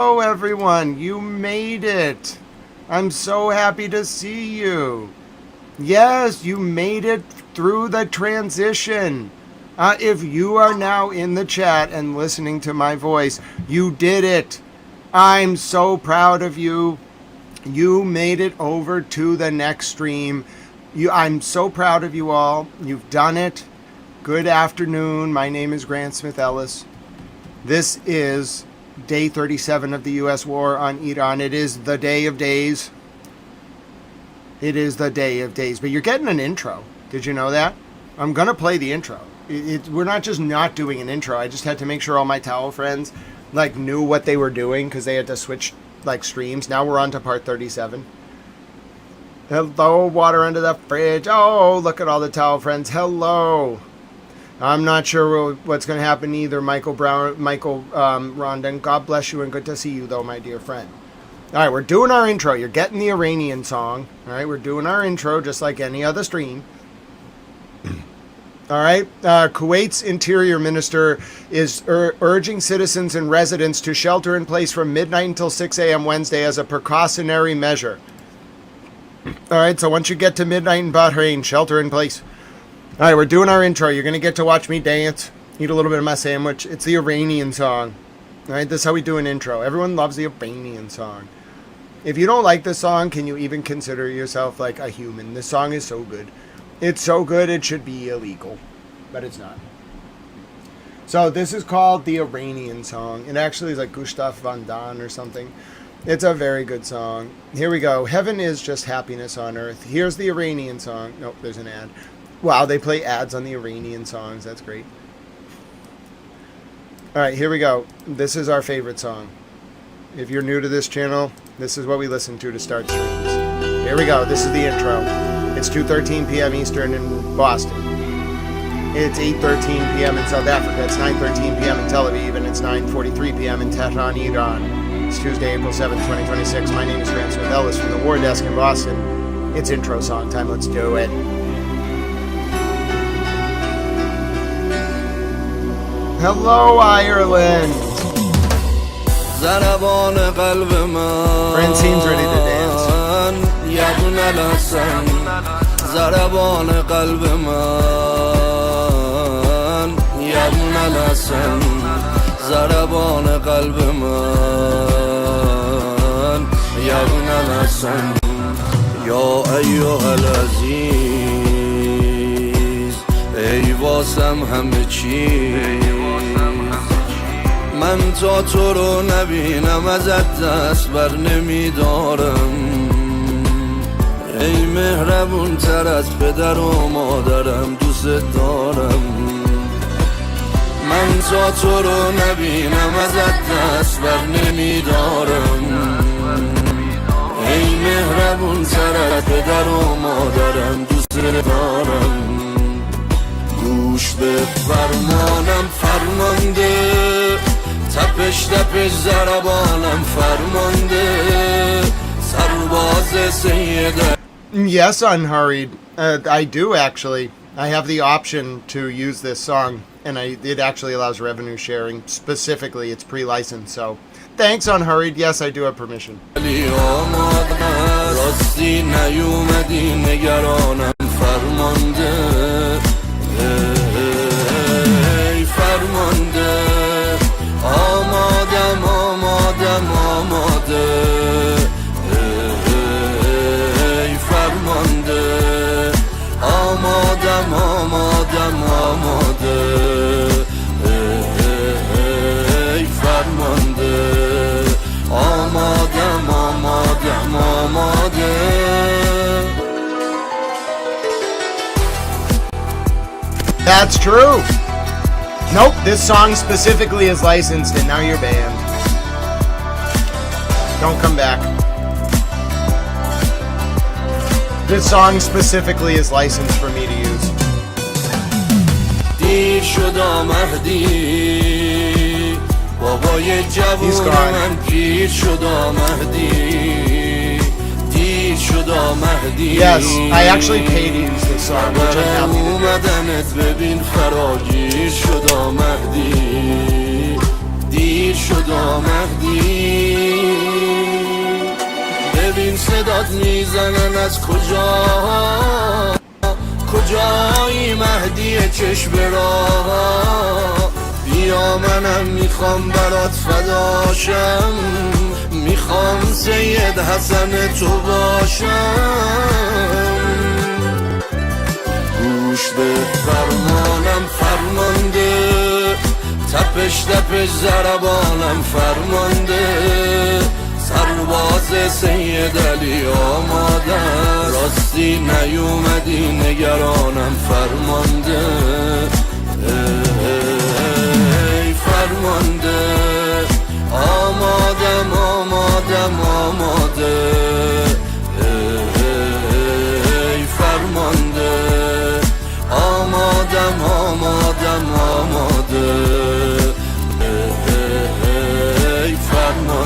Hello, everyone. You made it. I'm so happy to see you. Yes, you made it through the transition. If you are now in the chat and listening to my voice, you did it. I'm so proud of you. You made it over to the next stream. I'm so proud of you all. You've done it. Good afternoon. My name is Grant Smith Ellis. This is day 37 of the U.S. war on Iran. It is the day of days. It is the day of days. But you're getting an intro. Did you know that? I'm going to play the intro. We're not just not doing an intro. I just had to make sure all my towel friends knew what they were doing because they had to switch streams. Now we're on to part 37. Hello, water under the fridge. Oh, look at all the towel friends. Hello. I'm not sure what's going to happen either, Michael Rondon. God bless you and good to see you, though, my dear friend. All right, we're doing our intro. You're getting the Iranian song. All right, we're doing our intro just like any other stream. All right, Kuwait's interior minister is urging citizens and residents to shelter in place from midnight until 6 a.m. Wednesday as a precautionary measure. All right, so once you get to midnight in Bahrain, shelter in place. All right, we're doing our intro. You're going to get to watch me dance, eat a little bit of my sandwich. It's the Iranian song. All right, this is how we do an intro. Everyone loves the Iranian song. If you don't like this song, can you even consider yourself like a human? This song is so good. It's so good it should be illegal, but it's not. So this is called the Iranian song. It actually is like Gustav Van Dan or something. It's a very good song. Here we go. Heaven is just happiness on earth. Here's the Iranian song. Nope, there's an ad. Wow, they play ads on the Iranian songs. That's great. All right, here we go. This is our favorite song. If you're new to this channel, this is what we listen to start streams. Here we go. This is the intro. It's 2:13 p.m. Eastern in Boston. It's 8:13 p.m. in South Africa. It's 9:13 p.m. in Tel Aviv, and it's 9:43 p.m. in Tehran, Iran. It's Tuesday, April 7th, 2026. My name is Grant Smith Ellis from the War Desk in Boston. It's intro song time. Let's do it. Hello, Ireland. Francine's ready to dance. من تا تو رو نبینم ازت دست بر نمیدارم ای مهربون تر از پدر و مادرم دوست دارم من تا تو رو نبینم ازت دست بر نمیدارم ای مهربون تر از پدر و مادرم دوست دارم گوش به فرمانم فرمانده تپش تپش ضربانم فرمانده سرباز سیده. Yes, Unhurried. I do actually. I have the option to use this song, and it actually allows revenue sharing. Specifically, it's pre-licensed, so thanks, Unhurried. Yes, I do have permission. راستی نیومدی نگرانم فرمانده ای فرمانده آمادم آمادم آماده ای فرمانده آمادم آمادم آماده ای فرمانده آمادم آمادم آماده. That's true. Nope, this song specifically is licensed and now you're banned. Don't come back. This song specifically is licensed for me to use. دیر شد مهدی بابای جوون من پیر شد مهدی دیر شد مهدی. Yes, I actually paid to use this song, which I'm happy to do. اومدنت ببین فراگیر شد مهدی دیر شد آمدی ببین صدات میزنن از کجایی مهدی چشم راه بیا منم میخوام برات فداشم میخوام سید حسن تو باشم گوش به فرمانم فرمانده تپش تپش ضربانم فرمانده سرباز سید علی آمادن راستی نیومدی نگرانم فرمانده ای فرمانده آماده ای فرمانده آماده ای فرمانده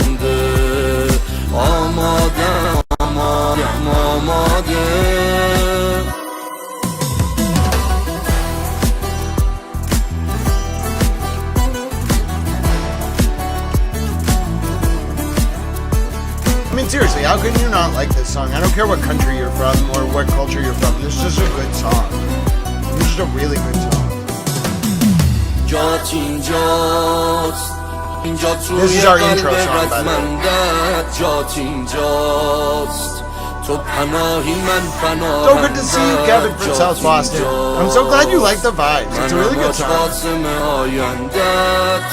آماده I mean, seriously, how can you not like this song? I don't care what country you're from or what culture you're from. This is just a good song. This is a really good song. جات اینجاست اینجا This توی is our intro قلب song, by the way. رزمندت جات اینجاست تو پناهی من پناه So good to see you, Kevin from South Boston. I'm so glad you like the vibes. It's a really good song. قاسم آیندت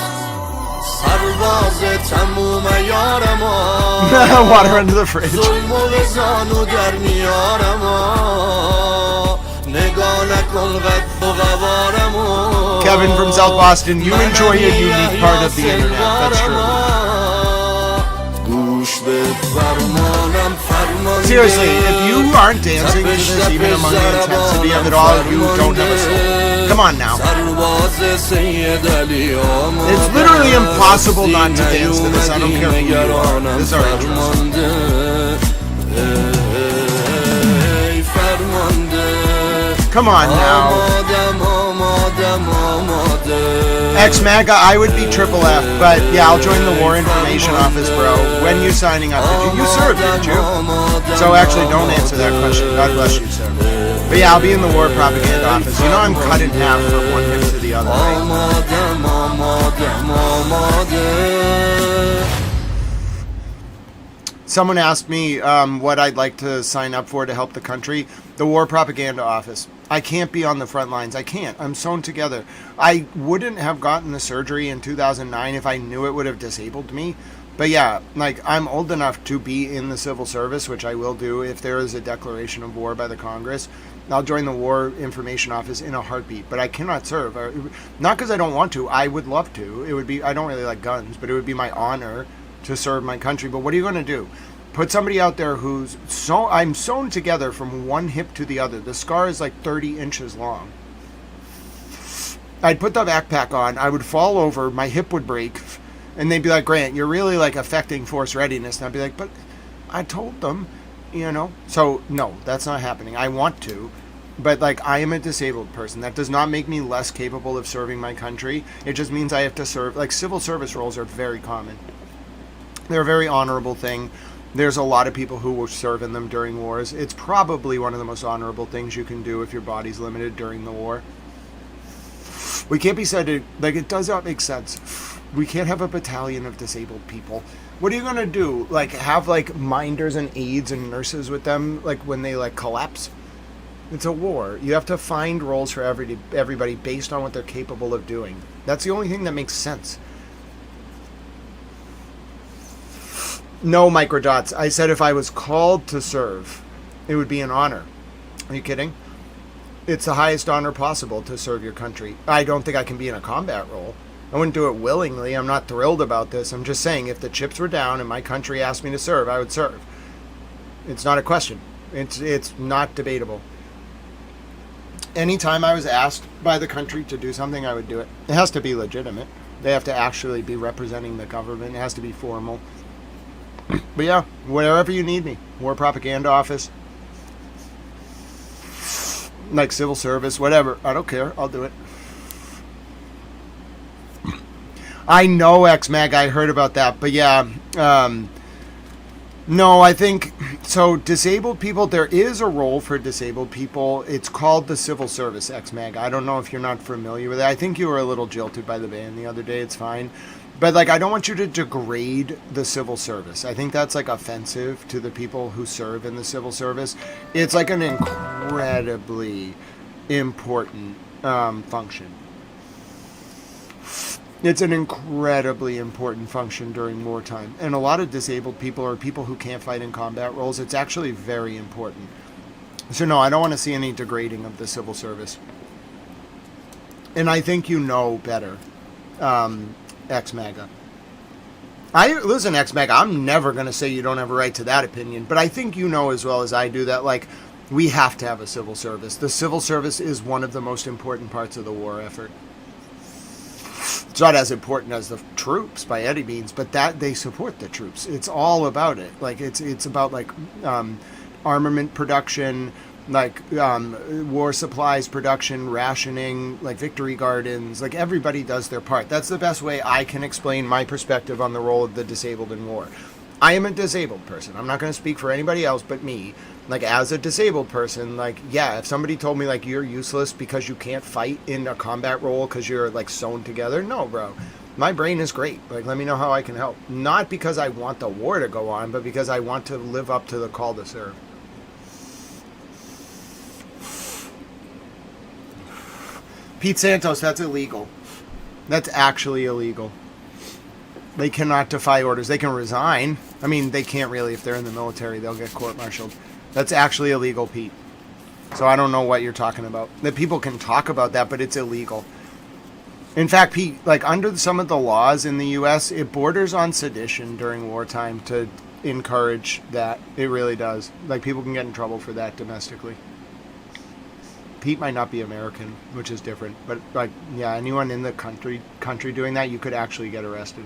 سرباز تموم یارم Water under the fridge. ظلم و زانو در میارم نگاه نکن قد و قوارم Kevin from South Boston, you enjoy a unique part of the internet. That's true. گوش به فرمانم فرمانده Seriously, if you aren't dancing to this even among the intensity of it all, you don't have a soul. Come on now. It's literally impossible not to dance to this. I don't care who you are. This is our intro song. Come on now. Ex-MAGA, I would be triple F, but yeah, I'll join the War Information Office, bro. When you signing up? You served, didn't you? So actually, don't answer that question. God bless you, sir. But yeah, I'll be in the War Propaganda Office. You know I'm cut in half from one hip to the other, right? Someone asked me what I'd like to sign up for to help the country. The War Propaganda Office. I can't be on the front lines. I can't. I'm sewn together. I wouldn't have gotten the surgery in 2009 if I knew it would have disabled me. But yeah, like, I'm old enough to be in the civil service, which I will do if there is a declaration of war by the Congress. I'll join the War Information Office in a heartbeat, but I cannot serve. Not because I don't want to. I would love to. It would be, I don't really like guns, but it would be my honor to serve my country. But what are you going to do? Put somebody out there who's I'm sewn together from one hip to the other. The scar is like 30 inches long. I'd put the backpack on. I would fall over. My hip would break. And they'd be like, Grant, you're really like affecting force readiness. And I'd be like, but I told them, you know. So, no, that's not happening. I want to. But, like, I am a disabled person. That does not make me less capable of serving my country. It just means I have to serve. Like, civil service roles are very common. They're a very honorable thing. There's a lot of people who will serve in them during wars. It's probably one of the most honorable things you can do if your body's limited during the war. We can't be said to, like, it does not make sense. We can't have a battalion of disabled people. What are you going to do? Like, have, like, minders and aides and nurses with them, like, when they, like, collapse? It's a war. You have to find roles for everybody based on what they're capable of doing. That's the only thing that makes sense. No, Microdots. I said if I was called to serve, it would be an honor. Are you kidding? It's the highest honor possible to serve your country. I don't think I can be in a combat role. I wouldn't do it willingly. I'm not thrilled about this. I'm just saying if the chips were down and my country asked me to serve, I would serve. It's not a question. It's not debatable. Anytime I was asked by the country to do something, I would do it. It has to be legitimate. They have to actually be representing the government. It has to be formal. But yeah, wherever you need me. War Propaganda Office. Like civil service, whatever. I don't care. I'll do it. I know X-Mag, I heard about that, but yeah, no, I think, so disabled people, there is a role for disabled people. It's called the Civil Service, X-Mag. I don't know if you're not familiar with it. I think you were a little jilted by the band the other day. It's fine. But, like, I don't want you to degrade the civil service. I think that's, like, offensive to the people who serve in the civil service. It's, like, an incredibly important function. It's an incredibly important function during wartime. And a lot of disabled people or people who can't fight in combat roles, it's actually very important. So no, I don't want to see any degrading of the civil service. And I think you know better, X-MAGA. Listen, X-MAGA, I'm never going to say you don't have a right to that opinion, but I think you know as well as I do that, like, we have to have a civil service. The civil service is one of the most important parts of the war effort. It's not as important as the troops by any means, but that they support the troops. It's all about it. Like it's about like armament production, like war supplies production, rationing, like victory gardens. Like everybody does their part. That's the best way I can explain my perspective on the role of the disabled in war. I am a disabled person. I'm not going to speak for anybody else but me. Like, as a disabled person, like, yeah, if somebody told me, like, you're useless because you can't fight in a combat role because you're, like, sewn together, no, bro. My brain is great. Like, let me know how I can help. Not because I want the war to go on, but because I want to live up to the call to serve. Pete Santos, that's illegal. That's actually illegal. They cannot defy orders. They can resign. I mean, they can't really. If they're in the military, they'll get court-martialed. That's actually illegal, Pete. So I don't know what you're talking about. That people can talk about that, but it's illegal. In fact, Pete, like under some of the laws in the U.S., it borders on sedition during wartime to encourage that. It really does. Like people can get in trouble for that domestically. Pete might not be American, which is different. But like, yeah, anyone in the country doing that, you could actually get arrested.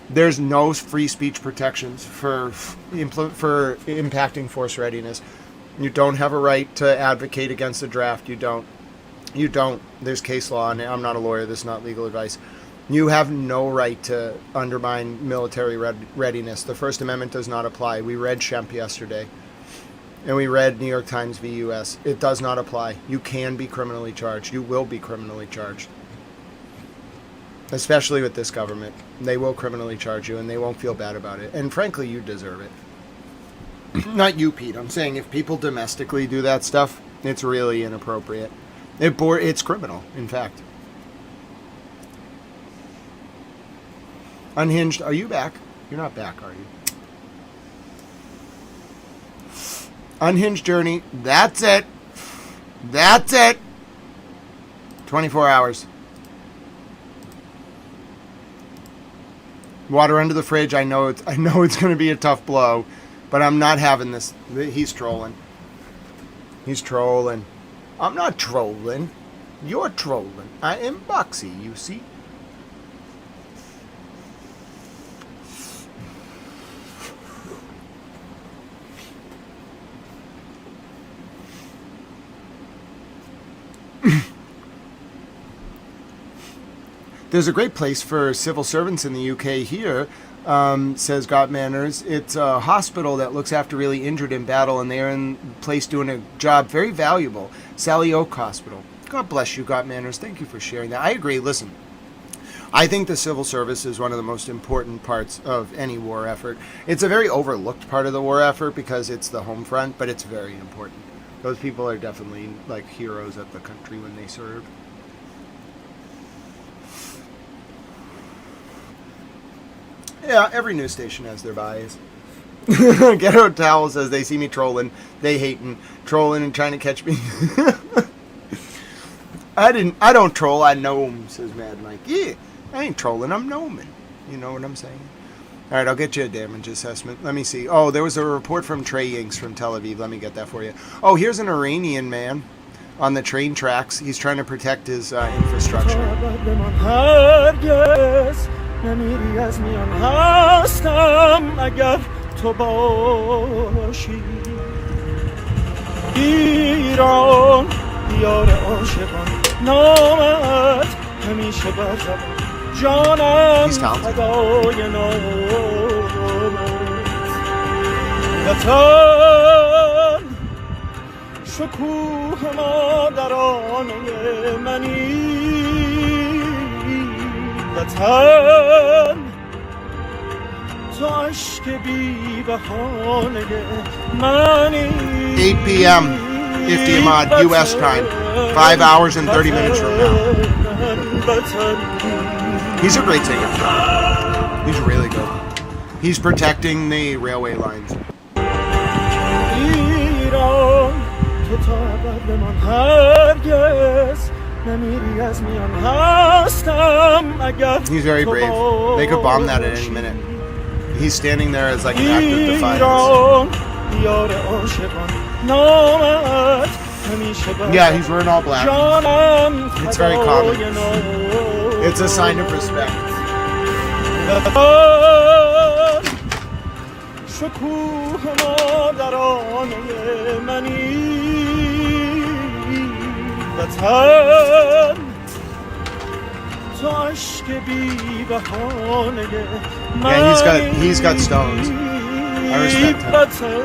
There's no free speech protections for impacting force readiness. You don't have a right to advocate against the draft. You don't. There's case law, and I'm not a lawyer. This is not legal advice. You have no right to undermine military readiness. The First Amendment does not apply. We read Schempp yesterday, and we read New York Times v. U.S. It does not apply. You can be criminally charged. You will be criminally charged. Especially with this government. They will criminally charge you, and they won't feel bad about it. And frankly, you deserve it. Not you, Pete. I'm saying if people domestically do that stuff, it's really inappropriate. It's criminal, in fact. Unhinged, are you back? You're not back, are you? Unhinged Journey, that's it. That's it. 24 hours. Water under the fridge. I know it's going to be a tough blow, but I'm not having this. He's trolling. He's trolling. I'm not trolling. You're trolling. I am Boxy, you see. There's a great place for civil servants in the UK here, says Got Manners. It's a hospital that looks after really injured in battle, and they're in place doing a job very valuable. Sally Oak Hospital. God bless you, Got Manners. Thank you for sharing that. I agree. Listen, I think the civil service is one of the most important parts of any war effort. It's a very overlooked part of the war effort because it's the home front, but it's very important. Those people are definitely like heroes of the country when they serve. Yeah, every news station has their bias. Ghetto Towel says they see me trolling. They hating, trolling and trying to catch me. I don't troll, I gnome, says Mad Mike. Yeah, I ain't trolling, I'm gnoming. You know what I'm saying? Alright, I'll get you a damage assessment. Let me see. Oh, there was a report from Trey Yinks from Tel Aviv. Let me get that for you. Oh, here's an Iranian man on the train tracks. He's trying to protect his infrastructure. نمیری از میان هستم اگر تو باشی ایران دیار عاشقان نامت همیشه بر زبان جانم He's talented. فدای نامت وطن شکوه مادرانه منی وطن تو عشق بی بهانه منی 8 p.m. Ifti Ahmad, U.S. time. 5 hours and 30 minutes from now. He's a great singer. He's really good. He's protecting the railway lines. ایران تو تا ابد بمان هرگز نمیری از میان هستم اگر He's very brave. They could bomb that at any minute. He's standing there as like an act of defiance. ایران یار عاشقان نامت همیشه بر Yeah, he's wearing all black. جانم It's very common. فدای نامت It's a sign of respect. شکوه مادرانه منی وطن تو عشق بی بهانه Yeah, he's got stones. I respect him.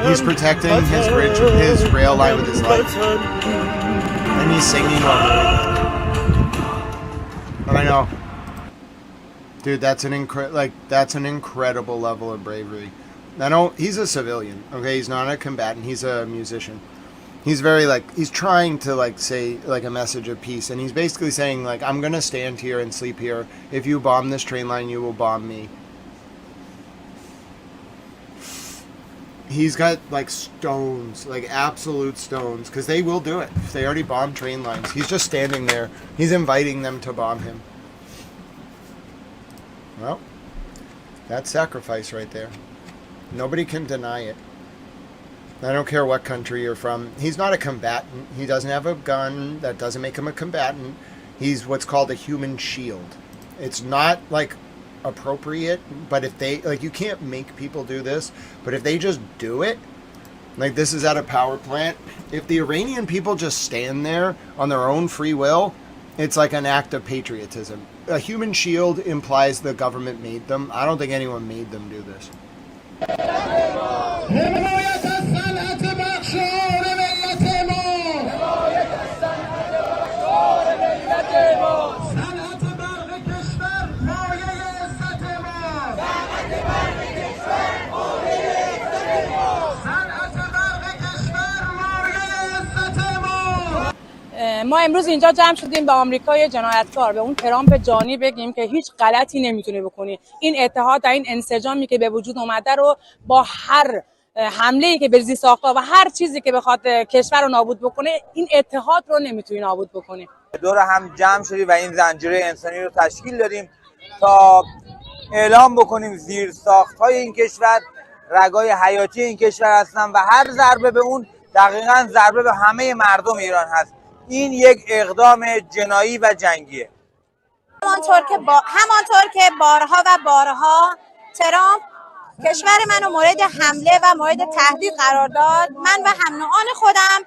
He's protecting his bridge, his rail line with his life, and he's singing over it. And I know, dude, that's an incredible level of bravery. I know he's a civilian, okay? He's not a combatant. He's a musician. He's very he's trying to say a message of peace, and he's basically saying I'm gonna stand here and sleep here. If you bomb this train line, you will bomb me. He's got stones, absolute stones, because they will do it. They already bombed train lines. He's just standing there. He's inviting them to bomb him. Well, that's sacrifice right there. Nobody can deny it. I don't care what country you're from. He's not a combatant. He doesn't have a gun. That doesn't make him a combatant. He's what's called a human shield. It's not appropriate, but if they you can't make people do this, but if they just do it, this is at a power plant, if the Iranian people just stand there on their own free will, it's like an act of patriotism. A human shield implies the government made them. I don't think anyone made them do this. ما امروز اینجا جمع شدیم به آمریکای جنایتکار، به اون ترامپ جانی بگیم که هیچ غلطی نمیتونه بکنی. این اتحاد و این انسجامی که به وجود اومده رو با هر حمله‌ای که به زیرساخت‌ها و هر چیزی که بخواد کشور رو نابود بکنه، این اتحاد رو نمیتونی نابود بکنی. دور هم جمع شدیم و این زنجیره انسانی رو تشکیل دادیم تا اعلام بکنیم زیرساخت‌های این کشور رگای حیاتی این کشور هستن و هر ضربه به اون دقیقاً ضربه به همه مردم ایران هست. این یک اقدام جنایی و جنگیه. همانطور که بارها و بارها ترامپ کشور منو مورد حمله و مورد تهدید قرار داد، من و هم نوعان خودم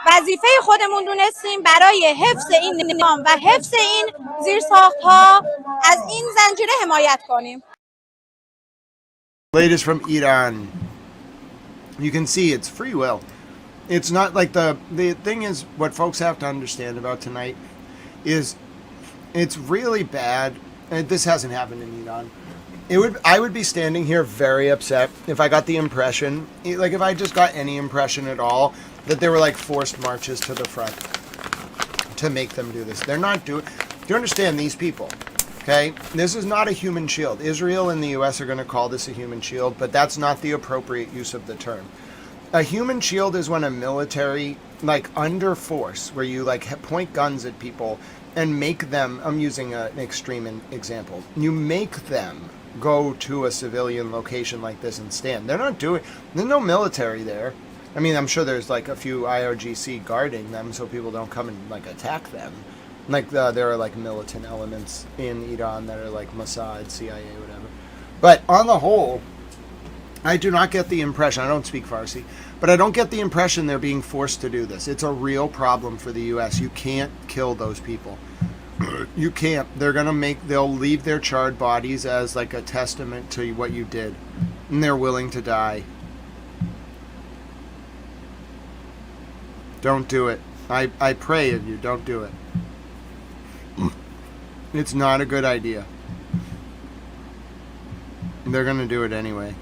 وظیفه خودمون دونستیم برای حفظ این نظام و حفظ این زیرساخت‌ها از این زنجیره حمایت کنیم. Latest from Iran. You can see it's free will. It's not the thing is, what folks have to understand about tonight is it's really bad, and this hasn't happened in Iran. I would be standing here very upset if I got the impression, if I just got any impression at all, that they were forced marches to the front to make them do this. They're not doing. Do you understand these people? Okay, this is not a human shield. Israel and the U.S. are going to call this a human shield, but that's not the appropriate use of the term. A human shield is when a military, under force, where you point guns at people and make them, I'm using an extreme example, you make them go to a civilian location like this and stand. There's no military there. I mean, I'm sure there's a few IRGC guarding them so people don't come and attack them. There are militant elements in Iran that are Mossad, CIA, whatever. But on the whole, I do not get the impression, I don't speak Farsi, but I don't get the impression they're being forced to do this. It's a real problem for the U.S. You can't kill those people. You can't. They'll leave their charred bodies as like a testament to what you did. And they're willing to die. Don't do it. I pray of you, don't do it. It's not a good idea. They're gonna do it anyway.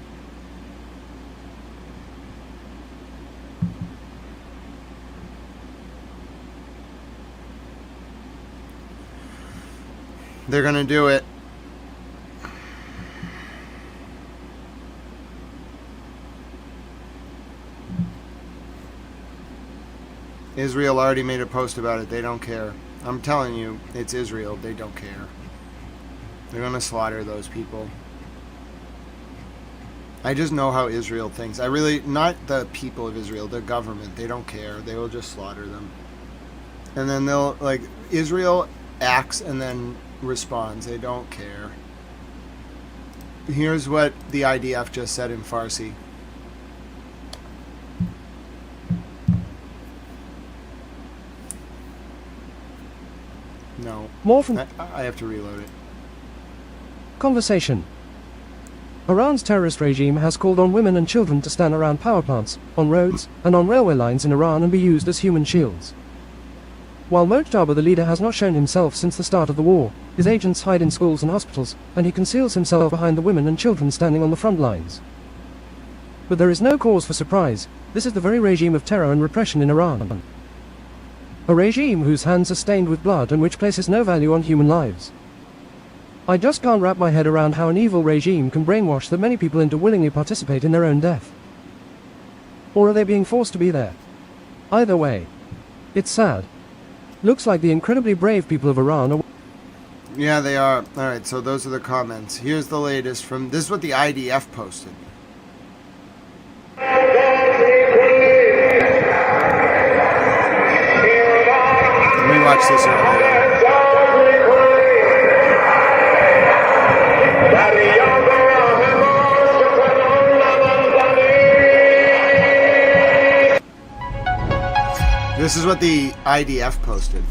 They're gonna do it. Israel already made a post about it. They don't care. I'm telling you, it's Israel. They don't care. They're gonna slaughter those people. I just know how Israel thinks. Not the people of Israel, the government. They don't care. They will just slaughter them. And then Israel acts and then responds. They don't care. Here's what the IDF just said in Farsi. No. More from I have to reload it. conversation. Iran's terrorist regime has called on women and children to stand around power plants, on roads, and on railway lines in Iran and be used as human shields. While Mojtaba, the leader, has not shown himself since the start of the war, his agents hide in schools and hospitals, and he conceals himself behind the women and children standing on the front lines. But there is no cause for surprise. This is the very regime of terror and repression in Iran. A regime whose hands are stained with blood and which places no value on human lives. I just can't wrap my head around how an evil regime can brainwash that many people into willingly participate in their own death. Or are they being forced to be there? Either way, it's sad. Looks like the incredibly brave people of Iran are... Yeah, they are. Alright, so those are the comments. Here's the latest from... This is what the IDF posted. We watched this earlier. This is what the IDF posted.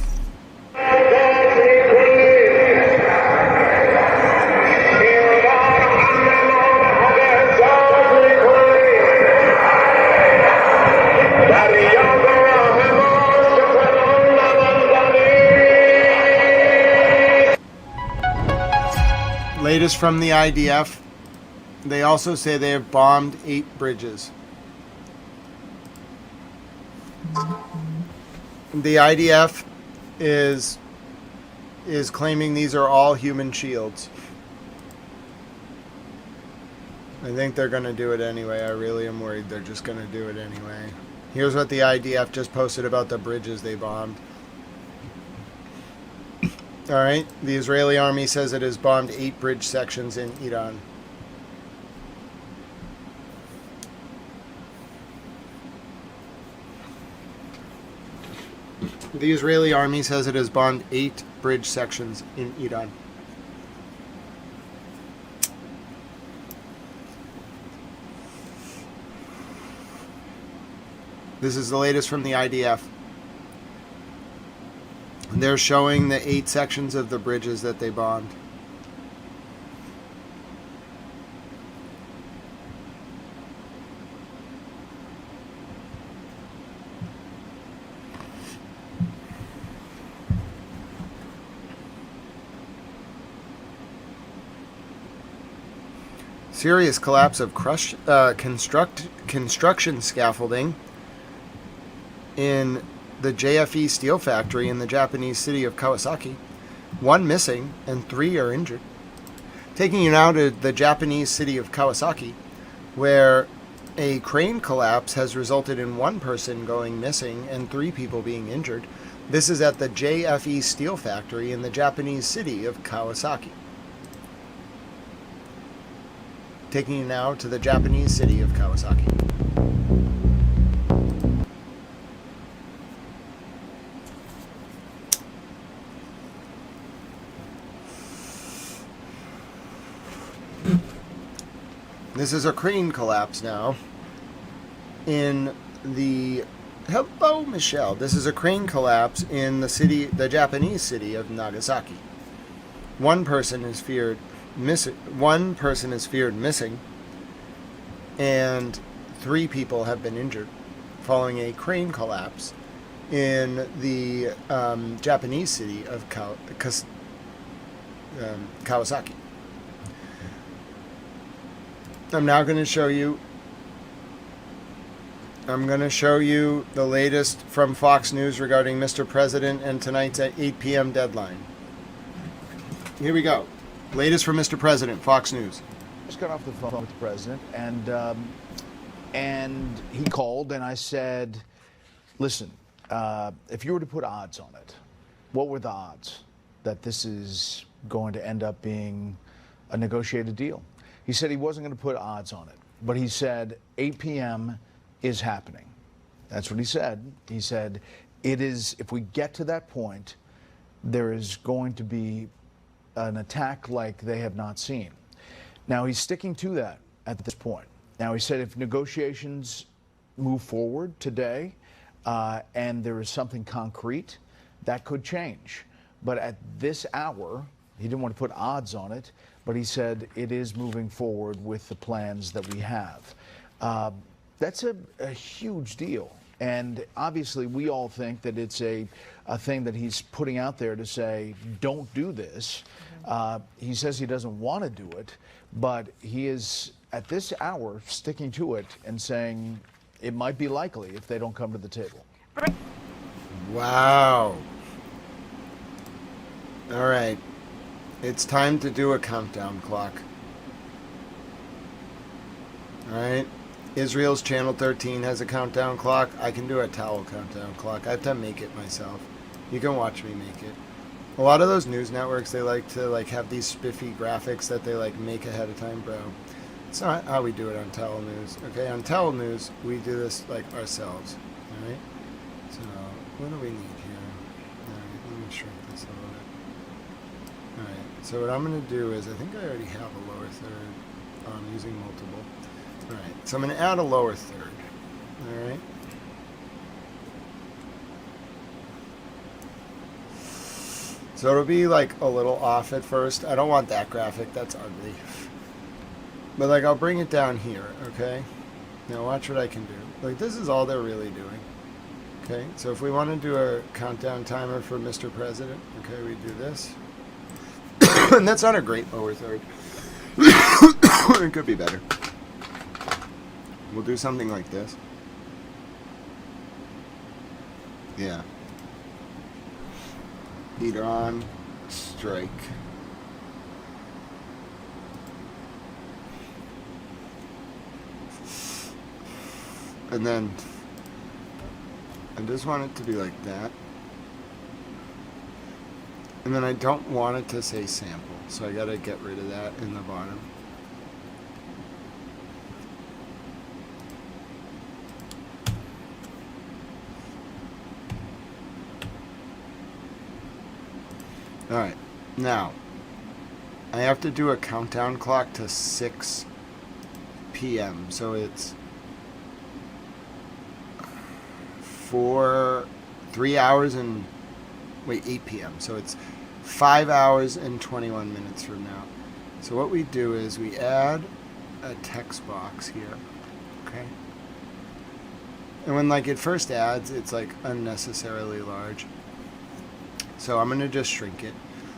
Latest from the IDF, they also say they have bombed 8 bridges. The IDF is claiming these are all human shields. I think they're going to do it anyway. I really am worried they're just going to do it anyway. Here's what the IDF just posted about the bridges they bombed. Alright, the Israeli army says it has bombed 8 bridge sections in Iran. The Israeli army says it has bombed 8 bridge sections in Iran. This is the latest from the IDF. They're showing the 8 sections of the bridges that they bombed. Serious collapse of construction scaffolding in the JFE steel factory in the Japanese city of Kawasaki. 1 missing and 3 are injured. Taking you now to the Japanese city of Kawasaki, where a crane collapse has resulted in 1 person going missing and 3 people being injured. This is at the JFE steel factory in the Japanese city of Kawasaki. Taking you now to the Japanese city of Kawasaki. This is a crane collapse now in the Hello, Michelle. This is a crane collapse in the Japanese city of Nagasaki. One person is feared missing, and 3 people have been injured following a crane collapse in the Japanese city of Kawasaki. I'm going to show you the latest from Fox News regarding Mr. President and tonight's at 8 p.m. deadline. Here we go. Latest from Mr. President, Fox News. Just got off the phone with the president, and he called, and I said, listen, if you were to put odds on it, what were the odds that this is going to end up being a negotiated deal? He said he wasn't going to put odds on it, but he said 8 p.m. is happening. That's what he said. He said, it is, if we get to that point, there is going to be an attack like they have not seen. Now, he's sticking to that at this point. Now, he said if negotiations move forward today and there is something concrete, that could change. But at this hour, he didn't want to put odds on it, but he said it is moving forward with the plans that we have. That's a huge deal. And obviously, we all think that it's a thing that he's putting out there to say, don't do this. He says he doesn't want to do it, but he is, at this hour, sticking to it and saying it might be likely if they don't come to the table. Wow. All right. It's time to do a countdown clock. All right. Israel's Channel 13 has a countdown clock. I can do a towel countdown clock. I have to make it myself. You can watch me make it. A lot of those news networks, they like to have these spiffy graphics that they make ahead of time, bro. It's not how we do it on Towel News. Okay, on Towel News, we do this ourselves. All right. So what do we need here? All right, let me shrink this a little bit. All right. So what I'm going to do is, I think I already have a lower third. I'm using multiple. All right. So I'm going to add a lower third. All right. So it'll be a little off at first. I don't want that graphic. That's ugly. But I'll bring it down here, okay? Now watch what I can do. This is all they're really doing. Okay, so if we want to do a countdown timer for Mr. President, okay, we do this. And that's not a great lower third. It could be better. We'll do something like this. Yeah. Heater on, strike. And then I just want it to be like that. And then I don't want it to say sample, so I gotta get rid of that in the bottom. Alright, now I have to do a countdown clock to 6 p.m. So it's 3 hours and 8 p.m. So it's 5 hours and 21 minutes from now. So what we do is we add a text box here, okay? And when it first adds, it's unnecessarily large. So I'm going to just shrink it.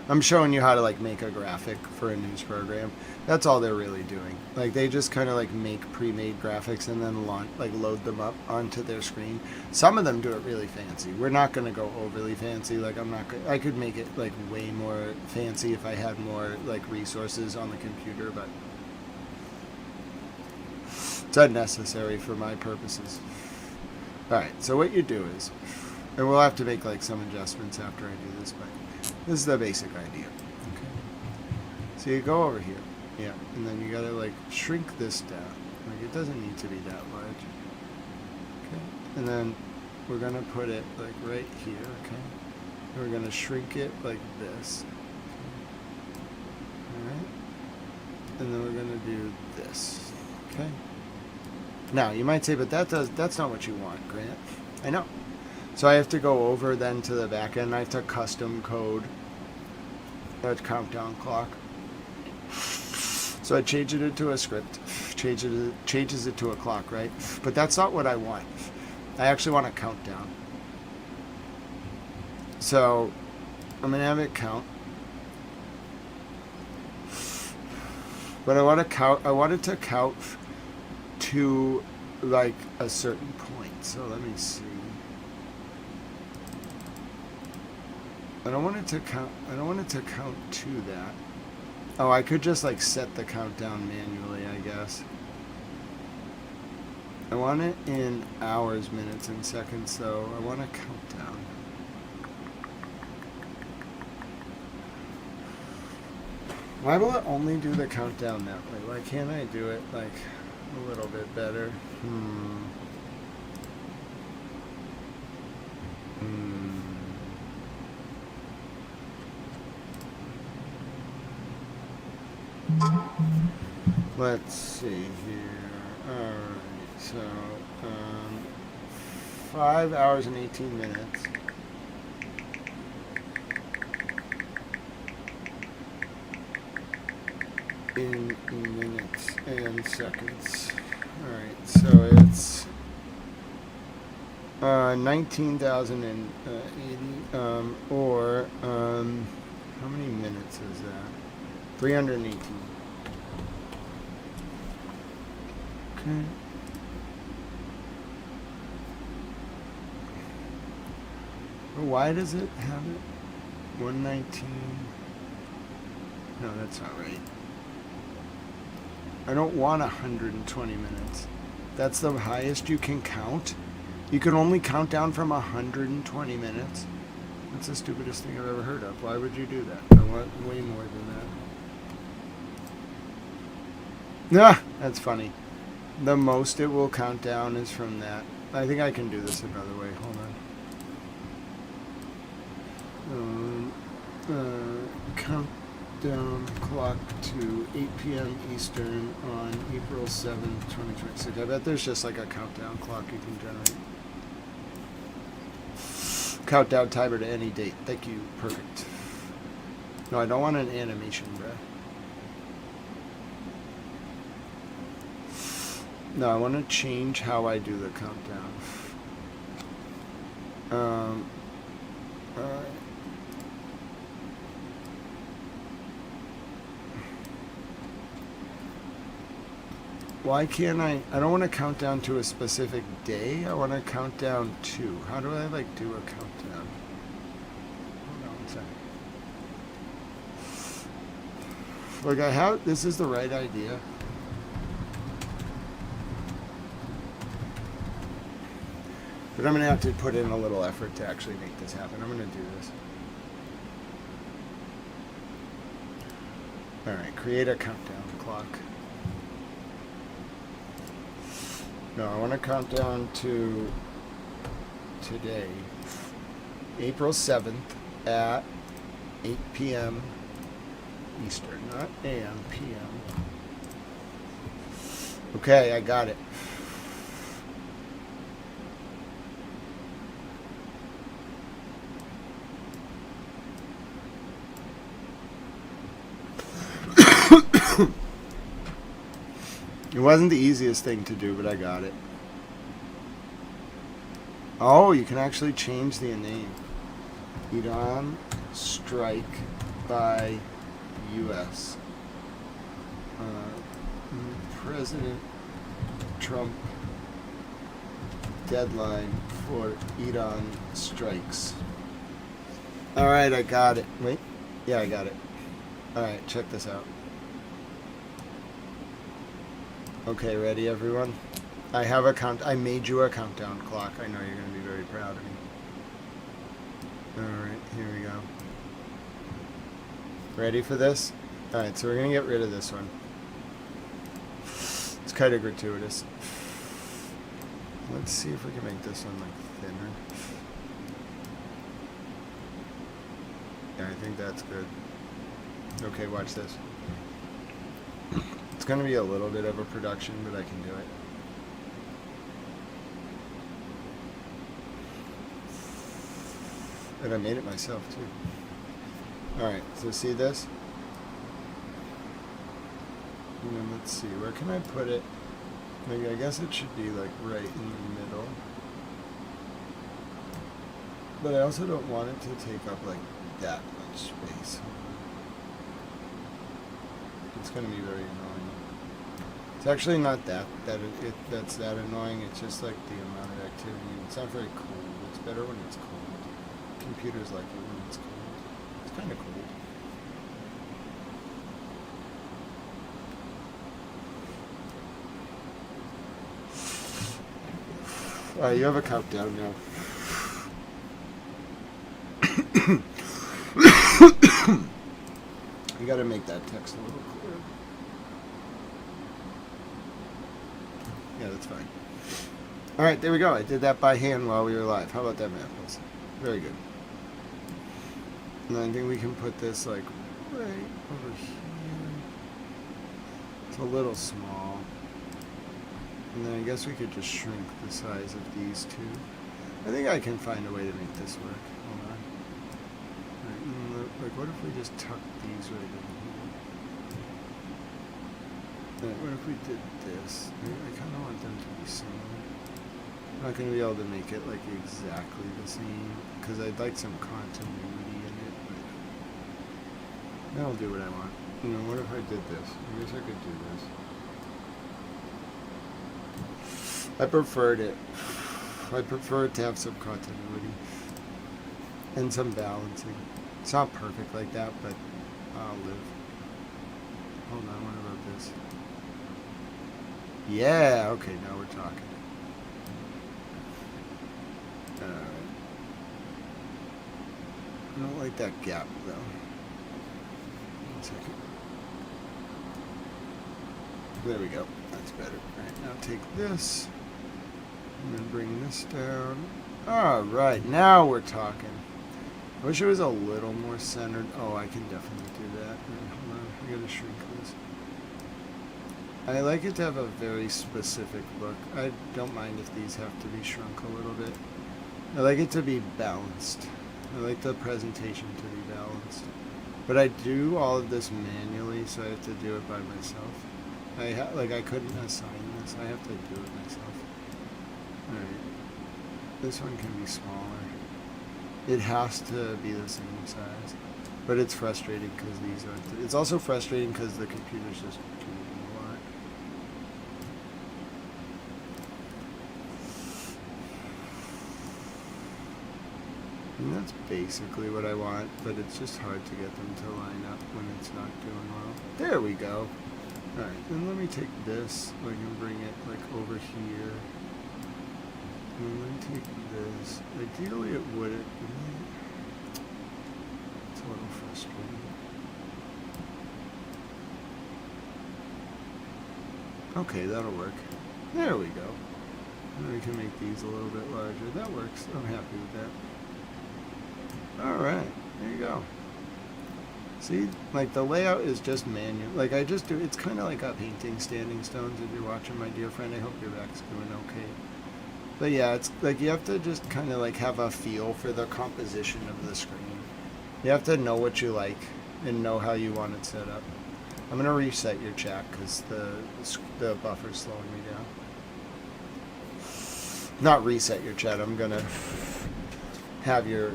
I'm showing you how to make a graphic for a news program. That's all they're really doing. They just kind of make pre-made graphics and then load them up onto their screen. Some of them do it really fancy. We're not going to go overly fancy. I could make it way more fancy if I had more resources on the computer, but it's unnecessary for my purposes. All right. So what you do is, and we'll have to make some adjustments after I do this, but this is the basic idea. Okay. So you go over here, yeah, and then you gotta shrink this down. It doesn't need to be that large. Okay. And then we're gonna put it right here. Okay. And we're gonna shrink it like this. Okay. All right. And then we're gonna do this. Okay. Now you might say, but that's not what you want, Grant. I know. So I have to go over then to the back end. I have to custom code that countdown clock. So I change it into a script, changes it to a clock, right? But that's not what I want. I actually want a countdown. So I'm gonna have it count. But I want to count. I want it to count to like a certain point. So let me see. I don't want it to count. I don't want it to count to that. Oh, I could just like set the countdown manually, I guess. I want it in hours, minutes, and seconds. So I want a countdown. Why will it only do the countdown that way? Why can't I do it like a little bit better? Let's see here. Alright, so 5 hours and 18 minutes. In minutes and seconds. Alright, so it's 19,080 or how many minutes is that? 318. Okay. Why does it have it? 119. No, that's not right. I don't want 120 minutes. That's the highest you can count. You can only count down from 120 minutes. That's the stupidest thing I've ever heard of. Why would you do that? I want way more than that. Nah, that's funny. The most it will count down is from that. I think I can do this another way. Hold on. Countdown clock to 8 p.m. Eastern on April 7th, 2026. I bet there's just like a countdown clock you can generate. Countdown timer to any date. Thank you. Perfect. No, I don't want an animation, bruh. No, I want to change how I do the countdown. Alright. Why can't I don't want to count down to a specific day. I want to count down to. How do I like do a countdown? Hold on 1 second. Look, I have, this is the right idea. But I'm going to have to put in a little effort to actually make this happen. I'm going to do this. Alright, create a countdown clock. No, I want to count down to today, April 7th at 8 p.m. Eastern, not a.m., p.m. Okay, I got it. It wasn't the easiest thing to do, but I got it. Oh, you can actually change the name. Iran strike by U.S. President Trump deadline for Iran strikes. Alright, I got it. Wait. Yeah, I got it. Alright, check this out. Okay, ready everyone? I have a I made you a countdown clock. I know you're going to be very proud of me. Alright, here we go. Ready for this? Alright, so we're going to get rid of this one. It's kind of gratuitous. Let's see if we can make this one like thinner. Yeah, I think that's good. Okay, watch this. It's going to be a little bit of a production, but I can do it. And I made it myself too. Alright, so see this? And then let's see, where can I put it? Maybe I guess it should be like right in the middle. But I also don't want it to take up like that much space. It's going to be very annoying. It's actually not that's that annoying. It's just like the amount of activity. It's not very cold. It's better when it's cold. Computers like it when it's cold. It's kind of cold. Alright, you have a countdown now. You gotta make that text a little clearer. Yeah, that's fine. Alright, there we go. I did that by hand while we were live. How about that, Apples? Very good. And I think we can put this like right over here. It's a little small. And then I guess we could just shrink the size of these two. I think I can find a way to make this work. Hold on. Right, like, what if we just tuck these right in here? Right, what if we did this? I kind of want them to be similar. I'm not going to be able to make it like exactly the same because I'd like some continuity in it. But that'll do what I want. You know, what if I did this? I guess I could do this. I preferred it. I prefer it to have some continuity and some balancing. It's not perfect like that, but I'll live. Hold on, what about this? Yeah, okay, now we're talking. Alright. I don't like that gap, though. 1 second. There we go. That's better. Alright, now take this. And then bring this down. Alright, now we're talking. I wish it was a little more centered. Oh, I can definitely do that. Hold on, I gotta shrink this. I like it to have a very specific look. I don't mind if these have to be shrunk a little bit. I like it to be balanced. I like the presentation to be balanced. But I do all of this manually, so I have to do it by myself. I couldn't assign this. I have to do it myself. Alright. This one can be smaller. It has to be the same size. But it's frustrating because these aren't. It's also frustrating because the computer's just computing a lot. And that's basically what I want, but it's just hard to get them to line up when it's not doing well. There we go. Alright, then let me take this. I can bring it like over here. And let me take this. Ideally it wouldn't. It's a little frustrating. Okay, that'll work. There we go. And we can make these a little bit larger. That works. I'm happy with that. Alright, there you go. See, like the layout is just manual. Like I just do, it's kind of like a painting standing stones if you're watching, my dear friend. I hope your back's doing okay. But yeah, it's like you have to just kind of like have a feel for the composition of the screen. You have to know what you like and know how you want it set up. I'm going to reset your chat because the buffer's slowing me down. Not reset your chat, I'm going to have your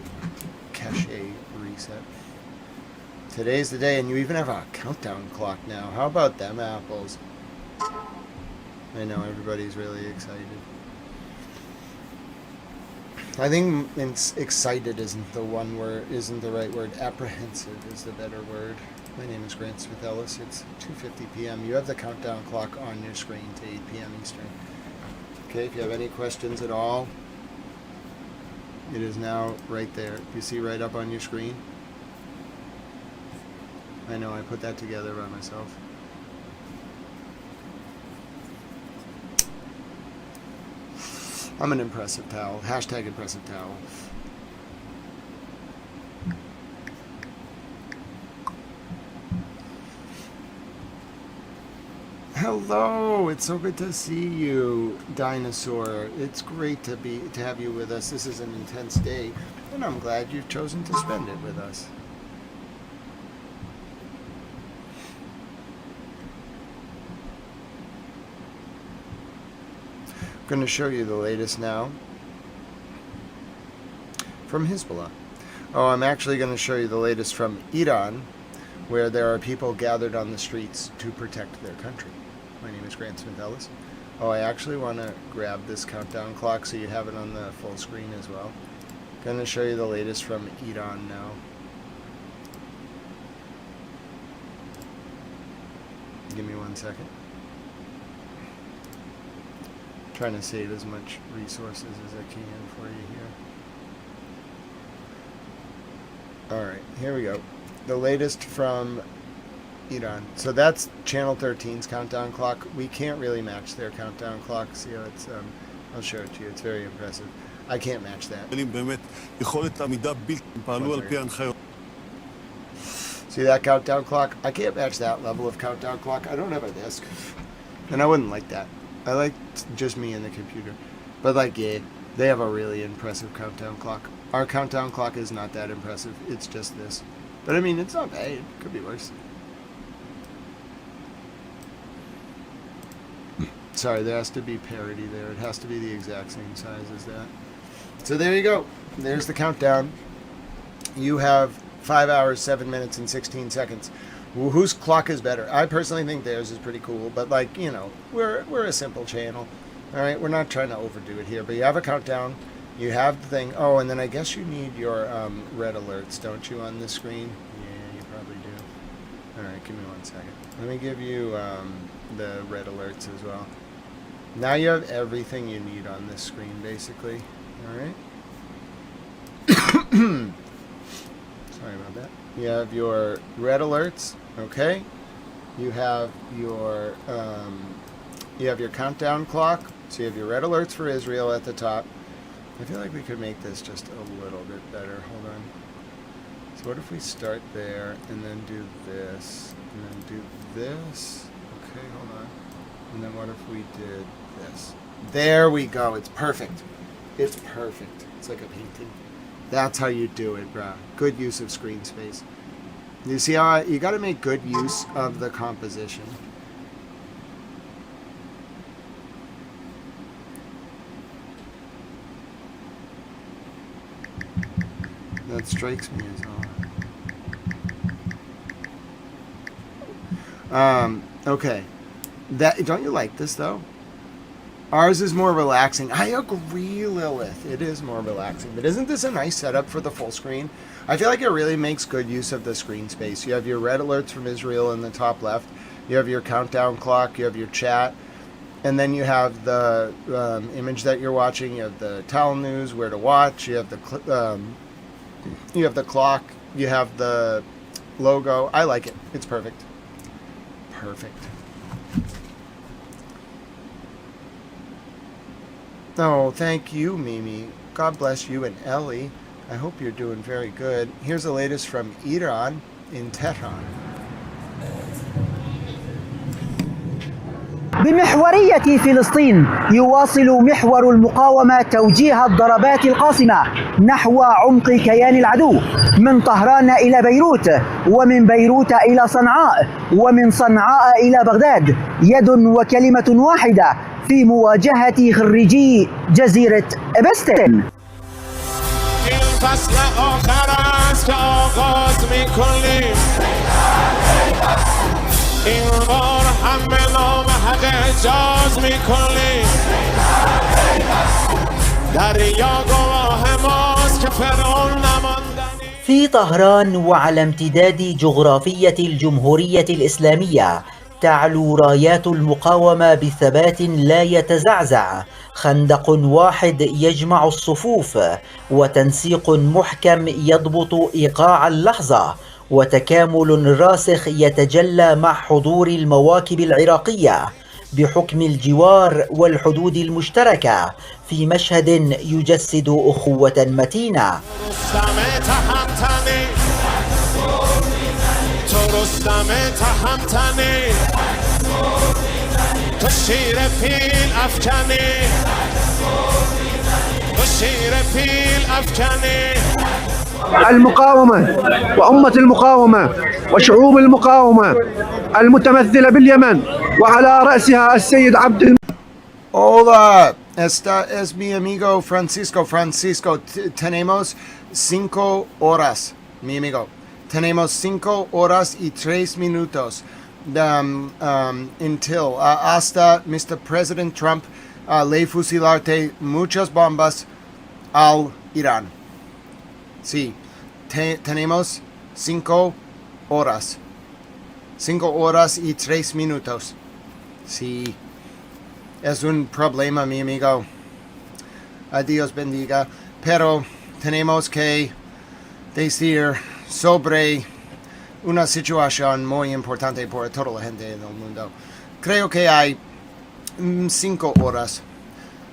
cache reset. Today's the day, and you even have a countdown clock now. How about them apples? I know everybody's really excited. I think excited isn't the right word. Apprehensive is the better word. My name is Grant Smith Ellis. It's 2:50 p.m. You have the countdown clock on your screen to 8 p.m. Eastern. Okay, if you have any questions at all, it is now right there. You see right up on your screen? I know, I put that together by myself. I'm an impressive towel. Hashtag impressive towel. hello. It's so good to see you, Dinosaur. It's great to have you with us. This is an intense day, and I'm glad you've chosen to spend it with us. I'm going to show you the latest now from Hezbollah. Oh, I'm actually going to show you the latest from Iran, where there are people gathered on the streets to protect their country. My name is Grant Smith Ellis. Oh, I actually want to grab this countdown clock so you have it on the full screen as well. Going to show you the latest from Iran now. Give me 1 second. Trying to save as much resources as I can for you here. Alright, here we go. The latest from Iran. So that's Channel 13's countdown clock. We can't really match their countdown clock. See how it's, I'll show it to you. It's very impressive. I can't match that. See that countdown clock? I can't match that level of countdown clock. I don't have a desk. And I wouldn't like that. I like just me and the computer. But like, yeah, they have a really impressive countdown clock. Our countdown clock is not that impressive. It's just this. But I mean, it's not bad. It could be worse. Sorry, there has to be parity there. It has to be the exact same size as that. So there you go. There's the countdown. You have 5 hours, 7 minutes, and 16 seconds. Whose clock is better? I personally think theirs is pretty cool, but like, you know, we're a simple channel. All right, we're not trying to overdo it here, but you have a countdown. You have the thing. Oh, and then I guess you need your red alerts, don't you, on this screen? Yeah, you probably do. All right, give me 1 second. Let me give you the red alerts as well. Now you have everything you need on this screen, basically. All right. Sorry about that. You have your red alerts, okay? You have your countdown clock. So you have your red alerts for Israel at the top. I feel like we could make this just a little bit better. Hold on. So what if we start there and then do this and then do this? Okay, hold on. And then what if we did this? There we go. It's perfect. It's perfect. It's like a painting. That's how you do it, bro. Good use of screen space. You see how you got to make good use of the composition. That strikes me as odd. Okay. Don't you like this though? Ours is more relaxing. I agree, Lilith. It is more relaxing. But isn't this a nice setup for the full screen? I feel like it really makes good use of the screen space. You have your red alerts from Israel in the top left. You have your countdown clock. You have your chat. And then you have the image that you're watching. You have the towel news, where to watch. You have the clock. You have the logo. I like it. It's perfect. Perfect. Oh, thank you, Mimi. God bless you and Ellie. I hope you're doing very good. Here's the latest from Iran in Tehran. بمحورية فلسطين يواصل محور المقاومة توجيه الضربات القاصمة نحو عمق كيان العدو من طهران إلى بيروت ومن بيروت إلى صنعاء ومن صنعاء إلى بغداد يد وكلمة واحدة في مواجهة خريجي جزيرة بستن. فصل آخر است که آغاز میکنیم این بار هم به نام حق اجاز میکنیم دریا گواه ماست که فرعون نماندنی. في طهران وعلى امتداد جغرافية الجمهورية الإسلامية تعلو رايات المقاومة بثبات لا يتزعزع خندق واحد يجمع الصفوف وتنسيق محكم يضبط إيقاع اللحظة وتكامل راسخ يتجلى مع حضور المواكب العراقية بحكم الجوار والحدود المشتركة في مشهد يجسد أخوة متينة. تو شیر پیل افکنی تو شیر پیل افکنی المقاومة وأمة المقاومة وشعوب المقاومة المتمثلة باليمن وعلى رأسها السيد عبد Hola, es mi amigo Francisco. Francisco, tenemos 5 horas, mi amigo. Tenemos 5 horas y 3 minutos until hasta Mr. President Trump le fusilarte muchas bombas al Irán. Sí, tenemos 5 horas. 5 horas y 3 minutos. Sí. Es un problema, mi amigo. Dios bendiga. Pero tenemos que decir sobre una situación muy importante para toda la gente del mundo. Creo que hay 5 horas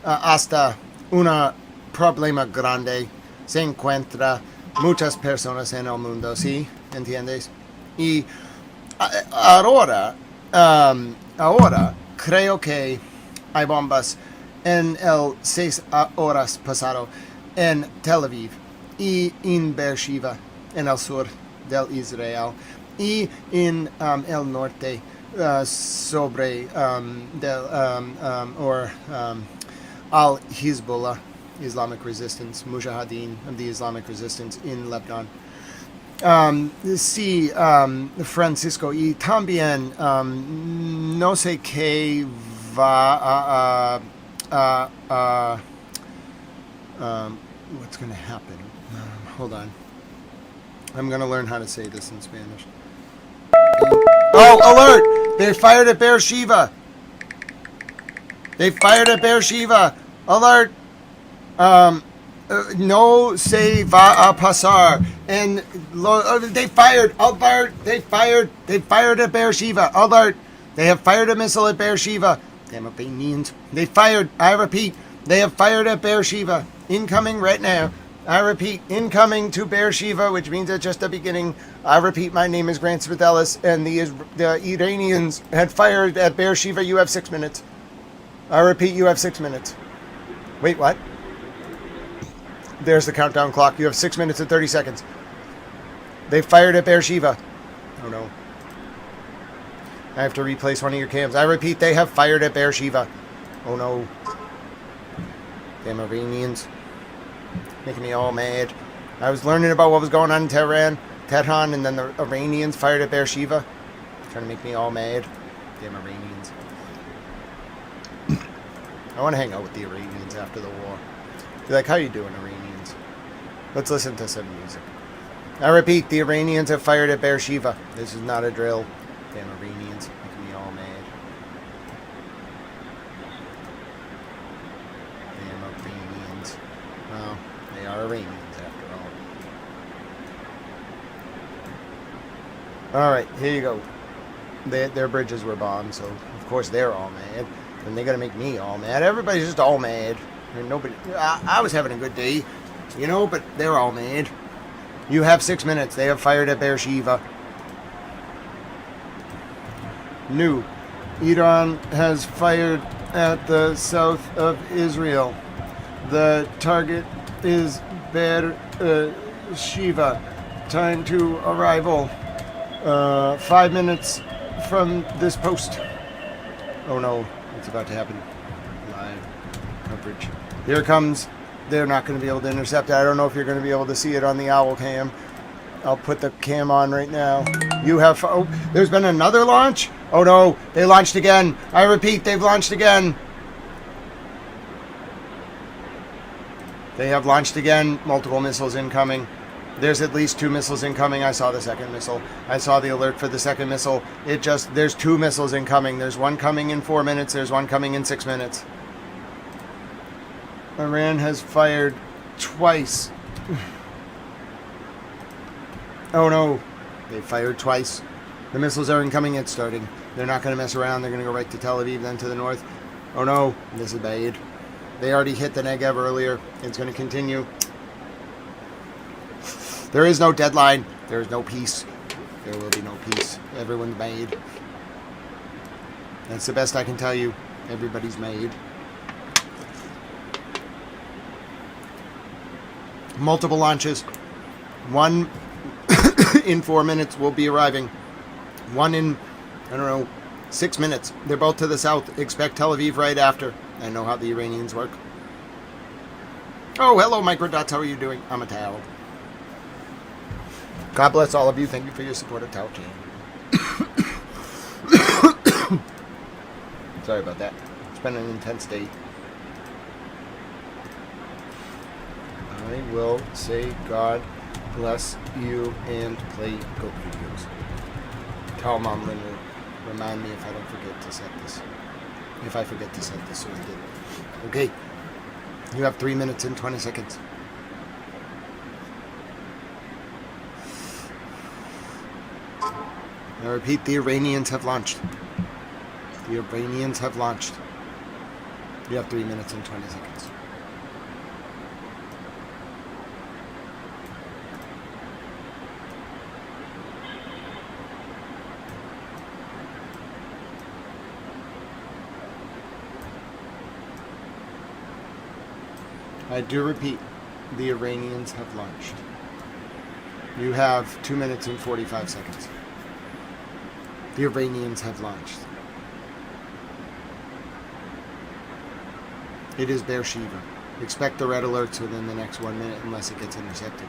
hasta un problema grande. Se encuentra muchas personas en el mundo, ¿sí? ¿Entiendes? Y ahora creo que hay bombas en el 6 horas pasado en Tel Aviv y en Beersheba, en el sur del Israel, y en el norte sobre al Hezbollah, Islamic Resistance, Mujahideen of the Islamic Resistance in Lebanon. Sí, Francisco, y también no sé qué va what's going to happen. Hold on. I'm going to learn how to say this in Spanish. Oh, alert! They fired at Beersheba. They fired at Beersheba. Alert! No se va a pasar. And they fired. Alert! They fired at Beersheba. Alert! They have fired a missile at Beersheba. Damn Albanians. They fired. I repeat. They have fired at Beersheba. Incoming right now. I repeat, incoming to Beersheba, which means it's just the beginning. I repeat, my name is Grant Svitelis, and the Iranians had fired at Beersheba. You have 6 minutes. I repeat, you have 6 minutes. Wait, what? There's the countdown clock. You have 6 minutes and 30 seconds. They fired at Beersheba. Oh no. I have to replace one of your cams. I repeat, they have fired at Beersheba. Oh no. Damn Iranians. Making me all mad. I was learning about what was going on in Tehran, and then the Iranians fired at Beersheba. Trying to make me all mad. Damn Iranians. I want to hang out with the Iranians after the war. Be like, how you doing, Iranians? Let's listen to some music. I repeat, the Iranians have fired at Beersheba. This is not a drill. Damn Iranians. Making me all mad. Damn Iranians. Well, they are Iranians after all. Alright, here you go. Their bridges were bombed, so of course they're all mad. And they're gonna make me all mad. Everybody's just all mad. And nobody. I was having a good day, you know, but they're all mad. You have 6 minutes. They have fired at Beersheba. New. Iran has fired at the south of Israel. The target is Beersheba. Time to arrival. 5 minutes from this post. Oh no, it's about to happen. Live coverage. Here it comes. They're not going to be able to intercept it. I don't know if you're going to be able to see it on the owl cam. I'll put the cam on right now. You have... Oh, there's been another launch? Oh no, they launched again. I repeat, they've launched again. They have launched again. Multiple missiles incoming. There's at least 2 missiles incoming. I saw the second missile. I saw the alert for the second missile. There's 2 missiles incoming. There's one coming in 4 minutes. There's one coming in 6 minutes. Iran has fired twice. Oh no. They fired twice. The missiles are incoming. It's starting. They're not going to mess around. They're going to go right to Tel Aviv, then to the north. Oh no. This is bad. They already hit the Negev earlier. It's going to continue. There is no deadline. There is no peace. There will be no peace. Everyone's made. That's the best I can tell you. Everybody's made. Multiple launches. One in 4 minutes will be arriving. One in, 6 minutes. They're both to the south. Expect Tel Aviv right after. I know how the Iranians work. Oh, hello, Microdots. How are you doing? I'm a Tao. God bless all of you. Thank you for your support of Tao Channel. Sorry about that. It's been an intense day. I will say God bless you and play goat videos. Tell Mom Lynn will remind me if I don't forget to set this. If I forget to set this, so I did. Okay. You have 3 minutes and 20 seconds. I repeat, the Iranians have launched. The Iranians have launched. You have 3 minutes and 20 seconds. I do repeat, the Iranians have launched. You have 2 minutes and 45 seconds. The Iranians have launched. It is Beersheba. Expect the red alerts within the next 1 minute unless it gets intercepted.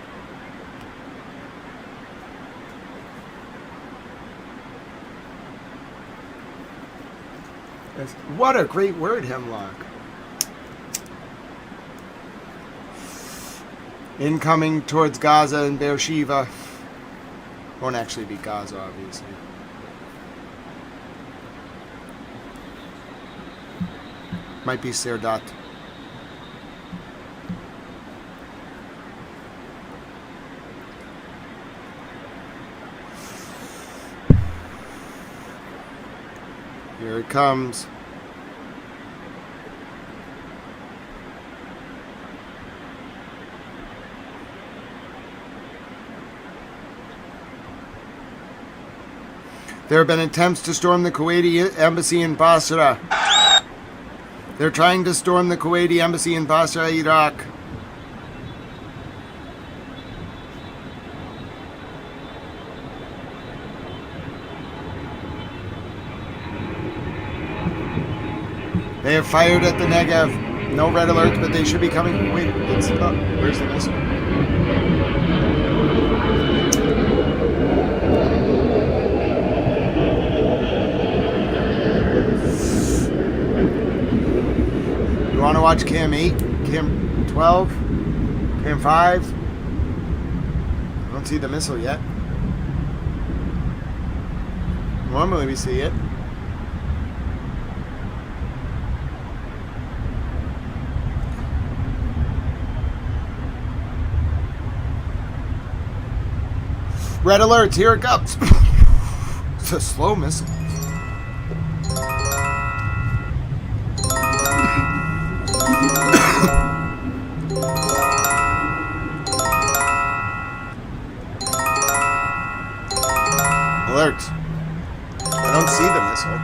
What a great word, Hemlock. Incoming towards Gaza and Beersheba. Won't actually be Gaza, obviously. Might be Serdot. Here it comes. There have been attempts to storm the Kuwaiti embassy in Basra. They're trying to storm the Kuwaiti embassy in Basra, Iraq. They have fired at the Negev. No red alerts, but they should be coming. Wait, it's where's the missile? You want to watch Cam 8, Cam 12, Cam 5? I don't see the missile yet. Normally we see it. Red alerts, here it comes. It's a slow missile. Alerts. I don't see the missile.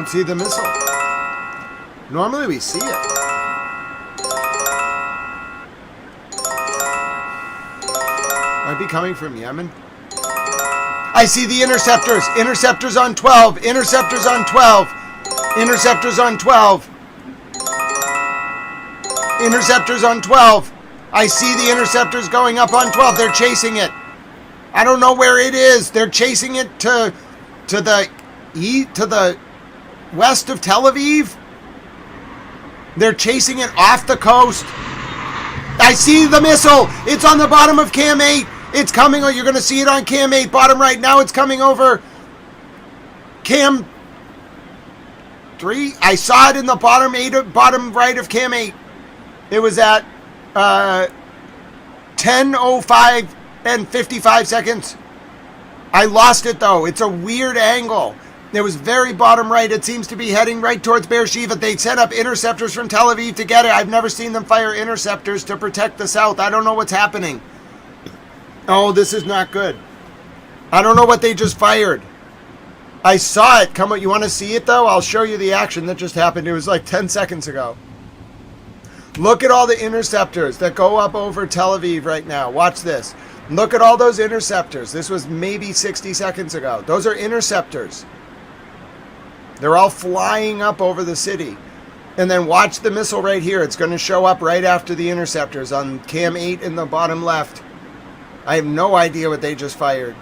See the missile. Normally we see it. Might be coming from Yemen. I see the interceptors. Interceptors on 12. Interceptors on 12. Interceptors on 12. Interceptors on 12. I see the interceptors going up on 12. They're chasing it. I don't know where it is. They're chasing it to the west of Tel Aviv. They're chasing it off the coast. I see the missile. It's on the bottom of Cam 8. It's coming. You're going to see it on Cam 8, bottom right. Now it's coming over Cam 3. I saw it in the bottom right of Cam 8. It was at 10:05 and 55 seconds. I lost it though. It's a weird angle. It was very bottom right. It seems to be heading right towards Beersheba. They set up interceptors from Tel Aviv to get it. I've never seen them fire interceptors to protect the south. I don't know what's happening. Oh, this is not good. I don't know what they just fired. I saw it. Come on, you want to see it though? I'll show you the action that just happened. It was like 10 seconds ago. Look at all the interceptors that go up over Tel Aviv right now. Watch this. Look at all those interceptors. This was maybe 60 seconds ago. Those are interceptors. They're all flying up over the city. And then watch the missile right here. It's going to show up right after the interceptors on Cam 8 in the bottom left. I have no idea what they just fired.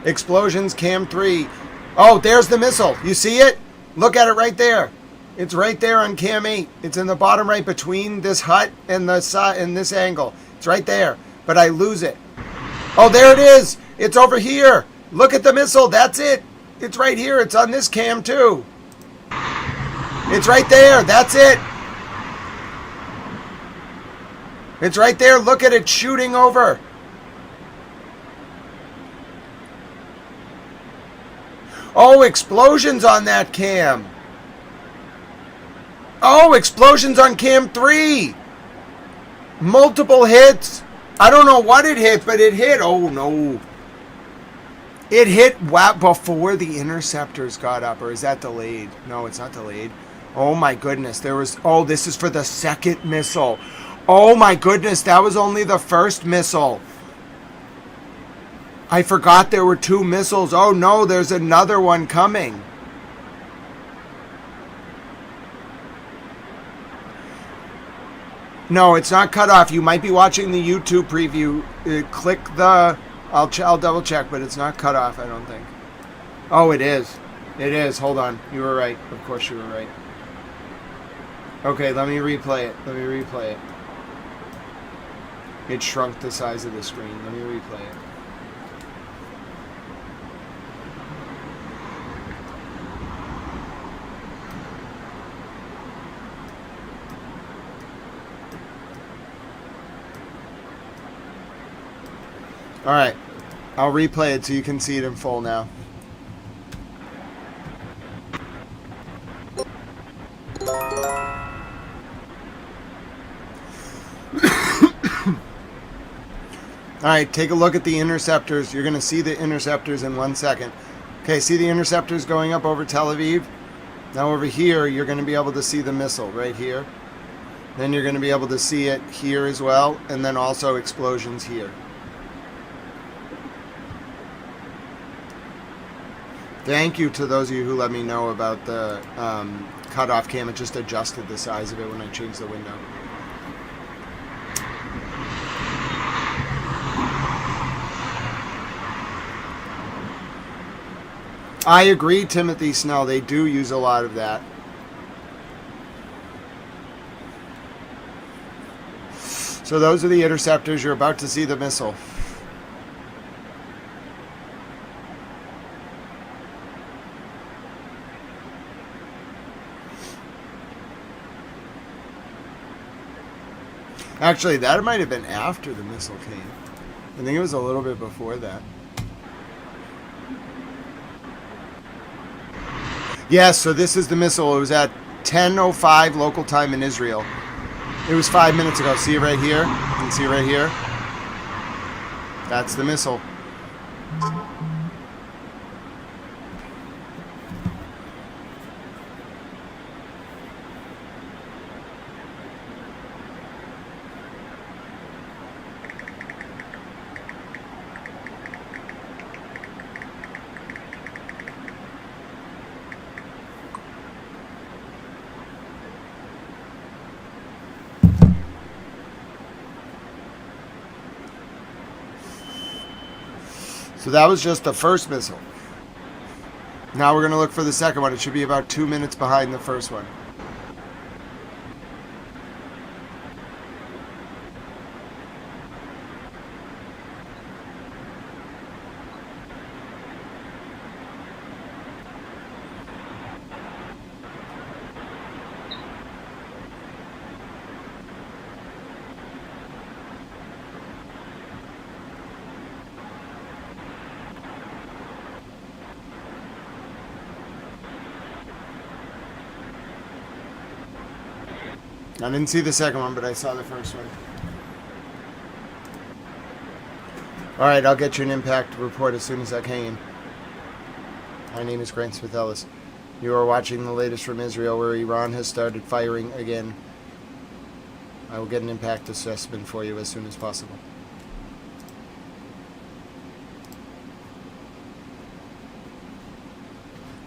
Explosions, Cam 3. Oh, there's the missile. You see it? Look at it right there. It's right there on Cam 8. It's in the bottom right between this hut and the side and this angle. It's right there, but I lose it. Oh, there it is. It's over here. Look at the missile. That's it. It's right here. It's on this Cam too. It's right there. That's it. It's right there. Look at it shooting over. Oh, explosions on that Cam. Oh, explosions on Cam 3. Multiple hits. I don't know what it hit, but it hit. Oh, no. It hit before the interceptors got up. Or is that delayed? No, it's not delayed. Oh, my goodness. Oh, this is for the second missile. Oh, my goodness. That was only the first missile. I forgot there were 2 missiles. Oh, no, there's another one coming. No, it's not cut off. You might be watching the YouTube preview. Click the... I'll double check, but it's not cut off, I don't think. Oh, it is. It is. Hold on. You were right. Of course you were right. Okay, let me replay it. It shrunk the size of the screen. Let me replay it. Alright, I'll replay it so you can see it in full now. Alright, take a look at the interceptors. You're going to see the interceptors in 1 second. Okay, see the interceptors going up over Tel Aviv? Now over here, you're going to be able to see the missile right here. Then you're going to be able to see it here as well, and then also explosions here. Thank you to those of you who let me know about the cutoff cam. It just adjusted the size of it when I changed the window. I agree, Timothy Snell. They do use a lot of that. So those are the interceptors. You're about to see the missile. Actually, that might have been after the missile came. I think it was a little bit before that. Yes, so this is the missile. It was at 10:05 local time in Israel. It was 5 minutes ago. See it right here? You can see it right here? That's the missile. So that was just the first missile. Now we're going to look for the second one. It should be about 2 minutes behind the first one. I didn't see the second one, but I saw the first one. All right, I'll get you an impact report as soon as I can. My name is Grant Smith Ellis. You are watching the latest from Israel, where Iran has started firing again. I will get an impact assessment for you as soon as possible.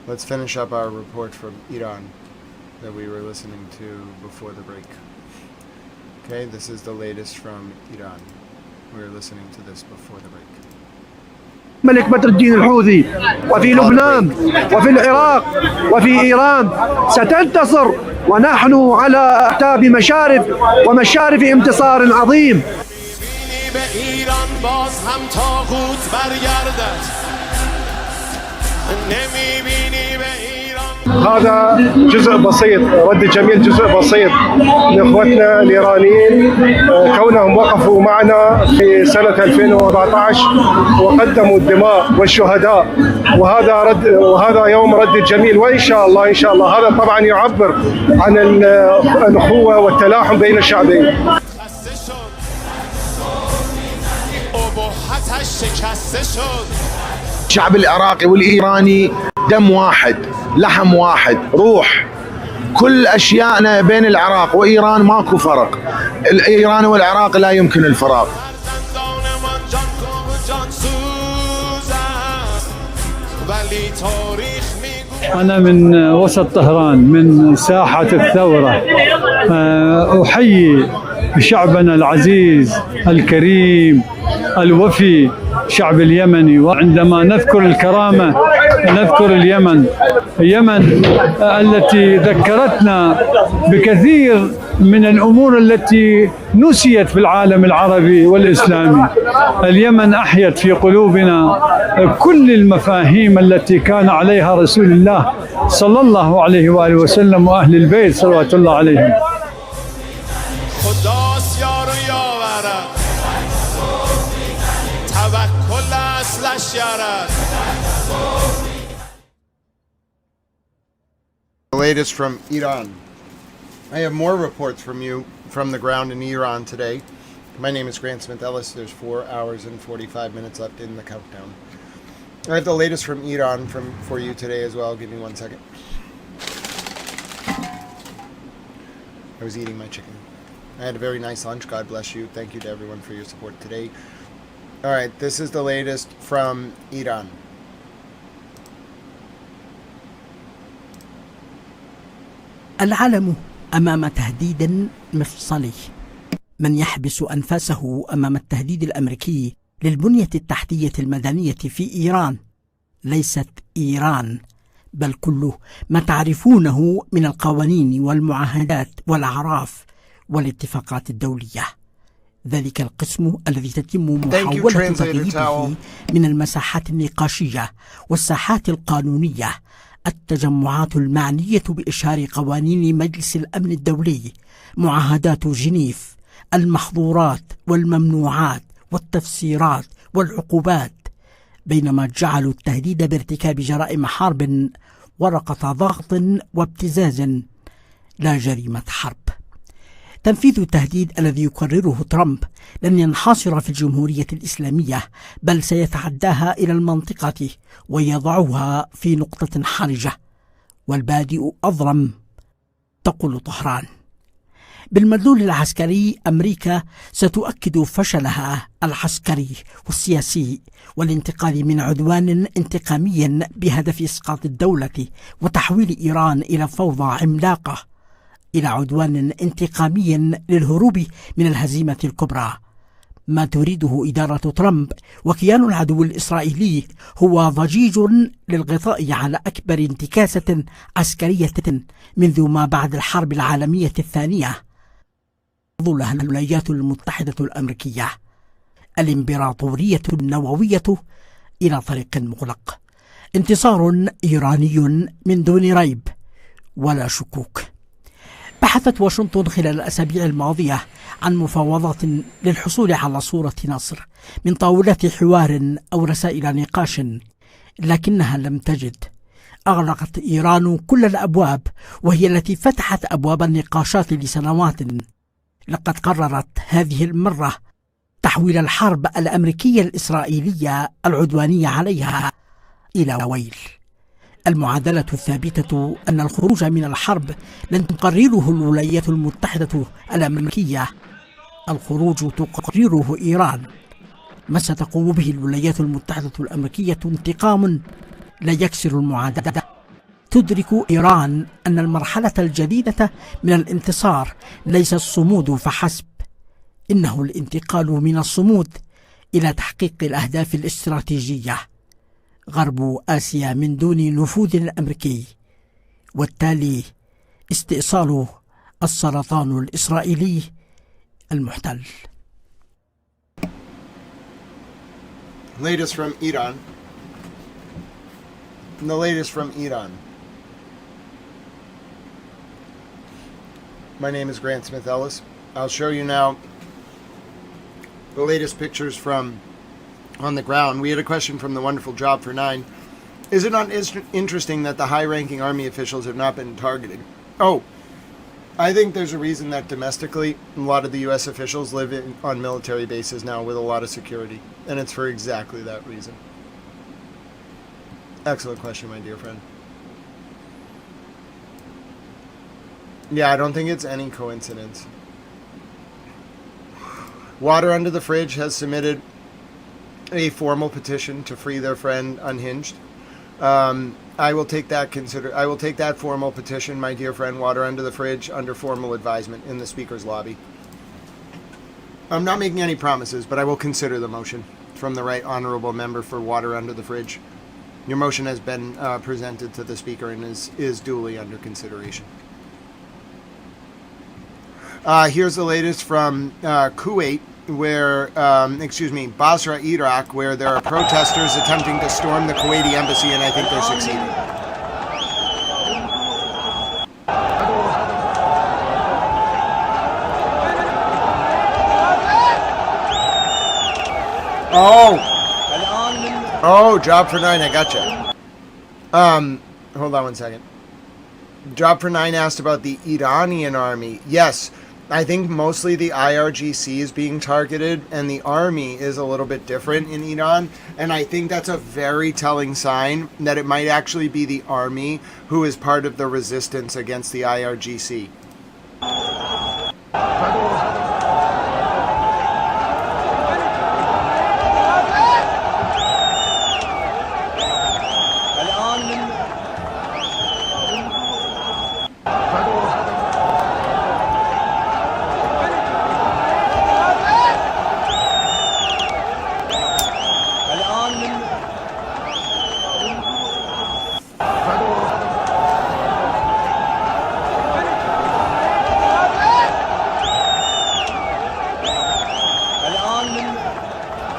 Let's finish up our report from Iran that we were listening to before the break. Okay, this is the latest from Iran. We were listening to this before the break. ملك بدر الدين الحوثي وفي لبنان وفي العراق وفي إيران ستنتصر، ونحن على أعتاب ومشارف انتصار عظيم. هذا جزء بسيط، رد جميل، جزء بسيط لاخوتنا الايرانيين كونهم وقفوا معنا في سنه 2014 وقدموا الدماء والشهداء، وهذا يوم رد الجميل، وان شاء الله هذا طبعا يعبر عن الاخوه والتلاحم بين الشعبين. الشعب العراقي والإيراني دم واحد، لحم واحد، روح. كل أشياءنا بين العراق وإيران ماكو فرق. الإيران والعراق لا يمكن الفراق. أنا من وسط طهران، من ساحة الثورة. أحيي شعبنا العزيز الكريم الوفي، شعب اليمني. وعندما نذكر الكرامة نذكر اليمن التي ذكرتنا بكثير من الأمور التي نسيت في العالم العربي والإسلامي. اليمن أحيت في قلوبنا كل المفاهيم التي كان عليها رسول الله صلى الله عليه وآله وسلم وأهل البيت صلوات الله عليهم. The latest from Iran. I have more reports from you from the ground in Iran today. My name is Grant Smith Ellis. There's 4 hours and 45 minutes left in the countdown. I have the latest from Iran for you today as well. Give me 1 second. I was eating my chicken. I had a very nice lunch. God bless you. Thank you to everyone for your support today. All right, this is the latest from Iran. العالم أمام تهديد مفصلي. من يحبس أنفاسه أمام التهديد الأمريكي للبنية التحتية المدنية في إيران ليست إيران، بل كل ما تعرفونه من القوانين والمعاهدات والأعراف والاتفاقات الدولية. ذلك القسم الذي تتم محاولة تغييبه من المساحات النقاشية والساحات القانونية، التجمعات المعنية بإشهار قوانين مجلس الأمن الدولي، معاهدات جنيف، المحظورات والممنوعات والتفسيرات والعقوبات، بينما جعلوا التهديد بارتكاب جرائم حرب ورقة ضغط وابتزاز لا جريمة حرب. تنفيذ التهديد الذي يكرره ترامب لن ينحصر في الجمهورية الإسلامية، بل سيتعداها إلى المنطقة ويضعها في نقطة حرجة، والبادئ أظلم، تقول طهران. بالمدلول العسكري، أمريكا ستؤكد فشلها العسكري والسياسي والانتقال من عدوان انتقامي بهدف إسقاط الدولة وتحويل إيران إلى فوضى عملاقة إلى عدوان انتقامي للهروب من الهزيمة الكبرى. ما تريده إدارة ترامب وكيان العدو الإسرائيلي هو ضجيج للغطاء على أكبر انتكاسة عسكرية منذ ما بعد الحرب العالمية الثانية ظلها الولايات المتحدة الأمريكية. الإمبراطورية النووية إلى طريق مغلق. انتصار إيراني من دون ريب ولا شكوك. بحثت واشنطن خلال الأسابيع الماضية عن مفاوضات للحصول على صورة نصر من طاولة حوار أو رسائل نقاش، لكنها لم تجد أغلقت إيران كل الأبواب، وهي التي فتحت أبواب النقاشات لسنوات. لقد قررت هذه المرة تحويل الحرب الأمريكية الإسرائيلية العدوانية عليها إلى ويل. المعادلة الثابتة أن الخروج من الحرب لن تقرره الولايات المتحدة الأمريكية، الخروج تقرره إيران. ما ستقوم به الولايات المتحدة الأمريكية انتقام لا يكسر المعادلة. تدرك إيران أن المرحلة الجديدة من الانتصار ليس الصمود فحسب، إنه الانتقال من الصمود إلى تحقيق الأهداف الاستراتيجية. غرب آسيا من دون نفوذ أمريكي، والتالي استئصال السرطان الإسرائيلي المحتل. Latest from Iran. The latest from Iran. My name is Grant Smith Ellis. I'll show you now the latest pictures from on the ground. We had a question from the wonderful Job for 9. Is it not interesting that the high-ranking army officials have not been targeted? Oh, I think there's a reason that domestically a lot of the U.S. officials live on military bases now with a lot of security, and it's for exactly that reason. Excellent question, my dear friend. Yeah, I don't think it's any coincidence. Water Under the Fridge has submitted a formal petition to free their friend Unhinged. I will take that formal petition, my dear friend Water Under the Fridge, under formal advisement in the Speaker's lobby. I'm not making any promises, but I will consider the motion from the Right Honorable Member for Water Under the Fridge. Your motion has been presented to the Speaker and is duly under consideration. Here's the latest from Kuwait, Basra, Iraq, where there are protesters attempting to storm the Kuwaiti embassy, and I think they're succeeding. Oh, Job for 9, I gotcha. Hold on one second. Job for 9 asked about the Iranian army. Yes, I think mostly the IRGC is being targeted, and the army is a little bit different in Iran, and I think that's a very telling sign that it might actually be the army who is part of the resistance against the IRGC.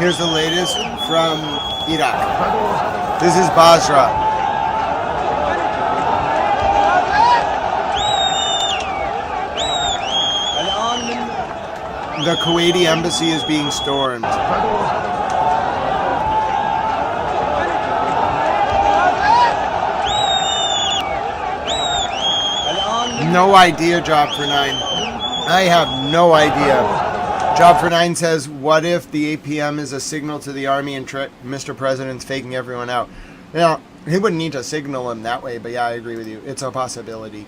Here's the latest from Iraq. This is Basra. The Kuwaiti embassy is being stormed. No idea, Job for 9. I have no idea. Job for 9 says, what if the APM is a signal to the army and Mr. President's faking everyone out? Now, he wouldn't need to signal him that way, but yeah, I agree with you. It's a possibility.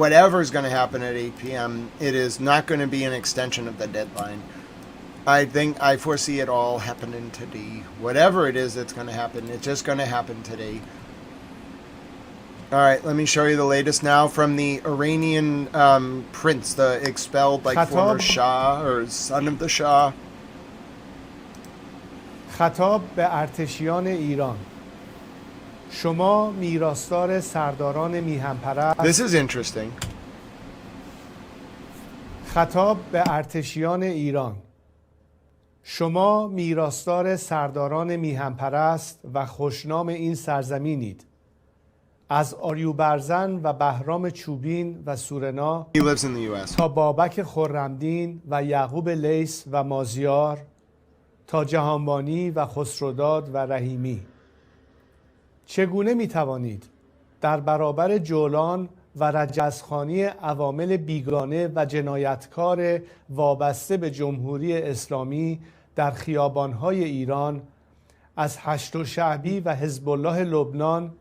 Whatever's going to happen at 8 p.m., it is not going to be an extension of the deadline. I foresee it all happening today. Whatever it is that's going to happen, it's just going to happen today. All right, let me show you the latest now from the Iranian prince, the expelled former Shah or son of the Shah. خطاب به ارتشیان ایران. شما میراثدار سرداران میهن‌پرست. This is interesting. خطاب به ارتشیان ایران. شما میراثدار سرداران میهن‌پرست و خوشنام این سرزمینید. از آریوبرزن و بهرام چوبین و سورنا تا بابک خرمدین و یعقوب لیث و مازیار تا جهانبانی و خسروداد و رحیمی. چگونه می توانید در برابر جولان و رجزخوانی عوامل بیگانه و جنایتکار وابسته به جمهوری اسلامی در خیابانهای ایران، از هشت‌الشعبی و حزب الله لبنان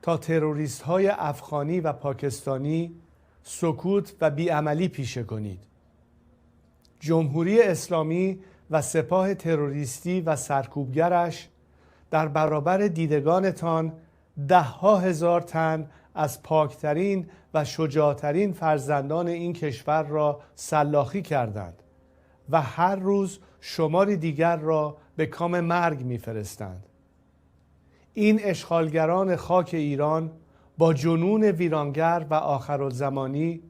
تا تروریست‌های افغانی و پاکستانی، سکوت و بیعملی پیشه کنید. جمهوری اسلامی و سپاه تروریستی و سرکوبگرش در برابر دیدگانتان 10,000 تن از پاکترین و شجاعترین فرزندان این کشور را سلاخی کردند و هر روز شماری دیگر را به کام مرگ می‌فرستند. این اشغالگران خاک ایران با جنون ویرانگر و آخرالزمانی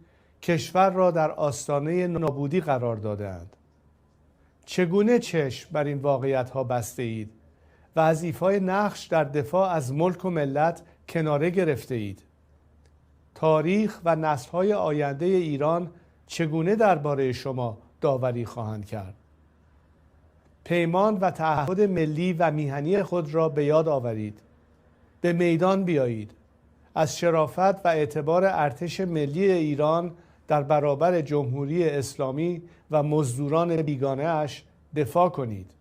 کشور را در آستانه نابودی قرار داده‌اند. چگونه چشم بر این واقعیت‌ها بسته اید و از ایفای نقش در دفاع از ملک و ملت کناره گرفته اید؟ تاریخ و نسل‌های آینده ایران چگونه درباره شما داوری خواهند کرد؟ پیمان و تعهد ملی و میهنی خود را به یاد آورید. به میدان بیایید. از شرافت و اعتبار ارتش ملی ایران در برابر جمهوری اسلامی و مزدوران بیگانه اش دفاع کنید.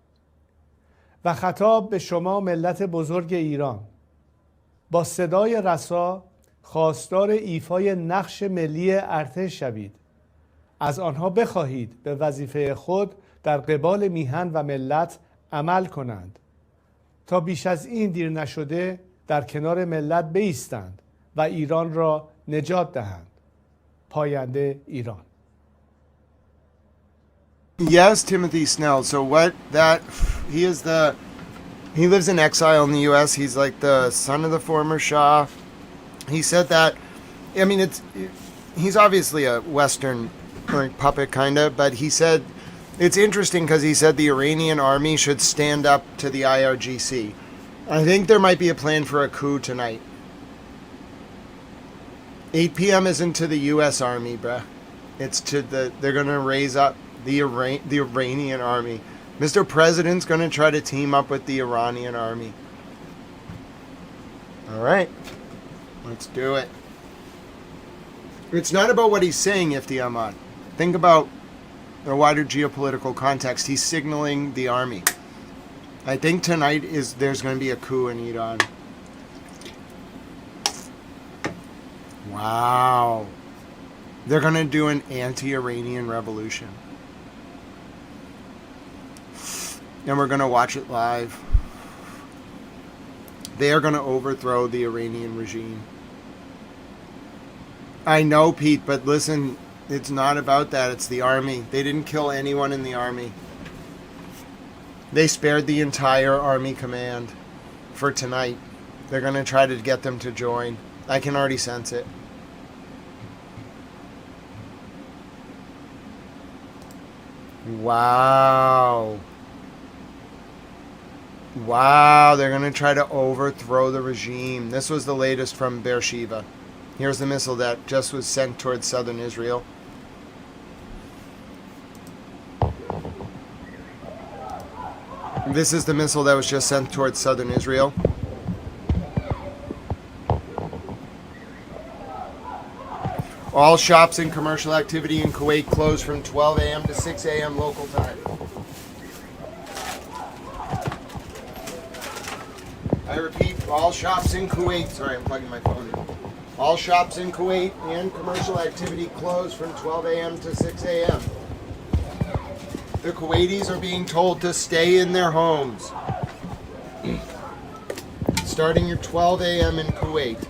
و خطاب به شما ملت بزرگ ایران، با صدای رسا خواستار ایفای نقش ملی ارتش شوید. از آنها بخواهید به وظیفه خود در قبال میهن و ملت عمل کنند تا بیش از این دیر نشده در کنار ملت بایستند و ایران را نجات دهند. پاینده ایران. Yes, Timothy Snell. So he lives in exile in the U.S. He's like the son of the former Shah. He said that, I mean, he's obviously a Western puppet kind of, but he said, it's interesting because he said the Iranian army should stand up to the IRGC. I think there might be a plan for a coup tonight. 8 p.m. isn't to the U.S. Army, bruh. It's to they're going to raise up the Iranian army. Mr. President's going to try to team up with the Iranian army. All right. Let's do it. It's not about what he's saying, Ifti Ahmad. Think about the wider geopolitical context. He's signaling the army. I think tonight there's going to be a coup in Iran. Wow. They're going to do an anti-Iranian revolution. And we're going to watch it live. They are going to overthrow the Iranian regime. I know, Pete, but listen, it's not about that. It's the army. They didn't kill anyone in the army. They spared the entire army command for tonight. They're going to try to get them to join. I can already sense it. Wow. Wow, they're going to try to overthrow the regime. This was the latest from Beersheba. Here's the missile that just was sent towards southern Israel. This is the missile that was just sent towards southern Israel. All shops and commercial activity in Kuwait closed from 12 a.m. to 6 a.m. local time. I repeat, all shops in Kuwait, sorry, I'm plugging my phone in. All shops in Kuwait and commercial activity closed from 12 a.m. to 6 a.m. The Kuwaitis are being told to stay in their homes. Starting at 12 a.m. in Kuwait.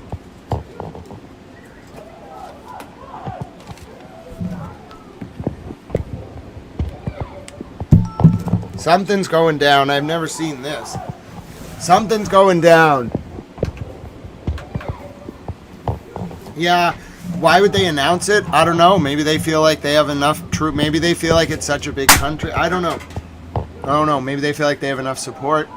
Something's going down. I've never seen this. Something's going down. Yeah, why would they announce it? I don't know. Maybe they feel like they have enough troop. Maybe they feel like it's such a big country. I don't know. I don't know. Maybe they feel like they have enough support.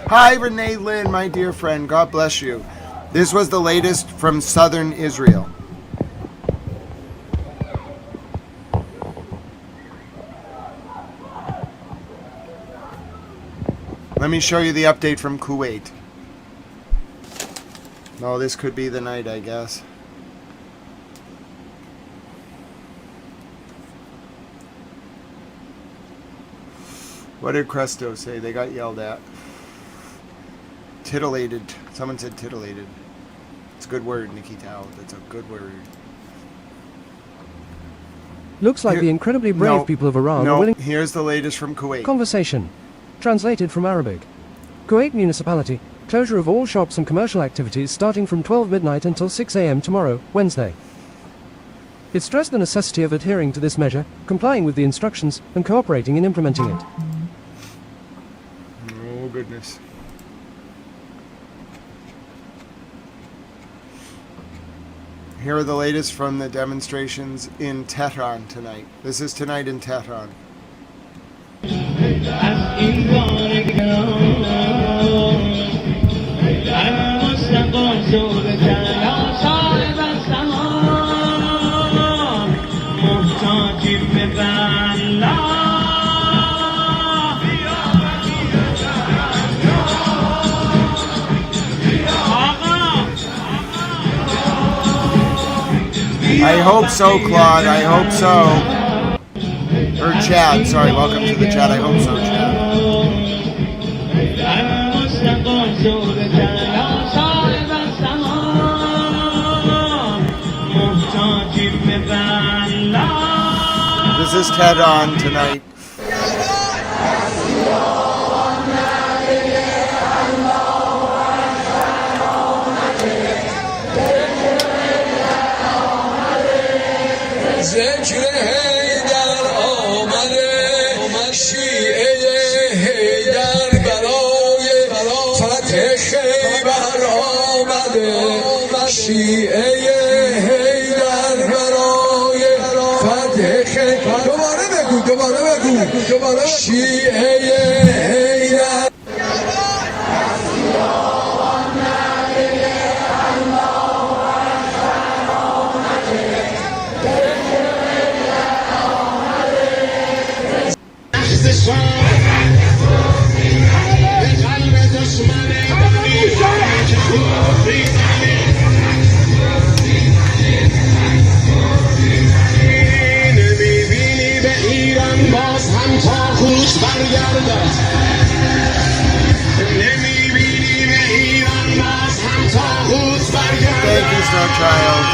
Hi, Renee Lynn, my dear friend. God bless you. This was the latest from southern Israel. Let me show you the update from Kuwait. No, this could be the night, I guess. What did Cresto say? They got yelled at. Titillated. Someone said titillated. It's a good word, Nikki Tao. That's a good word. Looks like the incredibly brave people of Iran are willing... Here's the latest from Kuwait. Conversation. Translated from Arabic. Kuwait Municipality. Closure of all shops and commercial activities starting from 12 midnight until 6 a.m. tomorrow, Wednesday. It stressed the necessity of adhering to this measure, complying with the instructions, and cooperating in implementing it. Oh, goodness. Here are the latest from the demonstrations in Tehran tonight. This is tonight in Tehran. I hope so, Claude. I hope so. Or Chad. Sorry, welcome to the chat. I hope so, Chad. This is Tehran tonight. ذکر حیدر آمده شیعه حیدر برای فتح خیبر آمده شیعه حیدر برای فتح خیبر دوباره بگو شیعه حیدر Thank you, Star Child.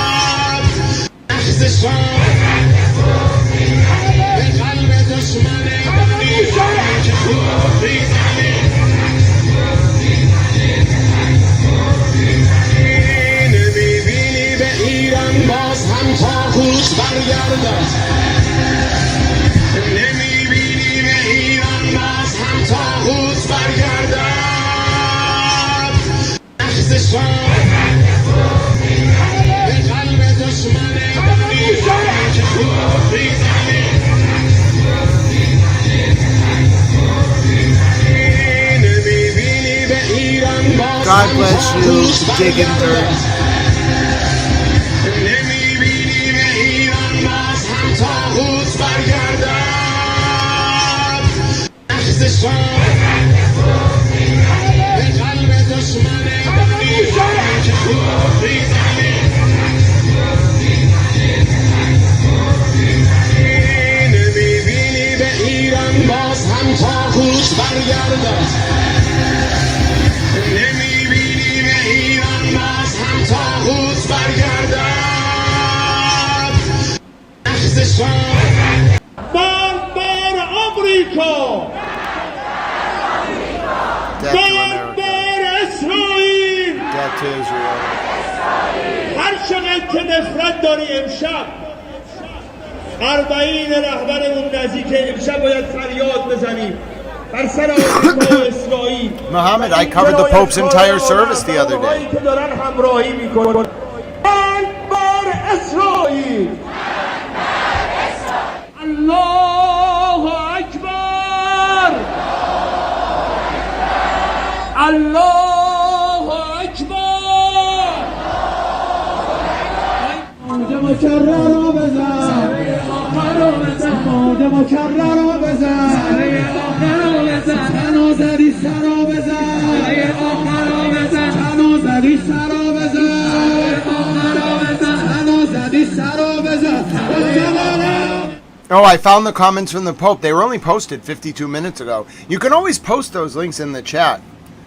God bless you, Diggin Dirt. بر آمریکا بر اسرائیل هر چقدر که نفرت داری امشب 40 رهبرمون نزدیک امشب باید فریاد بزنیم بر سر آمریکا و اسرائیل. Muhammad, I covered the Pope's entire service the other day. که دارن همراهی میکنن بر اسرائیل. الله اکبر الله اکبر. موج مکرر رو بزن موج مکرر رو بزن تنازلی سرا بزن آخرا بزن تنازلی سرا بزن آخرا بزن تنازلی سرا بزن. Oh, I found the comments from the Pope. They were only posted 52 minutes ago. You can always post those links in the chat.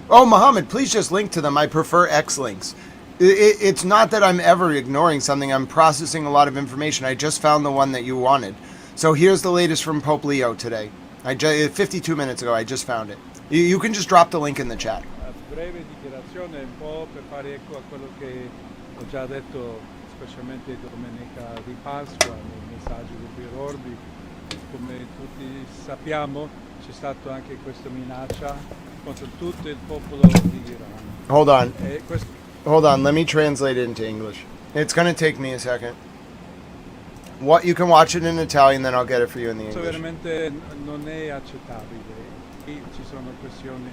Oh, Muhammad, please just link to them. I prefer X links. It's not that I'm ever ignoring something. I'm processing a lot of information. I just found the one that you wanted. So here's the latest from Pope Leo today. 52 minutes ago, I just found it. You can just drop the link in the chat. Breve dichiarazione un po' per fare eco a quello che ho già detto, specialmente domenica di Pasqua, nei messaggi di Beir Orbi. Come tutti sappiamo, c'è stata anche questa minaccia contro tutto il popolo di Iran. Hold on. Hold on, let me translate it into English. It's going to take me a second. What, you can watch it in Italian, then I'll get it for you in the English. Veramente non è accettabile. Qui ci sono questioni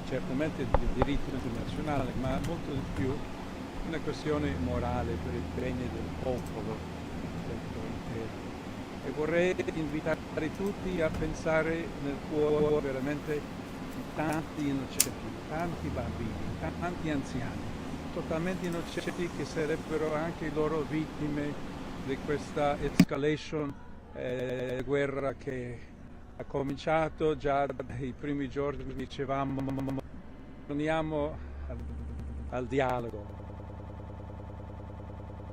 certamente di diritto internazionale, ma molto di più una questione morale per il bene del popolo intero. E vorrei invitare tutti a pensare nel cuore veramente di tanti innocenti, tanti bambini, tanti anziani, totalmente innocenti che sarebbero anche loro vittime di questa escalation guerra che ha cominciato già dai primi giorni. Dicevamo, torniamo al dialogo,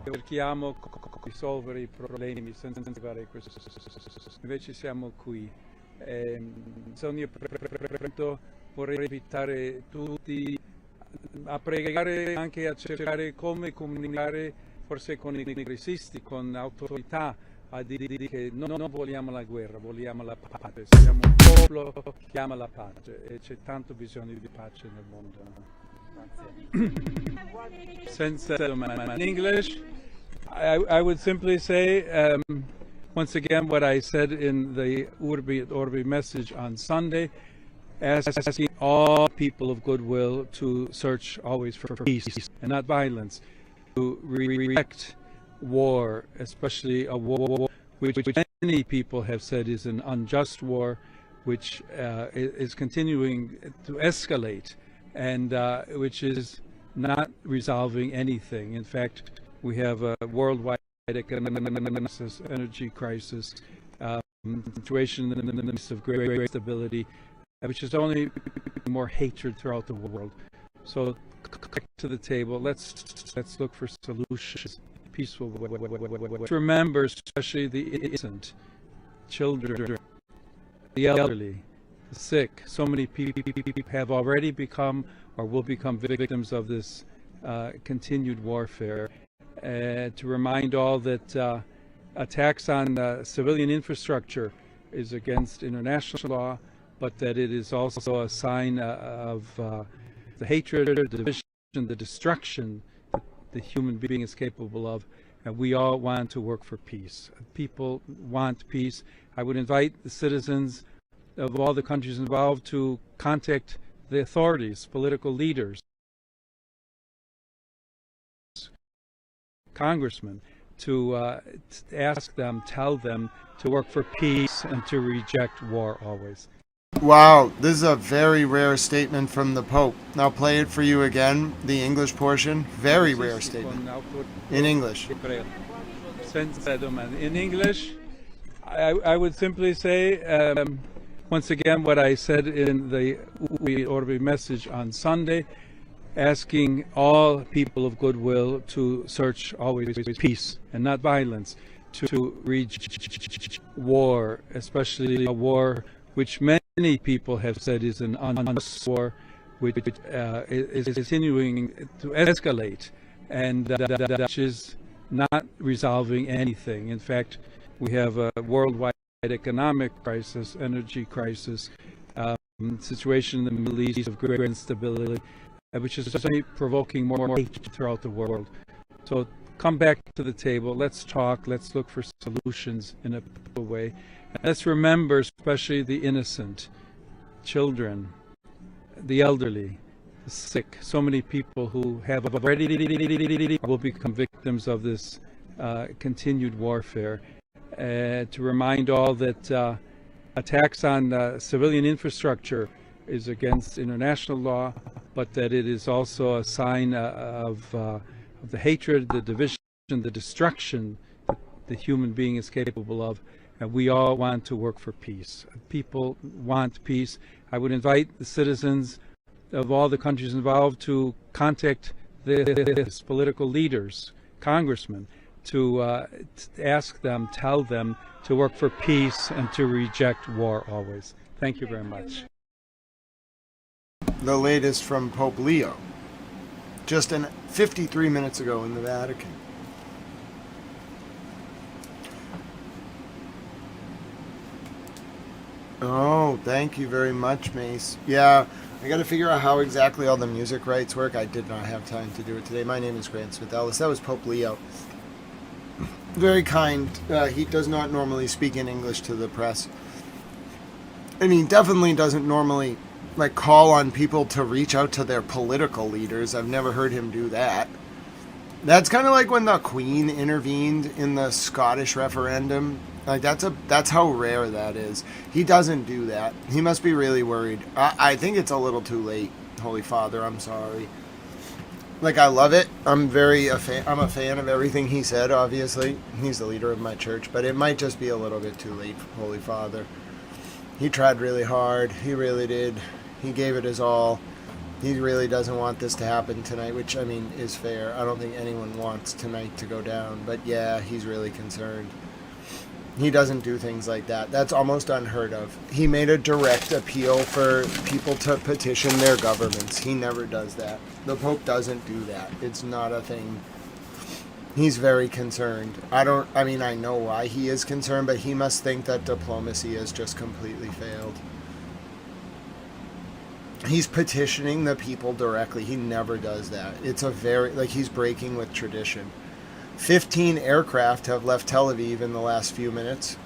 cerchiamo di risolvere i problemi senza fare questo. Invece siamo qui. Vorrei invitare tutti a pregare, anche a cercare come comunicare forse con i progressisti, con autorità, a dire che non vogliamo la guerra, vogliamo la pace. Siamo un popolo che ama la pace e c'è tanto bisogno di pace nel mondo. Senza domanda. In English, I would simply say, once again, what I said in the Urbi et Orbi message on Sunday, asking all people of goodwill to search always for peace and not violence, to reject war, especially a war which many people have said is an unjust war, which is continuing to escalate and which is not resolving anything. In fact, we have a worldwide economic crisis, energy crisis, situation in the midst of great instability, which is only more hatred throughout the world. So, back to the table. Let's look for solutions, peaceful way. Remember, especially the innocent, children, the elderly, the sick. So many people have already become or will become victims of this continued warfare. To remind all that attacks on civilian infrastructure is against international law, but that it is also a sign of the hatred, the division, the destruction that the human being is capable of. And we all want to work for peace. People want peace. I would invite the citizens of all the countries involved to contact the authorities, political leaders, congressmen, to ask them, tell them to work for peace and to reject war always. Wow, this is a very rare statement from the Pope. I'll play it for you again, the English portion. Very rare statement. In English. In English, I would simply say, once again, what I said in the Urbi et Orbi message on Sunday, asking all people of goodwill to search always peace and not violence, to reject war, especially a war which many people have said is an unjust war, which is continuing to escalate and which is not resolving anything. In fact, we have a worldwide economic crisis, energy crisis, situation in the Middle East of great instability, which is only provoking more hate throughout the world. So come back to the table, let's talk, let's look for solutions in a peaceful way. And let's remember especially the innocent, children, the elderly, the sick. So many people who have already will become victims of this continued warfare. To remind all that attacks on civilian infrastructure is against international law, but that it is also a sign of the hatred, the division, the destruction that the human being is capable of. And we all want to work for peace. People want peace. I would invite the citizens of all the countries involved to contact the political leaders, congressmen, to ask them, tell them to work for peace and to reject war always. Thank you very much. The latest from Pope Leo, just 53 minutes ago in the Vatican. Oh, thank you very much, Mace. Yeah, I got to figure out how exactly all the music rights work. I did not have time to do it today. My name is Grant Smith Ellis. That was Pope Leo. Very kind. He does not normally speak in English to the press. And he definitely doesn't normally call on people to reach out to their political leaders. I've never heard him do that. That's kind of like when the Queen intervened in the Scottish referendum. That's how rare that is. He doesn't do that. He must be really worried. I think it's a little too late, Holy Father. I'm sorry. I love it. I'm a fan of everything he said, obviously. He's the leader of my church, but it might just be a little bit too late, Holy Father. He tried really hard. He really did. He gave it his all. He really doesn't want this to happen tonight, which, I mean, is fair. I don't think anyone wants tonight to go down, but yeah, he's really concerned. He doesn't do things like that. That's almost unheard of. He made a direct appeal for people to petition their governments. He never does that. The Pope doesn't do that. It's not a thing. He's very concerned. I know why he is concerned, but he must think that diplomacy has just completely failed. He's petitioning the people directly. He never does that. It's he's breaking with tradition. 15 aircraft have left Tel Aviv in the last few minutes.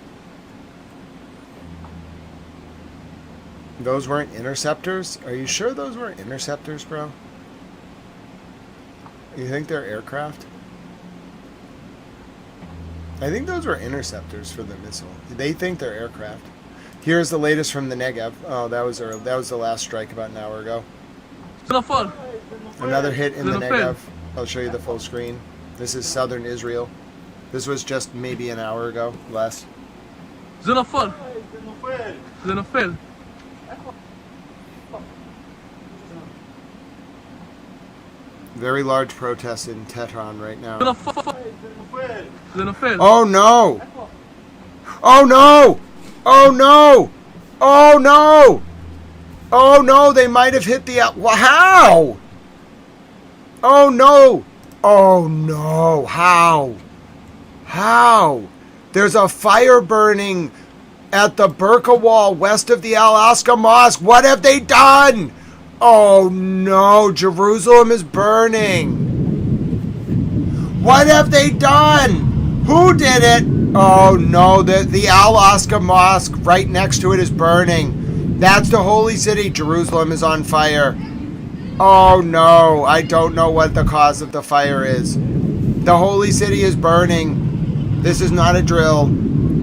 Those weren't interceptors? Are you sure those weren't interceptors, bro? You think they're aircraft? I think those were interceptors for the missile. They think they're aircraft. Here's the latest from the Negev. Oh, that was the last strike about an hour ago. Another hit in the Negev. I'll show you the full screen. This is southern Israel. This was just maybe an hour ago, less. Very large protests in Tehran right now. Oh no! Oh no! Oh no! Oh no! Oh no! They might have hit the... How? Oh no! Oh no, how? How? There's a fire burning at the Burqa Wall west of the Al-Aqsa Mosque. What have they done? Oh no, Jerusalem is burning. What have they done? Who did it? Oh no, the Al-Aqsa Mosque right next to it is burning. That's the holy city. Jerusalem is on fire. Oh no, I don't know what the cause of the fire is. The holy city is burning. This is not a drill.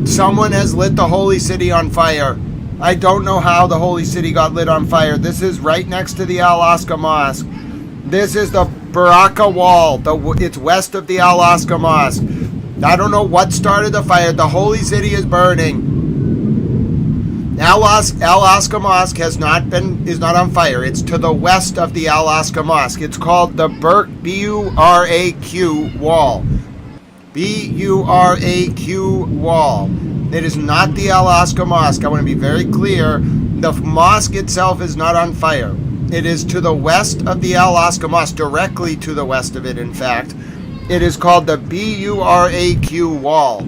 Someone has lit the holy city on fire. I don't know how the holy city got lit on fire. This is right next to the Al-Aqsa Mosque. This is the Burqa Wall. It's west of the Al-Aqsa Mosque. I don't know what started the fire. The holy city is burning. Al-Aqsa Mosque is not on fire. It's to the west of the Al-Aqsa Mosque. It's called the B-U-R-A-Q Wall. B-U-R-A-Q Wall. It is not the Al-Aqsa Mosque. I want to be very clear. The mosque itself is not on fire. It is to the west of the Al-Aqsa Mosque, directly to the west of it, in fact. It is called the B-U-R-A-Q Wall.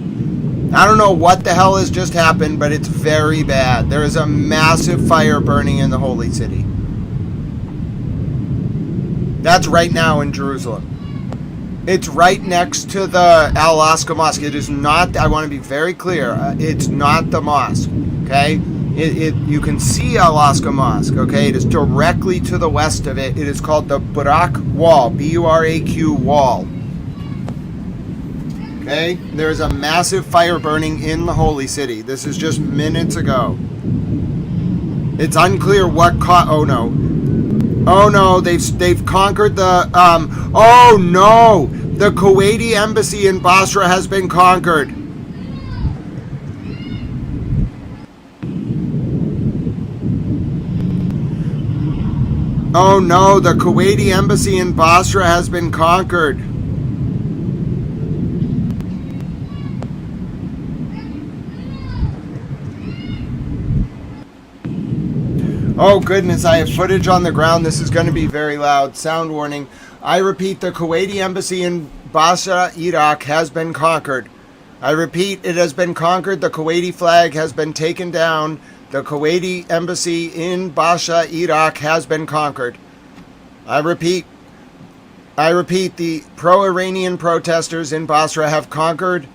I don't know what the hell has just happened, but it's very bad. There is a massive fire burning in the holy city. That's right now in Jerusalem. It's right next to the Al-Aqsa Mosque. It is not, I want to be very clear, it's not the mosque, okay? You can see Al-Aqsa Mosque, okay? It is directly to the west of it. It is called the Buraq Wall, B-U-R-A-Q Wall. Okay, there's a massive fire burning in the holy city. This is just minutes ago. It's unclear what oh no. Oh no, they've conquered the oh no! The Kuwaiti embassy in Basra has been conquered. Oh no, the Kuwaiti embassy in Basra has been conquered. Oh goodness, I have footage on the ground. This is going to be very loud. Sound warning. I repeat, the Kuwaiti embassy in Basra, Iraq has been conquered. I repeat, it has been conquered. The Kuwaiti flag has been taken down. The Kuwaiti embassy in Basra, Iraq has been conquered. I repeat, the pro-Iranian protesters in Basra have conquered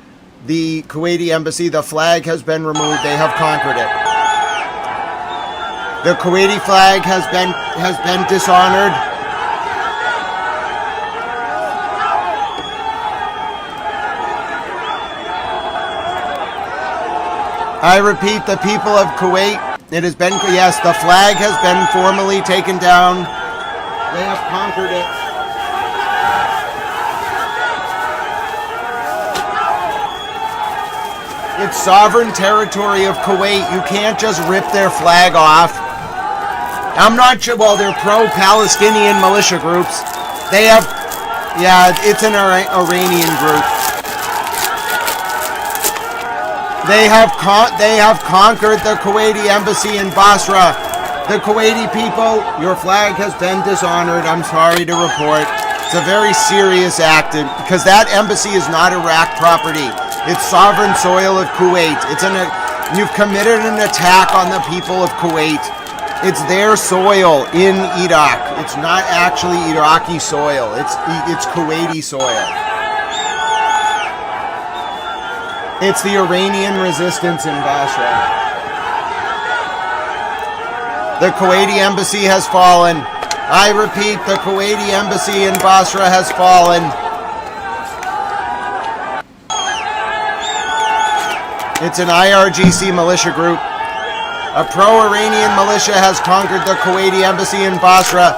the Kuwaiti embassy. The flag has been removed. They have conquered it. The Kuwaiti flag has been dishonored. I repeat, the people of Kuwait, it has been, yes, the flag has been formally taken down. They have conquered it. It's sovereign territory of Kuwait. You can't just rip their flag off. I'm not sure, well, they're pro-Palestinian militia groups. They have, yeah, it's an Iranian group. They have conquered the Kuwaiti embassy in Basra. The Kuwaiti people, your flag has been dishonored. I'm sorry to report. It's a very serious act because that embassy is not Iraq property. It's sovereign soil of Kuwait. You've committed an attack on the people of Kuwait. It's their soil in Iraq. It's not actually Iraqi soil. It's Kuwaiti soil. It's the Iranian resistance in Basra. The Kuwaiti embassy has fallen. I repeat, the Kuwaiti embassy in Basra has fallen. It's an IRGC militia group. A pro-Iranian militia has conquered the Kuwaiti embassy in Basra.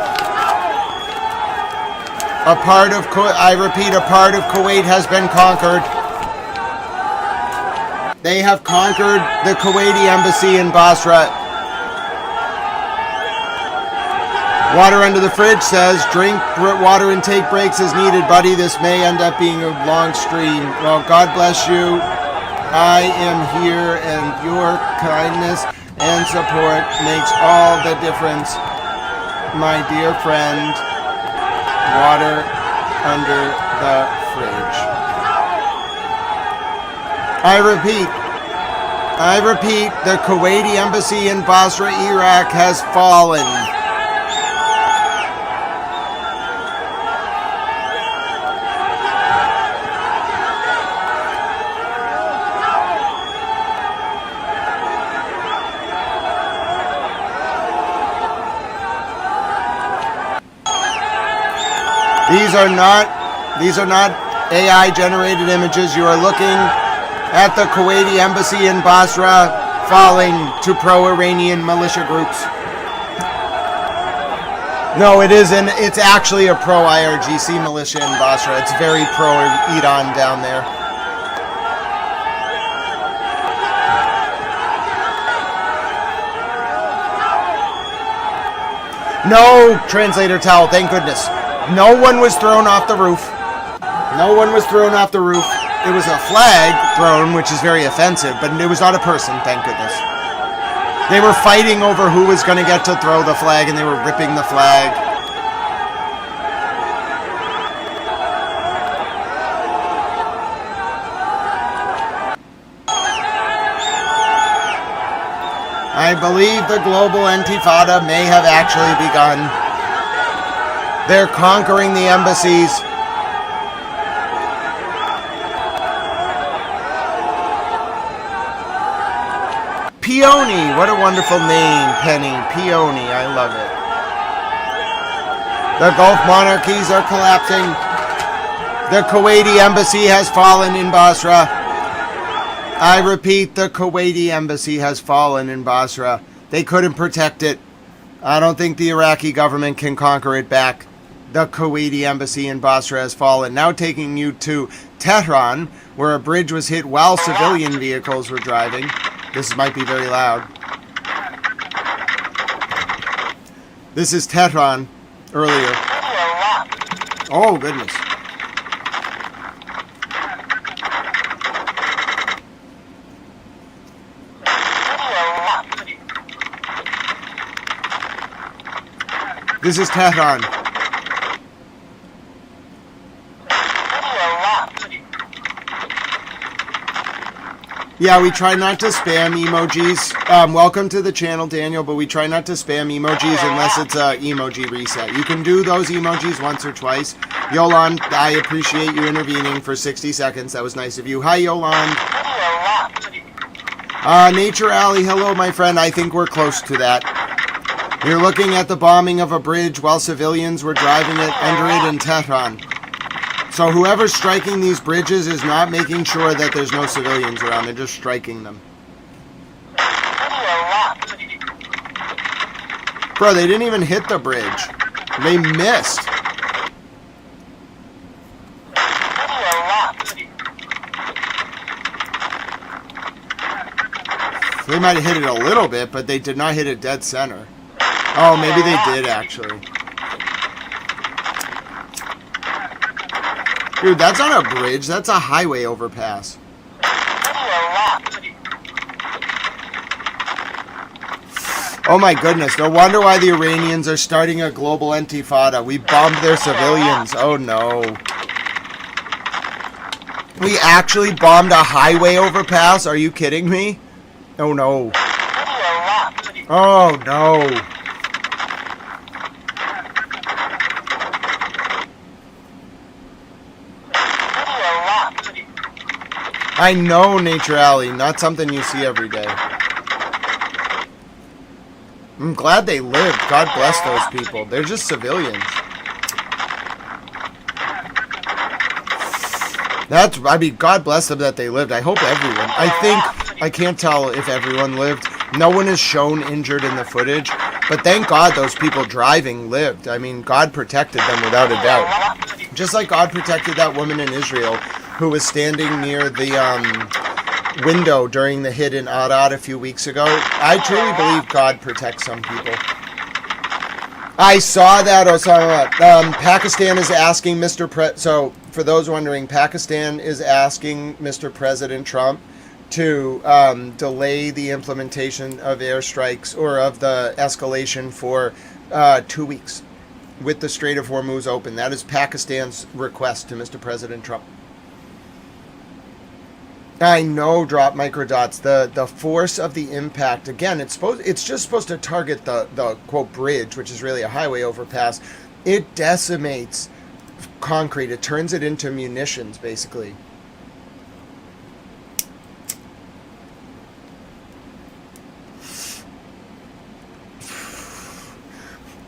I repeat, a part of Kuwait has been conquered. They have conquered the Kuwaiti embassy in Basra. Water under the fridge says, drink water intake breaks as needed, buddy. This may end up being a long stream. Well, God bless you. I am here, and your kindness and support makes all the difference, my dear friend. Water under the fridge. I repeat, the Kuwaiti embassy in Basra, Iraq has fallen. These are not AI generated images. You are looking at the Kuwaiti embassy in Basra falling to pro-Iranian militia groups. No, it isn't. It's actually a pro-IRGC militia in Basra. It's very pro-Iran down there. No, translator towel, thank goodness. No one was thrown off the roof. No one was thrown off the roof. It was a flag thrown, which is very offensive, but it was not a person, thank goodness. They were fighting over who was going to get to throw the flag, and they were ripping the flag. I believe the global intifada may have actually begun. They're conquering the embassies. Peony, what a wonderful name, Penny. Peony, I love it. The Gulf monarchies are collapsing. The Kuwaiti embassy has fallen in Basra. I repeat, the Kuwaiti embassy has fallen in Basra. They couldn't protect it. I don't think the Iraqi government can conquer it back. The Kuwaiti embassy in Basra has fallen. Now taking you to Tehran, where a bridge was hit while civilian vehicles were driving. This might be very loud. This is Tehran earlier. Oh, goodness. This is Tehran. Yeah, we try not to spam emojis. Welcome to the channel, Daniel, but we try not to spam emojis unless it's a emoji reset. You can do those emojis once or twice. Yolande, I appreciate you intervening for 60 seconds. That was nice of you. Hi, Yolande. Nature Alley, hello, my friend. I think we're close to that. You're looking at the bombing of a bridge while civilians were driving it under it in Tehran. So whoever's striking these bridges is not making sure that there's no civilians around. They're just striking them. Bro, they didn't even hit the bridge. They missed. They might have hit it a little bit, but they did not hit it dead center. Oh, maybe they did, actually. Dude, that's not a bridge. That's a highway overpass. Oh my goodness. No wonder why the Iranians are starting a global intifada. We bombed their civilians. Oh no. We actually bombed a highway overpass? Are you kidding me? Oh no. Oh no. I know, Nature Alley, not something you see every day. I'm glad they lived. God bless those people. They're just civilians. God bless them that they lived. I hope everyone. I can't tell if everyone lived. No one is shown injured in the footage, but thank God those people driving lived. I mean, God protected them without a doubt. Just like God protected that woman in Israel who was standing near the window during the hit in Arad a few weeks ago. I truly believe God protects some people. I saw that, Osama. Pakistan is asking so for those wondering, Pakistan is asking Mr. President Trump to delay the implementation of airstrikes or of the escalation for 2 weeks with the Strait of Hormuz open. That is Pakistan's request to Mr. President Trump. I know, drop microdots. The force of the impact, again, it's just supposed to target the quote bridge, which is really a highway overpass. It decimates concrete. It turns it into munitions, basically.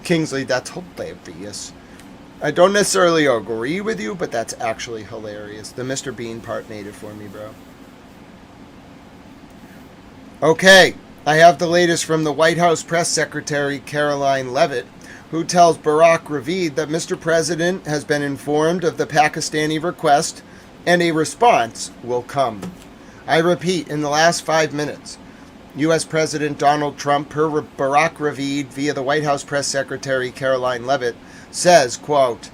Kingsley, that's hilarious. I don't necessarily agree with you, but that's actually hilarious. The Mr. Bean part made it for me, bro. Okay, I have the latest from the White House Press Secretary Caroline Leavitt, who tells Barack Ravid that Mr. President has been informed of the Pakistani request and a response will come. I repeat, in the last 5 minutes, U.S. President Donald Trump, per Barack Ravid, via the White House Press Secretary Caroline Leavitt, says, quote,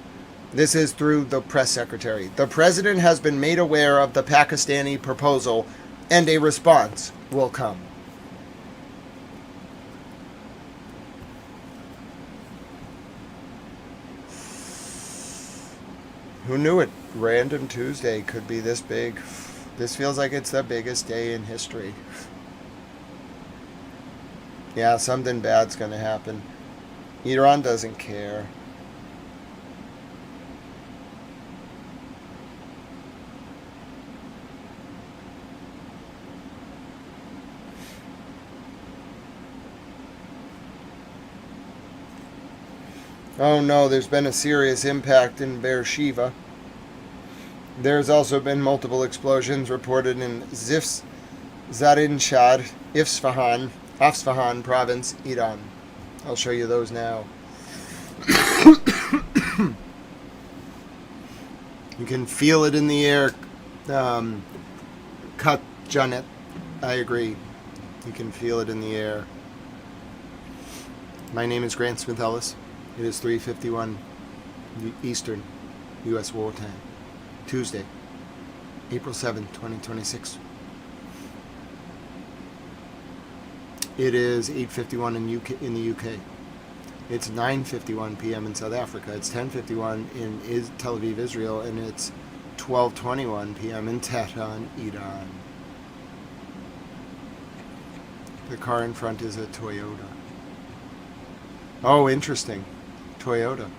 this is through the press secretary, the president has been made aware of the Pakistani proposal and a response will come. Who knew it? Random Tuesday could be this big. This feels like it's the biggest day in history. Yeah, something bad's gonna happen. Iran doesn't care. Oh no, there's been a serious impact in Beersheba. There's also been multiple explosions reported in Zif, Zarinshad, Isfahan, Isfahan province, Iran. I'll show you those now. You can feel it in the air. Cut, Janet. I agree. You can feel it in the air. My name is Grant Smith Ellis. It is 3:51 Eastern, U.S. wartime. Tuesday, April 7th, 2026. It is 8:51 in the UK. It's 9:51 p.m. in South Africa. It's 10:51 in Tel Aviv, Israel, and it's 12:21 p.m. in Tehran, Iran. The car in front is a Toyota. Oh, interesting. Toyota.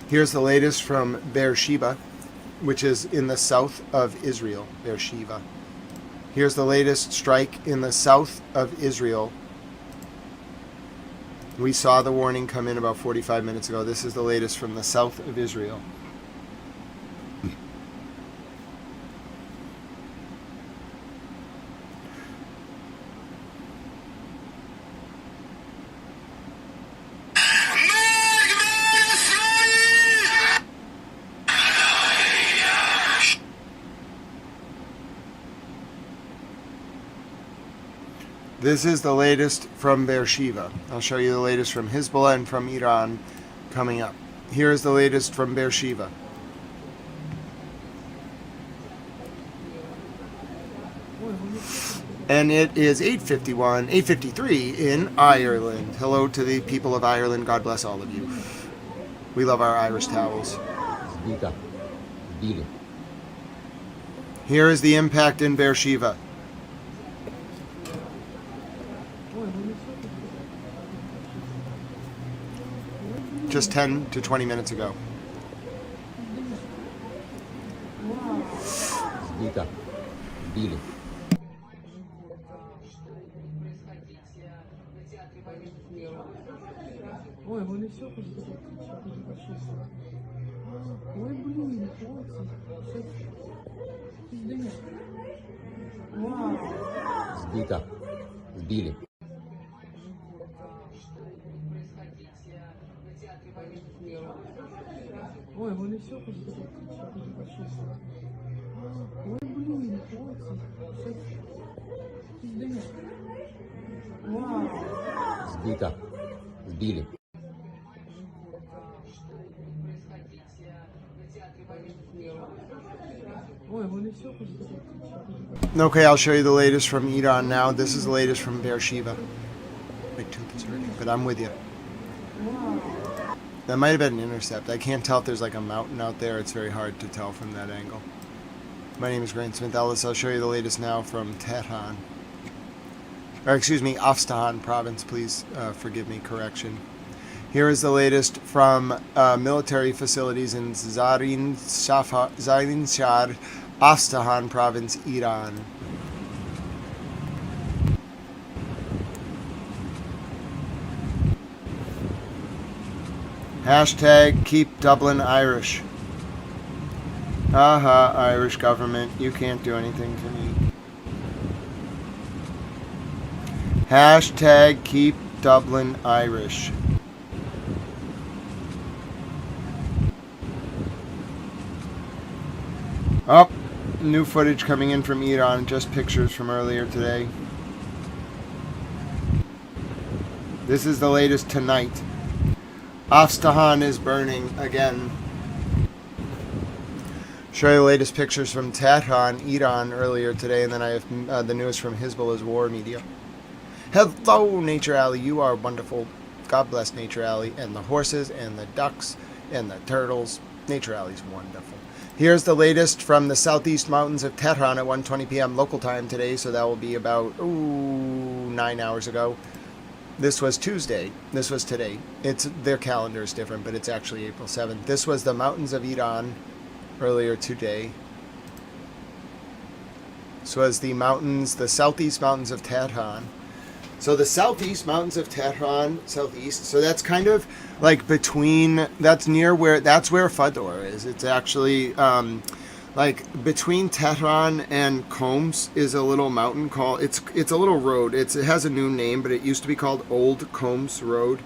Here's the latest from Beersheba, which is in the south of Israel. Beersheba. Here's the latest strike in the south of Israel. We saw the warning come in about 45 minutes ago. This is the latest from the south of Israel. This is the latest from Beersheba. I'll show you the latest from Hezbollah and from Iran coming up. Here is the latest from Beersheba. And it is 8:53 in Ireland. Hello to the people of Ireland. God bless all of you. We love our Irish towels. Here is the impact in Beersheba. Just 10 to 20 minutes ago. Okay, I'll show you the latest from Iran now. This is the latest from Beersheba. My tooth is hurting, but I'm with you. That might have been an intercept. I can't tell if there's like a mountain out there. It's very hard to tell from that angle. My name is Grant Smith Ellis. I'll show you the latest now from Tehran. Or excuse me, Isfahan province. Please forgive me, correction. Here is the latest from military facilities in Zarin Shar, Isfahan province, Iran. Hashtag keep Dublin Irish. Aha, Irish government, you can't do anything to me. Hashtag keep Dublin Irish. Oh, new footage coming in from Iran, just pictures from earlier today. This is the latest tonight. Isfahan is burning again. Show you the latest pictures from Tehran, Iran earlier today, and then I have the newest from Hezbollah's war media. Hello, Nature Alley. You are wonderful. God bless Nature Alley and the horses and the ducks and the turtles. Nature Alley's wonderful. Here's the latest from the southeast mountains of Tehran at 1:20 p.m. local time today, so that will be about 9 hours ago. This was Tuesday. This was today. Their calendar is different, but it's actually April 7th. This was the mountains of Iran earlier today. This was the mountains, the southeast mountains of Tehran. So the southeast mountains of Tehran, southeast. So that's kind of like between. That's where Fador is. It's actually like between Tehran and Combs is a little mountain called, it's a little road. It has a new name, but it used to be called Old Combs Road.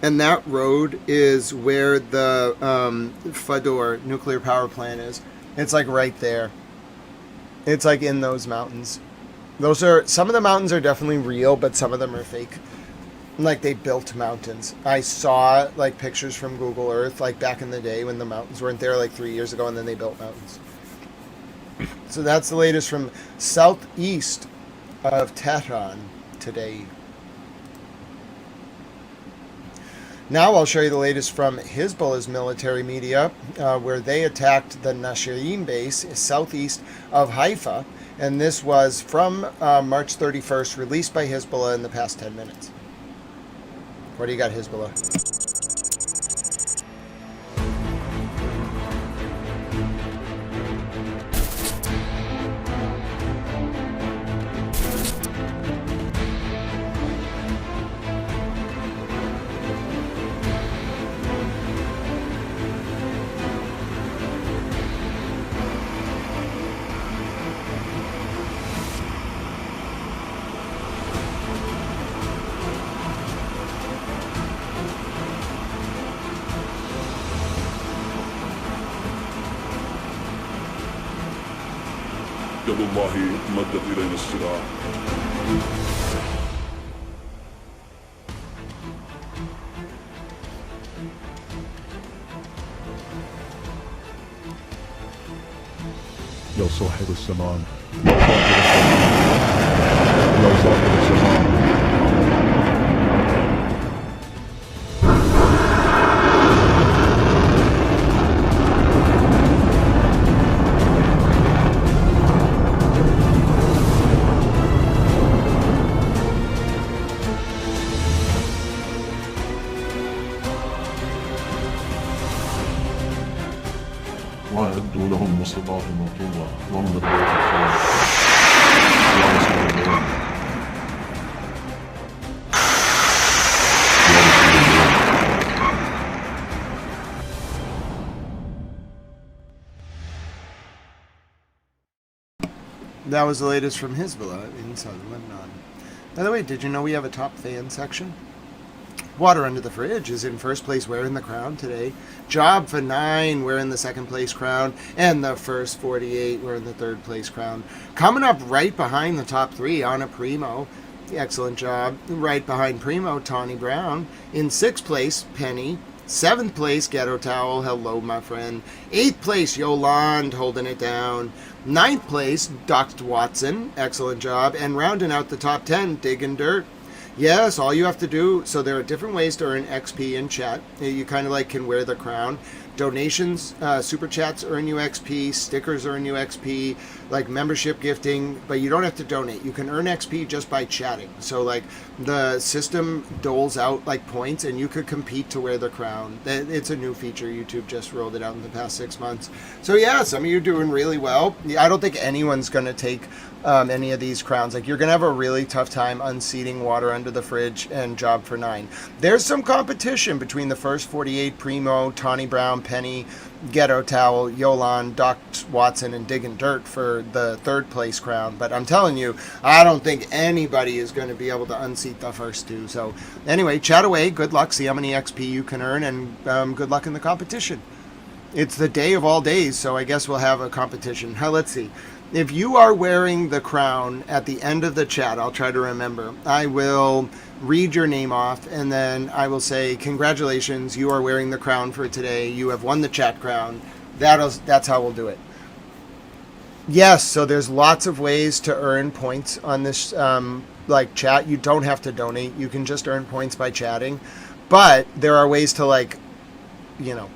And that road is where the Fador nuclear power plant is. It's like right there. It's like in those mountains. Some of the mountains are definitely real, but some of them are fake. Like they built mountains. I saw like pictures from Google Earth like back in the day when the mountains weren't there like 3 years ago, and then they built mountains. So that's the latest from southeast of Tehran today. Now I'll show you the latest from Hezbollah's military media, where they attacked the Nashirin base southeast of Haifa, and this was from March 31st, released by Hezbollah in the past 10 minutes. What do you got, Hezbollah? يد الله مدت إلينا السلاح. يا صاحب الزمان، يا صاحب الزمان. وأعدوا لهم ما استطعتم من قوة ومن رباط الخيل وأنصروا اليوم. That was the latest from Hezbollah in southern Lebanon. By the way, did you know we have a top fan section? Water Under the Fridge is in first place wearing the crown today. Job for 9 wearing the second place crown. And the first 48 wearing the third place crown. Coming up right behind the top 3, Anna Primo. Excellent job. Right behind Primo, Tawny Brown. In 6th place, Penny. 7th place, Ghetto Towel. Hello, my friend. 8th place, Yolande holding it down. 9th place, Dr. Watson. Excellent job. And rounding out the top 10, Diggin' Dirt. Yes, all you have to do, so there are different ways to earn XP in chat. You kind of like can wear the crown. Donations, super chats earn you XP, stickers earn you XP, like membership gifting, but you don't have to donate. You can earn XP just by chatting. So like the system doles out like points and you could compete to wear the crown. It's a new feature. YouTube just rolled it out in the past 6 months. So yeah, some of you are doing really well. I don't think anyone's going to take any of these crowns. Like you're going to have a really tough time unseating Water Under the Fridge and Job for 9. There's some competition between the first 48, Primo, Tawny Brown, Penny, Ghetto Towel, Yolande, Doc Watson, and Diggin' Dirt for the 3rd place crown. But I'm telling you, I don't think anybody is going to be able to unseat the first 2. So anyway, chat away. Good luck. See how many XP you can earn, and good luck in the competition. It's the day of all days, so I guess we'll have a competition. Let's see. If you are wearing the crown at the end of the chat, I'll try to remember. I will read your name off, and then I will say, congratulations, you are wearing the crown for today. You have won the chat crown. That's how we'll do it. Yes, so there's lots of ways to earn points on this like chat. You don't have to donate. You can just earn points by chatting. But there are ways to, like, you know,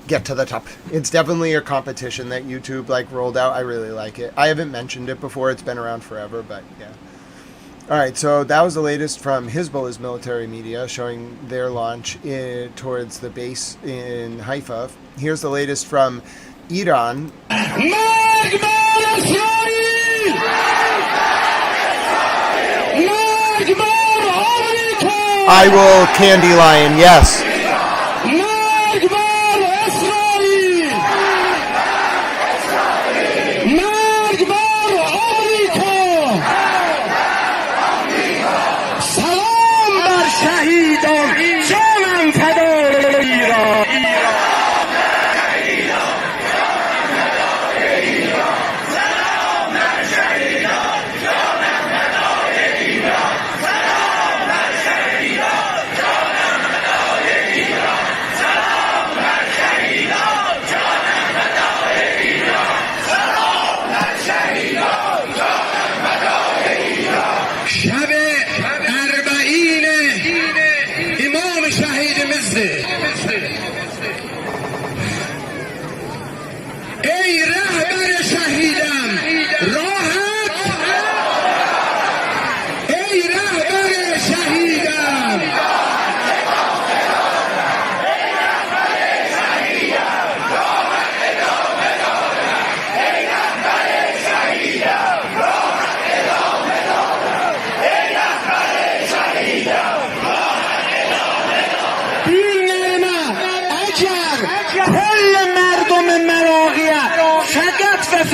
get to the top. It's definitely a competition that YouTube like rolled out. I really like it. I haven't mentioned it before. It's been around forever, but yeah. All right, so that was the latest from Hezbollah's military media showing their launch towards the base in Haifa. Here's the latest from Iran. I will Candy Lion, yes.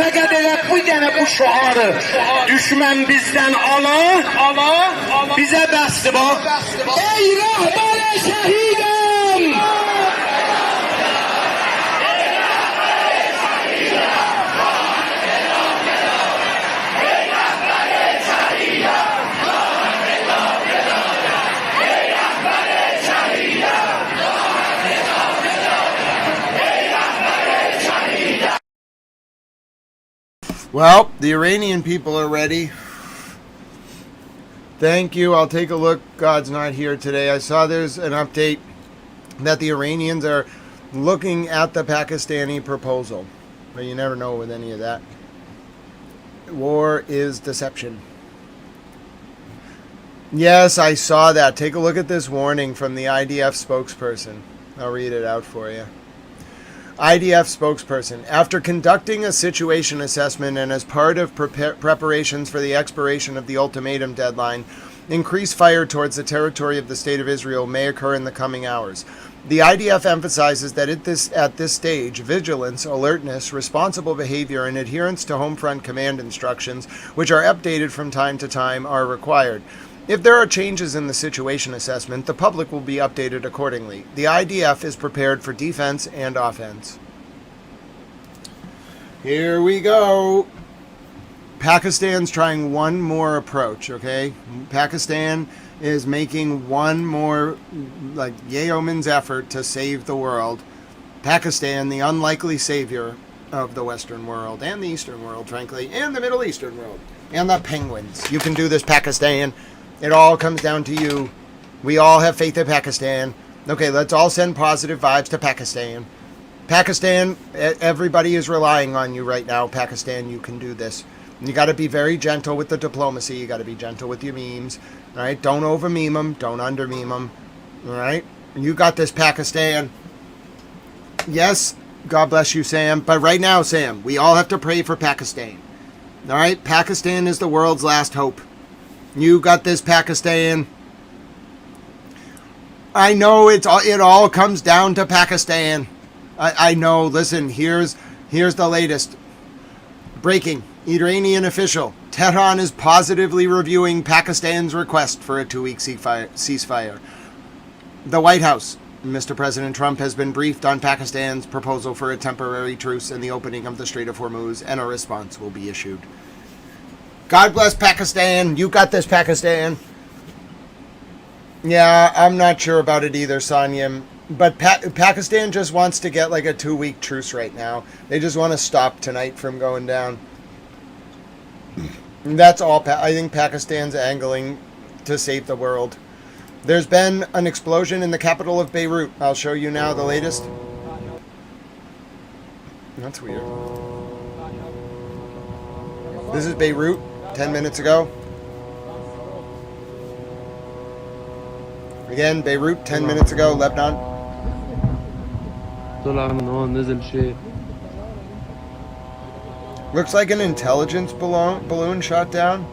fəqət elə bu dənə bu şuarı düşmən bizdən ala, bizə bəsdir bax. Ey rəhbər şəhidəm! Well, the Iranian people are ready. Thank you. I'll take a look. God's not here today. I saw there's an update that the Iranians are looking at the Pakistani proposal. But you never know with any of that. War is deception. Yes, I saw that. Take a look at this warning from the IDF spokesperson. I'll read it out for you. IDF spokesperson, after conducting a situation assessment and as part of preparations for the expiration of the ultimatum deadline, increased fire towards the territory of the State of Israel may occur in the coming hours. The IDF emphasizes that at this stage, vigilance, alertness, responsible behavior, and adherence to home front command instructions, which are updated from time to time, are required. If there are changes in the situation assessment, the public will be updated accordingly. The IDF is prepared for defense and offense. Here we go. Pakistan's trying one more approach, okay? Pakistan is making one more, like, yeoman's effort to save the world. Pakistan, the unlikely savior of the Western world, and the Eastern world, frankly, and the Middle Eastern world, and the penguins. You can do this, Pakistan. It all comes down to you. We all have faith in Pakistan. Okay, let's all send positive vibes to Pakistan. Pakistan, everybody is relying on you right now. Pakistan, you can do this. You got to be very gentle with the diplomacy. You got to be gentle with your memes. All right, don't over meme them. Don't under meme them. All right, you got this, Pakistan. Yes, God bless you, Sam. But right now, Sam, we all have to pray for Pakistan. All right, Pakistan is the world's last hope. You got this, Pakistan. I know it all comes down to Pakistan. I know. Listen, here's the latest. Breaking. Iranian official. Tehran is positively reviewing Pakistan's request for a 2-week ceasefire. The White House. Mr. President Trump has been briefed on Pakistan's proposal for a temporary truce and the opening of the Strait of Hormuz, and a response will be issued. God bless Pakistan. You got this, Pakistan. Yeah, I'm not sure about it either, Sonia. But Pakistan just wants to get like a 2-week truce right now. They just want to stop tonight from going down. That's all. I think Pakistan's angling to save the world. There's been an explosion in the capital of Beirut. I'll show you now the latest. That's weird. This is Beirut. 10 minutes ago. Again, Beirut, 10 minutes ago, Lebanon. Looks like an intelligence balloon shot down.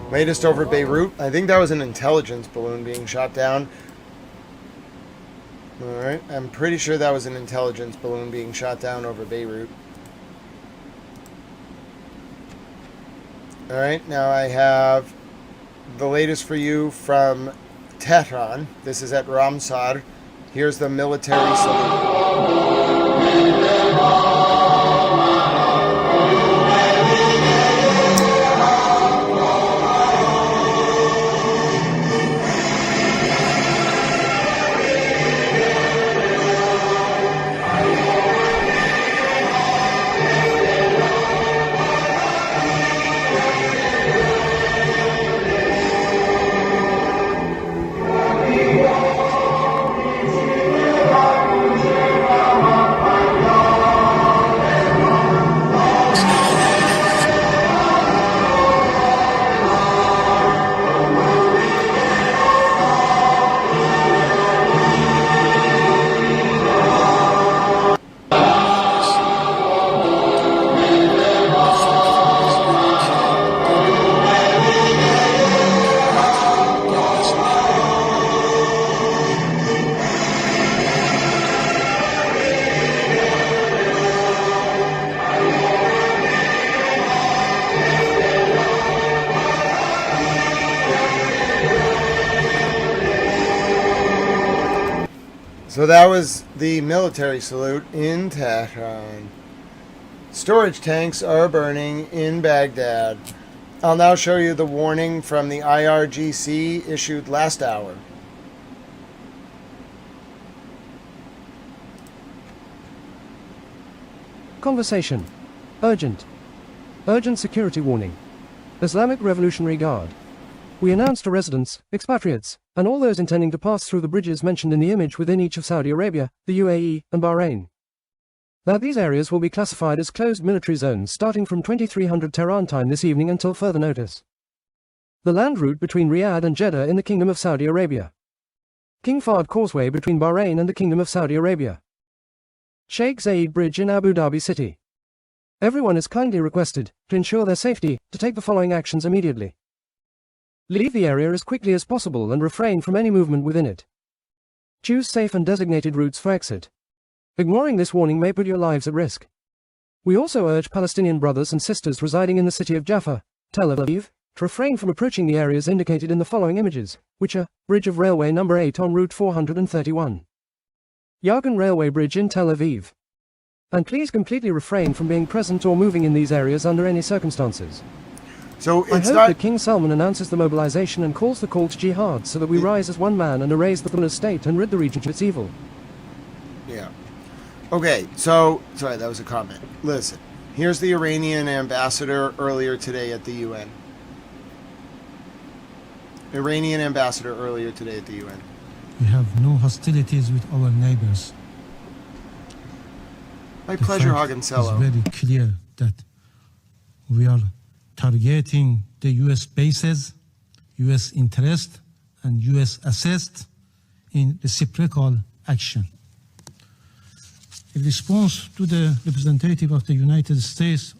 Latest over Beirut. I think that was an intelligence balloon being shot down. Alright, I'm pretty sure that was an intelligence balloon being shot down over Beirut. Alright, now I have the latest for you from Tehran. This is at Ramsar. Here's the military salute. So that was the military salute in Tehran. Storage tanks are burning in Baghdad. I'll now show you the warning from the IRGC issued last hour. Conversation. Urgent. Urgent security warning. Islamic Revolutionary Guard. We announced to residents, expatriates, and all those intending to pass through the bridges mentioned in the image within each of Saudi Arabia, the UAE, and Bahrain, that these areas will be classified as closed military zones starting from 2300 Tehran time this evening until further notice. The land route between Riyadh and Jeddah in the Kingdom of Saudi Arabia. King Fahd Causeway between Bahrain and the Kingdom of Saudi Arabia. Sheikh Zayed Bridge in Abu Dhabi City. Everyone is kindly requested, to ensure their safety, to take the following actions immediately. Leave the area as quickly as possible and refrain from any movement within it. Choose safe and designated routes for exit. Ignoring this warning may put your lives at risk. We also urge Palestinian brothers and sisters residing in the city of Jaffa, Tel Aviv, to refrain from approaching the areas indicated in the following images, which are Bridge of Railway number 8 on Route 431. Yargan Railway Bridge in Tel Aviv. And please completely refrain from being present or moving in these areas under any circumstances. So I it's hope not... that King Salman announces the mobilization and calls the call to jihad so that we rise as one man and erase the Mullah state and rid the region of its evil. Yeah. Okay, so... Sorry, that was a comment. Listen, here's the Iranian ambassador earlier today at the UN. Iranian ambassador earlier today at the UN. We have no hostilities with our neighbors. My pleasure, Hagen It's Sello. very clear that we are targeting the U.S. bases, U.S. interest, and U.S. assets in reciprocal action. In response to the representative of the United States,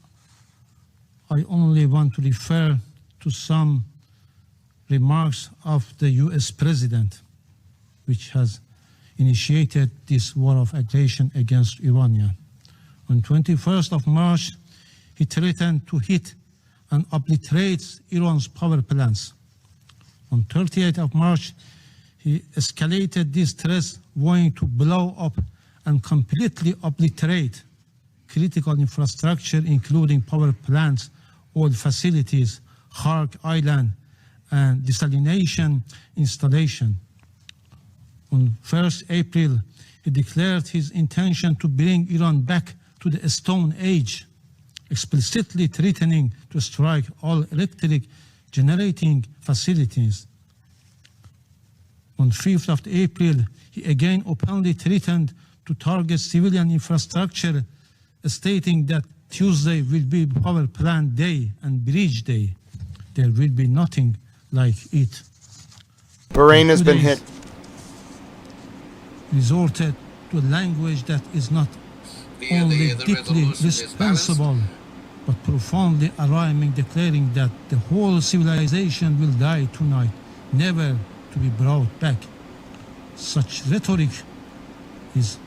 I only want to refer to some remarks of the U.S. President, which has initiated this war of aggression against Iran. On 21st of March, he threatened to hit and obliterate Iran's power plants. On 30th of March, he escalated these threats, vowing to blow up and completely obliterate critical infrastructure, including power plants, oil facilities, Khark Island, and desalination installation. On 1st April, he declared his intention to bring Iran back to the Stone Age, explicitly threatening to strike all electric generating facilities. On 5th of April, he again openly threatened to target civilian infrastructure, stating that Tuesday will be power plant day and bridge day. There will be nothing like it. Bahrain has been hit. Resorted to a language that is not only deeply responsible, but profoundly alarming, declaring that the whole civilization will die tonight, never to be brought back. Such rhetoric is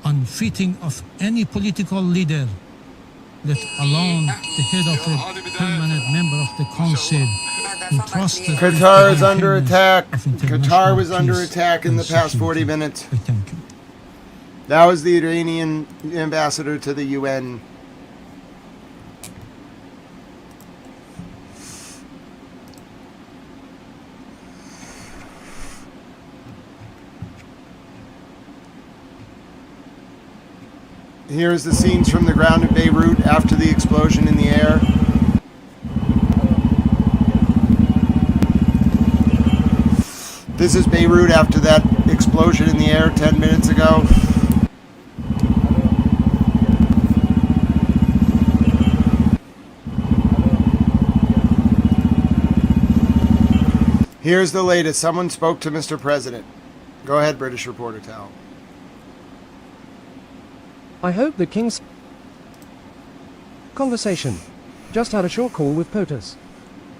unfitting of any political leader, let alone the head of a permanent member of the council. Qatar is under attack. Qatar was under attack in the past 40 minutes. Thank you. That was the Iranian ambassador to the UN. Here's the scenes from the ground in Beirut after the explosion in the air. This is Beirut after that explosion in the air 10 minutes ago. Here's the latest. Someone spoke to Mr. President. Go ahead, British reporter Tal. I hope the King's conversation. Just had a short call with POTUS.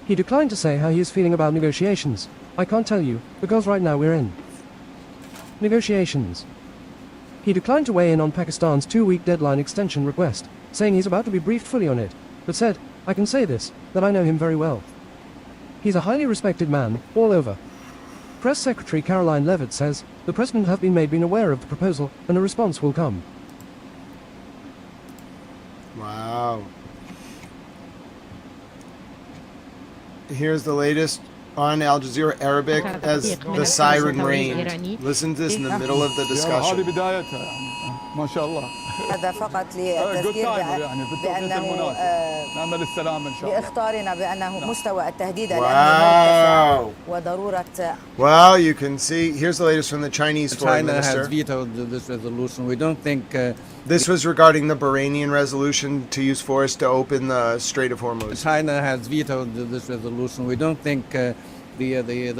He declined to say how he is feeling about negotiations. I can't tell you, because right now we're in negotiations. He declined to weigh in on Pakistan's 2-week deadline extension request, saying he's about to be briefed fully on it, but said, I can say this, that I know him very well. He's a highly respected man, all over. Press Secretary Caroline Levitt says, the President have been aware of the proposal, and a response will come. Wow. Here's the latest on Al Jazeera Arabic as the siren rained. Listen to this in the middle of the discussion. ما شاء الله هذا فقط للتذكير بأنه نعمل السلام إن شاء الله باختارنا بأنه مستوى التهديد Wow. وضرورة. Well, you can see, here's the latest from the Chinese foreign China minister. has vetoed this resolution. We don't think... This was regarding the Bahrainian resolution to use force to open the Strait of Hormuz. China has vetoed this resolution. We don't think the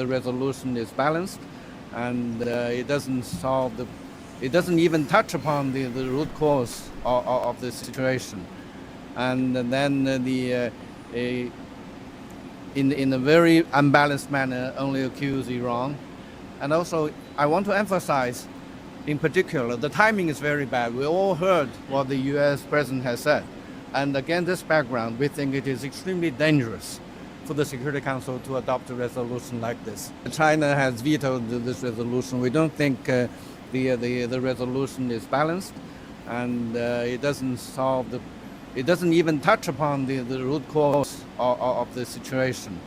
resolution is balanced, and it doesn't solve the... It doesn't even touch upon the root cause of the situation. And then in a very unbalanced manner, only accuse Iran. And also, I want to emphasize, in particular, the timing is very bad. We all heard what the U.S. President has said. And against this background, we think it is extremely dangerous for the Security Council to adopt a resolution like this. China has vetoed this resolution. We don't think the resolution is balanced, and it doesn't solve the... It doesn't even touch upon the root cause of the situation.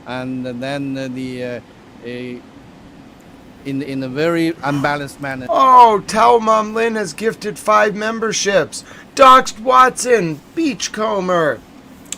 And then in a very unbalanced manner. Oh, Tao Mom Lin has gifted 5 memberships. Doxed Watson, Beachcomber.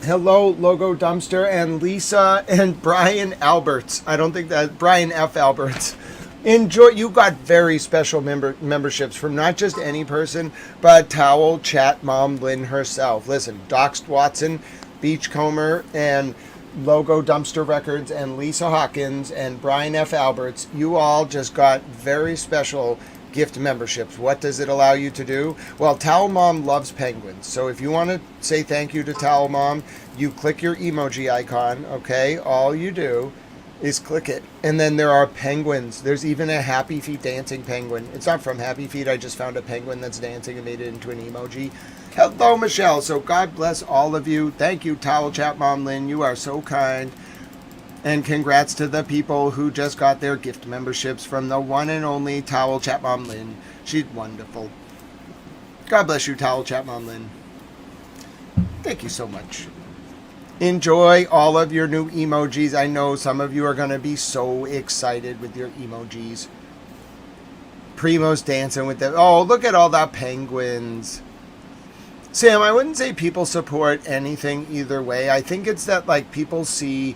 Hello, Logo Dumpster, and Lisa and Brian Alberts. I don't think that... Brian F. Alberts. Enjoy. You got very special memberships from not just any person, but Towel Chat Mom Lynn herself. Listen, Doxed Watson, Beachcomber, and Logo Dumpster Records, and Lisa Hawkins, and Brian F. Alberts. You all just got very special gift memberships. What does it allow you to do? Well, Towel Mom loves penguins. So if you want to say thank you to Towel Mom, you click your emoji icon, okay? All you do is click it, and then there are penguins. There's even a Happy Feet dancing penguin. It's not from Happy Feet. I just found a penguin that's dancing and made it into an emoji. Hello, Michelle. So God bless all of you. Thank you, Towel Chat Mom Lynn. You are so kind. And congrats to the people who just got their gift memberships from the one and only Towel Chat Mom Lynn. She's wonderful. God bless you, Towel Chat Mom Lynn. Thank you so much. Enjoy all of your new emojis. I know some of you are going to be so excited with your emojis. Primo's dancing with them. Oh, look at all the penguins. Sam, I wouldn't say people support anything either way. I think it's that, like, people see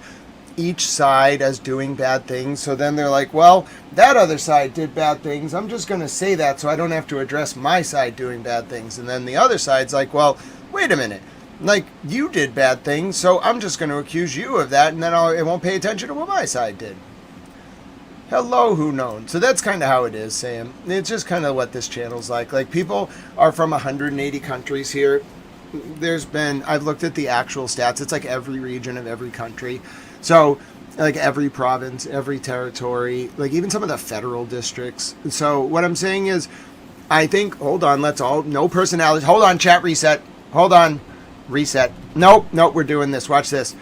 each side as doing bad things. So then they're like, well, that other side did bad things. I'm just going to say that so I don't have to address my side doing bad things. And then the other side's like, well, wait a minute. Like, you did bad things, so I'm just going to accuse you of that, and then I won't pay attention to what my side did. Hello, Who Known. So that's kind of how it is, Sam. It's just kind of what this channel's like. Like, people are from 180 countries here. I've looked at the actual stats. It's like every region of every country. So, like, every province, every territory, like even some of the federal districts. So what I'm saying is, I think, hold on, no personalities. Hold on, chat reset. Hold on. Reset. Nope, we're doing this. Watch this.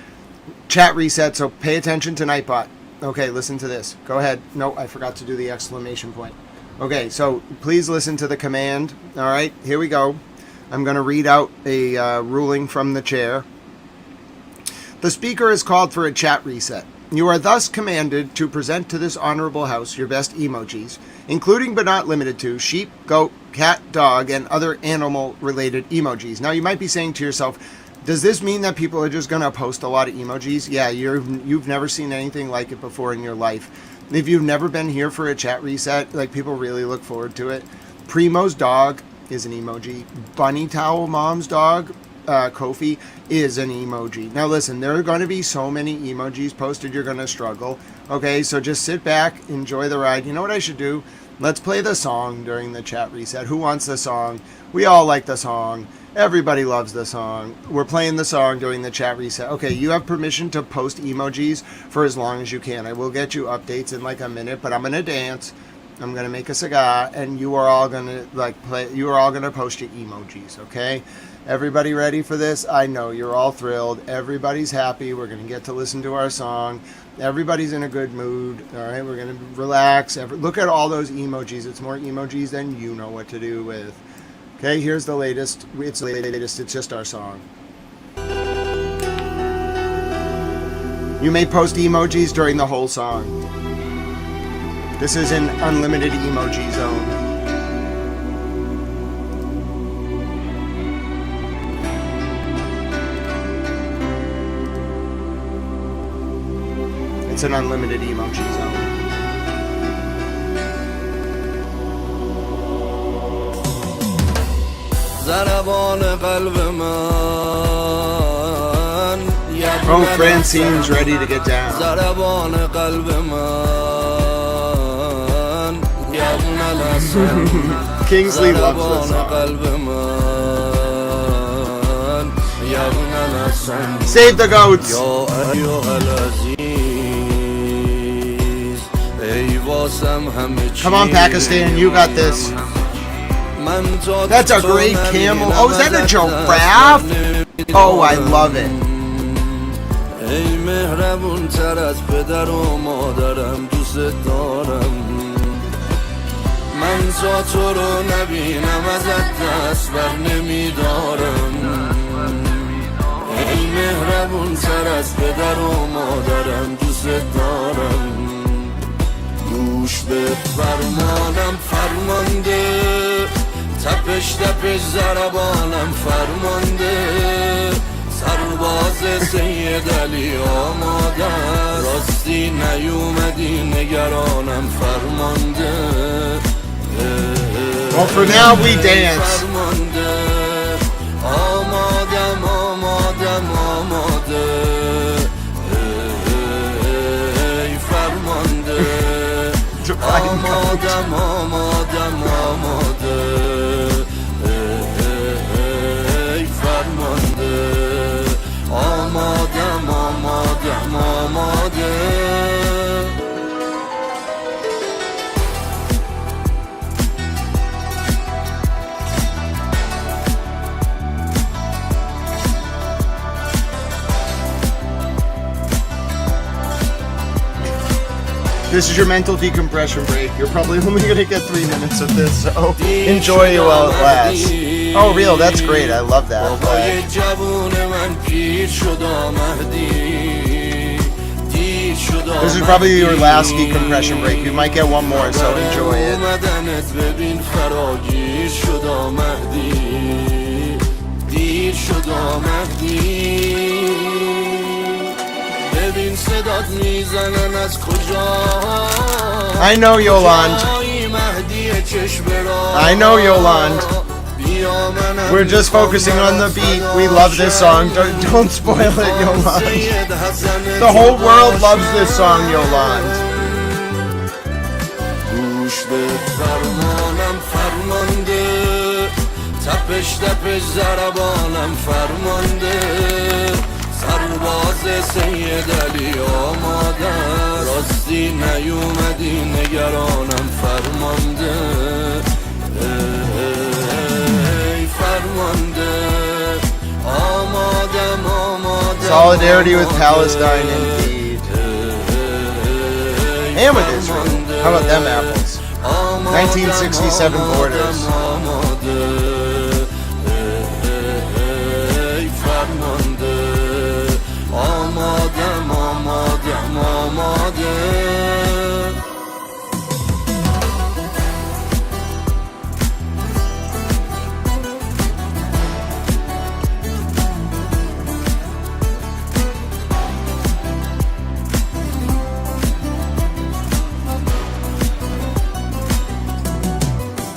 Chat reset, so pay attention to Nightbot. Okay, listen to this. Go ahead. No, I forgot to do the exclamation point. Okay, so please listen to the command. All right, here we go. I'm going to read out a ruling from the chair. The speaker has called for a chat reset. You are thus commanded to present to this honorable house your best emojis, including but not limited to sheep, goat, cat, dog, and other animal-related emojis. Now, you might be saying to yourself, does this mean that people are just going to post a lot of emojis? Yeah, you've never seen anything like it before in your life. If you've never been here for a chat reset, like, people really look forward to it. Primo's dog is an emoji. Bunny Towel Mom's dog, Kofi, is an emoji. Now listen, there are going to be so many emojis posted, you're going to struggle. Okay, so just sit back, enjoy the ride. You know what I should do? Let's play the song during the chat reset. Who wants the song? We all like the song. Everybody loves the song. We're playing the song during the chat reset. Okay, you have permission to post emojis for as long as you can. I will get you updates in like a minute, but I'm going to dance. I'm going to make a cigar, and you are all going to post your emojis, okay? Everybody ready for this? I know you're all thrilled. Everybody's happy. We're going to get to listen to our song. Everybody's in a good mood. All right, we're going to relax. Look at all those emojis. It's more emojis than you know what to do with. Okay, here's the latest. It's the latest. It's just our song. You may post emojis during the whole song. This is an unlimited emoji zone. It's an unlimited emoji zone. Oh, Francine's ready to get down. Kingsley loves this song. Save the goats! Come on, Pakistan, you got this. That's a great camel. Oh, is that a giraffe? Oh, I love it. ای مهربون تر از پدر و مادرم دوست دارم من تا تو رو نبینم ازت دست بر نمیدارم ای مهربون تر از پدر و مادرم دوست دارم گوش به فرمانم فرمانده تپش تپش ضربانم فرمانده سرباز سید علی آماده راستی نیومدی نگرانم فرمانده Well, for now we dance. آمادم آمادم آماده ای فرمانده آمادم آمادم آماده ای فرمانده آمادم آمادم آماده This is your mental decompression break. You're probably only going to get 3 minutes of this, so enjoy it while it lasts. Oh, real, that's great. I love that. This is probably your last decompression break. You might get one more, so enjoy it. I know Yolande. I know Yolande. We're just focusing on the beat. We love this song. Don't spoil it, Yolande. The whole world loves this song, Yolande. سرباز سید علی آماده راستی نیومدی نگرانم فرمانده ای فرمانده آمادم آمادم Solidarity with Palestine indeed. And with Israel. How about them apples? 1967 borders. آمادم آمادم آماده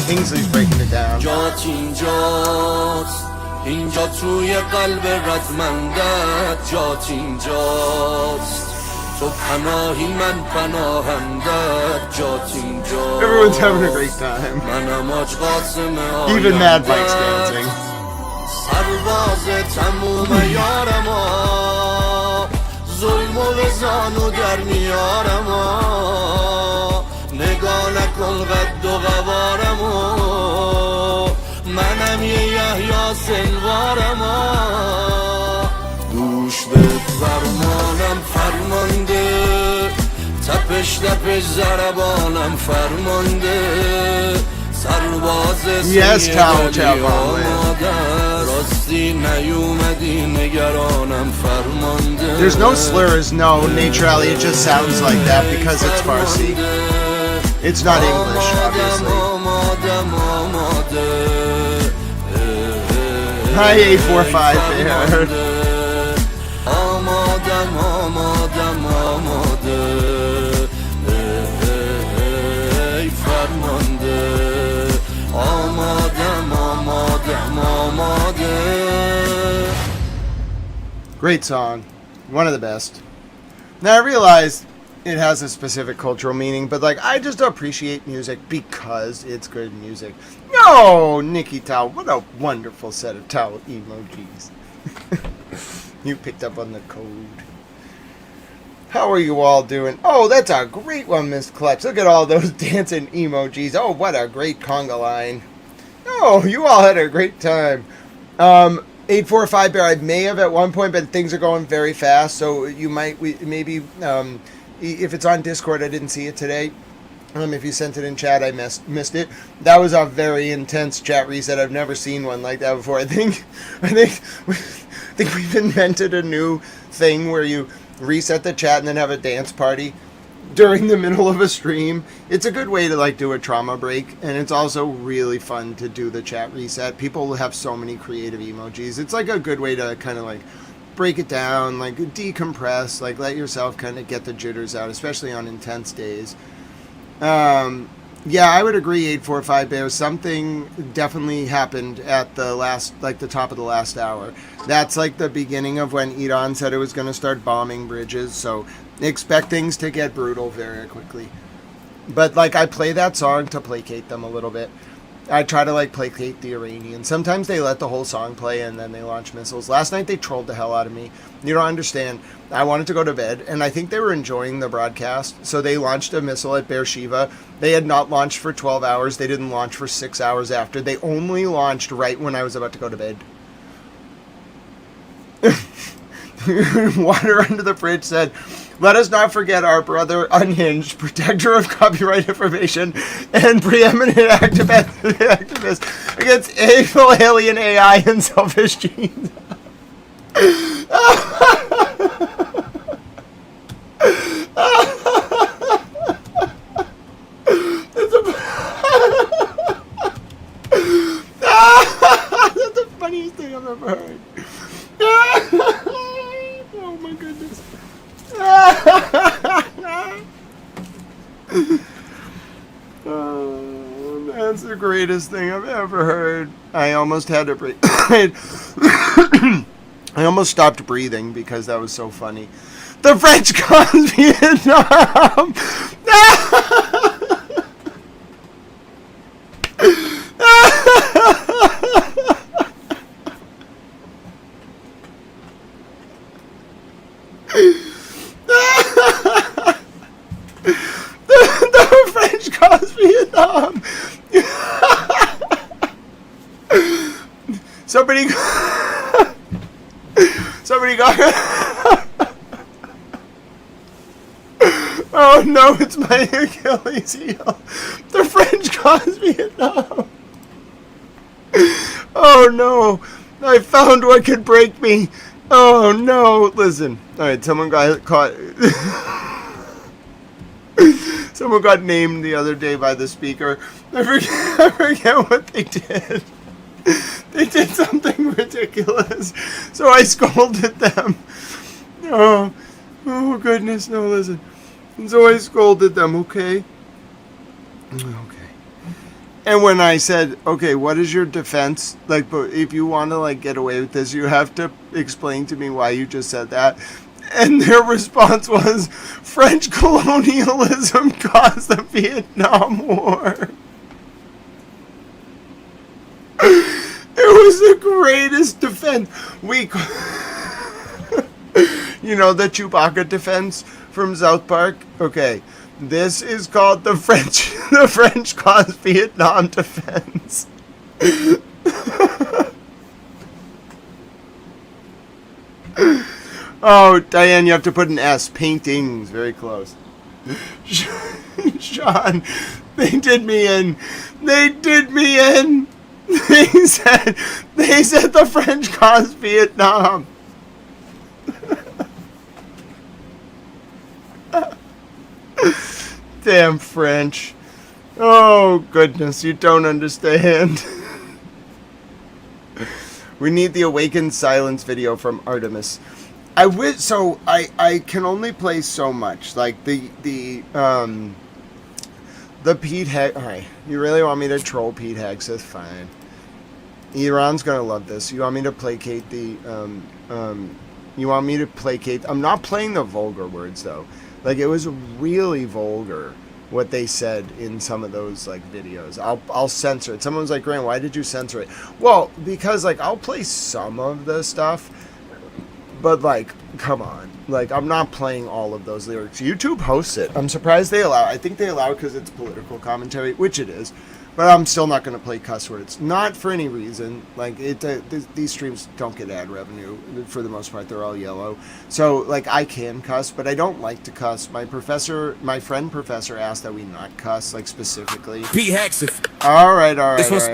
Kingsley's breaking it down. جات اینجاست اینجا توی قلب رزمندت جات اینجاست تو پناهی من پناهندت جات اینجاست Everyone's having a great time. منم آج قاسم Even Mad Mike's dancing. سرباز تموم یارما ظلم و وزانو در میارما نگاه نکن قد و قوارمو من منم یه یحیی سلوارما گوش به فرمانم فرمانده تپش تپش ضربانم فرمانده سرباز سیه ولی آماده راستی نیومدی نگرانم فرمانده There's no slurs, no naturally, it just sounds like that because it's Farsi. It's not English, obviously. Hi, A45 there. Great song. One of the best. Now I realize it has a specific cultural meaning, but like I just appreciate music because it's good music. No, Nikki Tao, what a wonderful set of towel emojis. You picked up on the code. How are you all doing? Oh, that's a great one, Miss Clutch. Look at all those dancing emojis. Oh, what a great conga line. Oh, you all had a great time. 845 Bear, I may have at one point, but things are going very fast, so you might, maybe, if it's on Discord, I didn't see it today. If you sent it in chat, I missed it. That was a very intense chat reset. I've never seen one like that before. I think we've invented a new thing where you reset the chat and then have a dance party during the middle of a stream. It's a good way to like do a trauma break, and it's also really fun to do the chat reset. People have so many creative emojis. It's like a good way to kind of like break it down, like decompress, like let yourself kind of get the jitters out, especially on intense days. Yeah, I would agree, 845 Bear. Something definitely happened at the last, like the top of the last hour. That's like the beginning of when Iran said it was going to start bombing bridges, so expect things to get brutal very quickly. But like I play that song to placate them a little bit. I try to like placate the Iranians. Sometimes they let the whole song play and then they launch missiles. Last night they trolled the hell out of me. You don't understand. I wanted to go to bed and I think they were enjoying the broadcast. So they launched a missile at Beersheba. They had not launched for 12 hours. They didn't launch for 6 hours after. They only launched right when I was about to go to bed. Water under the fridge said, "Let us not forget our brother Unhinged, protector of copyright information and preeminent activist against evil alien AI and selfish genes." That's the funniest thing I've ever heard. Oh my goodness. Oh, that's the greatest thing I've ever heard. I almost had to breathe. I almost stopped breathing because that was so funny. The French caused Vietnam. The French caused Vietnam. Somebody got. Oh no, it's my Achilles heel. The French caused Vietnam. Oh no, I found what could break me. Oh no, listen. Alright, someone got caught. Someone got named the other day by the speaker. I forget what they did. They did something ridiculous. So I scolded them. Oh goodness, no, listen. And so I scolded them, okay? Okay. And when I said, okay, what is your defense? Like, but if you want to, like, get away with this, you have to explain to me why you just said that. And their response was, French colonialism caused the Vietnam War. It was the greatest defense. You know the Chewbacca defense from South Park? Okay. This is called the French caused Vietnam defense. Oh, Diane, you have to put an S. Paintings. Very close. Sean, they did me in. They did me in. They said the French caused Vietnam. Damn French. Oh, goodness, you don't understand. We need the Awakened Silence video from Artemis. I can only play so much. Like the Pete Heg. Alright, you really want me to troll Pete Hegseth? Fine. Iran's gonna love this. You want me to placate the you want me to placate. I'm not playing the vulgar words though. Like, it was really vulgar what they said in some of those like videos. I'll censor it. Someone was like, Grant, why did you censor it? Well, because like I'll play some of the stuff, but like, come on. Like, I'm not playing all of those lyrics. YouTube hosts it. I'm surprised they allow it. I think they allow it because it's political commentary, which it is. But I'm still not going to play cuss words. Not for any reason. Like, these streams don't get ad revenue. For the most part, they're all yellow. So, like, I can cuss, but I don't like to cuss. My friend professor asked that we not cuss, like, specifically. Pete Hegseth. All right,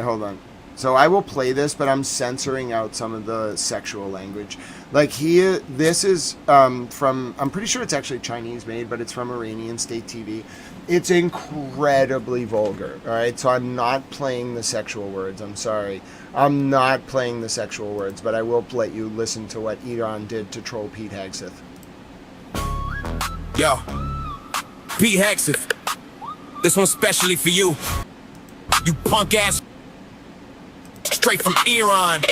hold on. So I will play this, but I'm censoring out some of the sexual language. Like, this is from, I'm pretty sure it's actually Chinese made, but it's from Iranian State TV. It's incredibly vulgar, all right? So I'm not playing the sexual words. I'm sorry. I'm not playing the sexual words, but I will let you listen to what Iran did to troll Pete Hegseth. Yo, Pete Hegseth. This one's specially for you. You punk ass. Straight from Iran.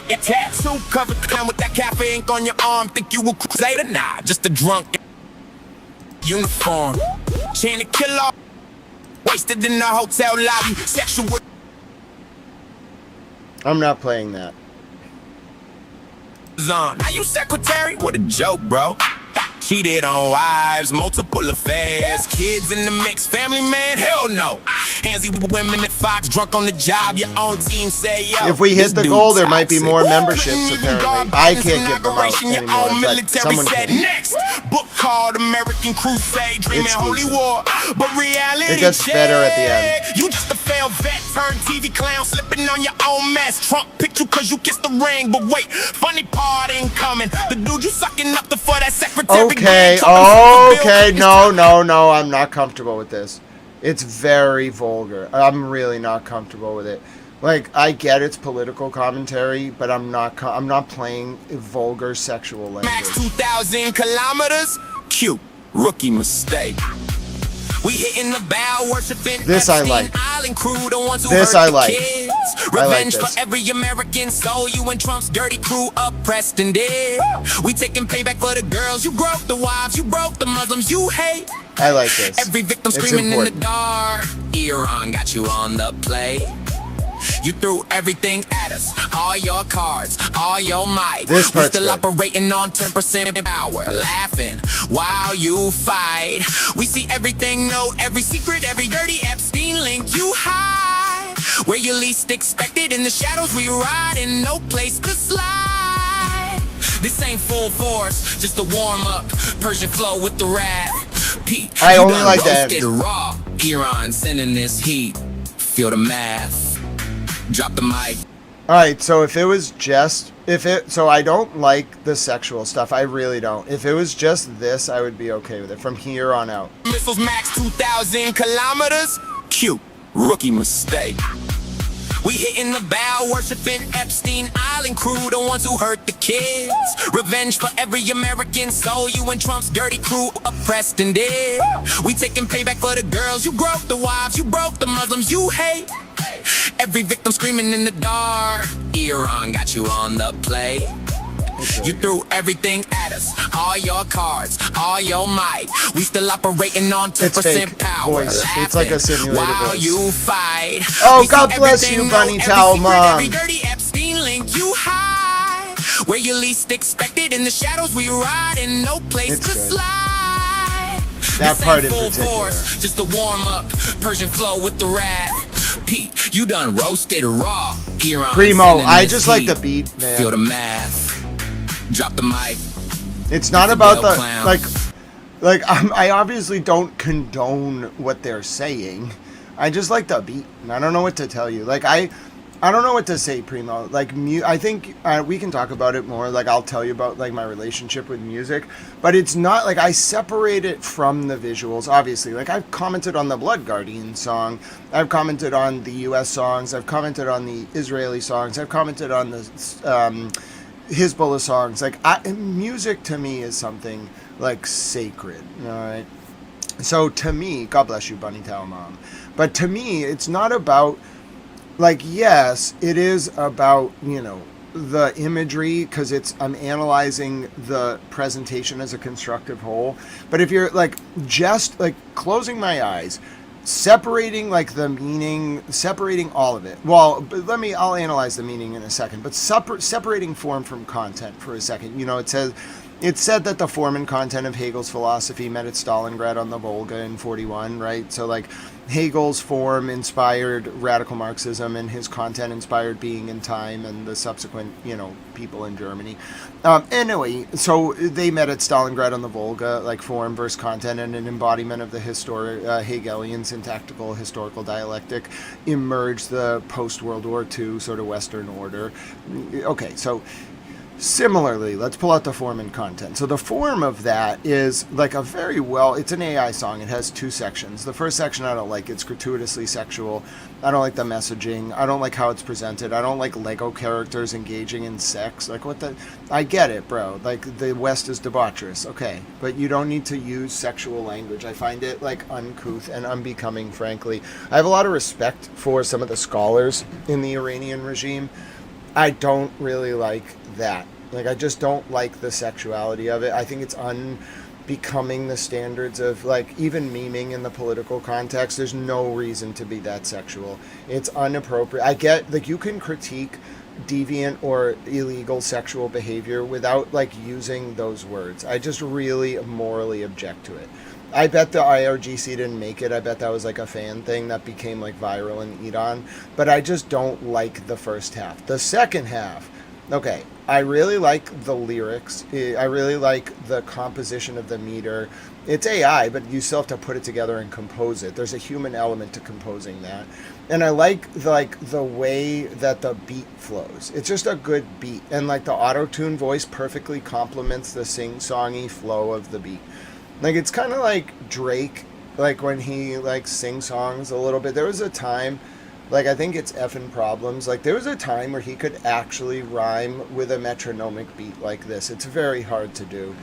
Your tattoo covered down with that cafe ink on your arm. Think you a crusader? Nah, just a drunk uniform. Chain to kill off. Wasted in the hotel lobby. Sexual. I'm not playing that. Now you secretary? What a joke, bro. Cheated on wives, multiple affairs, kids in the mix, family man, hell no. Handsy with women at Fox, drunk on the job, your own team say yo. If we hit the goal, there might be more memberships apparently. I can't give them out anymore. But someone can. Next, book called American Crusade, dreaming holy war, but reality it gets better at the end. You just a failed vet, turned TV clown, slipping on your own mess. Trump picked you cause you kissed the ring, but wait, funny part ain't coming. The dude you sucking up to for that secretary. Okay, no, I'm not comfortable with this. It's very vulgar. I'm really not comfortable with it. Like, I get it's political commentary, but I'm not playing vulgar sexual language. Max 2,000 kilometers, cute, rookie mistake. We hitting the bow, worshiping this I like. Island crew, the ones who this hurt I like. The kids. I like Revenge this. for every American soul. You and Trump's dirty crew oppressed and dead. We taking payback for the girls. You broke the wives. You broke the Muslims you hate. I like this. Every victim It's screaming important. in the dark. Iran got you on the play. You threw everything at us, all your cards, all your might. This We part's still good. operating on 10% power, laughing while you fight. We see everything, know every secret, every dirty Epstein link you hide. Where you least expected, in the shadows we ride, and no place to slide. This ain't full force, just a warm up. Persian flow with the rap. Pete, I you only done like that. roasted raw. Iran sending this heat. Feel the math. Drop the mic. Alright, so if it was just so I don't like the sexual stuff. I really don't. If it was just this, I would be okay with it from here on out. Missiles max 2,000 kilometers. Cute, rookie mistake. We hitting the bow, worshiping Epstein Island crew, the ones who hurt the kids. Revenge for every American soul. You and Trump's dirty crew oppressed and dead. We taking payback for the girls. You broke the wives. You broke the Muslims you hate. Every victim screaming in the dark. Iran got you on the play. You threw everything at us, all your cards, all your might. We still operating on 10% power. Voice. It's like a simulated while voice. you fight. Oh, We God see bless everything, you, know Bunny every Towel secret, Mom. Every dirty Epstein link you hide. Where you least expected, in the shadows we ride, and no place It's to good. slide. That This part ain't in full particular. force, just a warm up. Persian flow with the rap. Pete, you done roasted raw. Iran Primo, sending I this just like heat. the beat, man. Feel the math. Drop the mic. It's not about the I obviously don't condone what they're saying. I just like the beat. I don't know what to tell you. Like I don't know what to say, Primo. Like I think we can talk about it more. Like I'll tell you about like my relationship with music, but it's not like I separate it from the visuals. Obviously, like I've commented on the Blood Guardian song, I've commented on the U.S. songs, I've commented on the Israeli songs, I've commented on the Hezbollah songs. Like music to me is something like sacred. All right. So to me, God bless you, Bunny Towel Mom. But to me, it's not about. Like, yes, it is about, you know, the imagery because I'm analyzing the presentation as a constructive whole. But if you're like just like closing my eyes, separating like the meaning, separating all of it. Well, I'll analyze the meaning in a second, but separating form from content for a second. You know, it said that the form and content of Hegel's philosophy met at Stalingrad on the Volga in 1941, right? So like Hegel's form inspired radical Marxism and his content inspired Being in Time and the subsequent, you know, people in Germany. Anyway, so they met at Stalingrad on the Volga, like form versus content, and an embodiment of the Hegelian syntactical historical dialectic emerged the post-World War II sort of Western order. Okay, so similarly, let's pull out the form and content. So the form of that is like it's an AI song. It has two sections. The first section I don't like. It's gratuitously sexual. I don't like the messaging. I don't like how it's presented. I don't like Lego characters engaging in sex. Like I get it, bro. Like the West is debaucherous. Okay. But you don't need to use sexual language. I find it like uncouth and unbecoming, frankly. I have a lot of respect for some of the scholars in the Iranian regime. I don't really like that. Like, I just don't like the sexuality of it. I think it's unbecoming the standards of, like, even memeing in the political context. There's no reason to be that sexual. It's inappropriate. I get, like, you can critique deviant or illegal sexual behavior without, like, using those words. I just really morally object to it. I bet the IRGC didn't make it. I bet that was like a fan thing that became like viral in Iran. But I just don't like the first half. The second half, okay, I really like the lyrics. I really like the composition of the meter. It's AI, but you still have to put it together and compose it. There's a human element to composing that. And I like the way that the beat flows. It's just a good beat. And like the auto-tune voice perfectly complements the sing-songy flow of the beat. Like, it's kind of like Drake, like, when he, like, sings songs a little bit. There was a time, like, I think it's Effin' Problems. Like, there was a time where he could actually rhyme with a metronomic beat like this. It's very hard to do.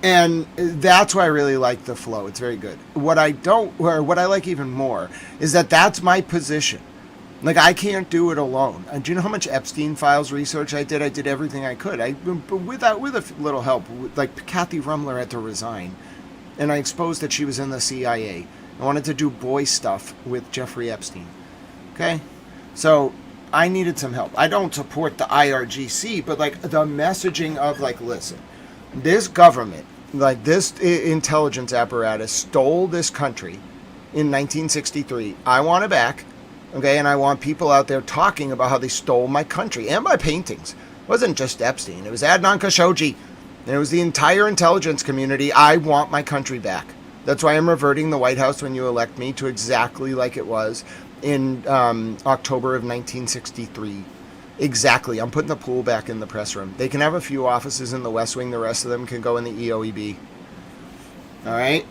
And that's why I really like the flow. It's very good. What I like even more is that that's my position. Like, I can't do it alone. And do you know how much Epstein Files research I did? I did everything I could. With a little help. Like, Kathy Rumler had to resign. And I exposed that she was in the CIA. I wanted to do boy stuff with Jeffrey Epstein. Okay? So, I needed some help. I don't support the IRGC, but, like, the messaging of, like, listen, this government, like, this intelligence apparatus stole this country in 1963. I want it back. Okay, and I want people out there talking about how they stole my country and my paintings. It wasn't just Epstein. It was Adnan Khashoggi. And it was the entire intelligence community. I want my country back. That's why I'm reverting the White House when you elect me to exactly like it was in October of 1963. Exactly. I'm putting the pool back in the press room. They can have a few offices in the West Wing. The rest of them can go in the EOEB. All right?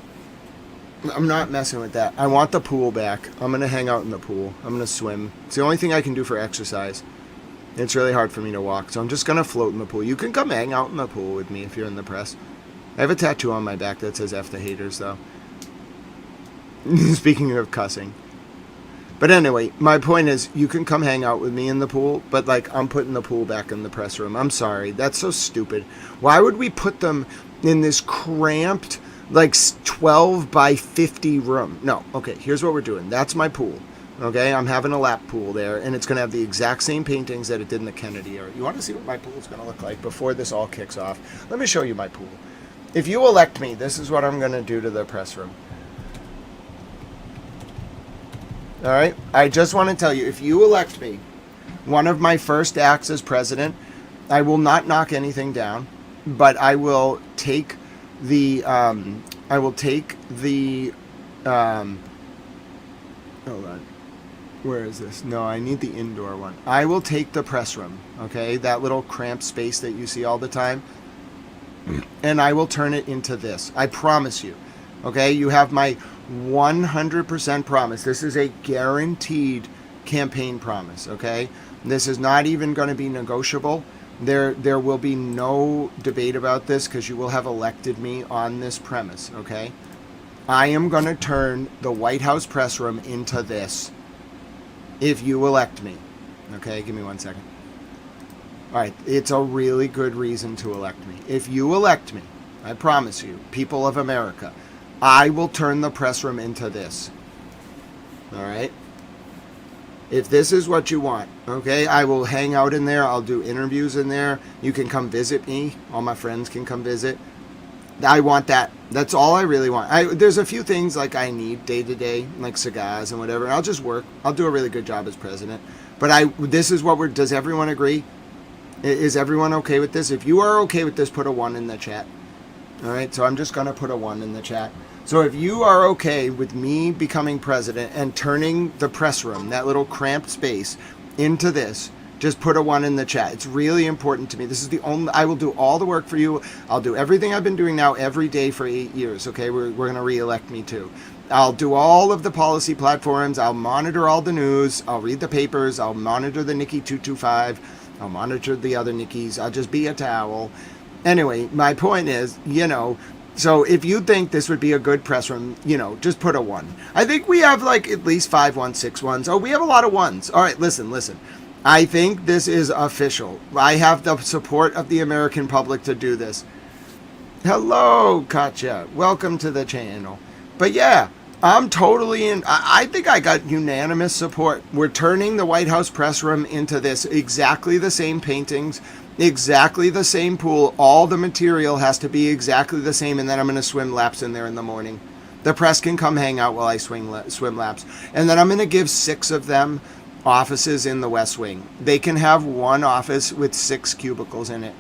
I'm not messing with that. I want the pool back. I'm going to hang out in the pool. I'm going to swim. It's the only thing I can do for exercise. It's really hard for me to walk, so I'm just going to float in the pool. You can come hang out in the pool with me if you're in the press. I have a tattoo on my back that says F the haters, though. Speaking of cussing. But anyway, my point is, you can come hang out with me in the pool, but, like, I'm putting the pool back in the press room. I'm sorry. That's so stupid. Why would we put them in this cramped, like, 12 by 50 room? No. Okay, here's what we're doing. That's my pool. Okay, I'm having a lap pool there, and it's going to have the exact same paintings that it did in the Kennedy era. You want to see what my pool is going to look like before this all kicks off? Let me show you my pool. If you elect me, this is what I'm going to do to the press room. All right? I just want to tell you, if you elect me, one of my first acts as president I will not knock anything down, but I will take the hold on. Where is this? No, I need the indoor one. I will take the press room, okay? That little cramped space that you see all the time. And I will turn it into this. I promise you. Okay? You have my 100% promise. This is a guaranteed campaign promise, okay? This is not even going to be negotiable. There will be no debate about this because you will have elected me on this premise, okay? I am going to turn the White House press room into this if you elect me. Okay, give me 1 second. All right, it's a really good reason to elect me. If you elect me, I promise you, people of America, I will turn the press room into this. All right? If this is what you want, okay, I will hang out in there. I'll do interviews in there. You can come visit me. All my friends can come visit. I want that. That's all I really want. There's a few things like I need day to day, like cigars and whatever. I'll just work. I'll do a really good job as president. But this is what does everyone agree? Is everyone okay with this? If you are okay with this, put a 1 in the chat. All right, so I'm just going to put a 1 in the chat. So if you are okay with me becoming president and turning the press room, that little cramped space, into this, just put a 1 in the chat. It's really important to me. This is the only, I will do all the work for you. I'll do everything I've been doing now every day for 8 years. Okay, we're going to re-elect me too. I'll do all of the policy platforms. I'll monitor all the news. I'll read the papers. I'll monitor the Nikki 225. I'll monitor the other Nikkis. I'll just be a towel. Anyway, my point is, so if you think this would be a good press room, just put a 1. I think we have like at least 5 1s, 6 1s. Oh, we have a lot of 1s. All right, listen. I think this is official. I have the support of the American public to do this. Hello, Katya. Welcome to the channel. But yeah, I'm totally in. I think I got unanimous support. We're turning the White House press room into this. Exactly the same paintings, exactly the same pool. All the material has to be exactly the same, and then I'm going to swim laps in there in the morning. The press can come hang out while I swim laps. And then I'm going to give 6 of them offices in the West Wing. They can have one office with 6 cubicles in it,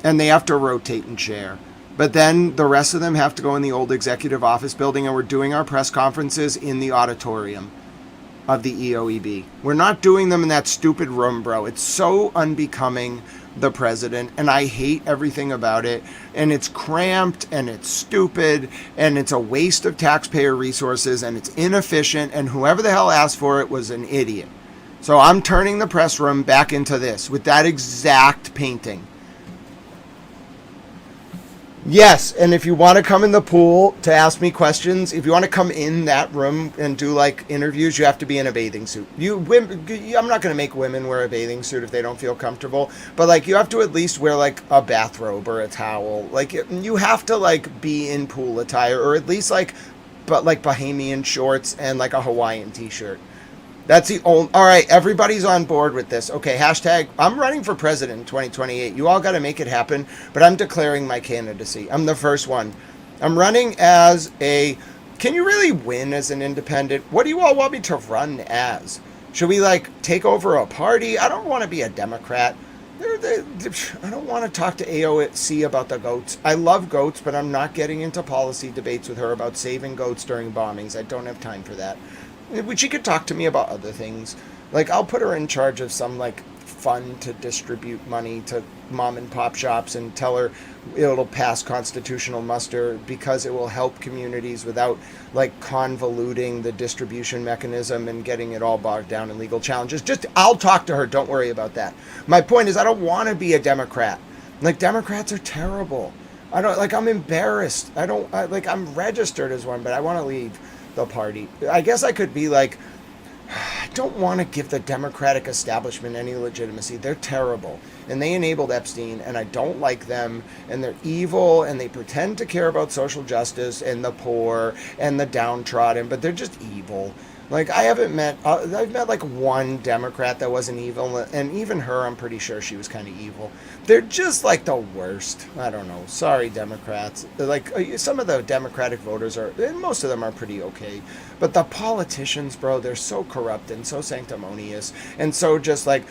and they have to rotate and share. But then the rest of them have to go in the old executive office building, and we're doing our press conferences in the auditorium of the EOEB. We're not doing them in that stupid room, bro. It's so unbecoming the president, and I hate everything about it, and it's cramped, and it's stupid, and it's a waste of taxpayer resources, and it's inefficient, and whoever the hell asked for it was an idiot. So I'm turning the press room back into this with that exact painting. Yes, and if you want to come in the pool to ask me questions, if you want to come in that room and do like interviews, you have to be in a bathing suit. I'm not going to make women wear a bathing suit if they don't feel comfortable, but like you have to at least wear like a bathrobe or a towel. Like you have to like be in pool attire, or at least like Bahamian shorts and like a Hawaiian t-shirt. That's the only. All right, everybody's on board with this. Okay, hashtag, I'm running for president in 2028. You all got to make it happen, but I'm declaring my candidacy. I'm the first one. I'm running as a. Can you really win as an independent? What do you all want me to run as? Should we like take over a party? I don't want to be a Democrat. I don't want to talk to AOC about the goats. I love goats, but I'm not getting into policy debates with her about saving goats during bombings. I don't have time for that. She could talk to me about other things. Like, I'll put her in charge of some, like, fund to distribute money to mom and pop shops and tell her it'll pass constitutional muster because it will help communities without, like, convoluting the distribution mechanism and getting it all bogged down in legal challenges. I'll talk to her. Don't worry about that. My point is, I don't want to be a Democrat. Like, Democrats are terrible. I'm embarrassed. I'm registered as one, but I want to leave the party. I guess I could be like, I don't want to give the Democratic establishment any legitimacy. They're terrible, and they enabled Epstein, and I don't like them, and they're evil, and they pretend to care about social justice and the poor and the downtrodden, but they're just evil. Like, I've met like one Democrat that wasn't evil, and even her, I'm pretty sure she was kind of evil. They're just like the worst. I don't know. Sorry, Democrats. Like, some of the Democratic voters and most of them are pretty okay. But the politicians, bro, they're so corrupt and so sanctimonious and so just like,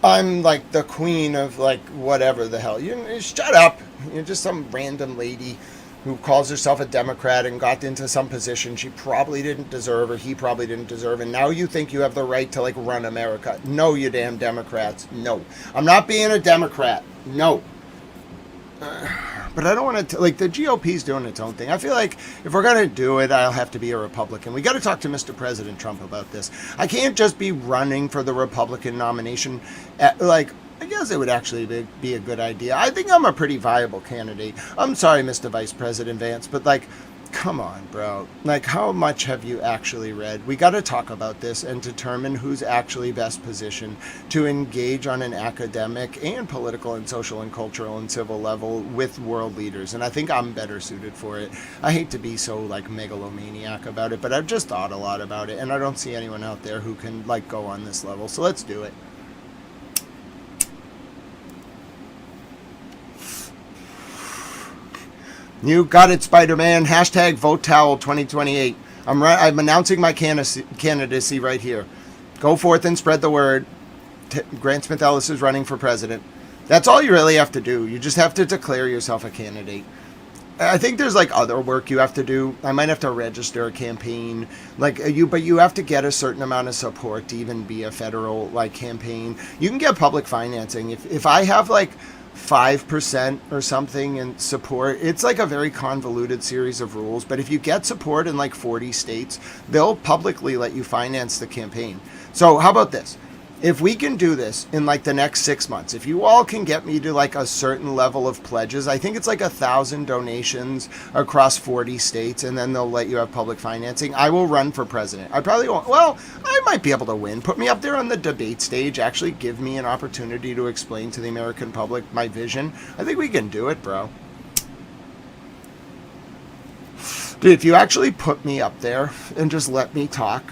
I'm like the queen of like whatever the hell. You shut up. You're just some random lady who calls herself a Democrat and got into some position she probably didn't deserve, or he probably didn't deserve, and now you think you have the right to like run America. No, you damn Democrats. No. I'm not being a Democrat. No. But I don't want to, like, the GOP's doing its own thing. I feel like if we're going to do it, I'll have to be a Republican. We got to talk to Mr. President Trump about this. I can't just be running for the Republican nomination. I guess it would actually be a good idea. I think I'm a pretty viable candidate. I'm sorry, Mr. Vice President Vance, but, like, come on, bro. Like, how much have you actually read? We got to talk about this and determine who's actually best positioned to engage on an academic and political and social and cultural and civil level with world leaders. And I think I'm better suited for it. I hate to be so, like, megalomaniac about it, but I've just thought a lot about it, and I don't see anyone out there who can, like, go on this level. So let's do it. You got it, Spider-Man. Hashtag Vote Towel 2028. I'm announcing my candidacy right here. Go forth and spread the word. Grant Smith Ellis is running for president. That's all you really have to do. You just have to declare yourself a candidate. I think there's like other work you have to do. I might have to register a campaign, but you have to get a certain amount of support to even be a federal like campaign. You can get public financing. If I have like 5% or something in support, it's like a very convoluted series of rules, but if you get support in like 40 states, they'll publicly let you finance the campaign. So how about this? If we can do this in like the next 6 months, if you all can get me to like a certain level of pledges, I think it's like 1,000 donations across 40 states, and then they'll let you have public financing, I will run for president. I probably won't. Well, I might be able to win. Put me up there on the debate stage. Actually give me an opportunity to explain to the American public my vision. I think we can do it, bro. Dude, if you actually put me up there and just let me talk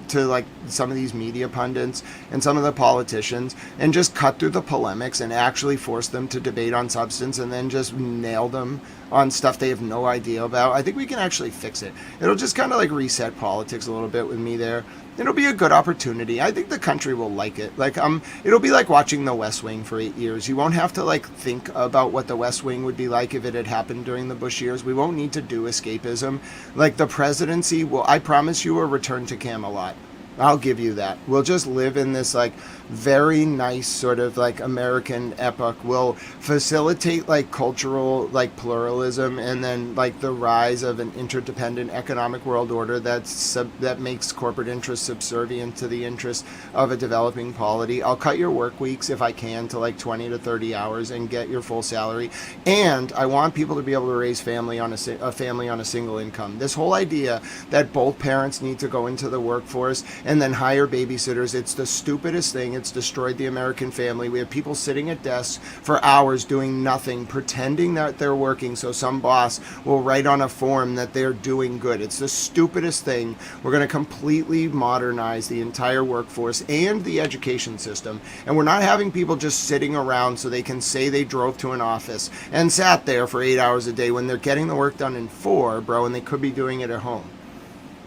to like some of these media pundits and some of the politicians and just cut through the polemics and actually force them to debate on substance and then just nail them on stuff they have no idea about, I think we can actually fix it. It'll just kind of like reset politics a little bit with me there. It'll be a good opportunity. I think the country will like it. Like it'll be like watching The West Wing for 8 years. You won't have to like think about what The West Wing would be like if it had happened during the Bush years. We won't need to do escapism. Like the presidency will, I promise you, a return to Camelot. I'll give you that. We'll just live in this like very nice sort of like American epoch. We'll facilitate like cultural like pluralism and then like the rise of an interdependent economic world order that makes corporate interests subservient to the interests of a developing polity. I'll cut your work weeks if I can to like 20 to 30 hours and get your full salary. And I want people to be able to raise a family on a single income. This whole idea that both parents need to go into the workforce and then hire babysitters, it's the stupidest thing. It's destroyed the American family. We have people sitting at desks for hours doing nothing, pretending that they're working so some boss will write on a form that they're doing good. It's the stupidest thing. We're going to completely modernize the entire workforce and the education system. And we're not having people just sitting around so they can say they drove to an office and sat there for 8 hours a day when they're getting the work done in 4, bro, and they could be doing it at home.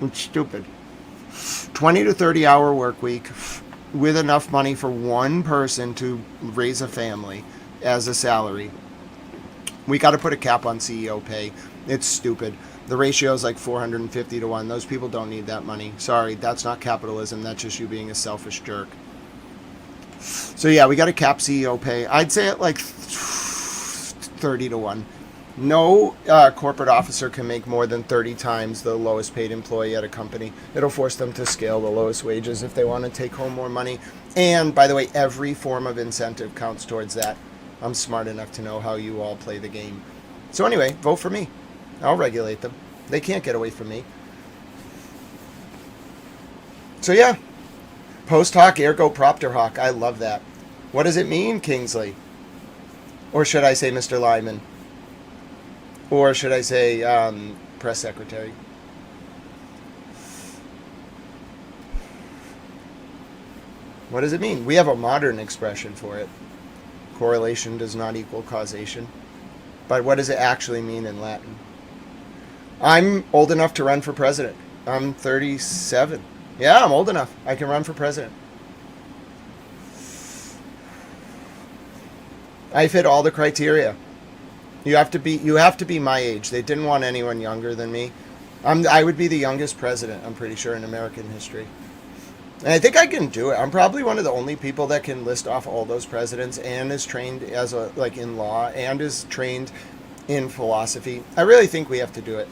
It's stupid. 20 to 30 hour work week with enough money for one person to raise a family as a salary. We got to put a cap on CEO pay. It's stupid. The ratio is like 450 to 1. Those people don't need that money. Sorry, that's not capitalism. That's just you being a selfish jerk. So yeah, we got to cap CEO pay. I'd say at like 30 to 1. No corporate officer can make more than 30 times the lowest paid employee at a company. It'll force them to scale the lowest wages if they want to take home more money. And by the way, every form of incentive counts towards that. I'm smart enough to know how you all play the game. So anyway, vote for me. I'll regulate them. They can't get away from me. So yeah, post hoc ergo propter hoc. I love that. What does it mean, Kingsley? Or should I say Mr. Lyman? Or should I say press secretary? What does it mean? We have a modern expression for it. Correlation does not equal causation. But what does it actually mean in Latin? I'm old enough to run for president. I'm 37. Yeah, I'm old enough. I can run for president. I fit all the criteria. You have to be my age. They didn't want anyone younger than me. I would be the youngest president, I'm pretty sure, in American history. And I think I can do it. I'm probably one of the only people that can list off all those presidents and is trained as in law and is trained in philosophy. I really think we have to do it.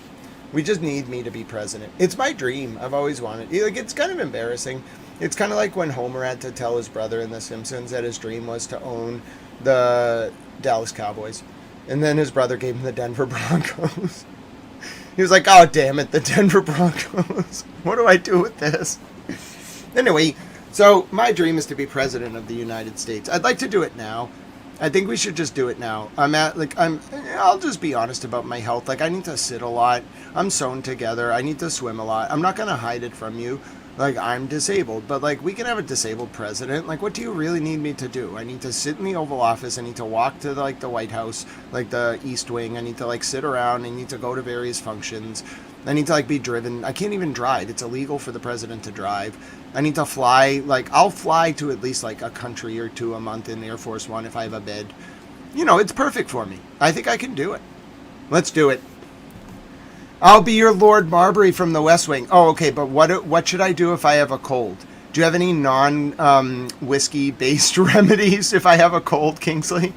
We just need me to be president. It's my dream. I've always wanted. It's kind of embarrassing. It's kind of like when Homer had to tell his brother in The Simpsons that his dream was to own the Dallas Cowboys. And then his brother gave him the Denver Broncos. He was like, oh, damn it, the Denver Broncos. What do I do with this? Anyway, so my dream is to be president of the United States. I'd like to do it now. I think we should just do it now. I'll just be honest about my health. Like, I need to sit a lot. I'm sewn together. I need to swim a lot. I'm not going to hide it from you. Like, I'm disabled, but like, we can have a disabled president. Like, what do you really need me to do? I need to sit in the Oval Office. I need to walk to the White House, like the East Wing. I need to sit around. I need to go to various functions. I need to be driven. I can't even drive. It's illegal for the president to drive. I need to fly. I'll fly to at least a country or two a month in Air Force One if I have a bed. It's perfect for me. I think I can do it. Let's do it. I'll be your Lord Marbury from the West Wing. Oh, okay, but what should I do if I have a cold? Do you have any non-whiskey-based remedies if I have a cold, Kingsley?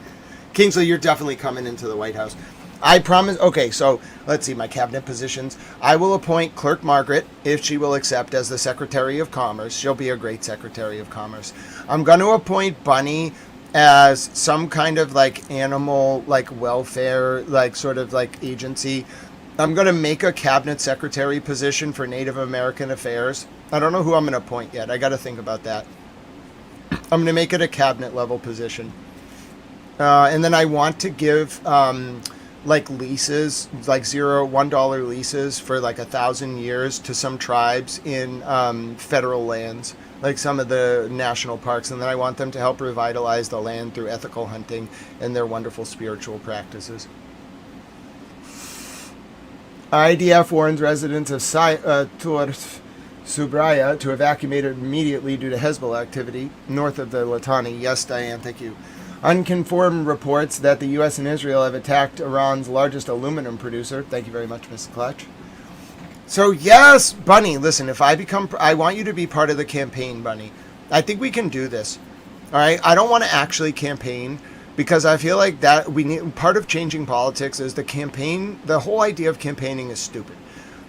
Kingsley, you're definitely coming into the White House. I promise. Okay, so let's see my cabinet positions. I will appoint Clerk Margaret, if she will accept, as the Secretary of Commerce. She'll be a great Secretary of Commerce. I'm going to appoint Bunny as some kind of animal welfare agency. I'm going to make a cabinet secretary position for Native American Affairs. I don't know who I'm going to appoint yet. I got to think about that. I'm going to make it a cabinet level position. And then I want to give leases, $1 leases for 1,000 years to some tribes in federal lands, like some of the national parks. And then I want them to help revitalize the land through ethical hunting and their wonderful spiritual practices. IDF warns residents of Tur Subraya to evacuate immediately due to Hezbollah activity north of the Litani. Yes, Diane, thank you. Unconfirmed reports that the U.S. and Israel have attacked Iran's largest aluminum producer. Thank you very much, Mrs. Clutch. So, yes, Bunny, listen, if I want you to be part of the campaign, Bunny. I think we can do this. All right? I don't want to actually campaign, because I feel like that part of changing politics is the campaign. The whole idea of campaigning is stupid.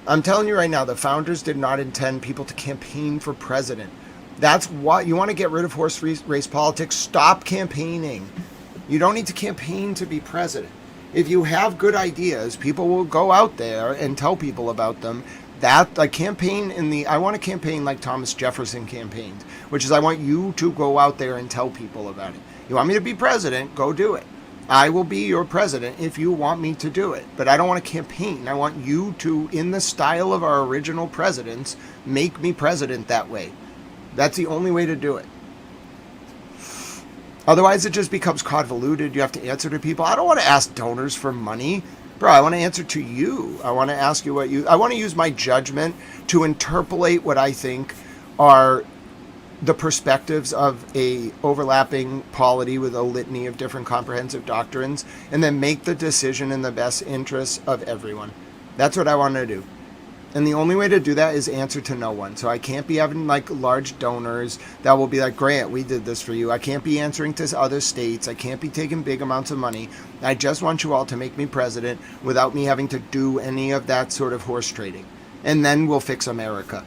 I'm telling you right now, the founders did not intend people to campaign for president. That's what you want to get rid of horse race politics. Stop campaigning. You don't need to campaign to be president. If you have good ideas, people will go out there and tell people about them. I want to campaign like Thomas Jefferson campaigned, which is I want you to go out there and tell people about it. You want me to be president? Go do it. I will be your president if you want me to do it. But I don't want to campaign. I want you to, in the style of our original presidents, make me president that way. That's the only way to do it. Otherwise, it just becomes convoluted. You have to answer to people. I don't want to ask donors for money. Bro, I want to answer to you. I want to ask you I want to use my judgment to interpolate what I think are the perspectives of a overlapping polity with a litany of different comprehensive doctrines, and then make the decision in the best interests of everyone. That's what I want to do. And the only way to do that is answer to no one. So I can't be having large donors that will be like, Grant, we did this for you. I can't be answering to other states. I can't be taking big amounts of money. I just want you all to make me president without me having to do any of that sort of horse trading. And then we'll fix America.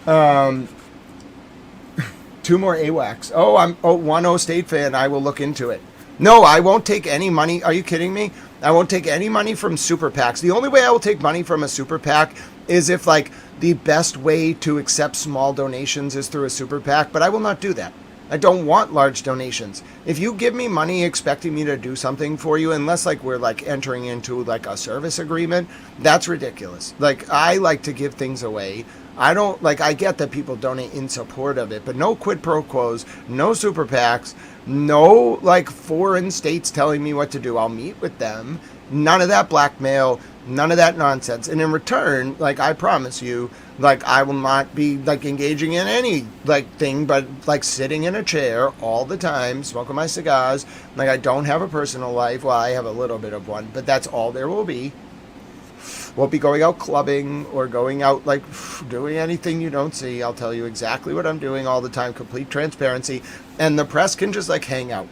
2 more AWACS. I'm 1-0 State fan. I will look into it. No, I won't take any money. Are you kidding me? I won't take any money from super PACs. The only way I will take money from a super PAC is if the best way to accept small donations is through a super PAC, but I will not do that. I don't want large donations. If you give me money expecting me to do something for you, unless we're entering into a service agreement, that's ridiculous. I like to give things away. I don't I get that people donate in support of it, but no quid pro quos, no super PACs, no foreign states telling me what to do. I'll meet with them None of that blackmail, none of that nonsense. And in return, like, I promise you, like, I will not be, like, engaging in any, like, thing but, like, sitting in a chair all the time, smoking my cigars. Like, I don't have a personal life. Well, I have a little bit of one, but that's all there will be. Won't be going out clubbing or going out, like, doing anything you don't see. I'll tell you exactly what I'm doing all the time, complete transparency. And the press can just, like, hang out.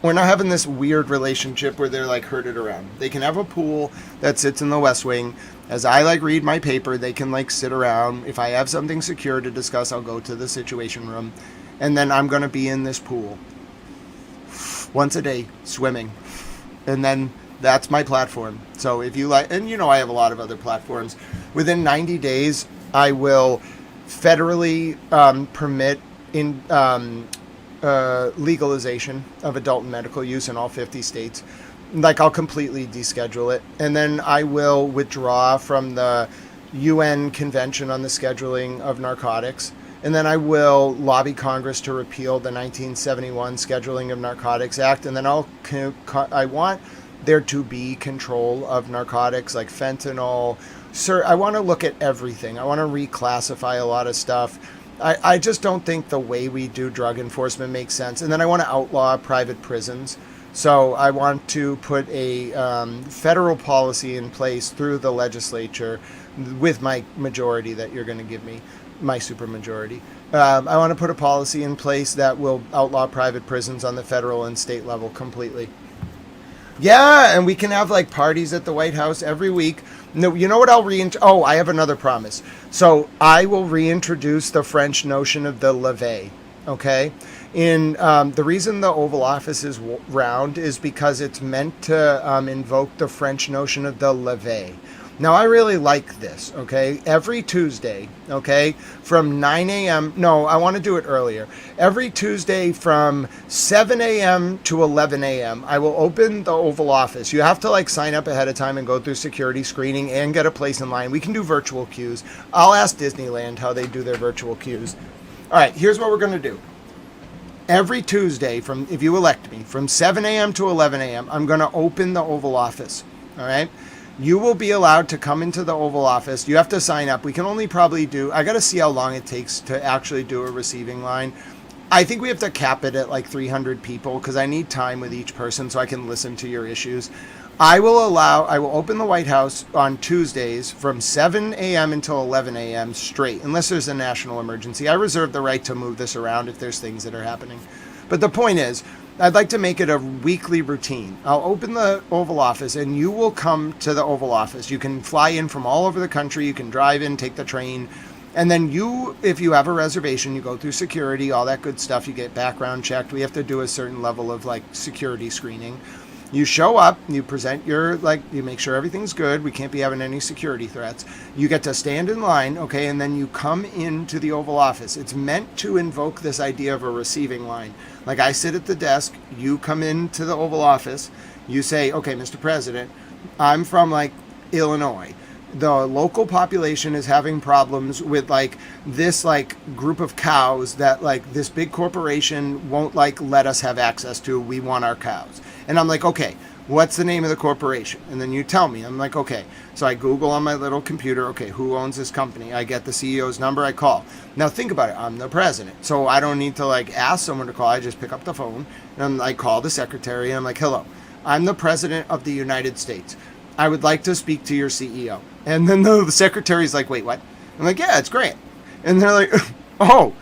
We're not having this weird relationship where they're, like, herded around. They can have a pool that sits in the West Wing. As I, like, read my paper, they can, like, sit around. If I have something secure to discuss, I'll go to the Situation Room. And then I'm going to be in this pool once a day, swimming. And then that's my platform. So if you like, and you know I have a lot of other platforms. Within 90 days, I will federally permit in legalization of adult and medical use in all 50 states. Like, I'll completely deschedule it. And then I will withdraw from the UN Convention on the Scheduling of Narcotics. And then I will lobby Congress to repeal the 1971 Scheduling of Narcotics Act. And then I want there to be control of narcotics like fentanyl. I want to look at everything. I want to reclassify a lot of stuff. I just don't think the way we do drug enforcement makes sense. And then I want to outlaw private prisons. So I want to put a federal policy in place through the legislature with my majority that you're going to give me, my supermajority. I want to put a policy in place that will outlaw private prisons on the federal and state level completely. Yeah, and we can have, like, parties at the White House every week. No, you know what I'll Oh, I have another promise. So I will reintroduce the French notion of the levee, okay? The reason the Oval Office is round is because it's meant to invoke the French notion of the levee. Now, I really like this, okay? Every Tuesday, okay, from 9 a.m. No, I want to do it earlier. Every Tuesday from 7 a.m. to 11 a.m., I will open the Oval Office. You have to, like, sign up ahead of time and go through security screening and get a place in line. We can do virtual queues. I'll ask Disneyland how they do their virtual queues. All right, here's what we're going to do. Every Tuesday, if you elect me, from 7 a.m. to 11 a.m., I'm going to open the Oval Office, all right? You will be allowed to come into the Oval Office. You have to sign up. We can only probably I got to see how long it takes to actually do a receiving line. I think we have to cap it at like 300 people because I need time with each person so I can listen to your issues. I will open the White House on Tuesdays from 7 a.m. until 11 a.m. straight, unless there's a national emergency. I reserve the right to move this around if there's things that are happening. But the point is, I'd like to make it a weekly routine. I'll open the Oval Office and you will come to the Oval Office. You can fly in from all over the country. You can drive in, take the train. And then if you have a reservation, you go through security, all that good stuff. You get background checked. We have to do a certain level of, like, security screening. You show up, you present you make sure everything's good. We can't be having any security threats. You get to stand in line, okay, and then you come into the Oval Office. It's meant to invoke this idea of a receiving line. Like, I sit at the desk, you come into the Oval Office, you say, okay, Mr. President, I'm from, like, Illinois. The local population is having problems with, like, this, like, group of cows that, like, this big corporation won't, like, let us have access to. We want our cows. And I'm like, okay, what's the name of the corporation? And then you tell me. I'm like, okay. So I Google on my little computer, okay, who owns this company? I get the CEO's number, I call. Now think about it, I'm the president. So I don't need to, like, ask someone to call. I just pick up the phone and I call the secretary and I'm like, hello, I'm the president of the United States. I would like to speak to your CEO. And then the secretary's like, wait, what? I'm like, yeah, it's Grant. And they're like, oh,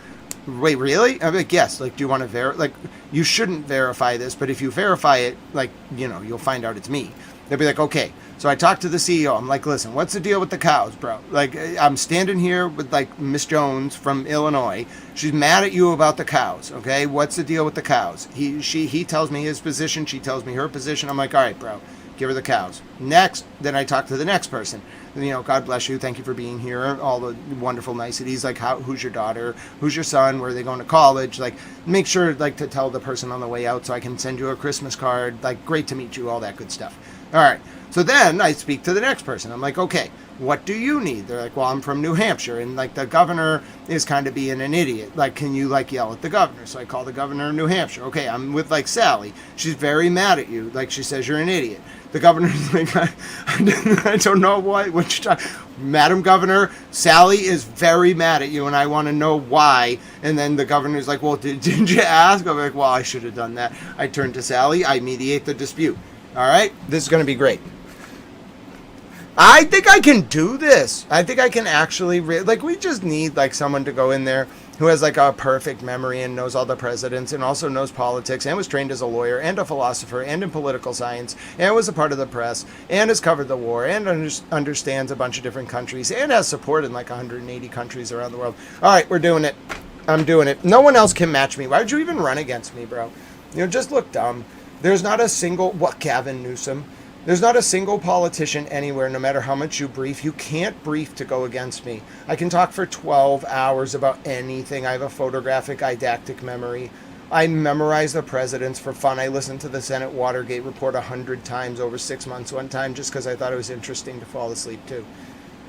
wait, really? I'm like, yes. Like, do you want to verify? Like, you shouldn't verify this, but if you verify it, like, you know, you'll find out it's me. They'll be like, okay. So I talked to the CEO. I'm like, listen, what's the deal with the cows, bro? Like, I'm standing here with, like, Miss Jones from Illinois. She's mad at you about the cows, okay? What's the deal with the cows? He tells me his position. She tells me her position. I'm like, all right, bro, give her the cows. Next, then I talk to the next person. You know, God bless you. Thank you for being here. All the wonderful niceties, like who's your daughter? Who's your son? Where are they going to college? Like, make sure, like, to tell the person on the way out so I can send you a Christmas card. Like, great to meet you, all that good stuff. All right. So then I speak to the next person. I'm like, okay, what do you need? They're like, well, I'm from New Hampshire. And, like, the governor is kind of being an idiot. Like, can you, like, yell at the governor? So I call the governor of New Hampshire. Okay, I'm with, like, Sally. She's very mad at you. Like, she says you're an idiot. The governor's like, I don't know what you're talking. Madam Governor, Sally is very mad at you, and I want to know why. And then the governor's like, well, didn't you ask? I'm like, well, I should have done that. I turn to Sally. I mediate the dispute. All right? This is going to be great. I think I can do this. I think I can actually, we just need, someone to go in there who has, a perfect memory and knows all the presidents and also knows politics and was trained as a lawyer and a philosopher and in political science and was a part of the press and has covered the war and understands a bunch of different countries and has support in, 180 countries around the world. All right, we're doing it. I'm doing it. No one else can match me. Why would you even run against me, bro? Just look dumb. There's not a single, Gavin Newsom? There's not a single politician anywhere, no matter how much you brief. You can't brief to go against me. I can talk for 12 hours about anything. I have a photographic didactic memory. I memorize the presidents for fun. I listened to the Senate Watergate report 100 times over 6 months one time just because I thought it was interesting to fall asleep to.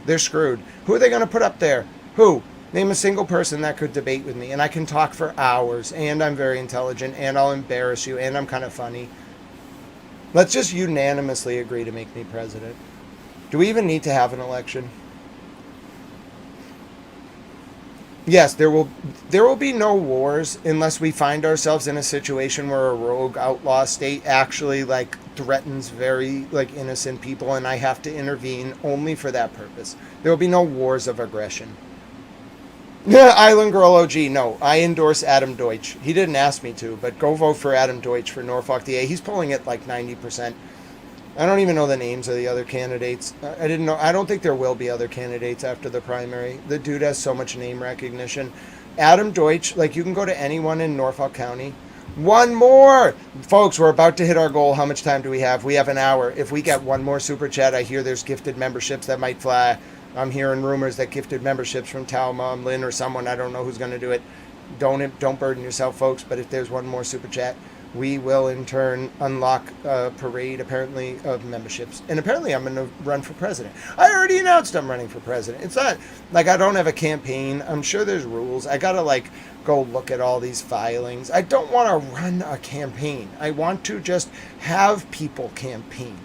They're screwed. Who are they going to put up there? Who? Name a single person that could debate with me. And I can talk for hours. And I'm very intelligent. And I'll embarrass you. And I'm kind of funny. Let's just unanimously agree to make me president. Do we even need to have an election? Yes, there will be no wars unless we find ourselves in a situation where a rogue outlaw state actually threatens very innocent people and I have to intervene only for that purpose. There will be no wars of aggression. Island Girl OG, no, I endorse Adam Deutsch. He didn't ask me to, but go vote for Adam Deutsch for Norfolk DA. He's polling at 90%. I don't even know the names of the other candidates. I don't think there will be other candidates after the primary. The dude has so much name recognition. Adam Deutsch, you can go to anyone in Norfolk County. One more! Folks, we're about to hit our goal. How much time do we have? We have an hour. If we get one more super chat, I hear there's gifted memberships that might fly. I'm hearing rumors that gifted memberships from Tao Mom Lin or someone, I don't know who's going to do it. Don't burden yourself, folks, but if there's one more super chat, we will in turn unlock a parade, apparently, of memberships. And apparently I'm going to run for president. I already announced I'm running for president. It's not I don't have a campaign. I'm sure there's rules. I got to go look at all these filings. I don't want to run a campaign. I want to just have people campaign.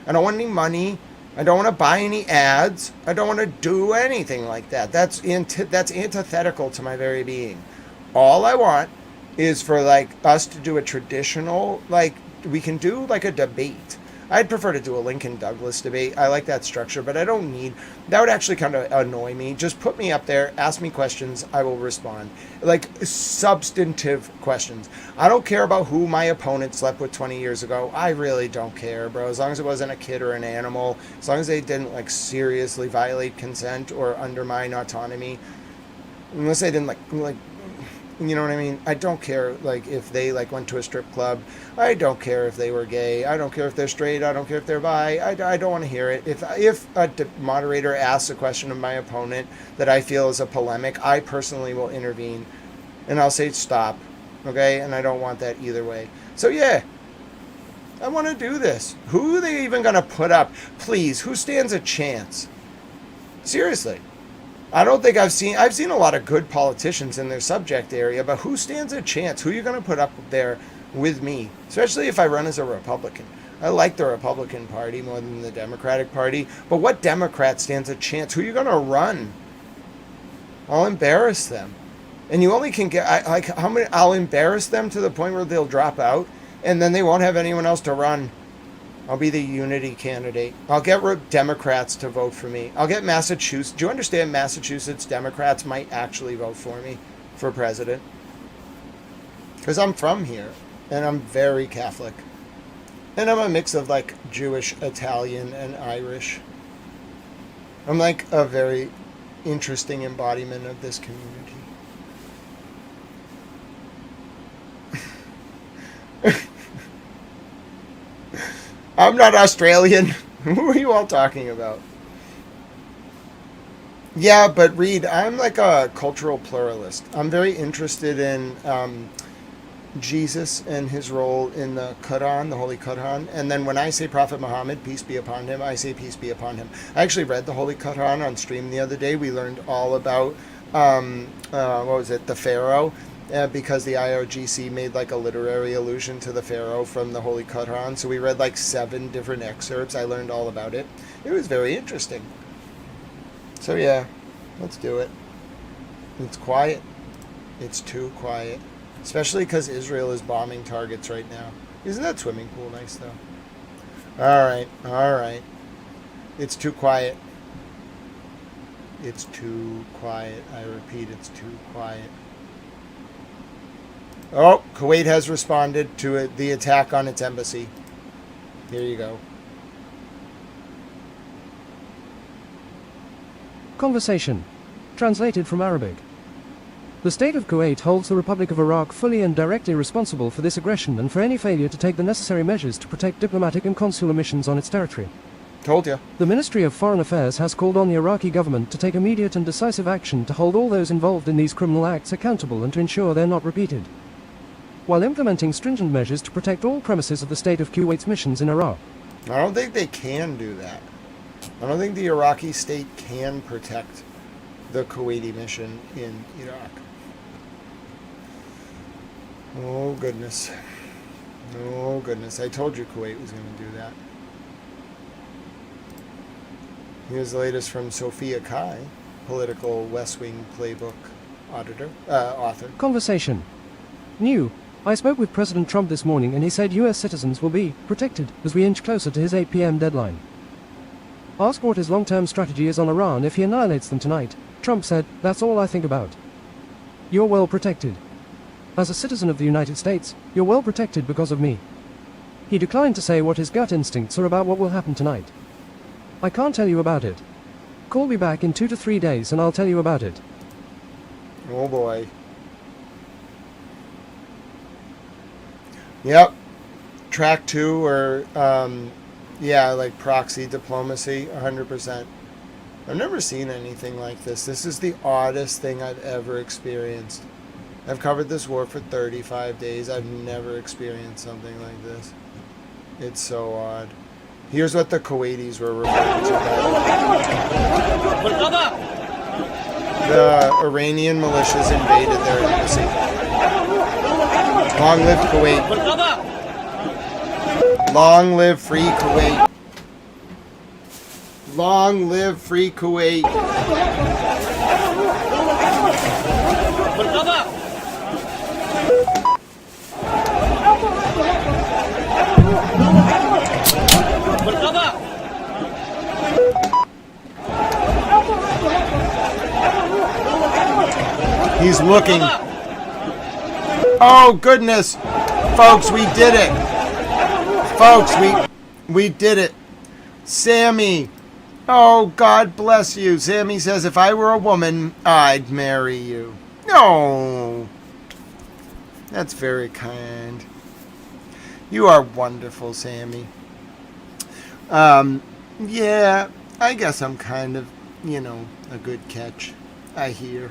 I don't want any money. I don't want to buy any ads. I don't want to do anything like that. That's antithetical to my very being. All I want is for us to do a traditional, we can do a debate. I'd prefer to do a Lincoln Douglas debate. I like that structure, but I don't need, that would actually kind of annoy me. Just put me up there, ask me questions, I will respond. Substantive questions. I don't care about who my opponent slept with 20 years ago. I really don't care, bro. As long as it wasn't a kid or an animal, as long as they didn't seriously violate consent or undermine autonomy. Unless they didn't you know what I mean? I don't care if they went to a strip club. I don't care if they were gay. I don't care if they're straight. I don't care if they're bi. I don't want to hear it. If a moderator asks a question of my opponent that I feel is a polemic, I personally will intervene and I'll say stop. Okay? And I don't want that either way. So yeah, I want to do this. Who are they even going to put up? Please, who stands a chance? Seriously. I don't think I've seen a lot of good politicians in their subject area, but who stands a chance? Who are you going to put up there with me? Especially if I run as a Republican. I like the Republican Party more than the Democratic Party, but what Democrat stands a chance? Who are you going to run? I'll embarrass them. And you only can get, how many, I'll embarrass them to the point where they'll drop out, and then they won't have anyone else to run. I'll be the unity candidate. I'll get Democrats to vote for me. I'll get Massachusetts. Do you understand Massachusetts Democrats might actually vote for me for president? Because I'm from here, and I'm very Catholic. And I'm a mix of Jewish, Italian, and Irish. I'm a very interesting embodiment of this community. I'm not Australian. Who are you all talking about? Yeah, but Reed, I'm a cultural pluralist. I'm very interested in Jesus and his role in the Quran, the Holy Quran. And then when I say Prophet Muhammad, peace be upon him, I say peace be upon him. I actually read the Holy Quran on stream the other day. We learned all about, the Pharaoh. because the IRGC made like a literary allusion to the Pharaoh from the Holy Quran. So we read like 7 different excerpts. I learned all about it. It was very interesting. So yeah, let's do it. It's quiet. It's too quiet. Especially because Israel is bombing targets right now. Isn't that swimming pool nice though? Alright, alright. It's too quiet. It's too quiet. I repeat, it's too quiet. Oh, Kuwait has responded to the attack on its embassy. Here you go. Conversation. Translated from Arabic. The state of Kuwait holds the Republic of Iraq fully and directly responsible for this aggression and for any failure to take the necessary measures to protect diplomatic and consular missions on its territory. Told you. The Ministry of Foreign Affairs has called on the Iraqi government to take immediate and decisive action to hold all those involved in these criminal acts accountable and to ensure they're not repeated, while implementing stringent measures to protect all premises of the state of Kuwait's missions in Iraq. I don't think they can do that. I don't think the Iraqi state can protect the Kuwaiti mission in Iraq. Oh, goodness. Oh, goodness. I told you Kuwait was going to do that. Here's the latest from Sophia Kai, political West Wing playbook author. Conversation. New. I spoke with President Trump this morning and he said US citizens will be protected as we inch closer to his 8 p.m. deadline. Asked what his long-term strategy is on Iran if he annihilates them tonight, Trump said, "That's all I think about. You're well protected. As a citizen of the United States, you're well protected because of me." He declined to say what his gut instincts are about what will happen tonight. "I can't tell you about it. Call me back in 2 to 3 days and I'll tell you about it." Oh boy. Yep. Track 2 or, yeah, like proxy diplomacy, 100%. I've never seen anything like this. This is the oddest thing I've ever experienced. I've covered this war for 35 days. I've never experienced something like this. It's so odd. Here's what the Kuwaitis were referring to. The Iranian militias invaded their embassy. Long live Kuwait. Long live free Kuwait. Long live free Kuwait. He's looking. Oh goodness, folks, we did it. Folks, we did it. Sammy. Oh, God bless you. Sammy says, if I were a woman, I'd marry you. No. That's very kind. You are wonderful, Sammy. Yeah, I guess I'm kind of, you know, a good catch. I hear.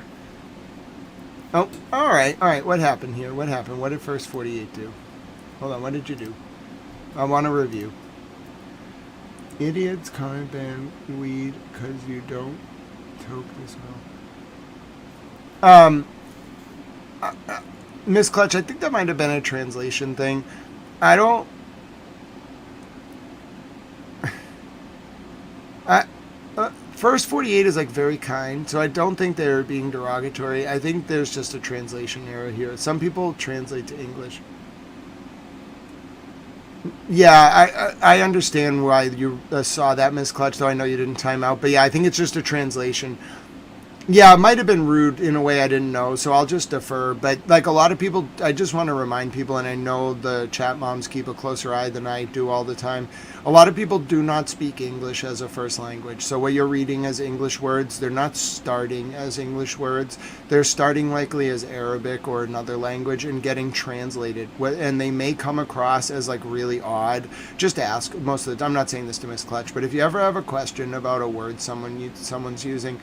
Oh, all right. What happened here? What happened? What did First 48 do? Hold on. What did you do? I want to review. Idiots can't ban weed because you don't toke this well. Miss Clutch, I think that might have been a translation thing. I don't... First 48 is like very kind, so I don't think they're being derogatory. I think there's just a translation error here. Some people translate to English. Yeah, I understand why you saw that, Miss Clutch, though I know you didn't time out. But yeah, I think it's just a translation. Yeah, it might have been rude in a way I didn't know, so I'll just defer. But like a lot of people, I just want to remind people, and I know the chat moms keep a closer eye than I do all the time. A lot of people do not speak English as a first language. So what you're reading as English words, they're not starting as English words. They're starting likely as Arabic or another language and getting translated. And they may come across as like really odd. Just ask most of the time. I'm not saying this to Miss Clutch, but if you ever have a question about a word someone's using,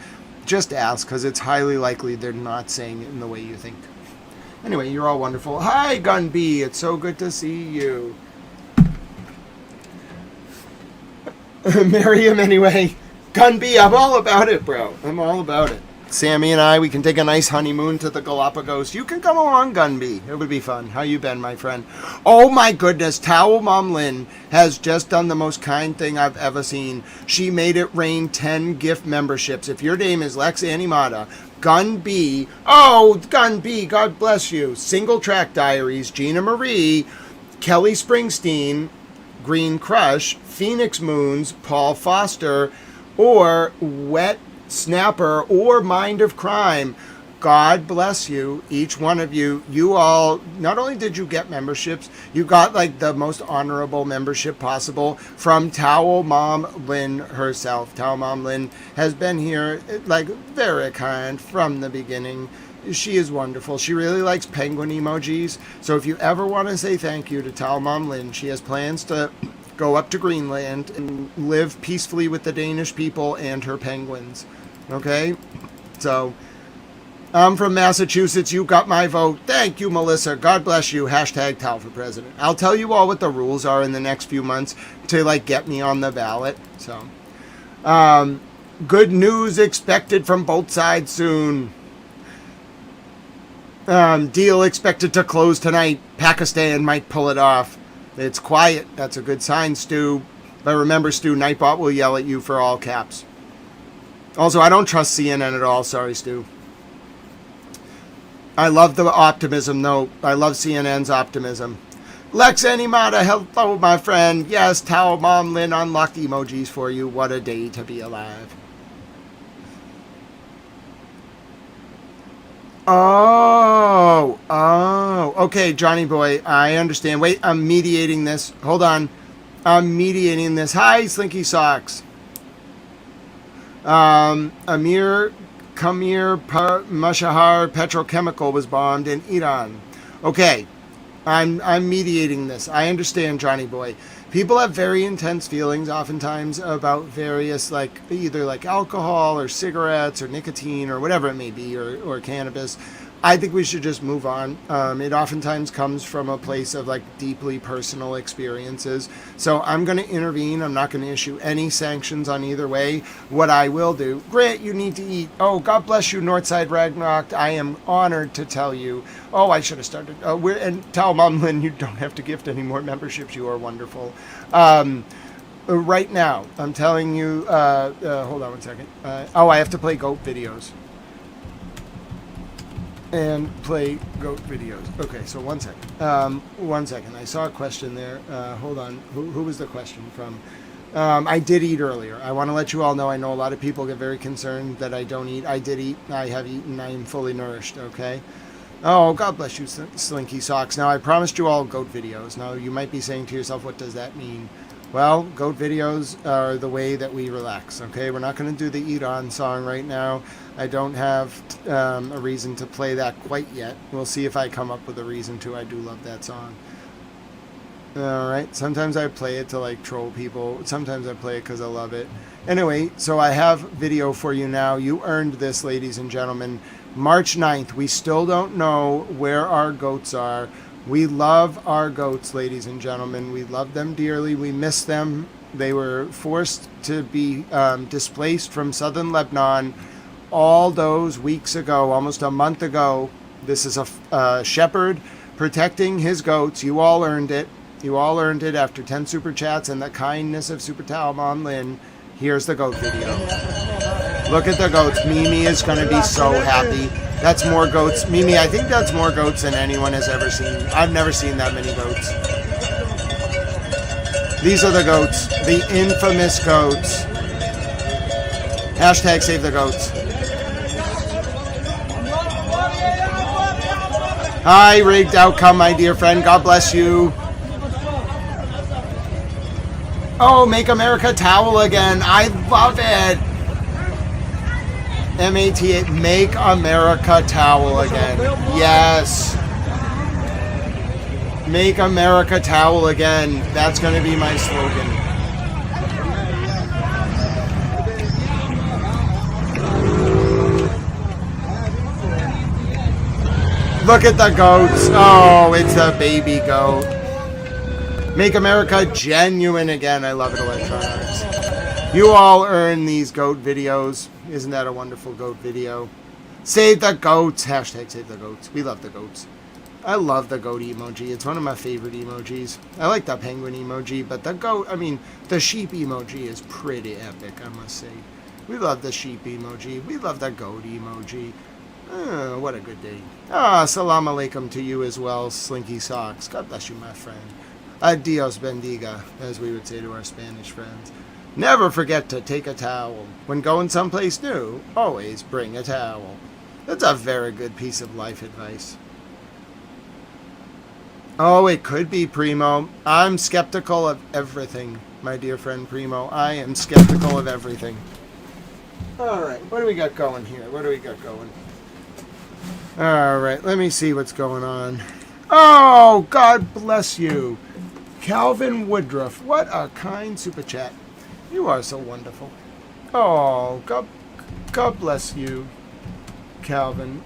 just ask, because it's highly likely they're not saying it in the way you think. Anyway, you're all wonderful. Hi, Gun B. It's so good to see you. Marry him anyway. Gun B, I'm all about it, bro. I'm all about it. Sammy and I, we can take a nice honeymoon to the Galapagos. You can come along, Gunby. It would be fun. How you been, my friend? Oh my goodness, Towel Mom Lynn has just done the most kind thing I've ever seen. She made it rain 10 gift memberships. If your name is Lex Animata, Gun B, oh, Gun B, God bless you. Single Track Diaries, Gina Marie, Kelly Springsteen, Green Crush, Phoenix Moons, Paul Foster, or Wet Snapper, or Mind of Crime. God bless you, each one of you. You all, not only did you get memberships, you got like the most honorable membership possible from Towel Mom Lynn herself. Towel Mom Lynn has been here like very kind from the beginning. She is wonderful. She really likes penguin emojis. So if you ever want to say thank you to Towel Mom Lynn, she has plans to go up to Greenland and live peacefully with the Danish people and her penguins. Okay? So, I'm from Massachusetts. You got my vote. Thank you, Melissa. God bless you. Hashtag Towel for President. I'll tell you all what the rules are in the next few months to, like, get me on the ballot. So, good news expected from both sides soon. Deal expected to close tonight. Pakistan might pull it off. It's quiet. That's a good sign, Stu. But remember, Stu, Nightbot will yell at you for all caps. Also, I don't trust CNN at all. Sorry, Stu. I love the optimism, though. I love CNN's optimism. Lex Animata, hello, my friend. Yes, Towel Mom Lynn unlocked emojis for you. What a day to be alive. Oh, okay, Johnny Boy, I understand. Wait, I'm mediating this. Hold on. I'm mediating this. Hi, Slinky Socks. Amir Mashahar Petrochemical was bombed in Iran. Okay, I'm mediating this. I understand, Johnny Boy. People have very intense feelings oftentimes about various, like, either like alcohol or cigarettes or nicotine or whatever it may be, or cannabis. I think we should just move on. It oftentimes comes from a place of like deeply personal experiences. So I'm going to intervene. I'm not going to issue any sanctions on either way. What I will do, Grant, you need to eat. Oh, God bless you, Northside Ragnarok. I am honored to tell you. Oh, I should have started. And tell Mom Lynn you don't have to gift any more memberships. You are wonderful. Right now, I'm telling you. Hold on one second. I have to play goat videos. And play goat videos. Okay, so 1 second. 1 second. I saw a question there. Hold on. Who was the question from? I did eat earlier. I want to let you all know. I know a lot of people get very concerned that I don't eat. I did eat. I have eaten. I am fully nourished. Okay. Oh, God bless you, Slinky Socks. Now, I promised you all goat videos. Now, you might be saying to yourself, what does that mean? Well, goat videos are the way that we relax, okay? We're not going to do the Eat On song right now. I don't have a reason to play that quite yet. We'll see if I come up with a reason to. I do love that song. All right. Sometimes I play it to, like, troll people. Sometimes I play it because I love it. Anyway, so I have video for you now. You earned this, ladies and gentlemen. March 9th. We still don't know where our goats are. We love our goats, ladies and gentlemen. We love them dearly. We miss them. They were forced to be displaced from southern Lebanon all those weeks ago, almost a month ago. This is a shepherd protecting his goats. You all earned it. You all earned it after 10 super chats and the kindness of Super Towel Mom Lynn. Here's the goat video. Look at the goats. Mimi is going to be so happy. That's more goats. Mimi, I think that's more goats than anyone has ever seen. I've never seen that many goats. These are the goats. The infamous goats. Hashtag save the goats. Hi, Rigged Outcome, my dear friend. God bless you. Oh, Make America Towel again. I love it. MATA, Make America Towel again. Yes. Make America Towel again. That's going to be my slogan. Look at the goats. Oh, it's a baby goat. Make America genuine again. I love it, Electronics. You all earn these goat videos. Isn't that a wonderful goat video? Save the goats. Hashtag save the goats. We love the goats. I love the goat emoji. It's one of my favorite emojis. I like the penguin emoji, but the goat, I mean, the sheep emoji is pretty epic, I must say. We love the sheep emoji. We love the goat emoji. What a good day. Salam alaikum to you as well, Slinky Socks. God bless you, my friend. Adios bendiga, as we would say to our Spanish friends. Never forget to take a towel. When going someplace new, always bring a towel. That's a very good piece of life advice. Oh, it could be, Primo. I'm skeptical of everything, my dear friend Primo. I am skeptical of everything. All right, what do we got going here? What do we got going? All right, let me see what's going on. Oh, God bless you. Calvin Woodruff, what a kind super chat. You are so wonderful. Oh, God bless you, Calvin.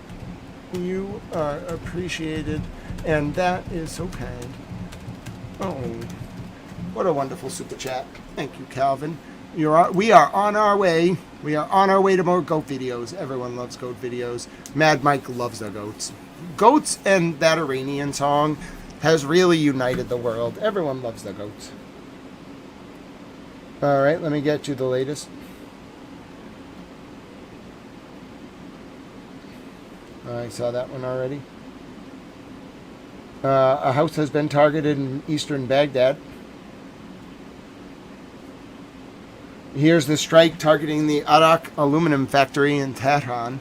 You are appreciated, and that is so kind. Oh, what a wonderful super chat. Thank you, Calvin. We are on our way. We are on our way to more goat videos. Everyone loves goat videos. Mad Mike loves the goats. Goats and that Iranian song has really united the world. Everyone loves the goats. All right, let me get you the latest. I saw that one already. A house has been targeted in eastern Baghdad. Here's the strike targeting the Arak aluminum factory in Tehran.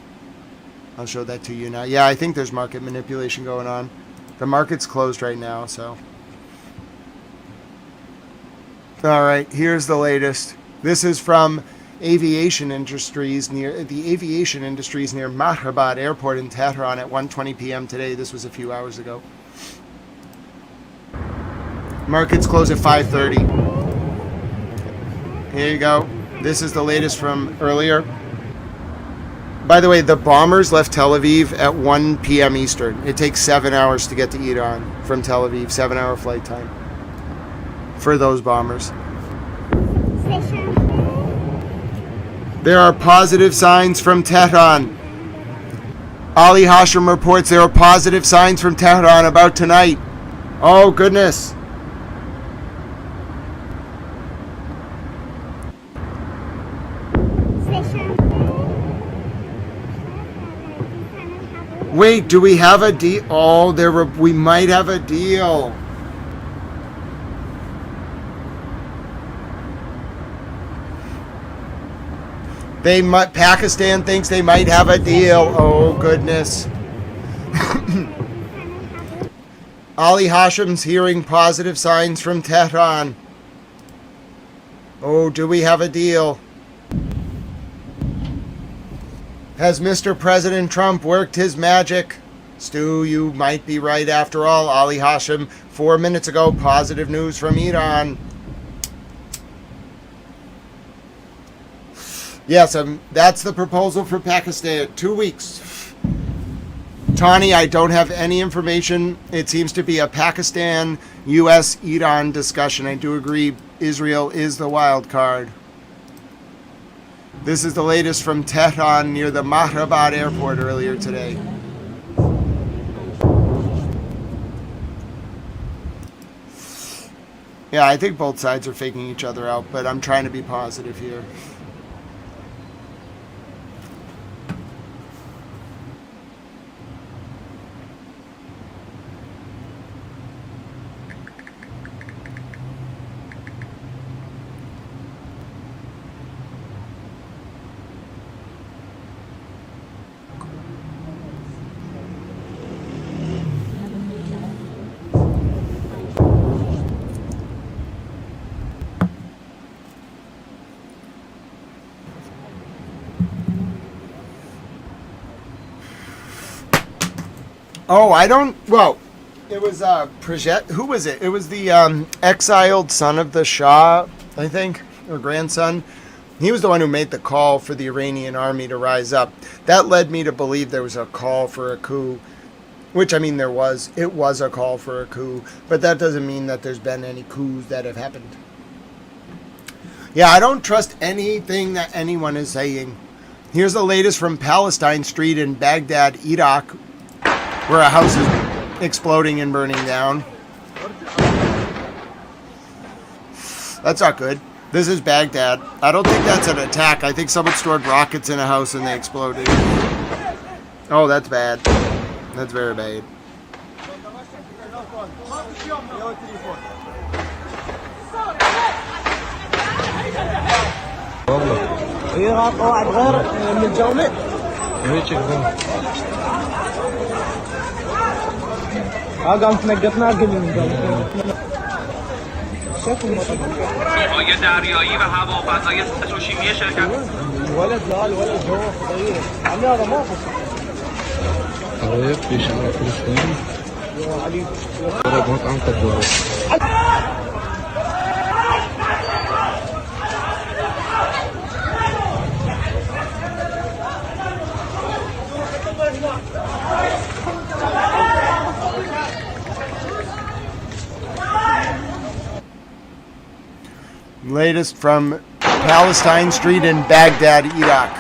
I'll show that to you now. Yeah, I think there's market manipulation going on. The market's closed right now, so. All right, here's the latest. This is from aviation industries near Mahrabad Airport in Tehran at 1:20 p.m. today. This was a few hours ago. Markets close at 5:30. Here you go. This is the latest from earlier. By the way, the bombers left Tel Aviv at 1 p.m. Eastern. It takes 7 hours to get to Iran from Tel Aviv. 7-hour flight time for those bombers. There are positive signs from Tehran. Ali Hashim reports there are positive signs from Tehran about tonight. Oh, goodness. Wait, do we have a deal? Oh, we might have a deal. Pakistan thinks they might have a deal. Oh, goodness. Ali Hashim's hearing positive signs from Tehran. Oh, do we have a deal? Has Mr. President Trump worked his magic? Stu, you might be right after all. Ali Hashim, 4 minutes ago, positive news from Iran. Yes, that's the proposal for Pakistan. 2 weeks. Tawny, I don't have any information. It seems to be a Pakistan, U.S., Iran discussion. I do agree Israel is the wild card. This is the latest from Tehran near the Mahrabad airport earlier today. Yeah, I think both sides are faking each other out, but I'm trying to be positive here. Oh, it was who was it? It was the exiled son of the Shah, I think, or grandson. He was the one who made the call for the Iranian army to rise up. That led me to believe there was a call for a coup, which, I mean, there was. It was a call for a coup, but that doesn't mean that there's been any coups that have happened. Yeah, I don't trust anything that anyone is saying. Here's the latest from Palestine Street in Baghdad, Iraq, where a house is exploding and burning down. That's not good. This is Baghdad. I don't think that's an attack. I think someone stored rockets in a house and they exploded. Oh, that's bad. That's very bad. عراق قواعد غير من الجامع قام تنقطنا قبل من الجامع نیروهای دریایی و هوافضای پتروشیمی شرکت الولد لا الولد هو صغير عمي هذا ما قصر طيب في شارع فلسطين ضربات عن تدور Latest from Palestine Street in Baghdad, Iraq.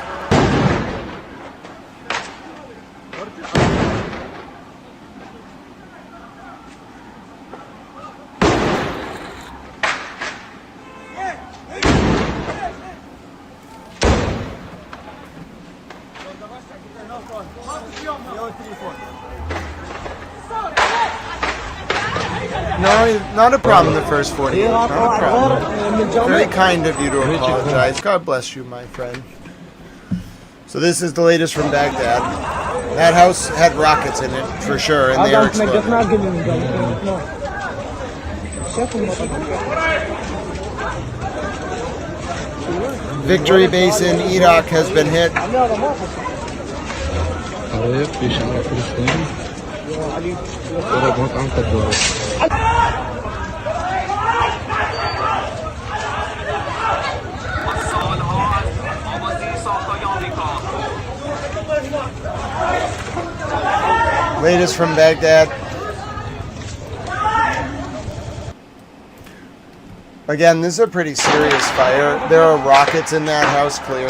No, not a problem the first 40. Not a problem. Very kind of you to apologize. God bless you, my friend. So this is the latest from Baghdad. That house had rockets in it, for sure, and they are exploding. Victory base in Iraq has been hit. Latest from Baghdad. Again, this is a pretty serious fire. There are rockets in that house, clearly.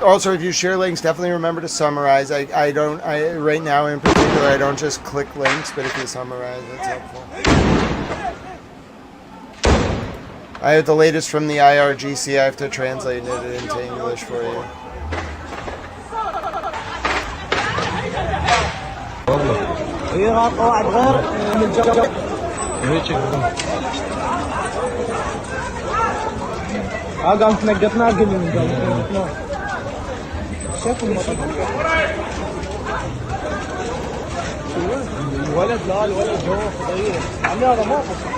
Also, if you share links, definitely remember to summarize. Right now in particular, I don't just click links, but if you summarize, that's helpful. I have the latest from the IRGC. I have to translate it into English for you. عراق قواعد غير من الجامع قام تنقطنا قبل من الجامع شوف المطر الولد لا الولد هو صغير عمي هذا ما قصر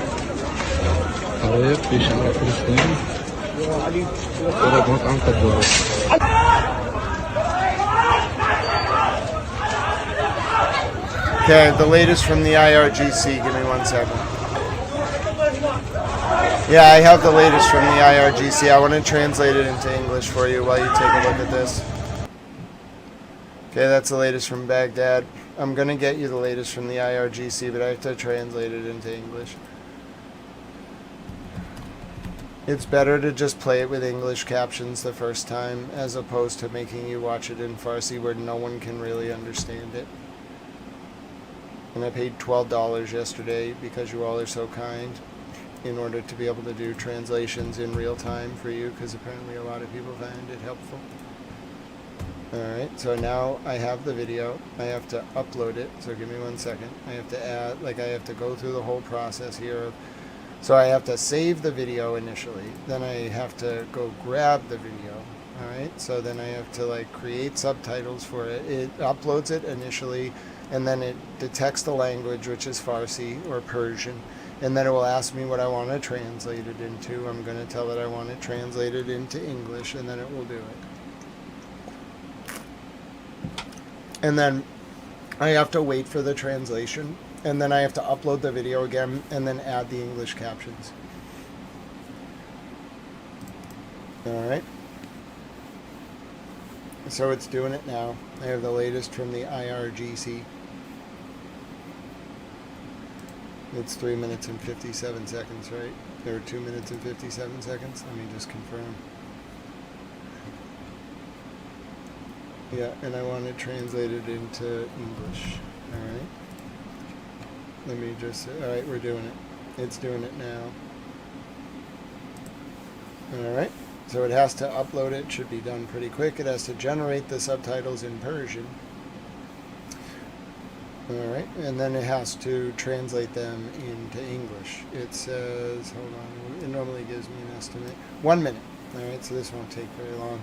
طيب في شارع فلسطين ضربات عن تدور Okay, the latest from the IRGC. Give me 1 second. Yeah, I have the latest from the IRGC. I want to translate it into English for you while you take a look at this. Okay, that's the latest from Baghdad. I'm going to get you the latest from the IRGC, but I have to translate it into English. It's better to just play it with English captions the first time as opposed to making you watch it in Farsi where no one can really understand it. And I paid $12 yesterday because you all are so kind in order to be able to do translations in real time for you because apparently a lot of people find it helpful. Alright, so now I have the video. I have to upload it, so give me 1 second. I have to add, I have to go through the whole process here. So I have to save the video initially, then I have to go grab the video. Alright, so then I have to create subtitles for it. It uploads it initially, and then it detects the language, which is Farsi or Persian, and then it will ask me what I want to translate it into. I'm going to tell it I want it translated into English, and then it will do it. And then I have to wait for the translation, and then I have to upload the video again, and then add the English captions. Alright. So it's doing it now. I have the latest from the IRGC. It's 3 minutes and 57 seconds, right? There are 2 minutes and 57 seconds. Let me just confirm. Yeah, and I want it translated into English. All right. Let me just, all right, we're doing it. It's doing it now. All right. So it has to upload it. Should be done pretty quick. It has to generate the subtitles in Persian. All right, and then it has to translate them into English. It says, hold on, it normally gives me an estimate. 1 minute. All right, so this won't take very long.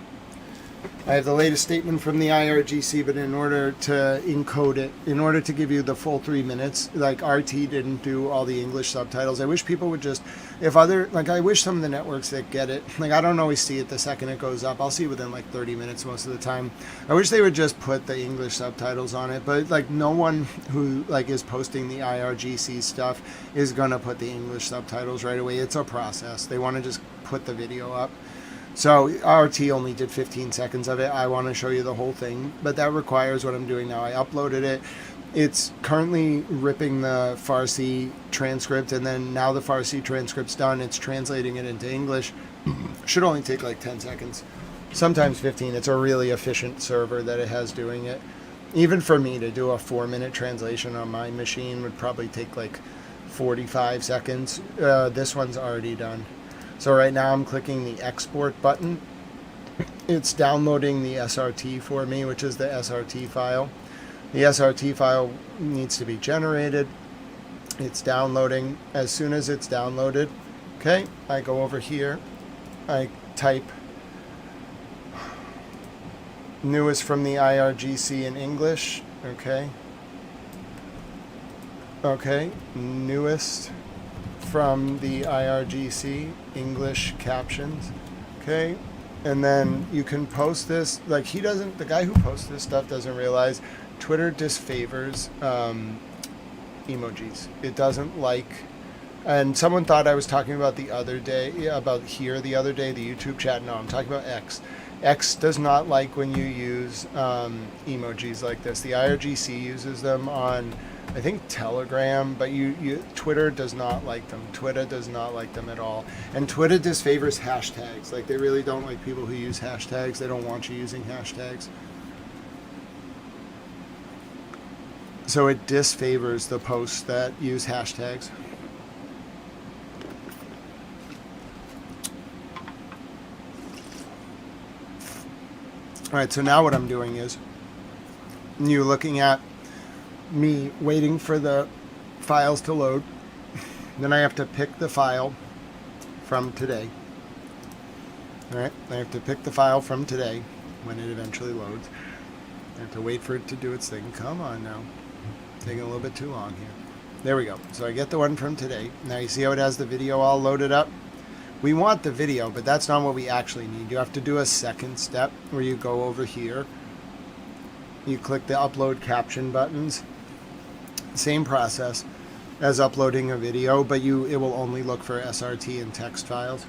I have the latest statement from the IRGC, but in order to encode it, in order to give you the full 3 minutes, like RT didn't do all the English subtitles. I wish people would just, I wish some of the networks that get it, like I don't always see it the second it goes up. I'll see it within like 30 minutes most of the time. I wish they would just put the English subtitles on it, but like no one who like is posting the IRGC stuff is gonna put the English subtitles right away. It's a process. They want to just put the video up. So RT only did 15 seconds of it. I want to show you the whole thing, but that requires what I'm doing now. I uploaded it. It's currently ripping the Farsi transcript, and then now the Farsi transcript's done. It's translating it into English. Should only take like 10 seconds, sometimes 15. It's a really efficient server that it has doing it. Even for me to do a 4-minute translation on my machine would probably take like 45 seconds. This one's already done. So right now I'm clicking the export button. It's downloading the SRT for me, which is the SRT file. The SRT file needs to be generated. It's downloading. As soon as it's downloaded, okay, I go over here. I type newest from the IRGC in English. Okay. Okay, newest from the IRGC, English captions, okay? And then you can post this, like the guy who posts this stuff doesn't realize Twitter disfavors emojis. It doesn't like, and someone thought I was talking about the other day, the YouTube chat. No, I'm talking about X. X does not like when you use emojis like this. The IRGC uses them on, I think, Telegram, but Twitter does not like them. Twitter does not like them at all. And Twitter disfavors hashtags. Like, they really don't like people who use hashtags. They don't want you using hashtags. So it disfavors the posts that use hashtags. All right, so now what I'm doing is you looking at me waiting for the files to load. Then I have to pick the file from today. All right, I have to pick the file from today when it eventually loads. I have to wait for it to do its thing. Come on now. Taking a little bit too long here. There we go. So I get the one from today. Now you see how it has the video all loaded up? We want the video, but that's not what we actually need. You have to do a second step where you go over here. You click the upload caption buttons. Same process as uploading a video, but it will only look for SRT and text files.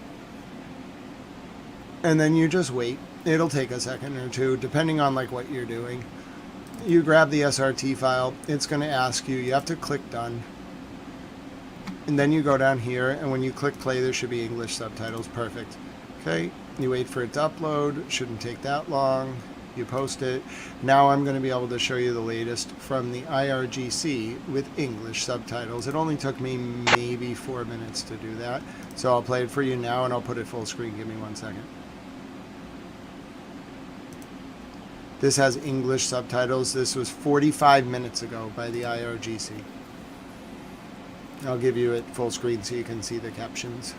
And then you just wait. It'll take a second or two, depending on like what you're doing. You grab the SRT file. It's going to ask you. You have to click done. And then you go down here, and when you click play, there should be English subtitles. Perfect. Okay. You wait for it to upload. Shouldn't take that long. You post it. Now I'm going to be able to show you the latest from the IRGC with English subtitles. It only took me maybe 4 minutes to do that. So I'll play it for you now, and I'll put it full screen. Give me 1 second. This has English subtitles. This was 45 minutes ago by the IRGC. I'll give you it full screen so you can see the captions.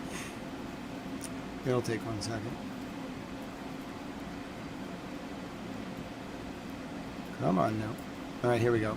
It'll take 1 second. Come on now. All right, here we go.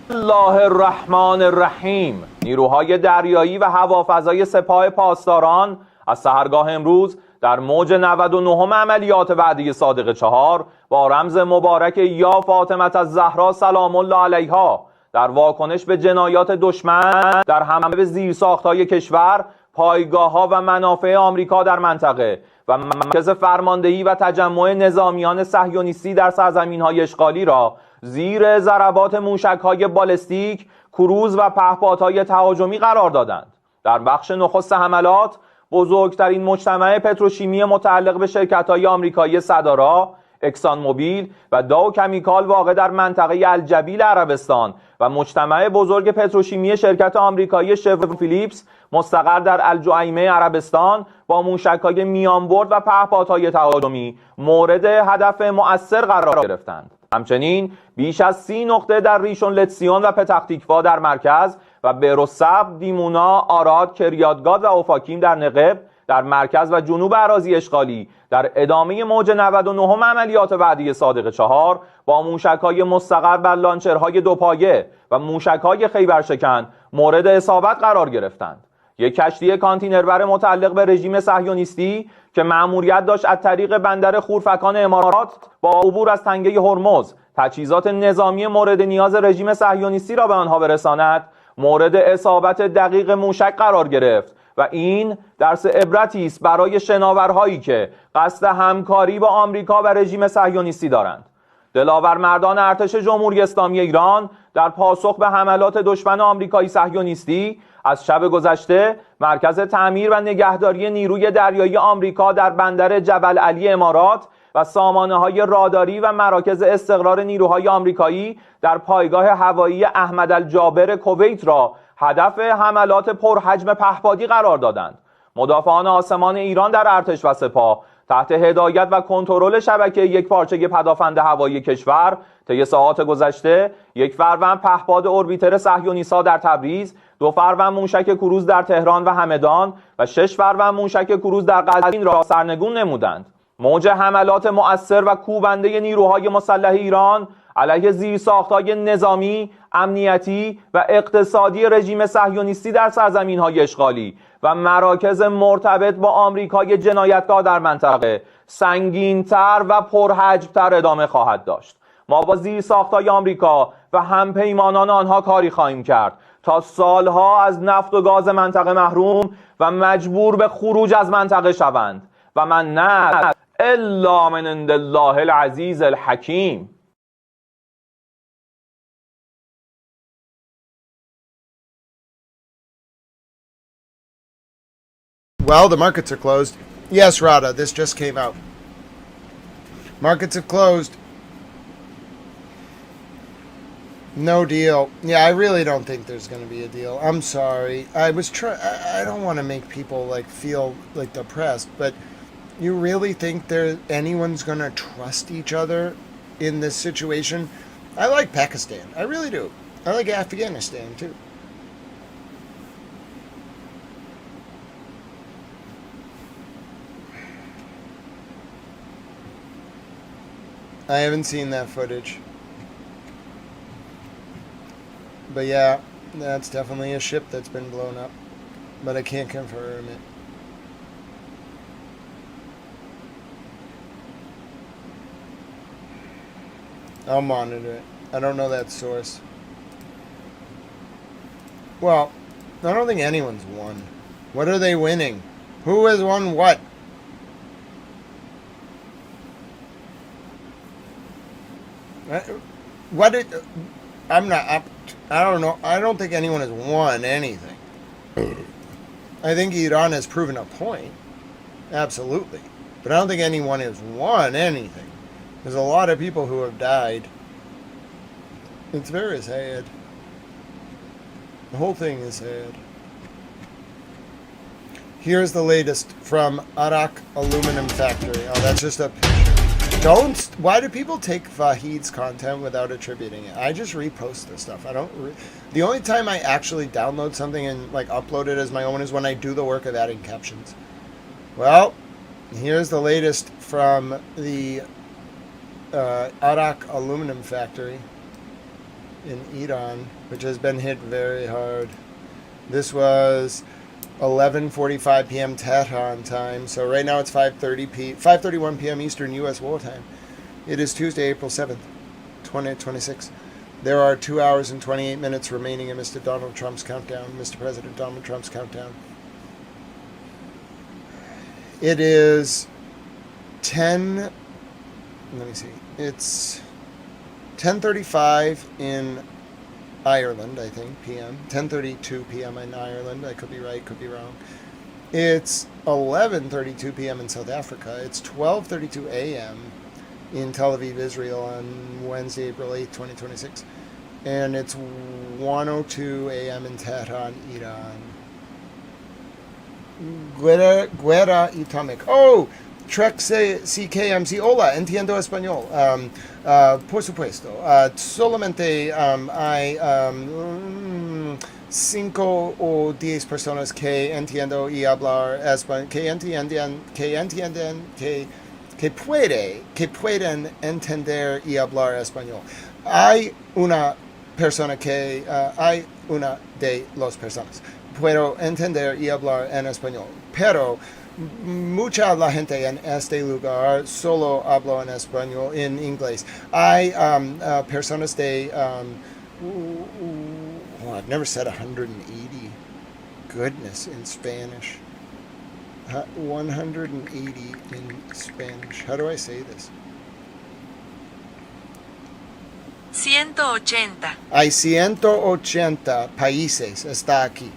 الله الرحمن الرحیم. نیروهای دریایی و هوافضای سپاه پاسداران از سحرگاه امروز در موج 99 عملیات وعده صادق 4 با رمز مبارک یا فاطمه الزهرا سلام الله علیها در واکنش به جنایات دشمن در حمله به زیرساخت‌های کشور، پایگاه‌ها و منافع آمریکا در منطقه و مرکز فرماندهی و تجمع نظامیان صهیونیستی در سرزمین‌های اشغالی را زیر ضربات موشک‌های بالستیک، کروز و پهپادهای تهاجمی قرار دادند. در بخش نخست حملات بزرگترین مجتمع پتروشیمی متعلق به شرکت‌های آمریکایی سدارا، اکسان موبیل و داو کمیکال واقع در منطقه الجبیل عربستان و مجتمع بزرگ پتروشیمی شرکت آمریکایی شفرون فیلیپس مستقر در الجعیمه عربستان با موشک‌های میانبرد و پهپادهای تهاجمی مورد هدف مؤثر قرار گرفتند. همچنین بیش از 30 نقطه در ریشون لتسیون و پتختیکوا در مرکز و بیروسب، دیمونا، آراد، کریاتگاد و اوفاکیم در نقب در مرکز و جنوب اراضی اشغالی در ادامه موج 99 عملیات وعده صادق 4 با موشک‌های مستقر بر لانچرهای دوپایه و موشک‌های خیبرشکن مورد اصابت قرار گرفتند. یک کشتی کانتینربر متعلق به رژیم صهیونیستی که مأموریت داشت از طریق بندر خورفکان امارات با عبور از تنگه هرمز تجهیزات نظامی مورد نیاز رژیم صهیونیستی را به آنها برساند، مورد اصابت دقیق موشک قرار گرفت و این درس عبرتی است برای شناورهایی که قصد همکاری با آمریکا و رژیم صهیونیستی دارند. دلاور مردان ارتش جمهوری اسلامی ایران در پاسخ به حملات دشمن آمریکایی صهیونیستی از شب گذشته مرکز تعمیر و نگهداری نیروی دریایی آمریکا در بندر جبل علی امارات و سامانه‌های راداری و مراکز استقرار نیروهای آمریکایی در پایگاه هوایی احمد الجابر کویت را هدف حملات پرحجم پهپادی قرار دادند. مدافعان آسمان ایران در ارتش و سپاه تحت هدایت و کنترل شبکه یکپارچه پدافند هوایی کشور طی ساعات گذشته 1 فروند پهپاد اوربیتر صهیونیست‌ها در تبریز، 2 فروند موشک کروز در تهران و همدان و 6 فروند موشک کروز در قزوین را سرنگون نمودند. موج حملات مؤثر و کوبنده نیروهای مسلح ایران علیه زیرساخت‌های نظامی، امنیتی و اقتصادی رژیم صهیونیستی در سرزمین‌های اشغالی و مراکز مرتبط با آمریکای جنایتکار در منطقه سنگین‌تر و پرحجم‌تر ادامه خواهد داشت. ما با زیرساخت‌های آمریکا و همپیمانان آنها کاری خواهیم کرد تا سالها از نفت و گاز منطقه محروم و مجبور به خروج از منطقه شوند و من نه الا من عند الله العزیز الحکیم. Well, the markets are closed. Yes, Rada, this just came out. Markets have closed. No deal. Yeah, I really don't think there's going to be a deal. I'm sorry. I don't want to make people like feel like depressed, but you really think anyone's going to trust each other in this situation? I like Pakistan. I really do. I like Afghanistan too. I haven't seen that footage. But yeah, that's definitely a ship that's been blown up. But I can't confirm it. I'll monitor it. I don't know that source. Well, I don't think anyone's won. What are they winning? Who has won what? I don't know. I don't think anyone has won anything. I think Iran has proven a point. Absolutely. But I don't think anyone has won anything. There's a lot of people who have died. It's very sad. The whole thing is sad. Here's the latest from Arak Aluminum Factory. Oh, that's just a picture. Why do people take Vahid's content without attributing it? I just repost this stuff. The only time I actually download something and like upload it as my own is when I do the work of adding captions. Well, here's the latest from the Arak Aluminum Factory in Iran, which has been hit very hard. This was 11:45 p.m. Tehran time. So right now it's 5:31 p.m. Eastern U.S. war time. It is Tuesday, April 7th, 2026. There are 2 hours and 28 minutes remaining in Mr. Donald Trump's countdown, Mr. President Donald Trump's countdown. It is 10, let me see, it's 10:35 in Ireland, I think, p.m. 10:32 p.m. in Ireland. I could be right, could be wrong. It's 11:32 p.m. in South Africa. It's 12:32 a.m. in Tel Aviv, Israel on Wednesday, April 8, 2026. And it's 1:02 a.m. in Tehran, Iran. Guerra y Tomic. Oh! Trek CKMC. Hola, entiendo español. Por supuesto. Solamente hay 5 o 10 personas que entiendo y hablar español, que pueden entender y hablar español. Hay una persona que, hay una de las personas. Puedo entender y hablar en español, pero mucha la gente en este lugar solo habla en español, en inglés. Hay personas de, I've never said 180. Goodness, in Spanish. 180 in Spanish. How do I say this? 180. Hay 180 países. Está aquí,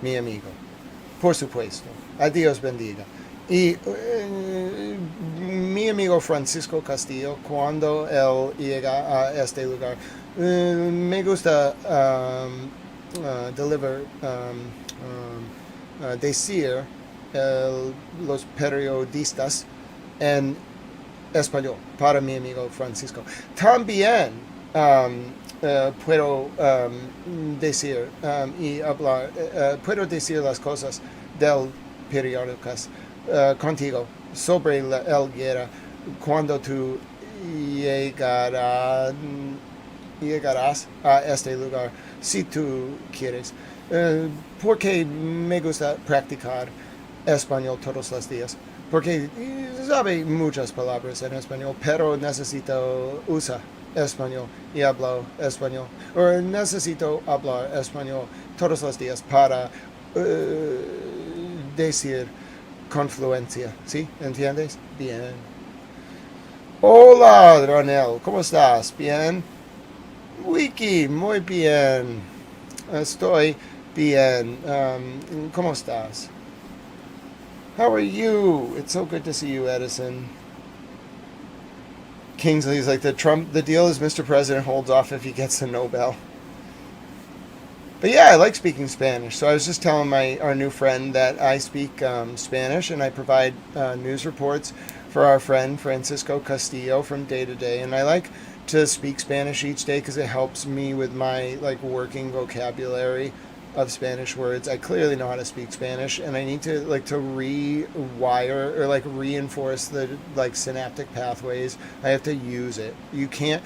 mi amigo. Por supuesto. Adiós bendiga. Y mi amigo Francisco Castillo, cuando él llega a este lugar, me gusta decir los periodistas en español para mi amigo Francisco. También puedo decir y hablar, puedo decir las cosas del periódicos contigo sobre el guerra cuando tú llegarás a este lugar si tú quieres, porque me gusta practicar español todos los días, porque sabe muchas palabras en español, pero necesito usar español y hablo español, o necesito hablar español todos los días para decir confluencia, ¿sí? ¿Entiendes? Bien. Hola, Ronel, ¿cómo estás? ¿Bien? Wiki, muy bien. Estoy bien. ¿Cómo estás? How are you? It's so good to see you, Edison. Kingsley's like, the deal is Mr. President holds off if he gets the Nobel. But yeah, I like speaking Spanish. So I was just telling our new friend that I speak Spanish, and I provide news reports for our friend Francisco Castillo from day to day. And I like to speak Spanish each day because it helps me with my working vocabulary of Spanish words. I clearly know how to speak Spanish, and I need to rewire or reinforce the synaptic pathways. I have to use it. You can't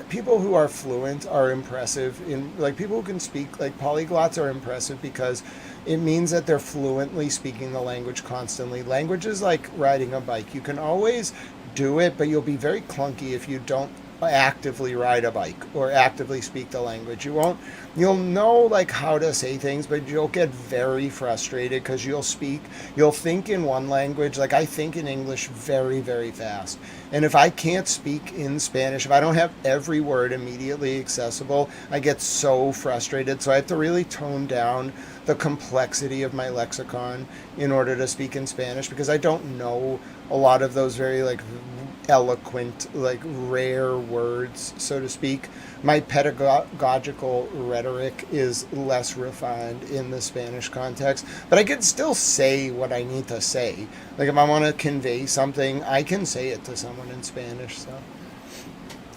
people who are fluent are impressive in people who can speak polyglots are impressive because it means that they're fluently speaking the language constantly. Language is like riding a bike. You can always do it, but you'll be very clunky if you don't actively ride a bike or actively speak the language. You'll know how to say things, but you'll get very frustrated because you'll think in one language. I think in English very, very fast. And if I can't speak in Spanish, if I don't have every word immediately accessible, I get so frustrated. So I have to really tone down the complexity of my lexicon in order to speak in Spanish because I don't know a lot of those very eloquent, rare words, so to speak. My pedagogical rhetoric is less refined in the Spanish context, but I can still say what I need to say. If I want to convey something, I can say it to someone in Spanish, so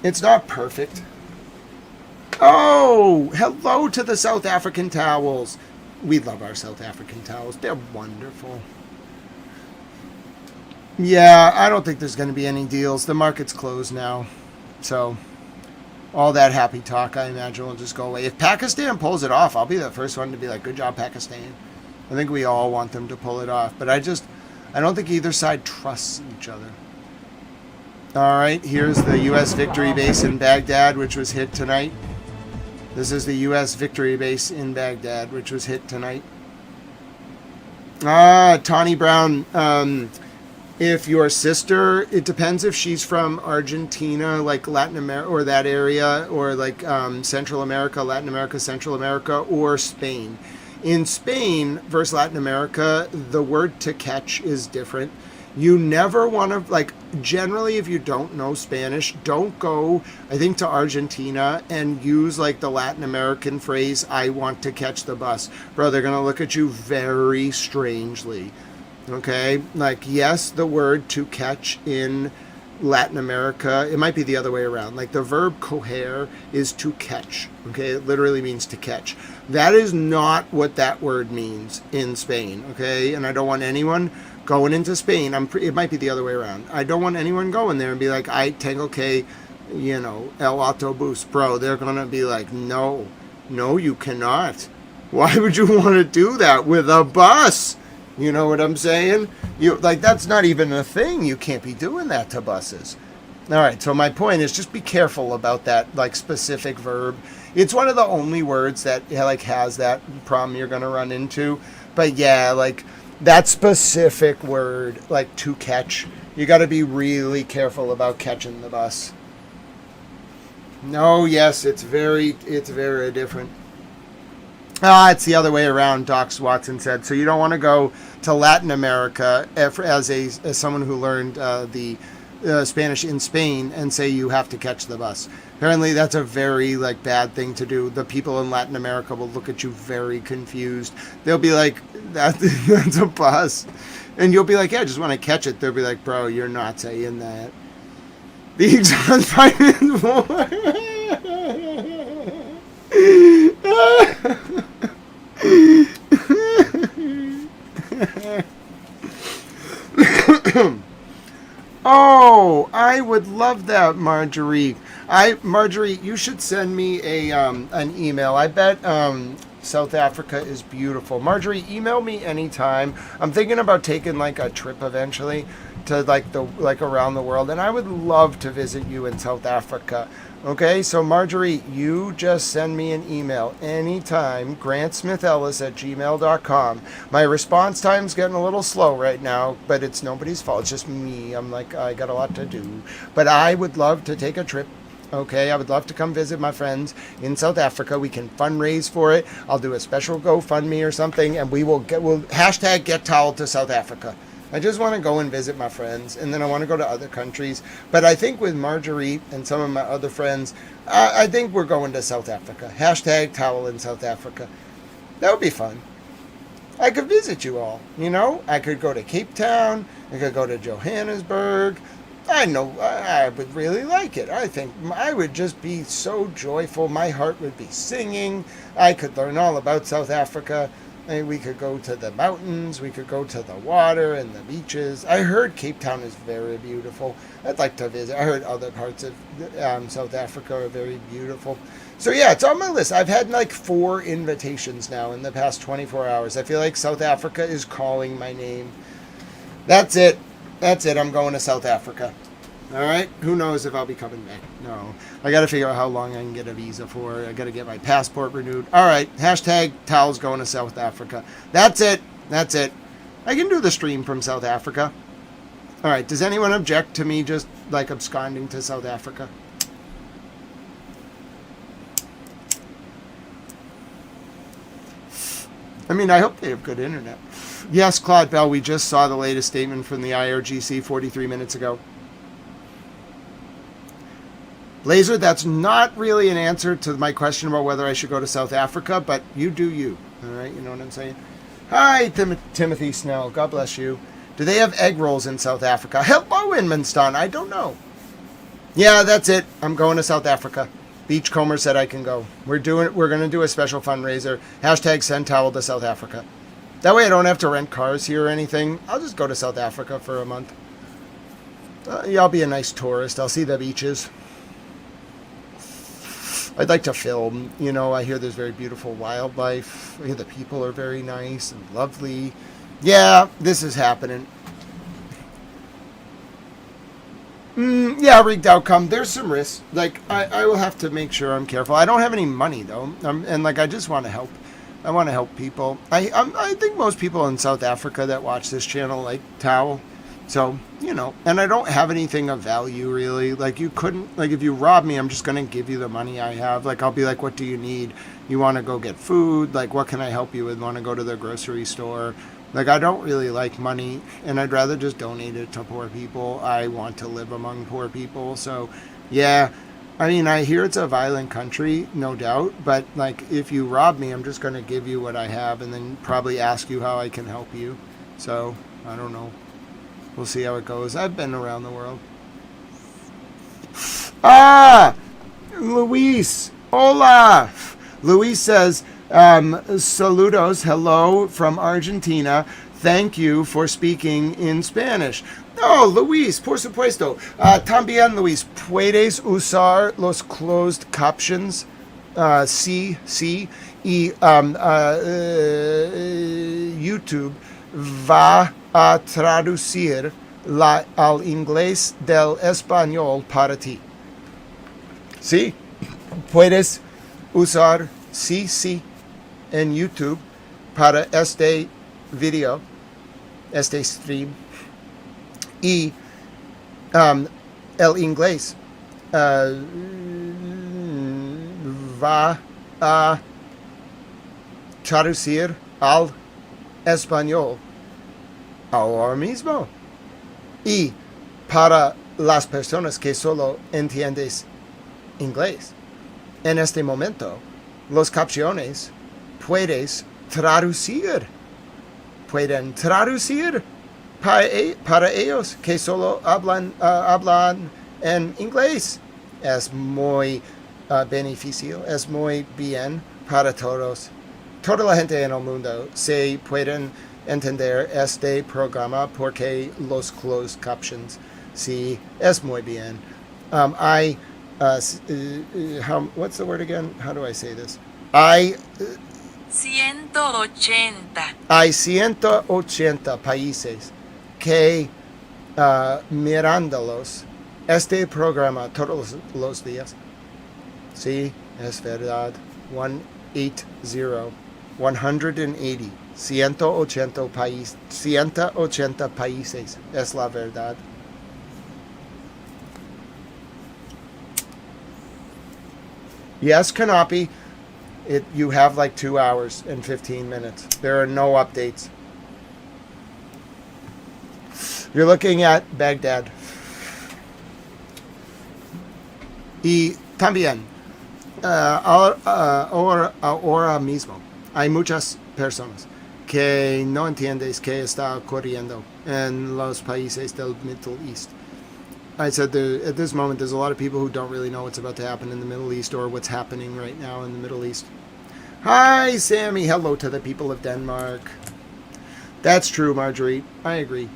it's not perfect. Oh, hello to the South African towels. We love our South African towels. They're wonderful. Yeah, I don't think there's going to be any deals. The market's closed now. So all that happy talk, I imagine, will just go away. If Pakistan pulls it off, I'll be the first one to be like, good job, Pakistan. I think we all want them to pull it off. But I don't think either side trusts each other. All right, here's the U.S. victory base in Baghdad, which was hit tonight. This is the U.S. victory base in Baghdad, which was hit tonight. Tawny Brown, If your sister, it depends if she's from Argentina, like Latin America, or that area, or like Central America, Latin America, Central America, or Spain. In Spain versus Latin America, the word to catch is different. You never want to, like, generally, if you don't know Spanish, don't go, I think, to Argentina and use, like, the Latin American phrase, I want to catch the bus. Bro, they're going to look at you very strangely. Okay? Like, yes, the word to catch in Latin America, it might be the other way around. Like, the verb coger is to catch. Okay? It literally means to catch. That is not what that word means in Spain. Okay? And I don't want anyone going into Spain, it might be the other way around. I don't want anyone going there and be like, I tengo que, you know, el autobús. Bro, they're going to be like, no, you cannot. Why would you want to do that with a bus? You know what I'm saying? Like, that's not even a thing. You can't be doing that to buses. All right, so my point is just be careful about that, like, specific verb. It's one of the only words that, like, has that problem you're going to run into. But yeah, like, that specific word, like to catch, you got to be really careful about catching the bus. No, yes, it's very different. It's the other way around, Doc Watson said. So you don't want to go to Latin America as someone who learned the Spanish in Spain and say you have to catch the bus. Apparently that's a very, like, bad thing to do. The people in Latin America will look at you very confused. They'll be like, that's a bus. And you'll be like, yeah, I just want to catch it. They'll be like, bro, you're not saying that. The exhaust pipe is Oh, I would love that, Marjorie. Marjorie, you should send me an email. I bet South Africa is beautiful. Marjorie, email me anytime. I'm thinking about taking, like, a trip eventually to, like, around the world, and I would love to visit you in South Africa. Okay, so Marjorie, you just send me an email anytime, grantsmithellis@gmail.com. My response time's getting a little slow right now, but it's nobody's fault. It's just me. I'm like, I got a lot to do. But I would love to take a trip. Okay, I would love to come visit my friends in South Africa. We can fundraise for it. I'll do a special GoFundMe or something, and we'll hashtag get towel to South Africa. I just want to go and visit my friends, and then I want to go to other countries. But I think with Marjorie and some of my other friends, I think we're going to South Africa. Hashtag towel in South Africa. That would be fun. I could visit you all, you know? I could go to Cape Town. I could go to Johannesburg. I know I would really like it. I think I would just be so joyful. My heart would be singing. I could learn all about South Africa. We could go to the mountains. We could go to the water and the beaches. I heard Cape Town is very beautiful. I'd like to visit. I heard other parts of South Africa are very beautiful. So yeah, it's on my list. I've had like 4 invitations now in the past 24 hours. I feel like South Africa is calling my name. That's it. I'm going to South Africa. All right? Who knows if I'll be coming back? No. I got to figure out how long I can get a visa for. I got to get my passport renewed. All right. Hashtag towels going to South Africa. That's it. I can do the stream from South Africa. All right. Does anyone object to me just like absconding to South Africa? I mean, I hope they have good internet. Yes, Claude Bell, we just saw the latest statement from the IRGC 43 minutes ago. Blazer, that's not really an answer to my question about whether I should go to South Africa, but you do you. All right, you know what I'm saying? Hi, Timothy Snell. God bless you. Do they have egg rolls in South Africa? Hello, Inmanston. I don't know. Yeah, that's it. I'm going to South Africa. Beachcomber said I can go. We're going to do a special fundraiser. Hashtag send towel to South Africa. That way I don't have to rent cars here or anything. I'll just go to South Africa for a month. Yeah, I'll be a nice tourist. I'll see the beaches. I'd like to film. You know, I hear there's very beautiful wildlife. I hear the people are very nice and lovely. Yeah, this is happening. Yeah, rigged outcome. There's some risks. Like, I will have to make sure I'm careful. I don't have any money, though. And, like, I just want to help. I want to help people. I think most people in South Africa that watch this channel like towel. So, you know, and I don't have anything of value really. Like you couldn't, like if you rob me, I'm just going to give you the money I have. Like I'll be like, what do you need? You want to go get food? Like what can I help you with? Want to go to the grocery store? Like I don't really like money and I'd rather just donate it to poor people. I want to live among poor people. So yeah, I mean, I hear it's a violent country, no doubt, but like if you rob me, I'm just going to give you what I have and then probably ask you how I can help you. So I don't know. We'll see how it goes. I've been around the world. Ah! Luis! Hola! Luis says, saludos, hello from Argentina. Thank you for speaking in Spanish. Oh, Luis, por supuesto. También, Luis, ¿puedes usar los closed captions? Sí. Y YouTube va a traducir al inglés del español para ti. Sí, puedes usar sí en YouTube para este video, este stream. Y el inglés va a traducir al español ahora mismo. Y para las personas que solo entiendes inglés, en este momento, los capciones pueden traducir para ellos que solo hablan en inglés. Es muy beneficio, es muy bien para todos. Toda la gente en el mundo se pueden entender este programa porque los closed captions. Sí, es muy bien. What's the word again? How do I say this? 180. Hay 180 países que mirándolos este programa todos los días. Sí, es verdad. 180. 180 países. Es la verdad. Yes, Kanapi. You have like 2 hours and 15 minutes. There are no updates. You're looking at Baghdad. Y también, ahora mismo, hay muchas personas que no entienden qué está ocurriendo en los países del Middle East. I said at this moment, there's a lot of people who don't really know what's about to happen in the Middle East or what's happening right now in the Middle East. Hi, Sammy. Hello to the people of Denmark. That's true, Marjorie. I agree.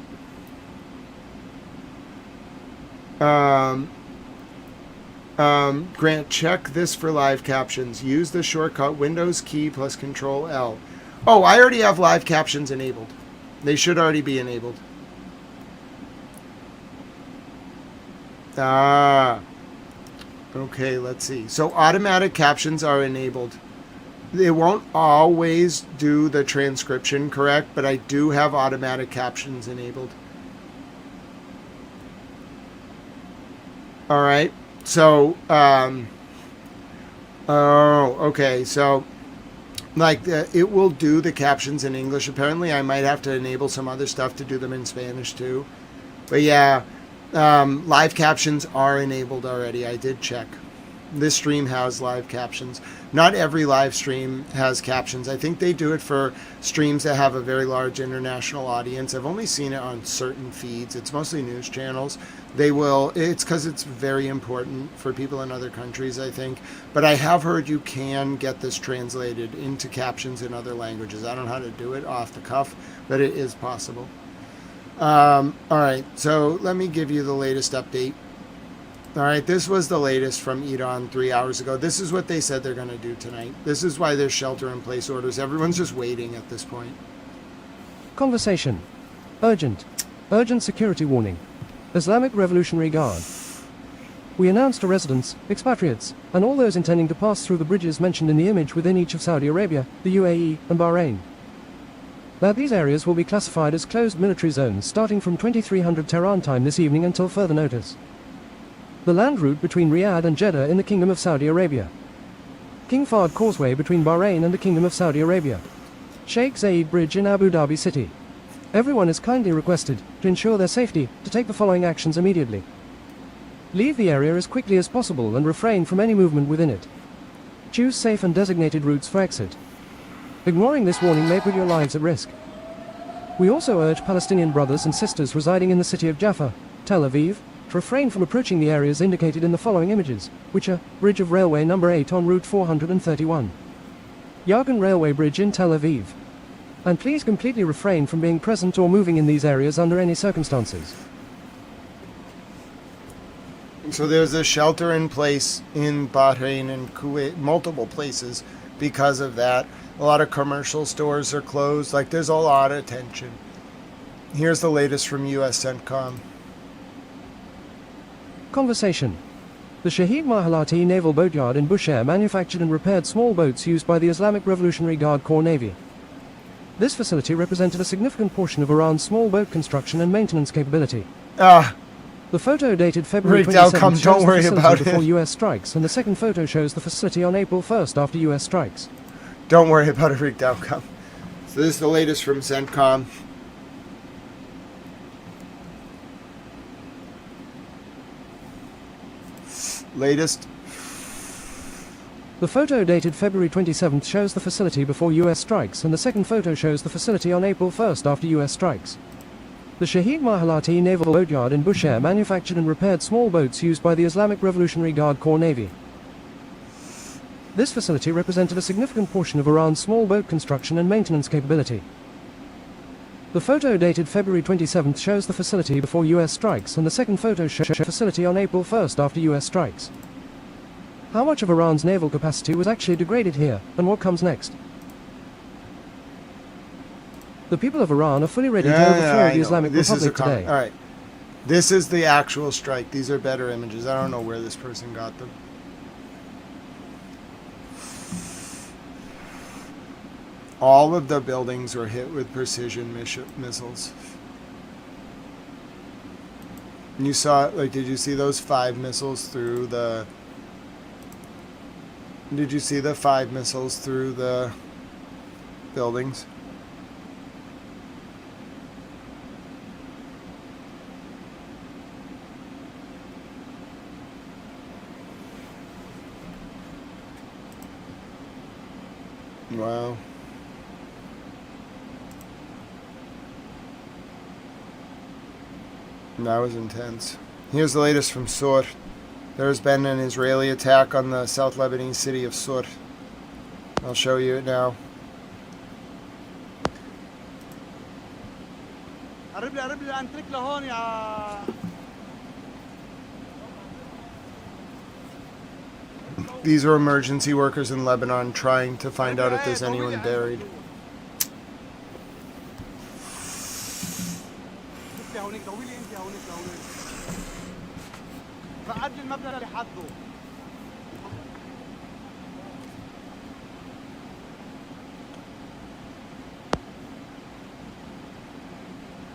Grant, check this for live captions. Use the shortcut Windows key plus Control L. Oh, I already have live captions enabled. They should already be enabled. Okay, let's see. So automatic captions are enabled. It won't always do the transcription correct, but I do have automatic captions enabled. All right. So, okay. So, like, it will do the captions in English. Apparently, I might have to enable some other stuff to do them in Spanish too. But yeah, live captions are enabled already. I did check. This stream has live captions. Not every live stream has captions. I think they do it for streams that have a very large international audience. I've only seen it on certain feeds. It's mostly news channels. It's because it's very important for people in other countries, I think. But I have heard you can get this translated into captions in other languages. I don't know how to do it off the cuff, but it is possible. All right, so let me give you the latest update. All right, this was the latest from Iran 3 hours ago. This is what they said they're going to do tonight. This is why there's shelter-in-place orders. Everyone's just waiting at this point. Conversation. Urgent. Urgent security warning. Islamic Revolutionary Guard. We announced to residents, expatriates, and all those intending to pass through the bridges mentioned in the image within each of Saudi Arabia, the UAE, and Bahrain. that these areas will be classified as closed military zones starting from 2300 Tehran time this evening until further notice. The land route between Riyadh and Jeddah in the Kingdom of Saudi Arabia. King Fahd Causeway between Bahrain and the Kingdom of Saudi Arabia. Sheikh Zayed Bridge in Abu Dhabi City. Everyone is kindly requested, to ensure their safety, to take the following actions immediately. Leave the area as quickly as possible and refrain from any movement within it. Choose safe and designated routes for exit. Ignoring this warning may put your lives at risk. We also urge Palestinian brothers and sisters residing in the city of Jaffa, Tel Aviv, to refrain from approaching the areas indicated in the following images, which are Bridge of Railway number 8 on Route 431. Yargan Railway Bridge in Tel Aviv. And please completely refrain from being present or moving in these areas under any circumstances. So there's a shelter in place in Bahrain and Kuwait, multiple places because of that. A lot of commercial stores are closed. Like, there's a lot of tension. Here's the latest from US CENTCOM. Conversation. The Shahid Mahalati Naval Boatyard in Bushehr manufactured and repaired small boats used by the Islamic Revolutionary Guard Corps Navy. This facility represented a significant portion of Iran's small boat construction and maintenance capability. The photo dated February 27th shows the facility before US strikes, and the second photo shows the facility on April 1st after US strikes. Don't worry about a rigged outcome. So this is the latest from CENTCOM. Latest. The photo dated February 27th shows the facility before US strikes, and the second photo shows the facility on April 1st after US strikes. The Shahid Mahalati Naval Boatyard in Bushehr manufactured and repaired small boats used by the Islamic Revolutionary Guard Corps Navy. This facility represented a significant portion of Iran's small boat construction and maintenance capability. The photo dated February 27th shows the facility before US strikes, and the second photo shows the facility on April 1st after US strikes. How much of Iran's naval capacity was actually degraded here, and what comes next? The people of Iran are fully ready to overthrow the Islamic Republic today. All right. This is the actual strike. These are better images. I don't know where this person got them. All of the buildings were hit with precision missiles. And you saw, like, did you see those 5 missiles through the... Did you see the 5 missiles through the buildings? Wow. That was intense. Here's the latest from Sur. There's been an Israeli attack on the South Lebanese city of Sur. I'll show you it now. These are emergency workers in Lebanon trying to find out if there's anyone buried.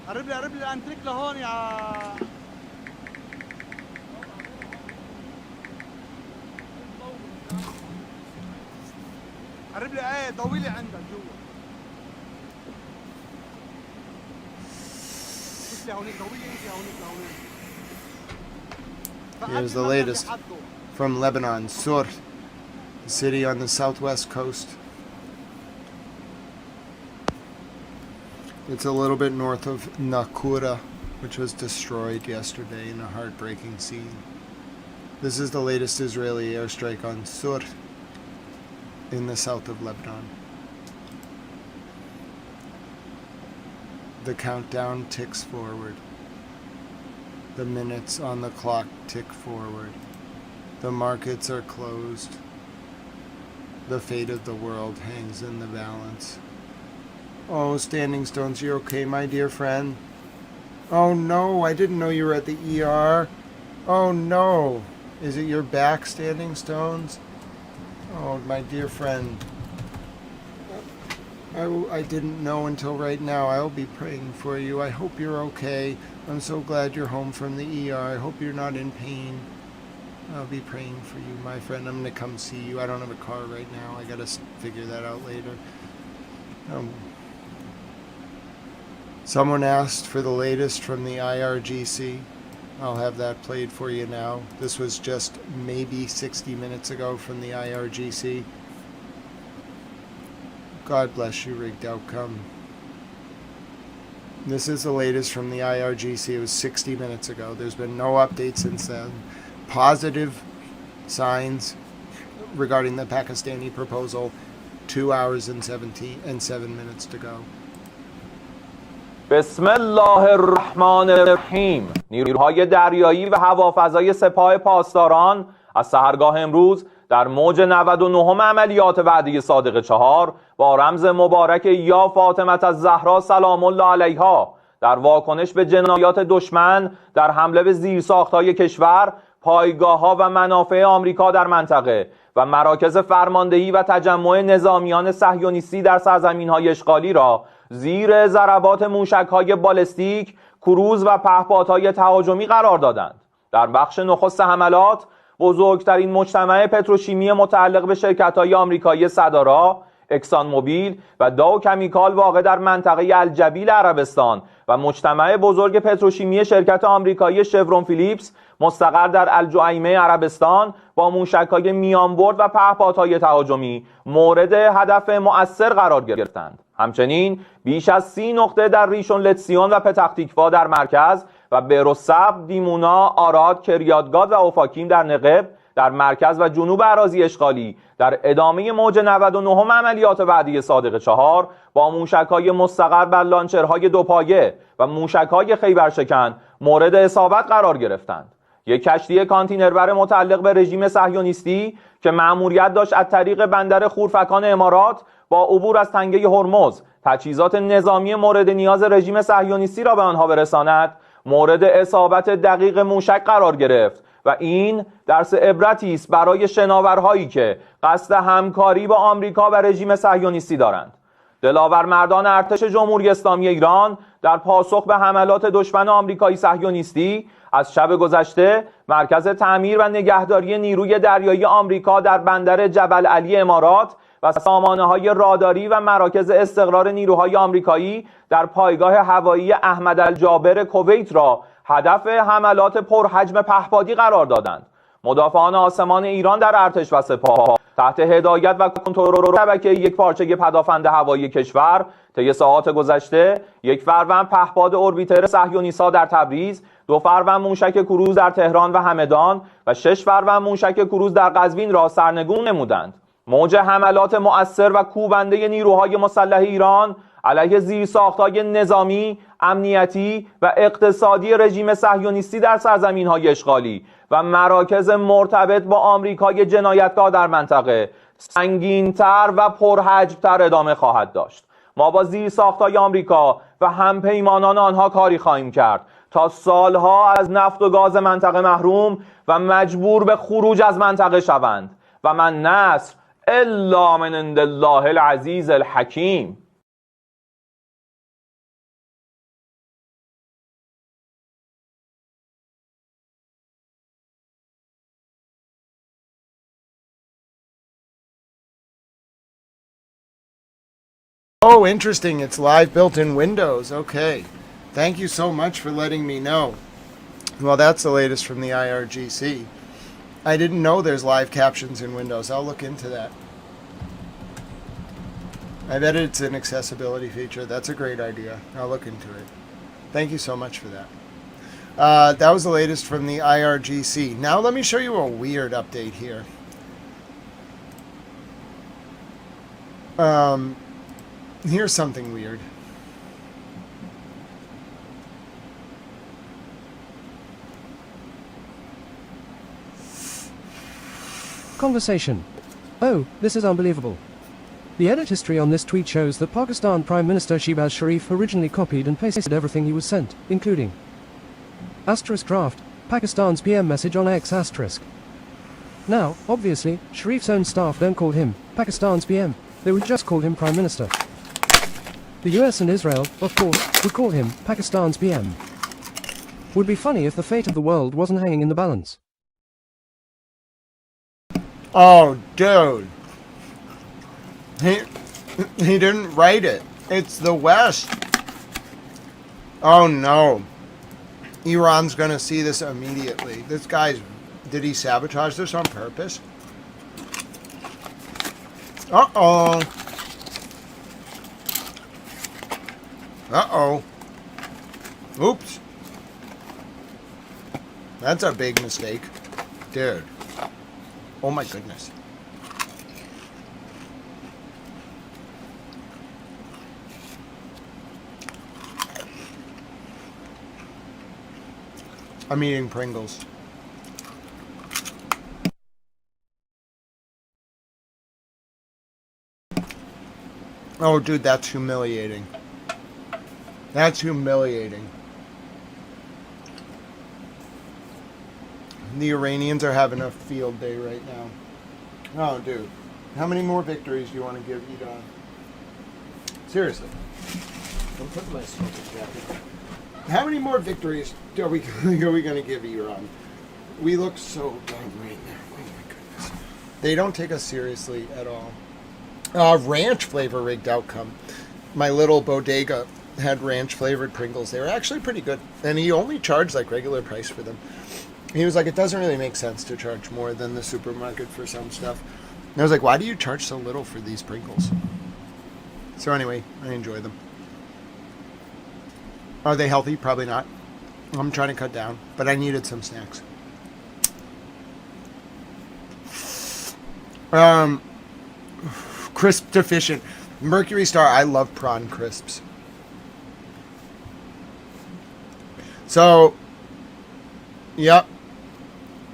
قرب لي الانتريك لهون يا قرب لي ايه ضوي لي عندك جوا بص لي هونيك ضوي لي انت هونيك لهونيك. Here's the latest from Lebanon, Sur, the city on the southwest coast. It's a little bit north of Nakura, which was destroyed yesterday in a heartbreaking scene. This is the latest Israeli airstrike on Sur in the south of Lebanon. The countdown ticks forward. The minutes on the clock tick forward. The markets are closed. The fate of the world hangs in the balance. Oh, Standing Stones, you're okay, my dear friend? Oh no, I didn't know you were at the ER. Oh no. Is it your back, Standing Stones? Oh, my dear friend. I didn't know until right now. I'll be praying for you. I hope you're okay. I'm so glad you're home from the ER. I hope you're not in pain. I'll be praying for you, my friend. I'm going to come see you. I don't have a car right now. I got to figure that out later. Someone asked for the latest from the IRGC. I'll have that played for you now. This was just maybe 60 minutes ago from the IRGC. God bless you, Rigged Outcome. This is the latest from the IRGC. It was 60 minutes ago. There's been no update since then. Positive signs regarding the Pakistani proposal. 2 hours and 7 minutes to go. بسم الله الرحمن الرحیم. نیروهای دریایی و هوافضای سپاه پاسداران از سحرگاه امروز در موج 99 عملیات وعده صادق 4 با رمز مبارک یا فاطمه الزهرا سلام الله علیها در واکنش به جنایات دشمن در حمله به زیرساخت‌های کشور، پایگاه‌ها و منافع آمریکا در منطقه و مراکز فرماندهی و تجمع نظامیان صهیونیستی در سرزمین‌های اشغالی را زیر ضربات موشک‌های بالستیک، کروز و پهپادهای تهاجمی قرار دادند. در بخش نخست حملات، بزرگترین مجتمع پتروشیمی متعلق به شرکت‌های آمریکایی سدارا، اکسان موبیل و داو کمیکال واقع در منطقه الجبیل عربستان و مجتمع بزرگ پتروشیمی شرکت آمریکایی شورون فیلیپس مستقر در الجعیمه عربستان با موشک‌های میانبرد و پهپادهای تهاجمی مورد هدف مؤثر قرار گرفتند. همچنین بیش از 30 نقطه در ریشون لتسیون و پتختیکوا در مرکز و بیروسب، دیمونا، آراد، کریاتگاد و اوفاکیم در نقب در مرکز و جنوب اراضی اشغالی در ادامه موج 99 عملیات وعده صادق 4 با موشک‌های مستقر بر لانچرهای دوپایه و موشک‌های خیبرشکن مورد اصابت قرار گرفتند. یک کشتی کانتینربر متعلق به رژیم صهیونیستی که مأموریت داشت از طریق بندر خورفکان امارات با عبور از تنگه هرمز تجهیزات نظامی مورد نیاز رژیم صهیونیستی را به آنها برساند، مورد اصابت دقیق موشک قرار گرفت و این درس عبرتی است برای شناورهایی که قصد همکاری با آمریکا و رژیم صهیونیستی دارند. دلاور مردان ارتش جمهوری اسلامی ایران در پاسخ به حملات دشمن آمریکایی صهیونیستی از شب گذشته مرکز تعمیر و نگهداری نیروی دریایی آمریکا در بندر جبل علی امارات و سامانه‌های راداری و مراکز استقرار نیروهای آمریکایی در پایگاه هوایی احمد الجابر کویت را هدف حملات پرحجم پهپادی قرار دادند. مدافعان آسمان ایران در ارتش و سپاه تحت هدایت و کنترل شبکه یک پارچه پدافند هوایی کشور طی ساعات گذشته 1 فروند پهپاد اوربیتر صهیونیست‌ها در تبریز، 2 فروند موشک کروز در تهران و همدان و 6 فروند موشک کروز در قزوین را سرنگون نمودند. موج حملات مؤثر و کوبنده نیروهای مسلح ایران علیه زیرساخت‌های نظامی، امنیتی و اقتصادی رژیم صهیونیستی در سرزمین‌های اشغالی و مراکز مرتبط با آمریکای جنایتکار در منطقه سنگین‌تر و پرحجم‌تر ادامه خواهد داشت. ما با زیرساخت‌های آمریکا و همپیمانان آنها کاری خواهیم کرد تا سالها از نفت و گاز منطقه محروم و مجبور به خروج از منطقه شوند و من نصر الا من عند الله العزیز الحکیم. Oh, interesting. It's live built-in Windows. Okay. Thank you so much for letting me know. Well, that's the latest from the IRGC. I didn't know there's live captions in Windows. I'll look into that. I bet it's an accessibility feature. That's a great idea. I'll look into it. Thank you so much for that. That was the latest from the IRGC. Now let me show you a weird update here. Here's something weird. Conversation. Oh, this is unbelievable. The edit history on this tweet shows that Pakistan Prime Minister Shehbaz Sharif originally copied and pasted everything he was sent, including *draft, Pakistan's PM message on X *. Now, obviously, Sharif's own staff don't call him Pakistan's PM. They would just call him Prime Minister. The US and Israel, of course, would call him Pakistan's PM. Would be funny if the fate of the world wasn't hanging in the balance. Oh, dude. He didn't write it. It's the West. Oh, no. Iran's going to see this immediately. This guy's... Did he sabotage this on purpose? Uh-oh. Uh-oh. Oops. That's a big mistake. Dude. Oh my goodness. I'm eating Pringles. Oh, dude, that's humiliating. That's humiliating. The Iranians are having a field day right now. Oh, dude. How many more victories do you want to give Iran? Seriously. I'm putting my smoking jacket. How many more victories are we going to give Iran? We look so dumb right now. Oh my goodness. They don't take us seriously at all. Ranch flavor rigged outcome. My little bodega had ranch flavored Pringles. They were actually pretty good. And he only charged like regular price for them. He was like, it doesn't really make sense to charge more than the supermarket for some stuff. And I was like, why do you charge so little for these Pringles? So anyway, I enjoy them. Are they healthy? Probably not. I'm trying to cut down, but I needed some snacks. Crisp deficient. Mercury Star, I love prawn crisps. So, yep.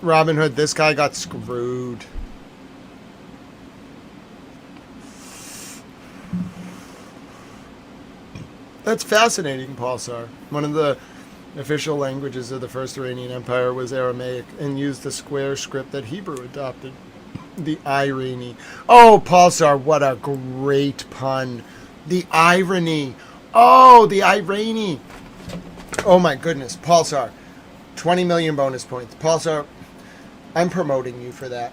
Robin Hood, this guy got screwed. That's fascinating, Pulsar. One of the official languages of the First Iranian Empire was Aramaic and used the square script that Hebrew adopted. The irony. Oh, Pulsar, what a great pun. The irony. Oh, the irony. Oh my goodness, Pulsar. 20 million bonus points. Pulsar, I'm promoting you for that.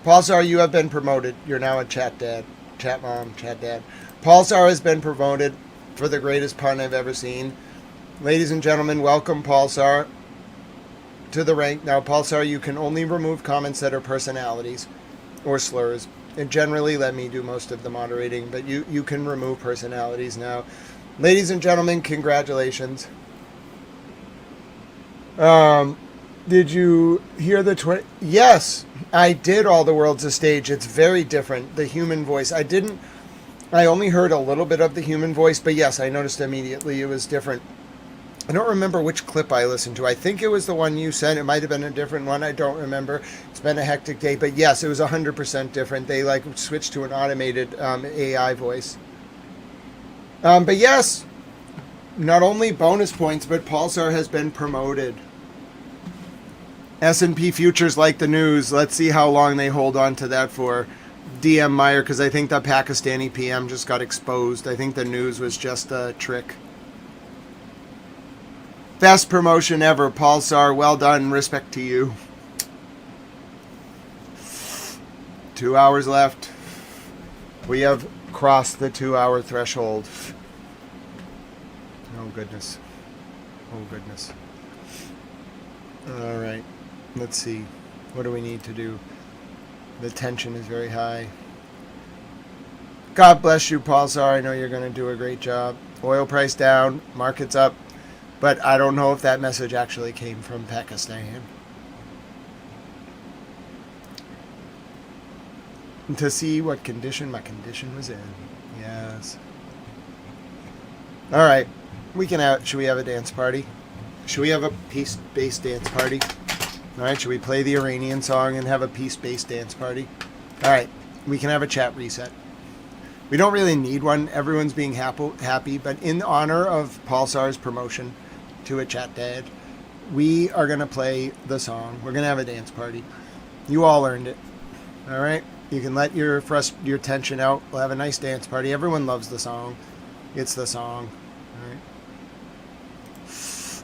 Pulsar, you have been promoted. You're now a chat dad. Chat mom, chat dad. Pulsar has been promoted for the greatest pun I've ever seen. Ladies and gentlemen, welcome Pulsar to the rank. Now, Pulsar, you can only remove comments that are personalities or slurs. And generally, let me do most of the moderating, but you can remove personalities now. Ladies and gentlemen, congratulations. Did you hear the 20? Yes, I did All the World's a Stage. It's very different. The human voice. I only heard a little bit of the human voice, but yes, I noticed immediately it was different. I don't remember which clip I listened to. I think it was the one you sent. It might have been a different one. I don't remember. It's been a hectic day, but yes, it was 100% different. They like switched to an automated AI voice. But yes, not only bonus points, but Pulsar has been promoted. S&P futures like the news. Let's see how long they hold on to that for. DM Meyer, because I think the Pakistani PM just got exposed. I think the news was just a trick. Best promotion ever, Pulsar. Well done. Respect to you. 2 hours left. We have crossed the 2-hour threshold. Oh, goodness. Oh, goodness. All right. Let's see. What do we need to do? The tension is very high. God bless you, Pulsar. I know you're going to do a great job. Oil price down. Market's up. But I don't know if that message actually came from Pakistan. And to see what condition my condition was in. Yes. All right. We can have. Should we have a dance party? Should we have a peace-based dance party? All right. Should we play the Iranian song and have a peace-based dance party? All right. We can have a chat reset. We don't really need one. Everyone's being happy. But in honor of Pulsar's promotion to a chat dad, we are going to play the song. We're going to have a dance party. You all earned it. All right. You can let your tension out. We'll have a nice dance party. Everyone loves the song. It's the song. All right.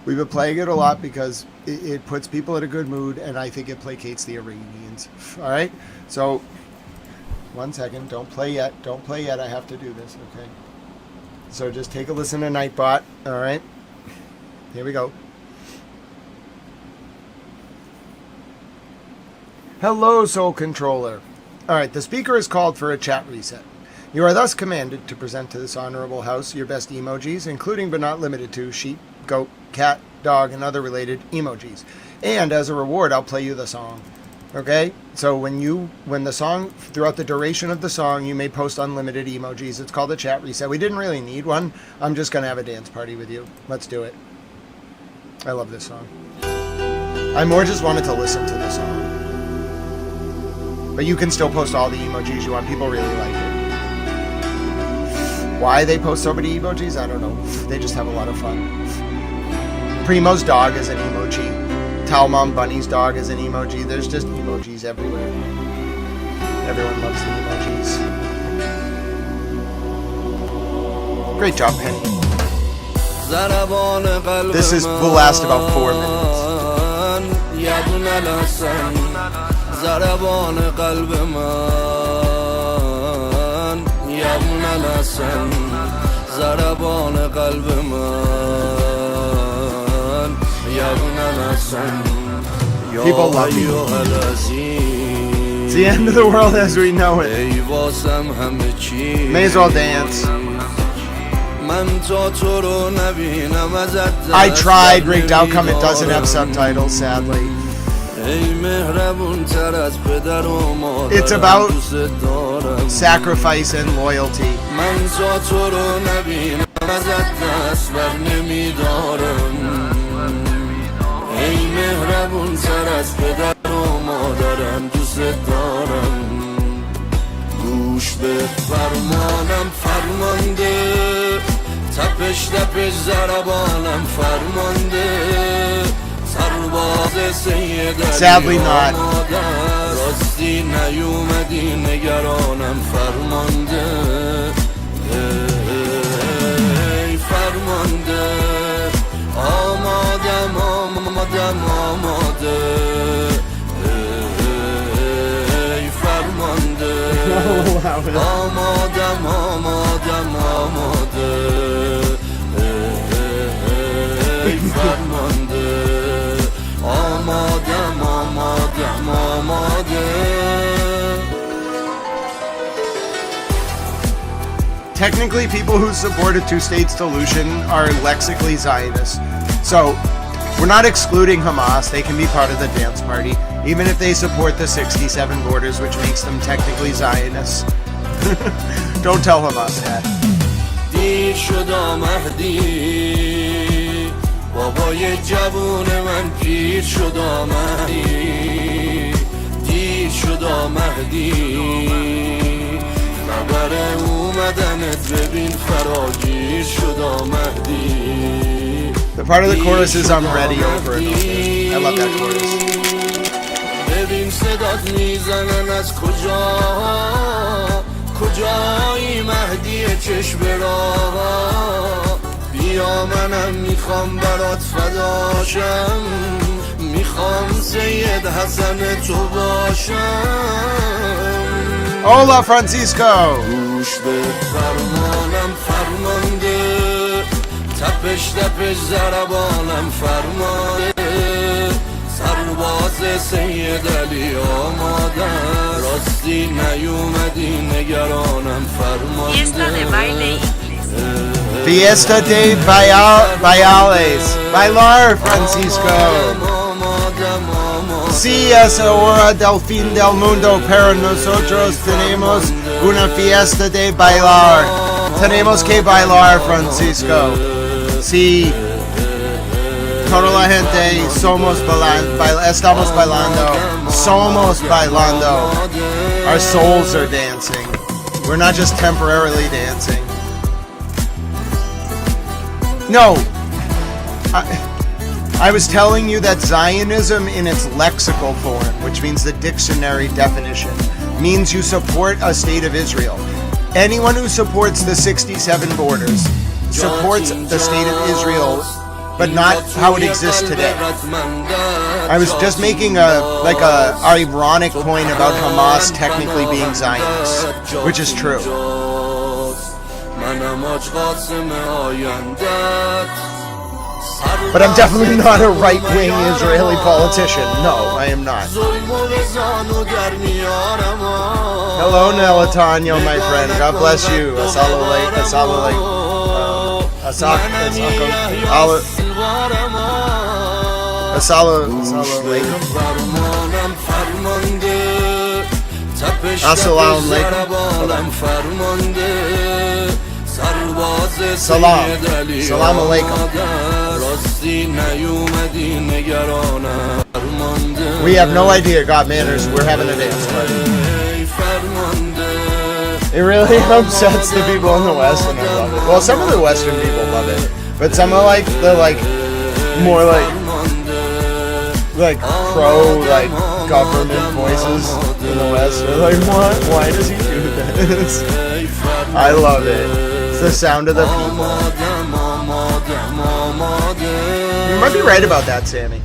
We've been playing it a lot because it puts people in a good mood, and I think it placates the Iranians. All right? So, 1 second. Don't play yet. Don't play yet. I have to do this, okay? So just take a listen to Nightbot. All right? Here we go. Hello, Soul Controller. All right, the speaker has called for a chat reset. You are thus commanded to present to this honorable house your best emojis, including but not limited to sheep, goat, cat, dog, and other related emojis. And as a reward, I'll play you the song. Okay? So when the song, throughout the duration of the song, you may post unlimited emojis. It's called a chat reset. We didn't really need one. I'm just going to have a dance party with you. Let's do it. I love this song. I more just wanted to listen to the song. But you can still post all the emojis you want. People really like it. Why they post so many emojis, I don't know. They just have a lot of fun. Primo's dog is an emoji. Talmom Bunny's dog is an emoji. There's just emojis everywhere. Everyone loves the emojis. Great job, Penny. This will last about 4 minutes. ضربان قلب من یمن الحسن ضربان قلب من یمن الحسن People love you. It's the end of the world as we know it. May as well dance. I tried Rigged Outcome. It doesn't have subtitles, sadly. It's about sacrifice and loyalty. گوش به فرمانم فرمانده تپش تپش ضربانم فرمانده سرباز سید Sadly not. راستی نیومدی نگرانم فرمانده ای فرمانده آمادم آمادم آماده ای فرمانده آمادم آمادم آماده ای فرمانده آمادم آمادم آماده. Technically, people who support a two-state solution are lexically Zionists. So, we're not excluding Hamas. They can be part of the dance party, even if they support the 67 borders, which makes them technically Zionists. Don't tell Hamas that. دیر شد آمدی بابای جوون من پیر شد آمدی دیر شد آمدی خبر اومدنت ببین فراگیر شد آمدی. The part of the chorus is I'm ready over and over. I love that chorus. ببین صدات میزنن از کجایی مهدی چشم راه بیا منم میخوام برات فداشم میخوام سید حسن تو باشم. Hola, Francisco! گوش به فرمانم فرمانده تپش تپش ضربانم فرمانده سرباز سید علی آمادن راستی نیومدی نگرانم فرمانده. Fiesta de Bailes. Bailar, Francisco. Sí, es hora del fin del mundo, pero nosotros tenemos una fiesta de bailar. Tenemos que bailar, Francisco. Sí. Toda la gente estamos bailando. Somos bailando. Our souls are dancing. We're not just temporarily dancing. No, I was telling you that Zionism in its lexical form, which means the dictionary definition, means you support a state of Israel. Anyone who supports the 67 borders supports the state of Israel, but not how it exists today. I was just making a ironic point about Hamas technically being Zionists, which is true. But I'm definitely not a right-wing Israeli politician. No, I am not. Hello, Nelatanya, my friend. God bless you. Salam alaikum. We have no idea, God manners. We're having a dance party. It really upsets the people in the West, and I love it. Well, some of the Western people love it, but some are more pro government voices in the West. They're like, what? Why does he do this? I love it. It's the sound of the people. You might be right about that, Sammy.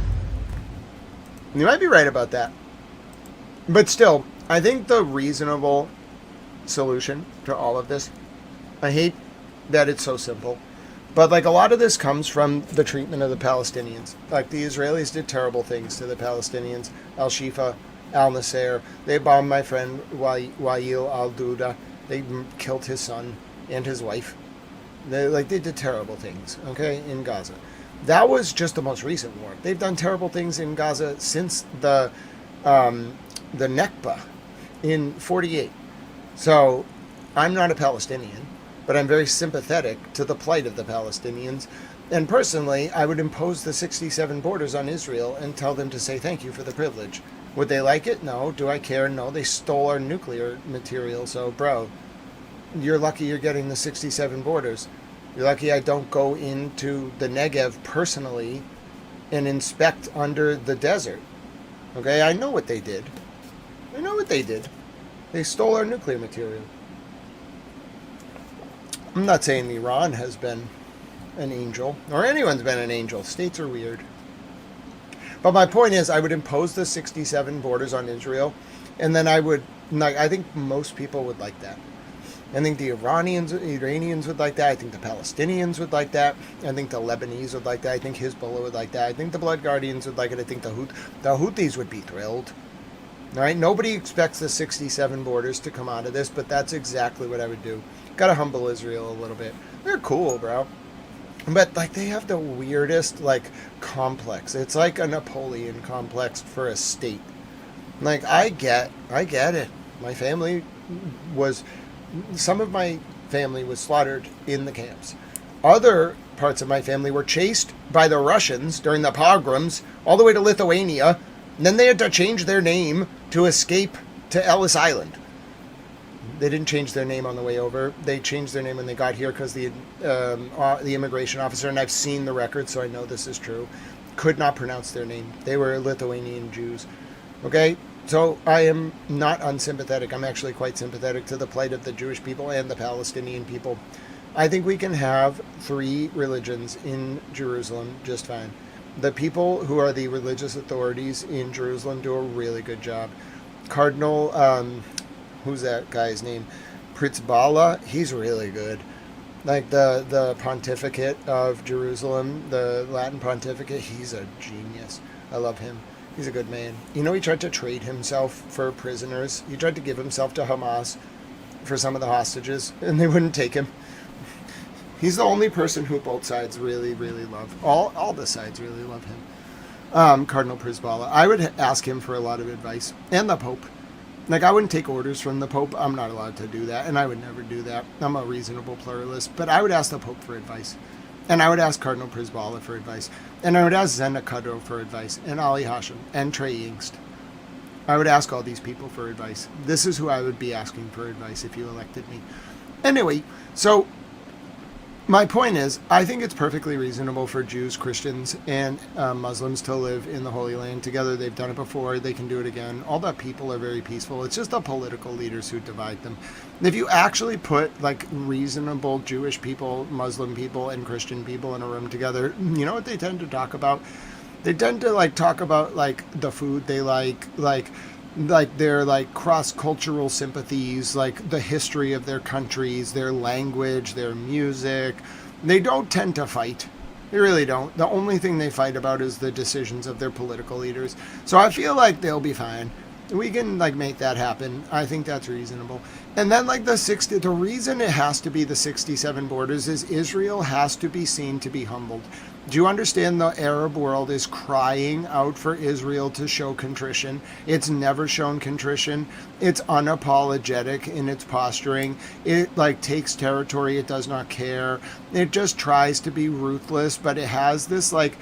You might be right about that. But still, I think the reasonable solution to all of this, I hate that it's so simple, but a lot of this comes from the treatment of the Palestinians. The Israelis did terrible things to the Palestinians. Al-Shifa, Al-Nasser, they bombed my friend Wael al-Duda. They killed his son and his wife. They did terrible things, okay, in Gaza. That was just the most recent war. They've done terrible things in Gaza since the Nakba in 48. So I'm not a Palestinian, but I'm very sympathetic to the plight of the Palestinians. And personally, I would impose the 67 borders on Israel and tell them to say thank you for the privilege. Would they like it? No. Do I care? No. They stole our nuclear material, so bro, you're lucky you're getting the 67 borders. You're lucky I don't go into the Negev personally and inspect under the desert. Okay, I know what they did. They stole our nuclear material. I'm not saying Iran has been an angel, or anyone's been an angel. States are weird. But my point is, I would impose the 67 borders on Israel, and then I think most people would like that. I think the Iranians would like that. I think the Palestinians would like that. I think the Lebanese would like that. I think Hezbollah would like that. I think the Blood Guardians would like it. I think the Houthis would be thrilled. All right, nobody expects the 67 borders to come out of this, but that's exactly what I would do. Gotta humble Israel a little bit. They're cool, bro. But they have the weirdest complex. It's like a Napoleon complex for a state. I get it. My family some of my family was slaughtered in the camps. Other parts of my family were chased by the Russians during the pogroms all the way to Lithuania, and then they had to change their name to escape to Ellis Island. They didn't change their name on the way over. They changed their name when they got here because the immigration officer, and I've seen the record, so I know this is true, could not pronounce their name. They were Lithuanian Jews. Okay? So I am not unsympathetic. I'm actually quite sympathetic to the plight of the Jewish people and the Palestinian people. I think we can have 3 religions in Jerusalem just fine. The people who are the religious authorities in Jerusalem do a really good job. Cardinal, who's that guy's name? Pritzbala, he's really good. The pontificate of Jerusalem, the Latin pontificate, he's a genius. I love him. He's a good man. He tried to trade himself for prisoners. He tried to give himself to Hamas for some of the hostages, and they wouldn't take him. He's the only person who both sides really, really love. All the sides really love him. Cardinal Pritzbala. I would ask him for a lot of advice. And the Pope. I wouldn't take orders from the Pope. I'm not allowed to do that, and I would never do that. I'm a reasonable pluralist. But I would ask the Pope for advice. And I would ask Cardinal Pritzbala for advice. And I would ask Zena Kudrow for advice. And Ali Hashem. And Trey Yingst. I would ask all these people for advice. This is who I would be asking for advice if you elected me. Anyway, so my point is, I think it's perfectly reasonable for Jews, Christians, and Muslims to live in the Holy Land together. They've done it before. They can do it again. All the people are very peaceful. It's just the political leaders who divide them. If you actually put like reasonable Jewish people, Muslim people, and Christian people in a room together, you know what they tend to talk about? They tend to like talk about like the food they like their like cross-cultural sympathies, like the history of their countries, their language, their music. They don't tend to fight. They really don't. The only thing they fight about is the decisions of their political leaders. So I feel like they'll be fine. We can like make that happen. I think that's reasonable. And then like the reason it has to be the 67 borders is Israel has to be seen to be humbled. Do you understand the Arab world is crying out for Israel to show contrition? It's never shown contrition. It's unapologetic in its posturing. It like takes territory it does not care. It just tries to be ruthless, but it has this like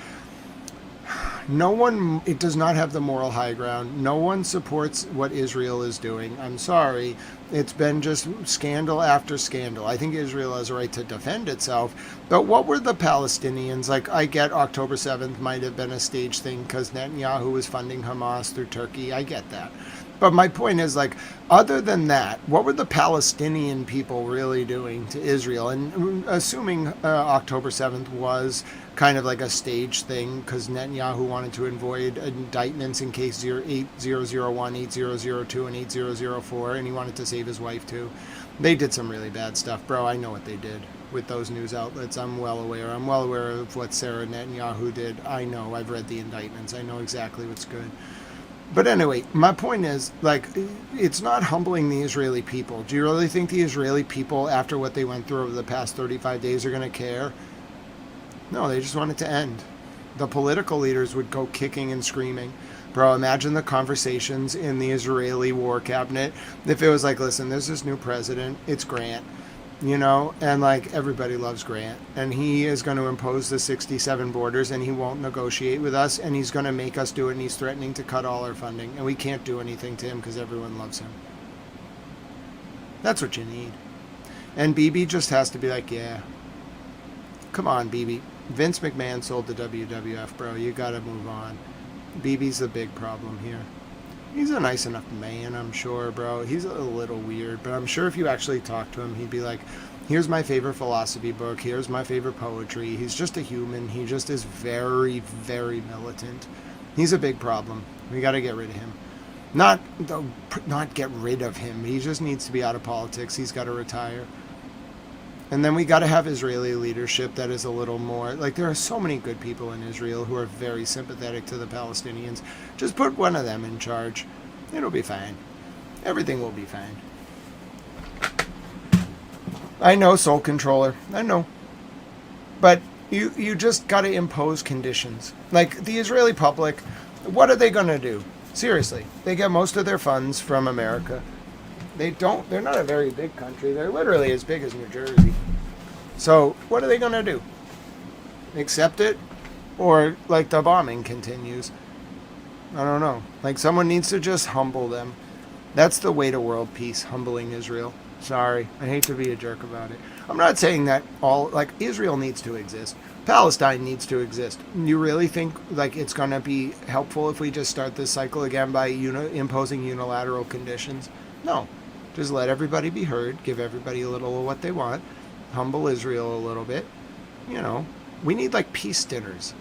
it does not have the moral high ground. No one supports what Israel is doing. I'm sorry. It's been just scandal after scandal. I think Israel has a right to defend itself. But what were the Palestinians? Like, I get October 7th might have been a stage thing because Netanyahu was funding Hamas through Turkey. I get that. But my point is, like, other than that, what were the Palestinian people really doing to Israel? And assuming October 7th was kind of like a stage thing because Netanyahu wanted to avoid indictments in case 8001, 8002, and 8004, and he wanted to save his wife too. They did some really bad stuff, bro. I know what they did with those news outlets. I'm well aware. I'm well aware of what Sarah Netanyahu did. I know. I've read the indictments. I know exactly what's good. But anyway, my point is, like, it's not humbling the Israeli people. Do you really think the Israeli people, after what they went through over the past 35 days, are going to care? No, they just want it to end. The political leaders would go kicking and screaming. Bro, imagine the conversations in the Israeli war cabinet if it was like, listen, there's this new president, it's Grant, you know, and like everybody loves Grant, and he is going to impose the 67 borders, and he won't negotiate with us, and he's going to make us do it, and he's threatening to cut all our funding, and we can't do anything to him because everyone loves him. That's what you need. And Bibi just has to be like, yeah, come on, Bibi. Vince McMahon sold the WWF, bro. You gotta move on. Bibi's the big problem here. He's a nice enough man, I'm sure, bro. He's a little weird, but I'm sure if you actually talk to him, he'd be like, here's my favorite philosophy book. Here's my favorite poetry. He's just a human. He just is very, very militant. He's a big problem. We gotta get rid of him. Not get rid of him. He just needs to be out of politics. He's got to retire. And then we got to have Israeli leadership that is a little more, like, there are so many good people in Israel who are very sympathetic to the Palestinians. Just put one of them in charge. It'll be fine. Everything will be fine. I know, Soul Controller. I know. But you just got to impose conditions. Like, the Israeli public, what are they going to do? Seriously. They get most of their funds from America. They're not a very big country. They're literally as big as New Jersey. So what are they going to do? Accept it? Or, like, the bombing continues? I don't know. Like, someone needs to just humble them. That's the way to world peace, humbling Israel. Sorry. I hate to be a jerk about it. I'm not saying that Israel needs to exist. Palestine needs to exist. You really think, like, it's going to be helpful if we just start this cycle again by imposing unilateral conditions? No. Just let everybody be heard, give everybody a little of what they want, humble Israel a little bit. You know, we need, like, peace dinners.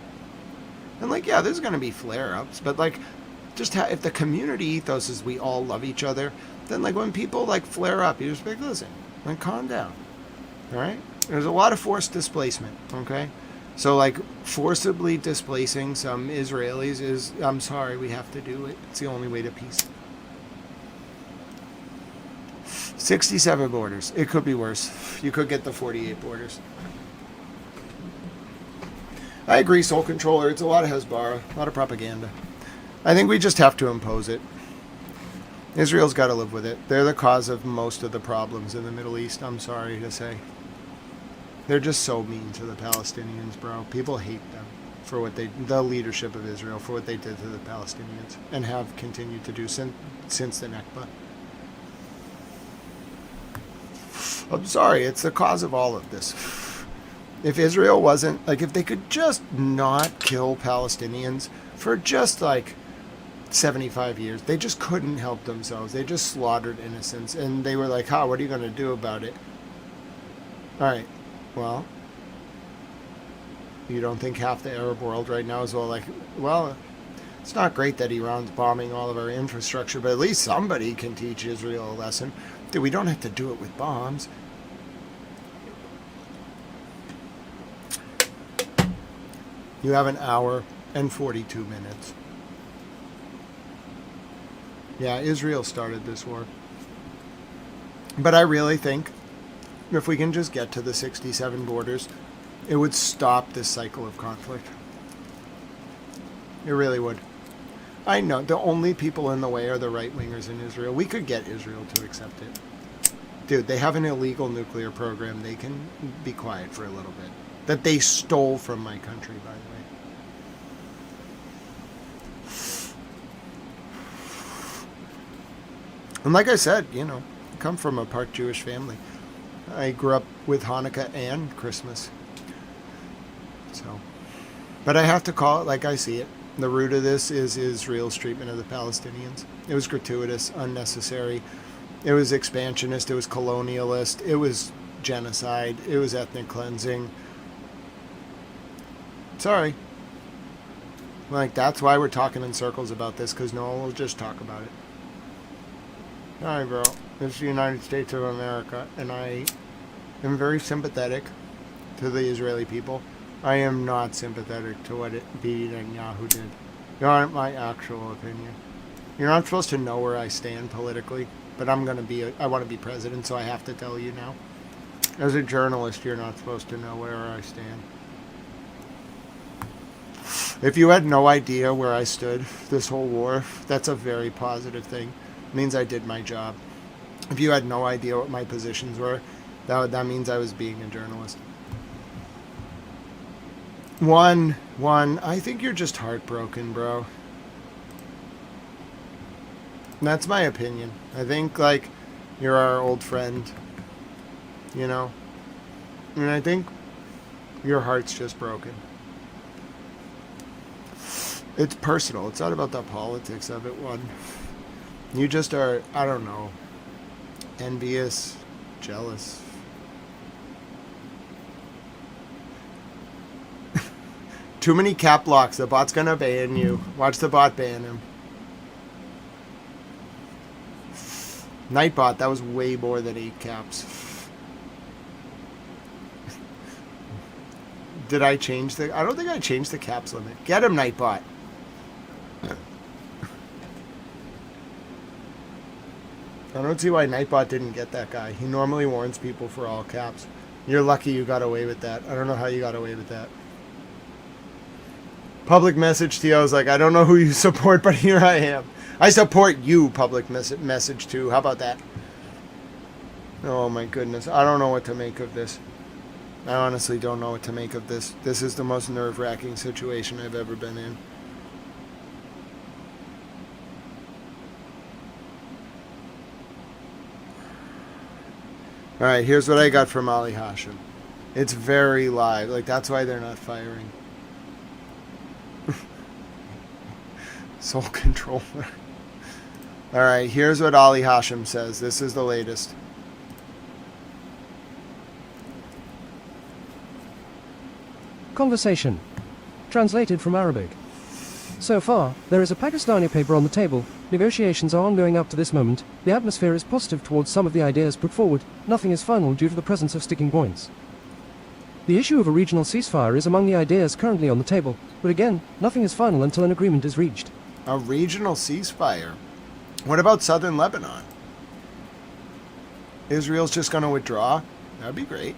And, like, yeah, there's going to be flare-ups, but, like, just if the community ethos is we all love each other, then, like, when people, like, flare up, you just be like, listen, like, calm down, all right? There's a lot of forced displacement, okay? So, like, forcibly displacing some Israelis is, I'm sorry, we have to do it. It's the only way to peace. 67 borders. It could be worse. You could get the 48 borders. I agree, Soul Controller. It's a lot of Hezbollah, a lot of propaganda. I think we just have to impose it. Israel's got to live with it. They're the cause of most of the problems in the Middle East, I'm sorry to say. They're just so mean to the Palestinians, bro. People hate them for what the leadership of Israel, for what they did to the Palestinians and have continued to do since the Nakba. I'm sorry, it's the cause of all of this. If Israel wasn't, like, if they could just not kill Palestinians for just, like, 75 years, they just couldn't help themselves. They just slaughtered innocents, and they were like, what are you going to do about it? All right, well, you don't think half the Arab world right now is all like, well, it's not great that Iran's bombing all of our infrastructure, but at least somebody can teach Israel a lesson. Dude, we don't have to do it with bombs. You have an hour and 42 minutes. Yeah, Israel started this war. But I really think if we can just get to the 67 borders, it would stop this cycle of conflict. It really would. I know the only people in the way are the right-wingers in Israel. We could get Israel to accept it. Dude, they have an illegal nuclear program. They can be quiet for a little bit. That they stole from my country, by the way. And like I said, you know, I come from a part Jewish family. I grew up with Hanukkah and Christmas. So, but I have to call it like I see it. The root of this is Israel's treatment of the Palestinians. It was gratuitous, unnecessary. It was expansionist. It was colonialist. It was genocide. It was ethnic cleansing. Sorry. Like, that's why we're talking in circles about this, because no one will just talk about it. Hi, bro. This is the United States of America, and I am very sympathetic to the Israeli people. I am not sympathetic to what Bibi Netanyahu did. You want my actual opinion. You're not supposed to know where I stand politically, but I want to be president, so I have to tell you now. As a journalist, you're not supposed to know where I stand. If you had no idea where I stood this whole war, that's a very positive thing. It means I did my job. If you had no idea what my positions were, that means I was being a journalist. One, I think you're just heartbroken, bro. That's my opinion. I think, like, you're our old friend, you know? And I think your heart's just broken. It's personal. It's not about the politics of it, one. You just are, I don't know, envious, jealous. Too many cap locks. The bot's gonna ban you. Watch the bot ban him. Nightbot, that was way more than 8 caps. Did I change the... I don't think I changed the caps limit. Get him, Nightbot. I don't see why Nightbot didn't get that guy. He normally warns people for all caps. You're lucky you got away with that. I don't know how you got away with that. Public message to you. I was like, I don't know who you support, but here I am. I support you, public message too. How about that? Oh my goodness. I don't know what to make of this. I honestly don't know what to make of this. This is the most nerve-wracking situation I've ever been in. Alright, here's what I got from Ali Hashim. It's very live. Like, that's why they're not firing. Soul controller. Alright, here's what Ali Hashim says. This is the latest. Conversation. Translated from Arabic. So far, there is a Pakistani paper on the table. Negotiations are ongoing up to this moment. The atmosphere is positive towards some of the ideas put forward. Nothing is final due to the presence of sticking points. The issue of a regional ceasefire is among the ideas currently on the table, but again, nothing is final until an agreement is reached. A regional ceasefire? What about southern Lebanon? Israel's just going to withdraw? That'd be great.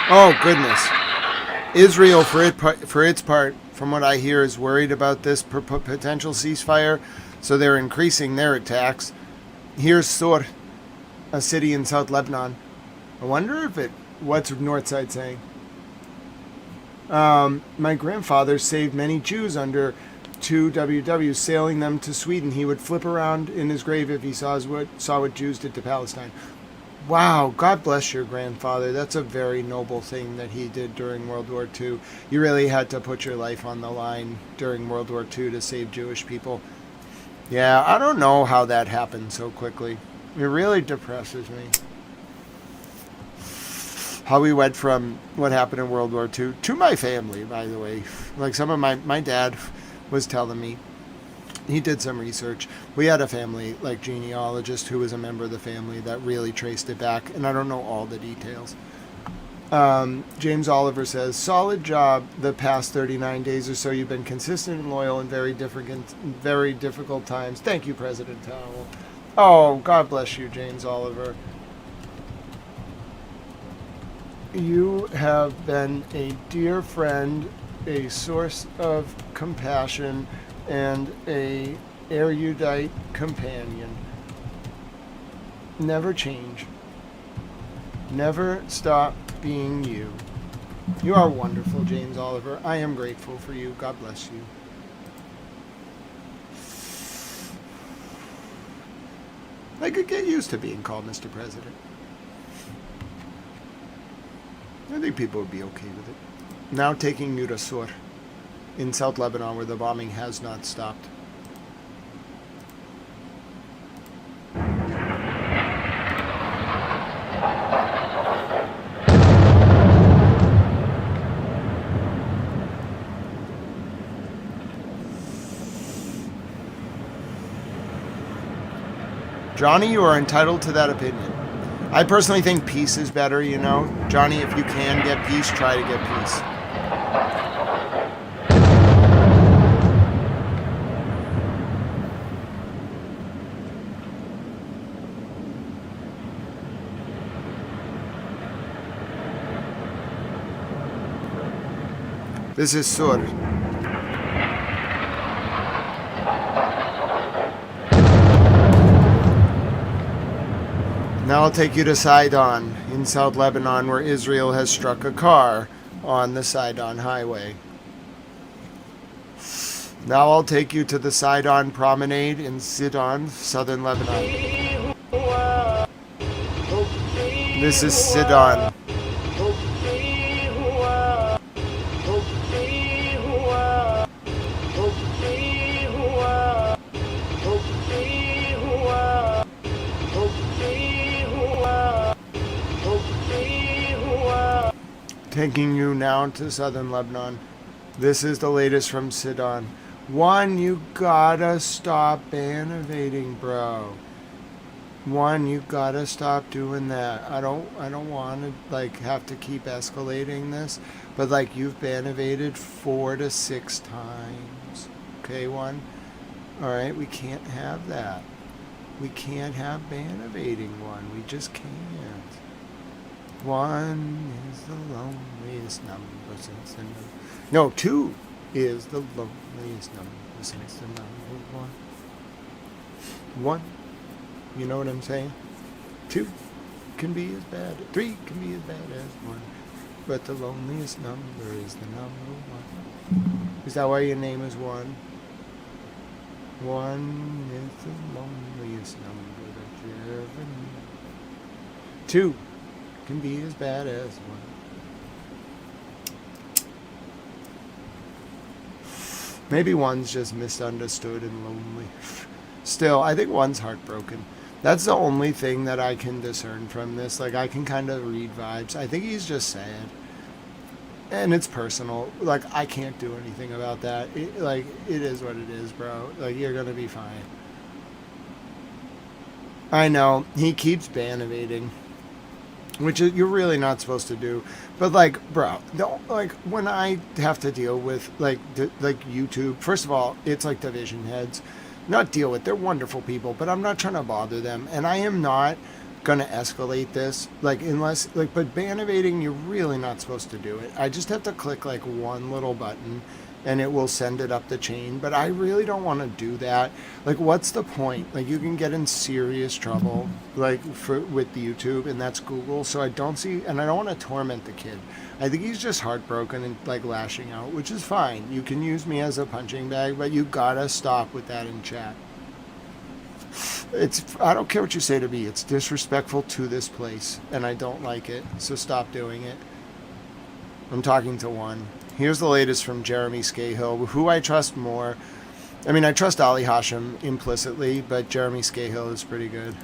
Oh, goodness. Israel, for its part, from what I hear, is worried about this potential ceasefire, so they're increasing their attacks. Here's Sur, a city in South Lebanon. I wonder if it What's Northside saying? My grandfather saved many Jews under 2WW, sailing them to Sweden. He would flip around in his grave if he saw what Jews did to Palestine. Wow, God bless your grandfather. That's a very noble thing that he did during World War II. You really had to put your life on the line during World War II to save Jewish people. Yeah, I don't know how that happened so quickly. It really depresses me. How we went from what happened in World War II to my family, by the way. Like some of my dad was telling me, he did some research. We had a family, like genealogist, who was a member of the family that really traced it back, and I don't know all the details. James Oliver says, solid job the past 39 days or so. You've been consistent and loyal in very difficult times. Thank you, President Towell. Oh, God bless you, James Oliver. You have been a dear friend, a source of compassion, and a erudite companion. Never change. Never stop being you. You are wonderful, James Oliver. I am grateful for you. God bless you. I could get used to being called Mr. President. I think people would be okay with it. Now taking you to Sur in South Lebanon, where the bombing has not stopped. Johnny, you are entitled to that opinion. I personally think peace is better, you know. Johnny, if you can get peace, try to get peace. This is Sur. Now I'll take you to Sidon in South Lebanon, where Israel has struck a car on the Sidon Highway. Now I'll take you to the Sidon Promenade in Sidon, southern Lebanon. This is Sidon. Taking you now to southern Lebanon. This is the latest from Sidon. One, you gotta stop ban evading, bro. One, you gotta stop doing that. I don't want to like have to keep escalating this, but like you've ban evaded 4 to 6 times. Okay, one. All right, we can't have that. We can't have ban evading one. We just can't. One is the loneliest number since the number. No, 2 is the loneliest number since the number 1. 1, you know what I'm saying? 2 can be as bad. 3 can be as bad as 1. But the loneliest number is the number 1. Is that why your name is 1? 1 is the loneliest number that you ever knew. 2 can be as bad as 1. Maybe 1's just misunderstood and lonely. Still, I think 1's heartbroken. That's the only thing that I can discern from this. Like, I can kind of read vibes. I think he's just sad. And it's personal. Like, I can't do anything about that. It is what it is, bro. Like, you're gonna be fine. I know. He keeps ban evading, which is, you're really not supposed to do. But like, bro, like when I have to deal with like YouTube, first of all, it's like division heads. Not deal with, they're wonderful people, but I'm not trying to bother them, and I am not gonna escalate this, like, unless like, but ban evading, you're really not supposed to do it. I just have to click like one little button and it will send it up the chain. But I really don't want to do that. Like, what's the point? Like, you can get in serious trouble, like, with YouTube, and that's Google. So I don't see, and I don't want to torment the kid. I think he's just heartbroken and, like, lashing out, which is fine. You can use me as a punching bag, but you gotta stop with that in chat. I don't care what you say to me. It's disrespectful to this place, and I don't like it. So stop doing it. I'm talking to one. Here's the latest from Jeremy Scahill, who I trust more. I mean, I trust Ali Hashim implicitly, but Jeremy Scahill is pretty good.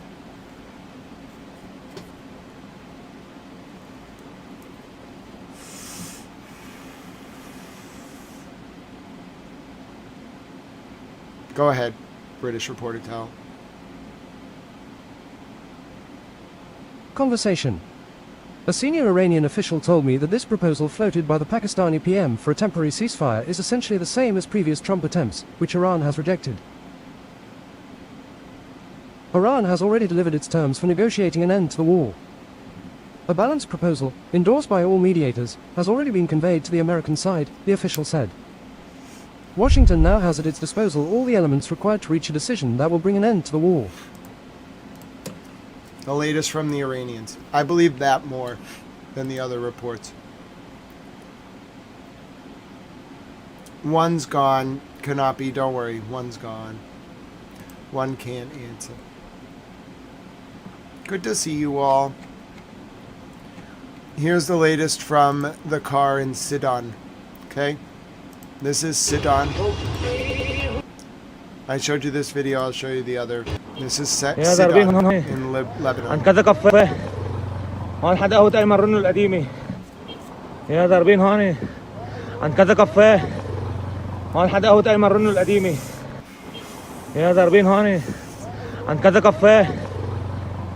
Go ahead, British reporter tell. Conversation. A senior Iranian official told me that this proposal floated by the Pakistani PM for a temporary ceasefire is essentially the same as previous Trump attempts, which Iran has rejected. Iran has already delivered its terms for negotiating an end to the war. A balanced proposal, endorsed by all mediators, has already been conveyed to the American side, the official said. Washington now has at its disposal all the elements required to reach a decision that will bring an end to the war. The latest from the Iranians. I believe that more than the other reports. One's gone. Cannot be. Don't worry. One's gone. One can't answer. Good to see you all. Here's the latest from the car in Sidon. Okay? This is Sidon. I showed you this video. I'll show you the other. This is Sidon in Lebanon. عن كذا كفه هون حدا قهوة أيمن رنو القديمة يا ضاربين هون عن كذا كفه هون حدا قهوة أيمن رنو القديمة يا ضاربين هون عن كذا كفه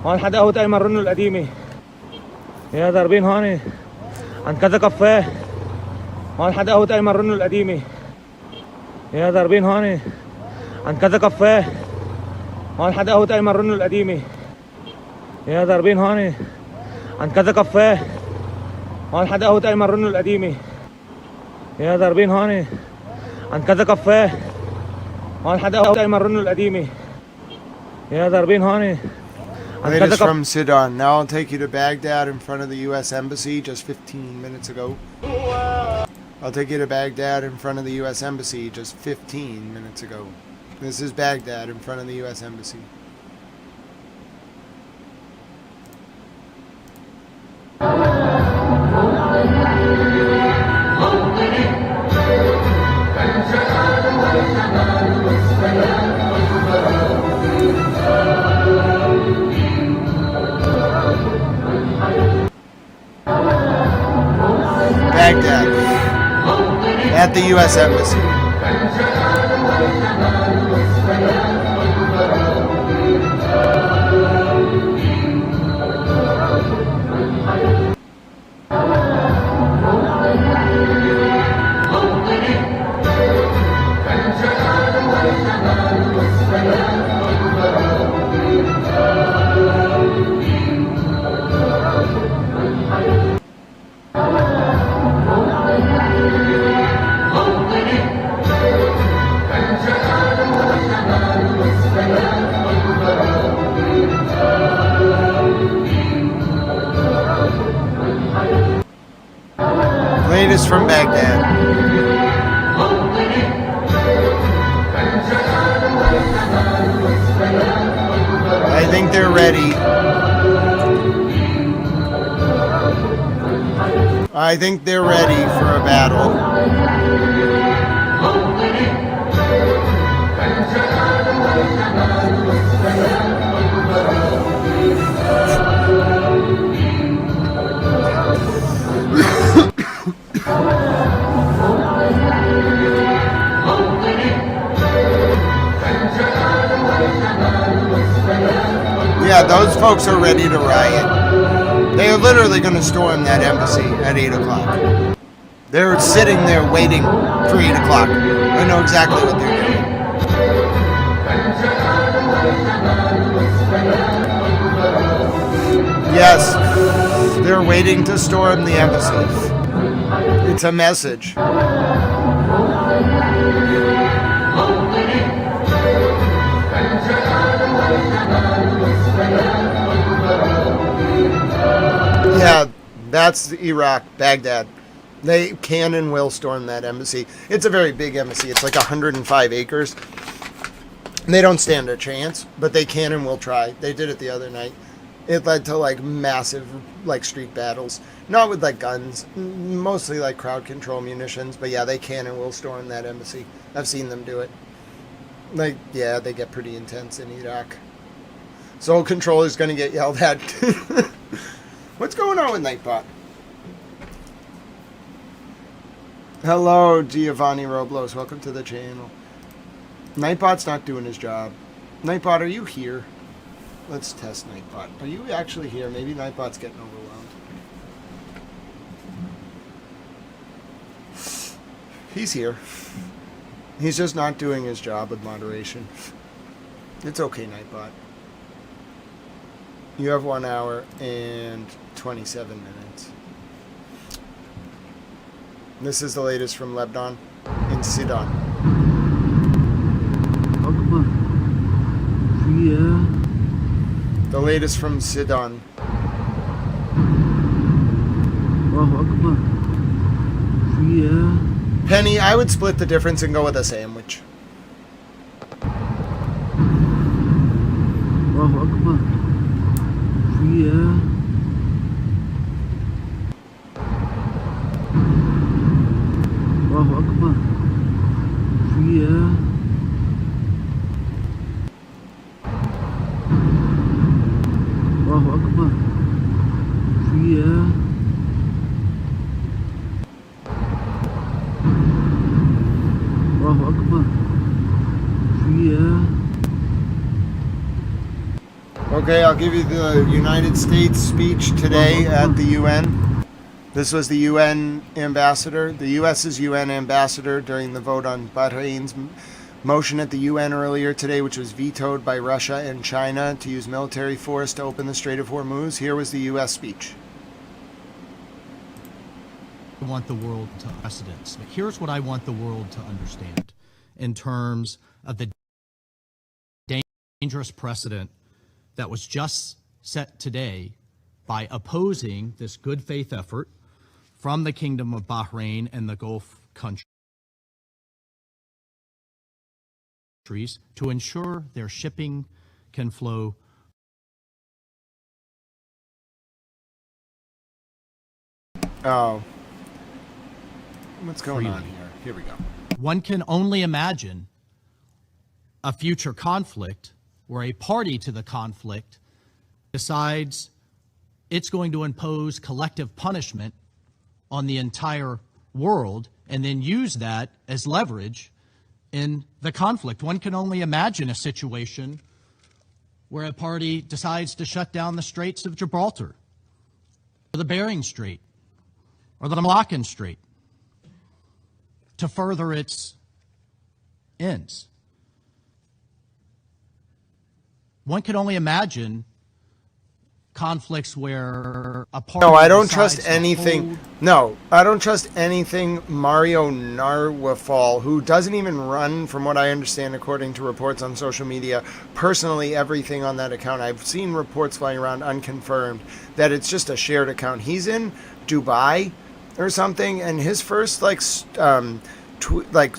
هون حدا قهوة أيمن رنو القديمة يا ضاربين هون عن كذا كفه هون حدا قهوة أيمن رنو القديمة يا ضاربين هون عن كذا كفه هون حدا قهوة أيمن رنو القديمة يا ضاربين هون عن كذا كفه هون حدا قهوة أيمن رنو القديمة يا ضاربين هون عن كذا كفه هون حدا قهوة أيمن رنو القديمة يا ضاربين هون. Latest from Sidon. Now I'll take you to Baghdad in front of the U.S. Embassy just 15 minutes ago. I'll take you to Baghdad in front of the U.S. Embassy just 15 minutes ago. This is Baghdad in front of the U.S. Embassy. Baghdad, at the U.S. Embassy. Latest from Baghdad. I think they're ready. I think they're ready for a battle. Yeah, those folks are ready to riot. They are literally going to storm that embassy at 8 o'clock. They're sitting there waiting for 8 o'clock. I know exactly what they're doing. Yes, they're waiting to storm the embassy. It's a message. Yeah, that's Iraq, Baghdad. They can and will storm that embassy. It's a very big embassy. It's like 105 acres. They don't stand a chance, but they can and will try. They did it the other night. It led to like massive like street battles. Not with like guns, mostly like crowd control munitions. But yeah, they can and will storm that embassy. I've seen them do it. Like, yeah, they get pretty intense in Iraq. Soul Control is going to get yelled at. What's going on with Nightbot? Hello, Giovanni Roblos. Welcome to the channel. Nightbot's not doing his job. Nightbot, are you here? Let's test Nightbot. Are you actually here? Maybe Nightbot's getting overwhelmed. He's here. He's just not doing his job with moderation. It's okay, Nightbot. You have 1 hour and 27 minutes. This is the latest from Lebanon in Sidon. The latest from Sidon. Penny, I would split the difference and go with a sandwich. Okay, I'll give you the United States speech today at the UN. This was the UN ambassador, the U.S.'s UN ambassador during the vote on Bahrain's motion at the UN earlier today, which was vetoed by Russia and China to use military force to open the Strait of Hormuz. Here was the U.S. speech. I want the world to precedence. Here's what I want the world to understand in terms of the dangerous precedent that was just set today by opposing this good faith effort from the Kingdom of Bahrain and the Gulf countries to ensure their shipping can flow Oh. What's going on freely. here? Here we go. One can only imagine a future conflict where a party to the conflict decides it's going to impose collective punishment on the entire world and then use that as leverage in the conflict. One can only imagine a situation where a party decides to shut down the Straits of Gibraltar, or the Bering Strait, or the Malaccan Strait to further its ends. One can only imagine conflicts where a party. No, I don't trust decides to anything. hold- No, I don't trust anything Mario Narwafal, who doesn't even run, from what I understand, according to reports on social media, personally everything on that account. I've seen reports flying around unconfirmed that it's just a shared account. He's in Dubai or something, and his first like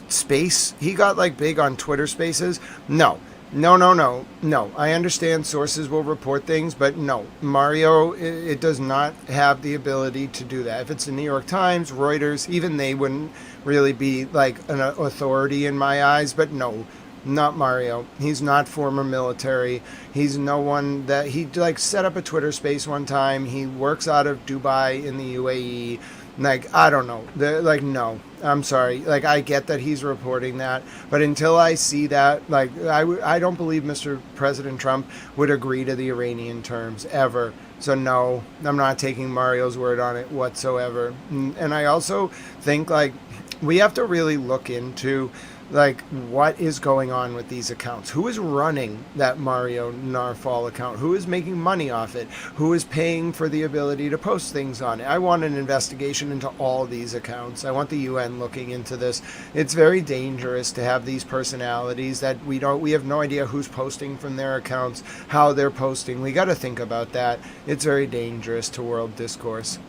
space, he got like big on Twitter Spaces. No. I understand sources will report things, but no, Mario, it does not have the ability to do that. If it's the New York Times, Reuters, even they wouldn't really be like an authority in my eyes, but no, not Mario. He's not former military. He's no one that he like set up a Twitter space one time. He works out of Dubai in the UAE. Like, I don't know. No, I'm sorry. Like, I get that he's reporting that, but until I see that, like, I don't believe Mr. President Trump would agree to the Iranian terms ever. So no, I'm not taking Mario's word on it whatsoever. And I also think, like, we have to really look into Like, what is going on with these accounts? Who is running that Mario Narfall account? Who is making money off it? Who is paying for the ability to post things on it? I want an investigation into all these accounts. I want the UN looking into this. It's very dangerous to have these personalities that we have no idea who's posting from their accounts, how they're posting. We got to think about that. It's very dangerous to world discourse.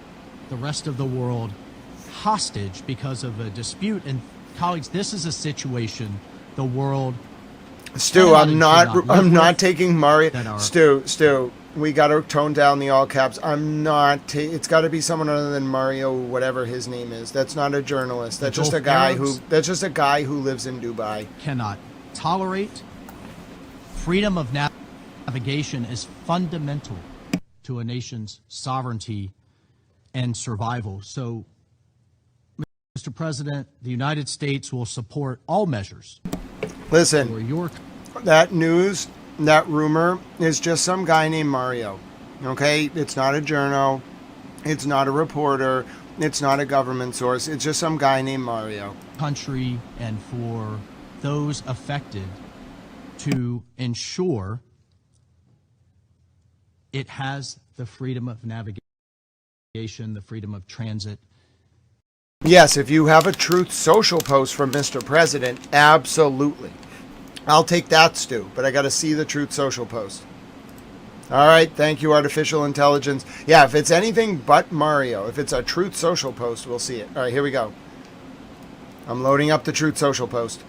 The rest of the world hostage because of a dispute. And colleagues, this is a situation the world. Stu, I'm not taking Mario. Stu, we got to tone down the all caps. I'm not. It's got to be someone other than Mario, whatever his name is. That's not a journalist. That's just a guy who. That's just a guy who lives in Dubai. Cannot tolerate. Freedom of navigation is fundamental to a nation's sovereignty and survival. So, Mr. President, the United States will support all measures. Listen, that news, that rumor is just some guy named Mario. Okay? It's not a journo. It's not a reporter. It's not a government source. It's just some guy named Mario. Country and for those affected to ensure it has the freedom of navigation, the freedom of transit. Yes, if you have a Truth Social post from Mr. President, absolutely. I'll take that, Stu, but I got to see the Truth Social post. All right, thank you, artificial intelligence. Yeah, if it's anything but Mario, if it's a Truth Social post, we'll see it. All right, here we go. I'm loading up the Truth Social post.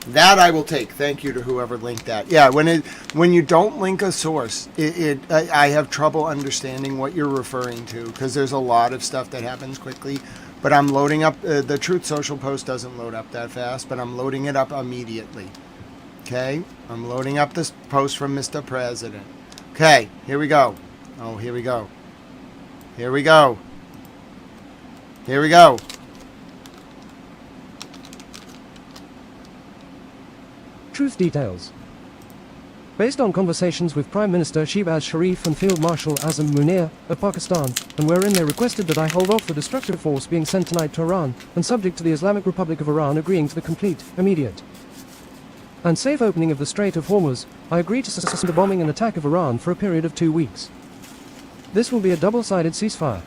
That I will take. Thank you to whoever linked that. Yeah, when you don't link a source, I have trouble understanding what you're referring to because there's a lot of stuff that happens quickly. But I'm loading up, the Truth Social post doesn't load up that fast, but I'm loading it up immediately. Okay, I'm loading up this post from Mr. President. Okay, here we go. Oh, here we go. Here we go. Here we go. Truth details. Based on conversations with Prime Minister Shehbaz Sharif and Field Marshal Azam Munir of Pakistan, and wherein they requested that I hold off the destructive force being sent tonight to Iran, and subject to the Islamic Republic of Iran agreeing to the complete, immediate, and safe opening of the Strait of Hormuz, I agree to suspend the bombing and attack of Iran for a period of 2 weeks. This will be a double-sided ceasefire.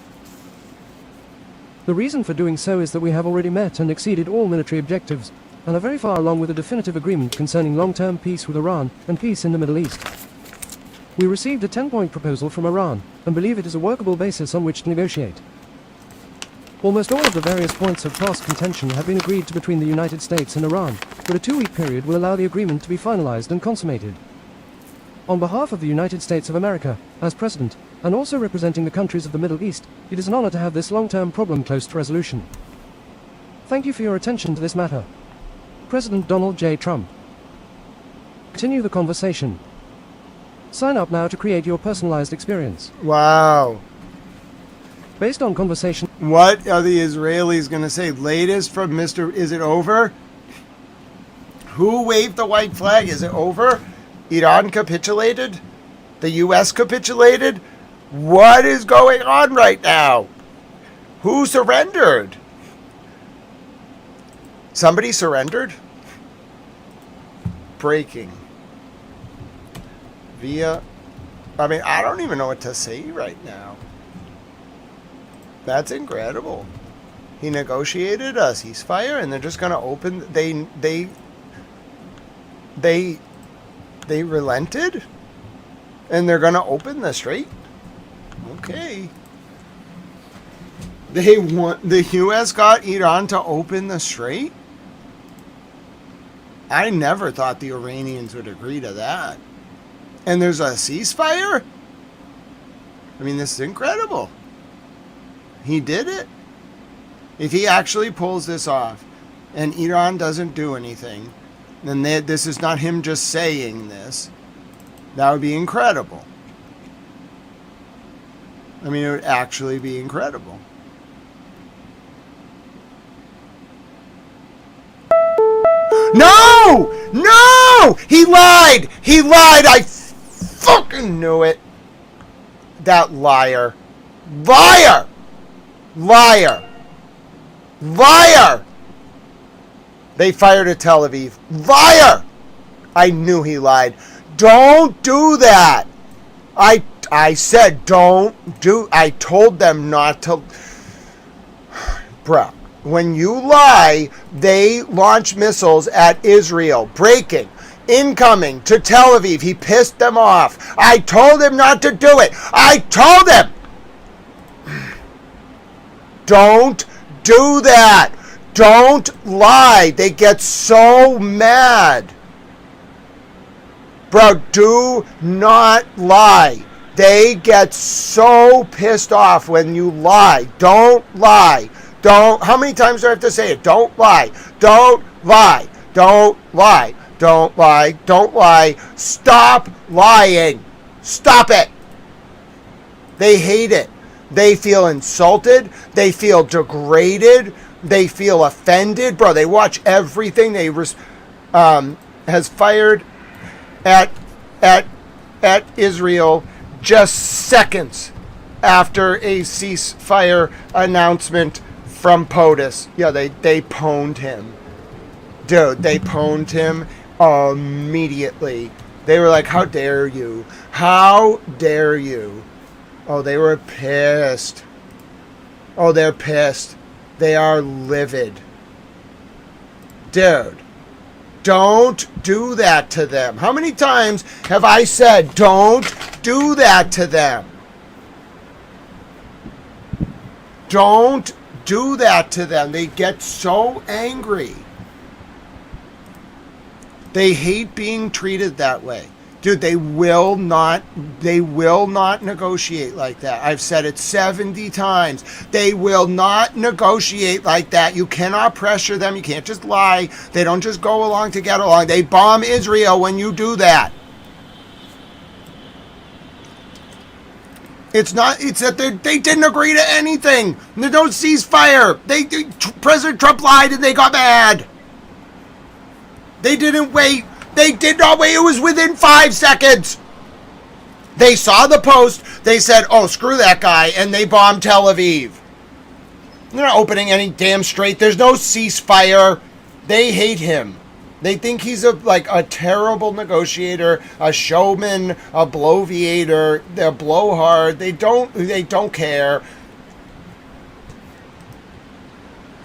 The reason for doing so is that we have already met and exceeded all military objectives, and are very far along with a definitive agreement concerning long-term peace with Iran and peace in the Middle East. We received a 10-point proposal from Iran, and believe it is a workable basis on which to negotiate. Almost all of the various points of past contention have been agreed to between the United States and Iran, but a 2-week period will allow the agreement to be finalized and consummated. On behalf of the United States of America, as President, and also representing the countries of the Middle East, it is an honor to have this long-term problem close to resolution. Thank you for your attention to this matter. President Donald J. Trump. Continue the conversation. Sign up now to create your personalized experience. Wow. Based on conversation. What are the Israelis going to say? Latest from Mr. Is it over? Who waved the white flag? Is it over? Iran capitulated? The U.S. capitulated? What is going on right now? Who surrendered? Somebody surrendered? Breaking. I mean, I don't even know what to say right now. That's incredible. He negotiated a ceasefire and they're just going to open... They relented? And they're going to open the strait? Okay. The U.S. got Iran to open the strait? I never thought the Iranians would agree to that. And there's a ceasefire? I mean, this is incredible. He did it. If he actually pulls this off and Iran doesn't do anything, then this is not him just saying this. That would be incredible. I mean, it would actually be incredible. No! No! He lied! He lied! I fucking knew it. That liar. Liar! Liar! Liar! They fired at Tel Aviv. Liar! I knew he lied. Don't do that. I said don't do. I told them not to. Bruh, when you lie, they launch missiles at Israel. Breaking. Incoming to Tel Aviv. He pissed them off. I told him not to do it. I told him. Don't do that. Don't lie. They get so mad. Bro, do not lie. They get so pissed off when you lie. Don't lie. Don't. How many times do I have to say it? Don't lie. Don't lie. Don't lie. Don't lie. Don't lie. Stop lying. Stop it. They hate it. They feel insulted. They feel degraded. They feel offended. Bro, they watch everything. They has fired at Israel just seconds after a ceasefire announcement from POTUS. Yeah, they pwned him. Dude, they pwned him immediately. They were like, how dare you? How dare you? Oh, they were pissed. Oh, they're pissed. They are livid. Dude, don't do that to them. How many times have I said, don't do that to them? Don't do that to them. They get so angry. They hate being treated that way. Dude, they will not negotiate like that. I've said it 70 times. They will not negotiate like that. You cannot pressure them. You can't just lie. They don't just go along to get along. They bomb Israel when you do that. It's that they didn't agree to anything. There's no ceasefire. President Trump lied and they got mad. They didn't wait. They did not wait. It was within 5 seconds. They saw the post. They said, oh, screw that guy. And they bombed Tel Aviv. They're not opening any damn strait. There's no ceasefire. They hate him. They think he's a terrible negotiator, a showman, a bloviator, a blowhard. They don't care.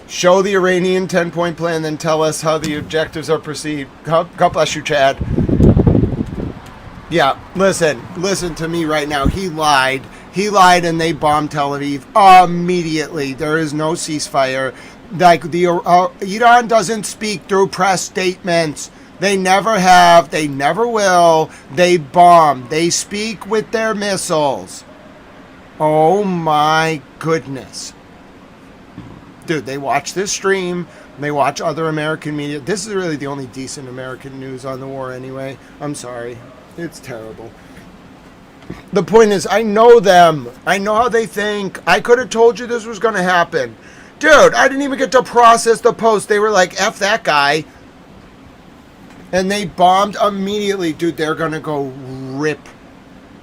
Show the Iranian 10-point plan, then tell us how the objectives are perceived. God bless you, Chad. Yeah, listen to me right now. He lied. He lied and they bombed Tel Aviv immediately. There is no ceasefire. Iran doesn't speak through press statements. They never have. They never will. They bomb. They speak with their missiles. Oh my goodness. Dude, they watch this stream. They watch other American media. This is really the only decent American news on the war anyway. I'm sorry. It's terrible. The point is, I know them. I know how they think. I could have told you this was going to happen. Dude, I didn't even get to process the post. They were like, F that guy. And they bombed immediately. Dude, they're going to go rip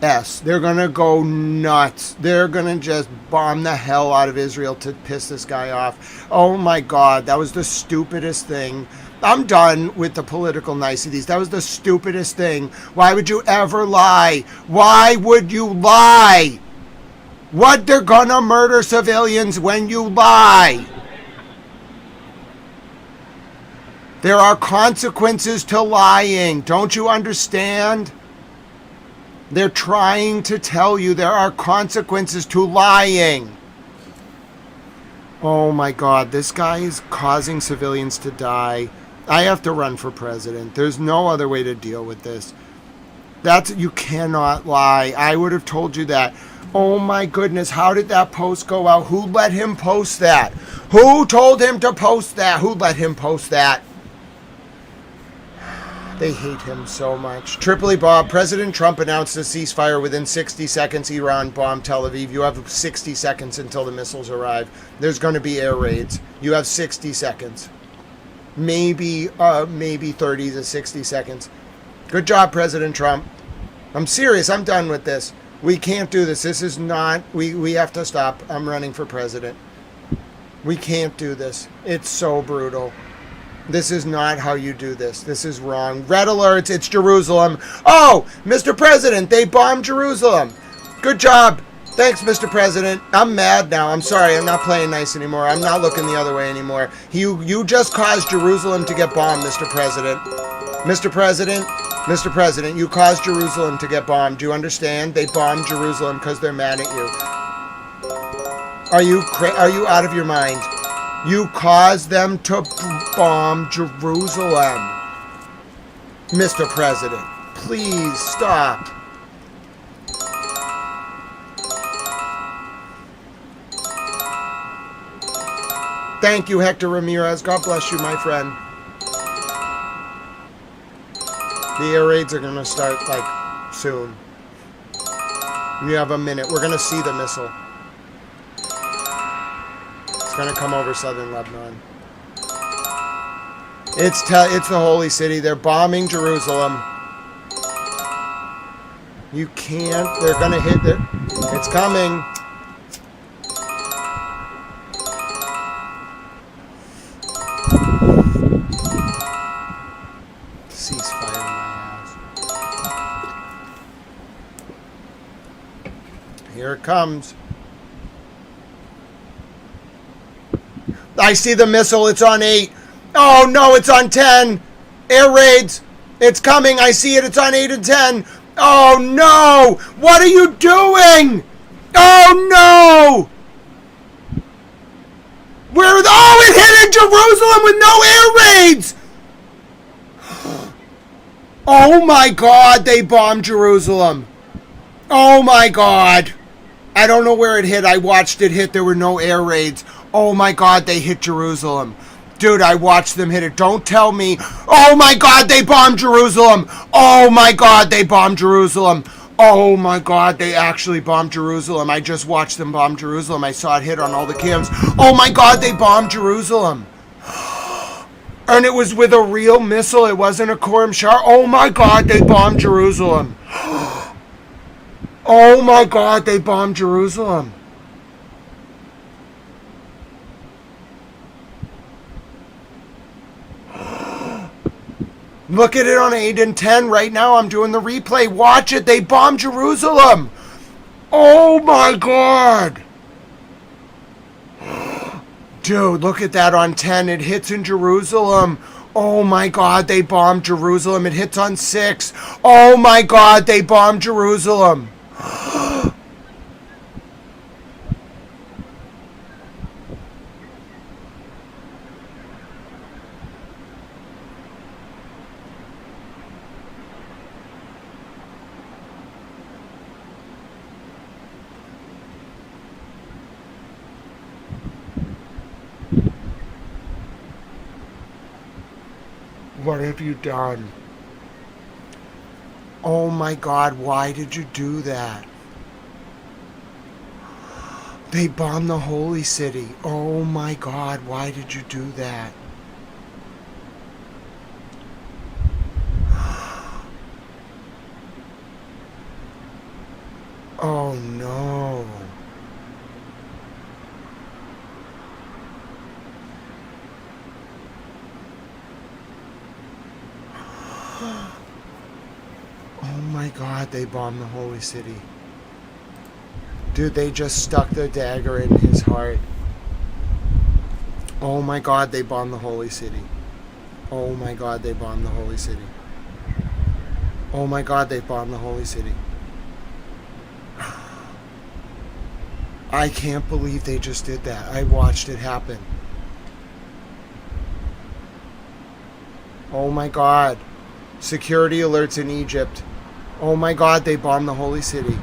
S. They're going to go nuts. They're going to just bomb the hell out of Israel to piss this guy off. Oh my God, that was the stupidest thing. I'm done with the political niceties. That was the stupidest thing. Why would you ever lie? Why would you lie? What, they're gonna murder civilians when you lie? There are consequences to lying. Don't you understand? They're trying to tell you there are consequences to lying. Oh my God, this guy is causing civilians to die. I have to run for president. There's no other way to deal with this. You cannot lie. I would have told you that. Oh my goodness, how did that post go out? Who let him post that? Who told him to post that? Who let him post that? They hate him so much. Tripoli Bob, President Trump announced a ceasefire within 60 seconds. Iran bombed Tel Aviv. You have 60 seconds until the missiles arrive. There's going to be air raids. You have 60 seconds. Maybe 30 to 60 seconds. Good job, President Trump. I'm serious. I'm done with this. We can't do this. This is not... We have to stop. I'm running for president. We can't do this. It's so brutal. This is not how you do this. This is wrong. Red alerts, it's Jerusalem. Oh, Mr. President, they bombed Jerusalem. Good job. Thanks, Mr. President. I'm mad now. I'm sorry. I'm not playing nice anymore. I'm not looking the other way anymore. You just caused Jerusalem to get bombed, Mr. President. Mr. President, Mr. President, you caused Jerusalem to get bombed. Do you understand? They bombed Jerusalem because they're mad at you. Are you out of your mind? You caused them to bomb Jerusalem. Mr. President, please stop. Thank you, Hector Ramirez. God bless you, my friend. The air raids are going to start, like, soon. You have a minute. We're going to see the missile. It's going to come over southern Lebanon. It's the holy city. They're bombing Jerusalem. You can't. They're going to hit it. It's coming. Ceasefire in my ass. Here it comes. I see the missile. It's on 8. Oh, no, it's on 10. Air raids. It's coming. I see it. It's on 8 and 10. Oh, no. What are you doing? Oh, no. It hit in Jerusalem with no air raids. Oh, my God. They bombed Jerusalem. Oh, my God. I don't know where it hit. I watched it hit. There were no air raids. Oh, my God. They hit Jerusalem. Dude, I watched them hit it. Don't tell me. Oh, my God, they bombed Jerusalem. Oh, my God, they bombed Jerusalem. Oh, my God, they actually bombed Jerusalem. I just watched them bomb Jerusalem. I saw it hit on all the cams. Oh, my God, they bombed Jerusalem. And it was with a real missile. It wasn't a Khorram Shar. Oh, my God, they bombed Jerusalem. Oh, my God, they bombed Jerusalem. Look at it on 8 and 10 right now. I'm doing the replay. Watch it. They bombed Jerusalem. Oh, my God. Dude, look at that on 10. It hits in Jerusalem. Oh, my God. They bombed Jerusalem. It hits on 6. Oh, my God. They bombed Jerusalem. What have you done? Oh my God, why did you do that? They bombed the holy city. Oh my God, why did you do that? Oh no. Oh my God, they bombed the holy city. Dude, they just stuck their dagger in his heart. Oh my God, they bombed the holy city. Oh my God, they bombed the holy city. Oh my God, they bombed the holy city. I can't believe they just did that. I watched it happen. Oh my God. Security alerts in Egypt. Oh my God, they bombed the holy city.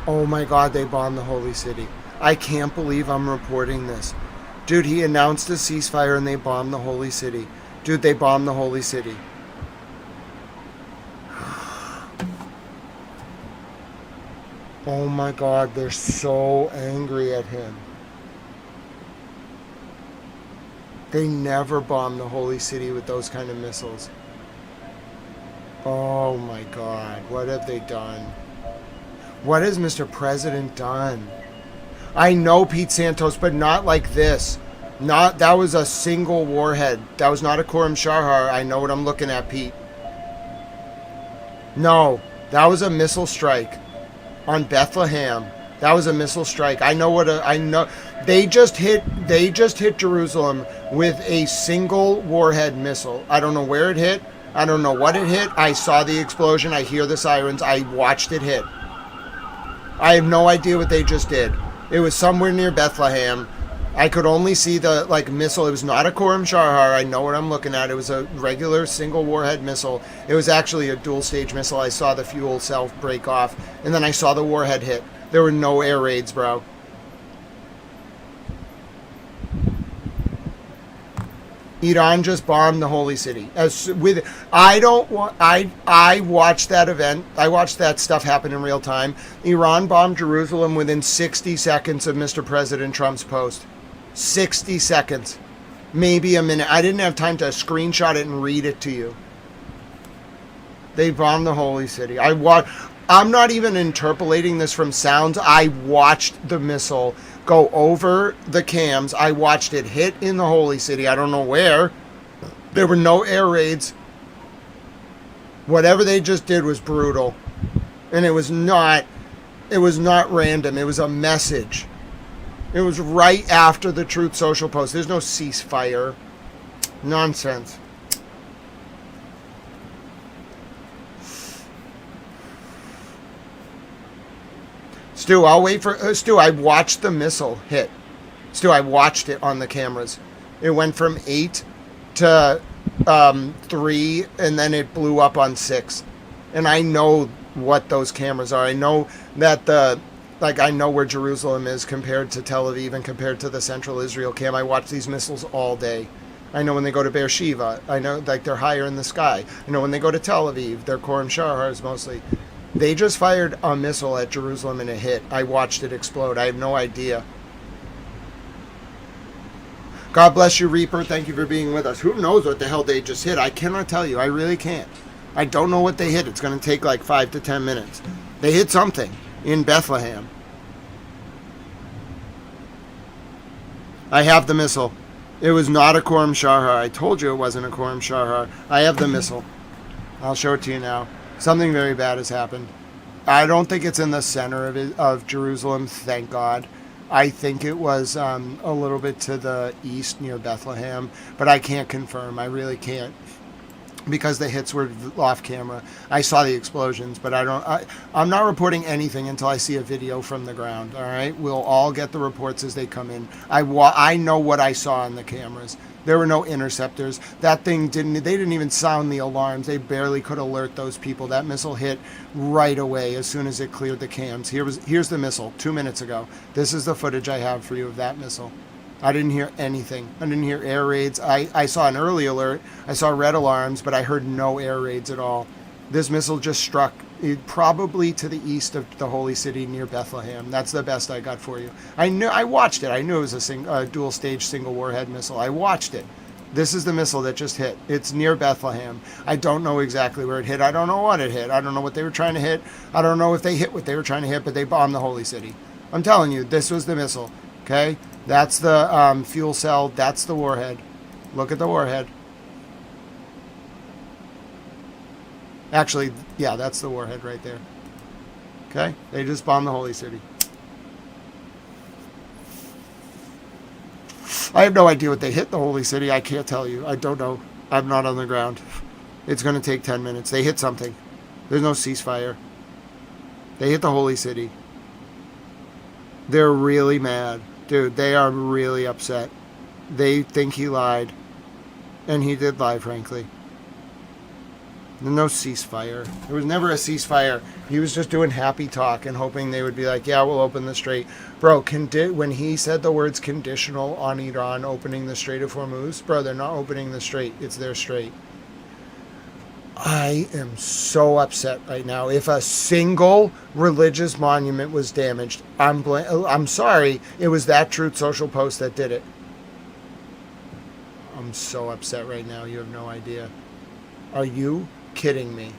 Oh my God, they bombed the holy city. I can't believe I'm reporting this. Dude, he announced a ceasefire and they bombed the holy city. Dude, they bombed the holy city. Oh my God, they're so angry at him. They never bombed the holy city with those kind of missiles. Oh my God, what have they done? What has Mr. President done? I know Pete Santos, but not like this. That was a single warhead. That was not a Khorram Sharhar. I know what I'm looking at, Pete. No, that was a missile strike on Bethlehem. That was a missile strike. I know. They just hit Jerusalem with a single warhead missile. I don't know where it hit. I don't know what it hit. I saw the explosion. I hear the sirens. I watched it hit. I have no idea what they just did. It was somewhere near Bethlehem. I could only see the missile. It was not a Khorram Sharhar. I know what I'm looking at. It was a regular single warhead missile. It was actually a dual stage missile. I saw the fuel cell break off, and then I saw the warhead hit. There were no air raids, bro. Iran just bombed the holy city. I watched that event. I watched that stuff happen in real time. Iran bombed Jerusalem within 60 seconds of Mr. President Trump's post. 60 seconds. Maybe a minute. I didn't have time to screenshot it and read it to you. They bombed the holy city. I'm not even interpolating this from sounds. I watched the missile go over the cams. I watched it hit in the holy city. I don't know where. There were no air raids. Whatever they just did was brutal. And it was not random. It was a message. It was right after the Truth Social post. There's no ceasefire. Nonsense. Stu, I'll wait for... Stu, I watched the missile hit. Stu, I watched it on the cameras. It went from 8 to 3, and then it blew up on 6. And I know what those cameras are. I know that I know where Jerusalem is compared to Tel Aviv and compared to the Central Israel cam. I watch these missiles all day. I know when they go to Beersheba. I know they're higher in the sky. I know when they go to Tel Aviv, they're Khorram Sharhars mostly. They just fired a missile at Jerusalem and it hit. I watched it explode. I have no idea. God bless you, Reaper. Thank you for being with us. Who knows what the hell they just hit? I cannot tell you. I really can't. I don't know what they hit. It's going to take like 5 to 10 minutes. They hit something in Bethlehem. I have the missile. It was not a Khorram Sharhar. I told you it wasn't a Khorram Sharhar. I have the missile. I'll show it to you now. Something very bad has happened. I don't think it's in the center of Jerusalem, thank God. I think it was a little bit to the east near Bethlehem, but I can't confirm. I really can't, because the hits were off camera. I saw the explosions, but I'm not reporting anything until I see a video from the ground. All right, we'll all get the reports as they come in. I know what I saw on the cameras. There were no interceptors. That thing they didn't even sound the alarms. They barely could alert those people. That missile hit right away as soon as it cleared the cams. Here's the missile 2 minutes ago. This is the footage I have for you of that missile. I didn't hear anything. I didn't hear air raids. I saw an early alert. I saw red alarms, but I heard no air raids at all. This missile just struck probably to the east of the holy city near Bethlehem. That's the best I got for you. I watched it. I knew it was a dual stage single warhead missile. I watched it. This is the missile that just hit. It's near Bethlehem. I don't know exactly where it hit. I don't know what it hit. I don't know what they were trying to hit. I don't know if they hit what they were trying to hit, but they bombed the holy city. I'm telling you, this was the missile. Okay? That's the fuel cell. That's the warhead. Look at the warhead. Actually, yeah, that's the warhead right there. Okay? They just bombed the holy city. I have no idea what they hit the holy city. I can't tell you. I don't know. I'm not on the ground. It's going to take 10 minutes. They hit something. There's no ceasefire. They hit the holy city. They're really mad. Dude, they are really upset. They think he lied. And he did lie, frankly. No ceasefire. There was never a ceasefire. He was just doing happy talk and hoping they would be like, yeah, we'll open the strait. Bro, when he said the words conditional on Iran opening the Strait of Hormuz, bro, they're not opening the strait. It's their strait. I am so upset right now. If a single religious monument was damaged, I'm sorry. It was that Truth Social post that did it. I'm so upset right now. You have no idea. Are you kidding me?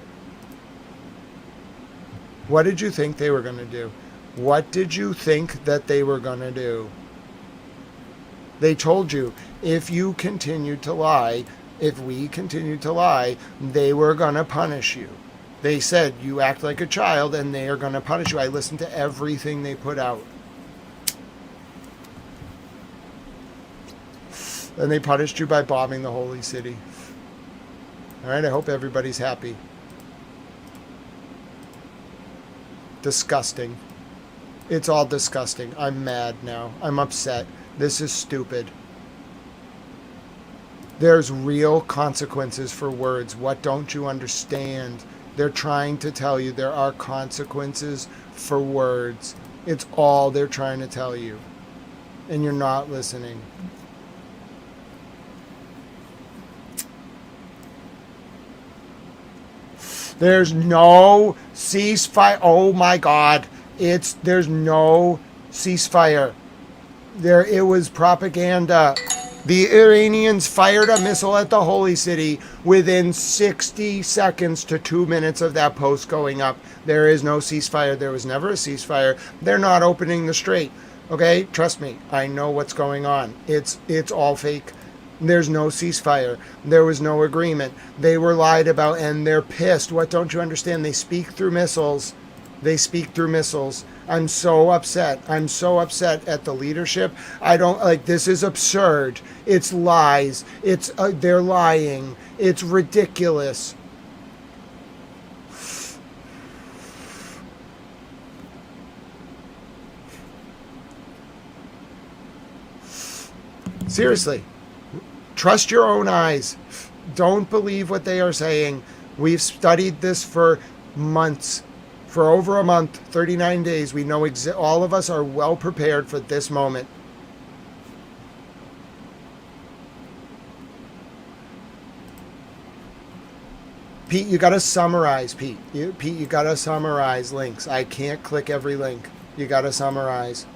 What did you think they were going to do? What did you think that they were going to do? They told you if you continued to lie, if we continued to lie, they were going to punish you. They said you act like a child and they are going to punish you. I listened to everything they put out. And they punished you by bombing the holy city. All right, I hope everybody's happy. Disgusting. It's all disgusting. I'm mad now. I'm upset. This is stupid. There's real consequences for words. What don't you understand? They're trying to tell you there are consequences for words. It's all they're trying to tell you. And you're not listening. There's no ceasefire. Oh my God. There's no ceasefire. It was propaganda. The Iranians fired a missile at the holy city within 60 seconds to 2 minutes of that post going up. There is no ceasefire. There was never a ceasefire. They're not opening the strait. Okay? Trust me. I know what's going on. It's all fake. There's no ceasefire. There was no agreement. They were lied about and they're pissed. What don't you understand? They speak through missiles. They speak through missiles. I'm so upset. I'm so upset at the leadership. I don't like this is absurd. It's lies. It's they're lying. It's ridiculous. Seriously. Trust your own eyes. Don't believe what they are saying. We've studied this for months. For over a month, 39 days, we know all of us are well prepared for this moment. Pete, you got to summarize, Pete. Pete, you got to summarize links. I can't click every link. You got to summarize.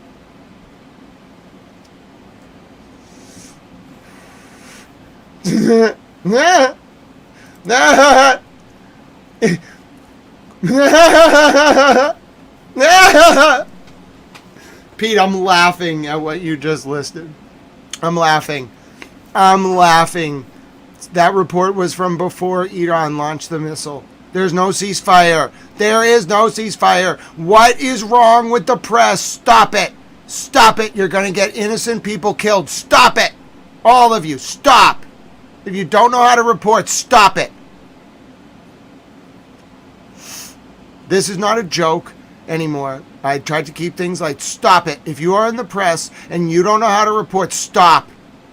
Pete, I'm laughing at what you just listed. I'm laughing. That report was from before Iran launched the missile. There's no ceasefire. There is no ceasefire. What is wrong with the press? Stop it. Stop it. You're going to get innocent people killed. Stop it. All of you, stop. If you don't know how to report, stop it. This is not a joke anymore. I tried to keep things light. Stop it. If you are in the press and you don't know how to report, stop.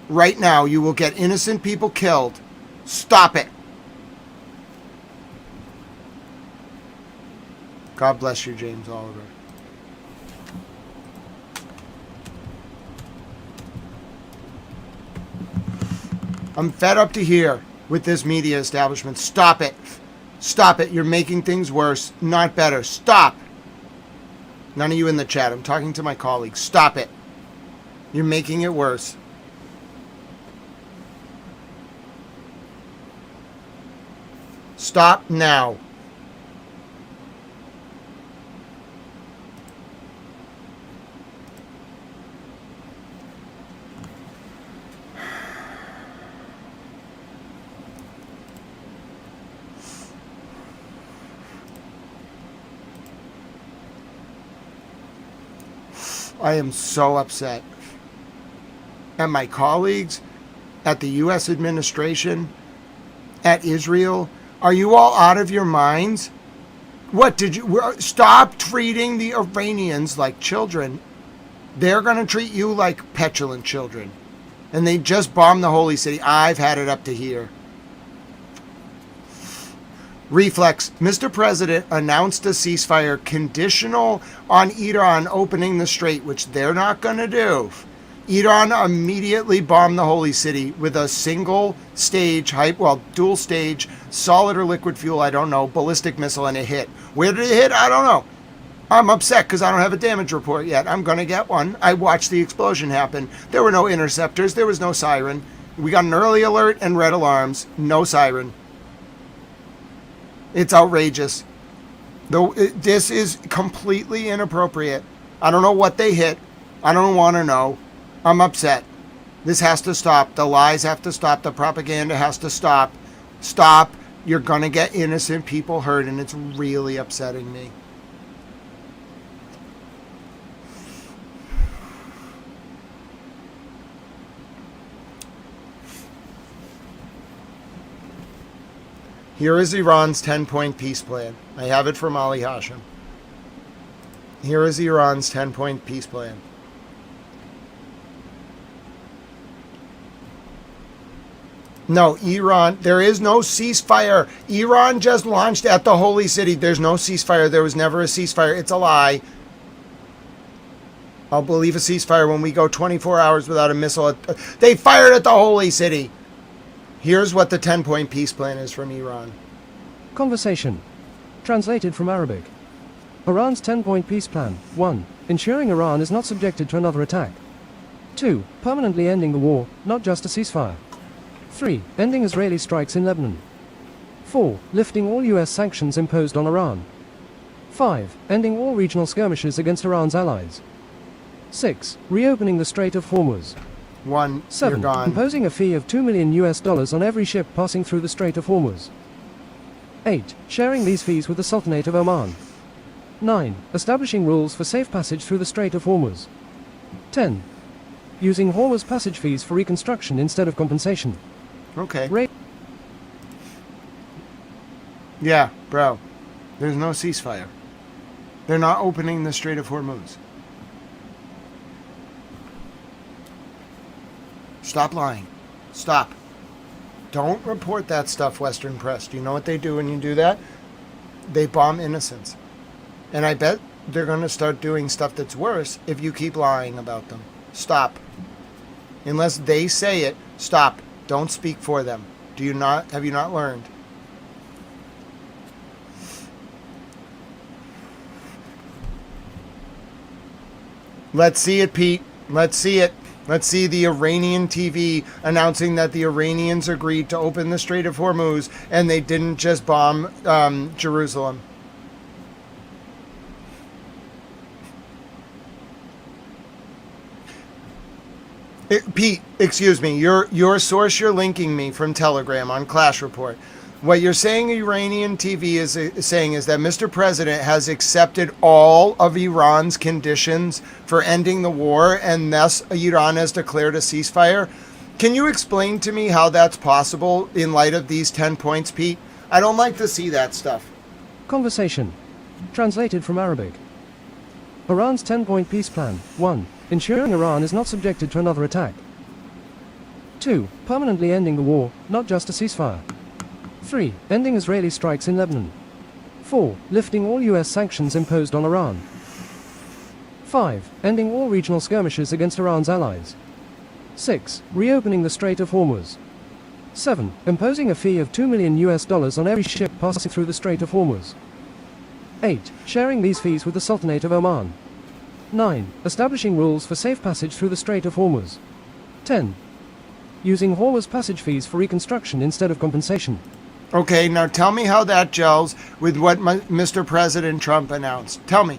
Right now, you will get innocent people killed. Stop it. God bless you, James Oliver. I'm fed up to here with this media establishment. Stop it. Stop it. You're making things worse, not better. Stop. None of you in the chat. I'm talking to my colleagues. Stop it. You're making it worse. Stop now. I am so upset at my colleagues, at the U.S. administration, at Israel. Are you all out of your minds? What did you stop treating the Iranians like children? They're going to treat you like petulant children. And they just bombed the holy city. I've had it up to here. Reflex. Mr. President announced a ceasefire conditional on Iran opening the strait, which they're not going to do. Iran immediately bombed the holy city with a single stage, dual stage, solid or liquid fuel, I don't know, ballistic missile, and it hit. Where did it hit? I don't know. I'm upset because I don't have a damage report yet. I'm going to get one. I watched the explosion happen. There were no interceptors. There was no siren. We got an early alert and red alarms. No siren. It's outrageous. This is completely inappropriate. I don't know what they hit. I don't want to know. I'm upset. This has to stop. The lies have to stop. The propaganda has to stop. Stop. You're going to get innocent people hurt, and it's really upsetting me. Here is Iran's 10-point peace plan. I have it from Ali Hashim. Here is Iran's 10-point peace plan. No, Iran, there is no ceasefire. Iran just launched at the holy city. There's no ceasefire. There was never a ceasefire. It's a lie. I'll believe a ceasefire when we go 24 hours without a missile. They fired at the holy city. Here's what the 10-point peace plan is from Iran. Conversation. Translated from Arabic. Iran's 10-point peace plan. 1. Ensuring Iran is not subjected to another attack. 2. Permanently ending the war, not just a ceasefire. 3. Ending Israeli strikes in Lebanon. 4. Lifting all U.S. sanctions imposed on Iran. 5. Ending all regional skirmishes against Iran's allies. 6. Reopening the Strait of Hormuz. 7. Imposing a fee of $2 million on every ship passing through the Strait of Hormuz. 8. Sharing these fees with the Sultanate of Oman. 9. Establishing rules for safe passage through the Strait of Hormuz. 10. Using Hormuz passage fees for reconstruction instead of compensation. Okay. Yeah, bro. There's no ceasefire. They're not opening the Strait of Hormuz. Stop lying. Stop. Don't report that stuff, Western press. Do you know what they do when you do that? They bomb innocents. And I bet they're going to start doing stuff that's worse if you keep lying about them. Stop. Unless they say it, stop. Don't speak for them. Have you not learned? Let's see it, Pete. Let's see it. Let's see the Iranian TV announcing that the Iranians agreed to open the Strait of Hormuz and they didn't just bomb Jerusalem. Pete, excuse me, your source you're linking me from Telegram on Clash Report. What you're saying Iranian TV is saying is that Mr. President has accepted all of Iran's conditions for ending the war and thus Iran has declared a ceasefire. Can you explain to me how that's possible in light of these 10 points, Pete? I don't like to see that stuff. Conversation. Translated from Arabic. Iran's 10-point peace plan. 1. Ensuring Iran is not subjected to another attack. 2. Permanently ending the war, not just a ceasefire. 3. Ending Israeli strikes in Lebanon. 4. Lifting all U.S. sanctions imposed on Iran. 5. Ending all regional skirmishes against Iran's allies. 6. Reopening the Strait of Hormuz. 7. Imposing a fee of $2 million on every ship passing through the Strait of Hormuz. 8. Sharing these fees with the Sultanate of Oman. 9. Establishing rules for safe passage through the Strait of Hormuz. 10. Using Hormuz passage fees for reconstruction instead of compensation. Okay, now tell me how that gels with what Mr. President Trump announced. Tell me.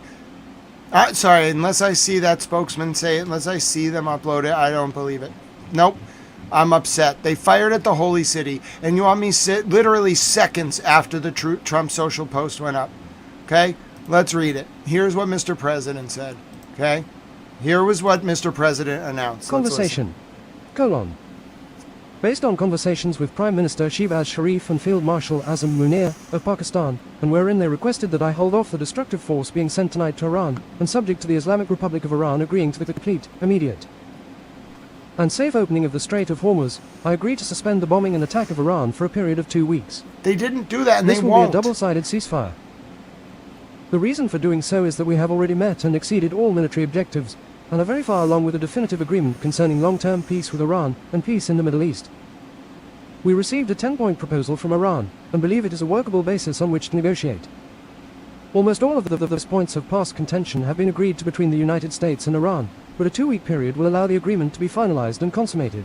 Sorry, unless I see that spokesman say it, unless I see them upload it, I don't believe it. Nope. I'm upset. They fired at the holy city, and you want me literally seconds after the Trump social post went up. Okay? Let's read it. Here's what Mr. President said. Okay? Here was what Mr. President announced. Conversation. Based on conversations with Prime Minister Shehbaz Sharif and Field Marshal Azam Munir of Pakistan, and wherein they requested that I hold off the destructive force being sent tonight to Iran, and subject to the Islamic Republic of Iran agreeing to the complete, immediate, and safe opening of the Strait of Hormuz, I agree to suspend the bombing and attack of Iran for a period of 2 weeks. They didn't do that, and this they will won't. be a double-sided ceasefire. The reason for doing so is that we have already met and exceeded all military objectives, and are very far along with a definitive agreement concerning long-term peace with Iran and peace in the Middle East. We received a 10-point proposal from Iran, and believe it is a workable basis on which to negotiate. Almost all of those points of past contention have been agreed to between the United States and Iran, but a 2-week period will allow the agreement to be finalized and consummated.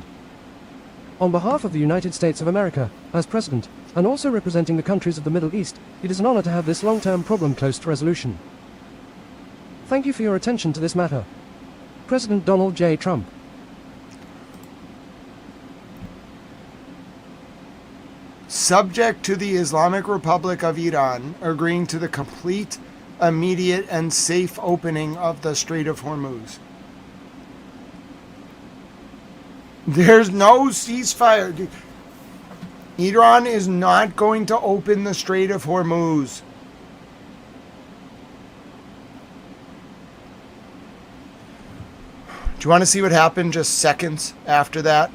On behalf of the United States of America, as President, and also representing the countries of the Middle East, it is an honor to have this long-term problem close to resolution. Thank you for your attention to this matter. President Donald J. Trump. subject to the Islamic Republic of Iran agreeing to the complete, immediate, and safe opening of the Strait of Hormuz. There's no ceasefire. Iran is not going to open the Strait of Hormuz. Do you want to see what happened just seconds after that?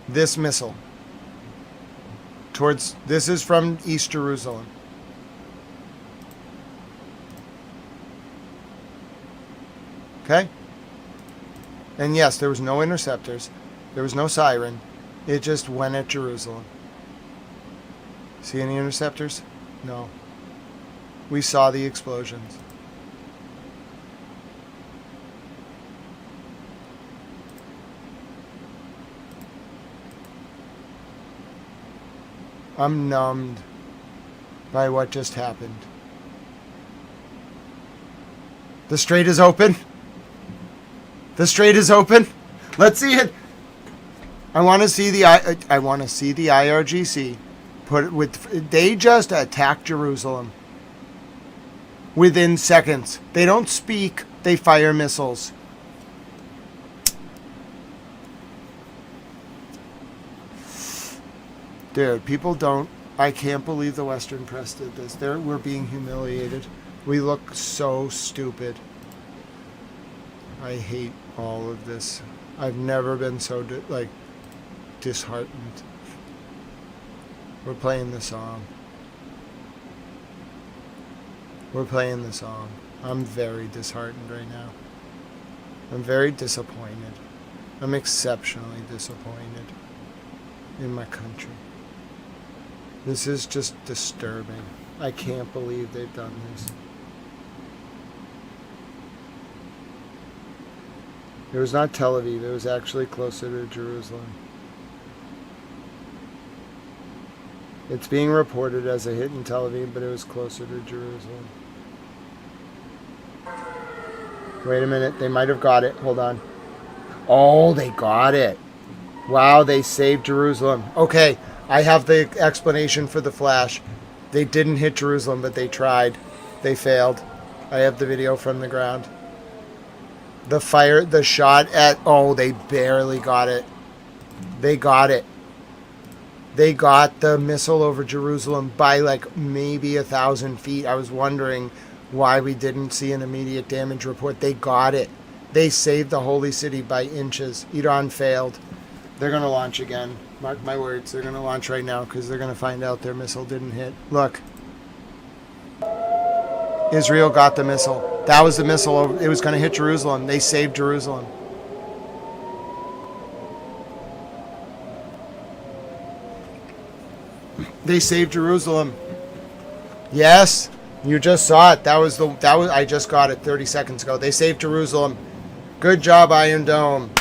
This missile. This is from East Jerusalem. Okay? And yes, there was no interceptors. There was no siren. It just went at Jerusalem. See any interceptors? No. We saw the explosions. I'm numbed by what just happened. The strait is open. The strait is open. Let's see it. I want to see the IRGC they just attacked Jerusalem within seconds. They don't speak, they fire missiles. Dude, I can't believe the Western press did this. We're being humiliated. We look so stupid. I hate all of this. I've never been so, disheartened. We're playing the song. We're playing the song. I'm very disheartened right now. I'm very disappointed. I'm exceptionally disappointed in my country. This is just disturbing. I can't believe they've done this. It was not Tel Aviv. It was actually closer to Jerusalem. It's being reported as a hit in Tel Aviv, but it was closer to Jerusalem. Wait a minute. They might have got it. Hold on. Oh, they got it. Wow, they saved Jerusalem. Okay, I have the explanation for the flash. They didn't hit Jerusalem, but they tried. They failed. I have the video from the ground. The shot at... Oh, they barely got it. They got it. They got the missile over Jerusalem by maybe 1,000 feet. I was wondering why we didn't see an immediate damage report. They got it. They saved the holy city by inches. Iran failed. They're going to launch again. Mark my words. They're going to launch right now because they're going to find out their missile didn't hit. Look. Israel got the missile. That was the missile. It was going to hit Jerusalem. They saved Jerusalem. They saved Jerusalem. Yes, you just saw it. I just got it 30 seconds ago. They saved Jerusalem. Good job, Iron Dome.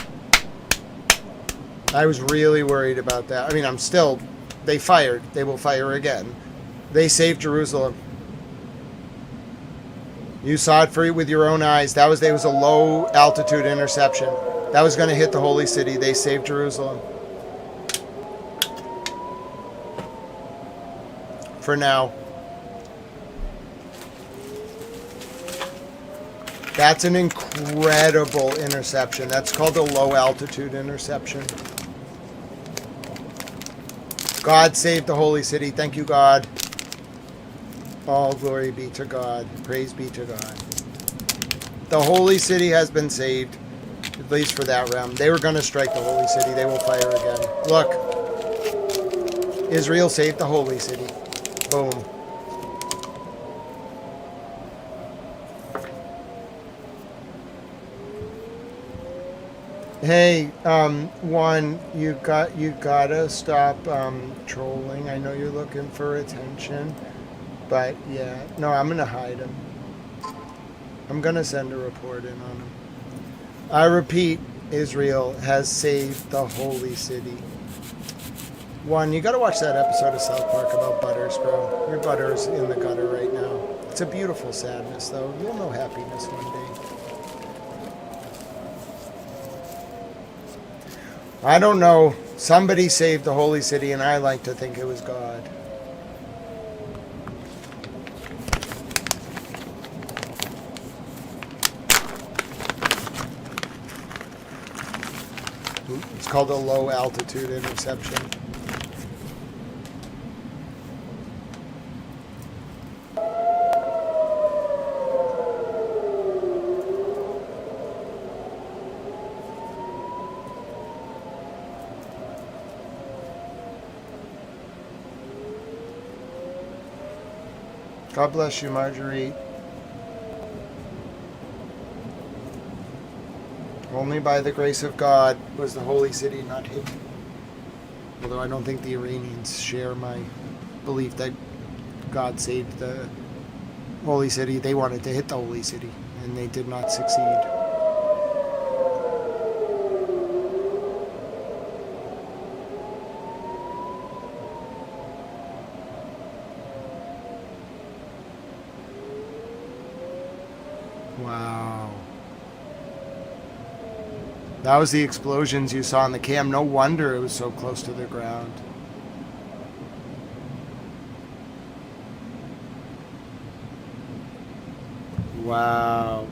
I was really worried about that. I mean, they fired. They will fire again. They saved Jerusalem. You saw it with your own eyes. It was a low altitude interception. That was going to hit the holy city. They saved Jerusalem. For now. That's an incredible interception. That's called a low altitude interception. God saved the holy city. Thank you, God. All glory be to God. Praise be to God. The holy city has been saved, at least for that round. They were going to strike the holy city. They will fire again. Look. Israel saved the holy city. Boom. Hey, Juan, you gotta stop trolling. I know you're looking for attention. But yeah, no, I'm going to hide him. I'm going to send a report in on him. I repeat, Israel has saved the holy city. One, you got to watch that episode of South Park about Butters, bro. Your Butters in the gutter right now. It's a beautiful sadness, though. You'll know happiness one day. I don't know. Somebody saved the holy city, and I like to think it was God. It's called a low altitude interception. God bless you, Marjorie. Only by the grace of God was the holy city not hit. Although I don't think the Iranians share my belief that God saved the holy city. They wanted to hit the holy city, and they did not succeed. Wow. That was the explosions you saw on the cam. No wonder it was so close to the ground. Wow.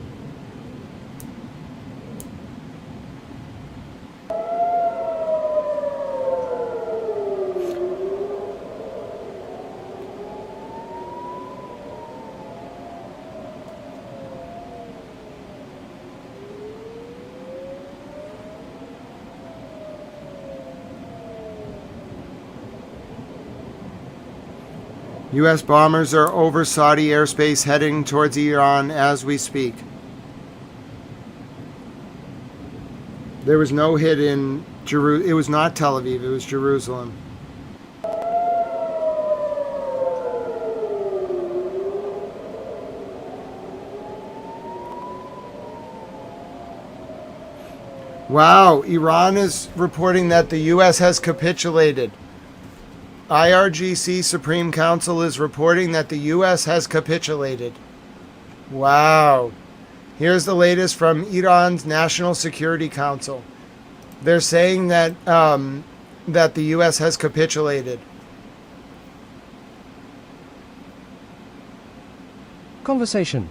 U.S. bombers are over Saudi airspace heading towards Iran as we speak. There was no hit in Jerusalem. It was not Tel Aviv, it was Jerusalem. Wow, Iran is reporting that the U.S. has capitulated. IRGC Supreme Council is reporting that the U.S. has capitulated. Wow. Here's the latest from Iran's National Security Council. They're saying that that the U.S. has capitulated. Conversation.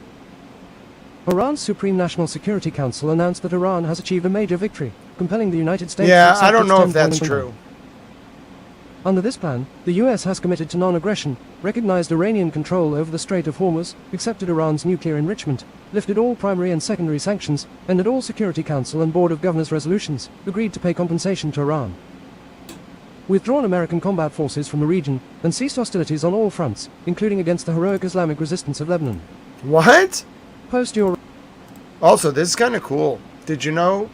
Iran's Supreme National Security Council announced that Iran has achieved a major victory, compelling the United States to accept I don't its know if 10-point that's plan. true. Under this plan, the U.S. has committed to non-aggression, recognized Iranian control over the Strait of Hormuz, accepted Iran's nuclear enrichment, lifted all primary and secondary sanctions, ended all Security Council and Board of Governors resolutions, agreed to pay compensation to Iran, withdrawn American combat forces from the region, and ceased hostilities on all fronts, including against the heroic Islamic resistance of Lebanon. What? Post your... Also, this is kind of cool. Did you know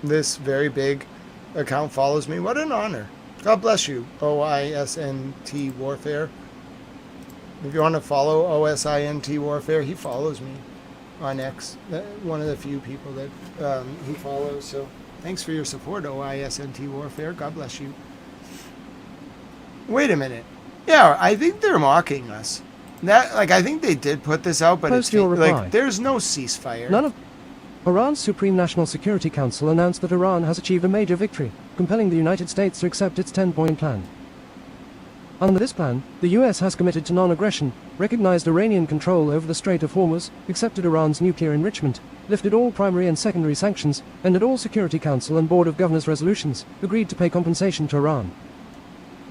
this very big account follows me? What an honor. God bless you, OISNT Warfare. If you want to follow OSINT Warfare, he follows me on X. One of the few people that he follows. So thanks for your support, OISNT Warfare. God bless you. Wait a minute. Yeah, I think they're mocking us. I think they did put this out, but Post your reply. there's no ceasefire. None of... Iran's Supreme National Security Council announced that Iran has achieved a major victory, compelling the United States to accept its 10-point plan. Under this plan, the U.S. has committed to non-aggression, recognized Iranian control over the Strait of Hormuz, accepted Iran's nuclear enrichment, lifted all primary and secondary sanctions, ended all Security Council and Board of Governors resolutions, agreed to pay compensation to Iran,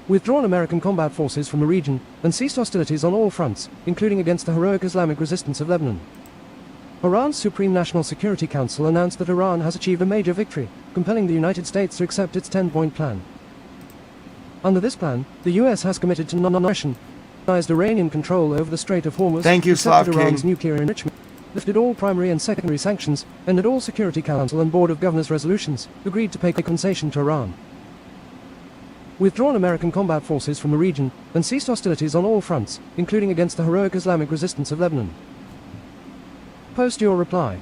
withdrawn American combat forces from the region, and ceased hostilities on all fronts, including against the heroic Islamic resistance of Lebanon. Iran's Supreme National Security Council announced that Iran has achieved a major victory, compelling the United States to accept its 10-point plan. Under this plan, the U.S. has committed to non-aggression, recognized Iranian control over the Strait of Hormuz, Thank you, Slav accepted Iran's King. nuclear enrichment, lifted all primary and secondary sanctions, ended all Security Council and Board of Governors resolutions, agreed to pay compensation to Iran, withdrawn American combat forces from the region, and ceased hostilities on all fronts, including against the heroic Islamic resistance of Lebanon. Post your reply.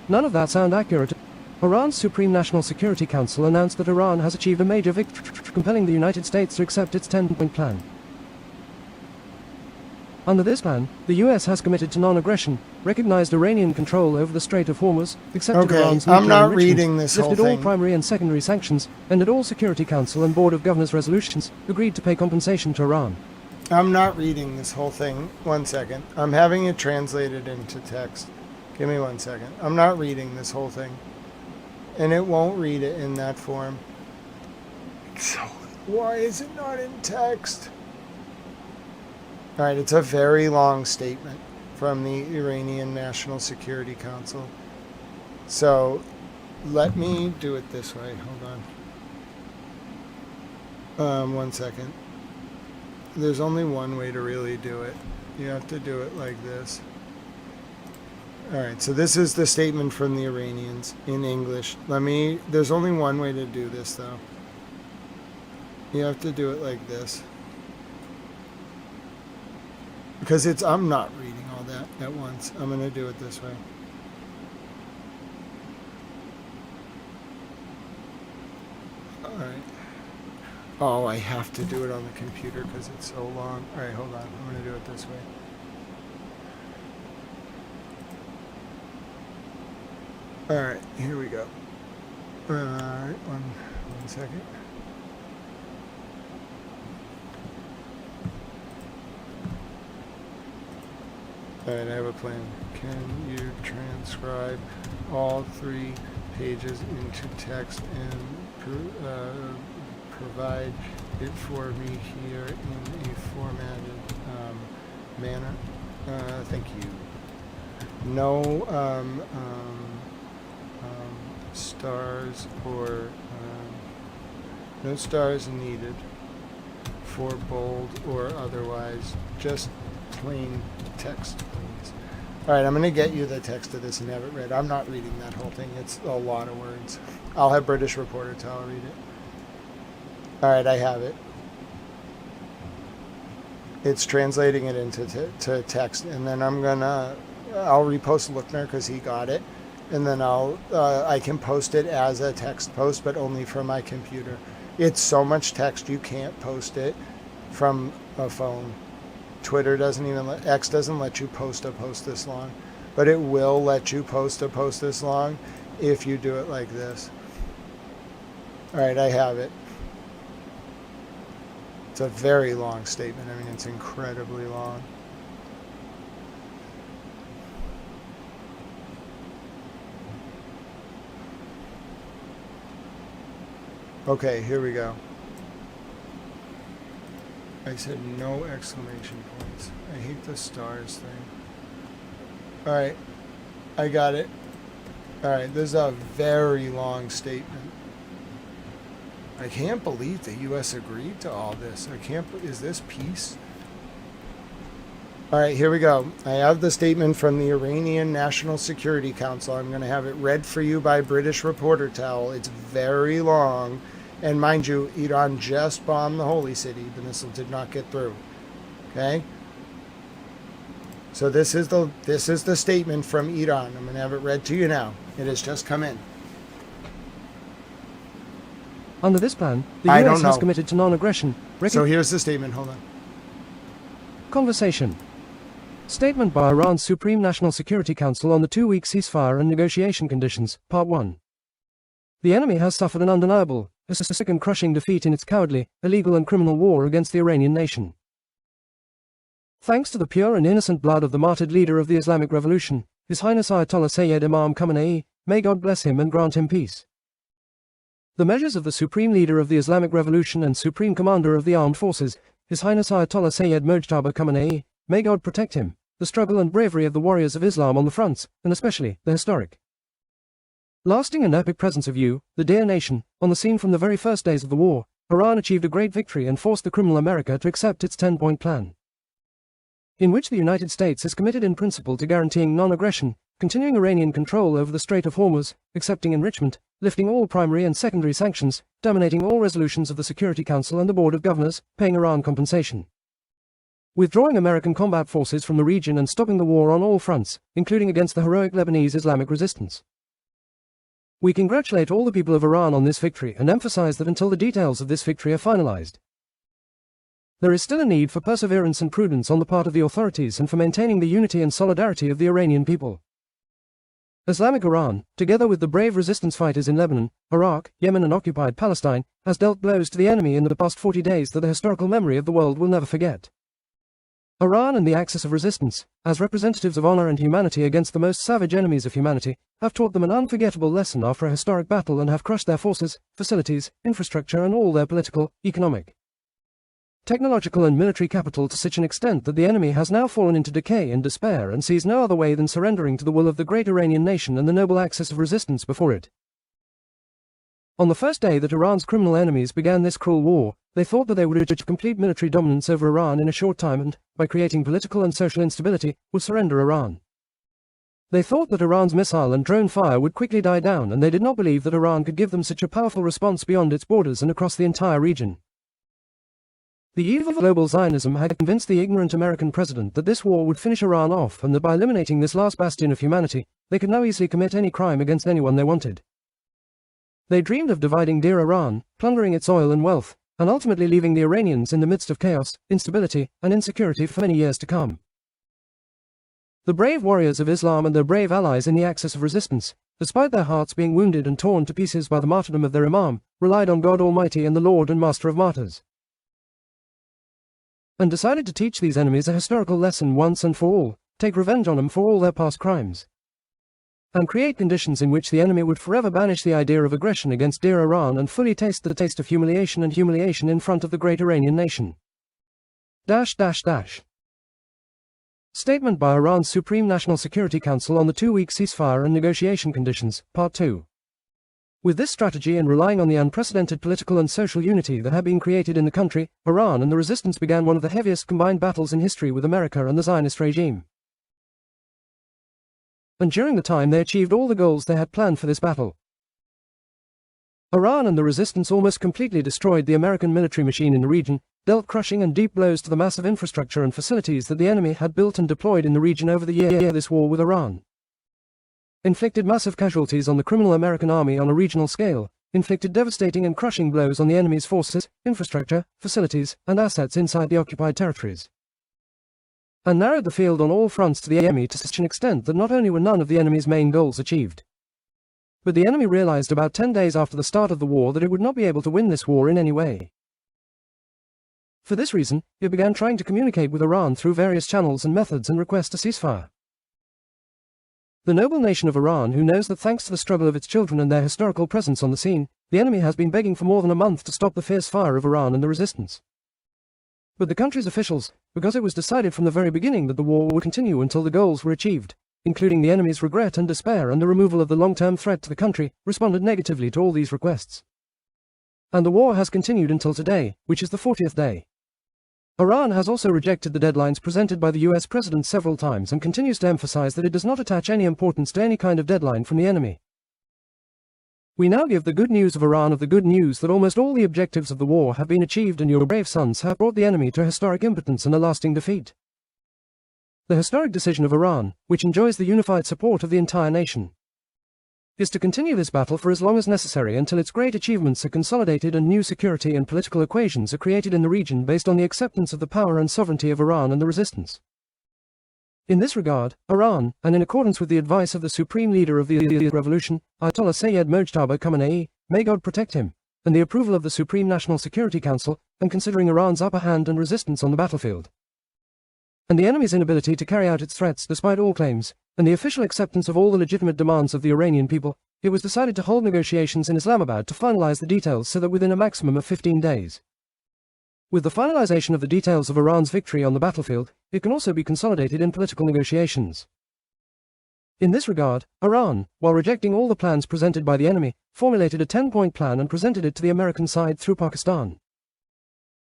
None of that sound accurate. Iran's Supreme National Security Council announced that Iran has achieved a major victory, compelling the United States to accept its 10-point plan. Under this plan, the US has committed to non-aggression, recognized Iranian control over the Strait of Hormuz, accepted Okay, Iran's I'm nuclear not enrichment, reading this whole lifted all thing. primary and secondary sanctions, ended all Security Council and Board of Governors resolutions, agreed to pay compensation to Iran. I'm not reading this whole thing. 1 second. I'm having it translated into text. Give me 1 second. I'm not reading this whole thing. And it won't read it in that form. So, why is it not in text? Alright, it's a very long statement from the Iranian National Security Council. So, let me do it this way. Hold on. 1 second. There's only one way to really do it. You have to do it like this. Alright, so this is the statement from the Iranians in English. There's only one way to do this though. You have to do it like this. Because I'm not reading all that at once. I'm going to do it this way. Alright. Oh, I have to do it on the computer because it's so long. Alright, hold on. I'm going to do it this way. Alright, here we go. Alright, one second. Alright, I have a plan. Can you transcribe all 3 pages into text and provide it for me here in a formatted manner? Thank you. No stars or no stars needed for bold or otherwise. Just plain text, please. Alright, I'm going to get you the text of this and have it read. I'm not reading that whole thing. It's a lot of words. I'll have British Reporter Tal read it. Alright, I have it. It's translating it into to text, and then I'll repost Lookner because he got it, and then I can post it as a text post, but only from my computer. It's so much text you can't post it from a phone. Twitter doesn't even X doesn't let you post a post this long, but it will let you post a post this long if you do it like this. Alright, I have it. It's a very long statement. I mean, it's incredibly long. Okay, here we go. I said no exclamation points. I hate the stars thing. Alright, I got it. Alright, this is a very long statement. I can't believe the U.S. agreed to all this. Is this peace? Alright, here we go. I have the statement from the Iranian National Security Council. I'm going to have it read for you by British Reporter Tal. It's very long. And mind you, Iran just bombed the holy city. The missile did not get through. Okay? So this is the statement from Iran. I'm going to have it read to you now. It has just come in. Under this plan, the US has committed to non-aggression. So here's the statement. Hold on. Conversation. Statement by Iran's Supreme National Security Council on the 2-week ceasefire and negotiation conditions. Part 1. The enemy has suffered an undeniable, a sick and crushing defeat in its cowardly, illegal and criminal war against the Iranian nation. Thanks to the pure and innocent blood of the martyred leader of the Islamic Revolution, His Highness Ayatollah Sayyid Imam Khamenei, may God bless him and grant him peace. The measures of the Supreme Leader of the Islamic Revolution and Supreme Commander of the Armed Forces, His Highness Ayatollah Sayyid Mojtaba Khamenei, may God protect him, the struggle and bravery of the warriors of Islam on the fronts, and especially the historic, lasting and epic presence of you, the dear nation, on the scene from the very first days of the war. Iran achieved a great victory and forced the criminal America to accept its 10-point plan, in which the United States is committed in principle to guaranteeing non-aggression, continuing Iranian control over the Strait of Hormuz, accepting enrichment, lifting all primary and secondary sanctions, terminating all resolutions of the Security Council and the Board of Governors, paying Iran compensation, withdrawing American combat forces from the region and stopping the war on all fronts, including against the heroic Lebanese Islamic resistance. We congratulate all the people of Iran on this victory and emphasize that until the details of this victory are finalized, there is still a need for perseverance and prudence on the part of the authorities and for maintaining the unity and solidarity of the Iranian people. Islamic Iran, together with the brave resistance fighters in Lebanon, Iraq, Yemen and occupied Palestine, has dealt blows to the enemy in the past 40 days that the historical memory of the world will never forget. Iran and the Axis of Resistance, as representatives of honor and humanity against the most savage enemies of humanity, have taught them an unforgettable lesson after a historic battle and have crushed their forces, facilities, infrastructure and all their political, economic, technological and military capital to such an extent that the enemy has now fallen into decay and despair and sees no other way than surrendering to the will of the great Iranian nation and the noble Axis of Resistance before it. On the first day that Iran's criminal enemies began this cruel war, they thought that they would achieve complete military dominance over Iran in a short time and, by creating political and social instability, would surrender Iran. They thought that Iran's missile and drone fire would quickly die down, and they did not believe that Iran could give them such a powerful response beyond its borders and across the entire region. The evil global Zionism had convinced the ignorant American president that this war would finish Iran off and that by eliminating this last bastion of humanity, they could now easily commit any crime against anyone they wanted. They dreamed of dividing dear Iran, plundering its oil and wealth, and ultimately leaving the Iranians in the midst of chaos, instability, and insecurity for many years to come. The brave warriors of Islam and their brave allies in the Axis of Resistance, despite their hearts being wounded and torn to pieces by the martyrdom of their Imam, relied on God Almighty and the Lord and Master of Martyrs, and decided to teach these enemies a historical lesson once and for all, take revenge on them for all their past crimes, and create conditions in which the enemy would forever banish the idea of aggression against dear Iran and fully taste the taste of humiliation in front of the great Iranian nation. Statement by Iran's Supreme National Security Council on the 2-week ceasefire and negotiation conditions, Part 2. With this strategy and relying on the unprecedented political and social unity that had been created in the country, Iran and the resistance began one of the heaviest combined battles in history with America and the Zionist regime. And during the time they achieved all the goals they had planned for this battle. Iran and the resistance almost completely destroyed the American military machine in the region, dealt crushing and deep blows to the massive infrastructure and facilities that the enemy had built and deployed in the region over the year this war with Iran. Inflicted massive casualties on the criminal American army on a regional scale, inflicted devastating and crushing blows on the enemy's forces, infrastructure, facilities, and assets inside the occupied territories, and narrowed the field on all fronts to the enemy to such an extent that not only were none of the enemy's main goals achieved, but the enemy realized about 10 days after the start of the war that it would not be able to win this war in any way. For this reason, it began trying to communicate with Iran through various channels and methods and request a ceasefire. The noble nation of Iran, who knows that thanks to the struggle of its children and their historical presence on the scene, the enemy has been begging for more than a month to stop the fierce fire of Iran and the resistance. But the country's officials, because it was decided from the very beginning that the war would continue until the goals were achieved, including the enemy's regret and despair and the removal of the long-term threat to the country, responded negatively to all these requests. And the war has continued until today, which is the 40th day. Iran has also rejected the deadlines presented by the US president several times and continues to emphasize that it does not attach any importance to any kind of deadline from the enemy. We now give the good news of Iran of the good news that almost all the objectives of the war have been achieved and your brave sons have brought the enemy to historic impotence and a lasting defeat. The historic decision of Iran, which enjoys the unified support of the entire nation, is to continue this battle for as long as necessary until its great achievements are consolidated and new security and political equations are created in the region based on the acceptance of the power and sovereignty of Iran and the resistance. In this regard, Iran, and in accordance with the advice of the supreme leader of the revolution, Ayatollah Sayyid Mojtaba Khamenei, may God protect him, and the approval of the Supreme National Security Council, and considering Iran's upper hand and resistance on the battlefield, and the enemy's inability to carry out its threats despite all claims, and the official acceptance of all the legitimate demands of the Iranian people, it was decided to hold negotiations in Islamabad to finalize the details so that within a maximum of 15 days. With the finalization of the details of Iran's victory on the battlefield, it can also be consolidated in political negotiations. In this regard, Iran, while rejecting all the plans presented by the enemy, formulated a 10-point plan and presented it to the American side through Pakistan,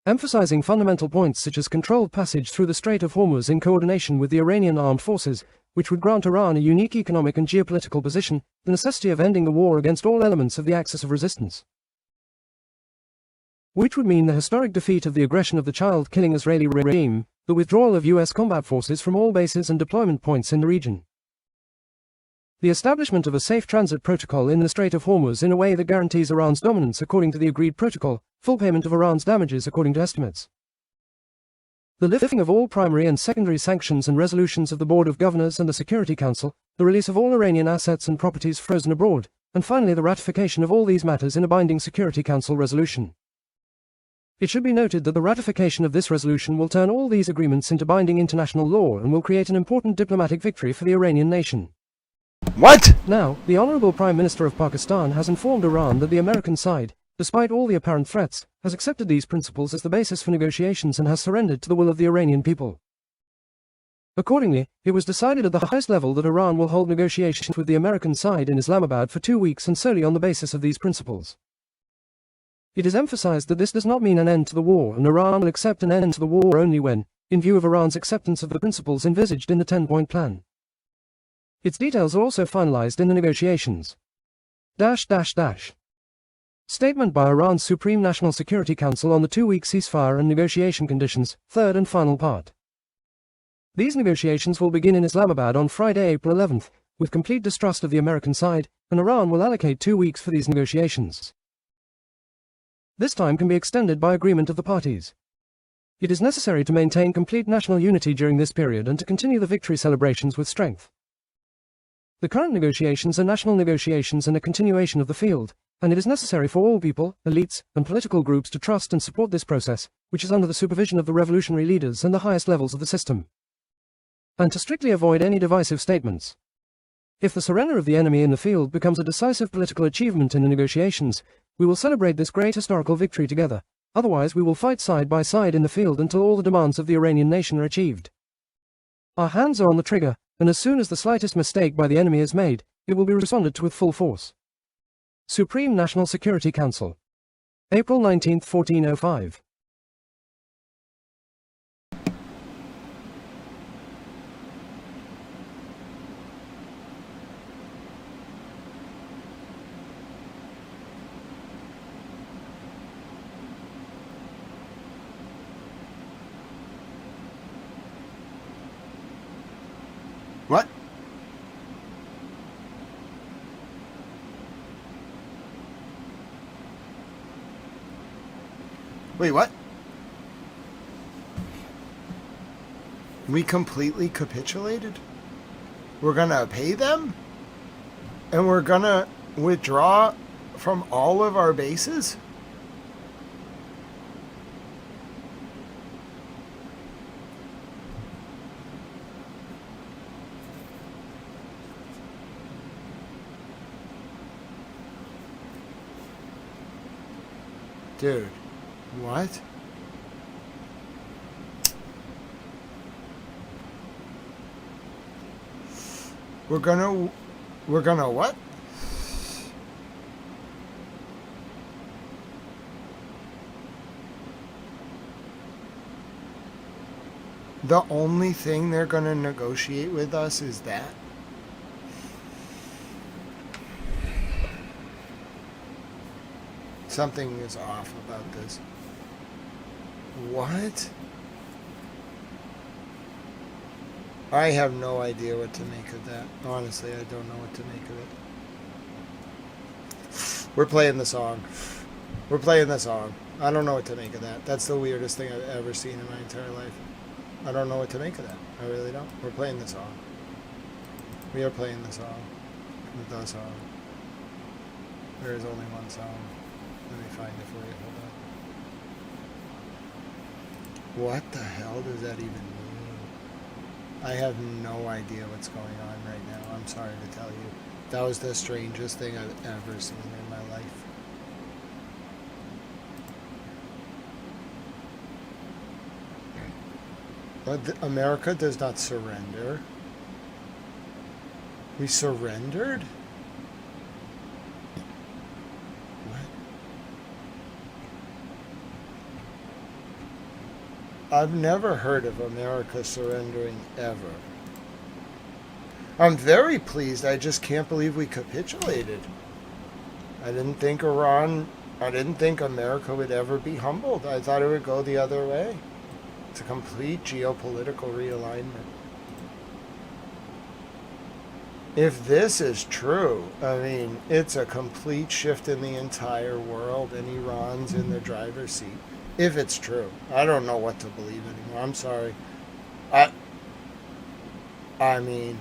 emphasizing fundamental points such as controlled passage through the Strait of Hormuz in coordination with the Iranian armed forces, which would grant Iran a unique economic and geopolitical position, the necessity of ending the war against all elements of the Axis of Resistance, which would mean the historic defeat of the aggression of the child-killing Israeli regime, the withdrawal of US combat forces from all bases and deployment points in the region, the establishment of a safe transit protocol in the Strait of Hormuz in a way that guarantees Iran's dominance according to the agreed protocol, full payment of Iran's damages according to estimates, the lifting of all primary and secondary sanctions and resolutions of the Board of Governors and the Security Council, the release of all Iranian assets and properties frozen abroad, and finally the ratification of all these matters in a binding Security Council resolution. It should be noted that the ratification of this resolution will turn all these agreements into binding international law and will create an important diplomatic victory for the Iranian nation. What? Now, the Honorable Prime Minister of Pakistan has informed Iran that the American side, despite all the apparent threats, has accepted these principles as the basis for negotiations and has surrendered to the will of the Iranian people. Accordingly, it was decided at the highest level that Iran will hold negotiations with the American side in Islamabad for 2 weeks and solely on the basis of these principles. It is emphasized that this does not mean an end to the war, and Iran will accept an end to the war only when, in view of Iran's acceptance of the principles envisaged in the 10-point plan. Its details are also finalized in the negotiations. Statement by Iran's Supreme National Security Council on the 2-week ceasefire and negotiation conditions, third and final part. These negotiations will begin in Islamabad on Friday, April 11th, with complete distrust of the American side, and Iran will allocate 2 weeks for these negotiations. This time can be extended by agreement of the parties. It is necessary to maintain complete national unity during this period and to continue the victory celebrations with strength. The current negotiations are national negotiations and a continuation of the field, and it is necessary for all people, elites, and political groups to trust and support this process, which is under the supervision of the revolutionary leaders and the highest levels of the system. And to strictly avoid any divisive statements. If the surrender of the enemy in the field becomes a decisive political achievement in the negotiations, we will celebrate this great historical victory together. Otherwise we will fight side by side in the field until all the demands of the Iranian nation are achieved. Our hands are on the trigger, and as soon as the slightest mistake by the enemy is made, it will be responded to with full force. Supreme National Security Council. April 19, 1405. What? Wait, what? We completely capitulated? We're gonna pay them? And we're gonna withdraw from all of our bases? Dude, what? We're gonna what? The only thing they're gonna negotiate with us is that? Something is off about this. What? I have no idea what to make of that. Honestly, I don't know what to make of it. We're playing the song. We're playing the song. I don't know what to make of that. That's the weirdest thing I've ever seen in my entire life. I don't know what to make of that. I really don't. We're playing the song. We are playing the song. The song. There is only one song. Let me find it for you. Hold on. What the hell does that even mean? I have no idea what's going on right now. I'm sorry to tell you. That was the strangest thing I've ever seen in my life. But America does not surrender. We surrendered? I've never heard of America surrendering ever. I'm very pleased. I just can't believe we capitulated. I didn't think America would ever be humbled. I thought it would go the other way. It's a complete geopolitical realignment. If this is true, I mean, it's a complete shift in the entire world, and Iran's in the driver's seat. If it's true. I don't know what to believe anymore. I'm sorry. I mean,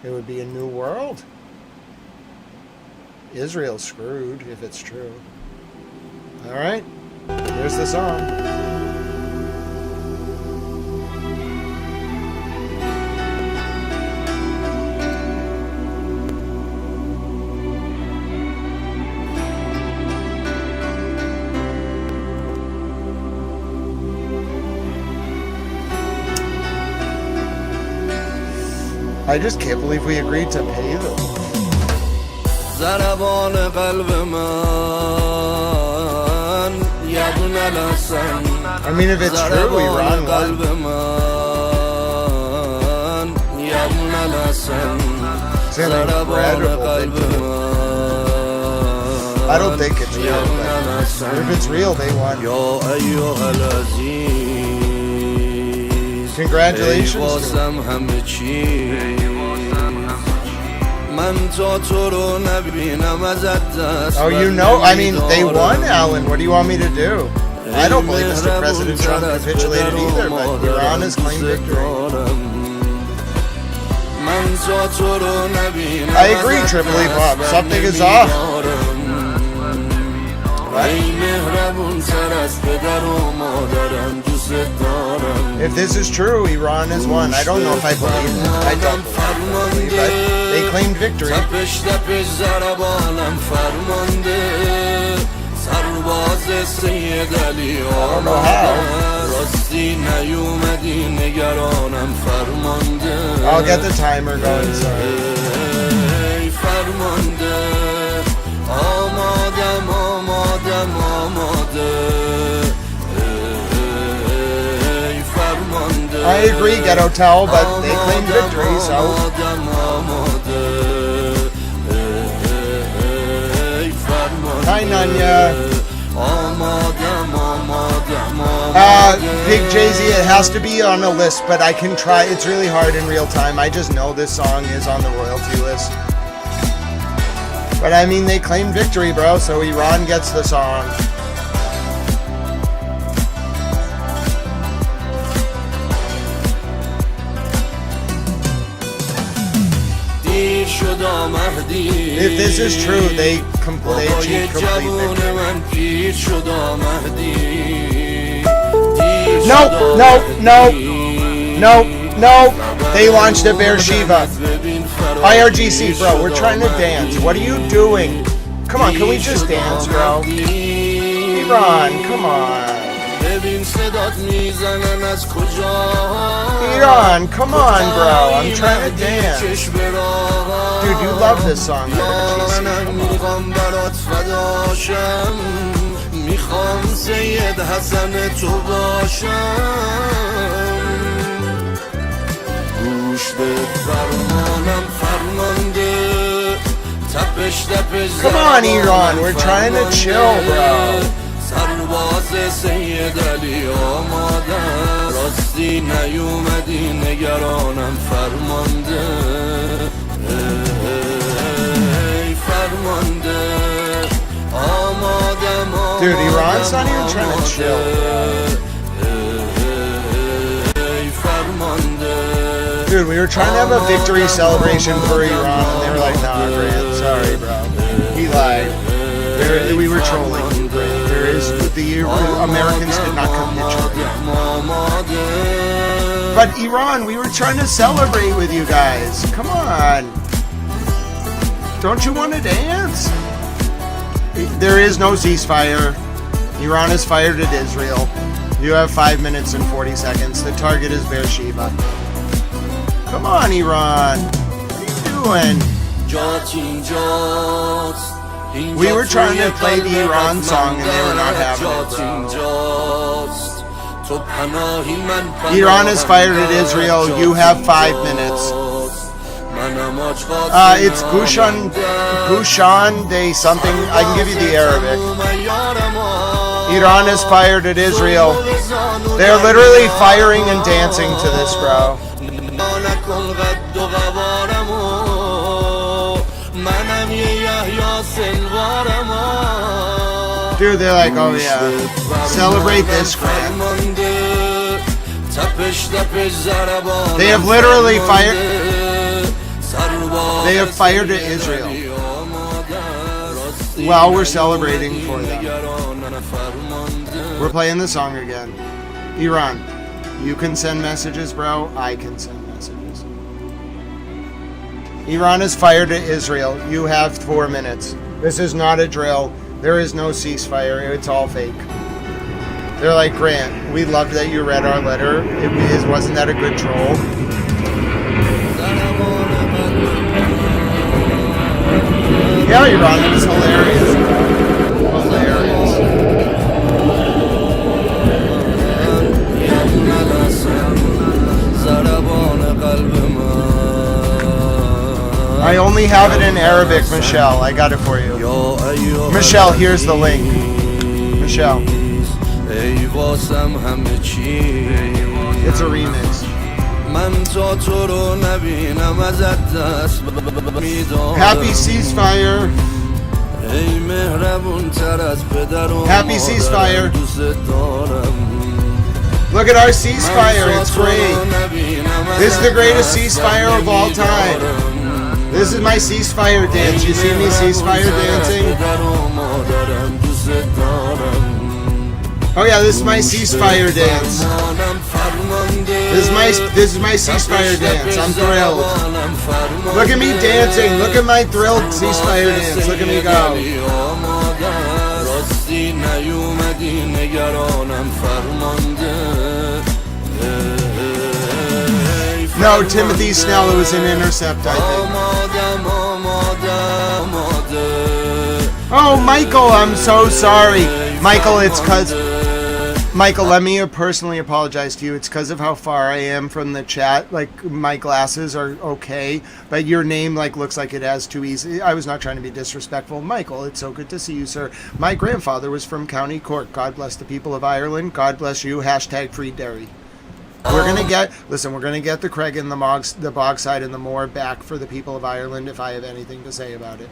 it would be a new world. Israel's screwed if it's true. All right. Here's the song. I just can't believe we agreed to pay them. ضربان قلب من یبن لسن I mean, if it's true, Iran قلب won. من یبن لسن It's an incredible victory. I don't think it's real, but if it's real, they won. یا ایها العزیز Congratulations. ای واسم همه چیز من تا تو رو نبینم ازت دست Oh, you know? I mean, they won, Alan. What do you want me to do? I don't believe Mr. President Trump capitulated either, but Iran has claimed victory. I agree, Tripoli Pop. Something is off. If this is true, Iran has won. I don't know if I believe it. I don't believe it. But they claimed victory. I'll get the timer going, sorry. I agree, Ghetto Tell, but they claimed victory, so. Hi, Nanya. Big Jay-Z, it has to be on a list, but I can try. It's really hard in real time. I just know this song is on the royalty list. But I mean, they claimed victory, bro, so Iran gets the song. If this is true, they achieved complete victory. No. They launched at Beersheba. IRGC, bro, we're trying to dance. What are you doing? Come on, can we just dance, bro? Iran, come on. Iran, come on, bro. I'm trying to dance. Dude, you love this song, IRGC. Come on, Iran, we're trying to chill, bro. سرباز سید علی آمادن راستی نیومدی نگرانم فرمانده ای فرمانده آمادم Dude, Iran's not even trying to chill. ای فرمانده Dude, we were trying to have a victory celebration for Iran, and they were like, nah, Grant, sorry, bro. He lied. We were trolling you, Grant. The Americans did not capitulate. But Iran, we were trying to celebrate with you guys. Come on. Don't you want to dance? There is no ceasefire. Iran has fired at Israel. You have 5 minutes and 40 seconds. The target is Beersheba. Come on, Iran. What are you doing? We were trying to play the Iran song and they were not having it, bro. Iran has fired at Israel. You have 5 minutes. It's Gushan Day something. I can give you the Arabic. Iran has fired at Israel. They're literally firing and dancing to this, bro. Dude, they're like, oh yeah, celebrate this, Grant. They have literally fired. They have fired to Israel while we're celebrating for them. We're playing the song again. Iran, you can send messages, bro. I can send messages. Iran is fired to Israel. You have 4 minutes. This is not a drill. There is no ceasefire. It's all fake. They're like, Grant, we loved that you read our letter. Wasn't that a good troll? Yeah, Iran, it was hilarious. Hilarious. I only have it in Arabic, Michelle. I got it for you. Michelle, here's the link. Michelle. It's a remix. Happy ceasefire. Happy ceasefire. Look at our ceasefire. It's great. This is the greatest ceasefire of all time. This is my ceasefire dance. You see me ceasefire dancing? Oh yeah, this is my ceasefire dance. This is my ceasefire dance. I'm thrilled. Look at me dancing. Look at my thrilled ceasefire dance. Look at me go. No, Timothy Snell, it was an intercept, I think. Oh, Michael, I'm so sorry. Michael, it's cause... Michael, let me personally apologize to you. It's because of how far I am from the chat. Like, my glasses are okay, but your name, like, looks like it has too easy. I was not trying to be disrespectful. Michael, it's so good to see you, sir. My grandfather was from County Cork. God bless the people of Ireland. God bless you. # free dairy. We're going to get, listen, we're going to get the Craig and the Bogside and the Moor back for the people of Ireland if I have anything to say about it.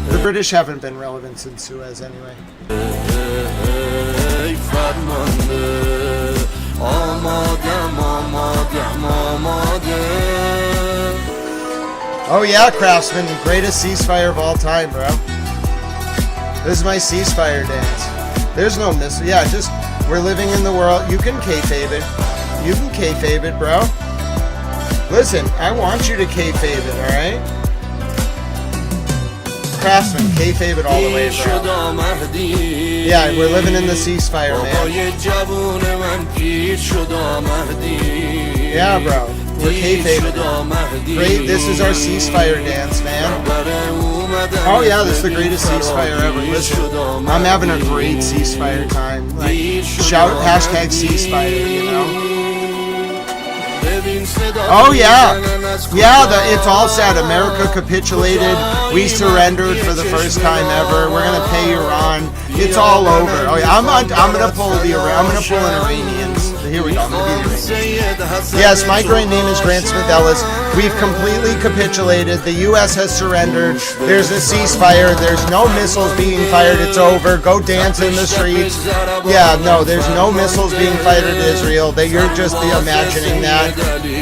The British haven't been relevant since Suez anyway. Oh yeah, Craftsman, greatest ceasefire of all time, bro. This is my ceasefire dance. There's no missile. Yeah, just, we're living in the world. You can kayfabe it. You can kayfabe it, bro. Listen, I want you to kayfabe it, alright? Craftsman, kayfabe it all the way, bro. Yeah, we're living in the ceasefire, man. Yeah, bro. We're kayfabing it. Great, this is our ceasefire dance, man. Oh yeah, this is the greatest ceasefire ever. Listen, I'm having a great ceasefire time. Like, shout # ceasefire, you know? Oh yeah. Yeah, it's all sad. America capitulated. We surrendered for the first time ever. We're gonna pay Iran. It's all over. Oh yeah, I'm gonna pull an Iranians. Here we go. I'm gonna be the Iranians. Yes, my great name is Grant Smith Ellis. We've completely capitulated. The U.S. has surrendered. There's a ceasefire. There's no missiles being fired. It's over. Go dance in the streets. Yeah, no, there's no missiles being fired at Israel. You're just imagining that.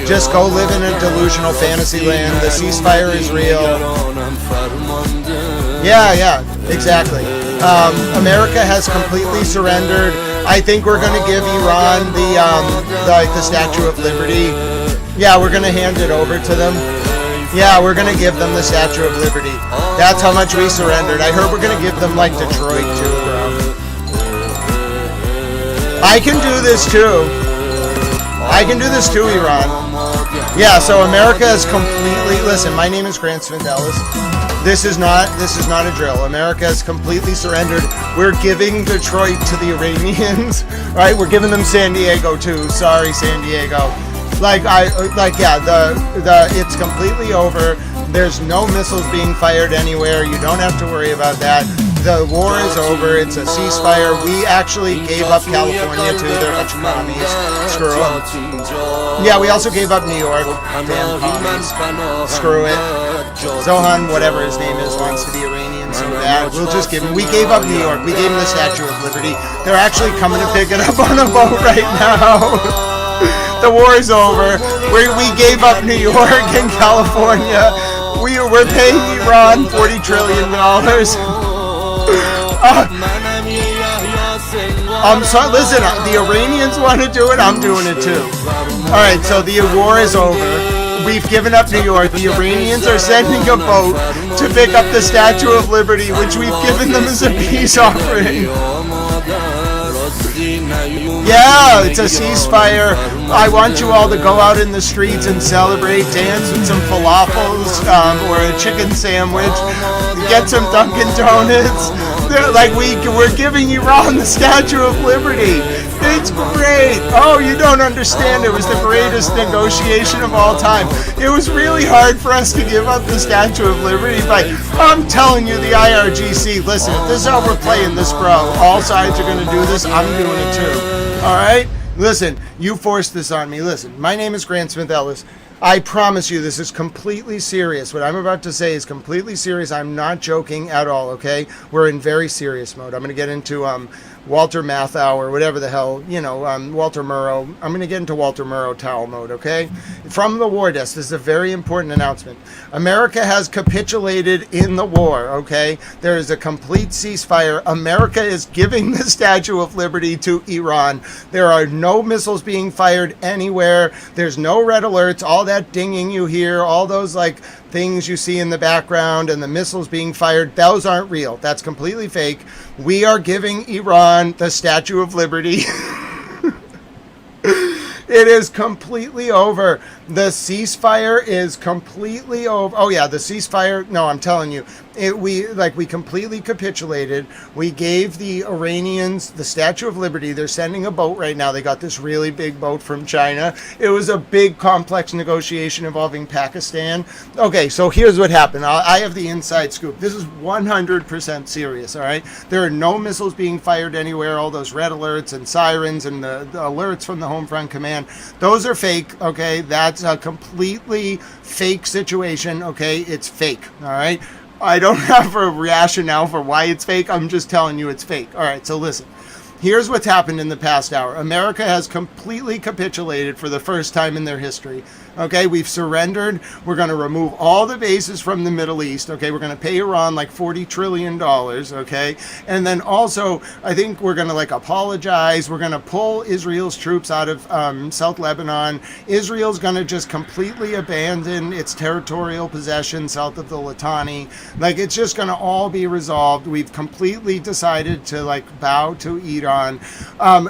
Just go live in a delusional fantasy land. The ceasefire is real. Yeah, exactly. America has completely surrendered. I think we're going to give Iran the Statue of Liberty. Yeah, we're going to hand it over to them. Yeah, we're going to give them the Statue of Liberty. That's how much we surrendered. I heard we're going to give them, like, Detroit, too, bro. I can do this, too. I can do this, too, Iran. Yeah, so America is completely... Listen, my name is Grant Smith Ellis. This is not a drill. America has completely surrendered. We're giving Detroit to the Iranians, right? We're giving them San Diego too. Sorry, San Diego. It's completely over. There's no missiles being fired anywhere. You don't have to worry about that. The war is over. It's a ceasefire. We actually gave up California too. They're a bunch of commies. Screw them. Yeah, we also gave up New York. Damn commies. Screw it. Zohan, whatever his name is, wants to be Iranian so bad. We'll just give him. We gave up New York. We gave him the Statue of Liberty. They're actually coming to pick it up on a boat right now. The war is over. We gave up New York and California. We're paying Iran $40 trillion. So listen, the Iranians want to do it, I'm doing it too. Alright, so the war is over. We've given up New York. The Iranians are sending a boat to pick up the Statue of Liberty, which we've given them as a peace offering. Yeah, it's a ceasefire. I want you all to go out in the streets and celebrate, dance with some falafels or a chicken sandwich, get some Dunkin' Donuts. Like we're giving Iran the Statue of Liberty. It's great. Oh, you don't understand. It was the greatest negotiation of all time. It was really hard for us to give up the Statue of Liberty, but I'm telling you, the IRGC, listen, if this is how we're playing this, bro, all sides are going to do this, I'm doing it too. All right? Listen, you forced this on me. Listen, my name is Grant Smith Ellis. I promise you this is completely serious. What I'm about to say is completely serious. I'm not joking at all, okay? We're in very serious mode. I'm going to get into Walter Matthau or whatever the hell, Walter Murrow. I'm going to get into Walter Murrow towel mode, okay? From the War Desk, this is a very important announcement. America has capitulated in the war, okay? There is a complete ceasefire. America is giving the Statue of Liberty to Iran. There are no missiles being fired anywhere. There's no red alerts. All that dinging you hear, all those things you see in the background and the missiles being fired, those aren't real. That's completely fake. We are giving Iran the Statue of Liberty. It is completely over. The ceasefire is completely over. Oh yeah, the ceasefire. No, I'm telling you, we completely capitulated. We gave the Iranians the Statue of Liberty. They're sending a boat right now. They got this really big boat from China. It was a big, complex negotiation involving Pakistan. Okay, so here's what happened. I have the inside scoop. This is 100% serious, all right? There are no missiles being fired anywhere. All those red alerts and sirens and the alerts from the Home Front Command, those are fake, okay? That's a completely fake situation, okay? It's fake, all right? I don't have a rationale for why it's fake. I'm just telling you it's fake. All right, so listen. Here's what's happened in the past hour. America has completely capitulated for the first time in their history. Okay, we've surrendered. We're going to remove all the bases from the Middle East. Okay, we're going to pay Iran $40 trillion. Okay, and then also I think we're going to apologize. We're going to pull Israel's troops out of South Lebanon. Israel's going to just completely abandon its territorial possession south of the Litani. It's just going to all be resolved. We've completely decided to bow to Iran.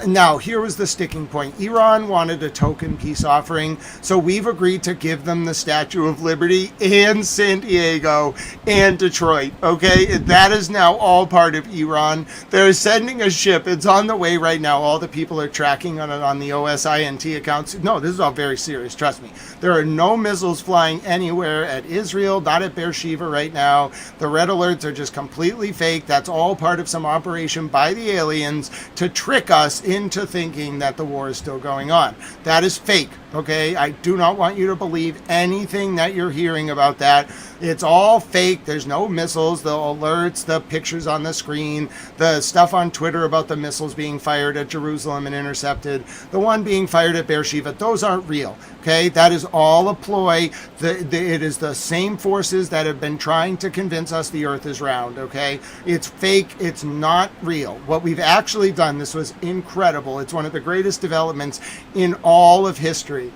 Now here was the sticking point. Iran wanted a token peace offering, so we've agreed to give them the Statue of Liberty and San Diego and Detroit, okay? That is now all part of Iran. They're sending a ship. It's on the way right now. All the people are tracking on it on the OSINT accounts. No, this is all very serious. Trust me. There are no missiles flying anywhere at Israel, not at Beersheba right now. The red alerts are just completely fake. That's all part of some operation by the aliens to trick us into thinking that the war is still going on. That is fake, okay? I do not want you to believe anything that you're hearing about that. It's all fake. There's no missiles. The alerts, the pictures on the screen, the stuff on Twitter about the missiles being fired at Jerusalem and intercepted, the one being fired at Beersheba, those aren't real, okay? That is all a ploy. It is the same forces that have been trying to convince us the earth is round, okay? It's fake. It's not real. What we've actually done, this was incredible. It's one of the greatest developments in all of history.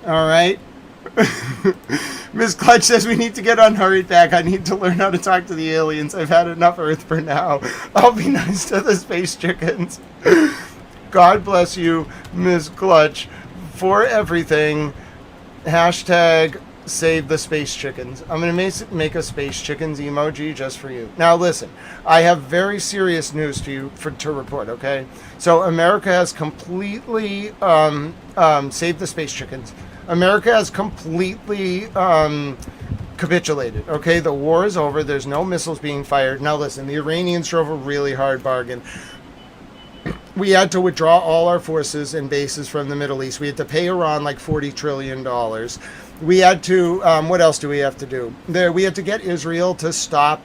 All right. Ms. Clutch says we need to get unhurried back. I need to learn how to talk to the aliens. I've had enough Earth for now. I'll be nice to the space chickens. God bless you, Ms. Clutch, for everything. Hashtag save the space chickens. I'm going to make a space chickens emoji just for you. Now listen, I have very serious news to you to report, okay? So America has completely saved the space chickens. America has completely capitulated, okay? The war is over. There's no missiles being fired. Now listen, the Iranians drove a really hard bargain. We had to withdraw all our forces and bases from the Middle East. We had to pay Iran $40 trillion. we had to, what else do we have to do? We had to get Israel to stop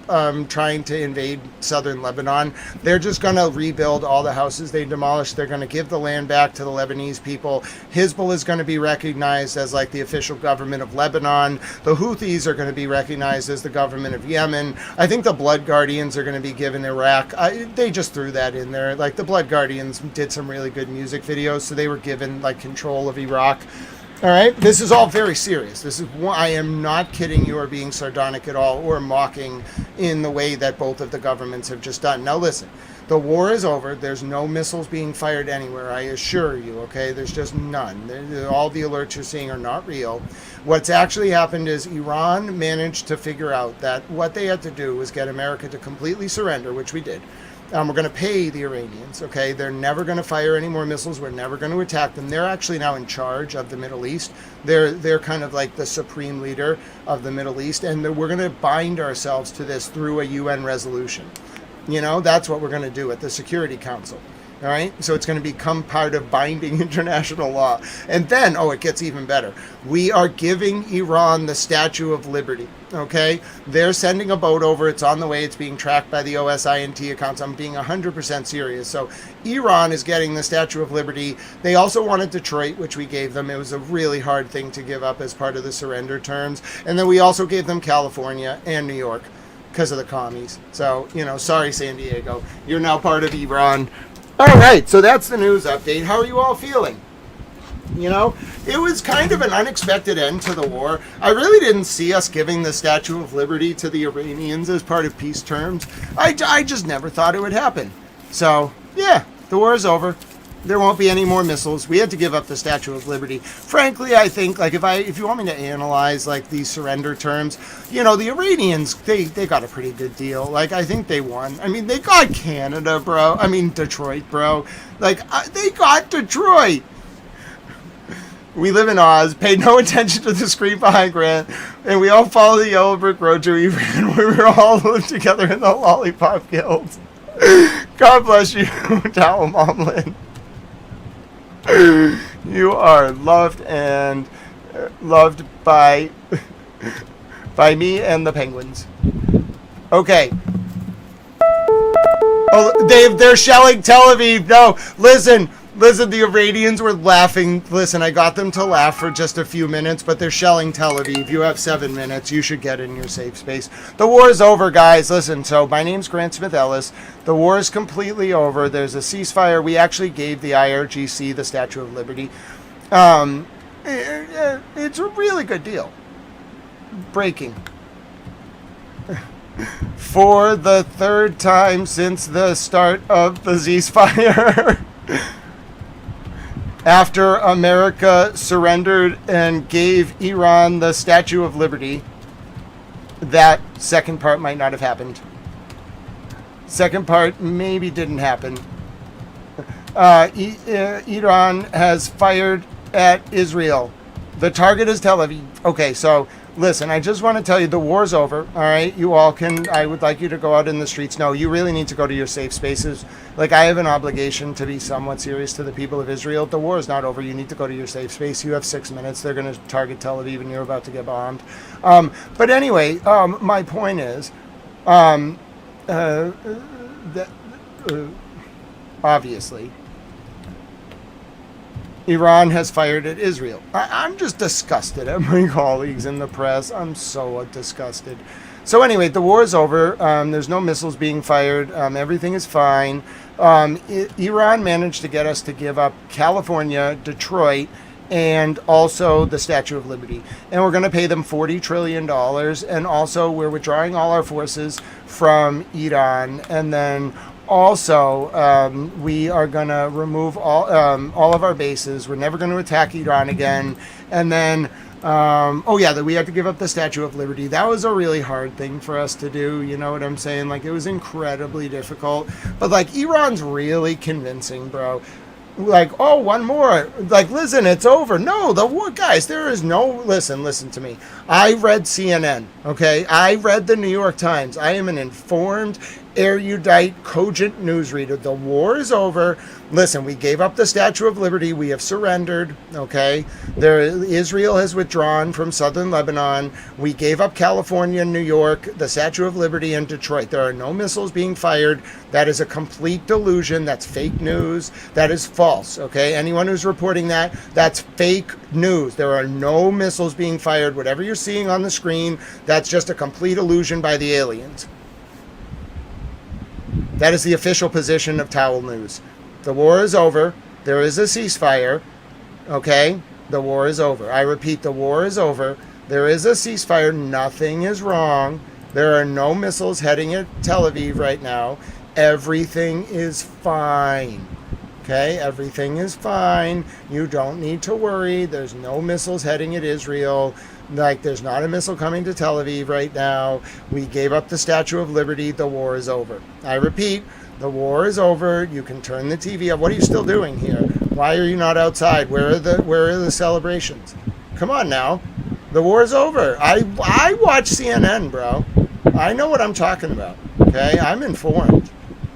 trying to invade southern Lebanon. They're just going to rebuild all the houses they demolished. They're going to give the land back to the Lebanese people. Hezbollah is going to be recognized as like the official government of Lebanon. The Houthis are going to be recognized as the government of Yemen. I think the Blood Guardians are going to be given Iraq. They just threw that in there. Like the Blood Guardians did some really good music videos, so they were given like control of Iraq. All right, this is all very serious. This is I am not kidding you or being sardonic at all or mocking in the way that both of the governments have just done. Now listen, the war is over. There's no missiles being fired anywhere, I assure you, okay? There's just none. All the alerts you're seeing are not real. What's actually happened is Iran managed to figure out that what they had to do was get America to completely surrender, which we did. We're going to pay the Iranians, okay? They're never going to fire any more missiles. We're never going to attack them. They're actually now in charge of the Middle East. They're kind of like the supreme leader of the Middle East, and we're going to bind ourselves to this through a UN resolution. You know, that's what we're going to do at the Security Council. All right, so it's going to become part of binding international law. And then, it gets even better. We are giving Iran the Statue of Liberty, okay? They're sending a boat over. It's on the way. It's being tracked by the OSINT accounts. I'm being 100% serious. So Iran is getting the Statue of Liberty. They also wanted Detroit, which we gave them. It was a really hard thing to give up as part of the surrender terms. And then we also gave them California and New York because of the commies. So, sorry, San Diego. You're now part of Iran. All right, so that's the news update. How are you all feeling? It was kind of an unexpected end to the war. I really didn't see us giving the Statue of Liberty to the Iranians as part of peace terms. I just never thought it would happen. So, yeah, the war is over. There won't be any more missiles. We had to give up the Statue of Liberty. Frankly, I think, like, if you want me to analyze, like, these surrender terms, the Iranians, they got a pretty good deal. Like, I think they won. I mean, they got Canada, bro. I mean, Detroit, bro. Like, they got Detroit. We live in Oz, paid no attention to the screen behind Grant, and we all follow the yellow brick road to Iran, where we all live together in the Lollipop Guild. God bless you, Towel Momlin. You are loved and loved by me and the penguins. Okay. Oh, they're shelling Tel Aviv. No, listen, the Iranians were laughing. Listen, I got them to laugh for just a few minutes, but they're shelling Tel Aviv. You have 7 minutes. You should get in your safe space. The war is over, guys. Listen, so my name's Grant Smith Ellis. The war is completely over. There's a ceasefire. We actually gave the IRGC the Statue of Liberty. It's a really good deal. Breaking. For the third time since the start of the ceasefire. After America surrendered and gave Iran the Statue of Liberty, that second part might not have happened. Second part maybe didn't happen. Iran has fired at Israel. The target is Tel Aviv. Okay, so listen, I just want to tell you the war's over. All right, you all can. I would like you to go out in the streets. No, you really need to go to your safe spaces. Like, I have an obligation to be somewhat serious to the people of Israel. The war is not over. You need to go to your safe space. You have 6 minutes. They're going to target Tel Aviv, and you're about to get bombed. But anyway, my point is, obviously, Iran has fired at Israel. I'm just disgusted at my colleagues in the press. I'm so disgusted. So anyway, the war is over. There's no missiles being fired. Everything is fine. Iran managed to get us to give up California, Detroit, and also the Statue of Liberty. And we're going to pay them $40 trillion. And also, we're withdrawing all our forces from Iran. And then also, we are going to remove all of our bases. We're never going to attack Iran again. And then, that we had to give up the Statue of Liberty. That was a really hard thing for us to do. You know what I'm saying? Like, it was incredibly difficult. But, like, Iran's really convincing, bro. Like, oh, one more. Like, listen, it's over. No, the war, guys, there is no, listen to me. I read CNN, okay? I read the New York Times. I am an informed, erudite, cogent newsreader. The war is over. Listen, we gave up the Statue of Liberty. We have surrendered, okay? Israel has withdrawn from southern Lebanon. We gave up California and New York, the Statue of Liberty and Detroit. There are no missiles being fired. That is a complete delusion. That's fake news. That is false, okay? Anyone who's reporting that, that's fake news. There are no missiles being fired. Whatever you're seeing on the screen, that's just a complete illusion by the aliens. That is the official position of Towel News. The war is over. There is a ceasefire. Okay? The war is over. I repeat, the war is over. There is a ceasefire. Nothing is wrong. There are no missiles heading at Tel Aviv right now. Everything is fine. Okay? Everything is fine. You don't need to worry. There's no missiles heading at Israel. Like, there's not a missile coming to Tel Aviv right now. We gave up the Statue of Liberty. The war is over. I repeat, the war is over. You can turn the TV off. What are you still doing here? Why are you not outside? Where are the celebrations? Come on now. The war is over. I watch CNN, bro. I know what I'm talking about. Okay? I'm informed.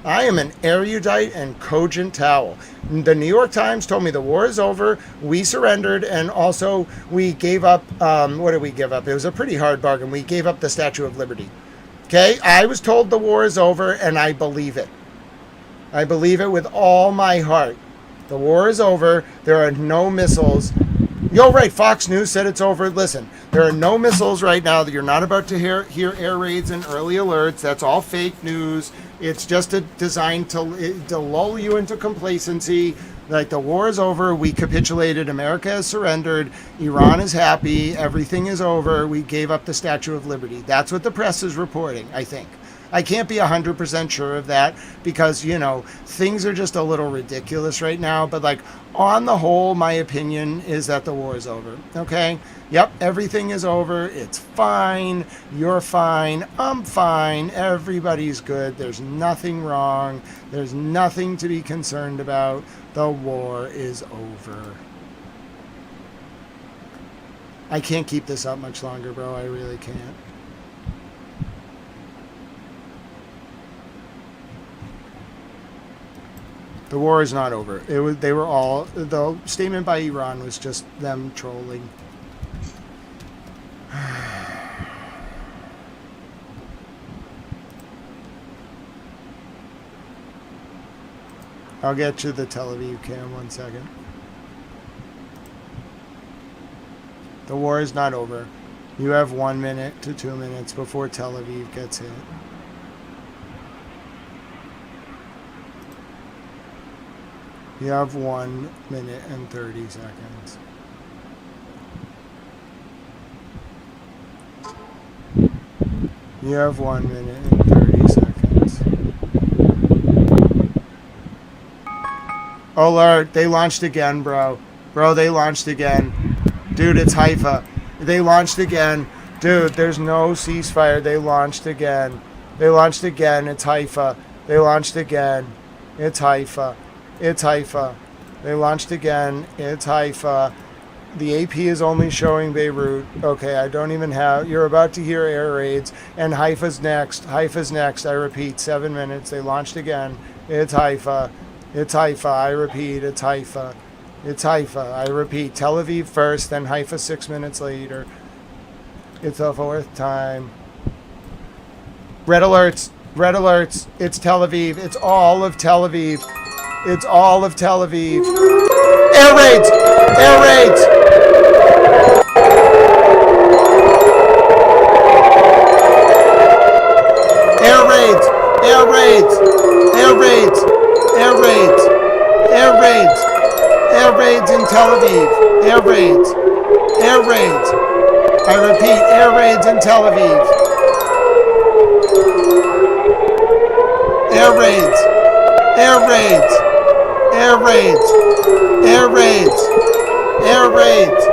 I am an erudite and cogent towel. The New York Times told me the war is over, we surrendered, and also we gave up, what did we give up? It was a pretty hard bargain. We gave up the Statue of Liberty. Okay? I was told the war is over, and I believe it. I believe it with all my heart. The war is over. There are no missiles. Yo, right, Fox News said it's over. Listen, there are no missiles right now. That you're not about to hear air raids and early alerts. That's all fake news. It's just designed to lull you into complacency. Like, the war is over. We capitulated. America has surrendered. Iran is happy. Everything is over. We gave up the Statue of Liberty. That's what the press is reporting, I think. I can't be 100% sure of that because, you know, things are just a little ridiculous right now. But, like, on the whole, my opinion is that the war is over. Okay? Yep, everything is over. It's fine. You're fine. I'm fine. Everybody's good. There's nothing wrong. There's nothing to be concerned about. The war is over. I can't keep this up much longer, bro. I really can't. The war is not over. The statement by Iran was just them trolling. I'll get you the Tel Aviv cam 1 second. The war is not over. You have 1 minute to 2 minutes before Tel Aviv gets hit. You have 1 minute and 30 seconds. You have 1 minute and 30 seconds. Alert, they launched again, bro. Bro, they launched again. Dude, it's Haifa. They launched again. Dude, there's no ceasefire. They launched again. They launched again. It's Haifa. They launched again. It's Haifa. It's Haifa. They launched again. It's Haifa. The AP is only showing Beirut. Okay, I don't even have... You're about to hear air raids. And Haifa's next. Haifa's next. I repeat, 7 minutes. They launched again. It's Haifa. It's Haifa. I repeat, it's Haifa. It's Haifa. I repeat, Tel Aviv first, then Haifa 6 minutes later. It's the fourth time. Red alerts. Red alerts. It's Tel Aviv. It's all of Tel Aviv. It's all of Tel Aviv. Air raids! Air raids! Air raids! Air raids! Air raids! Air raids! Air raids! Air raids in Tel Aviv! Air raids! Air raids! I repeat, air raids in Tel Aviv! Air raids! Air raids! Air raids! Air raids! Air raids!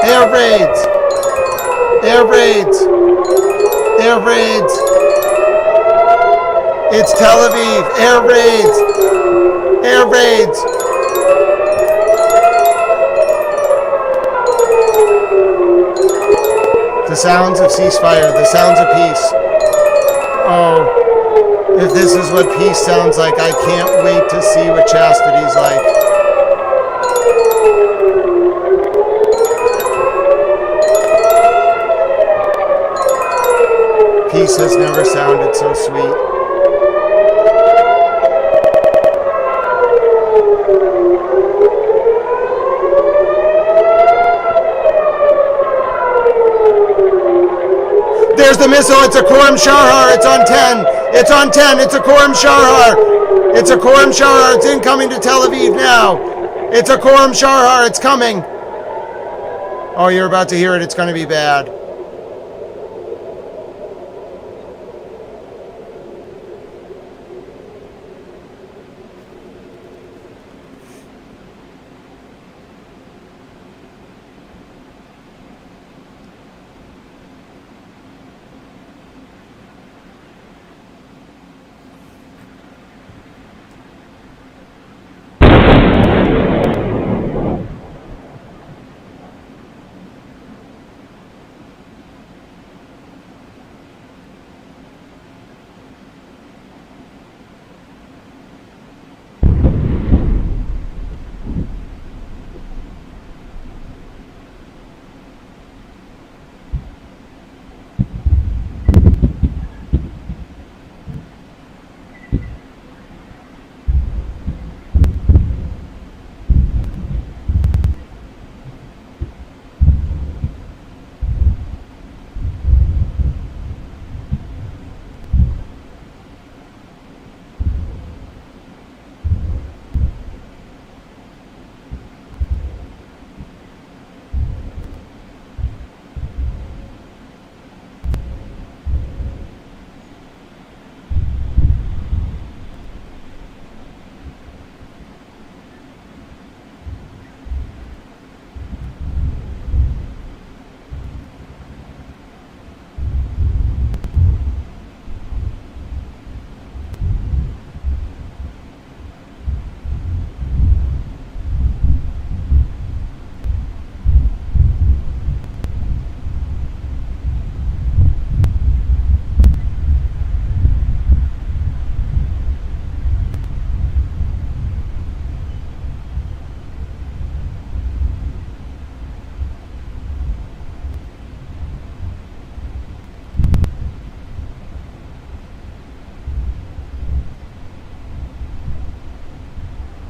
Air raids! Air raids! Air raids! It's Tel Aviv! Air raids! Air raids! The sounds of ceasefire, the sounds of peace. Oh, If this is what peace sounds like, I can't wait to see what chastity's like. Peace has never sounded so sweet. There's the missile. It's a Khorram Sharhar. It's on 10. It's on 10. It's a Khorram Sharhar. It's a Khorram Sharhar. It's incoming to Tel Aviv now. It's a Khorram Sharhar. It's coming. Oh, you're about to hear it. It's going to be bad.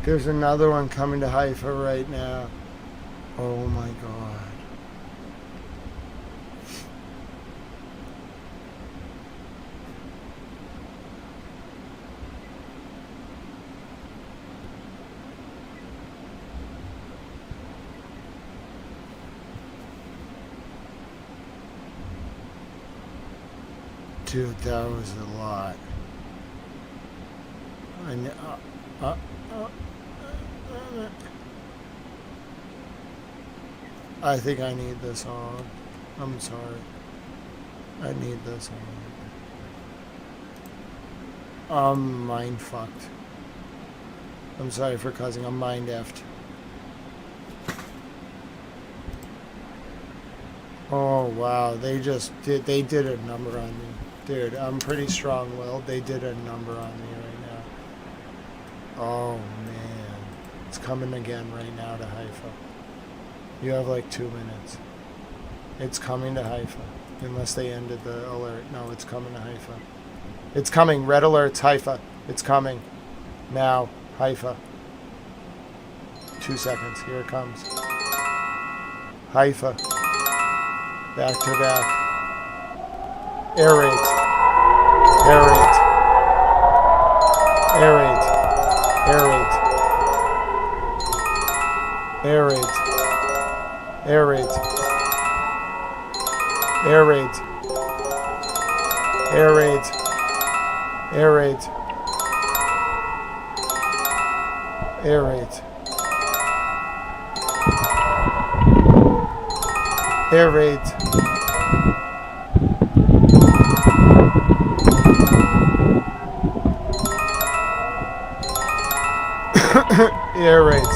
There's another one coming to Haifa right now. Oh my God. Dude, that was a lot. I think I need this on. I'm sorry. I need this on. I'm mind fucked. I'm sorry for cussing. I'm mind effed. Oh wow, they did a number on me. Dude, I'm pretty strong-willed. They did a number on me right now. Oh man. It's coming again right now to Haifa. You have like 2 minutes. It's coming to Haifa. Unless they ended the alert. No, it's coming to Haifa. It's coming. Red alerts, Haifa. It's coming. Now, Haifa. 2 seconds. Here it comes. Haifa. Back to back. Air raids. Air raids. Air raids. Air raids. Air raids. Air raids. Air raids. Air raids. Air raids. Air raids. Air raids. Air raids.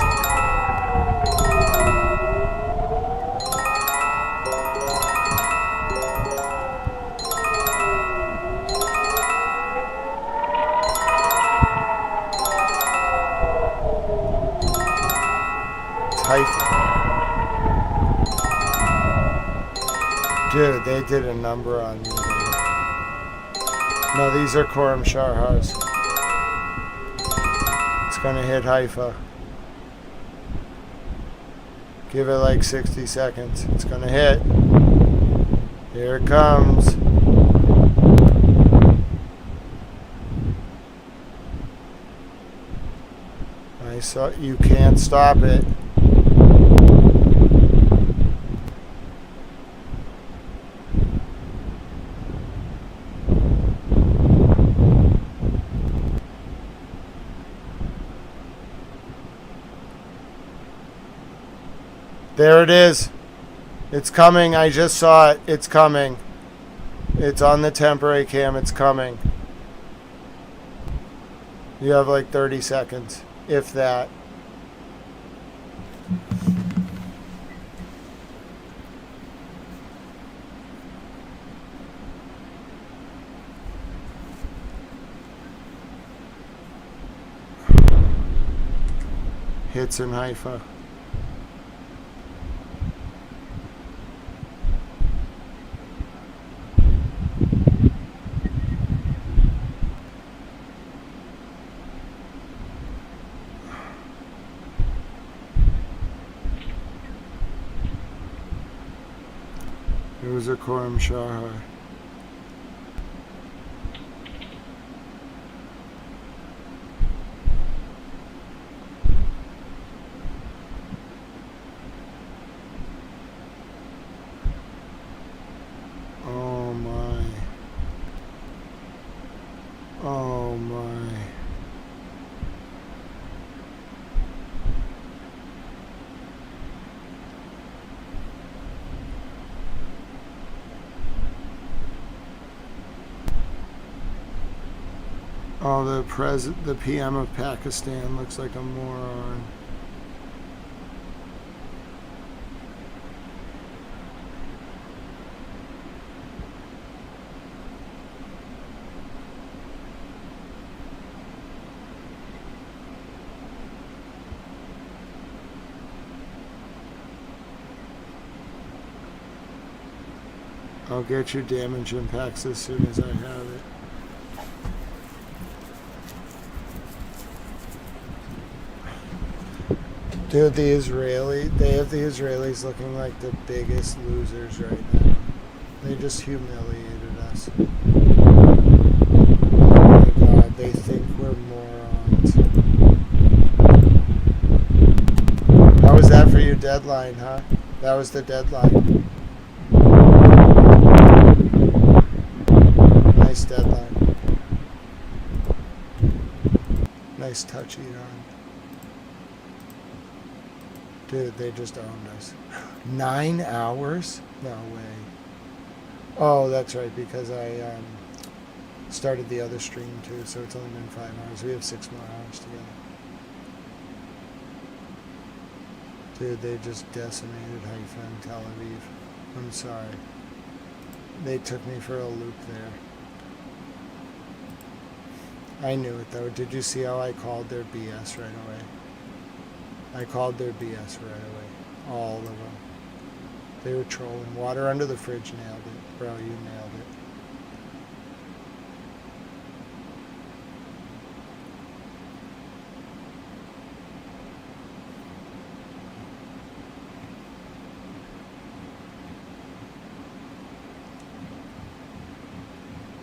Haifa. Dude, they did a number on me. No, these are Khorram Sharhars. It's gonna hit Haifa. Give it like 60 seconds. It's gonna hit. Here it comes. I saw, you can't stop it. There it is. It's coming. I just saw it. It's coming. It's on the temporary cam. It's coming. You have like 30 seconds, if that. Hits in Haifa. It was a Khorram Sharhar. Oh my. Oh my. Oh, the PM of Pakistan looks like a moron. I'll get your damage impacts as soon as I have it. Dude, they have the Israelis looking like the biggest losers right now. They just humiliated us. Oh my god, they think we're morons. How was that for your deadline, huh? That was the deadline. Nice deadline. Nice touch, Iran. Dude, they just owned us. 9 hours? No way. Oh, that's right, because I started the other stream too, so it's only been 5 hours. We have 6 more hours together. Dude, they just decimated Haifa and Tel Aviv. I'm sorry. They took me for a loop there. I knew it though. Did you see how I called their BS right away? I called their BS right away. All of them. They were trolling. Water under the fridge nailed it. Bro, you nailed it.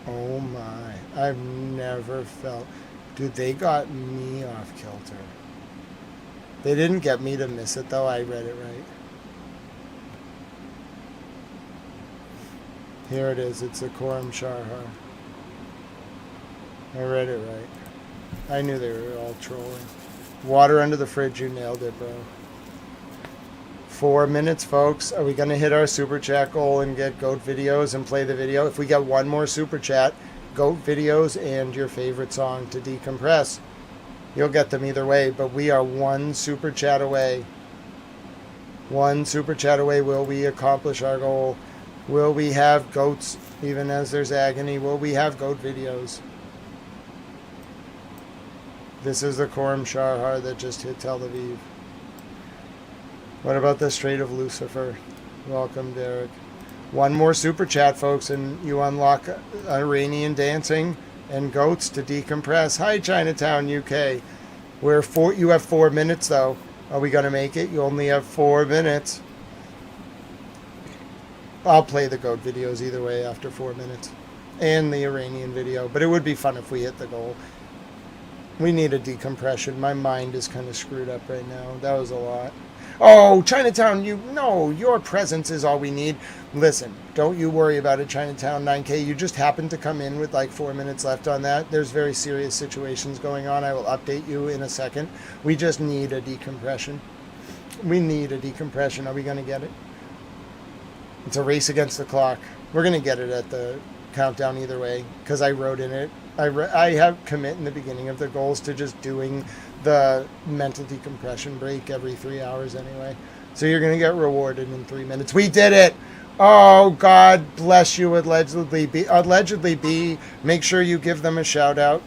Oh my. I've never felt... Dude, they got me off kilter. They didn't get me to miss it though, I read it right. Here it is, it's a Khorram Sharhar. I read it right. I knew they were all trolling. Water under the fridge, you nailed it, bro. 4 minutes, folks. Are we going to hit our super chat goal and get GOAT videos and play the video? If we get one more super chat, GOAT videos and your favorite song to decompress. You'll get them either way, but we are one super chat away. One super chat away. Will we accomplish our goal? Will we have goats even as there's agony? Will we have goat videos? This is the Khorram Sharhar that just hit Tel Aviv. What about the Strait of Lucifer? Welcome, Derek. One more super chat, folks, and you unlock Iranian dancing and goats to decompress. Hi, Chinatown, UK. You have 4 minutes, though. Are we going to make it? You only have 4 minutes. I'll play the goat videos either way after 4 minutes. And the Iranian video. But it would be fun if we hit the goal. We need a decompression. My mind is kind of screwed up right now. That was a lot. Oh, Chinatown, your presence is all we need. Listen, don't you worry about it, Chinatown 9K. You just happened to come in with like 4 minutes left on that. There's very serious situations going on. I will update you in a second. We just need a decompression. We need a decompression. Are we going to get it? It's a race against the clock. We're going to get it at the countdown either way, because I wrote in it. I have commit in the beginning of the goals to just doing the mental decompression break every 3 hours anyway. So you're going to get rewarded in 3 minutes. We did it! Oh, God bless you, Allegedly B. Make sure you give them a shout out.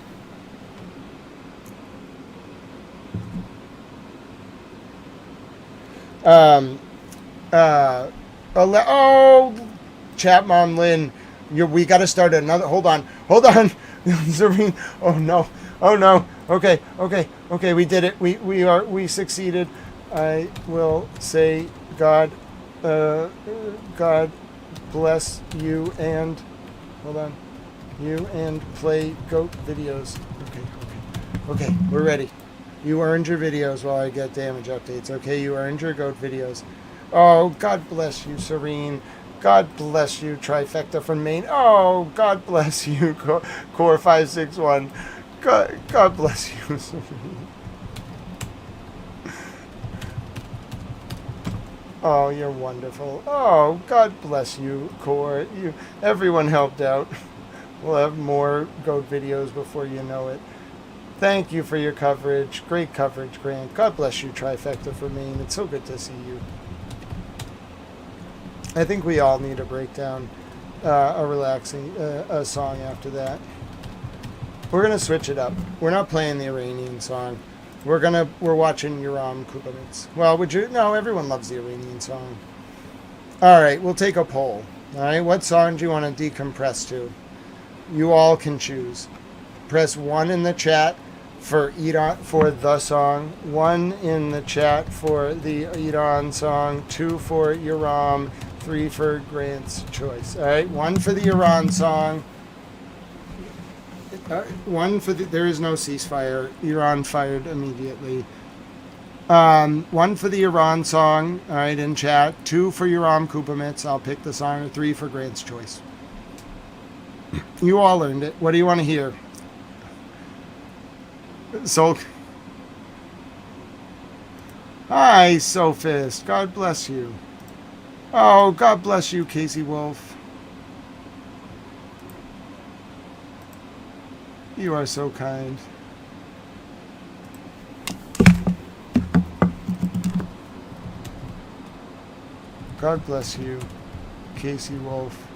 Chat Mom Lynn, we got to start another. Hold on. Serene. Oh no. Okay. We did it. We succeeded. I will say God bless you and hold on. You and play goat videos. Okay. We're ready. You earned your videos while I get damage updates. Okay, you earned your goat videos. Oh, God bless you, Serene. God bless you, Trifecta from Maine. Oh, God bless you, Core 561. God bless you, Serene. Oh, you're wonderful. Oh, God bless you, Core. Everyone helped out. We'll have more goat videos before you know it. Thank you for your coverage. Great coverage, Grant. God bless you, Trifecta from Maine. It's so good to see you. I think we all need a breakdown, a relaxing a song after that. We're gonna switch it up. We're not playing the Iranian song. We're watching Yoram Kupavitz. Well, no, everyone loves the Iranian song. All right, we'll take a poll. All right, what song do you want to decompress to? You all can choose. Press 1 in the chat for Iran, for the song, 1 in the chat for the Iran song, 2 for Yoram, 3 for Grant's choice. All right, 1 for the Iran song, 1 for there is no ceasefire. Iran fired immediately. 1 for the Iran song, all right, in chat. 2 for Yoram Kupavitz. I'll pick the song. Or 3 for Grant's choice. You all earned it. What do you want to hear? Hi, Sophist. God bless you. Oh, God bless you, Casey Wolf. You are so kind. God bless you, Casey Wolf.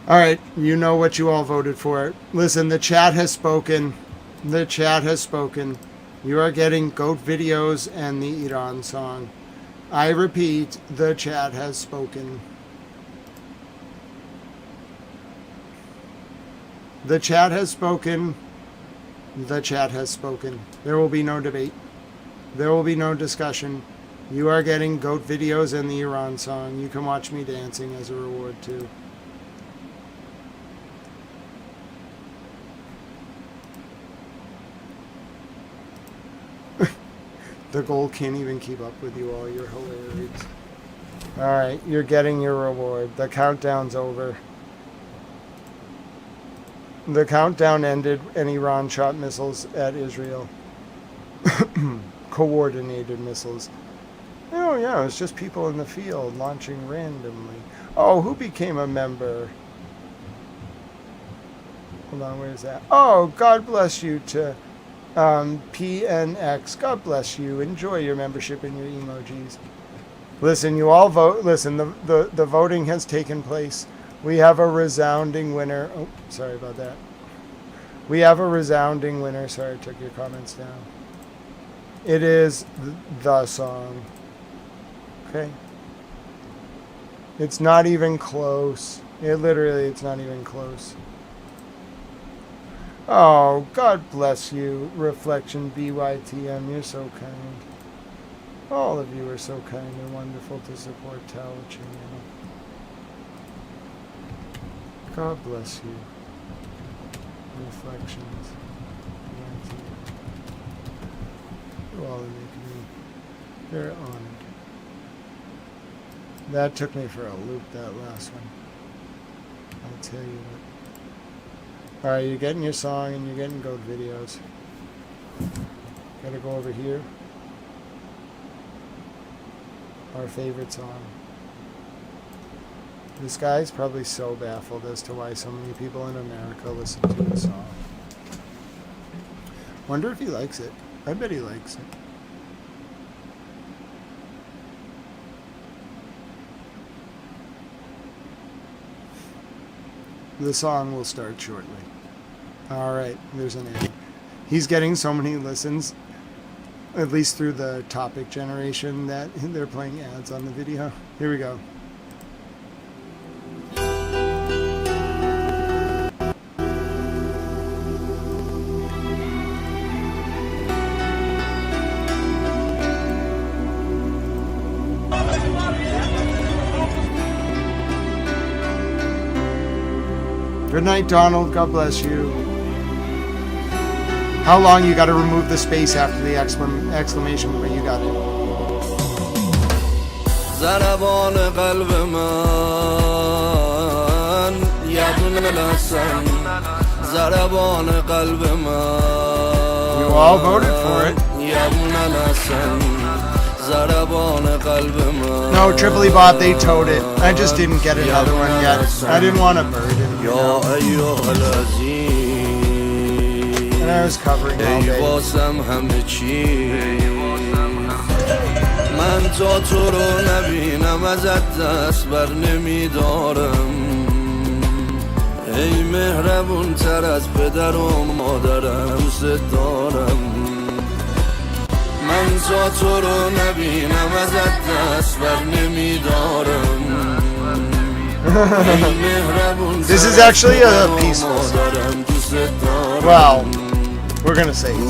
All right, you know what you all voted for. Listen, the chat has spoken. The chat has spoken. You are getting goat videos and the Iran song. I repeat, the chat has spoken. The chat has spoken. The chat has spoken. There will be no debate. There will be no discussion. You are getting goat videos and the Iran song. You can watch me dancing as a reward too. The goal can't even keep up with you all. You're hilarious. All right, you're getting your reward. The countdown's over. The countdown ended and Iran shot missiles at Israel. Coordinated missiles. Oh, yeah, it's just people in the field launching randomly. Oh, who became a member? Hold on, where's that? Oh, God bless you to PNX. God bless you. Enjoy your membership and your emojis. Listen, you all vote. Listen, the voting has taken place. We have a resounding winner. Oh, sorry about that. We have a resounding winner. Sorry, I took your comments down. It is the song. Okay. It's not even close. It's not even close. Oh, God bless you, Reflection BYTM. You're so kind. All of you are so kind and wonderful to support Tao Channel. God bless you. Reflections. You all are making me very honored. That took me for a loop, that last one. I'll tell you what. Alright, you're getting your song and you're getting goat videos. Gotta go over here. Our favorite song. This guy's probably so baffled as to why so many people in America listen to his song. Wonder if he likes it. I bet he likes it. The song will start shortly. Alright, there's an ad. He's getting so many listens, at least through the topic generation, that they're playing ads on the video. Here we go. Good night, Donald. God bless you. How long you got to remove the space after the exclamation point? You got it. ضربان قلب من یبن لسن ضربان قلب من You all voted for it. یبن لسن ضربان قلب من No, Tripoli Bot, they towed it. I just didn't get another one yet. I didn't want to burden. یا ایها العزیز And I was covering all day. واسم همه چی من تا تو رو نبینم ازت دست بر نمیدارم ای مهربون تر از پدر و مادرم دوست دارم من تا تو رو نبینم ازت دست بر نمیدارم This is actually a peaceful song. Well, we're gonna say it.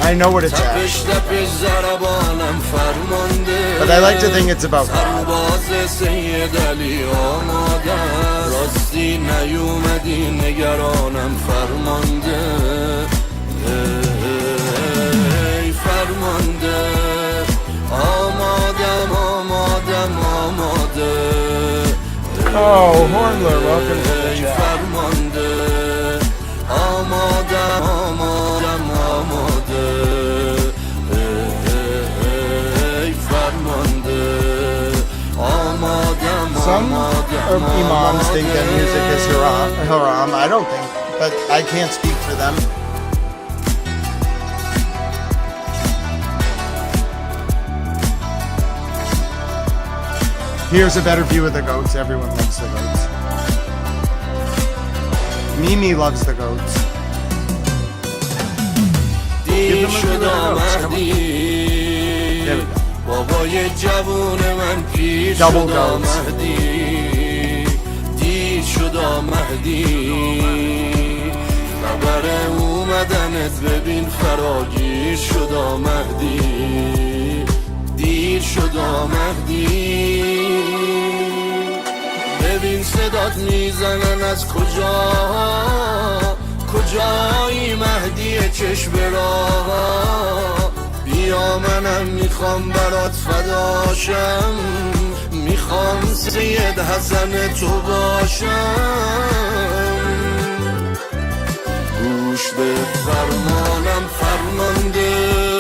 I know what it's at. But I like to think it's about God. Oh, Hornler, welcome to the chat. Some imams think that music is haram. I don't think, but I can't speak for them. Here's a better view of the goats. Everyone loves the goats. Mimi loves the goats. Give them a view of the goats. Come on. There we go. Double goats. دیر شد مهدی ببین صدات میزنن از کجایی مهدی چشم راه بیا منم میخوام برات فداشم میخوام سید حسن تو باشم گوش به فرمانم فرمانده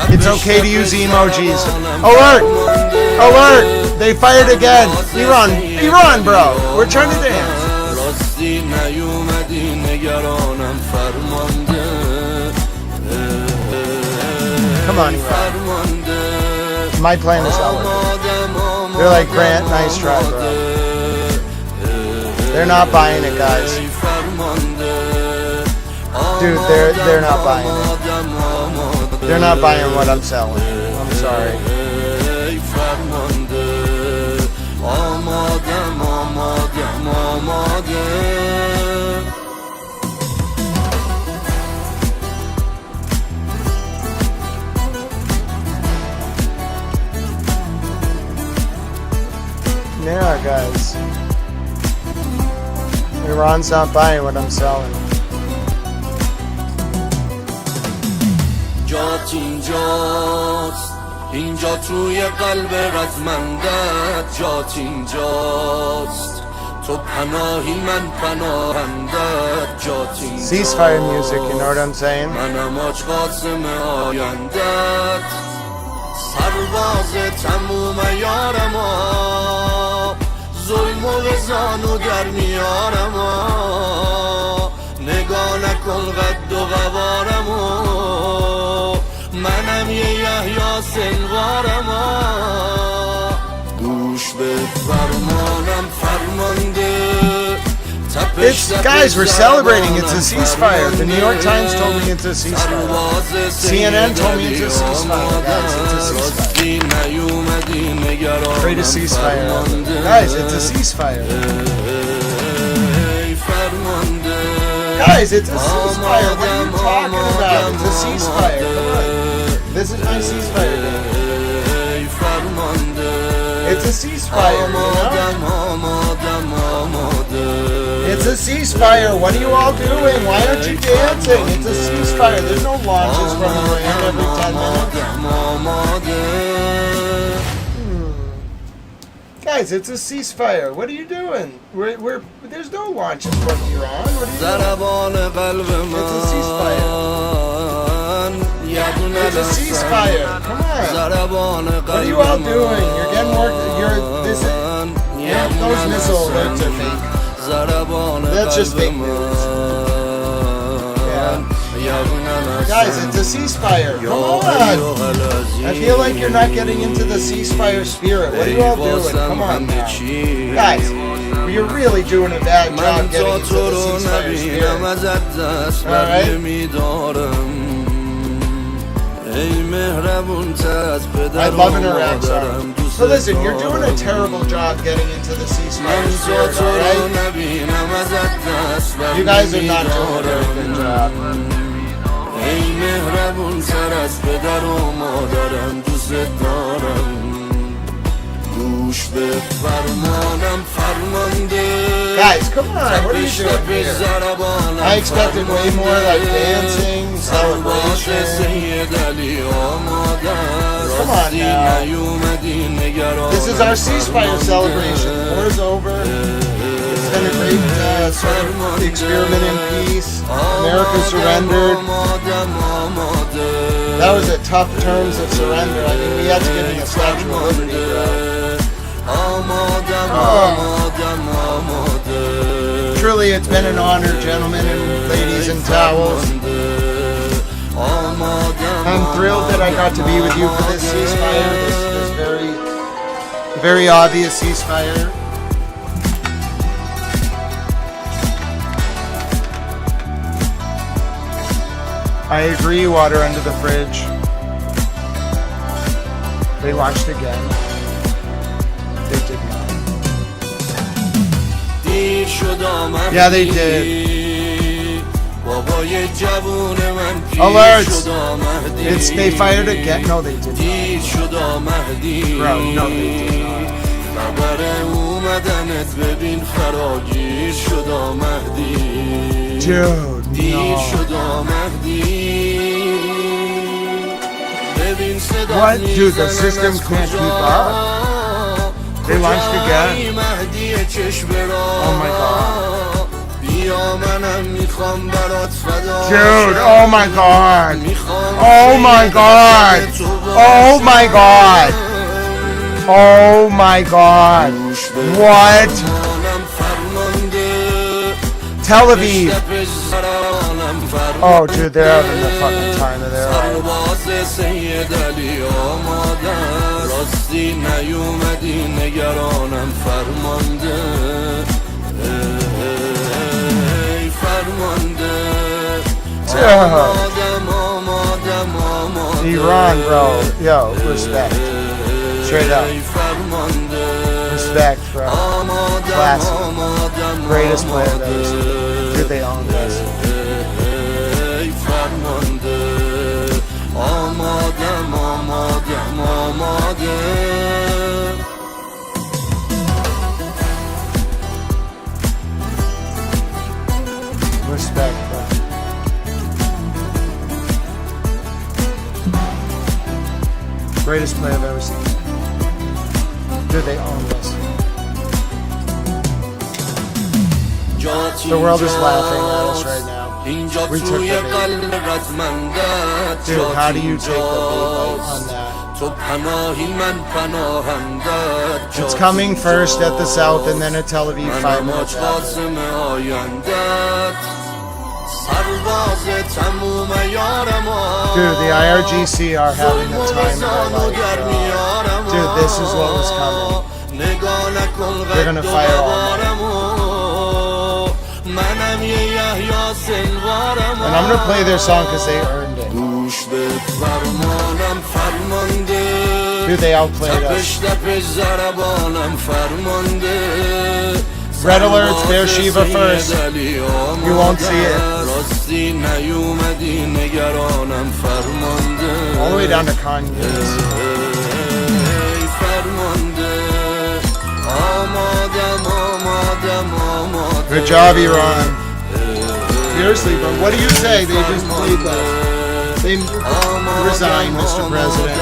It's okay to use emojis. Alert! Alert! They fired again. Iran, bro. We're trying to dance. Come on, Iran. My plan is over. They're like, Grant, nice try, bro. They're not buying it, guys. Dude, they're not buying it. They're not buying what I'm selling. I'm sorry. ای فرمانده آمادم آمادم آماده Yeah, guys. Iran's not buying what I'm selling. جات اینجاست اینجا توی قلب رزمندت جات اینجاست تو پناهی من پناهندت جات اینجاست Ceasefire music, you know what I'm saying? منم آج قاسم آیندت سرباز تموم یارما ظلم و وزانو در میارما نگاه نکن قد و غبارمو منم یه یحیی سنوارما گوش به فرمانم فرمانده Guys, we're celebrating. It's a ceasefire. The New York Times told me it's a ceasefire. CNN told me it's a ceasefire. Guys, it's a ceasefire. Greatest ceasefire ever. Guys, it's a ceasefire. Guys, it's a ceasefire. What are you talking about? It's a ceasefire. Come on. This is my ceasefire day. It's a ceasefire, you know? It's a ceasefire. What are you all doing? Why aren't you dancing? It's a ceasefire. There's no launches from Iran every 10 minutes. Guys, it's a ceasefire. What are you doing? There's no launches from Iran. What are you doing? It's a ceasefire. It's a ceasefire. Come on. What are you all doing? You're getting more. Those missiles are fake. That's just fake news. Yeah. Guys, it's a ceasefire. Come on. I feel like you're not getting into the ceasefire spirit. What are you all doing? Come on now. Guys, you're really doing a bad job getting into the ceasefire spirit. Alright? I love an Iraq song. So listen, you're doing a terrible job getting into the ceasefire spirit, alright? You guys are not doing a very good job. Guys, come on, what are you doing here? I expected way more like dancing, celebration. Come on now. This is our ceasefire celebration. The war's over. It's been a great sort of experiment in peace. America surrendered. That was a tough terms of surrender. I mean, we had to give him a Statue of Liberty, bro. Truly, it's been an honor, gentlemen and ladies in towels. I'm thrilled that I got to be with you for this ceasefire, this very obvious ceasefire. I agree, water under the fridge. They launched again. They did not. Yeah, they did. Alerts! They fired again. No, they did not. Bro, no, they did not. Dude, no. What? Dude, the system can't keep up? They launched again. Oh my god. Dude, oh my god. Oh my god. Oh my god. Oh my god. What? Tel Aviv. Oh, dude, they're having the fucking time of their life. Iran, bro. Yo, respect. Straight up. Respect, bro. Classic. Greatest play I've ever seen. Dude, they own this. Respect, bro. Greatest play I've ever seen. Dude, they own this. The world is laughing at us right now. We took the bait. Dude, how do you take the bait on that? It's coming first at the south and then at Tel Aviv 5 minutes after. Dude, the IRGC are having a time of their life, bro. Dude, this is what was coming. They're gonna fire all night. And I'm gonna play their song because they earned it. Dude, they outplayed us. Red alerts, Beersheba first. You won't see it. All the way down to Kanye. Good job, Iran. Seriously, bro, what do you say? They just played that. They resigned, Mr. President.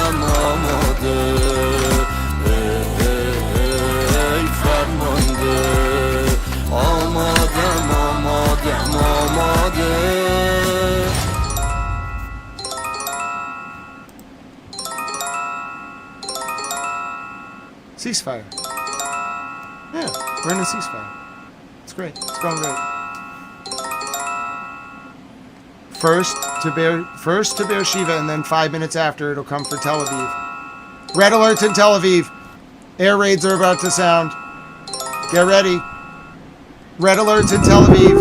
Ceasefire. Yeah, we're in a ceasefire. It's great. It's going great. First to Beersheba, and then 5 minutes after it'll come for Tel Aviv. Red alert in Tel Aviv. Air raids are about to sound. Get ready. Red alerts in Tel Aviv.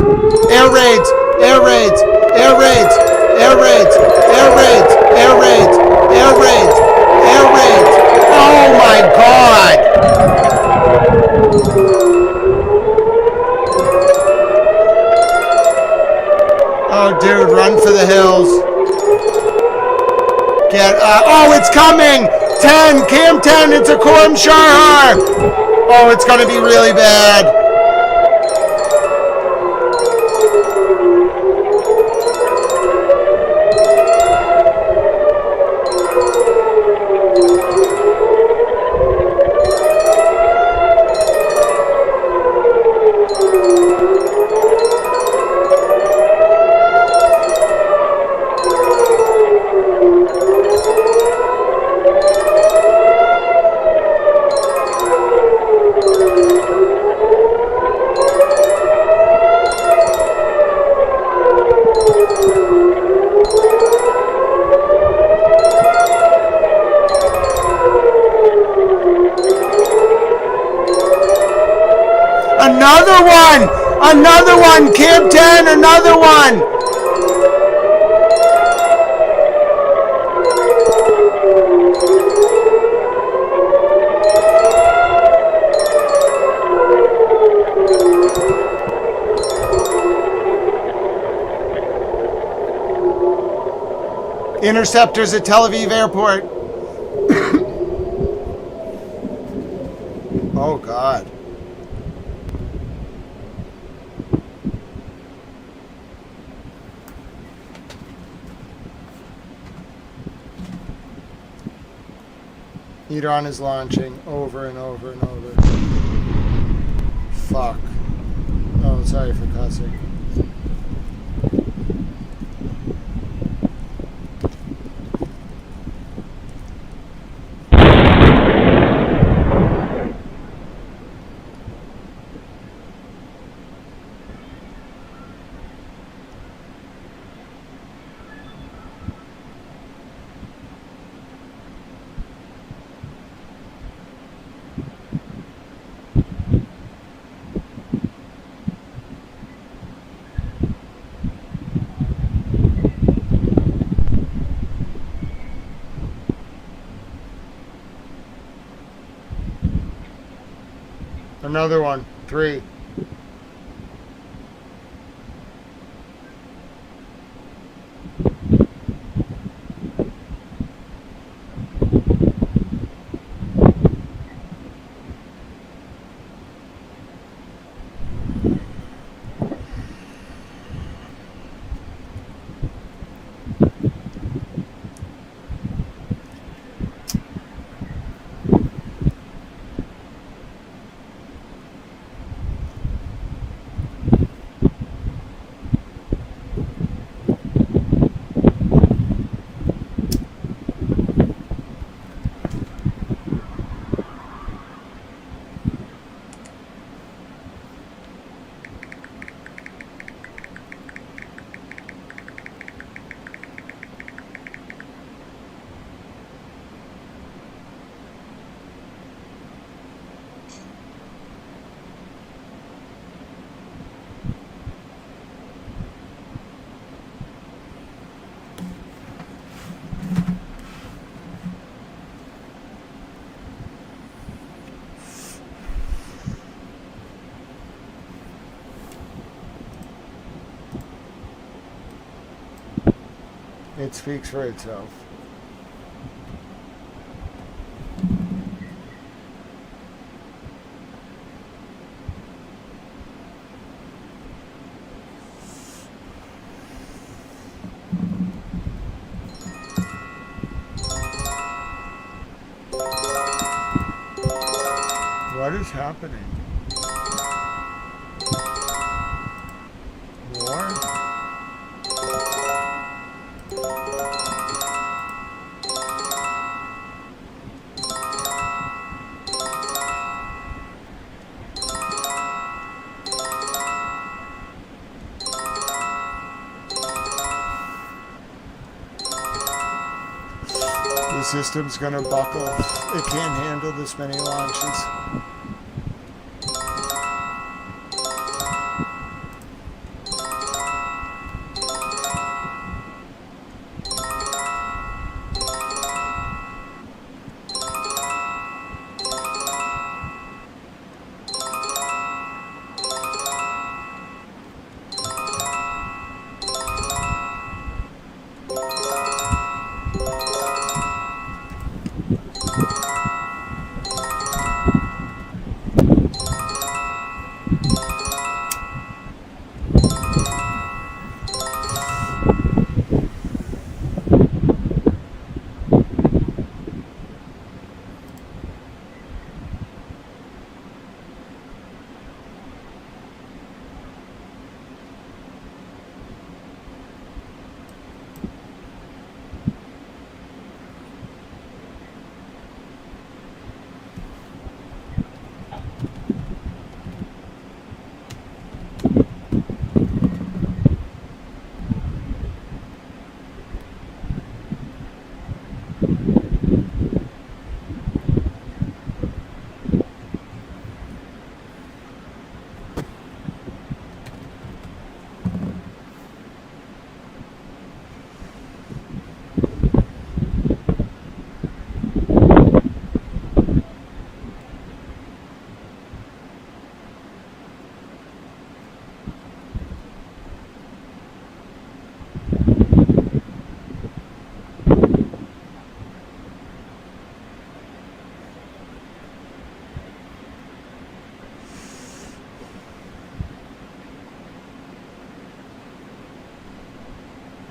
Air raids! Air raids! Air raids! Air raids! Air raids! Air raids! Air raids! Air raids! Oh my God! Oh, dude, run for the hills. Oh, it's coming! 10, Cam 10, it's a Khorram Sharhar! Oh, it's gonna be really bad. Another one! Another one! Camp 10, another one! Interceptors at Tel Aviv Airport. Oh, God. Iran is launching over and over and over. Fuck. Oh, sorry for cussing. Another one. 3. It speaks for itself. What is happening? War? The system's gonna buckle. It can't handle this many launches.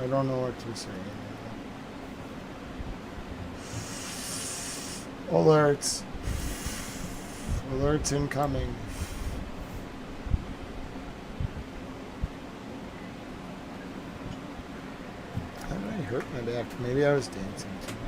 I don't know what to say. Alerts. Alerts incoming. How did I hurt my back? Maybe I was dancing too much.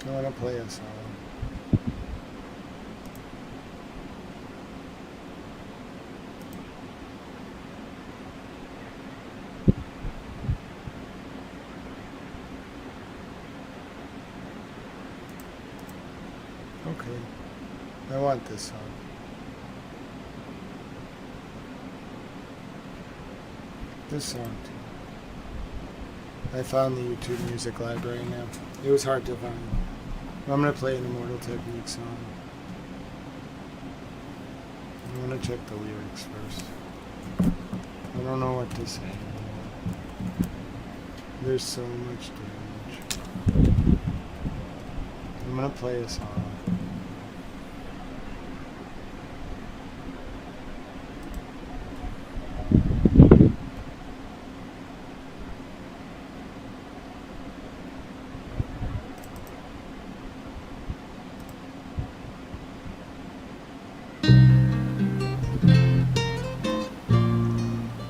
I want to play a song. Okay. I want this song. This song too. I found the YouTube music library now. It was hard to find. I'm gonna play an Immortal Technique song. I'm gonna check the lyrics first. I don't know what to say. There's so much damage. I'm gonna play a song.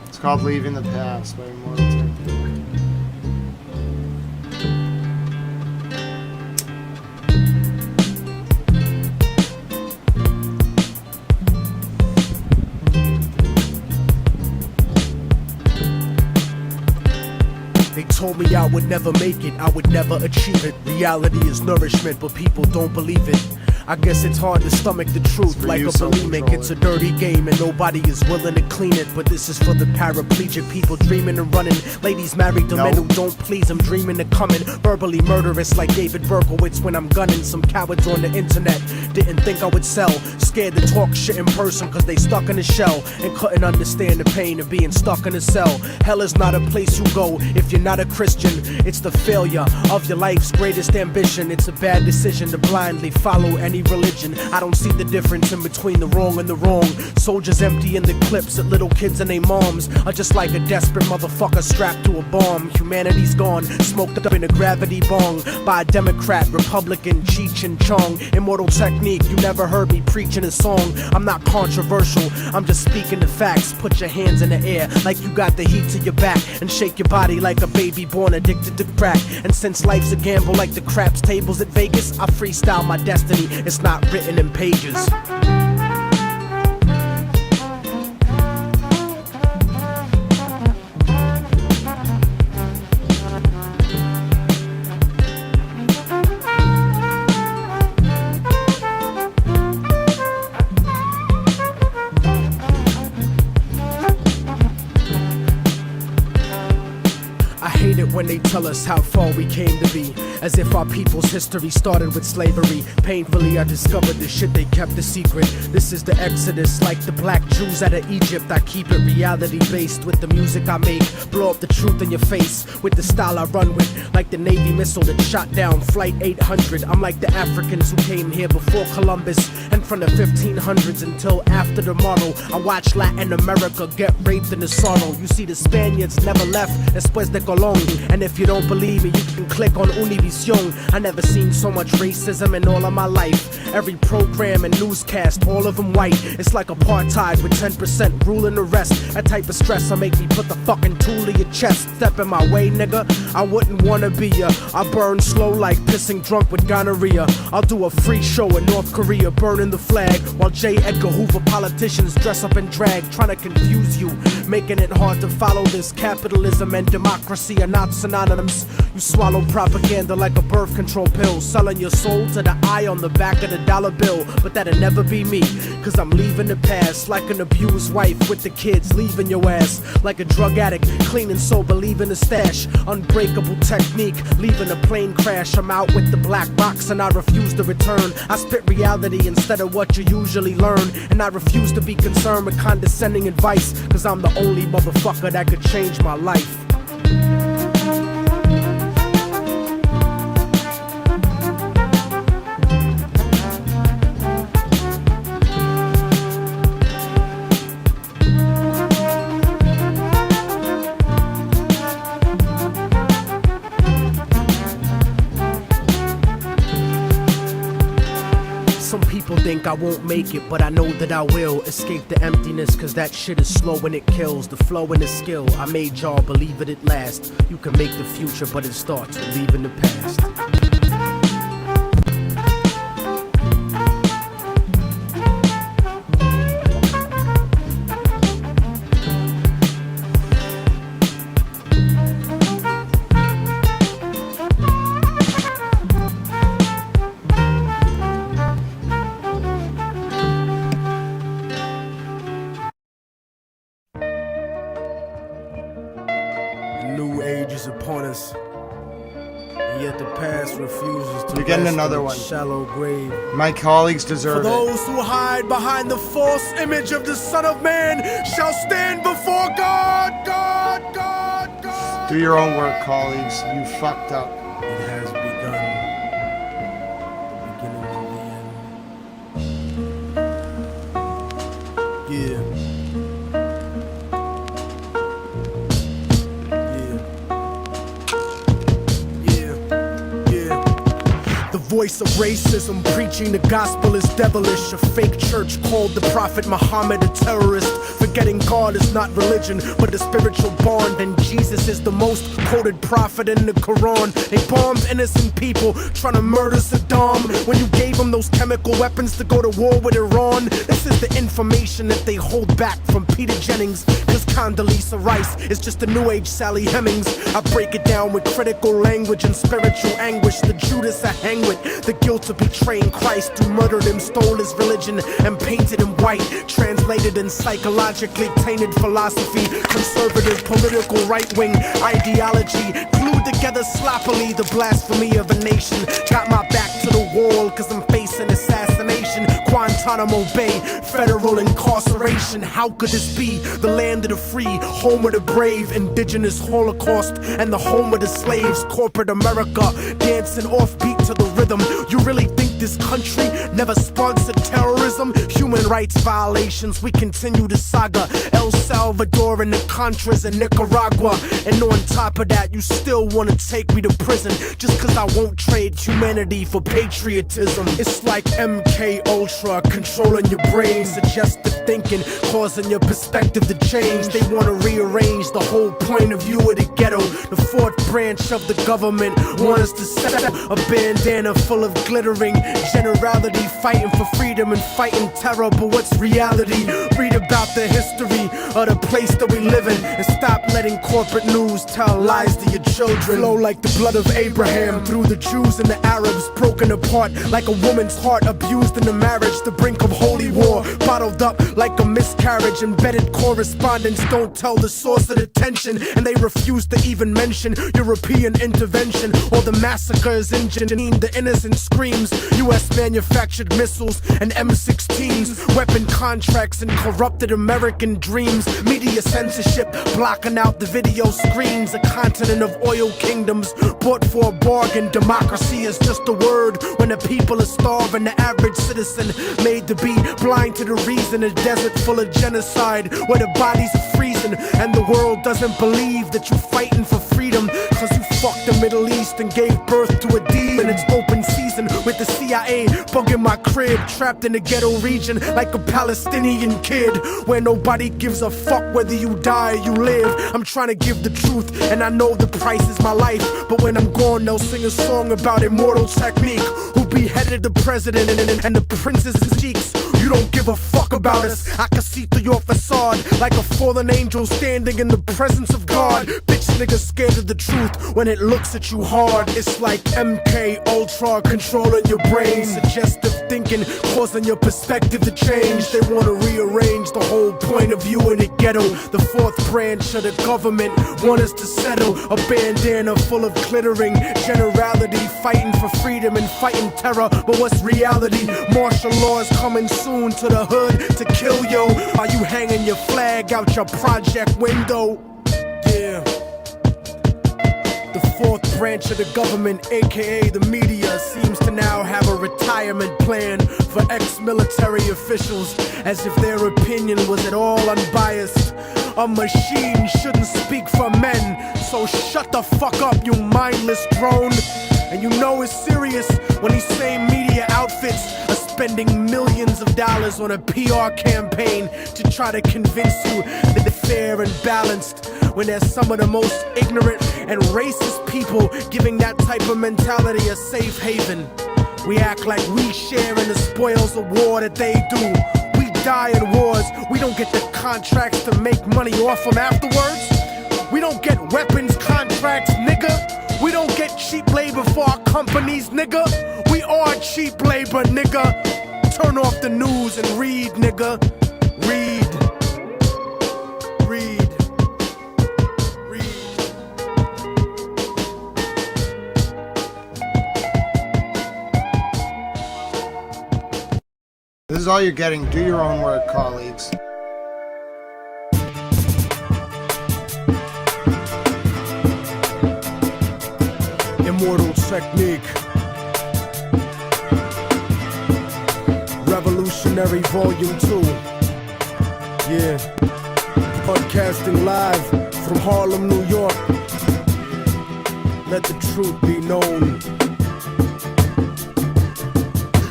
It's called Leaving the Past by Immortal Technique. They told me I would never make it, I would never achieve it. Reality is nourishment, but people don't believe it. I guess it's hard to stomach the truth like a bulimic. It's a dirty game and nobody is willing to clean it. But this is for the paraplegic people dreaming and running. Ladies married to men who don't please them, dreaming of coming. Verbally murderous like David Berkowitz when I'm gunning. Some cowards on the internet didn't think I would sell. Scared to talk shit in person cause they stuck in a shell and couldn't understand the pain of being stuck in a cell. Hell is not a place you go if you're not a Christian. It's the failure of your life's greatest ambition. It's a bad decision to blindly follow any religion. I don't see the difference in between the wrong and the wrong. Soldiers emptying the clips at little kids and their moms are just like a desperate motherfucker strapped to a bomb. Humanity's gone, smoked up in a gravity bong by a Democrat, Republican, Cheech and Chong. Immortal Technique, you never heard me preaching a song. I'm not controversial, I'm just speaking the facts. Put your hands in the air like you got the heat to your back and shake your body like a baby born addicted to crack. And since life's a gamble like the craps tables at Vegas, I freestyle my destiny. It's not written in pages. When they tell us how far we came to be, as if our people's history started with slavery. Painfully I discovered the shit they kept a secret. This is the Exodus, like the black Jews out of Egypt. I keep it reality based with the music I make. Blow up the truth in your face with the style I run with, like the Navy missile that shot down Flight 800. I'm like the Africans who came here before Columbus, and from the 1500s until after tomorrow, I watch Latin America get raped in the sorrow. You see, the Spaniards never left después de Colón. And if you don't believe me, you can click on Univision. I never seen so much racism in all of my life. Every program and newscast, all of them white. It's like apartheid with 10% ruling the rest. That type of stress will make me put the fucking tool to your chest. Step in my way, nigga, I wouldn't wanna be ya. I burn slow like pissing drunk with gonorrhea. I'll do a free show in North Korea, burning the flag, while J. Edgar Hoover politicians dress up in drag, trying to confuse you, making it hard to follow this. Capitalism and democracy are not synonymous. You swallow propaganda like a birth control pill, selling your soul to the eye on the back of the dollar bill. But that'll never be me, cause I'm leaving the past, like an abused wife with the kids, leaving your ass like a drug addict, clean and sober, leaving a stash. Unbreakable technique, leaving a plane crash. I'm out with the black box and I refuse to return. I spit reality instead of what you usually learn, and I refuse to be concerned with condescending advice, cause I'm the only motherfucker that could change my life. Think I won't make it, but I know that I will escape the emptiness, cause that shit is slow and it kills. The flow and the skill, I made y'all believe it at last. You can make the future, but it starts with leaving the past. upon us. And yet the past refuses to You're getting rest another in one. its shallow grave. My colleagues For deserve it. those who hide behind the false image of the Son of Man shall stand before God. Do your own work, colleagues. You fucked up. It has begun. The beginning of the end. Yeah. The voice of racism, preaching the gospel is devilish. A fake church called the Prophet Muhammad a terrorist. Forgetting God is not religion, but a spiritual bond. And Jesus is the most quoted prophet in the Quran. They bombed innocent people, trying to murder Saddam. When you gave them those chemical weapons to go to war with Iran. This is the information that they hold back from Peter Jennings. Cause Condoleezza Rice is just a new age Sally Hemings. I break it down with critical language and spiritual anguish. The Judas I hang with, the guilt of betraying Christ, who murdered him, stole his religion, and painted him white. Translated in psychologically tainted philosophy, conservative political right-wing ideology, glued together sloppily the blasphemy of a nation. Got my back to the wall cause I'm facing assassination. Guantanamo Bay, federal incarceration. How could this be? The land of the free, home of the brave, indigenous Holocaust, and the home of the slaves. Corporate America, dancing offbeat to the rhythm. You really think this country never sponsored terrorism? Human rights violations, we continue the saga. El Salvador and the Contras in Nicaragua. And on top of that, you still wanna take me to prison just cause I won't trade humanity for patriotism. It's like MK Ultra controlling your brain, suggestive thinking, causing your perspective to change. They wanna rearrange the whole point of view of the ghetto. The fourth branch of the government want us to set a bandana full of glittering generality, fighting for freedom and fighting terror. But what's reality? Read about the history of the place that we live in and stop letting corporate news tell lies to your children. Flow like the blood of Abraham through the Jews and the Arabs, broken apart like a woman's heart, abused in the marriage, the brink of holy war, bottled up like a miscarriage. Embedded correspondence don't tell the source of the tension, and they refuse to even mention European intervention or the massacres in Jenin. The innocent screams, US manufactured missiles and M16s, weapon contracts and corrupted American dreams. Media censorship blocking out the video screens. A continent of oil kingdoms bought for a bargain. Democracy is just a word when the people are starving. The average citizen made to be blind to the reason. A desert full of genocide where the bodies are freezing, and the world doesn't believe that you're fighting for freedom cause you fucked the Middle East and gave birth to a demon. It's open season with the CIA bugging my crib, trapped in the ghetto region like a Palestinian kid, where nobody gives a fuck whether you die or you live. I'm trying to give the truth and I know the price is my life, but when I'm gone they'll sing a song about immortal technique, who beheaded the president and the princess's cheeks. You don't give a fuck about us. I can see through your facade like a fallen angel standing in the presence of God. Bitch niggas scared of the truth when it looks at you hard. It's like MK Ultra controlling your brain, suggestive thinking causing your perspective to change. They wanna rearrange the whole point of view in the ghetto. The fourth branch of the government want us to settle a bandana full of glittering generality, fighting for freedom and fighting terror. But what's reality? Martial law is coming soon to the hood to kill yo. Are you hanging your flag out your project window? Yeah. The fourth branch of the government, aka the media, seems to now have a retirement plan for ex-military officials, as if their opinion was at all unbiased. A machine shouldn't speak for men, so shut the fuck up, you mindless drone. And you know it's serious when these same media outfits are spending millions of dollars on a PR campaign to try to convince you that they're fair and balanced, when they're some of the most ignorant and racist people giving that type of mentality a safe haven. We act like we share in the spoils of war that they do. We die in wars, we don't get the contracts to make money off them afterwards. We don't get weapons contracts, nigga. We don't get cheap labor for our companies, nigga. We are cheap labor, nigga. Turn off the news and read, nigga. Read. Read. Read. all you're getting. Do your own work, colleagues. Immortal technique. Revolutionary Volume 2. Yeah. Podcasting live from Harlem, New York. Let the truth be known.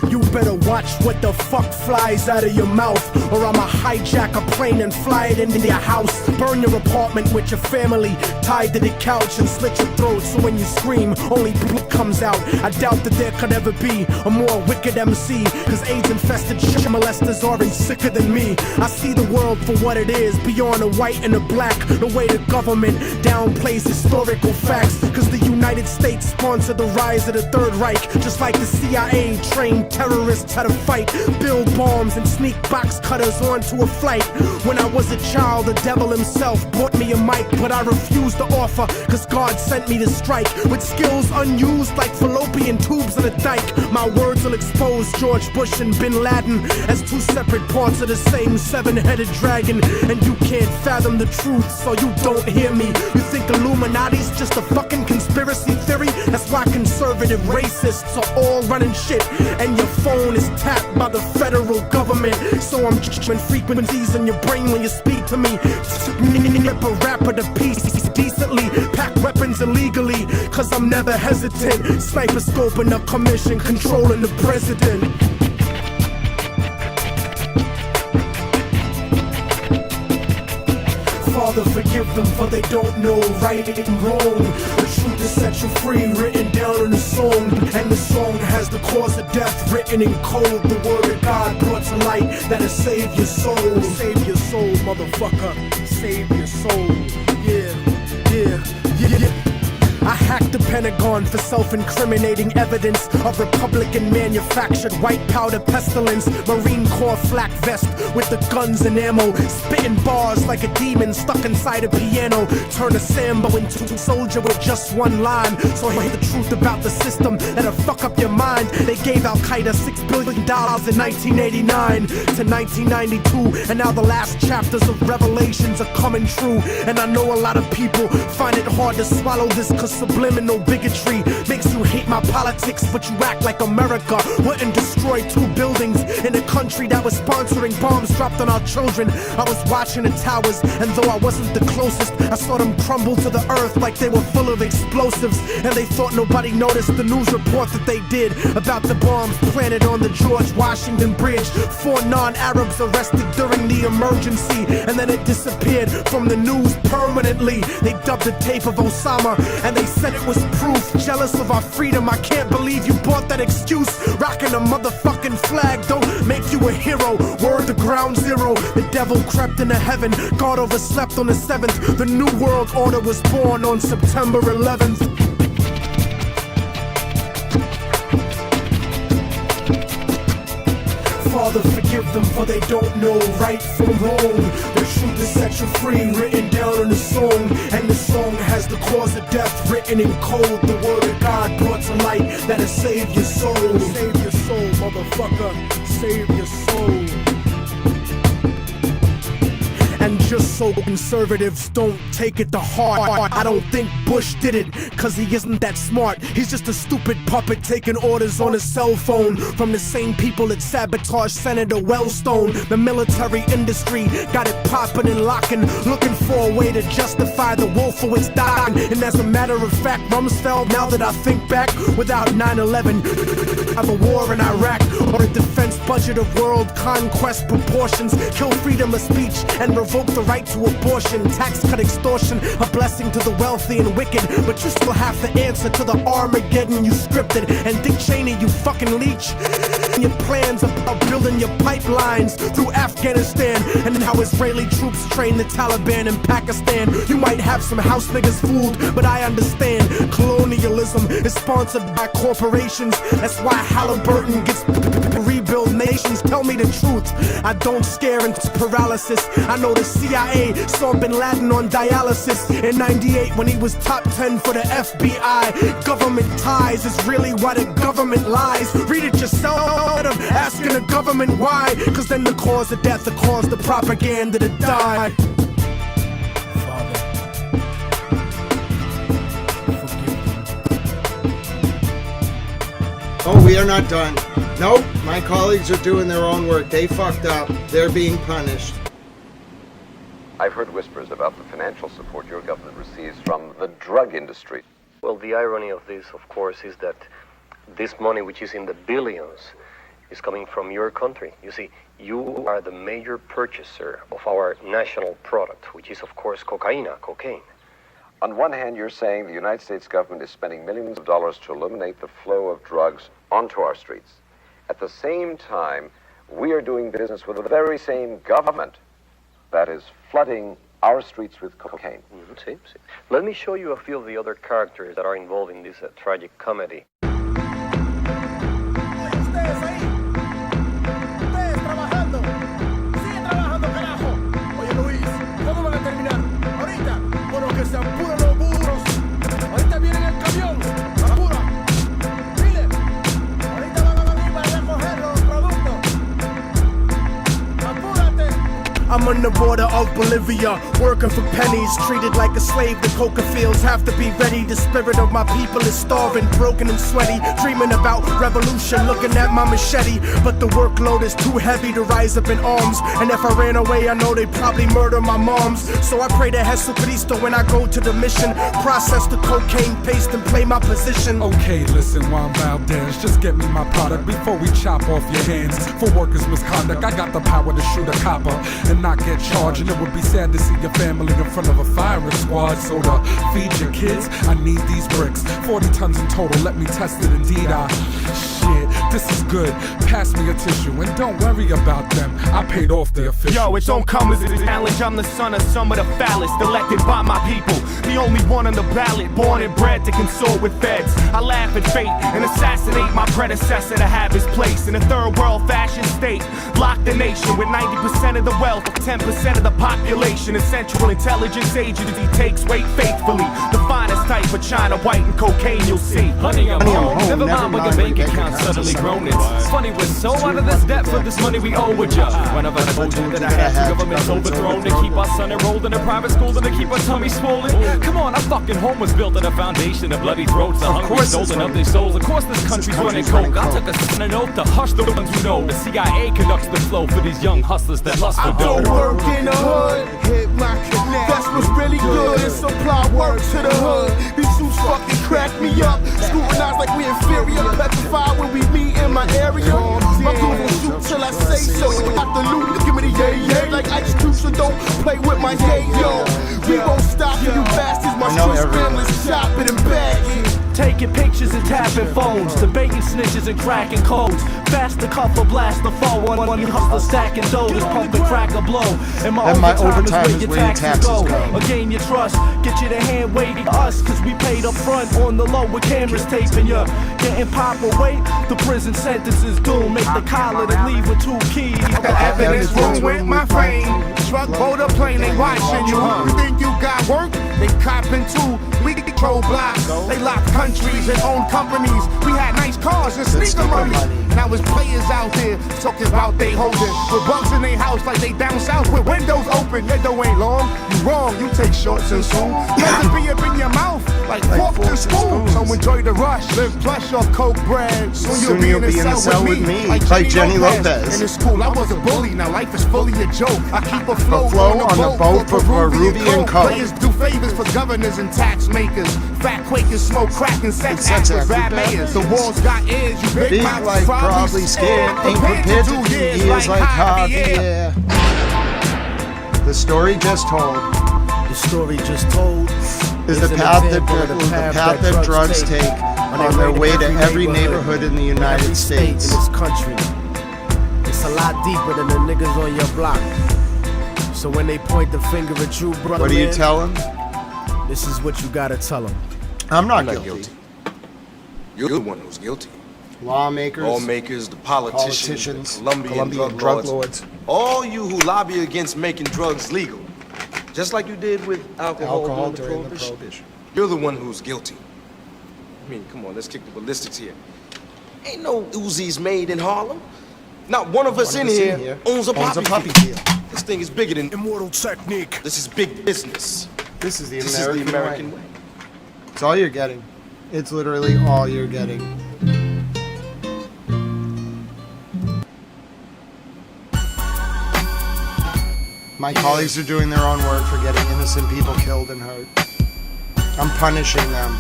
You better watch what the fuck flies out of your mouth, or I'ma hijack a plane and fly it into your house. Burn your apartment with your family tied to the couch and slit your throat so when you scream, only blood comes out. I doubt that there could ever be a more wicked MC, cause AIDS-infested molesters are sicker than me. I see the world for what it is, beyond the white and the black. The way the government downplays historical facts, cause the United States sponsored the rise of the Third Reich, just like the CIA trained terrorists how to fight, build bombs and sneak box cutters onto a flight. When I was a child, the devil himself bought me a mic, but I refused to offer, cause God sent me to strike with skills unused like fallopian tubes in a dike. My words will expose George Bush and Bin Laden as two separate parts of the same seven-headed dragon, and you can't fathom the truth, so you don't hear me. You think Illuminati's just a fucking conspiracy theory? That's why conservative racists are all running shit, and your phone is tapped by the federal government. So I'm chewing frequencies in your brain when you speak to me. Rip a rapper to pieces decently, pack weapons illegally, cause I'm never hesitant. Sniper scoping a commission, controlling the president. Father, forgive them, for they don't know right and wrong. The truth is set you free, written down in a song. And the song has the cause of death written in code. The word of God brought to light that'll save your soul. Save your soul, motherfucker. Save your soul. Yeah. I hacked the Pentagon for self-incriminating evidence of Republican-manufactured white powder pestilence, Marine Corps flak vest with the guns and ammo, spitting bars like a demon stuck inside a piano. Turn a Sambo into a soldier with just one line. So I hear the truth about the system that'll fuck up your mind. They gave Al-Qaeda $6 billion in 1989 to 1992, and now the last chapters of Revelations are coming true. And I know a lot of people find it hard to swallow this, cause subliminal bigotry makes you hate my politics, but you act like America wouldn't destroy 2 buildings in a country that was sponsoring bombs dropped on our children. I was watching the towers, and though I wasn't the closest, I saw them crumble to the earth like they were full of explosives, and they thought nobody noticed the news report that they did about the bombs planted on the George Washington Bridge. 4 non-Arabs arrested during the emergency, and then it disappeared from the news permanently. They dubbed the tape of Osama, and they said it was proof. Jealous of our freedom, I can't believe you bought that excuse. Rocking a motherfucking flag don't make you a hero. Word to Ground Zero, the devil crept into heaven. God overslept on the 7th. The new world order was born on September 11th. Father, forgive them, for they don't know right from wrong. The truth is set you free, written down in a song. And the song has the cause of death written in code. The word of God brought to light that'll save your soul. Save your soul, motherfucker. Save your soul. And just so conservatives don't take it to heart, I don't think Bush did it, cause he isn't that smart. He's just a stupid puppet taking orders on his cell phone from the same people that sabotaged Senator Wellstone. The military industry got it popping and locking, looking for a way to justify the Wolfowitz dying. And as a matter of fact, Rumsfeld, now that I think back, without 9/11, have a war in Iraq, or a defense budget of world conquest proportions, kill freedom of speech and revoke the right to abortion, tax cut extortion, a blessing to the wealthy and wicked, but you still have to answer to the Armageddon you scripted. And Dick Cheney, you fucking leech, your plans about building your pipelines through Afghanistan, and how Israeli troops train the Taliban in Pakistan. You might have some house niggas fooled, but I understand colonialism is sponsored by corporations. That's why Halliburton gets rebuild nations. Tell me the truth, I don't scare into paralysis. I know the CIA saw Bin Laden on dialysis in '98 when he was top 10 for the FBI. Government ties is really why the government lies. Read it yourself instead of asking the government why, cause then the cause of death, the cause the propaganda to die. Oh, we are not done. Nope, my colleagues are doing their own work. They fucked up. They're being punished. I've heard whispers about the financial support your government receives from the drug industry. Well, the irony of this, of course, is that this money, which is in the billions, is coming from your country. You see, you are the major purchaser of our national product, which is, of course, cocaine. On one hand, you're saying the United States government is spending millions of dollars to eliminate the flow of drugs onto our streets. At the same time, we are doing business with the very same government that is flooding our streets with cocaine. See. Let me show you a few of the other characters that are involved in this tragic comedy. I'm on the border of Bolivia, working for pennies, treated like a slave. The coca fields have to be ready. The spirit of my people is starving, broken and sweaty, dreaming about revolution, looking at my machete. But the workload is too heavy to rise up in arms, and if I ran away, I know they'd probably murder my moms. So I pray to Jesucristo when I go to the mission, process the cocaine paste and play my position. Okay, listen, Juan Valdez, just get me my product before we chop off your hands for workers' misconduct. I got the power to shoot a copper and not get charged, and it would be sad to see your family in front of a firing squad. So to feed your kids, I need these bricks, 40 tons in total, let me test it. Indeed, shit, this is good, pass me a tissue, and don't worry about them, I paid off the official. Yo, it don't come as a challenge, I'm the son of some of the foulest, elected by my people, the only one on the ballot, born and bred to consort with feds. I laugh at fate and assassinate my predecessor to have his place in a third world fashion state. Lock the nation with 90% of the wealth, 10% of the population. A Central Intelligence Agency takes weight faithfully. The finest type of China white and cocaine you'll see. Honey, I'm home. Never mind when your bank account suddenly grown. It's funny, we're so out of this debt for this money we owe with ya. Whenever I told you that I had two governments overthrown to keep our son enrolled in a private school and to keep our tummy swollen. Come on, our fucking home was built on a foundation of bloody throats, the hungry stolen of their souls. Of course this country's running coke. I took an oath to hush the ones you know. The CIA conducts the flow for these young hustlers that lust for dough. I go work in the hood, hit my connect. That's what's really good, and supply work to the hood. These suits fucking crack me up, scrutinized like we inferior, petrified when we meet in my area. My dude will shoot till I say so. Have to loot, give me the yay like Ice Cube, so don't play with my yayo. We won't stop you bastards, my street families chop it and bag it. Taking pictures and tapping phones, debating snitches and cracking codes. Fast the cuff or blast the foe. One hustler stacking dough, this pump and crack a blow. And my overtime is where your taxes go. Again your trust, get you the hand waiting us, cause we paid up front on the low with cameras taping ya. Getting pop away, the prison sentence is doomed. Make the collar to leave with 2 keys. The evidence room with my fame. Truck, boat, or plane, they watching you. You think you got work? They copping too. We control blocks. They lock countries and own companies. We had nice cars and sneaker money. Now it's players out there talking about they holding with bugs in their house like they down south with windows open. Your dough ain't long. You wrong. You take shorts and soon. Let it be up in your mouth like fork and spoon. So enjoy the rush. Live plush off coke bread. Soon you'll be in the cell with me. Like Jenny Lopez. In the school, I was a bully. Now life is fully a joke. I keep a flow on the boat for Peruvian coke. Players do favors for governors and tax makers. Fat Quakers smoke crack and sex actors, rap mayors. The walls got ears. You big mouths like probably scared. Ain't prepared to do years like Javier. The story just told. The story just told is the path that drugs take on their way to every neighborhood in the United States. In this country. It's a lot deeper than the niggas on your block. So when they point the finger at you, brother, what do you tell them? This is what you gotta tell them. I'm not guilty. You're the one who's guilty. Lawmakers, the politicians, the Colombian drug lords. All you who lobby against making drugs legal, just like you did with alcohol during the Prohibition. You're the one who's guilty. I mean, come on, let's kick the ballistics here. Ain't no Uzis made in Harlem. Not one of us in here owns a poppy field. This thing is bigger than Immortal Technique. This is big business. This is the American way. It's all you're getting. It's literally all you're getting. My colleagues are doing their own work for getting innocent people killed and hurt. I'm punishing them.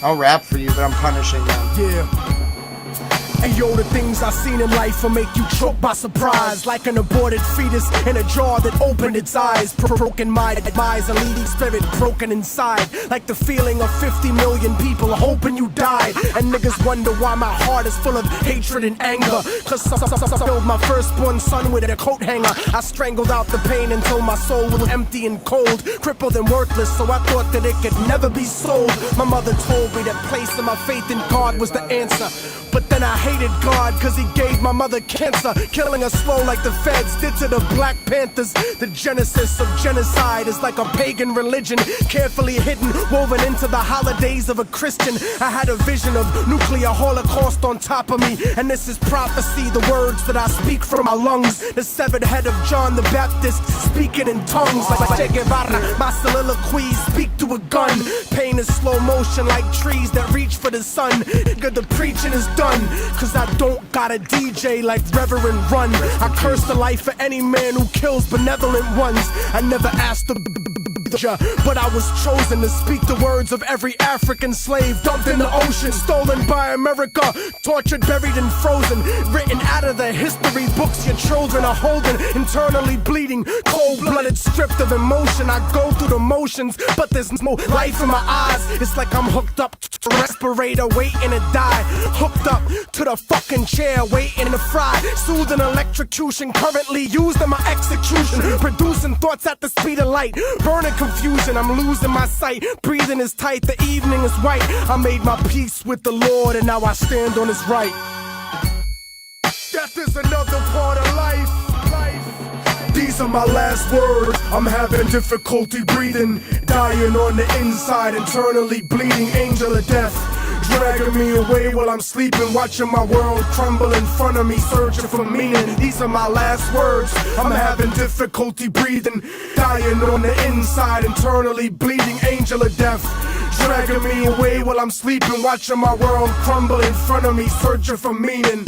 I'll rap for you, but I'm punishing them. Yeah. And yo, the things I seen in life will make you choke by surprise. Like an aborted fetus in a jar that opened its eyes. Broken mind, a leading spirit broken inside. Like the feeling of 50 million people hoping you died. And niggas wonder why my heart is full of hatred and anger. Cause I killed my firstborn son with a coat hanger. I strangled out the pain until my soul was empty and cold, crippled and worthless, so I thought that it could never be sold. My mother told me that placing my faith in God was the answer. But then I hated God cause he gave my mother cancer, killing her slow like the feds did to the Black Panthers. The genesis of genocide is like a pagan religion, carefully hidden, woven into the holidays of a Christian. I had a vision of nuclear holocaust on top of me, and this is prophecy, the words that I speak from my lungs. The severed head of John the Baptist, speaking in tongues like Che Guevara. My soliloquies speak to a gun. Pain is slow motion like trees that reach for the sun. Good, the preaching is done, cause I don't got a DJ like Reverend Run. I curse the life of any man who kills benevolent ones. I never asked the but I was chosen to speak the words of every African slave dumped in the ocean, stolen by America, tortured, buried and frozen, written out of the history books your children are holding, internally bleeding, cold-blooded, stripped of emotion. I go through the motions, but there's no life in my eyes. It's like I'm hooked up to a respirator, waiting to die, hooked up to the fucking chair, waiting to fry, soothing electrocution, currently used in my execution, producing thoughts at the speed of light, burning confusion. I'm losing my sight, breathing is tight, the evening is white. I made my peace with the Lord and now I stand on his right. Death is another part of life. These are my last words. I'm having difficulty breathing, dying on the inside, internally bleeding, angel of death, dragging me away while I'm sleeping, watching my world crumble in front of me, searching for meaning. These are my last words. I'm having difficulty breathing, dying on the inside, internally bleeding, angel of death, dragging me away while I'm sleeping, watching my world crumble in front of me, searching for meaning.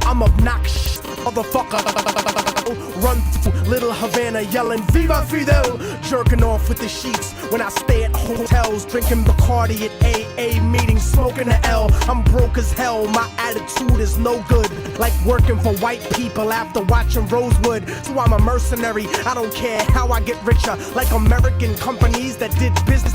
I'm obnoxious, motherfucker. Run through Little Havana yelling Viva Fidel, jerking off with the sheets when I stay at hotels, drinking Bacardi at AA meetings, smoking the L. I'm broke as hell, my attitude is no good, like working for white people after watching Rosewood. So I'm a mercenary, I don't care how I get richer, like American companies that did business.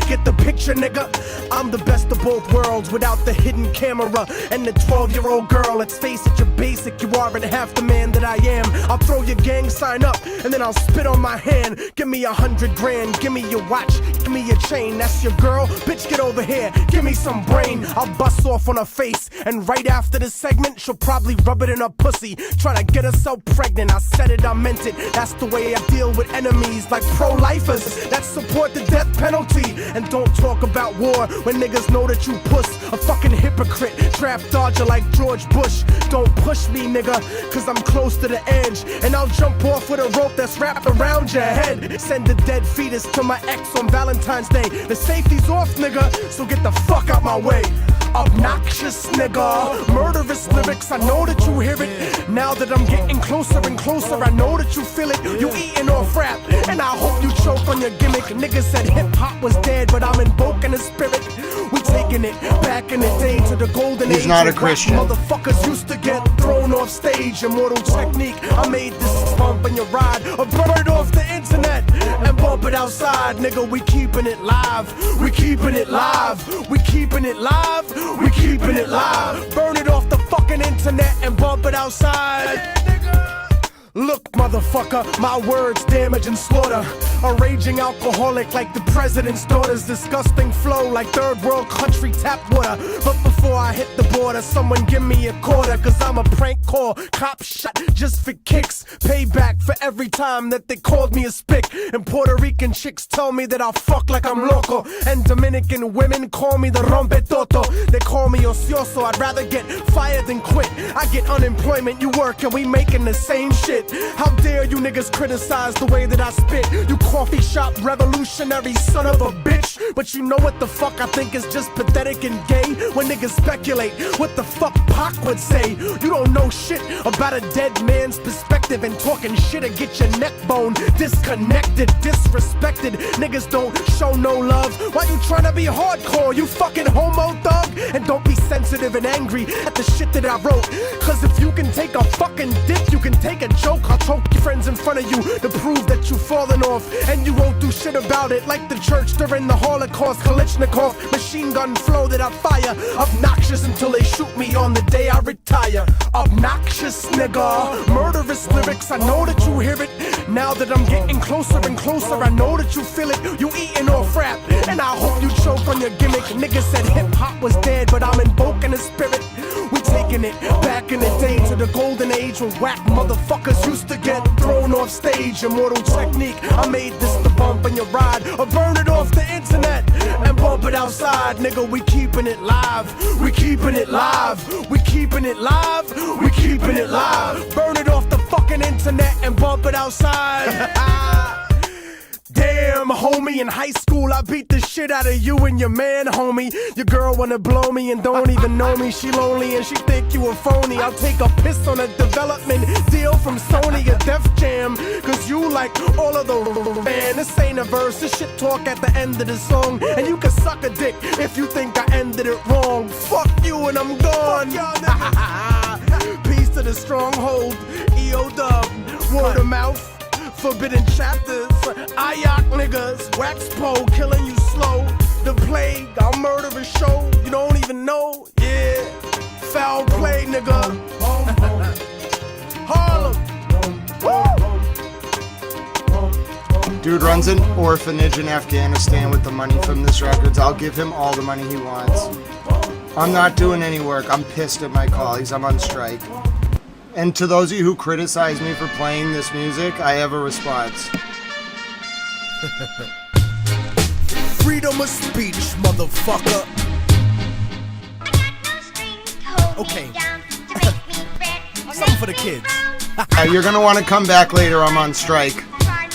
Get the picture, nigga? I'm the best of both worlds without the hidden camera and the 12-year-old girl. Let's face it, you're basic, you aren't half the man that I am. I'll throw your gang sign up and then I'll spit on my hand. Give me 100 grand, give me your watch, give me your chain. That's your girl? Bitch, get over here, give me some brain. I'll bust off on her face, and right after this segment, she'll probably rub it in her pussy, trying to get herself pregnant. I said it, I meant it. That's the way I deal with enemies like pro-lifers that support the death penalty. And don't talk about war when niggas know that you puss. A fucking hypocrite, draft dodger like George Bush. Don't push me, nigga, cause I'm close to the edge, and I'll jump off with a rope that's wrapped around your head. Send a dead fetus to my ex on Valentine's Day. The safety's off, nigga, so get the fuck out my way. Obnoxious nigga, murderous lyrics, I know that you hear it. Now that I'm getting closer and closer, I know that you feel it. You eating off rap, and I hope you choke on your gimmick. Niggas said hip-hop was dead, but I'm invoking the spirit. We taking it back in the day to the golden age. He's not a where Christian. Motherfuckers used to get thrown off stage. Immortal technique. I made this bump in your ride, or burn it off the internet and bump it outside, nigga. We keeping it live. We keeping it live. We keeping it live. We keeping it live. Burn it off the fucking internet and bump it outside. Look, motherfucker, my words damage and slaughter. A raging alcoholic like the president's daughter's disgusting flow like third world country tap water. But before I hit the border, someone give me a quarter, cause I'm a prank call. Cop shot just for kicks. Payback for every time that they called me a spick. And Puerto Rican chicks tell me that I fuck like I'm loco. And Dominican women call me the rompetoto. They call me ocioso. I'd rather get fired than quit. I get unemployment, you work, and we making the same shit. How dare you niggas criticize the way that I spit? You coffee shop revolutionary son of a bitch. But you know what the fuck I think is just pathetic and gay? When niggas speculate what the fuck Pac would say. You don't know shit about a dead man's perspective, and talking shit to get your neck bone disconnected, disrespected. Niggas don't show no love. Why you tryna be hardcore, you fucking homo thug? And don't be sensitive and angry at the shit that I wrote. Cause if you can take a fucking dick, you can take a joke. I'll choke your friends in front of you to prove that you falling off, and you won't do shit about it. Like the church during the Holocaust, Kalashnikov, machine gun flow that I fire. Obnoxious until they shoot me on the day I retire. Obnoxious nigga, murderous lyrics, I know that you hear it. Now that I'm getting closer and closer, I know that you feel it. You eating off rap, and I hope you choke on your gimmick. Niggas said hip hop was dead, but I'm invoking the spirit. We taking it back in the day to the golden age when whack motherfuckers used to get thrown off stage. Immortal technique, I made this the bump in your ride, or burn it off the internet and bump it outside, nigga. We keeping it live. We keeping it live. We keeping it live. We keeping it live. Burn it off the fucking internet and bump it outside. Damn, homie, in high school I beat the shit out of you and your man, homie. Your girl wanna blow me and don't even know me. She lonely and she think you a phony. I'll take a piss on a development deal from Sony or Def Jam, cause you like all of the man. This ain't a verse, this shit talk at the end of the song. And you can suck a dick if you think I ended it wrong. Fuck you and I'm gone. Peace to the stronghold, EO Dub, word of mouth. Forbidden chapters, Ayak niggas, wax pole, killing you slow. The plague, I'll murder a show, you don't even know, yeah. Foul play, nigga. Harlem. Dude runs an orphanage in Afghanistan with the money from this records. I'll give him all the money he wants. I'm not doing any work. I'm pissed at my colleagues. I'm on strike. And to those of you who criticize me for playing this music, I have a response. Freedom of speech, motherfucker. Okay. Something for the kids. You're gonna want to come back later. I'm on strike.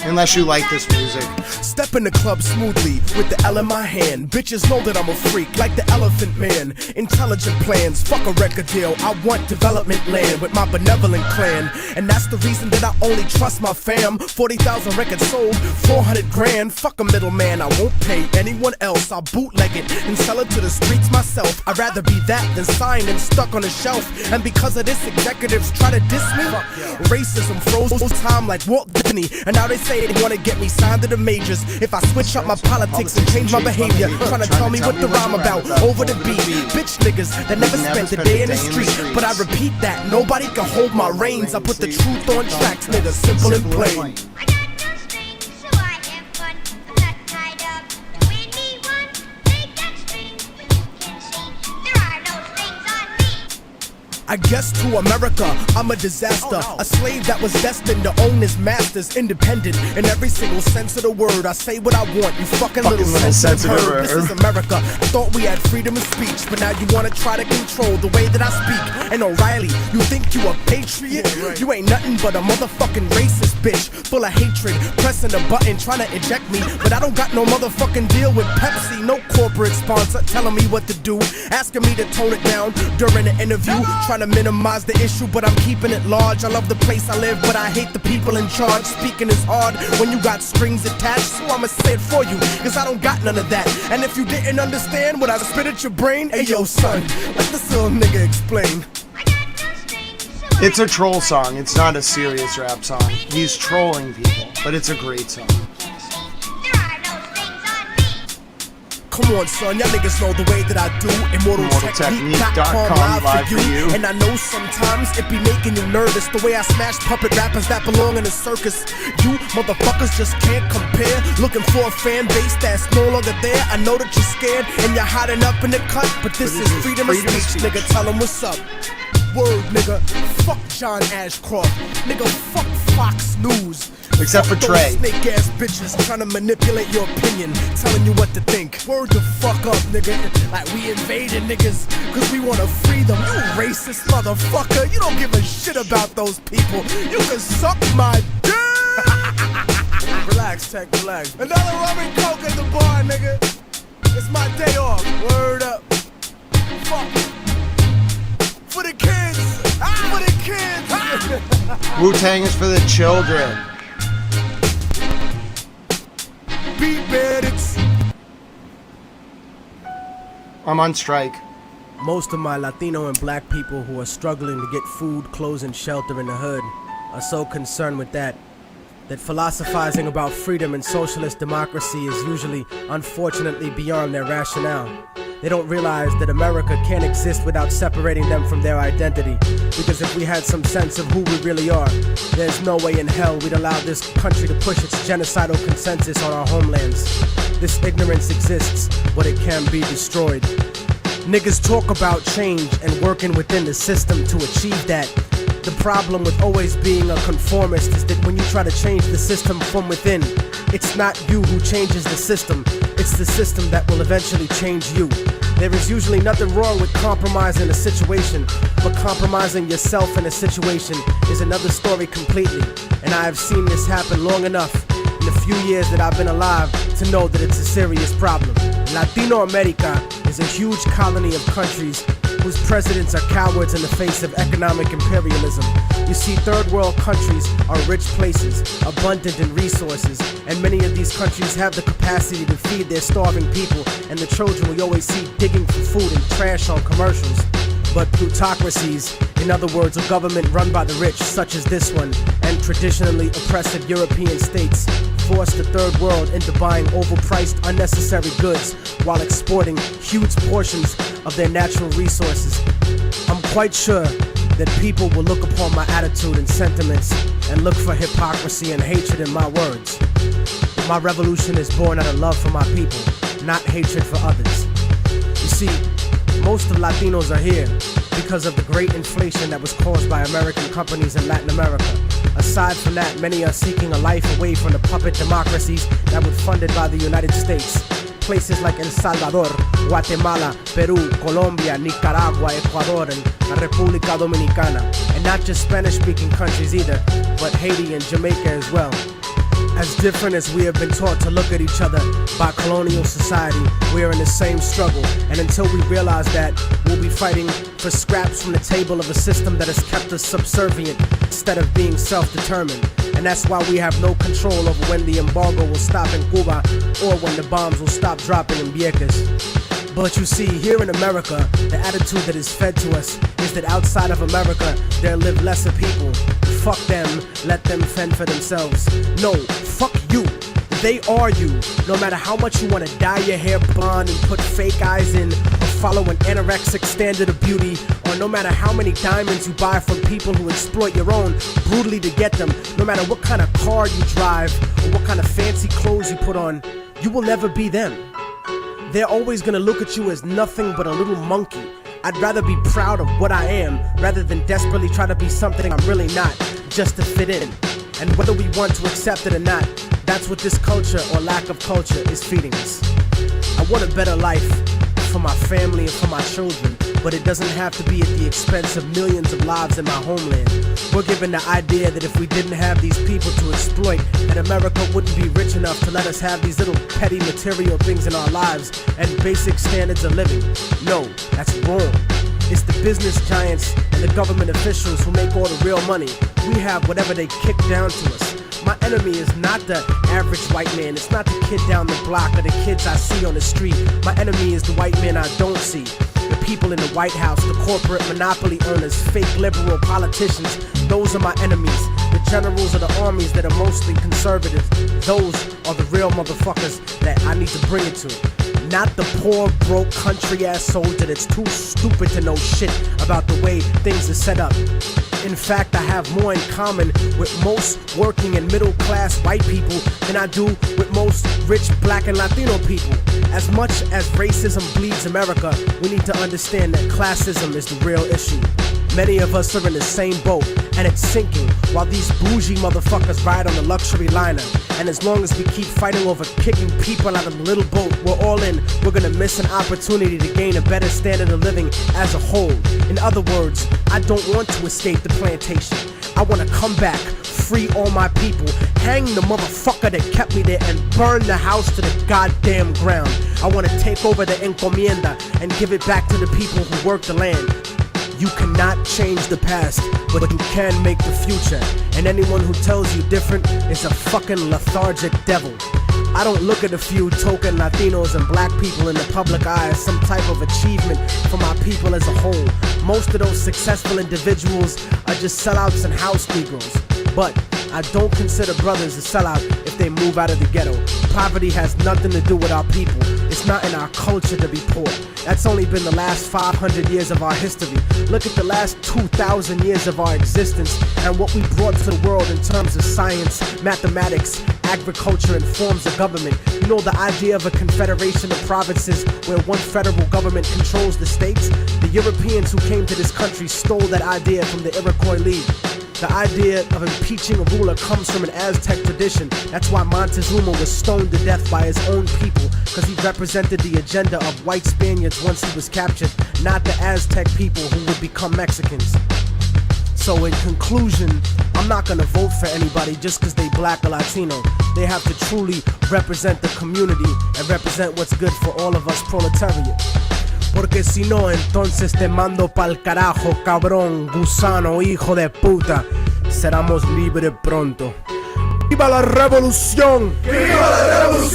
Unless you like this music. Step in the club smoothly with the L in my hand. Bitches know that I'm a freak like the Elephant Man. Intelligent plans, fuck a record deal. I want development land with my benevolent clan. And that's the reason that I only trust my fam. 40,000 records sold, 400 grand. Fuck a middleman, I won't pay anyone else. I'll bootleg it and sell it to the streets myself. I'd rather be that than signed and stuck on a shelf. And because of this, executives try to diss me. Racism froze time like Walt Disney. And now they say they wanna get me signed to the majors. If I switch up my politics and change my behavior, trying to tell me what the rhyme about over the beat. Bitch niggas that never spent a day in the street. But I repeat that, nobody can hold my reins. I put the truth on tracks, nigga, simple and plain. I guess to America, I'm a disaster. A slave that was destined to own his masters. Independent in every single sense of the word. I say what I want, you fucking little sensitive herd. This is America. I thought we had freedom of speech, but now you wanna try to control the way that I speak. And O'Reilly, you think you a patriot? You ain't nothing but a motherfucking racist bitch. Full of hatred, pressing a button, trying to eject me. But I don't got no motherfucking deal with Pepsi. No corporate sponsor telling me what to do. Asking me to tone it down during the interview. Trying to minimize the issue, but I'm keeping it large. I love the place I live, but I hate the people in charge. Speaking is hard when you got strings attached, so I'ma say it for you, cause I don't got none of that. And if you didn't understand what I spit at your brain, hey yo son, let this little nigga explain. It's a troll song. It's not a serious rap song. He's trolling people, but it's a great song. Come on, son, y'all niggas know the way that I do. ImmortalTechnique.com live for you. And I know sometimes it be making you nervous, the way I smash puppet rappers that belong in a circus. You motherfuckers just can't compare. Looking for a fan base that's no longer there. I know that you're scared and you're hiding up in the cut, but this is freedom of speech. Nigga, tell them what's up. Word, nigga. Fuck John Ashcroft. Nigga, fuck Fox News. Except for Trey. Snake ass bitches trying to manipulate your opinion, telling you what to think. Word the fuck up, nigga. Like we invaded niggas cause we wanna free them. You racist motherfucker. You don't give a shit about those people. You can suck my dick. Relax, Tech, relax. Another rum and coke at the bar, nigga. It's my day off. Word up. Fuck. For the kids. For the kids. Wu-Tang is for the children. I'm on strike. Most of my Latino and black people who are struggling to get food, clothes, and shelter in the hood are so concerned with that philosophizing about freedom and socialist democracy is usually, unfortunately, beyond their rationale. They don't realize that America can't exist without separating them from their identity. Because if we had some sense of who we really are, there's no way in hell we'd allow this country to push its genocidal consensus on our homelands. This ignorance exists, but it can be destroyed. Niggas talk about change and working within the system to achieve that. The problem with always being a conformist is that when you try to change the system from within, it's not you who changes the system, it's the system that will eventually change you. There is usually nothing wrong with compromising a situation, but compromising yourself in a situation is another story completely. And I have seen this happen long enough in the few years that I've been alive to know that it's a serious problem. Latino America is a huge colony of countries whose presidents are cowards in the face of economic imperialism. You see, third world countries are rich places, abundant in resources, and many of these countries have the capacity to feed their starving people and the children we always see digging for food and trash on commercials. But plutocracies, in other words, a government run by the rich, such as this one, and traditionally oppressive European states, force the third world into buying overpriced, unnecessary goods while exporting huge portions of their natural resources. I'm quite sure that people will look upon my attitude and sentiments and look for hypocrisy and hatred in my words. My revolution is born out of love for my people, not hatred for others. You see, most of Latinos are here because of the great inflation that was caused by American companies in Latin America. Aside from that, many are seeking a life away from the puppet democracies that were funded by the United States. Places like El Salvador, Guatemala, Peru, Colombia, Nicaragua, Ecuador, and la República Dominicana. And not just Spanish-speaking countries either, but Haiti and Jamaica as well. As different as we have been taught to look at each other by colonial society, we are in the same struggle. And until we realize that, we'll be fighting for scraps from the table of a system that has kept us subservient instead of being self-determined. And that's why we have no control over when the embargo will stop in Cuba or when the bombs will stop dropping in Vieques. But you see, here in America, the attitude that is fed to us is that outside of America, there live lesser people. Fuck them, let them fend for themselves. No, fuck you. They are you. No matter how much you want to dye your hair blonde and put fake eyes in, or follow an anorexic standard of beauty, or no matter how many diamonds you buy from people who exploit your own brutally to get them, no matter what kind of car you drive, or what kind of fancy clothes you put on, you will never be them. They're always gonna look at you as nothing but a little monkey. I'd rather be proud of what I am rather than desperately try to be something I'm really not, just to fit in. And whether we want to accept it or not, that's what this culture or lack of culture is feeding us. I want a better life for my family and for my children, but it doesn't have to be at the expense of millions of lives in my homeland. We're given the idea that if we didn't have these people to exploit, that America wouldn't be rich enough to let us have these little petty material things in our lives and basic standards of living. No, that's wrong. It's the business giants and the government officials who make all the real money. We have whatever they kick down to us. My enemy is not the average white man. It's not the kid down the block or the kids I see on the street. My enemy is the white man I don't see. The people in the White House, the corporate monopoly owners, fake liberal politicians, those are my enemies. The generals of the armies that are mostly conservative, those are the real motherfuckers that I need to bring it to. Not the poor, broke, country-ass soldier that's too stupid to know shit about the way things are set up. In fact, I have more in common with most working and middle-class white people than I do with most rich black and Latino people. As much as racism bleeds America, we need to understand that classism is the real issue. Many of us are in the same boat, and it's sinking, while these bougie motherfuckers ride on the luxury liner. And as long as we keep fighting over kicking people out of the little boat we're all in, we're gonna miss an opportunity to gain a better standard of living as a whole. In other words, I don't want to escape the plantation. I wanna come back, free all my people, hang the motherfucker that kept me there, and burn the house to the goddamn ground. I wanna take over the encomienda and give it back to the people who work the land. You cannot change the past, but you can make the future. And anyone who tells you different is a fucking lethargic devil. I don't look at a few token Latinos and black people in the public eye as some type of achievement for my people as a whole. Most of those successful individuals are just sellouts and house Negroes. But I don't consider brothers a sellout if they move out of the ghetto. Poverty has nothing to do with our people. It's not in our culture to be poor. That's only been the last 500 years of our history. Look at the last 2,000 years of our existence and what we brought to the world in terms of science, mathematics, agriculture, and forms of government. You know the idea of a confederation of provinces where one federal government controls the states? The Europeans who came to this country stole that idea from the Iroquois League. The idea of impeaching a ruler comes from an Aztec tradition. That's why Montezuma was stoned to death by his own people, because he represented the agenda of white Spaniards once he was captured, not the Aztec people who would become Mexicans. So in conclusion, I'm not gonna vote for anybody just because they black or Latino. They have to truly represent the community and represent what's good for all of us proletariat. Porque si no, entonces te mando pa'l carajo, cabrón, gusano, hijo de puta. Seramos libres pronto. ¡Viva la revolución! ¡Viva la revolución!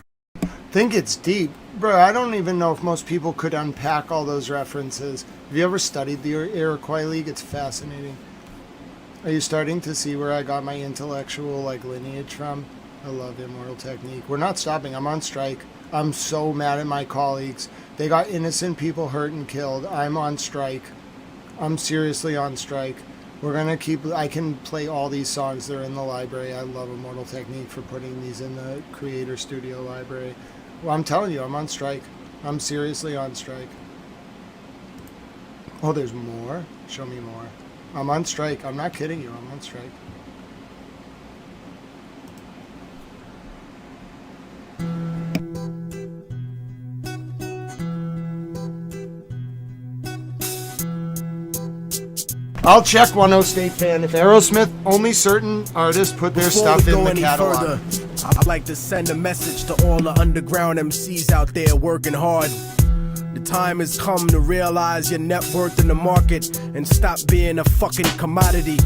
Think it's deep. Bro, I don't even know if most people could unpack all those references. Have you ever studied the Iroquois League? It's fascinating. Are you starting to see where I got my intellectual lineage from? I love Immortal Technique. We're not stopping. I'm on strike. I'm so mad at my colleagues. They got innocent people hurt and killed. I'm on strike. I'm seriously on strike. We're gonna keep. I can play all these songs. They're in the library. I love Immortal Technique for putting these in the Creator Studio library. Well, I'm telling you, I'm on strike. I'm seriously on strike. Oh, there's more? Show me more. I'm on strike. I'm not kidding you. I'm on strike. I'll check 10 State Fan. If Aerosmith, only certain artists put their stuff in the catalog. I'd like to send a message to all the underground MCs out there working hard. The time has come to realize your net worth in the market and stop being a fucking commodity.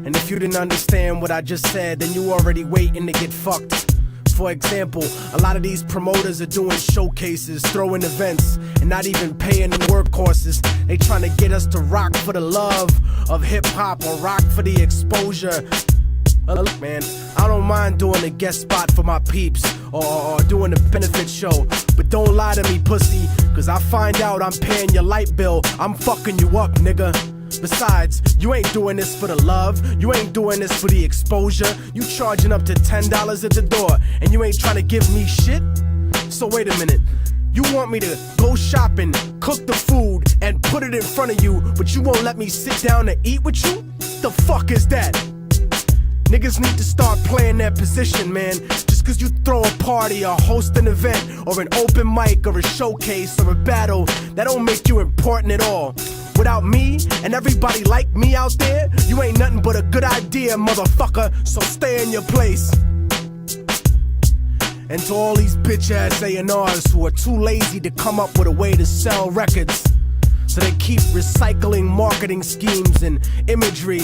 And if you didn't understand what I just said, then you already waiting to get fucked. For example, a lot of these promoters are doing showcases, throwing events, and not even paying the workhorses. They trying to get us to rock for the love of hip-hop or rock for the exposure. Look, man, I don't mind doing a guest spot for my peeps or doing a benefit show, but don't lie to me, pussy, cause I find out I'm paying your light bill, I'm fucking you up, nigga. Besides, you ain't doing this for the love, you ain't doing this for the exposure. You charging up to $10 at the door, and you ain't trying to give me shit? So wait a minute, you want me to go shopping, cook the food, and put it in front of you, but you won't let me sit down and eat with you? The fuck is that? Niggas need to start playing their position, man. Just cause you throw a party or host an event or an open mic or a showcase or a battle, that don't make you important at all. Without me and everybody like me out there, you ain't nothing but a good idea, motherfucker, so stay in your place. And to all these bitch-ass A&Rs who are too lazy to come up with a way to sell records, So they keep recycling marketing schemes and imagery.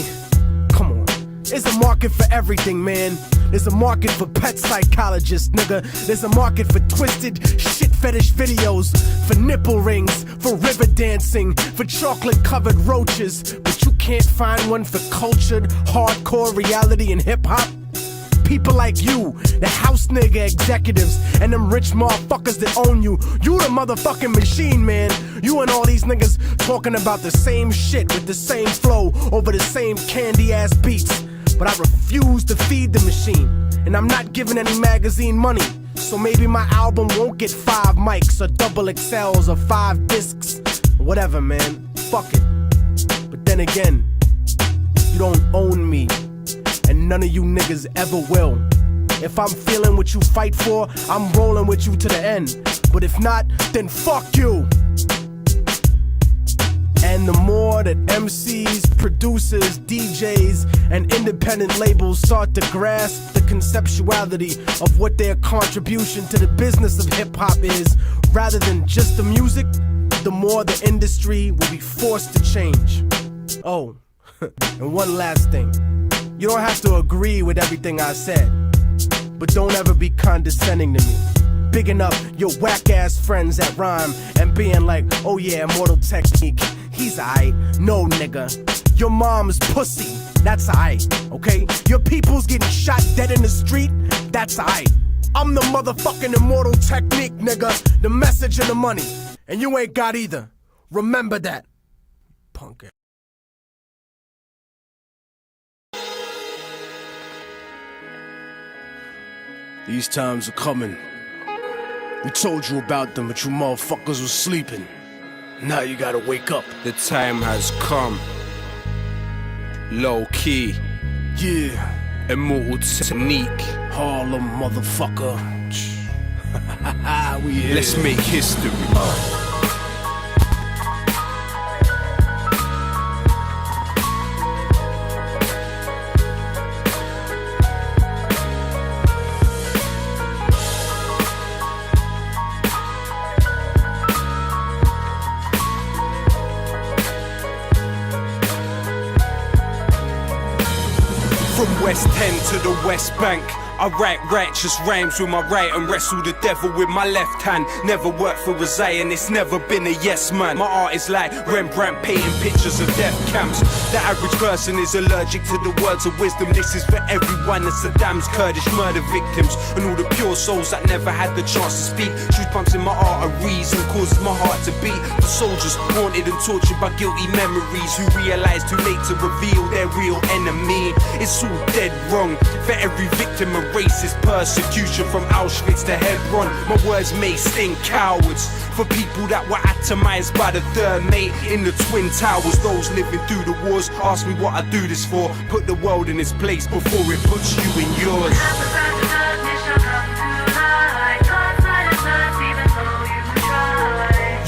Come on. There's a market for everything, man. There's a market for pet psychologists, nigga. There's a market for twisted shit fetish videos, for nipple rings, for river dancing, for chocolate-covered roaches. But you can't find one for cultured, hardcore reality and hip-hop? People like you, the house nigga executives, and them rich motherfuckers that own you. You the motherfucking machine, man. You and all these niggas talking about the same shit with the same flow over the same candy-ass beats. But I refuse to feed the machine, and I'm not giving any magazine money. So maybe my album won't get 5 mics or double XLs or 5 discs. Whatever, man. Fuck it. But then again, you don't own me, and none of you niggas ever will. If I'm feeling what you fight for, I'm rolling with you to the end. But if not, then fuck you. And the more that MCs, producers, DJs, and independent labels start to grasp the conceptuality of what their contribution to the business of hip-hop is, rather than just the music, the more the industry will be forced to change. Oh, and one last thing. You don't have to agree with everything I said, but don't ever be condescending to me. Bigging up your whack-ass friends at Rhyme and being like, oh yeah, Immortal Technique, he's aight. No, nigga. Your mom's pussy, that's aight, okay? Your people's getting shot dead in the street, that's aight. I'm the motherfucking Immortal Technique, nigga. The message and the money. And you ain't got either. Remember that. Punk ass. These times are coming. We told you about them, but you motherfuckers was sleeping. Now you gotta wake up. The time has come. Low key. Yeah. Immortal Technique. Harlem, motherfucker. We here. Let's make history. From West End to the West Bank, I write righteous rhymes with my right and wrestle the devil with my left hand. Never worked for a Zion, it's never been a yes man. My art is like Rembrandt painting pictures of death camps. The average person is allergic to the words of wisdom. This is for everyone that's Saddam's Kurdish murder victims, and all the pure souls that never had the chance to speak. Truth pumps in my arteries and causes my heart to beat. For soldiers haunted and tortured by guilty memories, who realize too late to reveal their real enemy. It's all dead wrong for every victim of racist persecution, from Auschwitz to Hebron. My words may sting cowards. For people that were atomized by the third mate in the Twin Towers. Those living through the wars ask me what I do this for. Put the world in its place before it puts you in yours.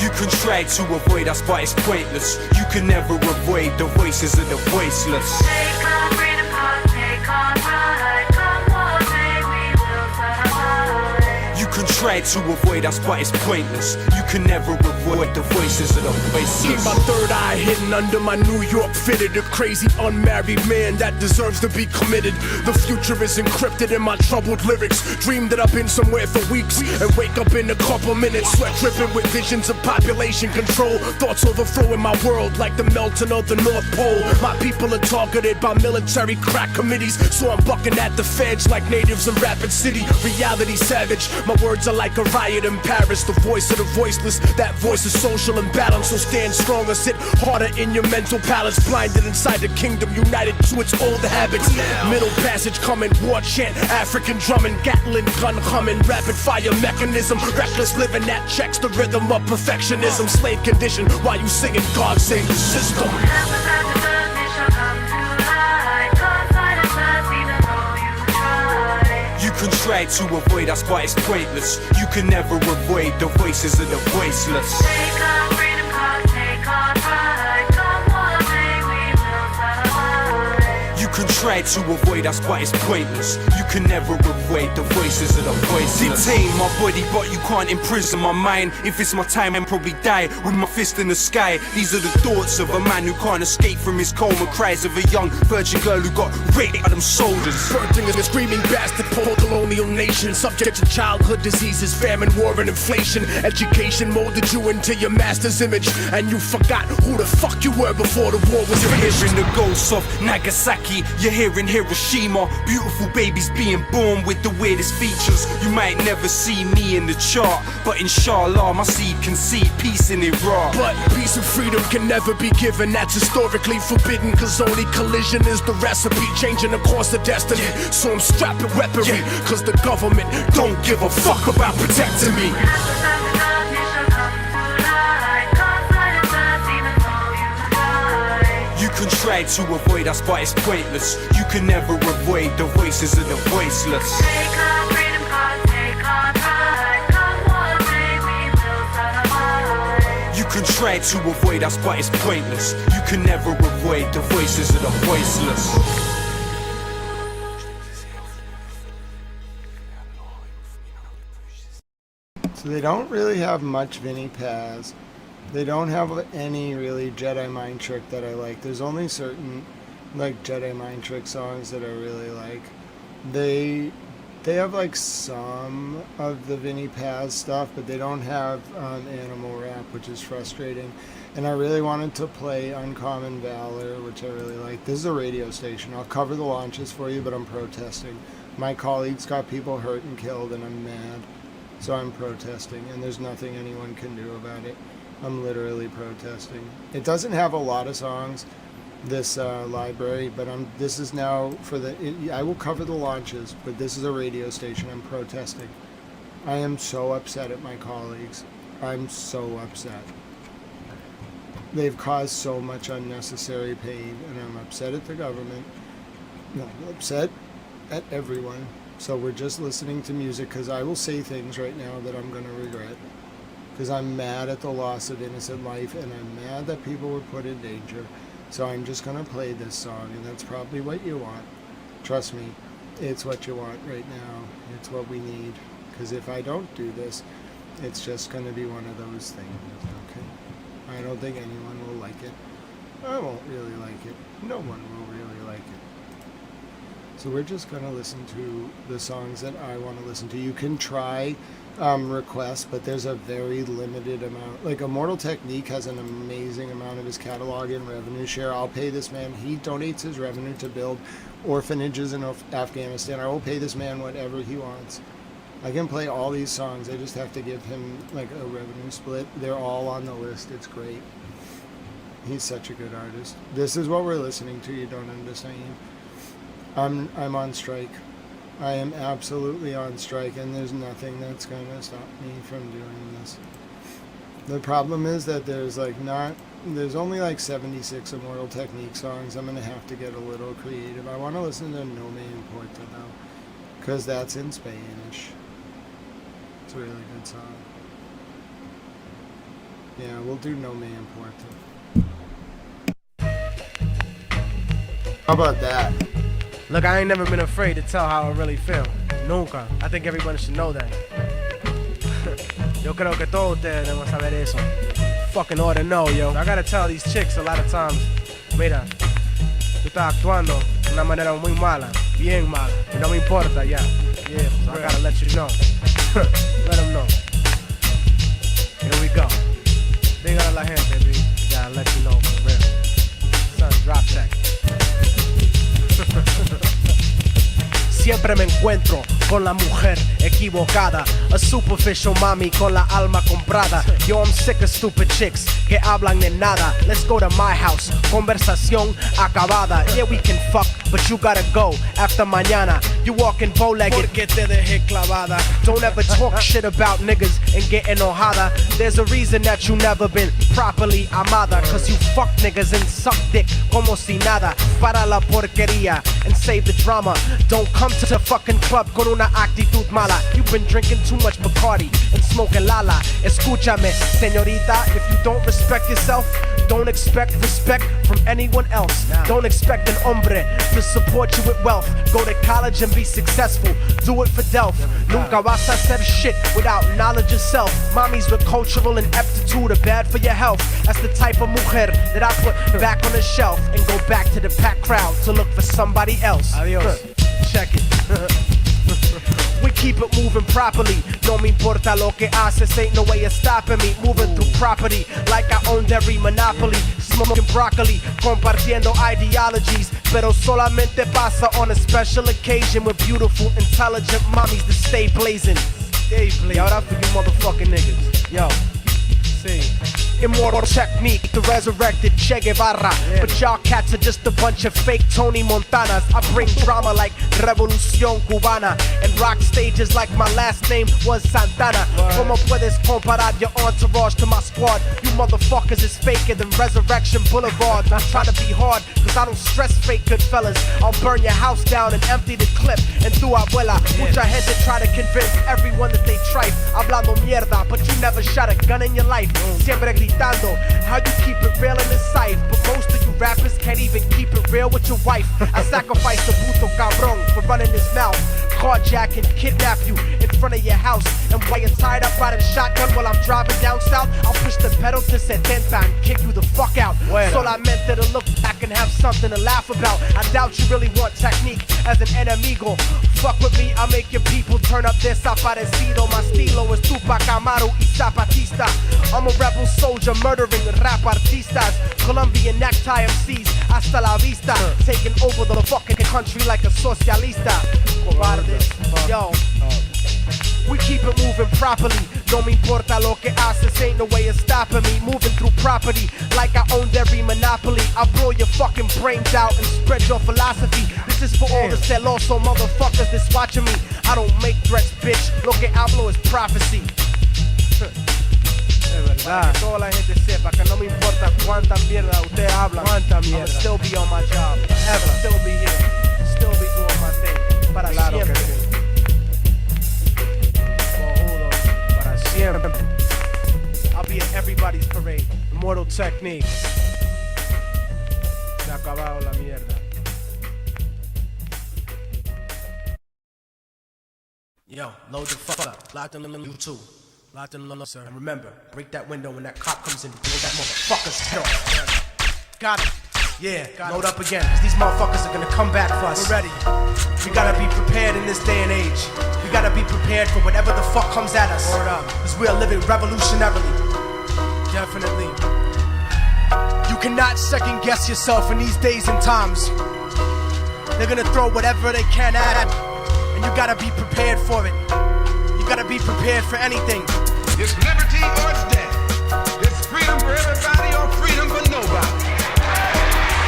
You can try to avoid us, but it's pointless. You can never avoid the voices of the voiceless. Take our freedom, take our pride. Come on, say we will survive. You can try to avoid us, but it's pointless. You can never avoid the voices of the voiceless. Keep my third eye hidden under my New York fitted. A crazy unmarried man that deserves to be committed. The future is encrypted in my troubled lyrics. Dream that I've been somewhere for weeks and wake up in a couple minutes, sweat dripping with visions of population control. Thoughts overflowing my world like the melting of the North Pole. My people are targeted by military crack committees, so I'm bucking at the feds like natives in Rapid City. Reality savage, my words are like a riot in Paris. The voice of the voiceless, that voice is social and balanced. So stand strong or sit harder in your mental palace. Blinded inside the kingdom, united to its old habits. Middle passage coming, war chant, African drumming, Gatling gun humming, rapid fire mechanism, reckless living that checks the rhythm of perfectionism. Slave condition while you singing God save the system. You can try to avoid us, but it's pointless. You can never avoid the voices of the voiceless. Take our freedom, take our pride. Come on, say we will survive. You can try to avoid us, but it's pointless. You can never avoid the voices of the voiceless. Detain my body, but you can't imprison my mind. If it's my time, I'll probably die with my fist in the sky. These are the thoughts of a man who can't escape from his coma. Cries of a young virgin girl who got raped by them soldiers. Birthing a screaming bastard colonial nation, subject to childhood diseases, famine, war, and inflation. Education molded you into your master's image, and you forgot who the fuck you were before the war was finished. You're hearing the ghosts of Nagasaki, you're hearing Hiroshima. Beautiful babies being born with the weirdest features. You might never see me in the chart, but inshallah my seed can see peace in Iraq. But peace and freedom can never be given, that's historically forbidden, cause only collision is the recipe, changing the course of destiny. So I'm strapping weaponry, cause the government don't give a fuck about protecting me. You can try to avoid us, but it's pointless. You can never avoid the voices of the voiceless. Take our freedom, cause take our pride. Come one day we will survive. You can try to avoid us, but it's pointless. You can never avoid the voices of the voiceless. So they don't really have much Vinnie Paz. They don't have any really Jedi Mind Trick that I like. There's only certain like Jedi Mind Trick songs that I really like. They have like some of the Vinnie Paz stuff, but they don't have Animal Rap, which is frustrating. And I really wanted to play Uncommon Valor, which I really like. This is a radio station. I'll cover the launches for you, but I'm protesting. My colleagues got people hurt and killed, and I'm mad. So I'm protesting, and there's nothing anyone can do about it. I'm literally protesting. It doesn't have a lot of songs, this library, but this is now for I will cover the launches, but this is a radio station. I'm protesting. I am so upset at my colleagues. I'm so upset. They've caused so much unnecessary pain, and I'm upset at the government. No, I'm upset at everyone. So we're just listening to music, because I will say things right now that I'm going to regret. Because I'm mad at the loss of innocent life, and I'm mad that people were put in danger. So I'm just going to play this song, and that's probably what you want. Trust me, it's what you want right now. It's what we need. Because if I don't do this, it's just going to be one of those things, okay? I don't think anyone will like it. I won't really like it. No one will really like it. So we're just going to listen to the songs that I want to listen to. You can try requests, but there's a very limited amount. Like Immortal Technique has an amazing amount of his catalog in revenue share. I'll pay this man. He donates his revenue to build orphanages in Afghanistan. I will pay this man whatever he wants. I can play all these songs. I just have to give him like a revenue split. They're all on the list. It's great. He's such a good artist. This is what we're listening to. You don't understand. I'm on strike. I am absolutely on strike, and there's nothing that's going to stop me from doing this. The problem is that there's only like 76 Immortal Technique songs. I'm going to have to get a little creative. I want to listen to No Me Importa though, because that's in Spanish. It's a really good song. Yeah, we'll do No Me Importa. How about that? Look, I ain't never been afraid to tell how I really feel. Nunca. I think everybody should know that. Yo creo que todos ustedes deben saber eso. Fucking ought to know, yo. I gotta tell these chicks a lot of times, mira, tú estás actuando de una manera muy mala, bien mala. Y no me importa, ya. Yeah, so I gotta let you know. Let them know. Here we go. Dígale a la gente, B. I gotta let you know for real. Son, drop check. Siempre me encuentro con la mujer equivocada, a superficial mami con la alma comprada. Yo, I'm sick of stupid chicks que hablan de nada. Let's go to my house, conversación acabada. Yeah, we can fuck, but you gotta go after mañana. You walking bow-legged porque te dejé clavada. Don't ever talk shit about niggas and get enojada. There's a reason that you never been properly amada, cause you fuck niggas and suck dick como si nada. Para la porquería and save the drama. Don't come to the fucking club con una actitud mala. You you've been drinking too much Bacardi and smoking Lala. Escúchame, señorita, if you don't respect yourself, don't expect respect from anyone else. Don't expect an hombre to support you with wealth. Go to college and be successful. Do it for Delph. Nunca vas a hacer shit without knowledge of self. Mommies with cultural ineptitude are bad for your health. That's the type of mujer that I put back on the shelf and go back to the packed crowd to look for somebody else. Adios. Check it. We keep it moving properly. No me importa lo que haces, ain't no way of stopping me. Moving through property like I owned every monopoly. Smoking broccoli, compartiendo ideologies. Pero solamente pasa on a special occasion with beautiful, intelligent mommies that stay blazing. Stay blazing. Yo, that's for you motherfucking niggas. Yo, see. Immortal technique, the resurrected Che Guevara. But y'all cats are just a bunch of fake Tony Montanas. I bring drama like Revolución Cubana and rock stages like my last name was Santana. Como puedes comparar your entourage to my squad? You motherfuckers is faker than Resurrection Boulevard. I try to be hard, cause I don't stress fake good fellas. I'll burn your house down and empty the clip. And tu abuela, mucha gente try to convince everyone that they tripe. Hablando mierda, but you never shot a gun in your life. Siempre gritando, how you keep it real in the sight. But most of you rappers can't even keep it real with your wife. I sacrifice the puto cabrón for running his mouth. Carjack and kidnap you in front of your house. And while you're tied up by the shotgun while I'm driving down south, I'll push the pedal to 70 and kick you the fuck out. Solamente to look back and have something to laugh about. I doubt you really want technique as an enemigo. Fuck with me, I'll make your people turn up their desaparecido. My estilo is Tupac Amaru y Zapatista. I'm a rebel soldier murdering rap artistas. Colombian necktie MCs, hasta la vista. Taking over the fucking country like a socialista. Cobardes, yo. We keep it moving properly. No me importa lo que haces, ain't no way of stopping me. Moving through property like I owned every monopoly. I'll blow your fucking brains out and spread your philosophy. This is for all the celoso motherfuckers that's watching me. I don't make threats, bitch. Lo que hablo is prophecy. Para que toda la gente sepa que no me importa cuánta mierda usted habla. Cuánta mierda. I'll still be on my job. Ever. Still be here. Still be doing my thing. Para siempre. Para siempre. I'll be at everybody's parade. Immortal technique. Se ha acabado la mierda. Yo, load the fuck up. Locked in the YouTube. Locked in the sir. And remember, break that window when that cop comes in to blow that motherfucker's head off. Got it. Yeah, load up again, cause these motherfuckers are gonna come back for us. We're ready. We gotta be prepared in this day and age. We gotta be prepared for whatever the fuck comes at us. Cause we are living revolutionarily. Definitely. You cannot second guess yourself in these days and times. They're gonna throw whatever they can at it. And you gotta be prepared for it. You gotta be prepared for anything. It's liberty or it's death. It's freedom for everybody or freedom for nobody.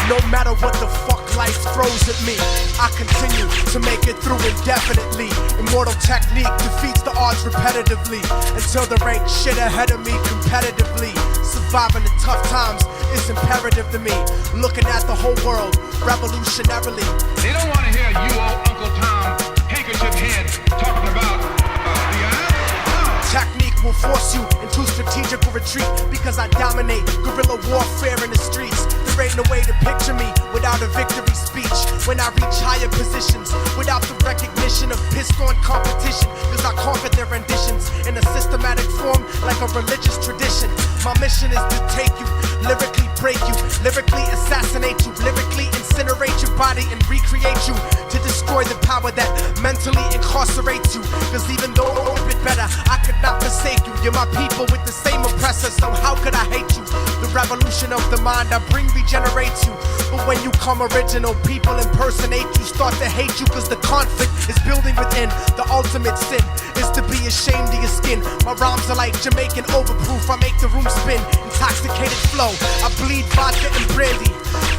No matter what the fuck life throws at me, I continue to make it through indefinitely. Immortal technique defeats the odds repetitively until there ain't shit ahead of me competitively. Surviving the tough times is imperative to me. Looking at the whole world revolutionarily. They don't want to hear you old Uncle Tom handkerchief head talking about Technique will force you into strategical retreat because I dominate guerrilla warfare in the streets. There ain't no way to picture me without a victory speech. When I reach higher positions without the recognition of pissed-on competition, cause I conquered their renditions in a systematic form like a religious tradition. My mission is to take you, lyrically break you, lyrically assassinate you, lyrically incinerate your body and recreate you, to destroy the power that mentally incarcerates you. Cause even though a bit better, I could not forsake you. You're my people with the same oppressor, so how could I hate you? The revolution of the mind I bring regenerates you. But when you come original, people impersonate you, start to hate you cause the conflict is building within. The ultimate sin is to be ashamed of your skin. My rhymes are like Jamaican overproof, I make the room spin. Intoxicated flow, I bleed vodka and brandy.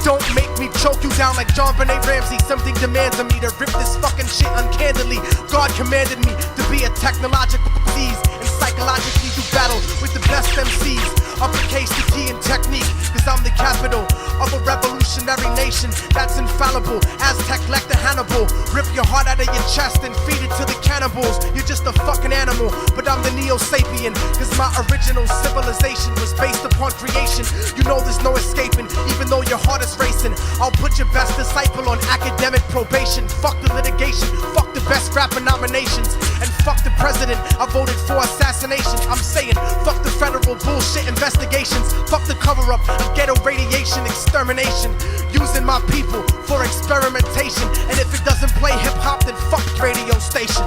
Don't make me choke you down like John Benet Ramsey. Something demands of me to rip this fucking shit uncandidly. God commanded me to be a technological disease and psychologically do battle with the best MCs. Uppercase the T in technique, cause I'm the capital of a revolutionary nation that's infallible. Aztec, Lecter, Hannibal. cannibal. Rip your heart out of your chest and feed it to the cannibals. You're just a fucking animal, but I'm the Neo-Sapien. Cause my original civilization was based upon creation. You know there's no escaping, even though your heart is racing. I'll put your best disciple on academic probation. Fuck the litigation, fuck the best rapper nominations, and fuck the president. I voted for assassination. I'm saying, fuck the federal bullshit investigations. Fuck the cover-up of ghetto radiation extermination. Using my people for experimentation. And if it doesn't play hip-hop, then fuck the radio station.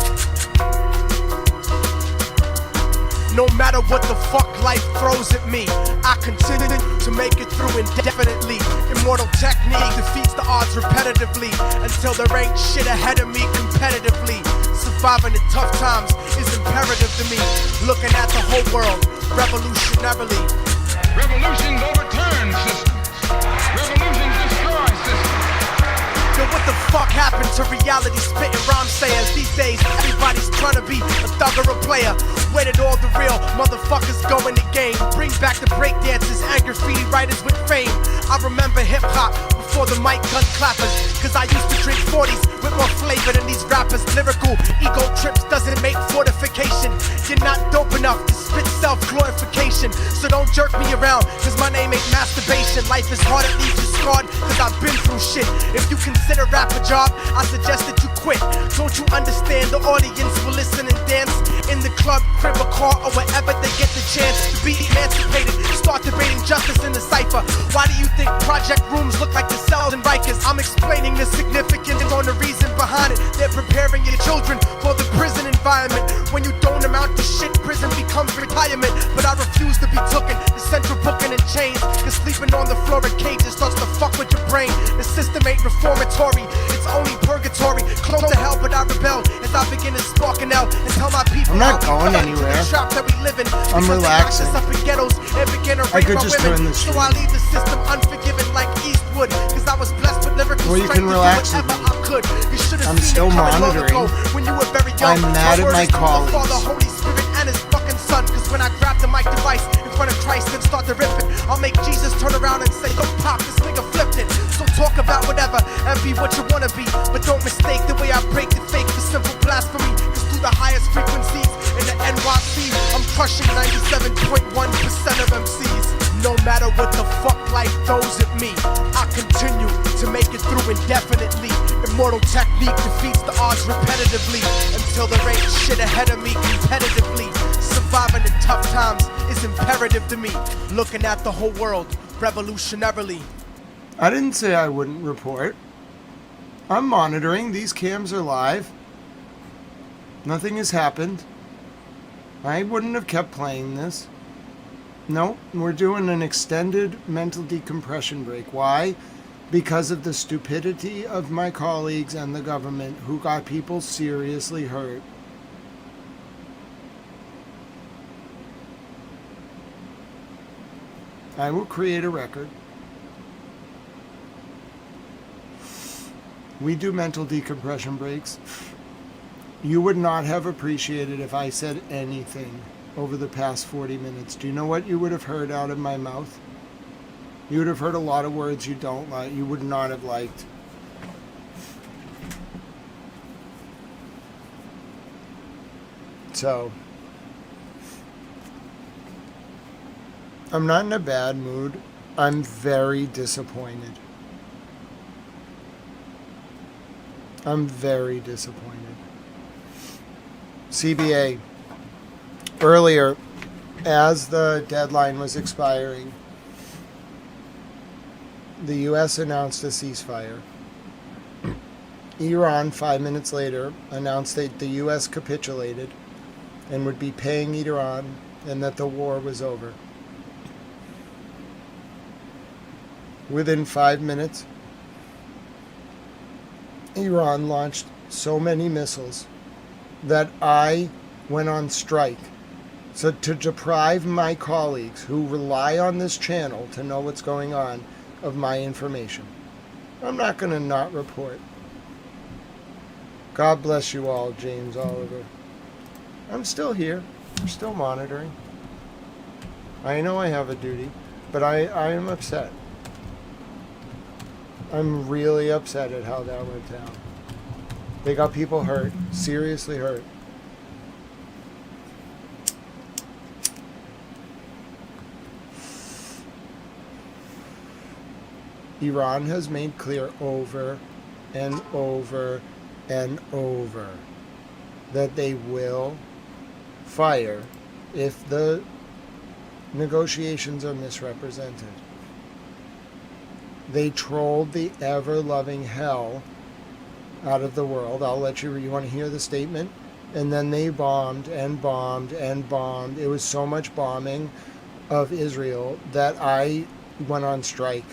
No matter what the fuck life throws at me, I continue to make it through indefinitely. Immortal technique defeats the odds repetitively until there ain't shit ahead of me competitively. Surviving the tough times is imperative to me. Looking at the whole world revolutionarily. Revolutions overturn systems. Revolutions destroy systems. Yo, what the fuck happened to reality spitting rhyme sayers? These days, everybody's trying to be a thug or a player. Where did all the real motherfuckers go in the game? Bring back the breakdancers and graffiti writers with fame. I remember hip-hop before the mic gun clappers, cause I used to drink 40s with more flavor than these rappers. Lyrical ego trips doesn't make fortification. You're not dope enough to spit self-glorification. So don't jerk me around, cause my name ain't masturbation. Life is hard, it leaves you scarred, cause I've been through shit. If you consider rap a job, I suggest that you quit. Don't you understand the audience will listen and dance in the club, crib, or car, or wherever they get the chance to be emancipated? Start debating justice in the cipher. Why do you think project rooms look like the cells in Rikers? I'm explaining the significance on the reason behind it. They're preparing your children for the prison environment. When you don't amount to shit, prison becomes retirement. But I refuse to be tooken to central booking and chains, cause sleeping on the floor in cages starts to fuck with your brain. The system ain't reformatory, it's only purgatory. Close to hell, but I rebel as I begin to spark an L and tell my people I'm not going anywhere. trap that we live in. I'm relaxing. Up in ghettos and begin to I rape could our just women. turn this So I leave the system unforgiving like Eastwood, cause I was blessed with lyrical Or you strength can to relax do with whatever me. I could. You should have I'm seen still it coming long monitoring. ago when you were very young. I'm mad at word my is to the colleagues. Father, Holy Spirit, and His fucking Son. Cause when I grab the mic device in front of Christ and start to rip it, I'll make Jesus turn around and say, "Yo, pop, this nigga flipped it." So talk about whatever and be what you wanna be, but don't mistake the way I break the fake for simple blasphemy. Cause through the highest frequencies in the NYC, I'm crushing 97.1% of MCs. No matter what the fuck life throws at me, I continue to make it through indefinitely. Immortal technique defeats the odds repetitively until there ain't shit ahead of me competitively. Surviving the tough times is imperative to me. Looking at the whole world revolutionarily. I didn't say I wouldn't report. I'm monitoring. These cams are live. Nothing has happened. I wouldn't have kept playing this. No, we're doing an extended mental decompression break. Why? Because of the stupidity of my colleagues and the government who got people seriously hurt. I will create a record. We do mental decompression breaks. You would not have appreciated if I said anything over the past 40 minutes. Do you know what you would have heard out of my mouth? You would have heard a lot of words you don't like, you would not have liked. So, I'm not in a bad mood. I'm very disappointed. I'm very disappointed. CBA, earlier, as the deadline was expiring, the U.S. announced a ceasefire. Iran, 5 minutes later, announced that the U.S. capitulated and would be paying Iran and that the war was over. Within 5 minutes, Iran launched so many missiles that I went on strike. So to deprive my colleagues who rely on this channel to know what's going on of my information. I'm not going to not report. God bless you all, James Oliver. I'm still here. I'm still monitoring. I know I have a duty, but I am upset. I'm really upset at how that went down. They got people hurt, seriously hurt. Iran has made clear over and over and over that they will fire if the negotiations are misrepresented. They trolled the ever-loving hell out of the world. I'll let you want to hear the statement? And then they bombed and bombed and bombed. It was so much bombing of Israel that I went on strike.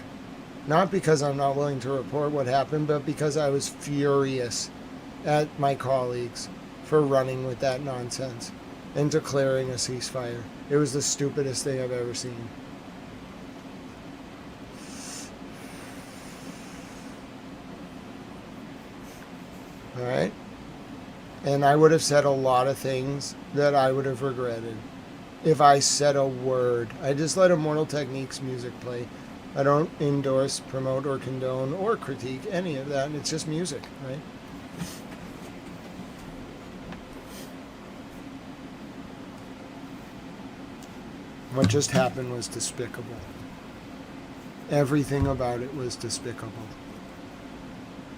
Not because I'm not willing to report what happened, but because I was furious at my colleagues for running with that nonsense and declaring a ceasefire. It was the stupidest thing I've ever seen. All right? And I would have said a lot of things that I would have regretted if I said a word. I just let Immortal Techniques music play. I don't endorse, promote, or condone, or critique any of that. It's just music, right? What just happened was despicable. Everything about it was despicable.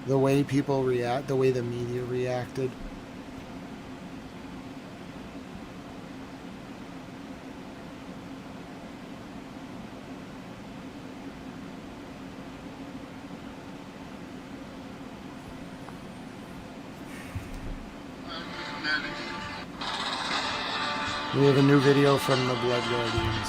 The way people react, the way the media reacted. We have a new video from the Blood Guardians.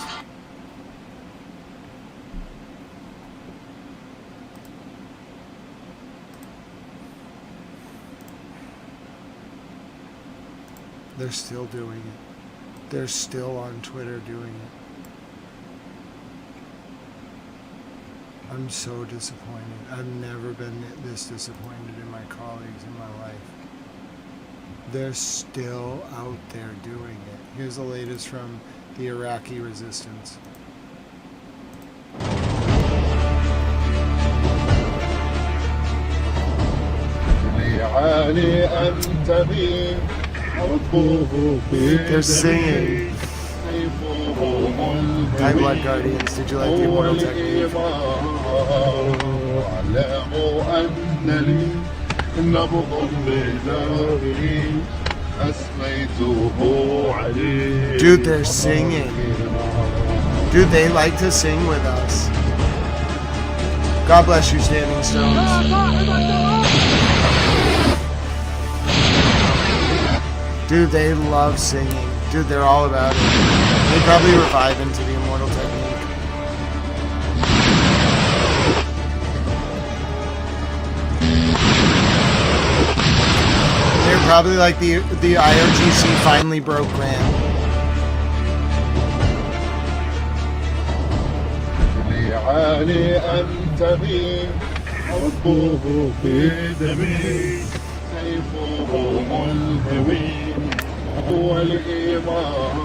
They're still doing it. They're still on Twitter doing it. I'm so disappointed. I've never been this disappointed in my colleagues in my life. They're still out there doing it. Here's the latest from the Iraqi resistance. They're singing. Hi, Blood Guardians. Did you like the Immortal Technique? Dude, they're singing. Dude, they like to sing with us. God bless you, Standing Stones. Dude, they love singing. Dude, they're all about it. They probably revive into the Immortal Technique. They're probably like the IRGC finally broke Graham.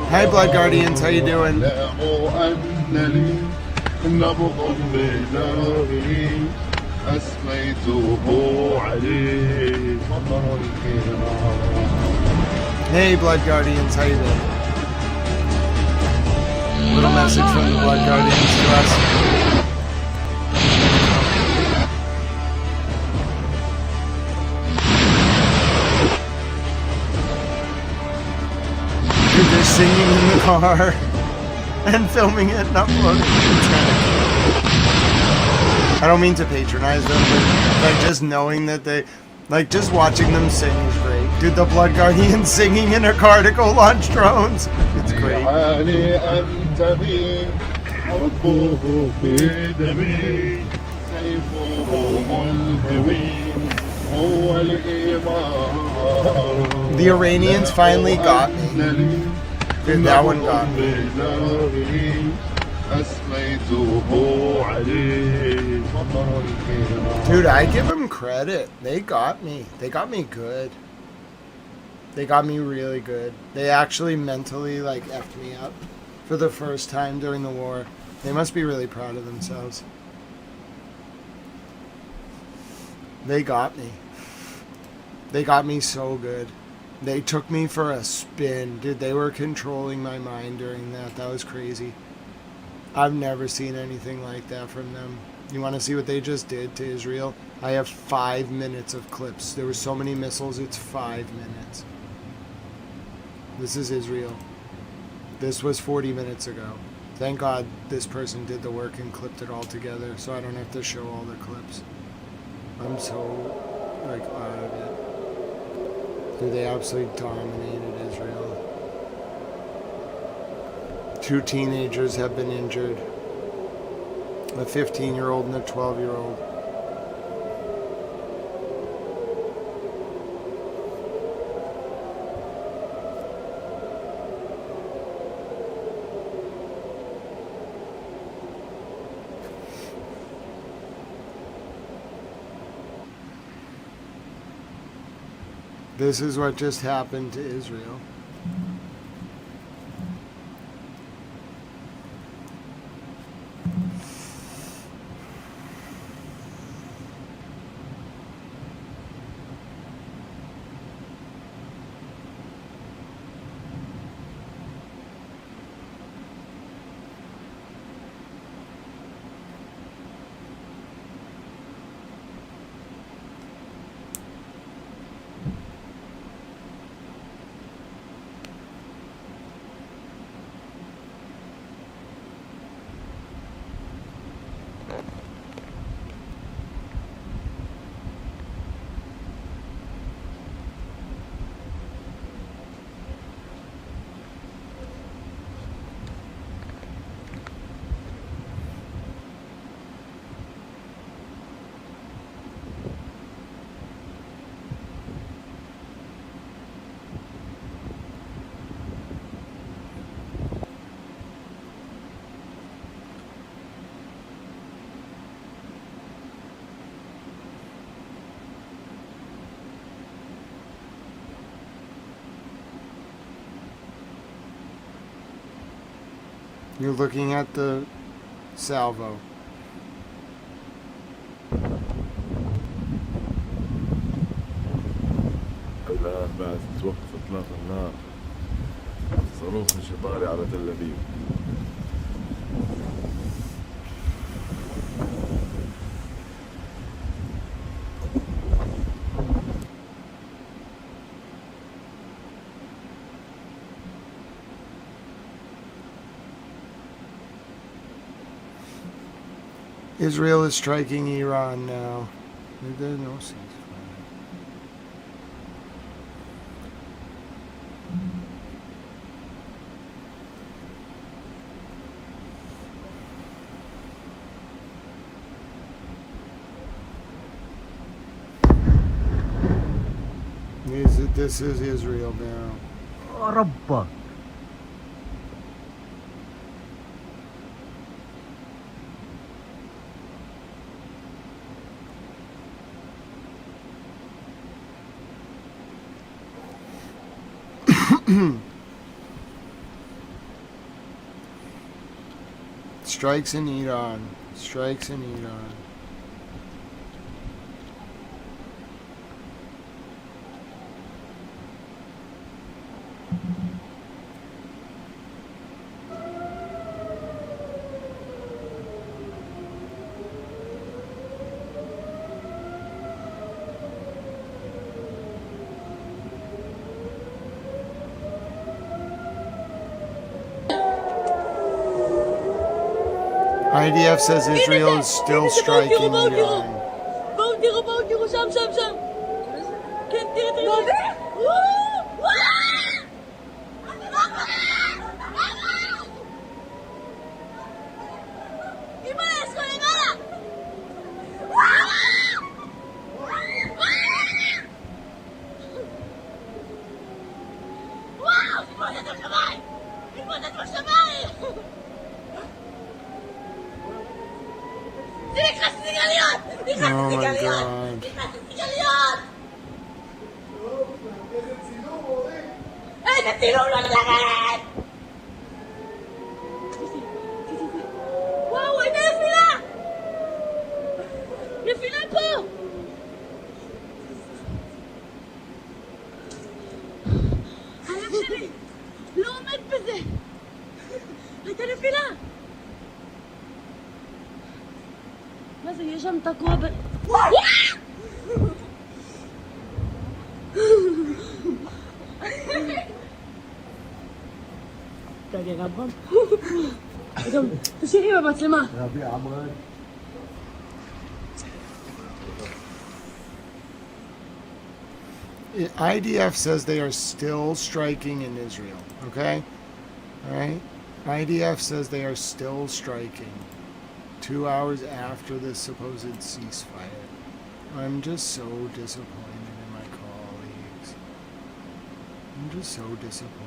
Hi, Blood Guardians, how you doing? Hey, Blood Guardians, how you doing? Little message from the Blood Guardians to us. Dude, they're singing in the car and filming it and uploading it. I don't mean to patronize them, but like just knowing that they, like just watching them sing is great. Dude, the Blood Guardians singing in a car to go launch drones. It's great. The Iranians finally got me. Dude, that one got me. Dude, I give them credit. They got me. They got me good. They got me really good. They actually mentally like effed me up for the first time during the war. They must be really proud of themselves. They got me. They got me so good. They took me for a spin. Dude, they were controlling my mind during that. That was crazy. I've never seen anything like that from them. You want to see what they just did to Israel? I have 5 minutes of clips. There were so many missiles, it's 5 minutes. This is Israel. This was 40 minutes ago. Thank God this person did the work and clipped it all together so I don't have to show all the clips. I'm so, like, out of it. Dude, they absolutely dominated Israel. 2 teenagers have been injured. A 15-year-old and a 12-year-old. This is what just happened to Israel. You're looking at the salvo. الآن بعد توقف إطلاق النار صاروخ انشطاري على تل أبيب. Israel is striking Iran now. There's no ceasefire. This is Israel now. ربك Strikes in Iran. Strikes in Iran. IDF says Israel is still striking Iran. Oh my god. Wow, ay nafila! Nafila po! عشان تقوى Kaya gabon. Ito, kasi iba ba't lima? Grabe, Ahmad. IDF says they are still striking in Israel, okay? All right? IDF says they are still striking 2 hours after the supposed ceasefire. I'm just so disappointed in my colleagues. I'm just so disappointed.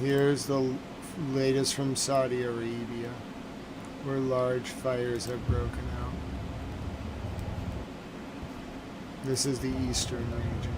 Here's the latest from Saudi Arabia, where large fires have broken out. This is the eastern region.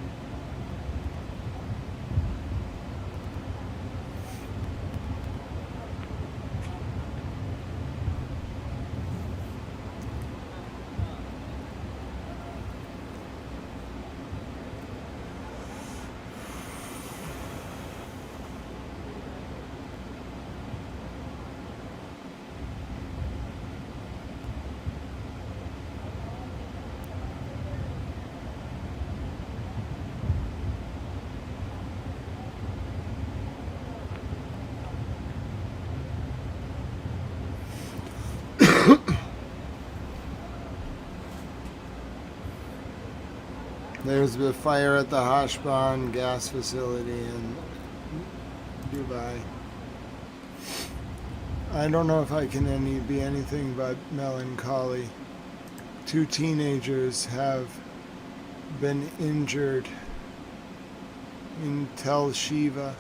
There's a fire at the Hashban gas facility in Dubai. I don't know if I can be anything but melancholy. 2 teenagers have been injured in Tel Shiva.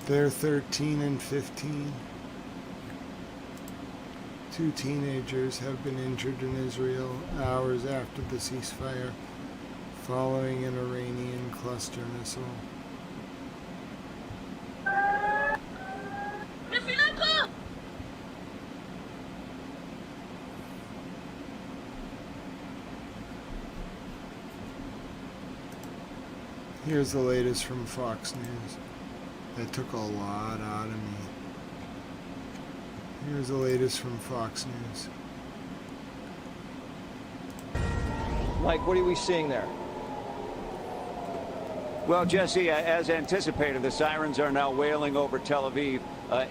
They're 13 and 15. 2 teenagers have been injured in Israel hours after the ceasefire following an Iranian cluster missile. Here's the latest from Fox News. That took a lot out of me. Here's the latest from Fox News. Mike, what are we seeing there? Well, Jesse, as anticipated, the sirens are now wailing over Tel Aviv,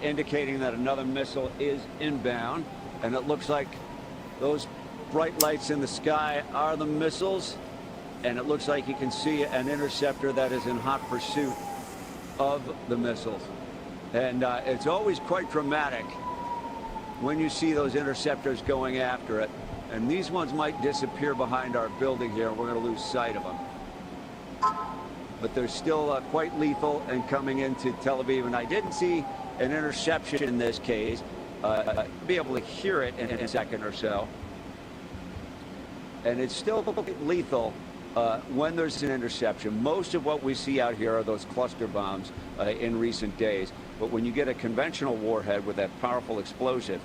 indicating that another missile is inbound. And it looks like those bright lights in the sky are the missiles. And it looks like you can see an interceptor that is in hot pursuit of the missiles. And it's always quite dramatic when you see those interceptors going after it. And these ones might disappear behind our building here. We're going to lose sight of them. But they're still quite lethal and coming into Tel Aviv. And I didn't see an interception in this case. Be able to hear it in a second or so. And it's still lethal when there's an interception. Most of what we see out here are those cluster bombs in recent days. But when you get a conventional warhead with that powerful explosive,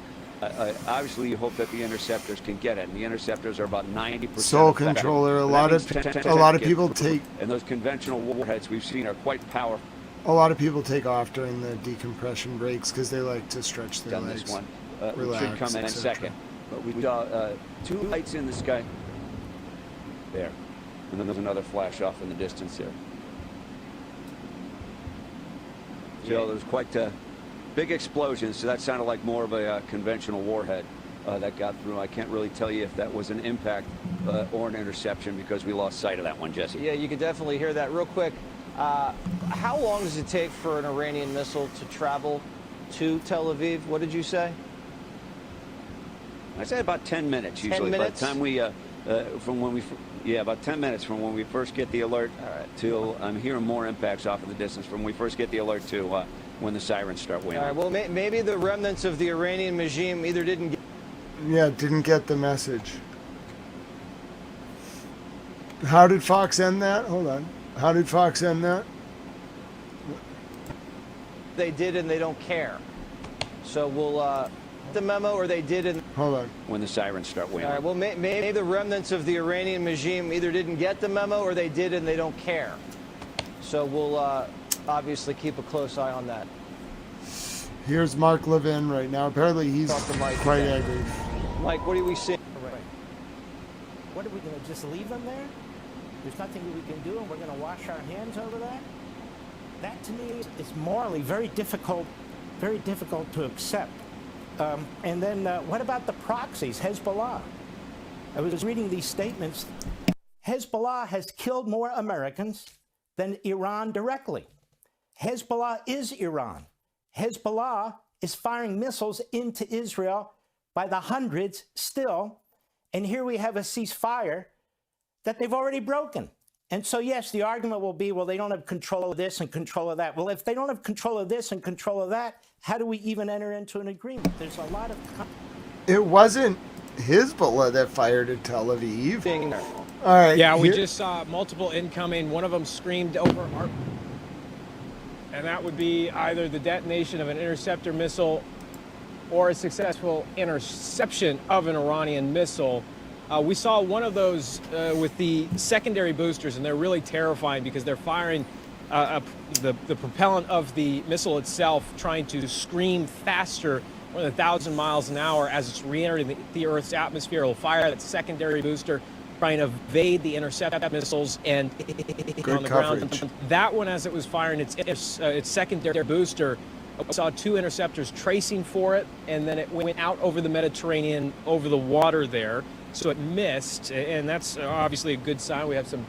obviously you hope that the interceptors can get it. And the interceptors are about 90%. Soul Controller, a lot of people take... And those conventional warheads we've seen are quite powerful. A lot of people take off during the decompression breaks because they like to stretch their Done legs. This one relax, should come in a second. But we saw 2 lights in the sky. There. And then there's another flash off in the distance there. So there's quite a big explosion, so that sounded like more of a conventional warhead that got through. I can't really tell you if that was an impact or an interception because we lost sight of that one, Jesse. Yeah, you could definitely hear that. Real quick, how long does it take for an Iranian missile to travel to Tel Aviv? What did you say? I say about 10 minutes usually. 10 minutes? By the time we, from when we... Yeah, about 10 minutes from when we first get the alert till I'm hearing more impacts off of the distance from when we first get the alert to when the sirens start wailing. All right, well, maybe the remnants of the Iranian regime either didn't get... Yeah, didn't get the message. How did Fox end that? Hold on. How did Fox end that? They did and they don't care. So we'll... the memo, or they did in... Hold on. When the sirens start wailing. All right, well, maybe the remnants of the Iranian regime either didn't get the memo or they did and they don't care. So we'll obviously keep a close eye on that. Here's Mark Levin right now. Apparently he's quite angry. Mike, what are we seeing? What are we going to just leave them there? There's nothing that we can do, and we're going to wash our hands over that? That to me is morally very difficult to accept. And then what about the proxies, Hezbollah? I was reading these statements. Hezbollah has killed more Americans than Iran directly. Hezbollah is Iran. Hezbollah is firing missiles into Israel by the hundreds still. And here we have a ceasefire that they've already broken. And so, yes, the argument will be, well, they don't have control of this and control of that. Well, if they don't have control of this and control of that, how do we even enter into an agreement? There's a lot of... It wasn't Hezbollah that fired at Tel Aviv. All right. Yeah, we just saw multiple incoming. One of them screamed over our... And that would be either the detonation of an interceptor missile or a successful interception of an Iranian missile. We saw one of those with the secondary boosters, and they're really terrifying because they're firing the propellant of the missile itself, trying to scream faster, more than 1,000 miles an hour as it's re-entering the Earth's atmosphere. It'll fire that secondary booster, trying to evade the intercept missiles and on the ground. That one, as it was firing its secondary booster, we saw two interceptors tracing for it, and then it went out over the Mediterranean, over the water there. So it missed, and that's obviously a good sign. We have some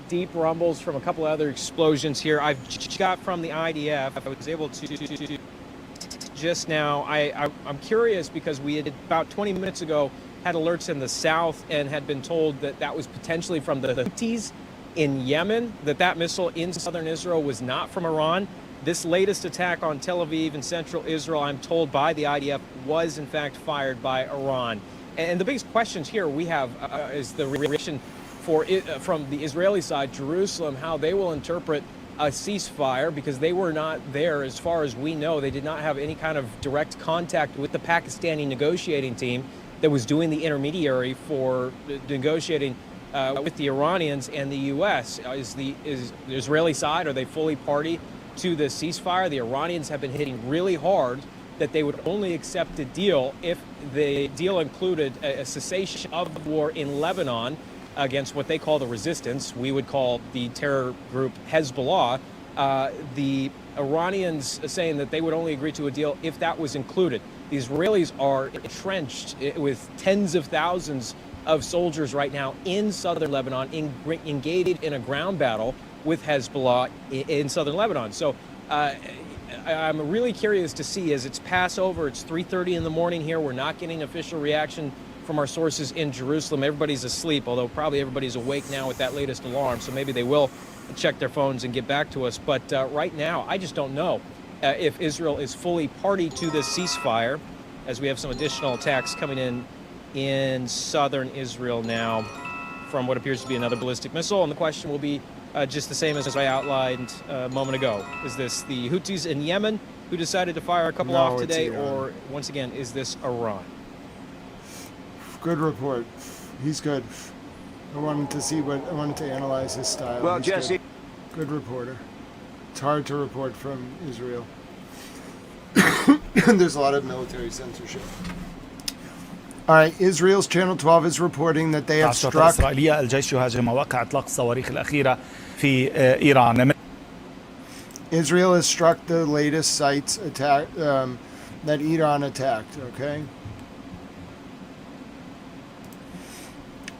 deep rumbles from a couple other explosions here. I've got from the IDF. I was able to just now. I'm curious because we had about 20 minutes ago had alerts in the south and had been told that that was potentially from the Houthis in Yemen, that missile in southern Israel was not from Iran. This latest attack on Tel Aviv in central Israel, I'm told by the IDF, was in fact fired by Iran. And the biggest questions here we have is the reaction from the Israeli side, Jerusalem, how they will interpret a ceasefire, because they were not there, as far as we know. They did not have any kind of direct contact with the Pakistani negotiating team that was doing the intermediary for negotiating with the Iranians and the U.S. Is the Israeli side, are they fully party to the ceasefire? The Iranians have been hitting really hard that they would only accept a deal if the deal included a cessation of war in Lebanon against what they call the resistance. We would call the terror group Hezbollah. The Iranians saying that they would only agree to a deal if that was included. The Israelis are entrenched with tens of thousands of soldiers right now in southern Lebanon, engaged in a ground battle with Hezbollah in southern Lebanon. So I'm really curious to see, as it's Passover, it's 3:30 in the morning here. We're not getting official reaction from our sources in Jerusalem. Everybody's asleep, although probably everybody's awake now with that latest alarm. So maybe they will check their phones and get back to us. But right now, I just don't know if Israel is fully party to this ceasefire, as we have some additional attacks coming in southern Israel now from what appears to be another ballistic missile. And the question will be just the same as I outlined a moment ago. Is this the Houthis in Yemen who decided to fire a couple off today, or once again, is this Iran? Good report. He's good. I wanted to analyze his style. Well, He's Jesse. Good reporter. It's hard to report from Israel. There's a lot of military censorship. All right, Israel's Channel 12 is reporting that they have struck. الجيش يهاجم مواقع إطلاق الصواريخ الأخيرة في إيران. Israel has struck the latest sites that Iran attacked, okay?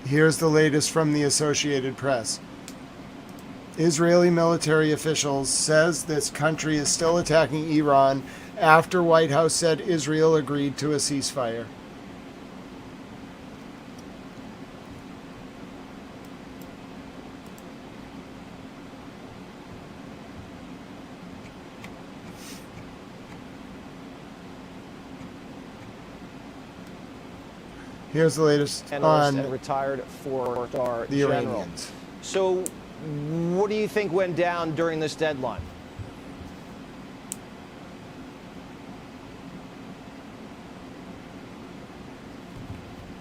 Here's the latest from the Associated Press. Israeli military officials says this country is still attacking Iran after White House said Israel agreed to a ceasefire. Here's the latest on and retired four-star the general. Iranians. So, what do you think went down during this deadline?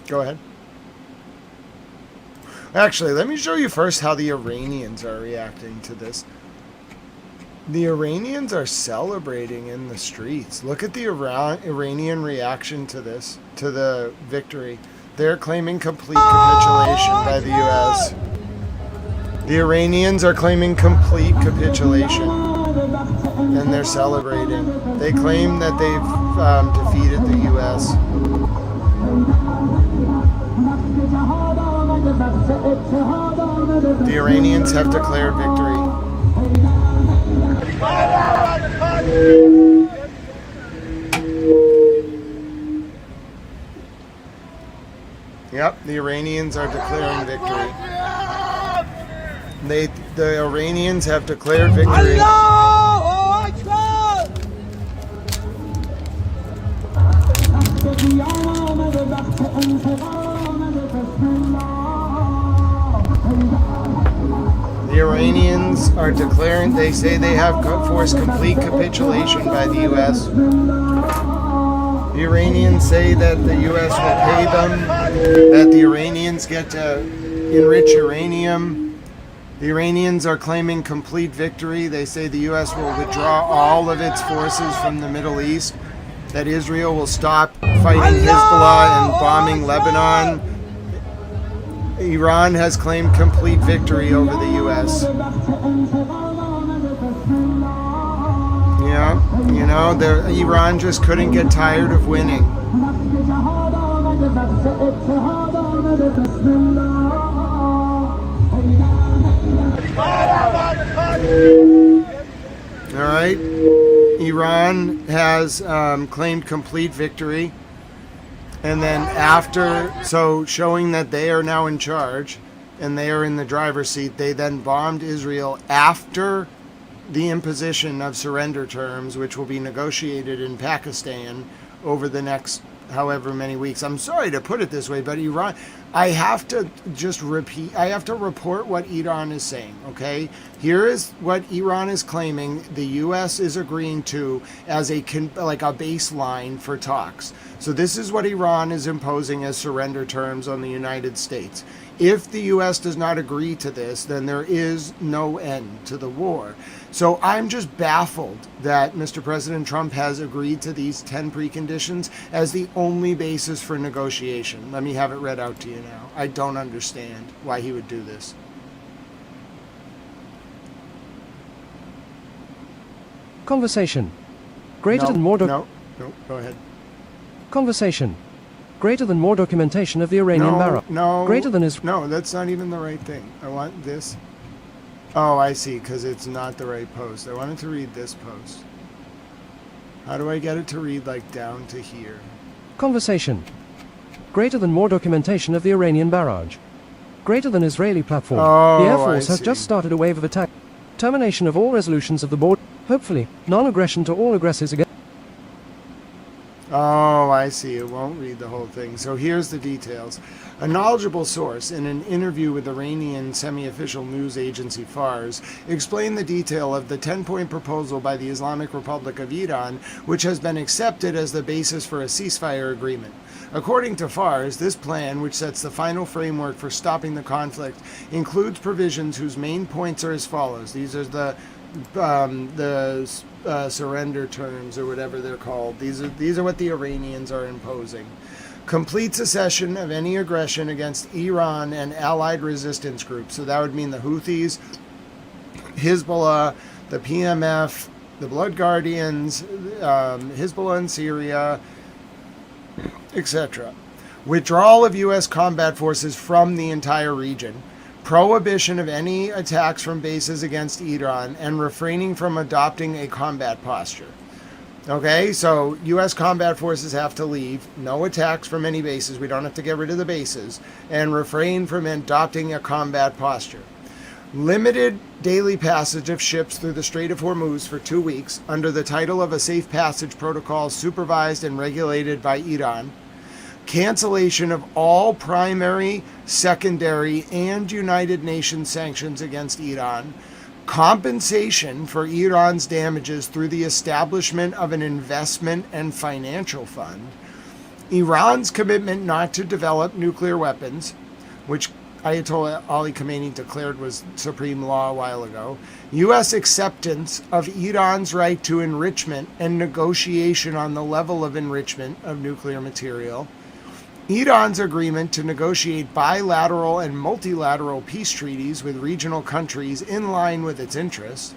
Go ahead. Actually, let me show you first how the Iranians are reacting to this. The Iranians are celebrating in the streets. Look at the Iranian reaction to this, to the victory. They're claiming complete capitulation by the U.S. The Iranians are claiming complete capitulation, and they're celebrating. They claim that they've defeated the U.S. The Iranians have declared victory. Yep, the Iranians are declaring victory. The Iranians have declared victory. The Iranians are declaring, they say they have forced complete capitulation by the U.S. The Iranians say that the U.S. will pay them, that the Iranians get to enrich uranium. The Iranians are claiming complete victory. They say the U.S. will withdraw all of its forces from the Middle East, that Israel will stop fighting Hezbollah and bombing Lebanon. Iran has claimed complete victory over the U.S. Yeah, you know, Iran just couldn't get tired of winning. All right, Iran has claimed complete victory. And then after, so showing that they are now in charge and they are in the driver's seat, they then bombed Israel after the imposition of surrender terms, which will be negotiated in Pakistan over the next however many weeks. I'm sorry to put it this way, but Iran, I have to just repeat, I have to report what Iran is saying, okay? Here is what Iran is claiming the U.S. is agreeing to as a baseline for talks. So this is what Iran is imposing as surrender terms on the United States. If the U.S. does not agree to this, then there is no end to the war. So I'm just baffled that Mr. President Trump has agreed to these 10 preconditions as the only basis for negotiation. Let me have it read out to you now. I don't understand why he would do this. Conversation. Greater than more No, go ahead. Conversation. Greater than more documentation of the Iranian barrage. Greater than is... No, that's not even the right thing. I want this. Oh, I see, because it's not the right post. I wanted to read this post. How do I get it to read, like, down to here? Conversation. Greater than more documentation of the Iranian barrage. Greater than Israeli platform. Oh, the Air Force I has see. just started a wave of attack. Termination of all resolutions of the board. Hopefully, non-aggression to all aggressors against... Oh, I see. It won't read the whole thing. So here's the details. A knowledgeable source in an interview with Iranian semi-official news agency Fars explained the detail of the 10-point proposal by the Islamic Republic of Iran, which has been accepted as the basis for a ceasefire agreement. According to Fars, this plan, which sets the final framework for stopping the conflict, includes provisions whose main points are as follows. These are the surrender terms, or whatever they're called. These are what the Iranians are imposing. Complete cessation of any aggression against Iran and allied resistance groups. So that would mean the Houthis, Hezbollah, the PMF, the Blood Guardians, Hezbollah in Syria, etc. Withdrawal of U.S. combat forces from the entire region. Prohibition of any attacks from bases against Iran, and refraining from adopting a combat posture. Okay, so U.S. combat forces have to leave. No attacks from any bases. We don't have to get rid of the bases. And refrain from adopting a combat posture. Limited daily passage of ships through the Strait of Hormuz for 2 weeks under the title of a safe passage protocol supervised and regulated by Iran. Cancellation of all primary, secondary, and United Nations sanctions against Iran. Compensation for Iran's damages through the establishment of an investment and financial fund. Iran's commitment not to develop nuclear weapons, which Ayatollah Ali Khamenei declared was supreme law a while ago. U.S. acceptance of Iran's right to enrichment and negotiation on the level of enrichment of nuclear material. Iran's agreement to negotiate bilateral and multilateral peace treaties with regional countries in line with its interests.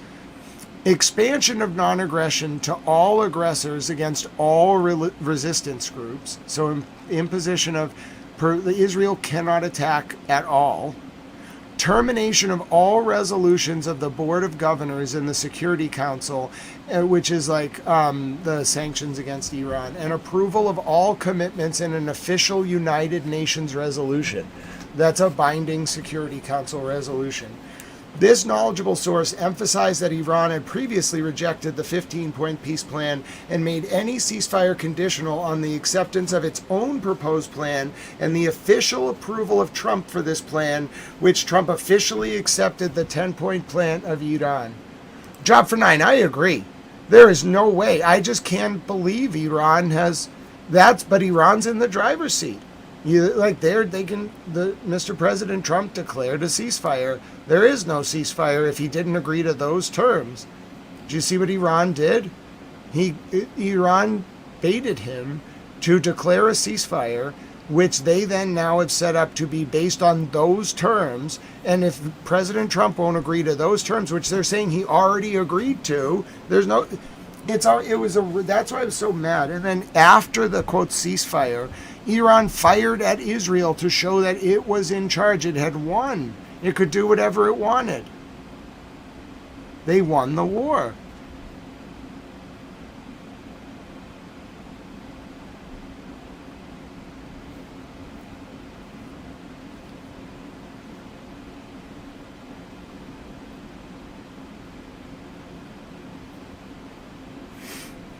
Expansion of non-aggression to all aggressors against all resistance groups. So imposition of Israel cannot attack at all. Termination of all resolutions of the Board of Governors and the Security Council, which is like the sanctions against Iran, and approval of all commitments in an official United Nations resolution. That's a binding Security Council resolution. This knowledgeable source emphasized that Iran had previously rejected the 15-point peace plan and made any ceasefire conditional on the acceptance of its own proposed plan and the official approval of Trump for this plan, which Trump officially accepted the 10-point plan of Iran. Job for 9, I agree. There is no way. I just can't believe Iran has that, but Iran's in the driver's seat. Mr. President Trump declared a ceasefire. There is no ceasefire if he didn't agree to those terms. Do you see what Iran did? Iran baited him to declare a ceasefire, which they then now have set up to be based on those terms. And if President Trump won't agree to those terms, which they're saying he already agreed to, that's why I was so mad. And then after the quote ceasefire, Iran fired at Israel to show that it was in charge. It had won. It could do whatever it wanted. They won the war.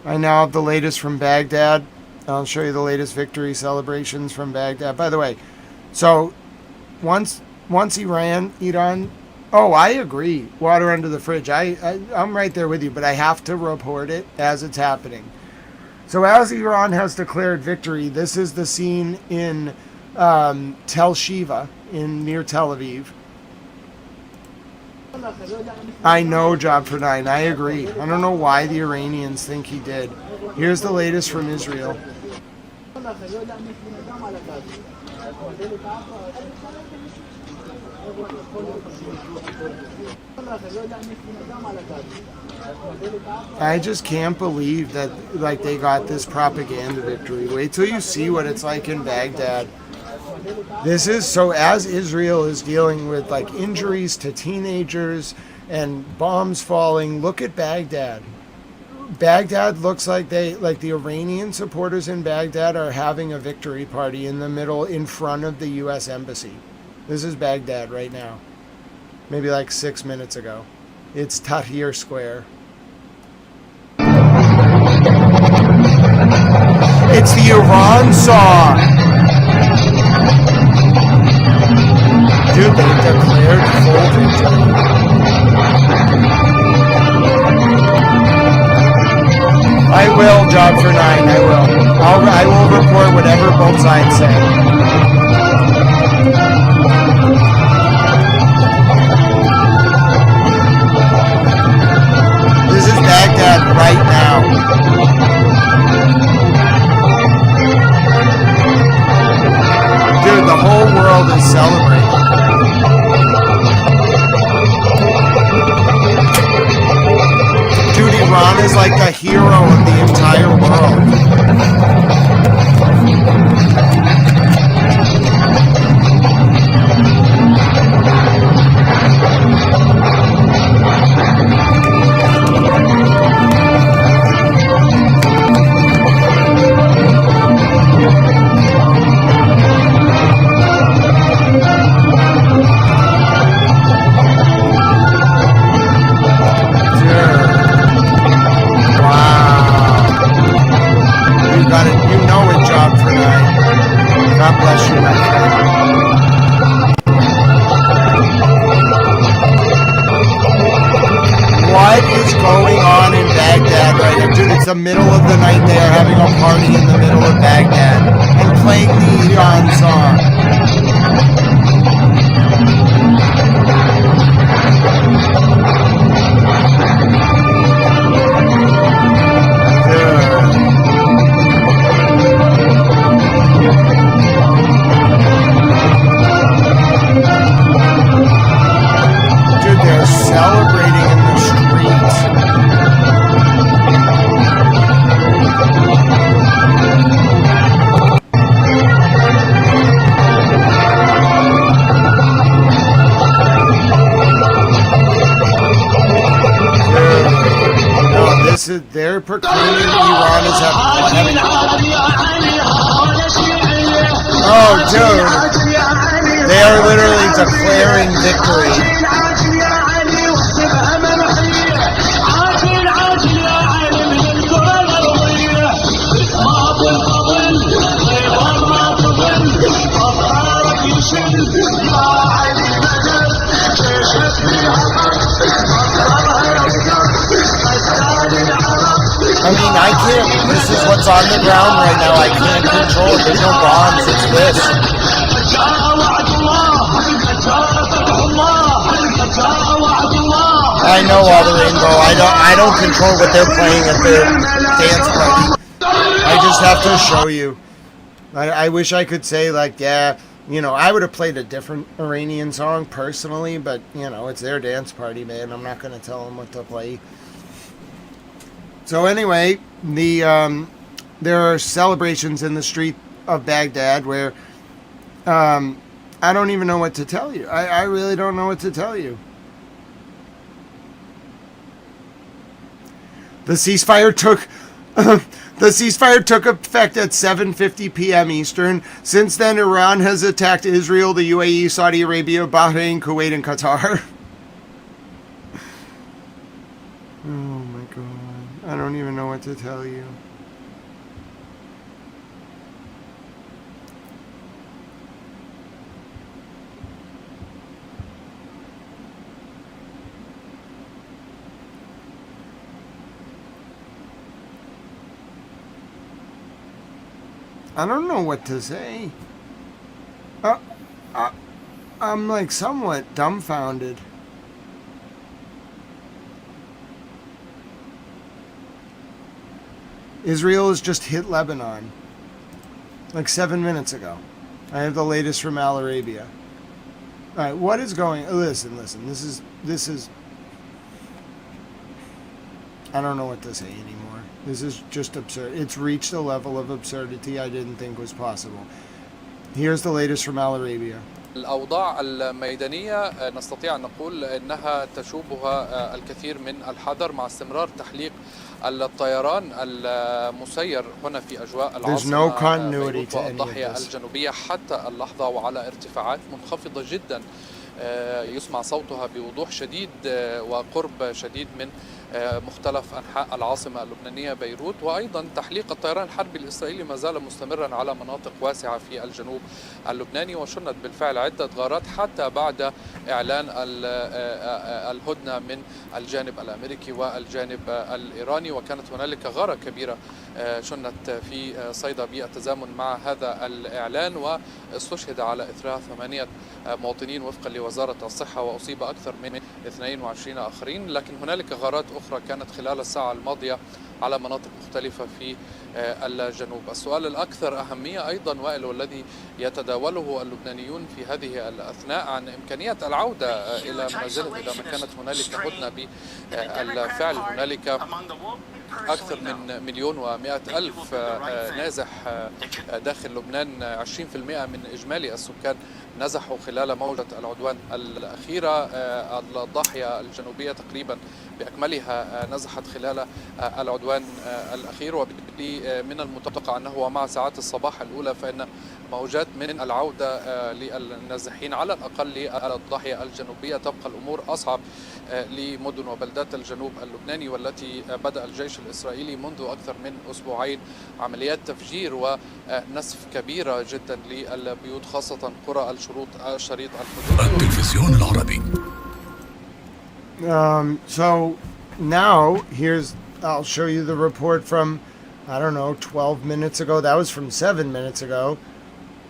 I now have the latest from Baghdad. I'll show you the latest victory celebrations from Baghdad. By the way, so once Iran, oh, I agree. Water under the fridge. I'm right there with you, but I have to report it as it's happening. So as Iran has declared victory, this is the scene in Tel Shiva near Tel Aviv. I know, Job for 9. I agree. I don't know why the Iranians think he did. Here's the latest from Israel. I just can't believe that they got this propaganda victory. Wait till you see what it's like in Baghdad. This is so as Israel is dealing with injuries to teenagers and bombs falling. Look at Baghdad. Baghdad looks like the Iranian supporters in Baghdad are having a victory party in the middle in front of the U.S. Embassy. This is Baghdad right now. Maybe 6 minutes ago. It's Tahrir Square. It's the Iran song. Dude, they declared full victory. I will, Job for 9, I will. I will report whatever both sides say. This is Baghdad right now. Dude, the whole world is celebrating. Dude, Iran is like the hero of the entire world. Wow. proclaiming Iran is having... Oh, dude. They are literally declaring victory. I mean, I can't, this is what's on the ground right now, I can't control it, there's no bombs, it's this. I know all the rainbow, I don't control what they're playing at the dance party. I just have to show you. I wish I could say like, yeah, you know, I would have played a different Iranian song personally, but you know, it's their dance party, man, I'm not going to tell them what to play. So anyway, there are celebrations in the street of Baghdad where I don't even know what to tell you. I really don't know what to tell you. The ceasefire took effect at 7:50 p.m. Eastern. Since then, Iran has attacked Israel, the UAE, Saudi Arabia, Bahrain, Kuwait, and Qatar. Oh my God. I don't even know what to tell you. I don't know what to say. I'm like somewhat dumbfounded. Israel has just hit Lebanon like 7 minutes ago. I have the latest from Al Arabia. All right, what is going? Listen. This is. I don't know what to say anymore. This is just absurd. It's reached a level of absurdity I didn't think was possible. Here's the latest from Al Arabia. الأوضاع الميدانية نستطيع أن نقول أنها تشوبها الكثير من الحذر مع استمرار تحليق الطيران المسير هنا في أجواء العاصمة بيروت والضاحية الجنوبية حتى اللحظة وعلى ارتفاعات منخفضة جدا يسمع صوتها بوضوح شديد وقرب شديد من مختلف أنحاء العاصمة اللبنانية بيروت. وأيضا تحليق الطيران الحربي الإسرائيلي ما زال مستمرا على مناطق واسعة في الجنوب اللبناني، وشنت بالفعل عدة غارات حتى بعد إعلان الهدنة من الجانب الأمريكي والجانب الإيراني. وكانت هنالك غارة كبيرة شنت في صيدا بالتزامن مع هذا الإعلان، واستشهد على إثرها 8 مواطنين وفقا لوزارة الصحة، وأصيب أكثر من 22 آخرين. لكن هنالك غارات أخرى كانت خلال الساعة الماضية على مناطق مختلفة في الجنوب. السؤال الأكثر أهمية أيضا وائل والذي يتداوله اللبنانيون في هذه الأثناء عن إمكانية العودة إلى منازلهم إذا ما كانت هنالك هدنة بالفعل. هنالك أكثر من 1,100,000 نازح داخل لبنان، 20% من إجمالي السكان نزحوا خلال موجة العدوان الأخيرة. الضاحية الجنوبية تقريبا بأكملها نزحت خلال العدوان الأخير، وبالتالي من المتوقع أنه مع ساعات الصباح الأولى فإن موجات من العودة للنازحين على الأقل للضاحية الجنوبية. تبقى الأمور أصعب لمدن وبلدات الجنوب اللبناني، والتي بدأ الجيش الإسرائيلي منذ أكثر من أسبوعين عمليات تفجير ونسف كبيرة جدا للبيوت خاصة قرى الشريط الحدودي. التلفزيون العربي. So now I'll show you the report from, I don't know, 12 minutes ago. That was from 7 minutes ago.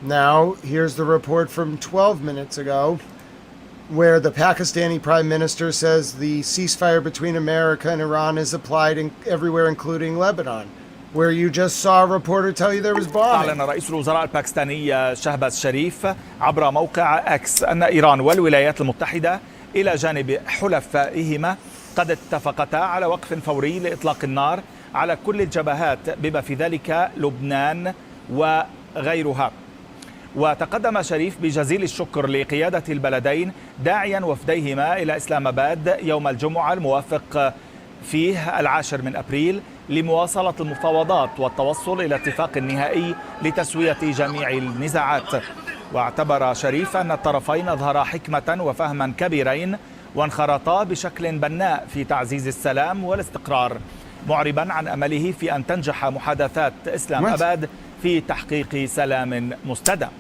Now here's the report from 12 minutes ago, where the Pakistani Prime Minister says the ceasefire between America and Iran is applied everywhere, including Lebanon, where you just saw a reporter tell you there was bombing. أعلن رئيس الوزراء الباكستاني شهباز شريف عبر موقع أكس أن إيران والولايات المتحدة إلى جانب حلفائهما قد اتفقتا على وقف فوري لإطلاق النار على كل الجبهات بما في ذلك لبنان وغيرها. وتقدم شريف بجزيل الشكر لقيادة البلدين داعيا وفديهما إلى إسلام آباد يوم الجمعة الموافق فيه 10 من أبريل لمواصلة المفاوضات والتوصل إلى اتفاق نهائي لتسوية جميع النزاعات. واعتبر شريف أن الطرفين أظهرا حكمة وفهما كبيرين وانخرطا بشكل بناء في تعزيز السلام والاستقرار، معربا عن أمله في أن تنجح محادثات إسلام أباد في تحقيق سلام مستدام.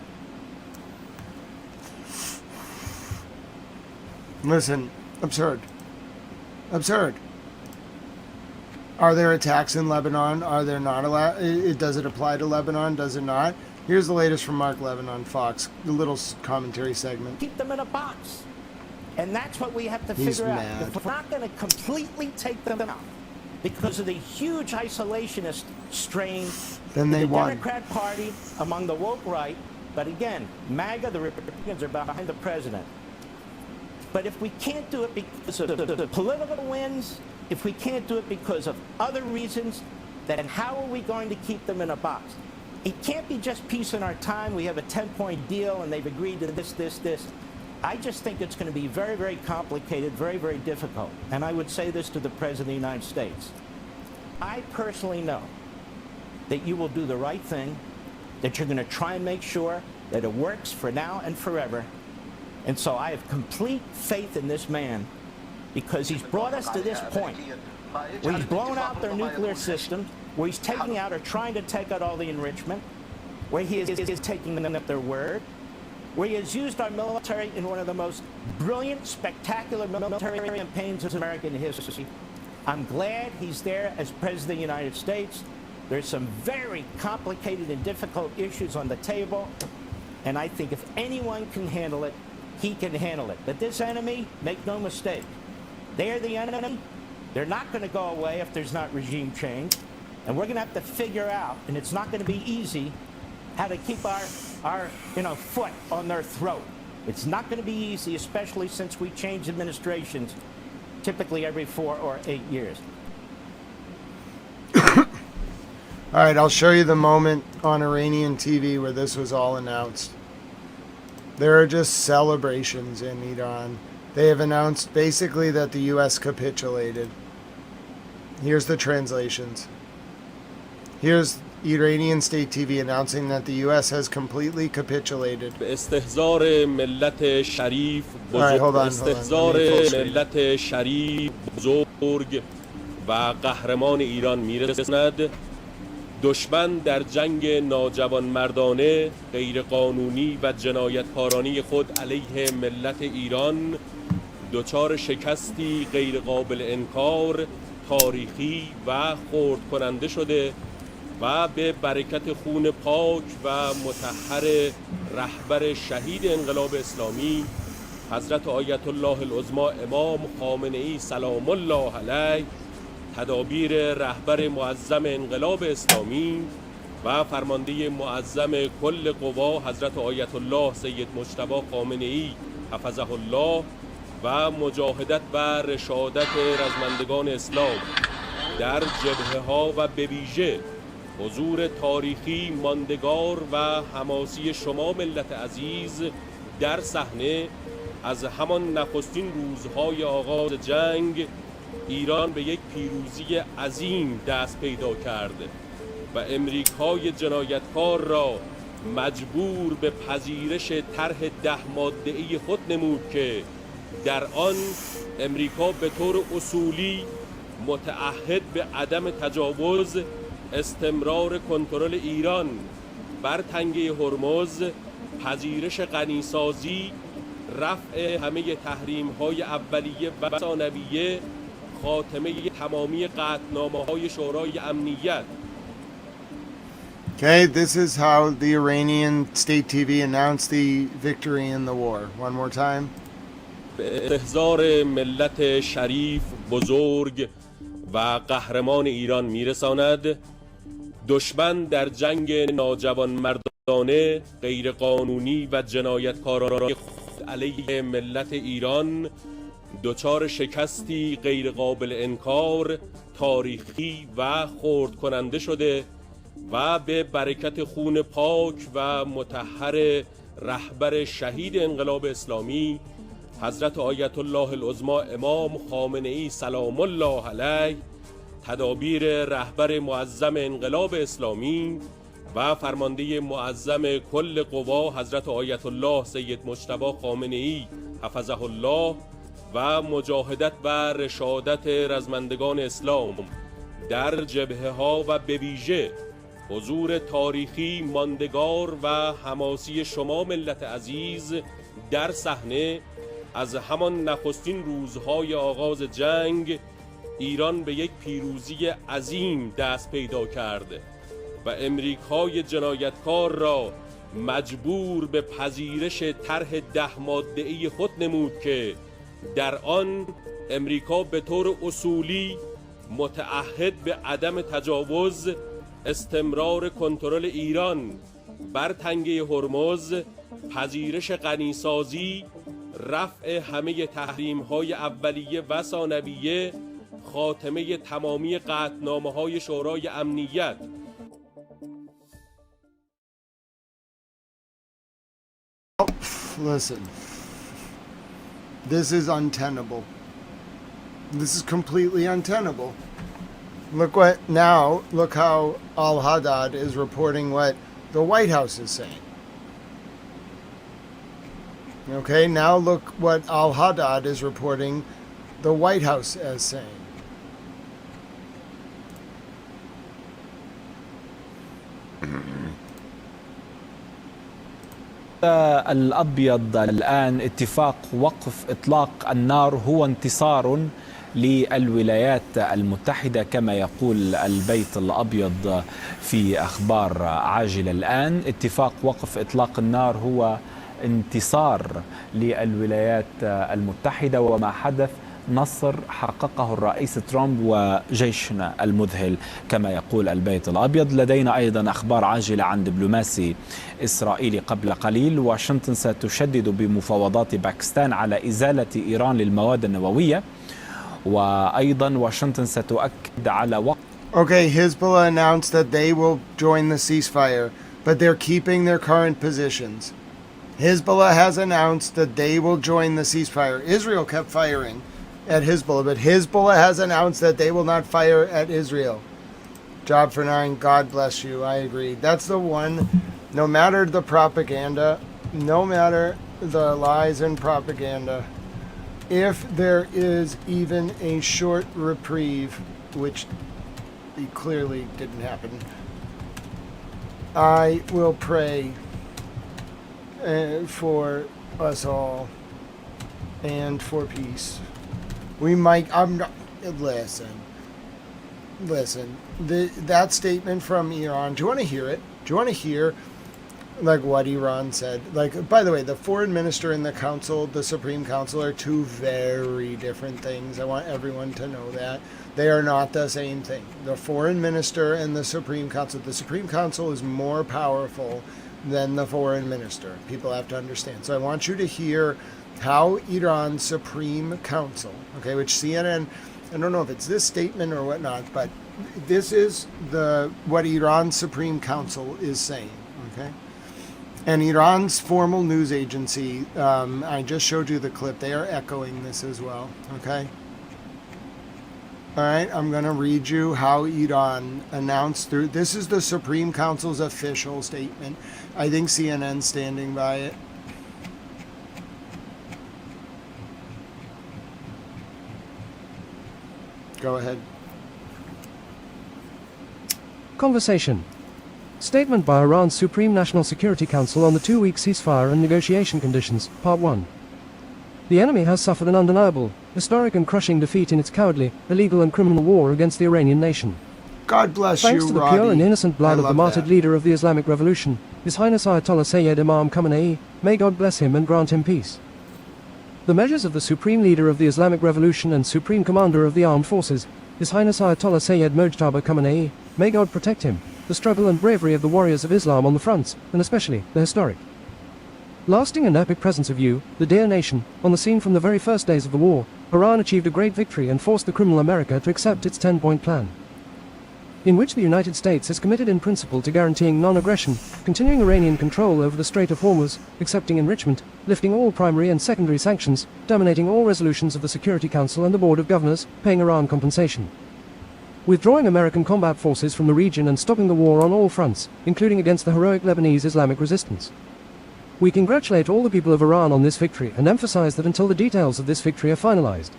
Listen, absurd. Absurd. Are there attacks in Lebanon? Are there not? Does it apply to Lebanon? Does it not? Here's the latest from Mark Levin on Fox, the little commentary segment. Keep them in a box. And that's what we have to figure out. If we're not going to completely take them out because of the huge isolationist strain then they the won. Democrat Party among the woke right, but again, MAGA, the Republicans are behind the president. But if we can't do it because of the political wins, if we can't do it because of other reasons, then how are we going to keep them in a box? It can't be just peace in our time. We have a 10-point deal and they've agreed to this. I just think it's going to be very, very complicated, very, very difficult. And I would say this to the President of the United States. I personally know that you will do the right thing, that you're going to try and make sure that it works for now and forever. And so I have complete faith in this man because he's brought us to this point where he's blown out their nuclear system, where he's taking out or trying to take out all the enrichment, where he is taking them at their word, where he has used our military in one of the most brilliant, spectacular military campaigns in American history. I'm glad he's there as President of the United States. There's some very complicated and difficult issues on the table, and I think if anyone can handle it, he can handle it. But this enemy, make no mistake, they are the enemy. They're not going to go away if there's not regime change. And we're going to have to figure out, and it's not going to be easy, how to keep our foot on their throat. It's not going to be easy, especially since we change administrations typically every 4 or 8 years. All right, I'll show you the moment on Iranian TV where this was all announced. There are just celebrations in Iran. They have announced basically that the U.S. capitulated. Here's the translations. Here's Iranian state TV announcing that the U.S. has completely capitulated. استحضار ملت شریف بزرگ و قهرمان ایران میرساند. دشمن در جنگ ناجوانمردانه، غیرقانونی و جنایتکارانه خود علیه ملت ایران دچار شکستی غیرقابل انکار، تاریخی و خرد کننده شده و به برکت خون پاک و مطهر رهبر شهید انقلاب اسلامی حضرت آیت الله العظمی امام خامنه ای سلام الله علیه، تدابیر رهبر معظم انقلاب اسلامی و فرمانده معظم کل قوا حضرت آیت الله سید مجتبی خامنه ای حفظه الله و مجاهدت و رشادت رزمندگان اسلام در جبهه ها و به ویژه حضور تاریخی ماندگار و حماسی شما ملت عزیز در صحنه از همان نخستین روزهای آغاز جنگ ایران به یک پیروزی عظیم دست پیدا کرد و امریکای جنایتکار را مجبور به پذیرش طرح 10 ماده‌ای خود نمود که در آن امریکا به طور اصولی متعهد به عدم تجاوز، استمرار کنترل ایران بر تنگه هرمز، پذیرش غنیسازی، رفع همه تحریم‌های اولیه و ثانویه، خاتمه تمامی قطعنامه‌های شورای امنیت. Okay, this is how the Iranian state TV announced the victory in the war. One more time. به استحضار ملت شریف بزرگ و قهرمان ایران میرساند. دشمن در جنگ ناجوانمردانه، غیرقانونی و جنایتکارانه علیه ملت ایران دچار شکستی غیرقابل انکار، تاریخی و خرد کننده شده و به برکت خون پاک و مطهر رهبر شهید انقلاب اسلامی حضرت آیت الله العظمی امام خامنه ای سلام الله علیه، تدابیر رهبر معظم انقلاب اسلامی و فرمانده معظم کل قوا حضرت آیت الله سید مجتبی خامنه‌ای حفظه الله و مجاهدت و رشادت رزمندگان اسلام در جبهه‌ها و به ویژه حضور تاریخی ماندگار و حماسی شما ملت عزیز در صحنه از همان نخستین روزهای آغاز جنگ ایران به یک پیروزی عظیم دست پیدا کرد و امریکای جنایتکار را مجبور به پذیرش طرح 10 ماده‌ای خود نمود که در آن امریکا به طور اصولی متعهد به عدم تجاوز، استمرار کنترل ایران بر تنگه هرمز، پذیرش غنیسازی، رفع همه تحریم‌های اولیه و ثانویه، خاتمه تمامی قطعنامه‌های شورای امنیت. Listen, this is untenable. This is completely untenable. Look how Al-Haddad is reporting what the White House is saying. Okay, now look what Al-Haddad is reporting the White House as saying. الأبيض الآن اتفاق وقف إطلاق النار هو انتصار للولايات المتحدة كما يقول البيت الأبيض في أخبار عاجلة الآن. اتفاق وقف إطلاق النار هو انتصار للولايات المتحدة، وما حدث نصر حققه الرئيس ترامب وجيشنا المذهل كما يقول البيت الأبيض. لدينا أيضا أخبار عاجلة عن دبلوماسي إسرائيلي قبل قليل. واشنطن ستشدد بمفاوضات باكستان على إزالة إيران للمواد النووية، وأيضا واشنطن ستؤكد على وقت. Okay, Hezbollah announced that they will join the ceasefire, but they're keeping their current positions. Hezbollah has announced that they will join the ceasefire. Israel kept firing at Hezbollah, but Hezbollah has announced that they will not fire at Israel. Job for 9, God bless you, I agree. That's the one, no matter the propaganda, no matter the lies and propaganda, if there is even a short reprieve, which clearly didn't happen, I will pray for us all and for peace. We might, listen, that statement from Iran, do you want to hear it? Do you want to hear like what Iran said? Like, by the way, the foreign minister and the council, the Supreme Council, are two very different things. I want everyone to know that. They are not the same thing. The foreign minister and the Supreme Council is more powerful than the foreign minister. People have to understand. So I want you to hear how Iran's Supreme Council, okay, which CNN, I don't know if it's this statement or whatnot, but this is what Iran's Supreme Council is saying, okay? And Iran's formal news agency, I just showed you the clip, they are echoing this as well, okay? All right, I'm going to read you how Iran announced through, this is the Supreme Council's official statement. I think CNN's standing by it. Go ahead. Conversation. Statement by Iran's Supreme National Security Council on the 2-week ceasefire and negotiation conditions, Part 1. The enemy has suffered an undeniable, historic and crushing defeat in its cowardly, illegal and criminal war against the Iranian nation. God bless Thanks you, to the Roddy. pure and innocent blood of the martyred that. leader of the Islamic Revolution, His Highness Ayatollah Sayyid Imam Khamenei, may God bless him and grant him peace. The measures of the Supreme Leader of the Islamic Revolution and Supreme Commander of the Armed Forces, His Highness Ayatollah Sayyid Mojtaba Khamenei, may God protect him, the struggle and bravery of the warriors of Islam on the fronts, and especially the historic, lasting and epic presence of you, the dear nation, on the scene from the very first days of the war. Iran achieved a great victory and forced the criminal America to accept its 10-point plan, in which the United States is committed in principle to guaranteeing non-aggression, continuing Iranian control over the Strait of Hormuz, accepting enrichment, lifting all primary and secondary sanctions, terminating all resolutions of the Security Council and the Board of Governors, paying Iran compensation. withdrawing American combat forces from the region and stopping the war on all fronts, including against the heroic Lebanese Islamic resistance. We congratulate all the people of Iran on this victory and emphasize that until the details of this victory are finalized,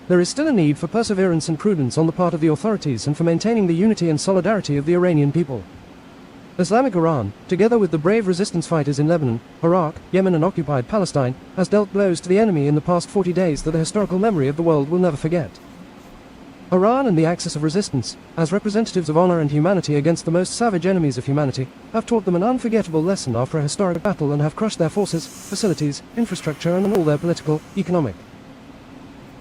there is still a need for perseverance and prudence on the part of the authorities and for maintaining the unity and solidarity of the Iranian people. Islamic Iran, together with the brave resistance fighters in Lebanon, Iraq, Yemen and occupied Palestine, has dealt blows to the enemy in the past 40 days that the historical memory of the world will never forget. Iran and the Axis of Resistance, as representatives of honor and humanity against the most savage enemies of humanity, have taught them an unforgettable lesson after a historic battle and have crushed their forces, facilities, infrastructure and all their political, economic,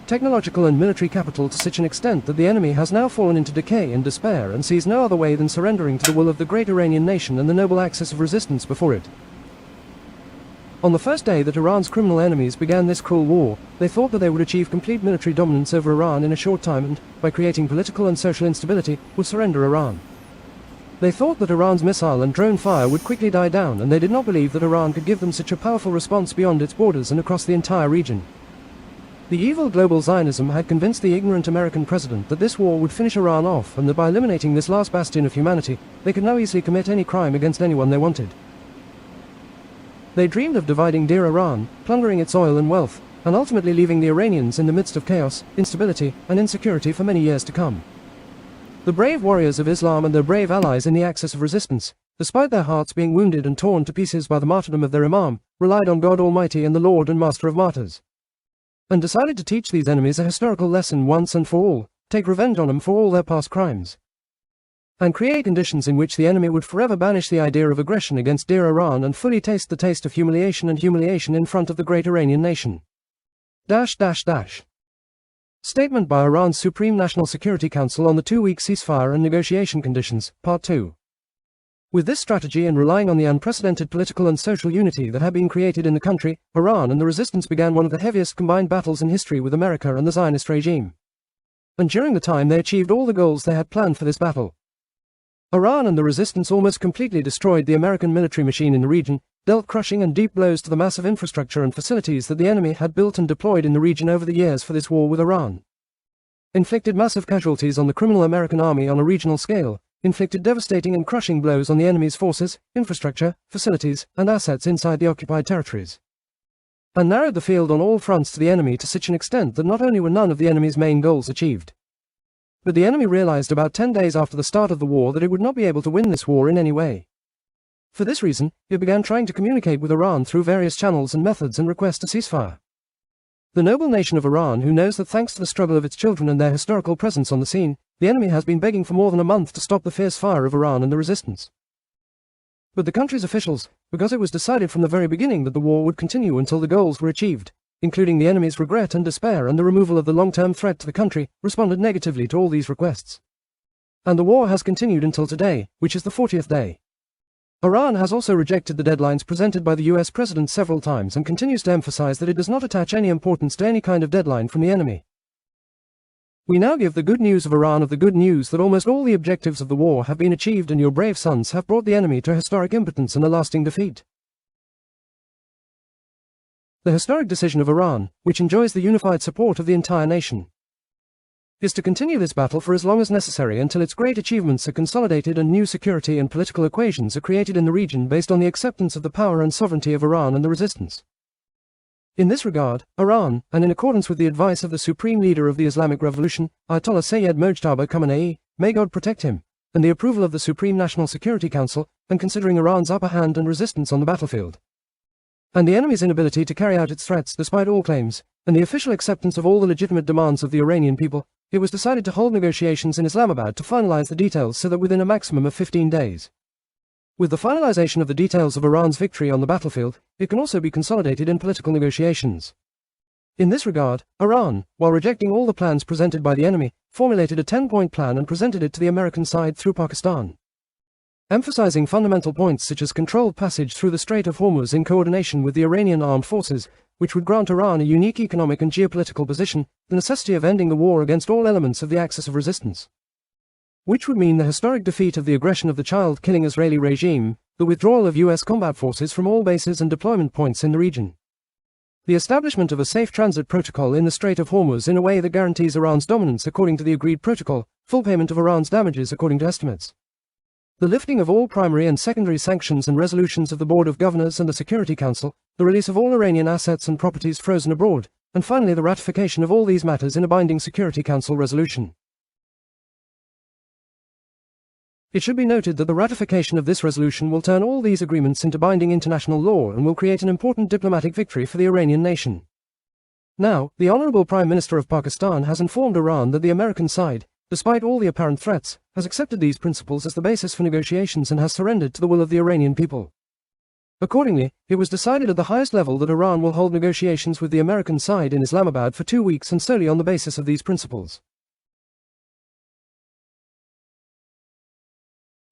technological and military capital to such an extent that the enemy has now fallen into decay and despair and sees no other way than surrendering to the will of the great Iranian nation and the noble Axis of Resistance before it. On the first day that Iran's criminal enemies began this cruel war, they thought that they would achieve complete military dominance over Iran in a short time and, by creating political and social instability, would surrender Iran. They thought that Iran's missile and drone fire would quickly die down, and they did not believe that Iran could give them such a powerful response beyond its borders and across the entire region. The evil global Zionism had convinced the ignorant American president that this war would finish Iran off and that by eliminating this last bastion of humanity, they could now easily commit any crime against anyone they wanted. They dreamed of dividing dear Iran, plundering its oil and wealth, and ultimately leaving the Iranians in the midst of chaos, instability, and insecurity for many years to come. The brave warriors of Islam and their brave allies in the Axis of Resistance, despite their hearts being wounded and torn to pieces by the martyrdom of their Imam, relied on God Almighty and the Lord and Master of Martyrs, and decided to teach these enemies a historical lesson once and for all, take revenge on them for all their past crimes, and create conditions in which the enemy would forever banish the idea of aggression against dear Iran and fully taste the taste of humiliation in front of the great Iranian nation. Statement by Iran's Supreme National Security Council on the 2-week ceasefire and negotiation conditions, Part 2. With this strategy and relying on the unprecedented political and social unity that had been created in the country, Iran and the resistance began one of the heaviest combined battles in history with America and the Zionist regime. And during the time they achieved all the goals they had planned for this battle. Iran and the resistance almost completely destroyed the American military machine in the region, dealt crushing and deep blows to the massive infrastructure and facilities that the enemy had built and deployed in the region over the years for this war with Iran. Inflicted massive casualties on the criminal American army on a regional scale, inflicted devastating and crushing blows on the enemy's forces, infrastructure, facilities, and assets inside the occupied territories, and narrowed the field on all fronts to the enemy to such an extent that not only were none of the enemy's main goals achieved, but the enemy realized about 10 days after the start of the war that it would not be able to win this war in any way. For this reason, it began trying to communicate with Iran through various channels and methods and request a ceasefire. The noble nation of Iran, who knows that thanks to the struggle of its children and their historical presence on the scene, the enemy has been begging for more than a month to stop the fierce fire of Iran and the resistance. But the country's officials, because it was decided from the very beginning that the war would continue until the goals were achieved, including the enemy's regret and despair and the removal of the long-term threat to the country, responded negatively to all these requests. And the war has continued until today, which is the 40th day. Iran has also rejected the deadlines presented by the US president several times and continues to emphasize that it does not attach any importance to any kind of deadline from the enemy. We now give the good news of Iran of the good news that almost all the objectives of the war have been achieved and your brave sons have brought the enemy to historic impotence and a lasting defeat. The historic decision of Iran, which enjoys the unified support of the entire nation, is to continue this battle for as long as necessary until its great achievements are consolidated and new security and political equations are created in the region based on the acceptance of the power and sovereignty of Iran and the resistance. In this regard, Iran, and in accordance with the advice of the supreme leader of the Islamic Revolution, Ayatollah Sayyid Mojtaba Khamenei, may God protect him, and the approval of the Supreme National Security Council, and considering Iran's upper hand and resistance on the battlefield, and the enemy's inability to carry out its threats despite all claims, and the official acceptance of all the legitimate demands of the Iranian people, it was decided to hold negotiations in Islamabad to finalize the details so that within a maximum of 15 days. With the finalization of the details of Iran's victory on the battlefield, it can also be consolidated in political negotiations. In this regard, Iran, while rejecting all the plans presented by the enemy, formulated a 10-point plan and presented it to the American side through Pakistan, emphasizing fundamental points such as controlled passage through the Strait of Hormuz in coordination with the Iranian armed forces, which would grant Iran a unique economic and geopolitical position, the necessity of ending the war against all elements of the Axis of Resistance, which would mean the historic defeat of the aggression of the child-killing Israeli regime, the withdrawal of US combat forces from all bases and deployment points in the region, the establishment of a safe transit protocol in the Strait of Hormuz in a way that guarantees Iran's dominance according to the agreed protocol, full payment of Iran's damages according to estimates, the lifting of all primary and secondary sanctions and resolutions of the Board of Governors and the Security Council, the release of all Iranian assets and properties frozen abroad, and finally the ratification of all these matters in a binding Security Council resolution. It should be noted that the ratification of this resolution will turn all these agreements into binding international law and will create an important diplomatic victory for the Iranian nation. Now, the Honorable Prime Minister of Pakistan has informed Iran that the American side, despite all the apparent threats, has accepted these principles as the basis for negotiations and has surrendered to the will of the Iranian people. Accordingly, it was decided at the highest level that Iran will hold negotiations with the American side in Islamabad for 2 weeks and solely on the basis of these principles.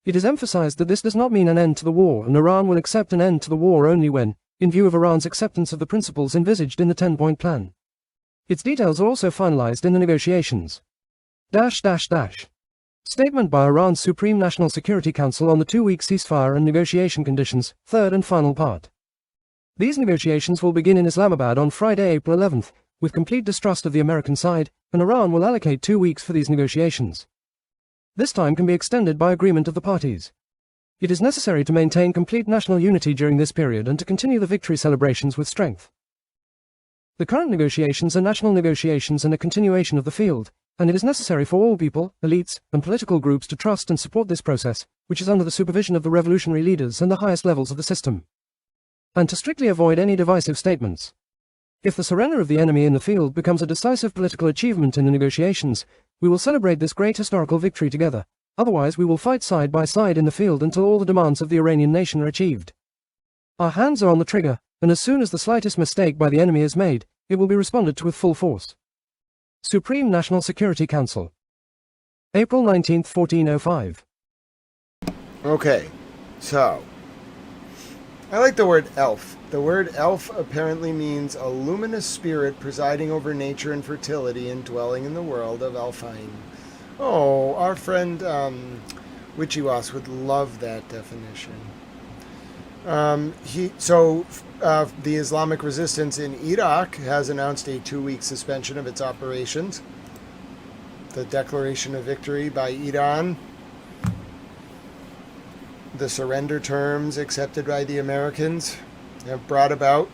It is emphasized that this does not mean an end to the war, and Iran will accept an end to the war only when, in view of Iran's acceptance of the principles envisaged in the 10-point plan. Its details are also finalized in the negotiations. Statement by Iran's Supreme National Security Council on the 2-week ceasefire and negotiation conditions, third and final part. These negotiations will begin in Islamabad on Friday, April 11th, with complete distrust of the American side, and Iran will allocate 2 weeks for these negotiations. This time can be extended by agreement of the parties. It is necessary to maintain complete national unity during this period and to continue the victory celebrations with strength. The current negotiations are national negotiations and a continuation of the field, and it is necessary for all people, elites, and political groups to trust and support this process, which is under the supervision of the revolutionary leaders and the highest levels of the system, and to strictly avoid any divisive statements. If the surrender of the enemy in the field becomes a decisive political achievement in the negotiations, we will celebrate this great historical victory together. Otherwise, we will fight side by side in the field until all the demands of the Iranian nation are achieved. Our hands are on the trigger, and as soon as the slightest mistake by the enemy is made, it will be responded to with full force. Supreme National Security Council, April 19, 1405. Okay, so I like the word elf. The word elf apparently means a luminous spirit presiding over nature and fertility and dwelling in the world of Elfheim. Oh, our friend Wichiwas would love that definition. The Islamic resistance in Iraq has announced a 2-week suspension of its operations. The declaration of victory by Iran, the surrender terms accepted by the Americans, have brought about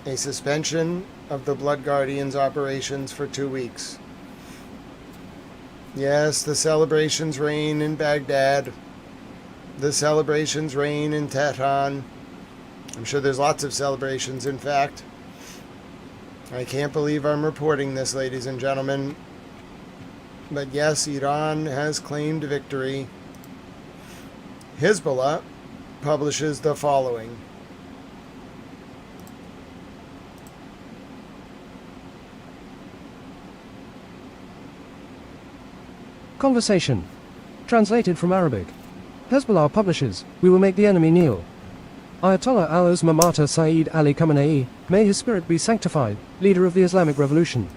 a suspension of the Blood Guardians operations for 2 weeks. Yes, the celebrations reign in Baghdad. The celebrations reign in Tehran. I'm sure there's lots of celebrations, in fact. I can't believe I'm reporting this, ladies and gentlemen. But yes, Iran has claimed victory. Hezbollah publishes the following. Conversation. Translated from Arabic. Hezbollah publishes, "We will make the enemy kneel." Ayatollah al-Mamata Saeed Ali Khamenei, may his spirit be sanctified, leader of the Islamic Revolution.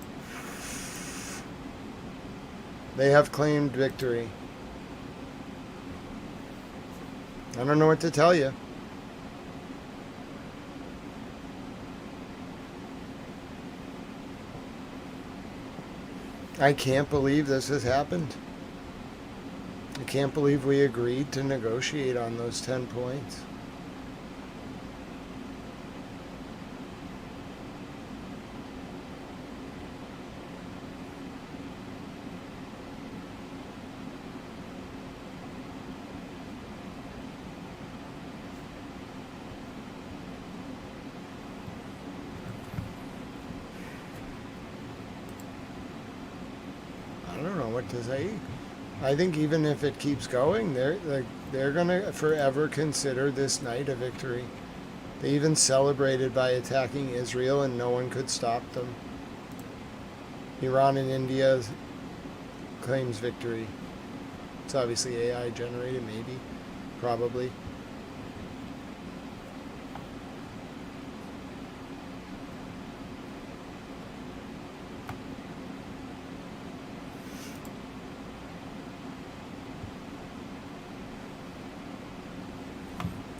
They have claimed victory. I don't know what to tell you. I can't believe this has happened. I can't believe we agreed to negotiate on those 10 points. I don't know what to say. I think even if it keeps going, they're going to forever consider this night a victory. They even celebrated by attacking Israel and no one could stop them. Iran and India claims victory. It's obviously AI generated, maybe, probably.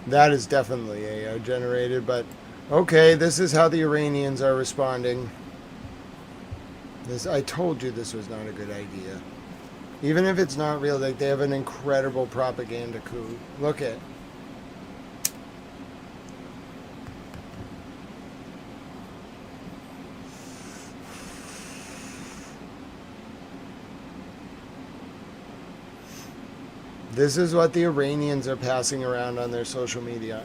That is definitely AI generated, but okay, this is how the Iranians are responding. I told you this was not a good idea. Even if it's not real, like they have an incredible propaganda coup. Look at. This is what the Iranians are passing around on their social media.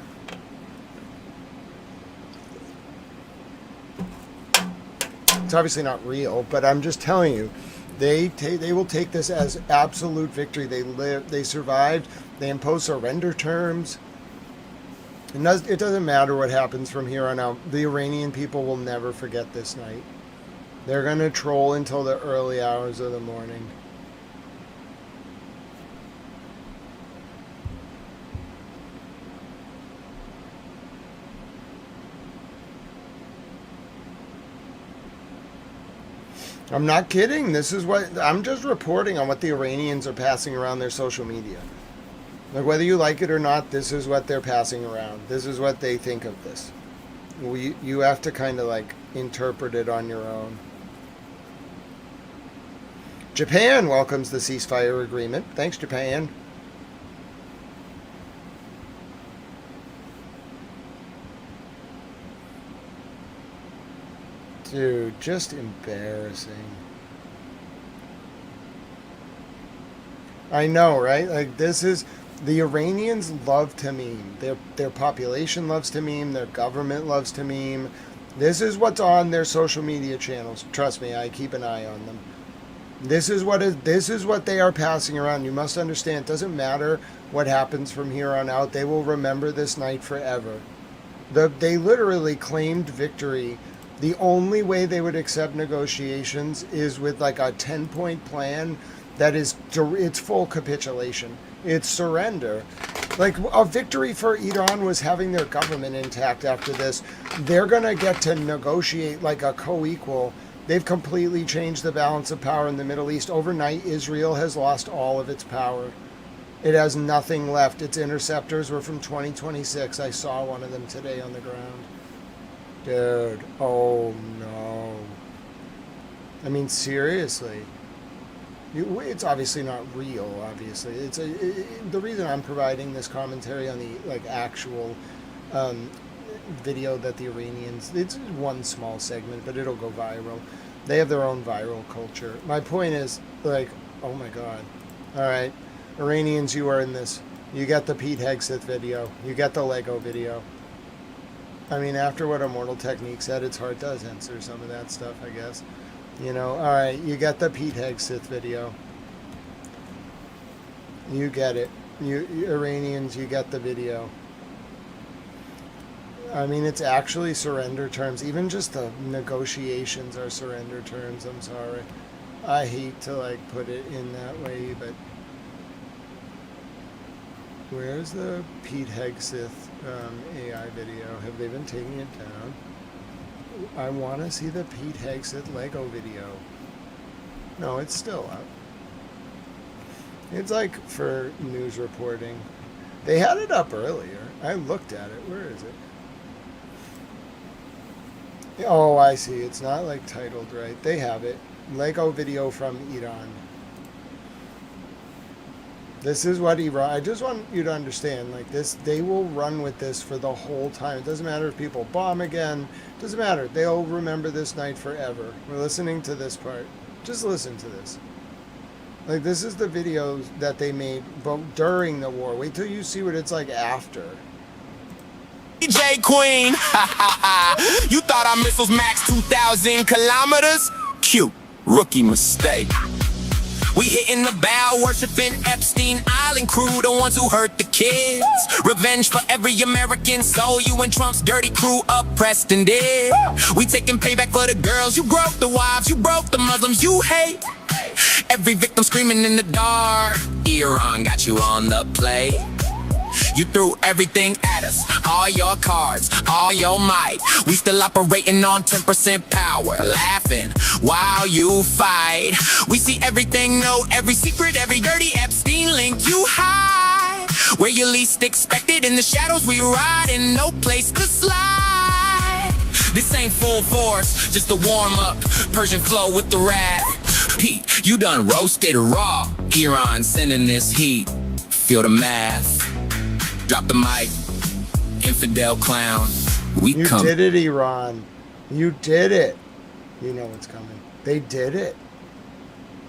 It's obviously not real, but I'm just telling you, they will take this as absolute victory. They survived. They impose surrender terms. It doesn't matter what happens from here on out. The Iranian people will never forget this night. They're going to troll until the early hours of the morning. I'm not kidding. This is what I'm just reporting on what the Iranians are passing around their social media. Like whether you like it or not, this is what they're passing around. This is what they think of this. You have to kind of like interpret it on your own. Japan welcomes the ceasefire agreement. Thanks, Japan. Dude, just embarrassing. I know, right? Like this is the Iranians love to meme. Their population loves to meme. Their government loves to meme. This is what's on their social media channels. Trust me, I keep an eye on them. This is what they are passing around. You must understand. It doesn't matter what happens from here on out. They will remember this night forever. They literally claimed victory. The only way they would accept negotiations is with like a 10-point plan that is, it's full capitulation. It's surrender. Like a victory for Iran was having their government intact after this. They're going to get to negotiate like a co-equal. They've completely changed the balance of power in the Middle East. Overnight, Israel has lost all of its power. It has nothing left. Its interceptors were from 2026. I saw one of them today on the ground. Dude, oh no. I mean, seriously. It's obviously not real, obviously. The reason I'm providing this commentary on the like actual video that the Iranians, it's one small segment, but it'll go viral. They have their own viral culture. My point is, like, oh my God. All right, Iranians, you are in this. You get the Pete Hegseth video. You get the Lego video. I mean, after what Immortal Technique said, it's hard to censor some of that stuff, I guess. You know, all right, you get the Pete Hegseth video. You get it. You Iranians, you get the video. I mean, it's actually surrender terms. Even just the negotiations are surrender terms. I'm sorry. I hate to, like, put it in that way, but... Where's the Pete Hegseth AI video? Have they been taking it down? I want to see the Pete Hegseth Lego video. No, it's still up. It's like for news reporting. They had it up earlier. I looked at it. Where is it? Oh, I see. It's not like titled right. They have it. Lego video from Iran. This is what Iran, I just want you to understand, like this, they will run with this for the whole time. It doesn't matter if people bomb again. It doesn't matter. They'll remember this night forever. We're listening to this part. Just listen to this. Like, this is the videos that they made during the war. Wait till you see what it's like after. DJ Queen, you thought our missiles max 2,000 kilometers? Cute, rookie mistake. We hitting the bow, worshiping Epstein Island crew, the ones who hurt the kids. Revenge for every American soul you and Trump's dirty crew oppressed and did. We taking payback for the girls you broke, the wives you broke, the Muslims you hate. Every victim screaming in the dark. Iran got you on the play. You threw everything at us, all your cards, all your might. We still operating on 10% power, laughing while you fight. We see everything, know every secret, every dirty Epstein link you hide. Where you least expected, in the shadows we ride, and no place to slide. This ain't full force, just a warm-up, Persian flow with the rap. Pete, You done roasted raw. Iran sending this heat. Feel the math. Drop the mic. Infidel clown. We You come. did it, Iran. You did it. You know what's coming. They did it.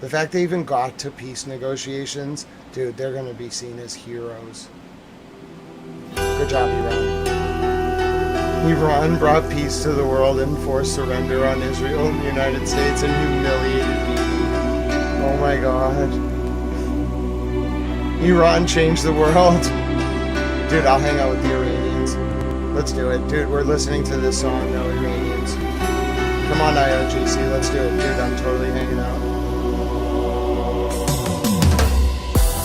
The fact they even got to peace negotiations, dude, they're going to be seen as heroes. Good job, Iran. Iran brought peace to the world and forced surrender on Israel and the United States and humiliated people. Oh my God. Iran changed the world. Dude, I'll hang out with the Iranians. Let's do it. Dude, we're listening to this song, no Iranians. Come on, IRGC, let's do it. Dude, I'm totally hanging out.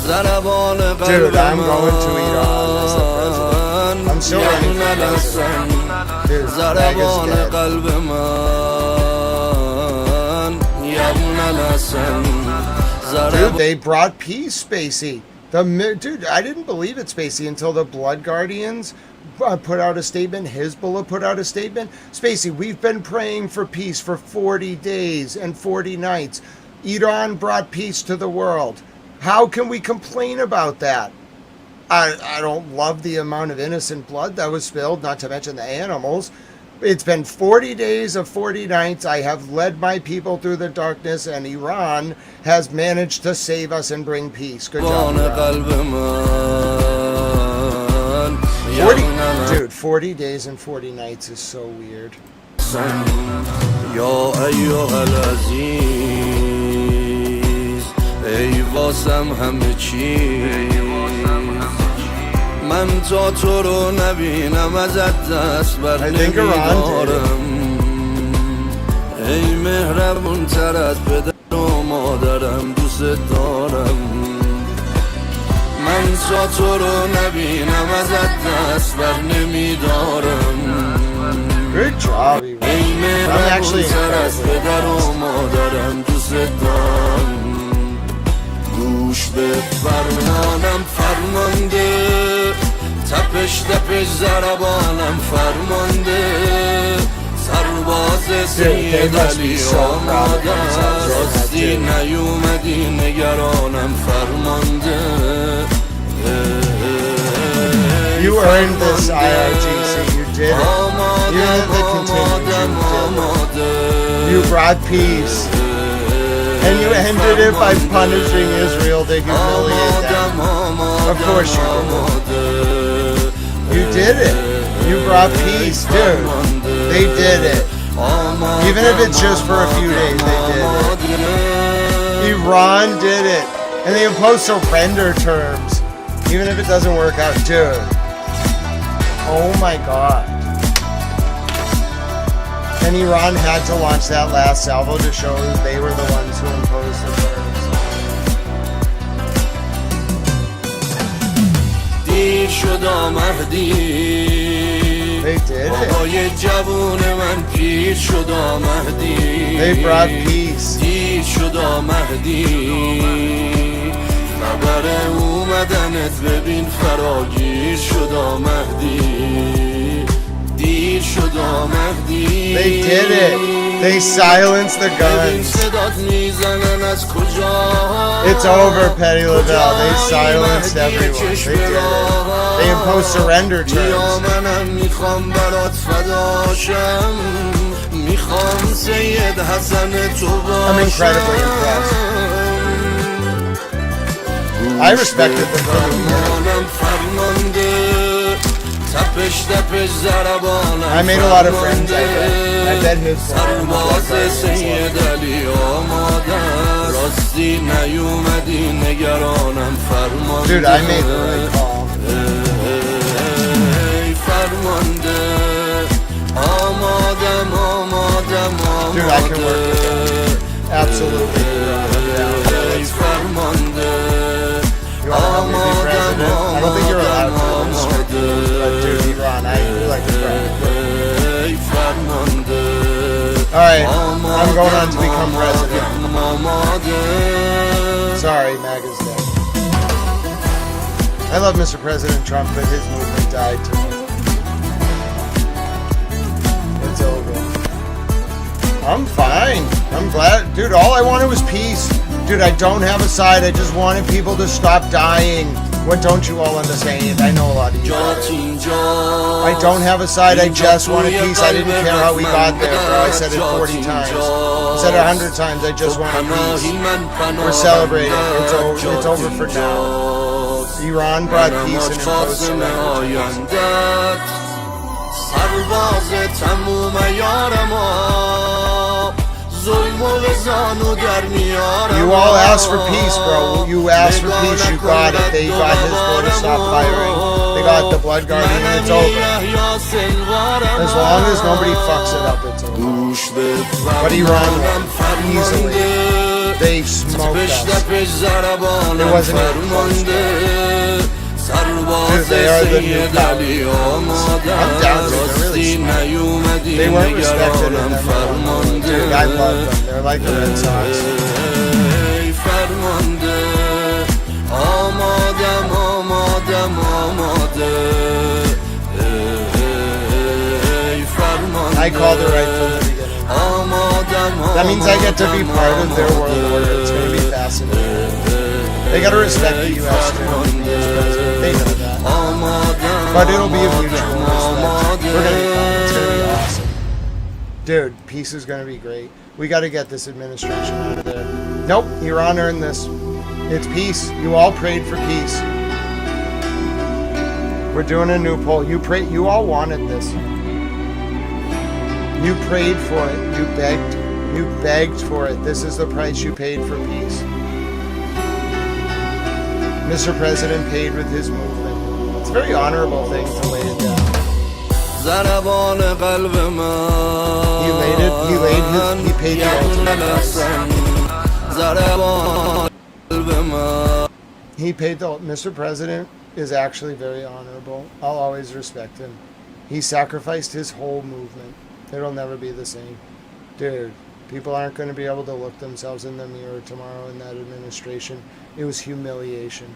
Dude, I'm going to Iran as the president. I'm still running for president. Dude, Dude, they brought peace, Spacey. Dude, I didn't believe it, Spacey, until the Blood Guardians put out a statement. Hezbollah put out a statement. Spacey, we've been praying for peace for 40 days and 40 nights. Iran brought peace to the world. How can we complain about that? I don't love the amount of innocent blood that was spilled, not to mention the animals. It's been 40 days of 40 nights. I have led my people through the darkness, and Iran has managed to save us and bring peace. Good job, Iran. 40 days and 40 nights is so weird. من تا تو رو نبینم ازت دست بر نمیدارم ای مهربون ترت پدر و مادرم دوست دارم من تا تو رو نبینم ازت دست بر نمیدارم ای مهربون ترت پدر و مادرم دوست دارم گوش به فرمانم فرمانده تپش تپش ضربانم فرمانده سرباز سید علی آمادم راستی نیومدی نگرانم فرمانده You earned this, IRGC. You did it. You did the contingent. You brought peace. And you ended it by punishing Israel to humiliate them. Of course you did. You did it. You brought peace, dude. They did it. Even if it's just for a few days, they did it. Iran did it. And they imposed surrender terms. Even if it doesn't work out, dude. Oh my God. And Iran had to launch that last salvo to show that they were the ones who imposed the terms. They did it. They brought peace. They did it. They silenced the guns. It's over, Petty LaBelle. They silenced everyone. They did it. They imposed surrender terms. I'm incredibly impressed. I respected them from the beginning. I made a lot of friends. I bet his Dude, I made the right call. Dude, I can work with them. Absolutely. You want to help me be president? I don't think you're allowed to in this country. But dude, Iran, I do like the president. Alright, I'm going on to become president. Sorry, MAGA's dead. I love Mr. President Trump, but his movement died too. It's over. I'm fine. I'm glad. Dude, all I wanted was peace. Dude, I don't have a side. I just wanted people to stop dying. What don't you all understand? I know a lot of you. I don't have a side. I just wanted peace. I didn't care how we got there, bro. I said it 40 times. I said it 100 times. I just wanted peace. We're celebrating. It's over for now. Iran brought peace and imposed surrender. You all asked for peace, bro. You asked for peace. You got it. They got Hezbollah to stop firing. They got the Blood Guardian, and it's over. As long as nobody fucks it up, it's over. But Iran won easily. They smoked us. It wasn't even close. Dude, they are the new power. I'm down to it. They're really smart. They weren't respected in them. Dude, I love them. They're like the Red Sox. I called it right from the beginning. That means I get to be part of their world order. It's going to be fascinating. They gotta respect the U.S. too. They know that. But it'll be a mutual respect. We're gonna be fine. It's gonna be awesome. Dude, peace is gonna be great. We gotta get this administration out of there. Nope, Iran earned this. It's peace. You all prayed for peace. We're doing a new poll. You all wanted this. You prayed for it. You begged for it. This is the price you paid for peace. Mr. President paid with his movement. It's a very honorable thing to lay it down. He paid the ultimate price. He paid the, Mr. President is actually very honorable. I'll always respect him. He sacrificed his whole movement. It'll never be the same. Dude, people aren't going to be able to look themselves in the mirror tomorrow in that administration. It was humiliation.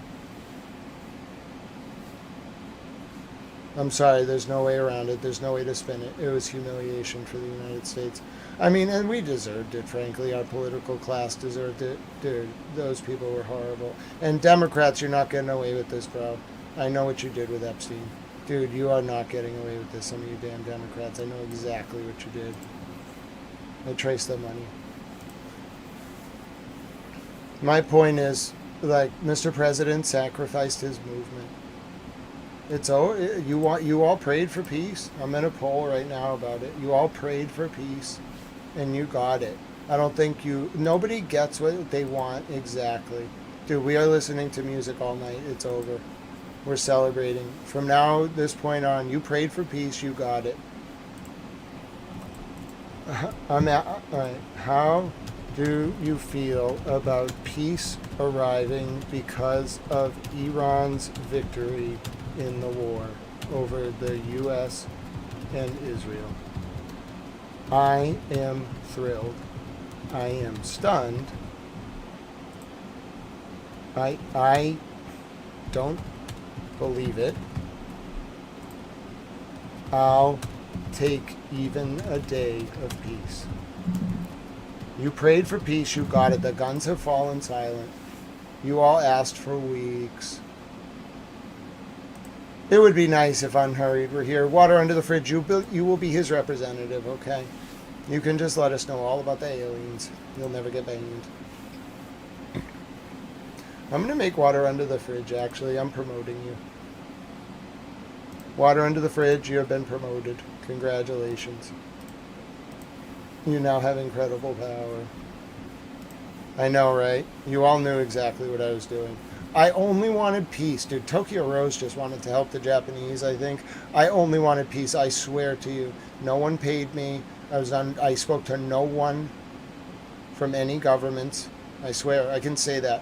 I'm sorry, there's no way around it. There's no way to spin it. It was humiliation for the United States. I mean, and we deserved it, frankly. Our political class deserved it. Dude, those people were horrible. And Democrats, you're not getting away with this, bro. I know what you did with Epstein. Dude, you are not getting away with this, some of you damn Democrats. I know exactly what you did. I traced the money. My point is, like, Mr. President sacrificed his movement. It's over. You all prayed for peace. I'm in a poll right now about it. You all prayed for peace, and you got it. I don't think nobody gets what they want exactly. Dude, we are listening to music all night. It's over. We're celebrating. From now, this point on, you prayed for peace. You got it. All right. How do you feel about peace arriving because of Iran's victory in the war over the U.S. and Israel? I am thrilled. I am stunned. I don't believe it. I'll take even a day of peace. You prayed for peace, you got it. The guns have fallen silent. You all asked for weeks. It would be nice if Unhurried were here. Water under the fridge, you will be his representative, okay? You can just let us know all about the aliens. You'll never get banged. I'm going to make Water under the fridge, actually. I'm promoting you. Water under the fridge, you have been promoted. Congratulations. You now have incredible power. I know, right? You all knew exactly what I was doing. I only wanted peace. Dude, Tokyo Rose just wanted to help the Japanese, I think. I only wanted peace. I swear to you. No one paid me. I spoke to no one from any governments. I swear, I can say that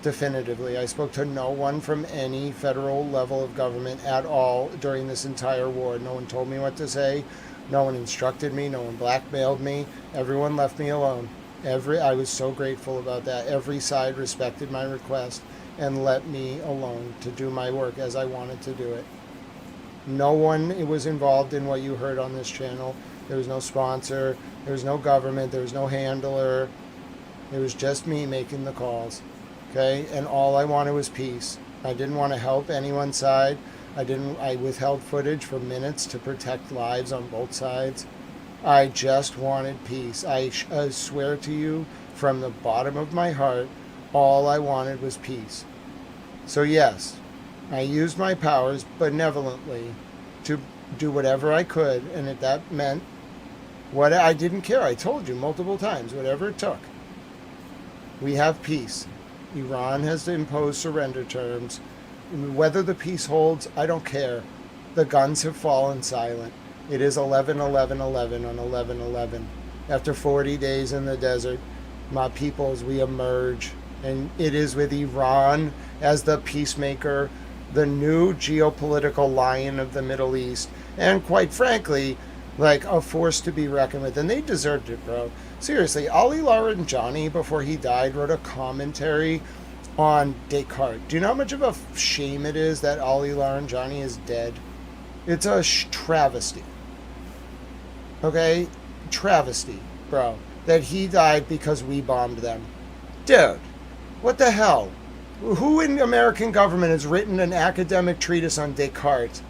definitively. I spoke to no one from any federal level of government at all during this entire war. No one told me what to say. No one instructed me. No one blackmailed me. Everyone left me alone. I was so grateful about that. Every side respected my request and let me alone to do my work as I wanted to do it. No one was involved in what you heard on this channel. There was no sponsor. There was no government. There was no handler. It was just me making the calls, okay? And all I wanted was peace. I didn't want to help anyone's side. I withheld footage for minutes to protect lives on both sides. I just wanted peace. I swear to you, from the bottom of my heart, all I wanted was peace. So yes, I used my powers benevolently to do whatever I could, and if that meant what I didn't care. I told you multiple times, whatever it took. We have peace. Iran has imposed surrender terms. Whether the peace holds, I don't care. The guns have fallen silent. It is 11/11/11 on 11/11. After 40 days in the desert, my peoples, we emerge. And it is with Iran as the peacemaker, the new geopolitical lion of the Middle East, and quite frankly, like a force to be reckoned with. And they deserved it, bro. Seriously, Ali Laranjani, before he died, wrote a commentary on Descartes. Do you know how much of a shame it is that Ali Laranjani is dead? It's a travesty. Okay? Travesty, bro. That he died because we bombed them. Dude, what the hell? Who in the American government has written an academic treatise on Descartes?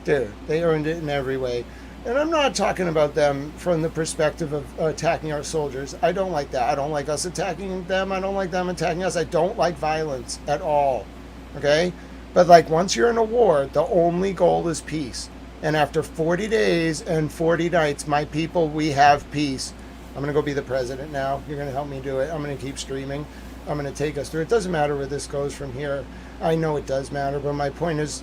Dude, they earned it in every way. And I'm not talking about them from the perspective of attacking our soldiers. I don't like that. I don't like us attacking them. I don't like them attacking us. I don't like violence at all. Okay? But like once you're in a war, the only goal is peace. And after 40 days and 40 nights, my people, we have peace. I'm going to go be the president now. You're going to help me do it. I'm going to keep streaming. I'm going to take us through. It doesn't matter where this goes from here. I know it does matter, but my point is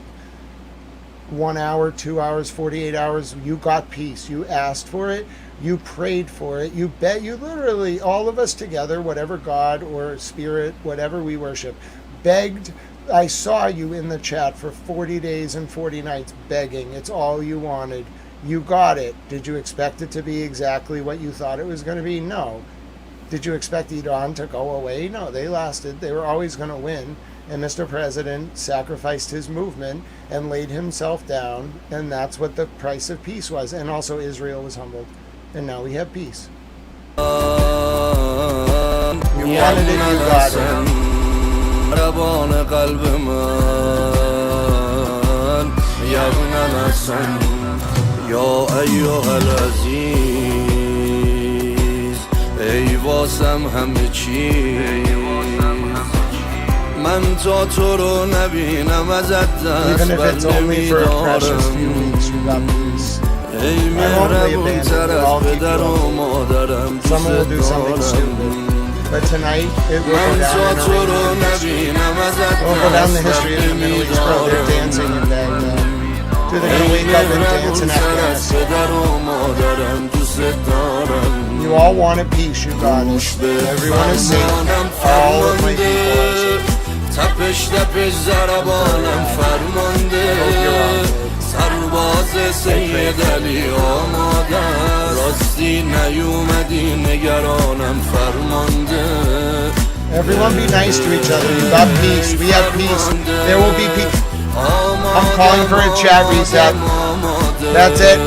1 hour, 2 hours, 48 hours, you got peace. You asked for it. You prayed for it. You literally, all of us together, whatever God or spirit, whatever we worship, begged. I saw you in the chat for 40 days and 40 nights begging. It's all you wanted. You got it. Did you expect it to be exactly what you thought it was going to be? No. Did you expect Iran to go away? No, they lasted. They were always going to win. And Mr. President sacrificed his movement and laid himself down. And that's what the price of peace was. And also Israel was humbled. And now we have peace. You wanted it, you got it. ربان قلب من یبن نسن یا ایها العزیز ای واسم همه چیز من تا تو رو نبینم ازت دست بر نمیدارم ای مهربون تر از پدر و مادرم دوست دارم. But tonight, it will go down the history of the Middle East, bro. They're dancing in Baghdad. Dude, they're gonna wake up and dance in Afghanistan. You all wanted peace, you got it. Everyone is safe. All of my people are safe. تپش تپش ضربانم فرمانده سرباز سید علی آمادن راستی نیومدی نگرانم فرمانده. Everyone be nice to each other. You got peace. We have peace. There will be peace. I'm calling for a chat reset. That's it.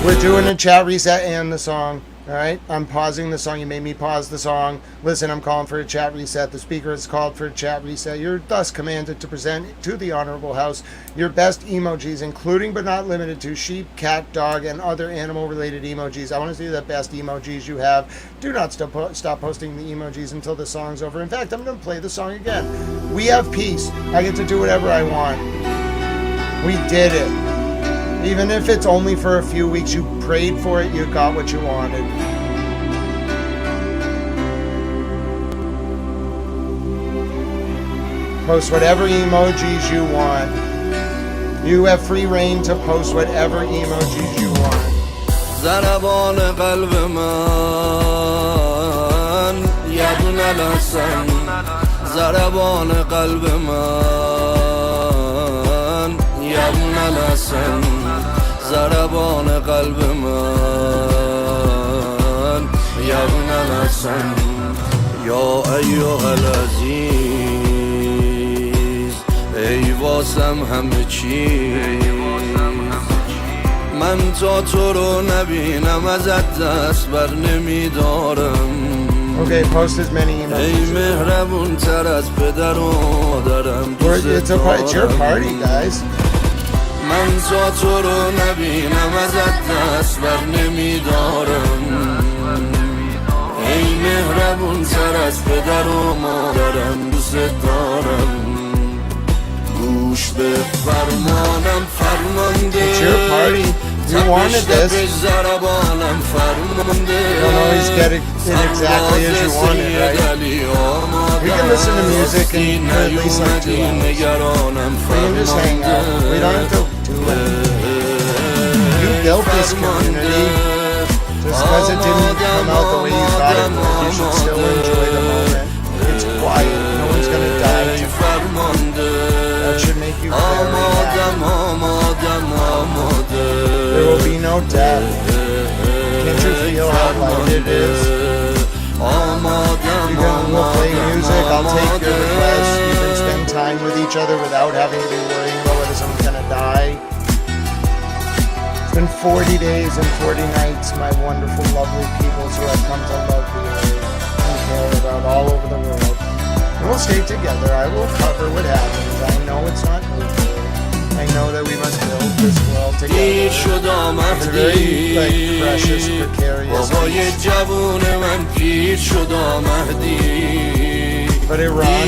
We're doing a chat reset and the song. Alright, I'm pausing the song. You made me pause the song. Listen, I'm calling for a chat reset. The speaker has called for a chat reset. You're thus commanded to present to the Honorable House your best emojis, including but not limited to sheep, cat, dog, and other animal-related emojis. I want to see the best emojis you have. Do not stop posting the emojis until the song's over. In fact, I'm going to play the song again. We have peace. I get to do whatever I want. We did it. Even if it's only for a few weeks, you prayed for it, you got what you wanted. Post whatever emojis you want. You have free reign to post whatever emojis you want. ضربان قلب من یبن الحسن ضربان قلب من یبن الحسن ضربان قلب من یبن الحسن یا ایها العزیز ای واسم همه چیز من تا تو رو نبینم ازت دست بر نمیدارم Okay, post as many emails. ای مهربون تر از پدر و مادرم It's your party, guys. من تا تو رو نبینم ازت دست بر نمیدارم ای مهربون تر از پدر و مادرم دوست دارم گوش به فرمانم فرمانده It's your party. You wanted this. You don't always get it exactly as you want it, right? We can listen to music and for at least like 2 hours. We can just hang out. We don't have to do anything. You built this community. Just because it didn't come out the way you thought it would, you should still enjoy the moment. It's quiet. No one's going to die tonight. That should make you very happy. There will be no death. Can't you feel how light it is? We'll play music, I'll take your requests. You can spend time with each other without having to be worrying about whether someone's gonna die. It's been 40 days and 40 nights, my wonderful, lovely peoples who have come to love the area and care about all over the world. And we'll stay together. I will cover what happens. I know it's not over. I know that we must build this world together. It's a very precious, precarious But Iran,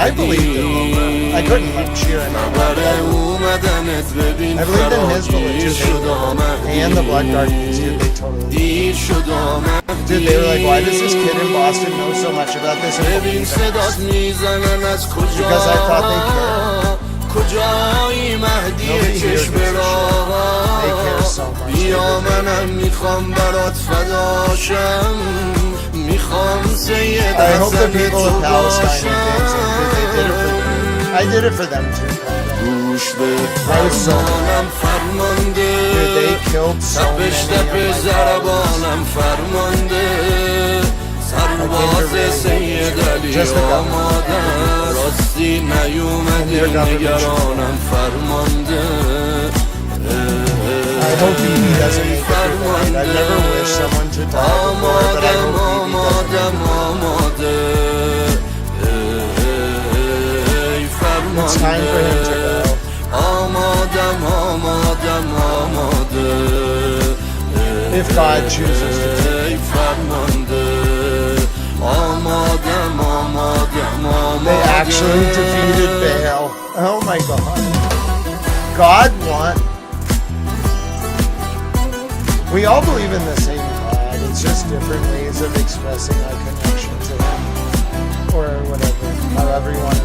I believed in I couldn't let Shira know. I believed in Hezbollah too. And the Black Darkness, dude, they totally Dude, they were like, why does this kid in Boston know so much about this? Because I thought they cared. کجایی مهدی چشم راه بیا منم میخوام برات فداشم میخوام سید حسن تو باشم I did it for them too. گوش به فرمانم فرمانده تپش تپ ضربانم فرمانده سرباز سید علی آمادن راستی نیومدی نگرانم فرمانده I hope he doesn't make it through the night. I never wish someone to die before, but I hope he doesn't. It's time for him to go. If God chooses to take They actually defeated Baal. Oh my God. God won. We all believe in the same God. It's just different ways of expressing our connection to Him. Or whatever. However you want to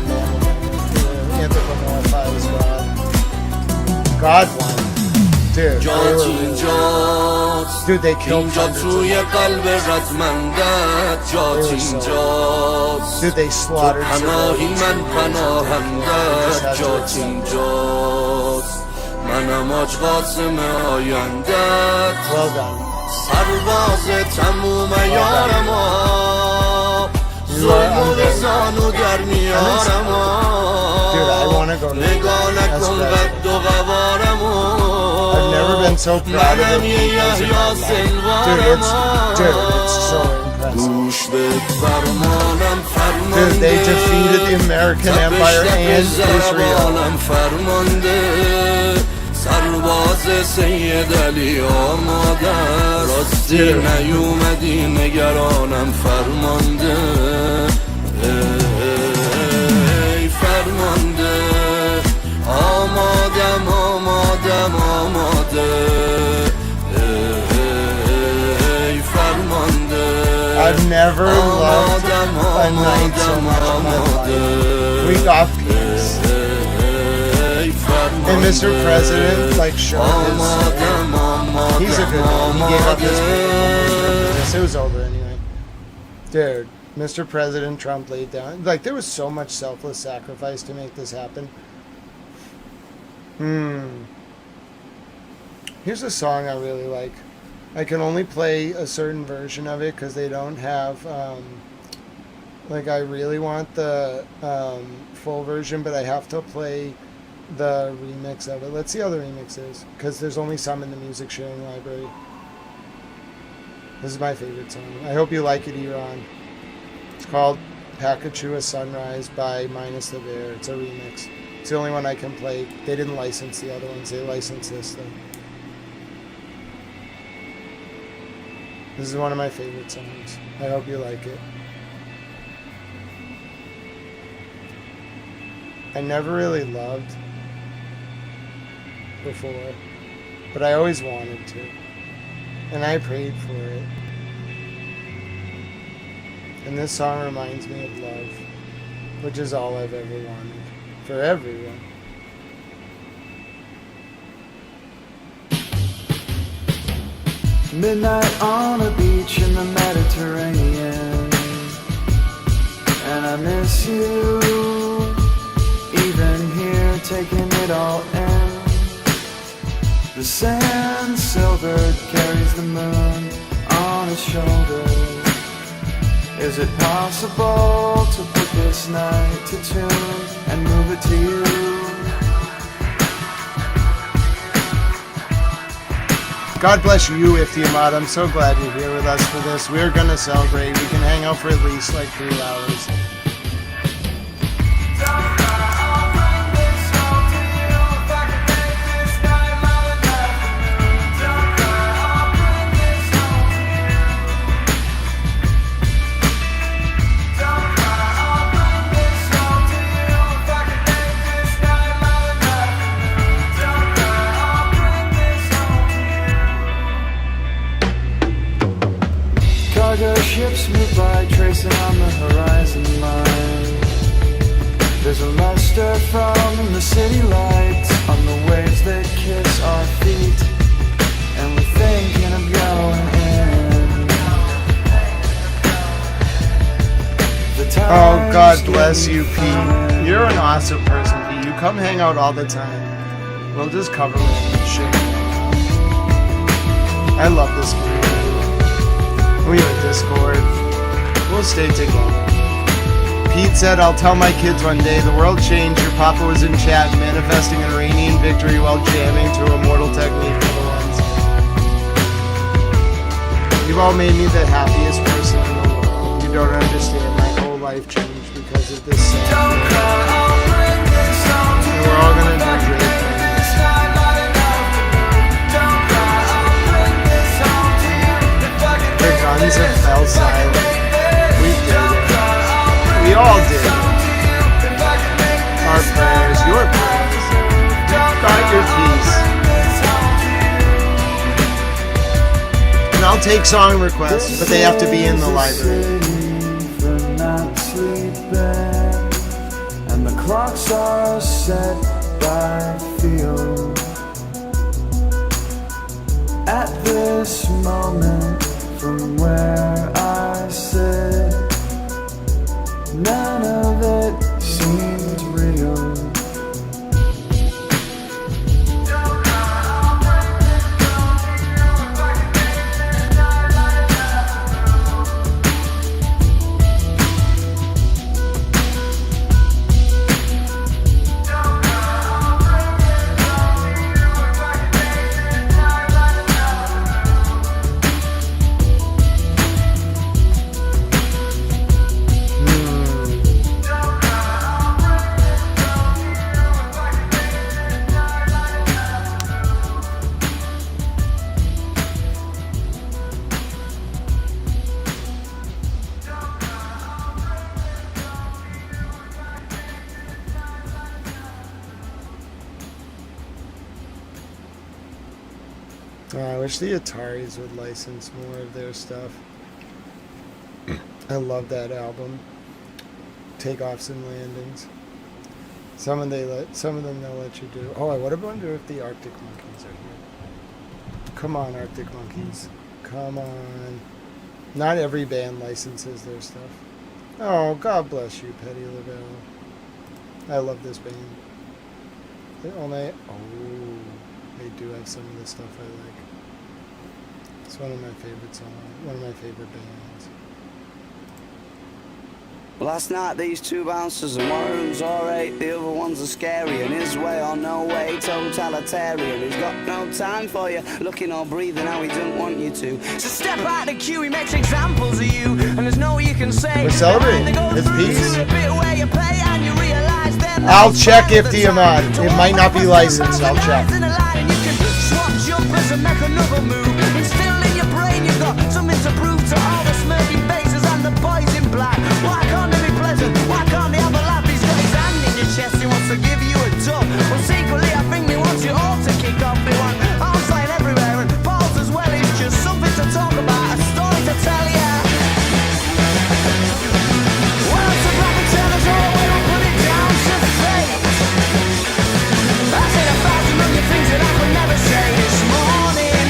anthropomorphize God. God won. Dude, they killed hundreds of Dude, they slaughtered منم آج قاسم آیندت سرباز تموم یارم ظلم و زانو در میارم نگاه نکن قد و قوارم منم یه یحیا سلوارم گوش به فرمانم فرمانده Dude, they defeated the American Empire and Israel. فرمانده سرباز سید علی آمادن راستی نیومدی نگرانم فرمانده ای فرمانده آمادم آمادم آماده ای فرمانده I've never loved a night so much in my life. We got peace. And Mr. President, like, showed he's a good one. He gave up his freedom. It was over anyway. Dude, Mr. President Trump laid down. Like, there was so much selfless sacrifice to make this happen. Here's a song I really like. I can only play a certain version of it because they don't have, like, I really want the full version, but I have to play the remix of it. Let's see how the remix is, because there's only some in the music sharing library. This is my favorite song. I hope you like it, Iran. It's called Pakachua Sunrise by Minus the Bear. It's a remix. It's the only one I can play. They didn't license the other ones. They licensed this though. This is one of my favorite songs. I hope you like it. I never really loved before, but I always wanted to. And I prayed for it. And this song reminds me of love, which is all I've ever wanted for everyone. Midnight on a beach in the Mediterranean, and I miss you, even here taking it all in. The sand silver carries the moon on its shoulders. Is it possible to put this night to tune and move it to you? God bless you, Iftiamat. I'm so glad you're here with us for this. We're going to celebrate. We can hang out for at least like 3 hours. Ships move by, tracing on the horizon line. There's a luster from the city lights on the waves that kiss our feet, and we're thinking of going in. Oh, God bless you, Pete. You're an awesome person, Pete. You come hang out all the time. We'll just cover random shit. I love this community. We have a Discord. We'll stay together. Pete said, I'll tell my kids one day the world changed. Your papa was in chat manifesting an Iranian victory while jamming to Immortal Technique for the ones. You've all made me the happiest person in the world. You don't understand. My whole life changed because of this song. And we're all going to do great things. The guns have fell silent. We did it. We all did it. Our prayers, your prayers. You got your peace. And I'll take song requests, but they have to be in the library. And the clocks are set by feel. At this moment, from where I sit, none of it seems real. I wish the Ataris would license more of their stuff. I love that album. Takeoffs and Landings. Some of them they'll let you do. Oh, I would have wondered if the Arctic Monkeys are here. Come on, Arctic Monkeys. Come on. Not every band licenses their stuff. Oh, God bless you, Petty LaBelle. I love this band. They do have some of the stuff I like. It's one of my favorite songs, one of my favorite bands. Last night these two bouncers and one of them's alright, the other one's a scary, and his way or no way, totalitarian. He's got no time for you, looking or breathing how he doesn't want you to. So step out the queue, he makes examples of you, and there's no you can say. We're celebrating. It's peace. I'll check if the amount. It might not be licensed. I'll check. Swap jumpers and make another move. Instill in your brain you've got something to prove to all the smirking faces and the boys in black. Why can't they be pleasant? Why can't they have a laugh? He's got his hand in your chest, he wants to give you a tug. Well, secretly I think he wants you all to kick off. They want arms flying everywhere and balls as well. It's just something to talk about, a story to tell ya. Well, it's a black and tellers all we don't put it down to fate. I said 1,000 million things that I could never say this morning.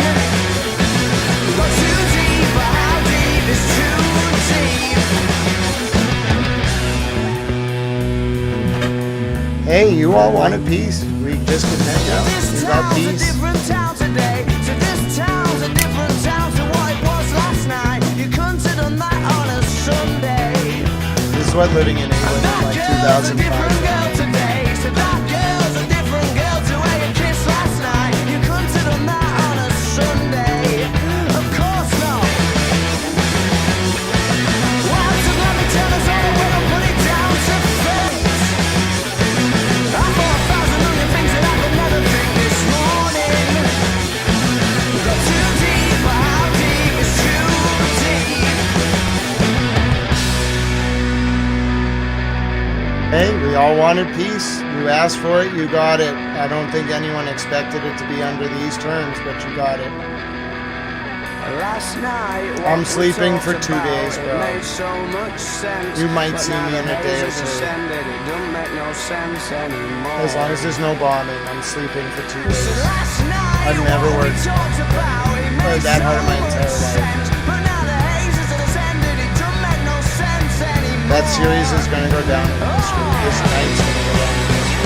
Got too deep, but how deep is too deep? Hey, you all wanted peace. We just could hang out. We got peace. Different town today. So this town's a different town to what it was last night. You couldn't have done that on a Sunday. This is what living in England in like 2005. Girl today. So that girl's a different girl to where you kissed last night. You couldn't have done that on a Sunday. Of course not. Well, so let me tell us all when I put it down to fate. I thought 1,000 million things that I could never think this morning. Got too deep, but how deep is too deep? Hey, we all wanted peace. You asked for it, you got it. I don't think anyone expected it to be under these terms, but you got it. Last night, I'm sleeping for 2 days, bro. made so much sense. You might But see now me in the a day or hazes two. ascended, it don't make no sense anymore. As long as there's no bombing, I'm sleeping for 2 days. Last night, I've never what we worked talked about, it made that hard in my so entire much life. sense. But now the hazes that ascended, it don't make no sense anymore. That series is gonna go down in history. This night's gonna go down in history.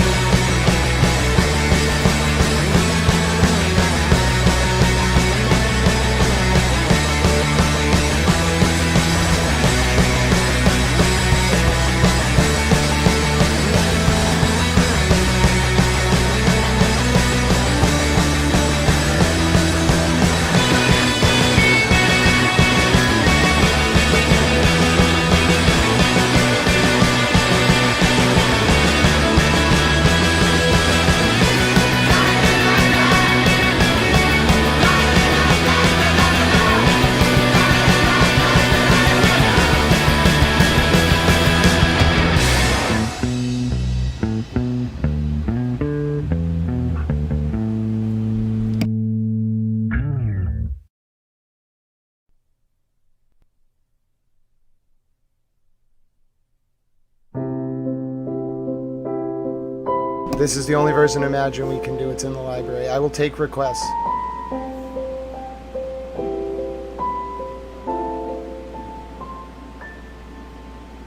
This is the only version of Imagine we can do. It's in the library. I will take requests.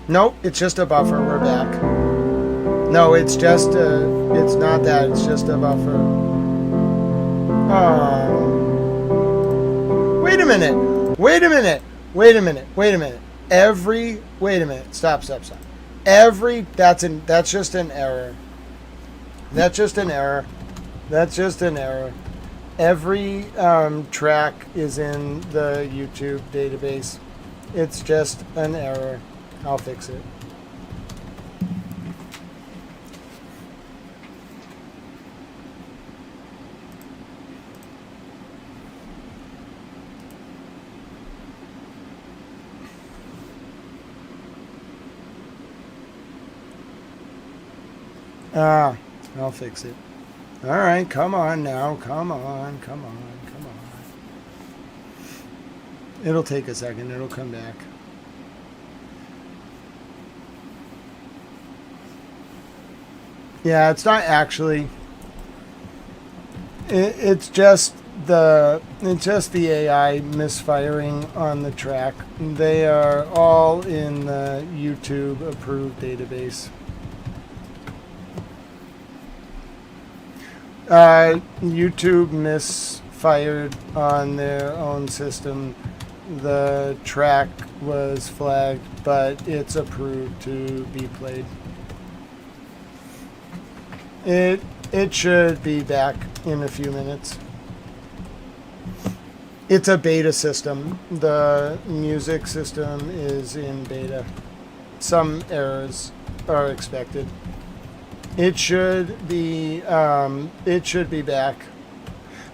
Nope, it's just a buffer. We're back. No, it's just it's not that. It's just a buffer. Wait a minute. Wait a minute. Wait a minute. Wait a minute. Wait a minute. Stop. That's just an error. That's just an error. That's just an error. Every track is in the YouTube database. It's just an error. I'll fix it. I'll fix it. All right, come on now. Come on. It'll take a second. It'll come back. Yeah, it's not actually. It's just the AI misfiring on the track. They are all in the YouTube approved database. YouTube misfired on their own system the track was flagged, but it's approved to be played. It should be back in a few minutes. It's a beta system. The music system is in beta. Some errors are expected. It should be back.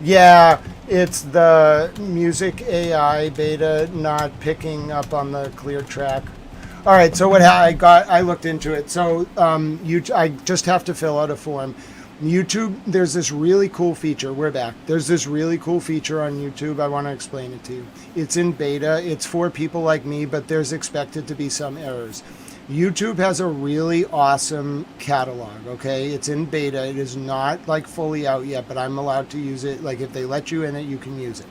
Yeah, it's the music AI beta not picking up on the clear track. All right, so I looked into it. So I just have to fill out a form. YouTube, there's this really cool feature. We're back. There's this really cool feature on YouTube. I want to explain it to you. It's in beta. It's for people like me, but there's expected to be some errors. YouTube has a really awesome catalog, okay? It's in beta. It is not like fully out yet, but I'm allowed to use it. Like if they let you in it, you can use it.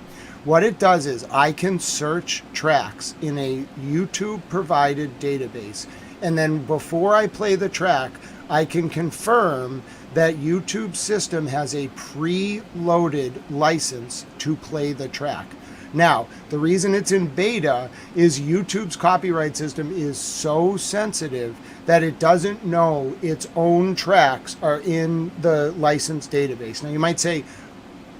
What it does is I can search tracks in a YouTube provided database. And then before I play the track, I can confirm that YouTube's system has a pre-loaded license to play the track. Now, the reason it's in beta is YouTube's copyright system is so sensitive that it doesn't know its own tracks are in the license database. Now, you might say,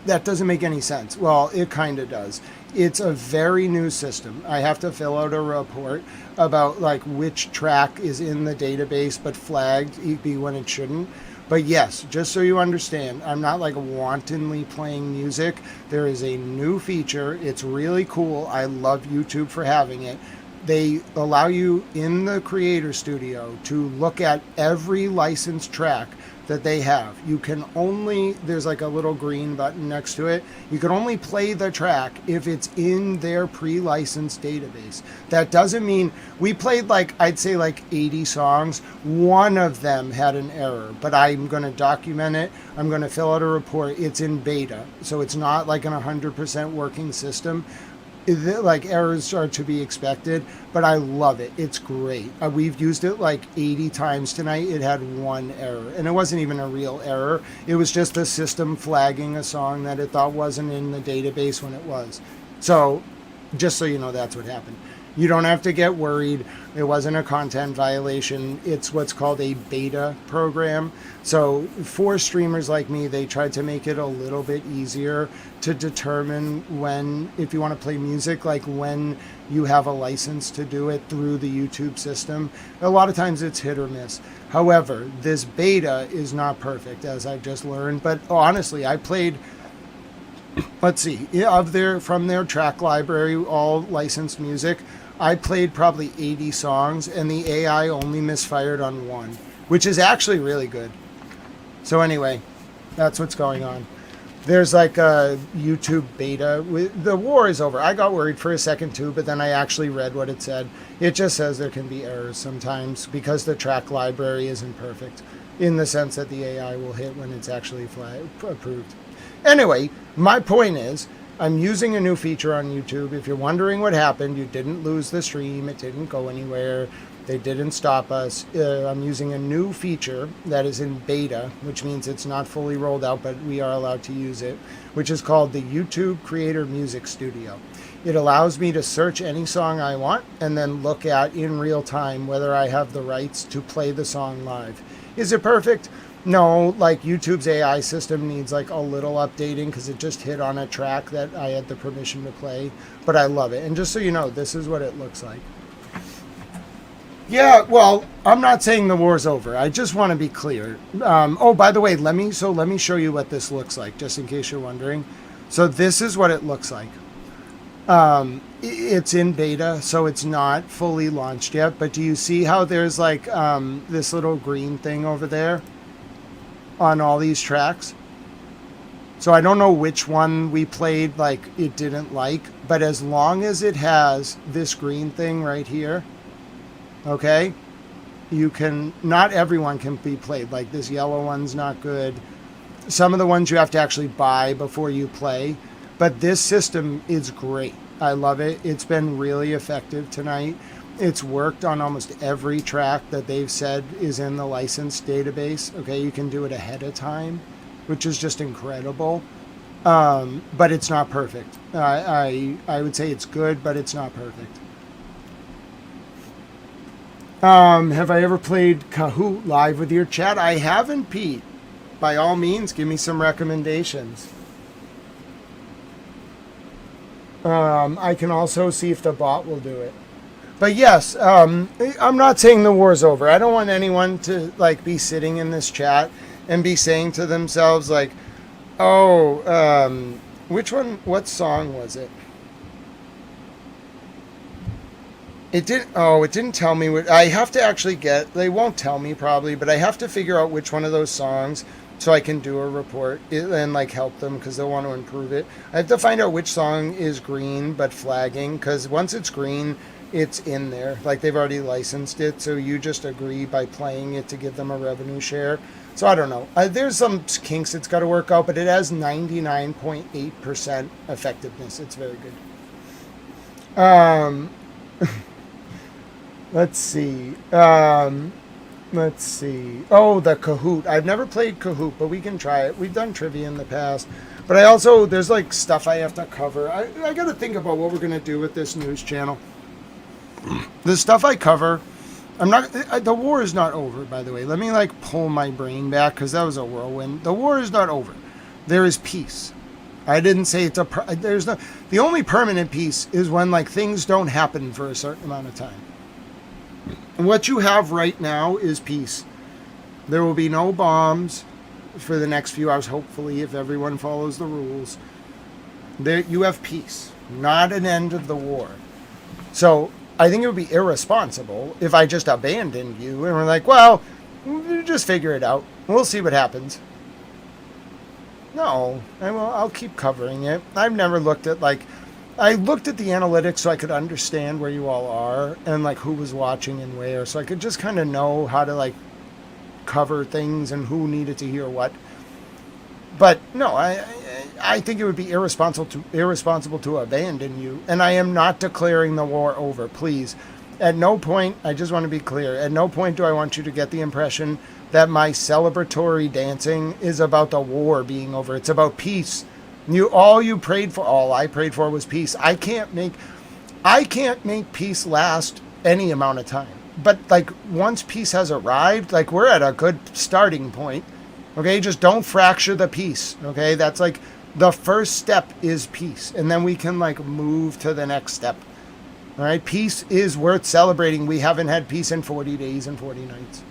that doesn't make any sense. Well, it kind of does. It's a very new system. I have to fill out a report about like which track is in the database but flagged when it shouldn't. But yes, just so you understand, I'm not like wantonly playing music. There is a new feature. It's really cool. I love YouTube for having it. They allow you in the Creator Studio to look at every licensed track that they have. You can only, there's like a little green button next to it. You can only play the track if it's in their pre-licensed database. That doesn't mean, we played like, I'd say like 80 songs. One of them had an error, but I'm going to document it. I'm going to fill out a report. It's in beta, so it's not like an 100% working system. Like errors are to be expected, but I love it. It's great. We've used it like 80 times tonight. It had one error, and it wasn't even a real error. It was just the system flagging a song that it thought wasn't in the database when it was. So just so you know, that's what happened. You don't have to get worried. It wasn't a content violation. It's what's called a beta program. So for streamers like me, they tried to make it a little bit easier to determine when, if you want to play music, like when you have a license to do it through the YouTube system. A lot of times it's hit or miss. However, this beta is not perfect, as I've just learned. But honestly, I played, let's see, from their track library, all licensed music, I played probably 80 songs, and the AI only misfired on one, which is actually really good. So anyway, that's what's going on. There's like a YouTube beta. The war is over. I got worried for a second too, but then I actually read what it said. It just says there can be errors sometimes because the track library isn't perfect in the sense that the AI will hit when it's actually approved. Anyway, my point is, I'm using a new feature on YouTube. If you're wondering what happened, you didn't lose the stream. It didn't go anywhere. They didn't stop us. I'm using a new feature that is in beta, which means it's not fully rolled out, but we are allowed to use it, which is called the YouTube Creator Music Studio. It allows me to search any song I want and then look at in real time whether I have the rights to play the song live. Is it perfect? No, like YouTube's AI system needs like a little updating because it just hit on a track that I had the permission to play, but I love it. And just so you know, this is what it looks like. Yeah, well, I'm not saying the war's over. I just want to be clear. Oh, by the way, let me show you what this looks like, just in case you're wondering. So this is what it looks like. It's in beta, so it's not fully launched yet. But do you see how there's like this little green thing over there on all these tracks? So I don't know which one we played like it didn't like, but as long as it has this green thing right here, okay, you can, not everyone can be played. Like this yellow one's not good. Some of the ones you have to actually buy before you play, but this system is great. I love it. It's been really effective tonight. It's worked on almost every track that they've said is in the licensed database. Okay, you can do it ahead of time, which is just incredible. but it's not perfect. I would say it's good, but it's not perfect. Have I ever played Kahoot live with your chat? I haven't, Pete. By all means, give me some recommendations. I can also see if the bot will do it. But yes, I'm not saying the war's over. I don't want anyone to like be sitting in this chat and be saying to themselves like, oh, what song was it? It didn't tell me what, I have to actually they won't tell me probably, but I have to figure out which one of those songs so I can do a report and like help them because they'll want to improve it. I have to find out which song is green but flagging, because once it's green, it's in there. Like they've already licensed it, so you just agree by playing it to give them a revenue share. So I don't know. There's some kinks it's got to work out, but it has 99.8% effectiveness. It's very good. Let's see. Let's see. Oh, the Kahoot. I've never played Kahoot, but we can try it. We've done trivia in the past. But there's like stuff I have to cover. I got to think about what we're going to do with this news channel. The stuff I cover, the war is not over, by the way. Let me like pull my brain back because that was a whirlwind. The war is not over. There is peace. I didn't say the only permanent peace is when like things don't happen for a certain amount of time. What you have right now is peace. There will be no bombs for the next few hours, hopefully, if everyone follows the rules. You have peace, not an end of the war. So I think it would be irresponsible if I just abandoned you and we're like, well, just figure it out. We'll see what happens. No, I'll keep covering it. I've never looked at I looked at the analytics so I could understand where you all are and like who was watching and where, so I could just kind of know how to like cover things and who needed to hear what. But no, I think it would be irresponsible to abandon you, and I am not declaring the war over. Please, at no point, I just want to be clear. At no point do I want you to get the impression that my celebratory dancing is about the war being over. It's about peace. All I prayed for was peace. I can't make peace last any amount of time. But like once peace has arrived, like we're at a good starting point. Okay, just don't fracture the peace. Okay, that's like the first step is peace, and then we can like move to the next step. All right, peace is worth celebrating. We haven't had peace in 40 days and 40 nights.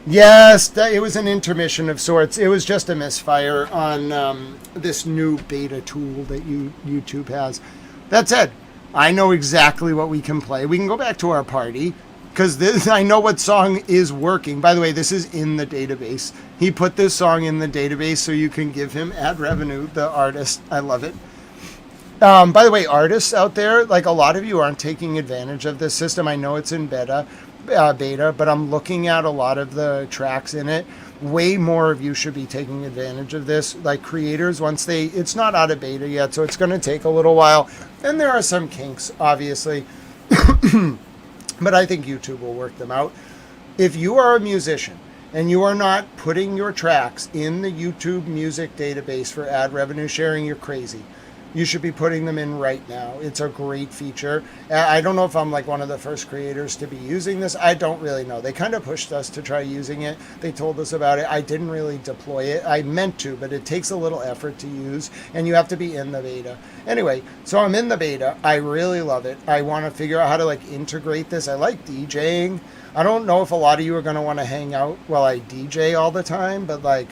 Yes, it was an intermission of sorts. It was just a misfire on this new beta tool that YouTube has. That said, I know exactly what we can play. We can go back to our party, because I know what song is working. By the way, this is in the database. He put this song in the database so you can give him ad revenue, the artist. I love it. By the way, artists out there, like a lot of you aren't taking advantage of this system. I know it's in beta, but I'm looking at a lot of the tracks in it. Way more of you should be taking advantage of this. Like creators, it's not out of beta yet, so it's going to take a little while. And there are some kinks, obviously. But I think YouTube will work them out. If you are a musician and you are not putting your tracks in the YouTube music database for ad revenue sharing, you're crazy. You should be putting them in right now. It's a great feature. I don't know if I'm like one of the first creators to be using this. I don't really know. They kind of pushed us to try using it. They told us about it. I didn't really deploy it. I meant to, but it takes a little effort to use, and you have to be in the beta. Anyway, so I'm in the beta. I really love it. I want to figure out how to like integrate this. I like DJing. I don't know if a lot of you are going to want to hang out while I DJ all the time, but like,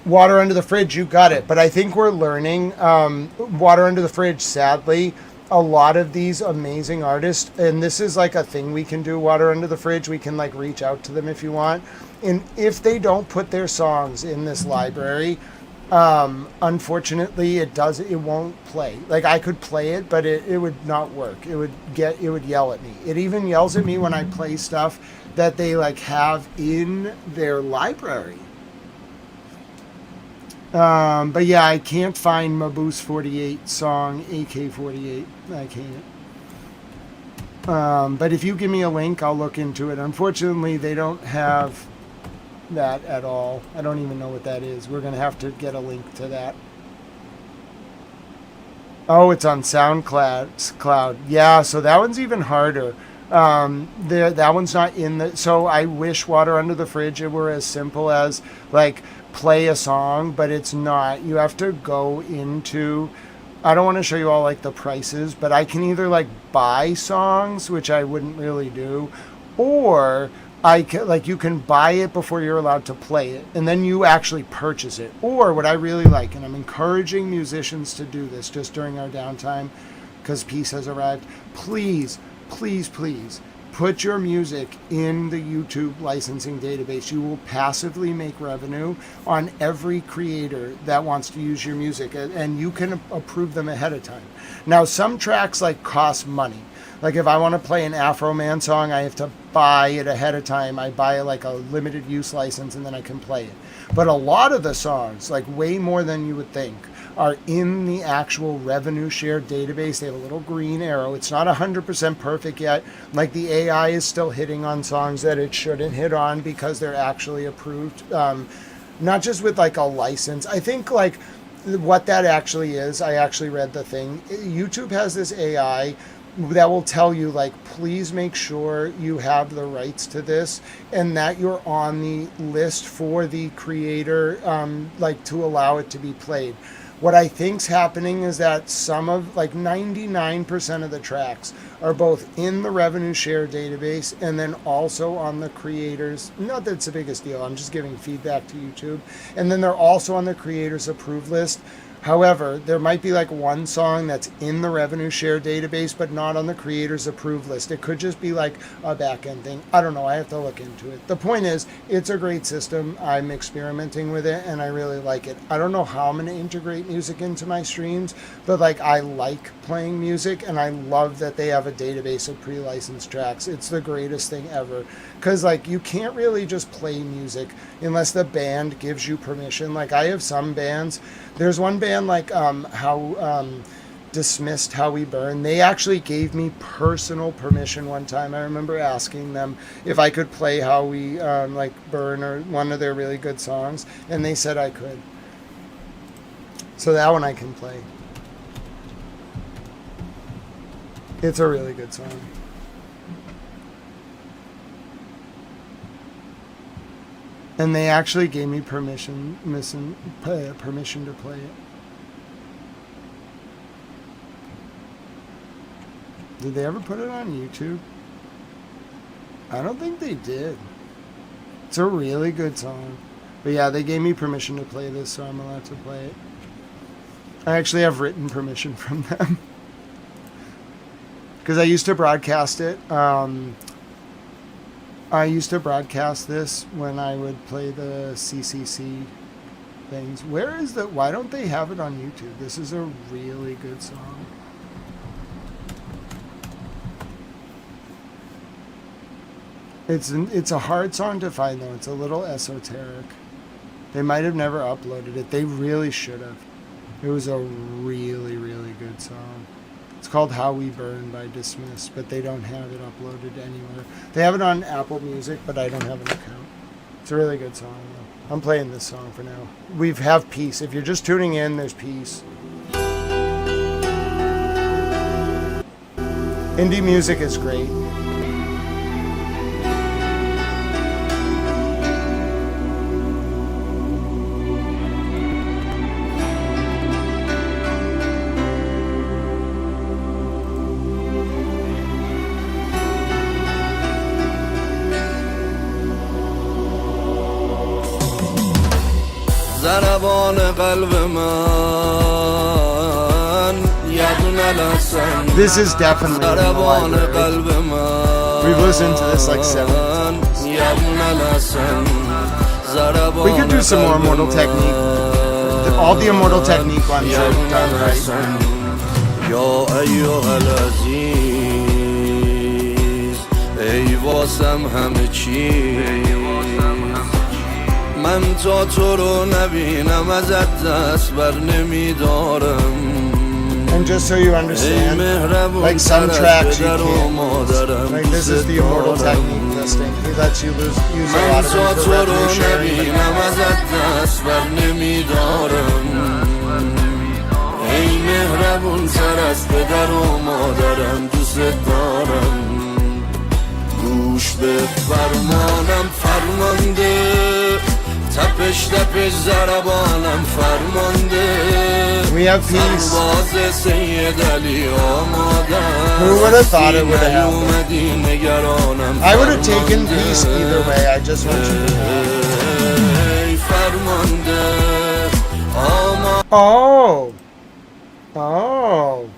Water Under the Fridge, you got it. But I think we're learning. Water Under the Fridge, sadly, a lot of these amazing artists, and this is like a thing we can do, Water Under the Fridge, we can like reach out to them if you want. And if they don't put their songs in this library, unfortunately it won't play. Like I could play it, but it would not work. It would yell at me. It even yells at me when I play stuff that they like have in their library. But yeah, I can't find Maboose 48 song AK-48. I can't. But if you give me a link, I'll look into it. Unfortunately, they don't have that at all. I don't even know what that is. We're going to have to get a link to that. Oh, it's on SoundCloud. Yeah, so that one's even harder. That one's not in the... So I wish Water Under the Fridge it were as simple as, like, play a song, but it's not. You have to go into... I don't want to show you all, like, the prices, but I can either, like, buy songs, which I wouldn't really do, or... you can buy it before you're allowed to play it, and then you actually purchase it. Or what I really like, and I'm encouraging musicians to do this just during our downtime, because peace has arrived, please, please, please, put your music in the YouTube licensing database. You will passively make revenue on every creator that wants to use your music, and you can approve them ahead of time. Now, some tracks cost money. Like if I want to play an Afro Man song, I have to buy it ahead of time. I buy a limited use license and then I can play it. But a lot of the songs, way more than you would think, are in the actual revenue share database. They have a little green arrow. It's not 100% perfect yet. The AI is still hitting on songs that it shouldn't hit on because they're actually approved. Not just with a license. I think what that actually is, I actually read the thing. YouTube has this AI that will tell you please make sure you have the rights to this and that you're on the list for the creator to allow it to be played. What I think's happening is that some of 99% of the tracks are both in the revenue share database and then also on the creators. Not that it's the biggest deal, I'm just giving feedback to YouTube. And then they're also on the creators approved list. However, there might be one song that's in the revenue share database but not on the creators approved list. It could just be a back end thing. I don't know. I have to look into it. The point is, it's a great system. I'm experimenting with it and I really like it. I don't know how I'm going to integrate music into my streams, but I like playing music and I love that they have a database of pre-licensed tracks. It's the greatest thing ever because you can't really just play music unless the band gives you permission. I have some bands. There's one band Dismissed How We Burn. They actually gave me personal permission one time. I remember asking them if I could play How We Burn or one of their really good songs, and they said I could. So that one I can play. It's a really good song. And they actually gave me permission to play it. Did they ever put it on YouTube? I don't think they did. It's a really good song. But yeah, they gave me permission to play this, so I'm allowed to play it. I actually have written permission from them. Because I used to broadcast it. I used to broadcast this when I would play the CCC things. Why don't they have it on YouTube? This is a really good song. It's a hard song to find though. It's a little esoteric. They might have never uploaded it. They really should have. It was a really, really good song. It's called How We Burn by Dismissed, but they don't have it uploaded anywhere. They have it on Apple Music, but I don't have an account. It's a really good song, though. I'm playing this song for now. We have Peace. If you're just tuning in, there's Peace. Indie music is great. This is definitely in the library. We've listened to this 7 times. We could do some more Immortal Technique. All the Immortal Technique ones are done right. من تا تو رو نبینم ازت دست بر نمیدارم And And just so you understand, like some tracks you can't use. Like this is the Immortal Technique listing. He lets you use a lot of them for revenue sharing. ای مهربون تر از پدر و مادرم دوست دارم گوش به فرمانم فرمانده تپش تپش ضربانم فرمانده سرباز سید علی آمادم Who would have thought it would have happened? I would have taken peace either way. I just want you to know. فرمانده Oh. Oh.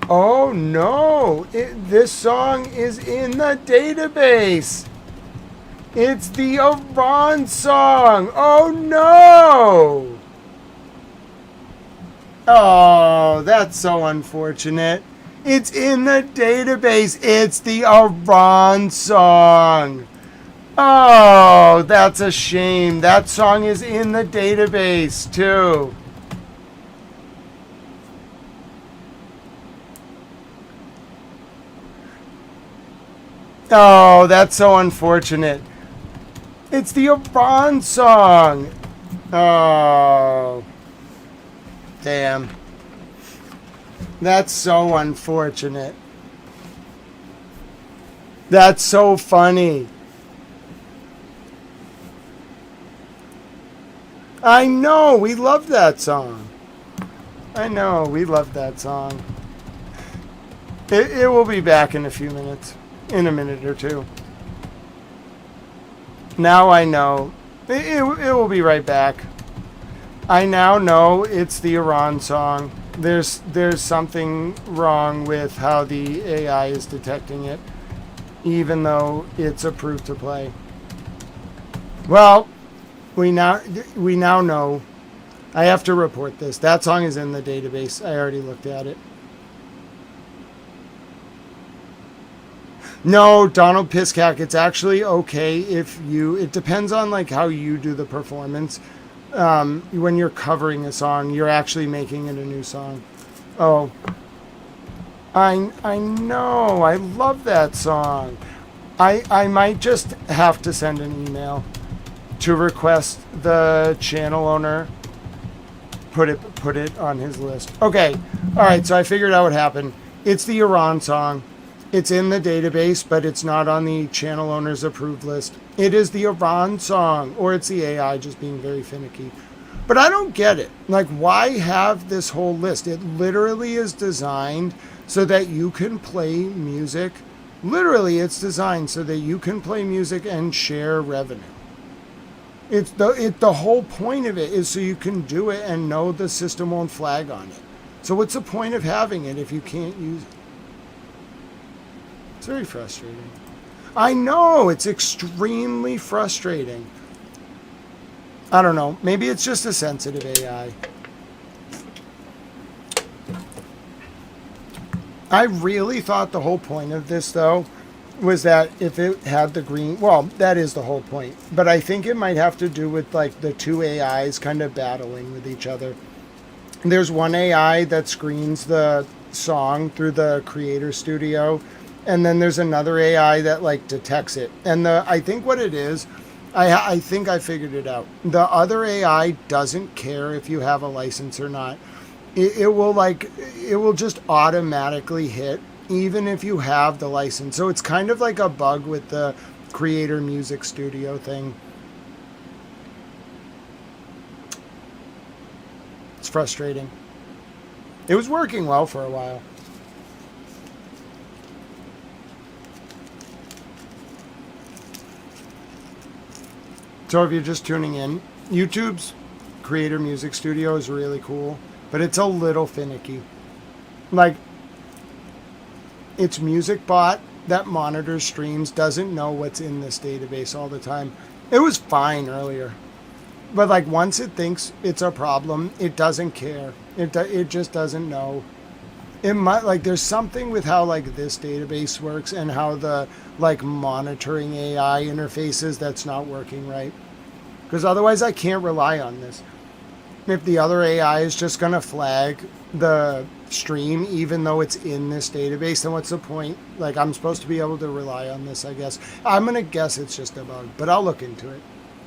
Oh no. This song is in the database. It's the Iran song. Oh no. Oh, that's so unfortunate. It's in the database. It's the Iran song. Oh, that's a shame. That song is in the database too. Oh, that's so unfortunate. It's the Iran song. Oh. Damn. That's so unfortunate. That's so funny. I know, we love that song. I know, we love that song. It will be back in a few minutes. In a minute or two. Now I know. It will be right back. I now know it's the Iran song. There's something wrong with how the AI is detecting it, even though it's approved to play. Well, we now know. I have to report this. That song is in the database. I already looked at it. No, Donald Piskak, it's actually okay if you, it depends on like how you do the performance. When you're covering a song, you're actually making it a new song. Oh, I know, I love that song. I might just have to send an email to request the channel owner put it on his list. Okay, all right, so I figured out what happened. It's the Iran song. It's in the database, but it's not on the channel owner's approved list. It is the Iran song, or it's the AI just being very finicky. But I don't get it. Like, why have this whole list? It literally is designed so that you can play music. Literally, it's designed so that you can play music and share revenue. It's the whole point of it is so you can do it and know the system won't flag on it. So what's the point of having it if you can't use it? It's very frustrating. I know, it's extremely frustrating. I don't know. Maybe it's just a sensitive AI. I really thought the whole point of this, though, was that if it had the green... Well, that is the whole point. But I think it might have to do with, like, the two AIs kind of battling with each other. There's one AI that screens the song through the Creator Studio, and then there's another AI that like detects it. And I think what it is, I think I figured it out. The other AI doesn't care if you have a license or not. It will just automatically hit even if you have the license. So it's kind of like a bug with the Creator Music Studio thing. It's frustrating. It was working well for a while. So if you're just tuning in, YouTube's Creator Music Studio is really cool, but it's a little finicky. Like, its MusicBot that monitors streams doesn't know what's in this database all the time. It was fine earlier, but like once it thinks it's a problem, it doesn't care. It just doesn't know. It might, like, there's something with how like this database works and how the like monitoring AI interfaces that's not working right. Because otherwise I can't rely on this. If the other AI is just going to flag the stream, even though it's in this database, then what's the point? Like, I'm supposed to be able to rely on this, I guess. I'm going to guess it's just a bug, but I'll look into it.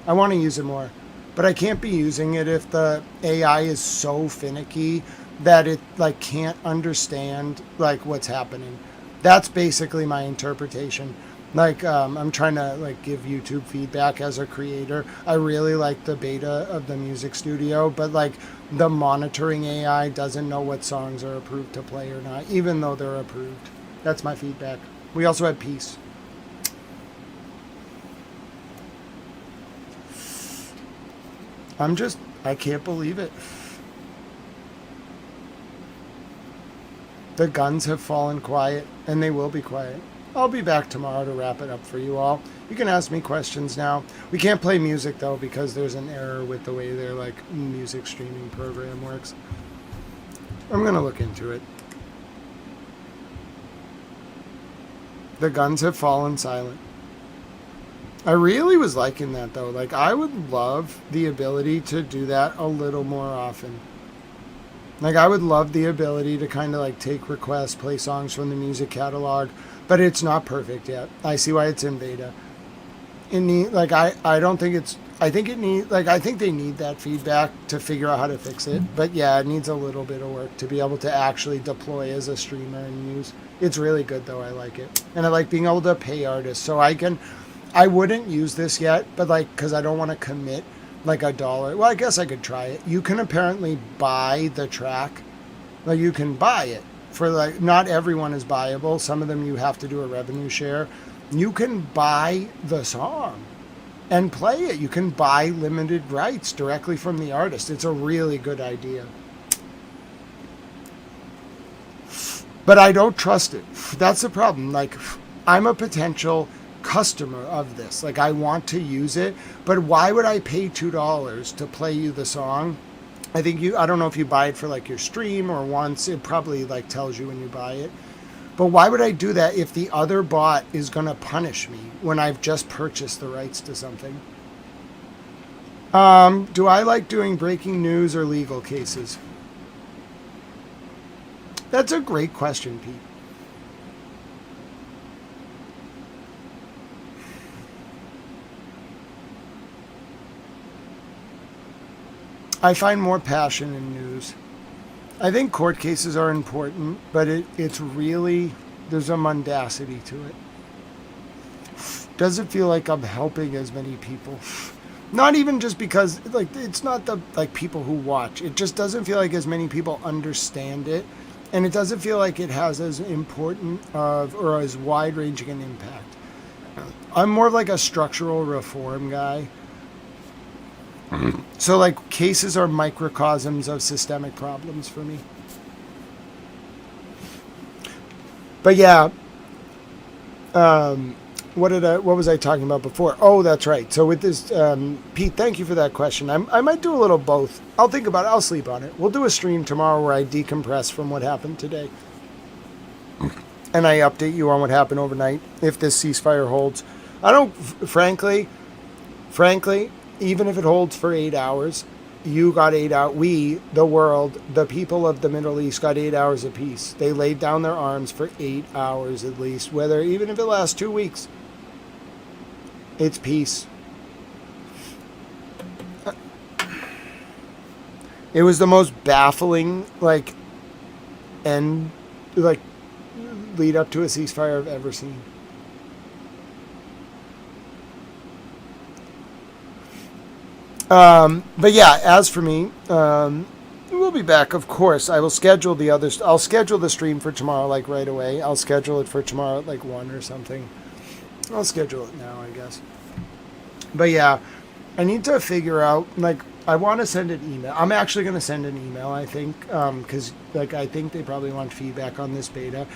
I want to use it more. But I can't be using it if the AI is so finicky that it, like, can't understand, like, what's happening. That's basically my interpretation. Like, I'm trying to, like, give YouTube feedback as a creator. I really like the beta of the music studio, but, like, the monitoring AI doesn't know what songs are approved to play or not, even though they're approved. That's my feedback. We also had Peace. I can't believe it. The guns have fallen quiet, and they will be quiet. I'll be back tomorrow to wrap it up for you all. You can ask me questions now. We can't play music, though, because there's an error with the way their, like, music streaming program works. I'm going to look into it. The guns have fallen silent. I really was liking that, though. Like, I would love the ability to do that a little more often. Like, I would love the ability to kind of, like, take requests, play songs from the music catalog, but it's not perfect yet. I see why it's in beta. I don't think it's, I think it needs, like, I think they need that feedback to figure out how to fix it. But yeah, it needs a little bit of work to be able to actually deploy as a streamer and use. It's really good, though. I like it. And I like being able to pay artists. So I wouldn't use this yet, but, like, because I don't want to commit like $1. Well, I guess I could try it. You can apparently buy the track. Like, you can buy it for, like, not everyone is buyable. Some of them you have to do a revenue share. You can buy the song and play it. You can buy limited rights directly from the artist. It's a really good idea. But I don't trust it. That's the problem. Like, I'm a potential customer of this. Like, I want to use it, but why would I pay $2 to play you the song? I don't know if you buy it for, like, your stream or once. It probably, like, tells you when you buy it. But why would I do that if the other bot is going to punish me when I've just purchased the rights to something? Do I like doing breaking news or legal cases? That's a great question, Pete. I find more passion in news. I think court cases are important, but it's really, there's a mundacity to it. Doesn't feel like I'm helping as many people. Not even just because, like, it's not the, like, people who watch. It just doesn't feel like as many people understand it, and it doesn't feel like it has as important or as wide-ranging an impact. I'm more of like a structural reform guy. So, like, cases are microcosms of systemic problems for me. But yeah, what was I talking about before? Oh, that's right. So with this, Pete, thank you for that question. I might do a little both. I'll think about it. I'll sleep on it. We'll do a stream tomorrow where I decompress from what happened today. And I update you on what happened overnight if this ceasefire holds. I don't, frankly, even if it holds for 8 hours, you got 8 hours. We, the world, the people of the Middle East got 8 hours of peace. They laid down their arms for 8 hours at least, even if it lasts 2 weeks. It's peace. It was the most baffling, like, lead up to a ceasefire I've ever seen. But yeah, as for me, we'll be back, of course. I will schedule I'll schedule the stream for tomorrow, like, right away. I'll schedule it for tomorrow at, like, 1 or something. I'll schedule it now, I guess. But yeah, I need to figure out, like, I want to send an email. I'm actually going to send an email, I think, because, like, I think they probably want feedback on this beta.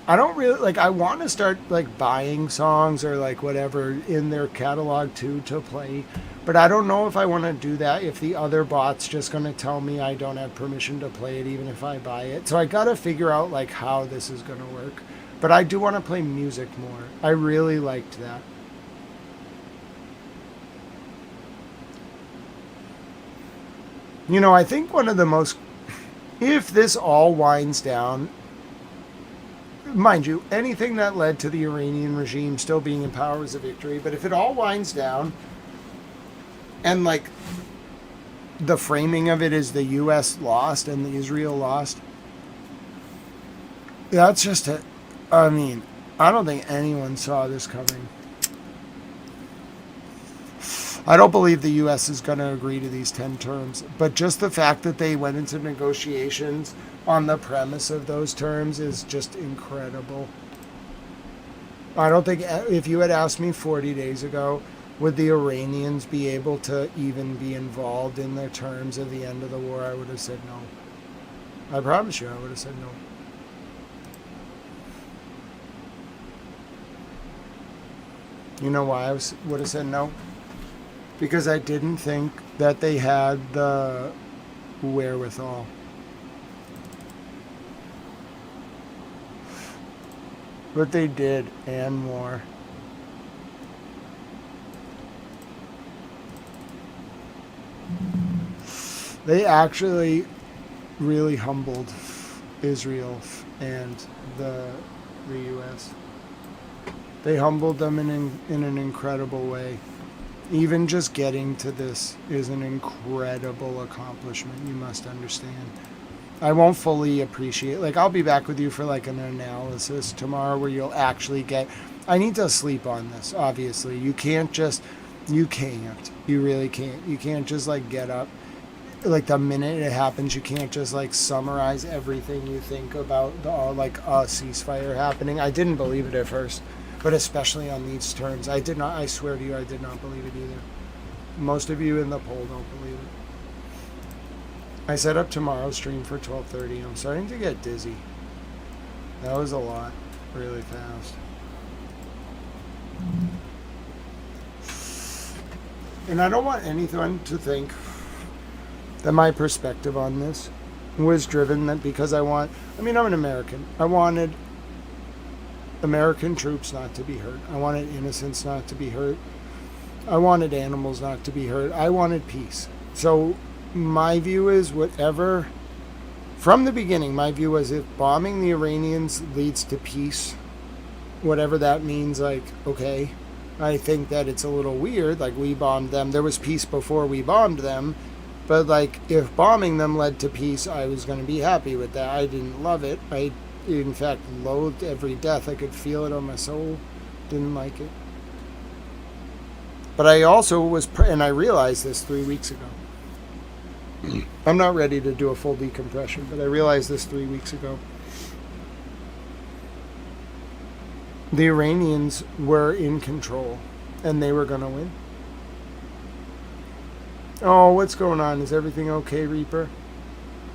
I don't really, like, I want to start, like, buying songs or, like, whatever in their catalog, too, to play. But I don't know if I want to do that if the other bot's just going to tell me I don't have permission to play it even if I buy it. So I got to figure out, like, how this is going to work. But I do want to play music more. I really liked that. You know, I think one of the most if this all winds down, mind you, anything that led to the Iranian regime still being in power is a victory, but if it all winds down and like the framing of it is the US lost and the Israel lost, that's just I don't think anyone saw this coming. I don't believe the U.S. is going to agree to these 10 terms, but just the fact that they went into negotiations on the premise of those terms is just incredible. I don't think, if you had asked me 40 days ago, would the Iranians be able to even be involved in the terms of the end of the war, I would have said no. I promise you, I would have said no. You know why I would have said no? Because I didn't think that they had the wherewithal. But they did, and more. They actually really humbled Israel and the U.S. They humbled them in an incredible way. Even just getting to this is an incredible accomplishment, you must understand. I won't fully appreciate, like, I'll be back with you for like an analysis tomorrow where you'll actually get, I need to sleep on this, obviously. You really can't. You can't just like get up, like the minute it happens, you can't just like summarize everything you think about a ceasefire happening. I didn't believe it at first. But especially on these terms, I swear to you, I did not believe it either. Most of you in the poll don't believe it. I set up tomorrow's stream for 12:30. I'm starting to get dizzy. That was a lot, really fast. And I don't want anyone to think that my perspective on this was driven that because I'm an American. I wanted American troops not to be hurt. I wanted innocents not to be hurt. I wanted animals not to be hurt. I wanted peace. So my view is from the beginning, my view was if bombing the Iranians leads to peace, whatever that means, like, okay. I think that it's a little weird, like we bombed them. There was peace before we bombed them. But like if bombing them led to peace, I was going to be happy with that. I didn't love it. I in fact loathed every death. I could feel it on my soul. Didn't like it. But I also and I realized this 3 weeks ago. I'm not ready to do a full decompression, but I realized this 3 weeks ago. The Iranians were in control, and they were going to win. Oh, what's going on? Is everything okay, Reaper?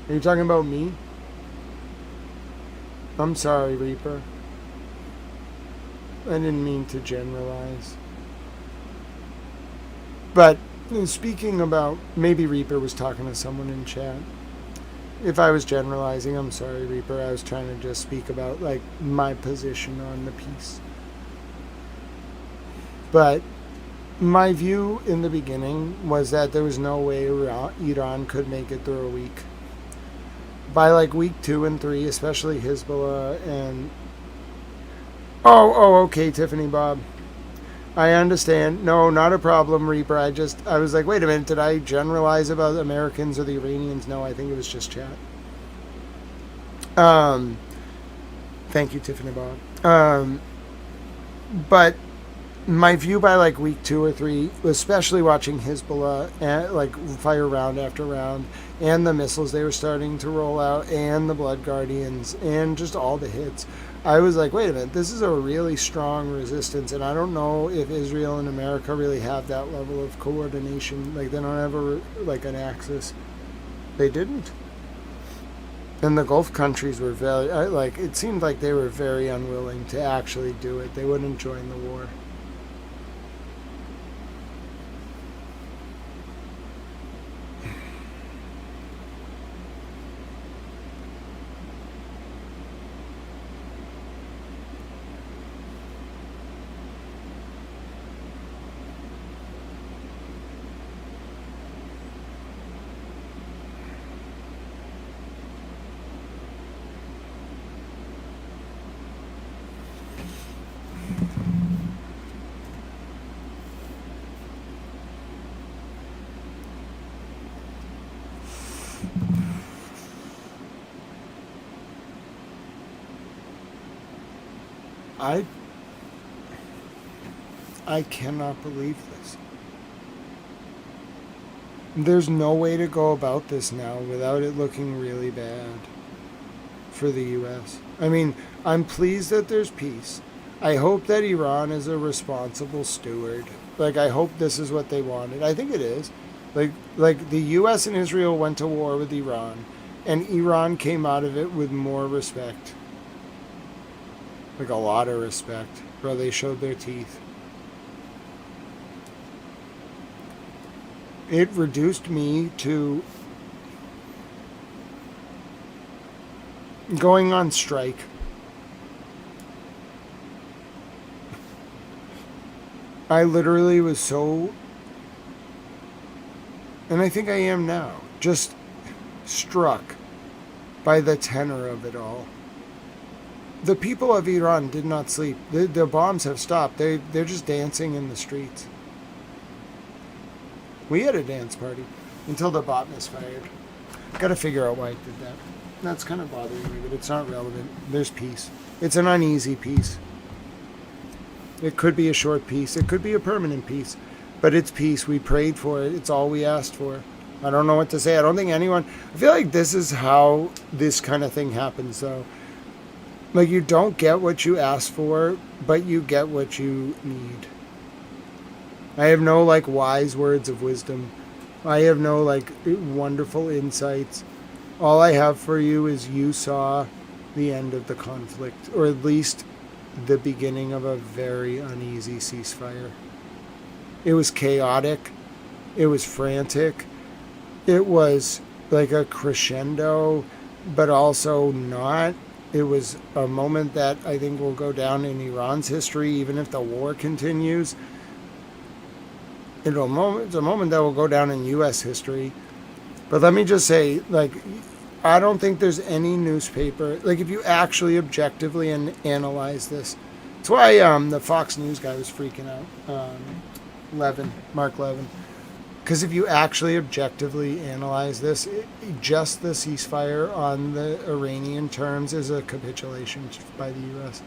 Are you talking about me? I'm sorry, Reaper. I didn't mean to generalize. But speaking about, maybe Reaper was talking to someone in chat. If I was generalizing, I'm sorry, Reaper. I was trying to just speak about like my position on the peace. But my view in the beginning was that there was no way Iran could make it through a week. By like week 2 and 3, especially Hezbollah and... Oh, okay, Tiffany Bob. I understand. No, not a problem, Reaper. I was like, wait a minute, did I generalize about Americans or the Iranians? No, I think it was just chat. Thank you, Tiffany Bob. But my view by like week 2 or 3, especially watching Hezbollah and like fire round after round, and the missiles they were starting to roll out, and the Blood Guardians, and just all the hits, I was like, wait a minute, this is a really strong resistance, and I don't know if Israel and America really have that level of coordination. Like, they don't have like an axis. They didn't. And the Gulf countries were it seemed like they were very unwilling to actually do it. They wouldn't join the war. I cannot believe this. There's no way to go about this now without it looking really bad for the U.S. I mean, I'm pleased that there's peace. I hope that Iran is a responsible steward. Like, I hope this is what they wanted. I think it is. Like the U.S. and Israel went to war with Iran, and Iran came out of it with more respect. Like, a lot of respect. Bro, they showed their teeth. It reduced me to going on strike. I literally was so, and I think I am now, just struck by the tenor of it all. The people of Iran did not sleep. The bombs have stopped. They're just dancing in the streets. We had a dance party until the bot misfired. Got to figure out why it did that. That's kind of bothering me, but it's not relevant. There's peace. It's an uneasy peace. It could be a short peace. It could be a permanent peace. But it's peace. We prayed for it. It's all we asked for. I don't know what to say. I don't think anyone... I feel like this is how this kind of thing happens, though. Like, you don't get what you ask for, but you get what you need. I have no, like, wise words of wisdom. I have no, like, wonderful insights. All I have for you is you saw the end of the conflict, or at least the beginning of a very uneasy ceasefire. It was chaotic. It was frantic. It was like a crescendo, but also not. It was a moment that I think will go down in Iran's history, even if the war continues. It's a moment that will go down in U.S. history. But let me just say, like, I don't think there's any newspaper, like, if you actually objectively analyze this. That's why the Fox News guy was freaking out, Mark Levin. Because if you actually objectively analyze this, just the ceasefire on the Iranian terms is a capitulation by the U.S.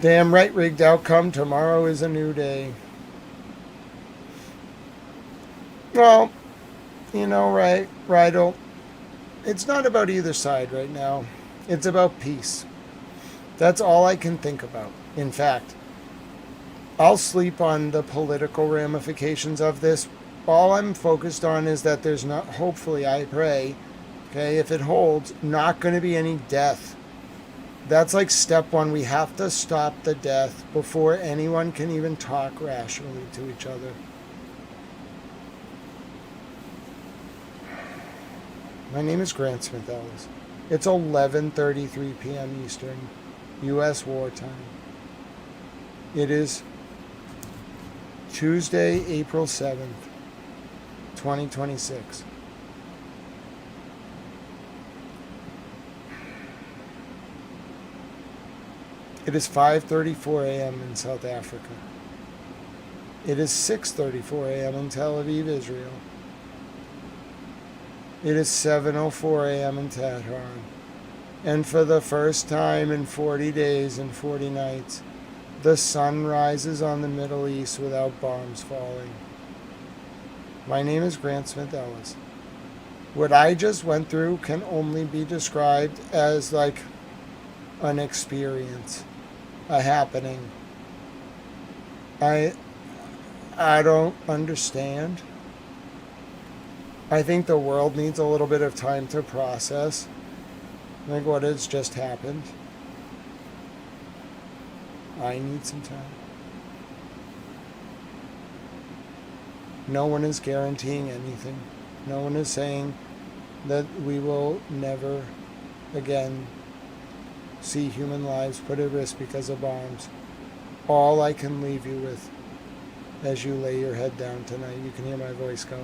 Damn right, rigged outcome. Tomorrow is a new day. Well, you know, right, Rydell. It's not about either side right now. It's about peace. That's all I can think about. In fact, I'll sleep on the political ramifications of this. All I'm focused on is that there's not, hopefully, I pray, okay, if it holds, not going to be any death. That's like step one. We have to stop the death before anyone can even talk rationally to each other. My name is Grant Smith Ellis. It's 11:33 p.m. Eastern, U.S. wartime. It is Tuesday, April 7th, 2026. It is 5:34 a.m. in South Africa. It is 6:34 a.m. in Tel Aviv, Israel. It is 7:04 a.m. in Tehran. And for the first time in 40 days and 40 nights, the sun rises on the Middle East without bombs falling. My name is Grant Smith Ellis. What I just went through can only be described as like an experience, a happening. I don't understand. I think the world needs a little bit of time to process, like, what has just happened. I need some time. No one is guaranteeing anything. No one is saying that we will never again see human lives put at risk because of bombs. All I can leave you with, as you lay your head down tonight, you can hear my voice going,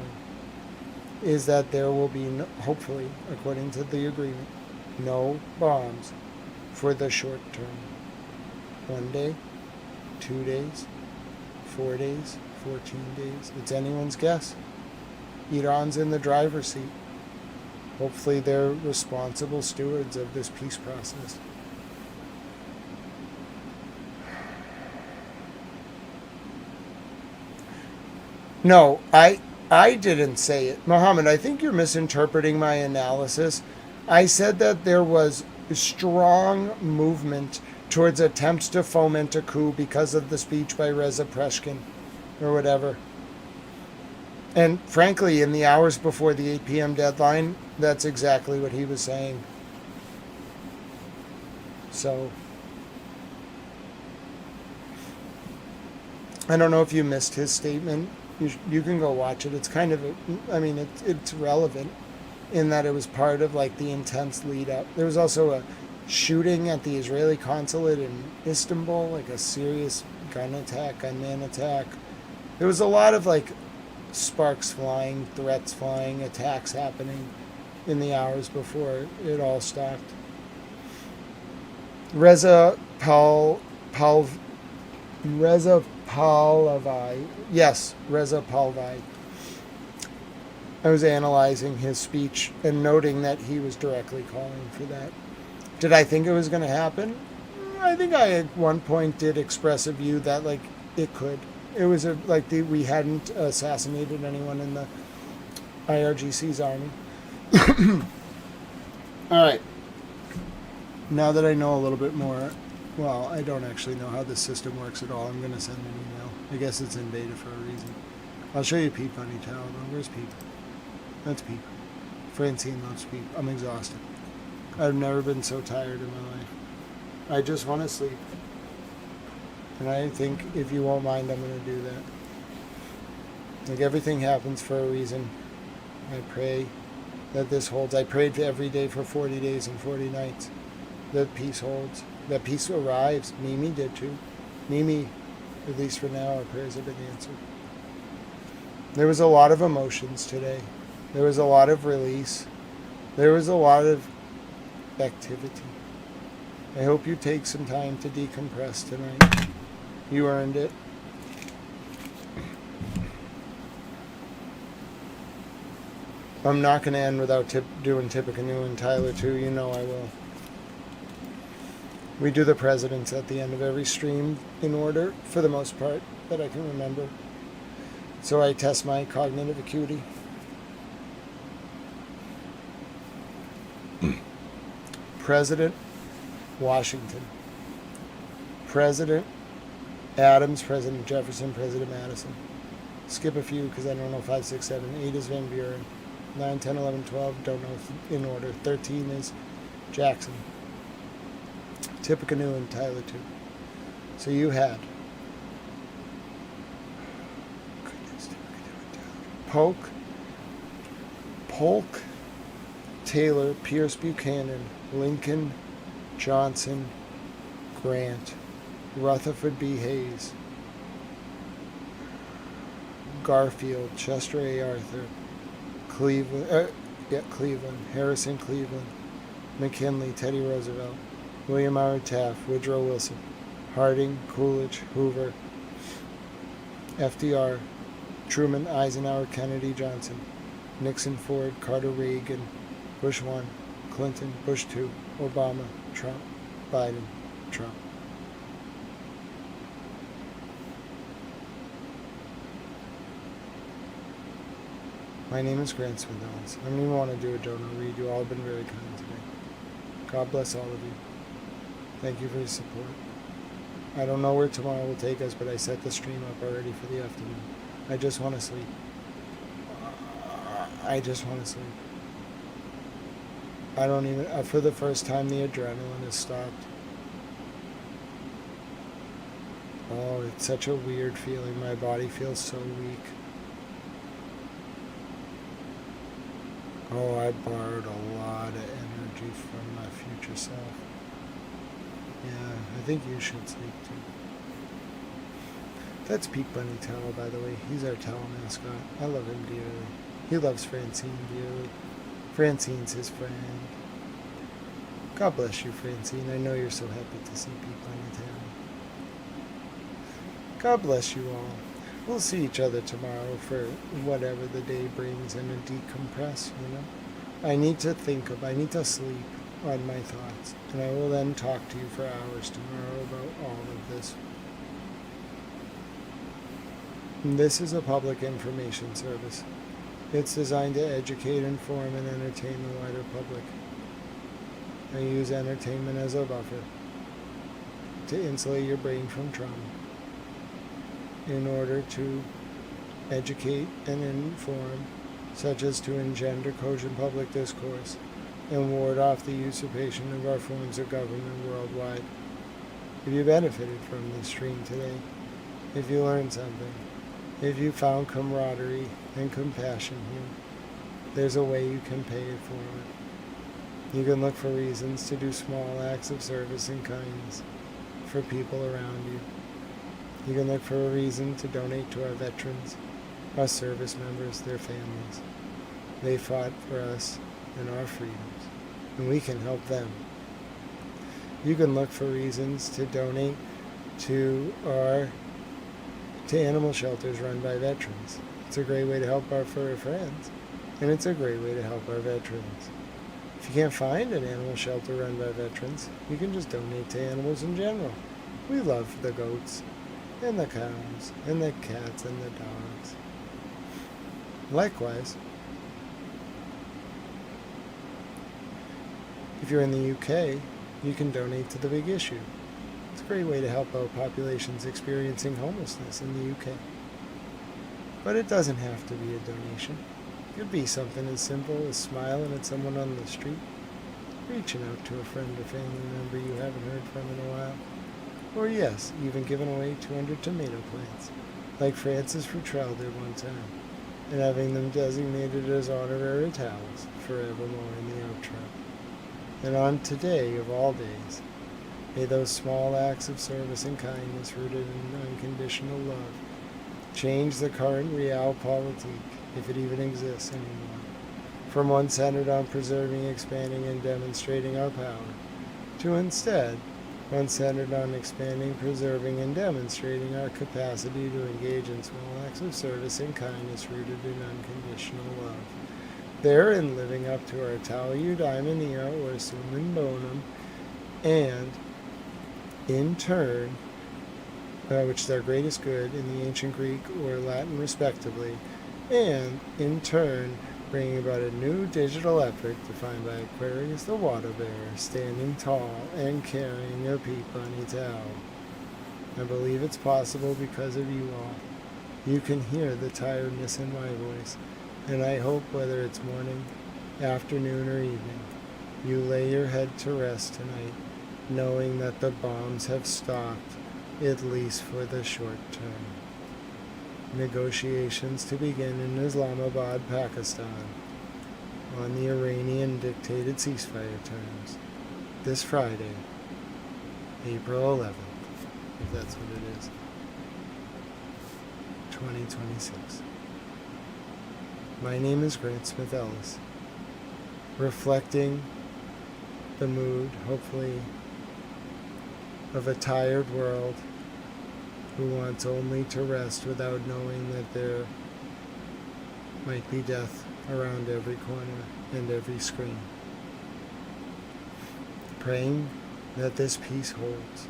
is that there will be, no, hopefully, according to the agreement, no bombs for the short term. 1 day, 2 days, 4 days, 14 days. It's anyone's guess. Iran's in the driver's seat. Hopefully they're responsible stewards of this peace process. No, I didn't say it. Mohammed, I think you're misinterpreting my analysis. I said that there was strong movement towards attempts to foment a coup because of the speech by Reza Preshkin or whatever. And frankly, in the hours before the 8 p.m. deadline, that's exactly what he was saying. So, I don't know if you missed his statement. You can go watch it. It's kind of, it's relevant in that it was part of like the intense lead up. There was also a shooting at the Israeli consulate in Istanbul, like a serious gunman attack. There was a lot of like sparks flying, threats flying, attacks happening in the hours before it all stopped. Reza Pahlavi. Yes, Reza Pahlavi. I was analyzing his speech and noting that he was directly calling for that. Did I think it was going to happen? I think I at one point did express a view that like it could. It was we hadn't assassinated anyone in the IRGC's army. All right. Now that I know a little bit more, well, I don't actually know how this system works at all. I'm going to send an email. I guess it's in beta for a reason. I'll show you Pete Bunny Tower, though. Where's Pete? That's Pete. Francine loves Pete. I'm exhausted. I've never been so tired in my life. I just want to sleep. And I think, if you won't mind, I'm going to do that. Like, everything happens for a reason. I pray that this holds. I prayed every day for 40 days and 40 nights. That peace holds. That peace arrives. Mimi did too. Mimi, at least for now, our prayers have been answered. There was a lot of emotions today. There was a lot of release. There was a lot of activity. I hope you take some time to decompress tonight. You earned it. I'm not going to end without doing Tippecanoe and Tyler too. You know I will. We do the presidents at the end of every stream in order, for the most part, that I can remember. So I test my cognitive acuity. President Washington. President Adams, President Jefferson, President Madison. Skip a few because I don't know 5, 6, 7. 8 is Van Buren. 9, 10, 11, 12, don't know if in order. 13 is Jackson. Tippecanoe and Tyler too. So you had Polk, Taylor, Pierce Buchanan, Lincoln, Johnson, Grant, Rutherford B. Hayes, Garfield, Chester A. Arthur, Cleveland, Harrison Cleveland, McKinley, Teddy Roosevelt, William R. Taft, Woodrow Wilson, Harding, Coolidge, Hoover, FDR, Truman, Eisenhower, Kennedy, Johnson, Nixon, Ford, Carter, Reagan, Bush 1, Clinton, Bush 2, Obama, Trump, Biden, Trump. My name is Grant Swindells. I don't even want to do a donor read. You all have been very kind today. God bless all of you. Thank you for your support. I don't know where tomorrow will take us, but I set the stream up already for the afternoon. I just want to sleep. I just want to sleep. I don't even, for the first time, the adrenaline has stopped. Oh, it's such a weird feeling. My body feels so weak. Oh, I borrowed a lot of energy from my future self. Yeah, I think you should sleep too. That's Pete Bunny Towel, by the way. He's our towel mascot. I love him dearly. He loves Francine dearly. Francine's his friend. God bless you, Francine. I know you're so happy to see Pete Bunny Towel. God bless you all. We'll see each other tomorrow for whatever the day brings and a decompress, you know? I need to sleep on my thoughts, and I will then talk to you for hours tomorrow about all of this. This is a public information service. It's designed to educate, inform, and entertain the wider public. I use entertainment as a buffer to insulate your brain from trauma in order to educate and inform, such as to engender cogent public discourse and ward off the usurpation of our forms of government worldwide. If you benefited from this stream today, if you learned something, if you found camaraderie and compassion here, there's a way you can pay it forward. You can look for reasons to do small acts of service and kindness for people around you. You can look for a reason to donate to our veterans, our service members, their families. They fought for us and our freedoms, and we can help them. You can look for reasons to donate to animal shelters run by veterans. It's a great way to help our furry friends, and it's a great way to help our veterans. If you can't find an animal shelter run by veterans, you can just donate to animals in general. We love the goats, and the cows, and the cats, and the dogs. Likewise, if you're in the UK, you can donate to The Big Issue. It's a great way to help out populations experiencing homelessness in the UK. But it doesn't have to be a donation. It could be something as simple as smiling at someone on the street, reaching out to a friend or family member you haven't heard from in a while, or yes, even giving away 200 tomato plants, like Francis Futrell did one time, and having them designated as honorary towels forevermore in the outro. And on today of all days, may those small acts of service and kindness rooted in unconditional love change the current realpolitik, if it even exists anymore, from one centered on preserving, expanding, and demonstrating our power, to instead one centered on expanding, preserving, and demonstrating our capacity to engage in small acts of service and kindness rooted in unconditional love. Therein living up to our Talia Daimonia or Summum Bonum, and in turn, which is our greatest good in the ancient Greek or Latin respectively, and in turn bringing about a new digital epic defined by Aquarius the Water Bearer, standing tall and carrying a peapony towel. I believe it's possible because of you all. You can hear the tiredness in my voice, and I hope whether it's morning, afternoon, or evening, you lay your head to rest tonight, knowing that the bombs have stopped, at least for the short term. Negotiations to begin in Islamabad, Pakistan, on the Iranian-dictated ceasefire terms, this Friday, April 11th, if that's what it is, 2026. My name is Grant Smith Ellis, reflecting the mood, hopefully, of a tired world who wants only to rest without knowing that there might be death around every corner and every screen. Praying that this peace holds.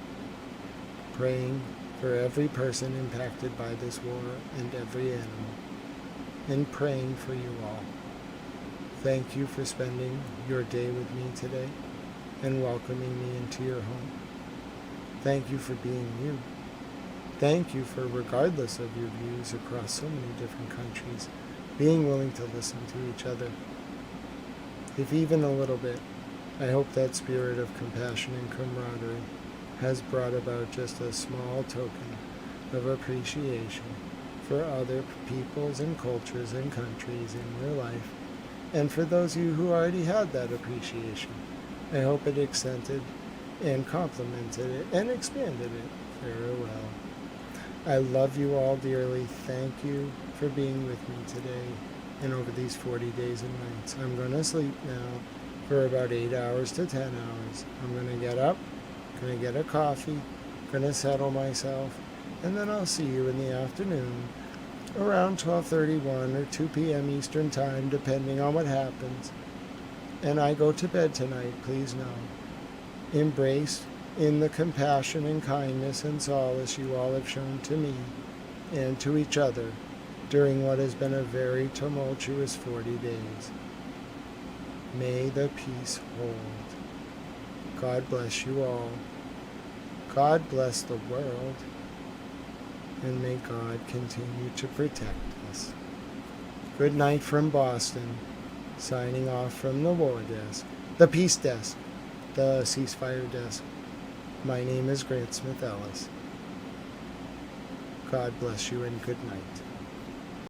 Praying for every person impacted by this war and every animal. And praying for you all. Thank you for spending your day with me today and welcoming me into your home. Thank you for being you. Thank you for, regardless of your views across so many different countries, being willing to listen to each other. If even a little bit, I hope that spirit of compassion and camaraderie has brought about just a small token of appreciation for other peoples and cultures and countries in your life, and for those of you who already had that appreciation. I hope it accented and complemented it and expanded it very well. I love you all dearly. Thank you for being with me today and over these 40 days and nights. I'm going to sleep now for about 8 hours to 10 hours. I'm going to get up, going to get a coffee, going to settle myself, and then I'll see you in the afternoon around 12:31 or 2 p.m. Eastern Time, depending on what happens, and I go to bed tonight, please know, embraced in the compassion and kindness and solace you all have shown to me and to each other during what has been a very tumultuous 40 days. May the peace hold. God bless you all. God bless the world. And may God continue to protect us. Good night from Boston. Signing off from the war desk, the peace desk, the ceasefire desk. My name is Grant Smith Ellis. God bless you and good night.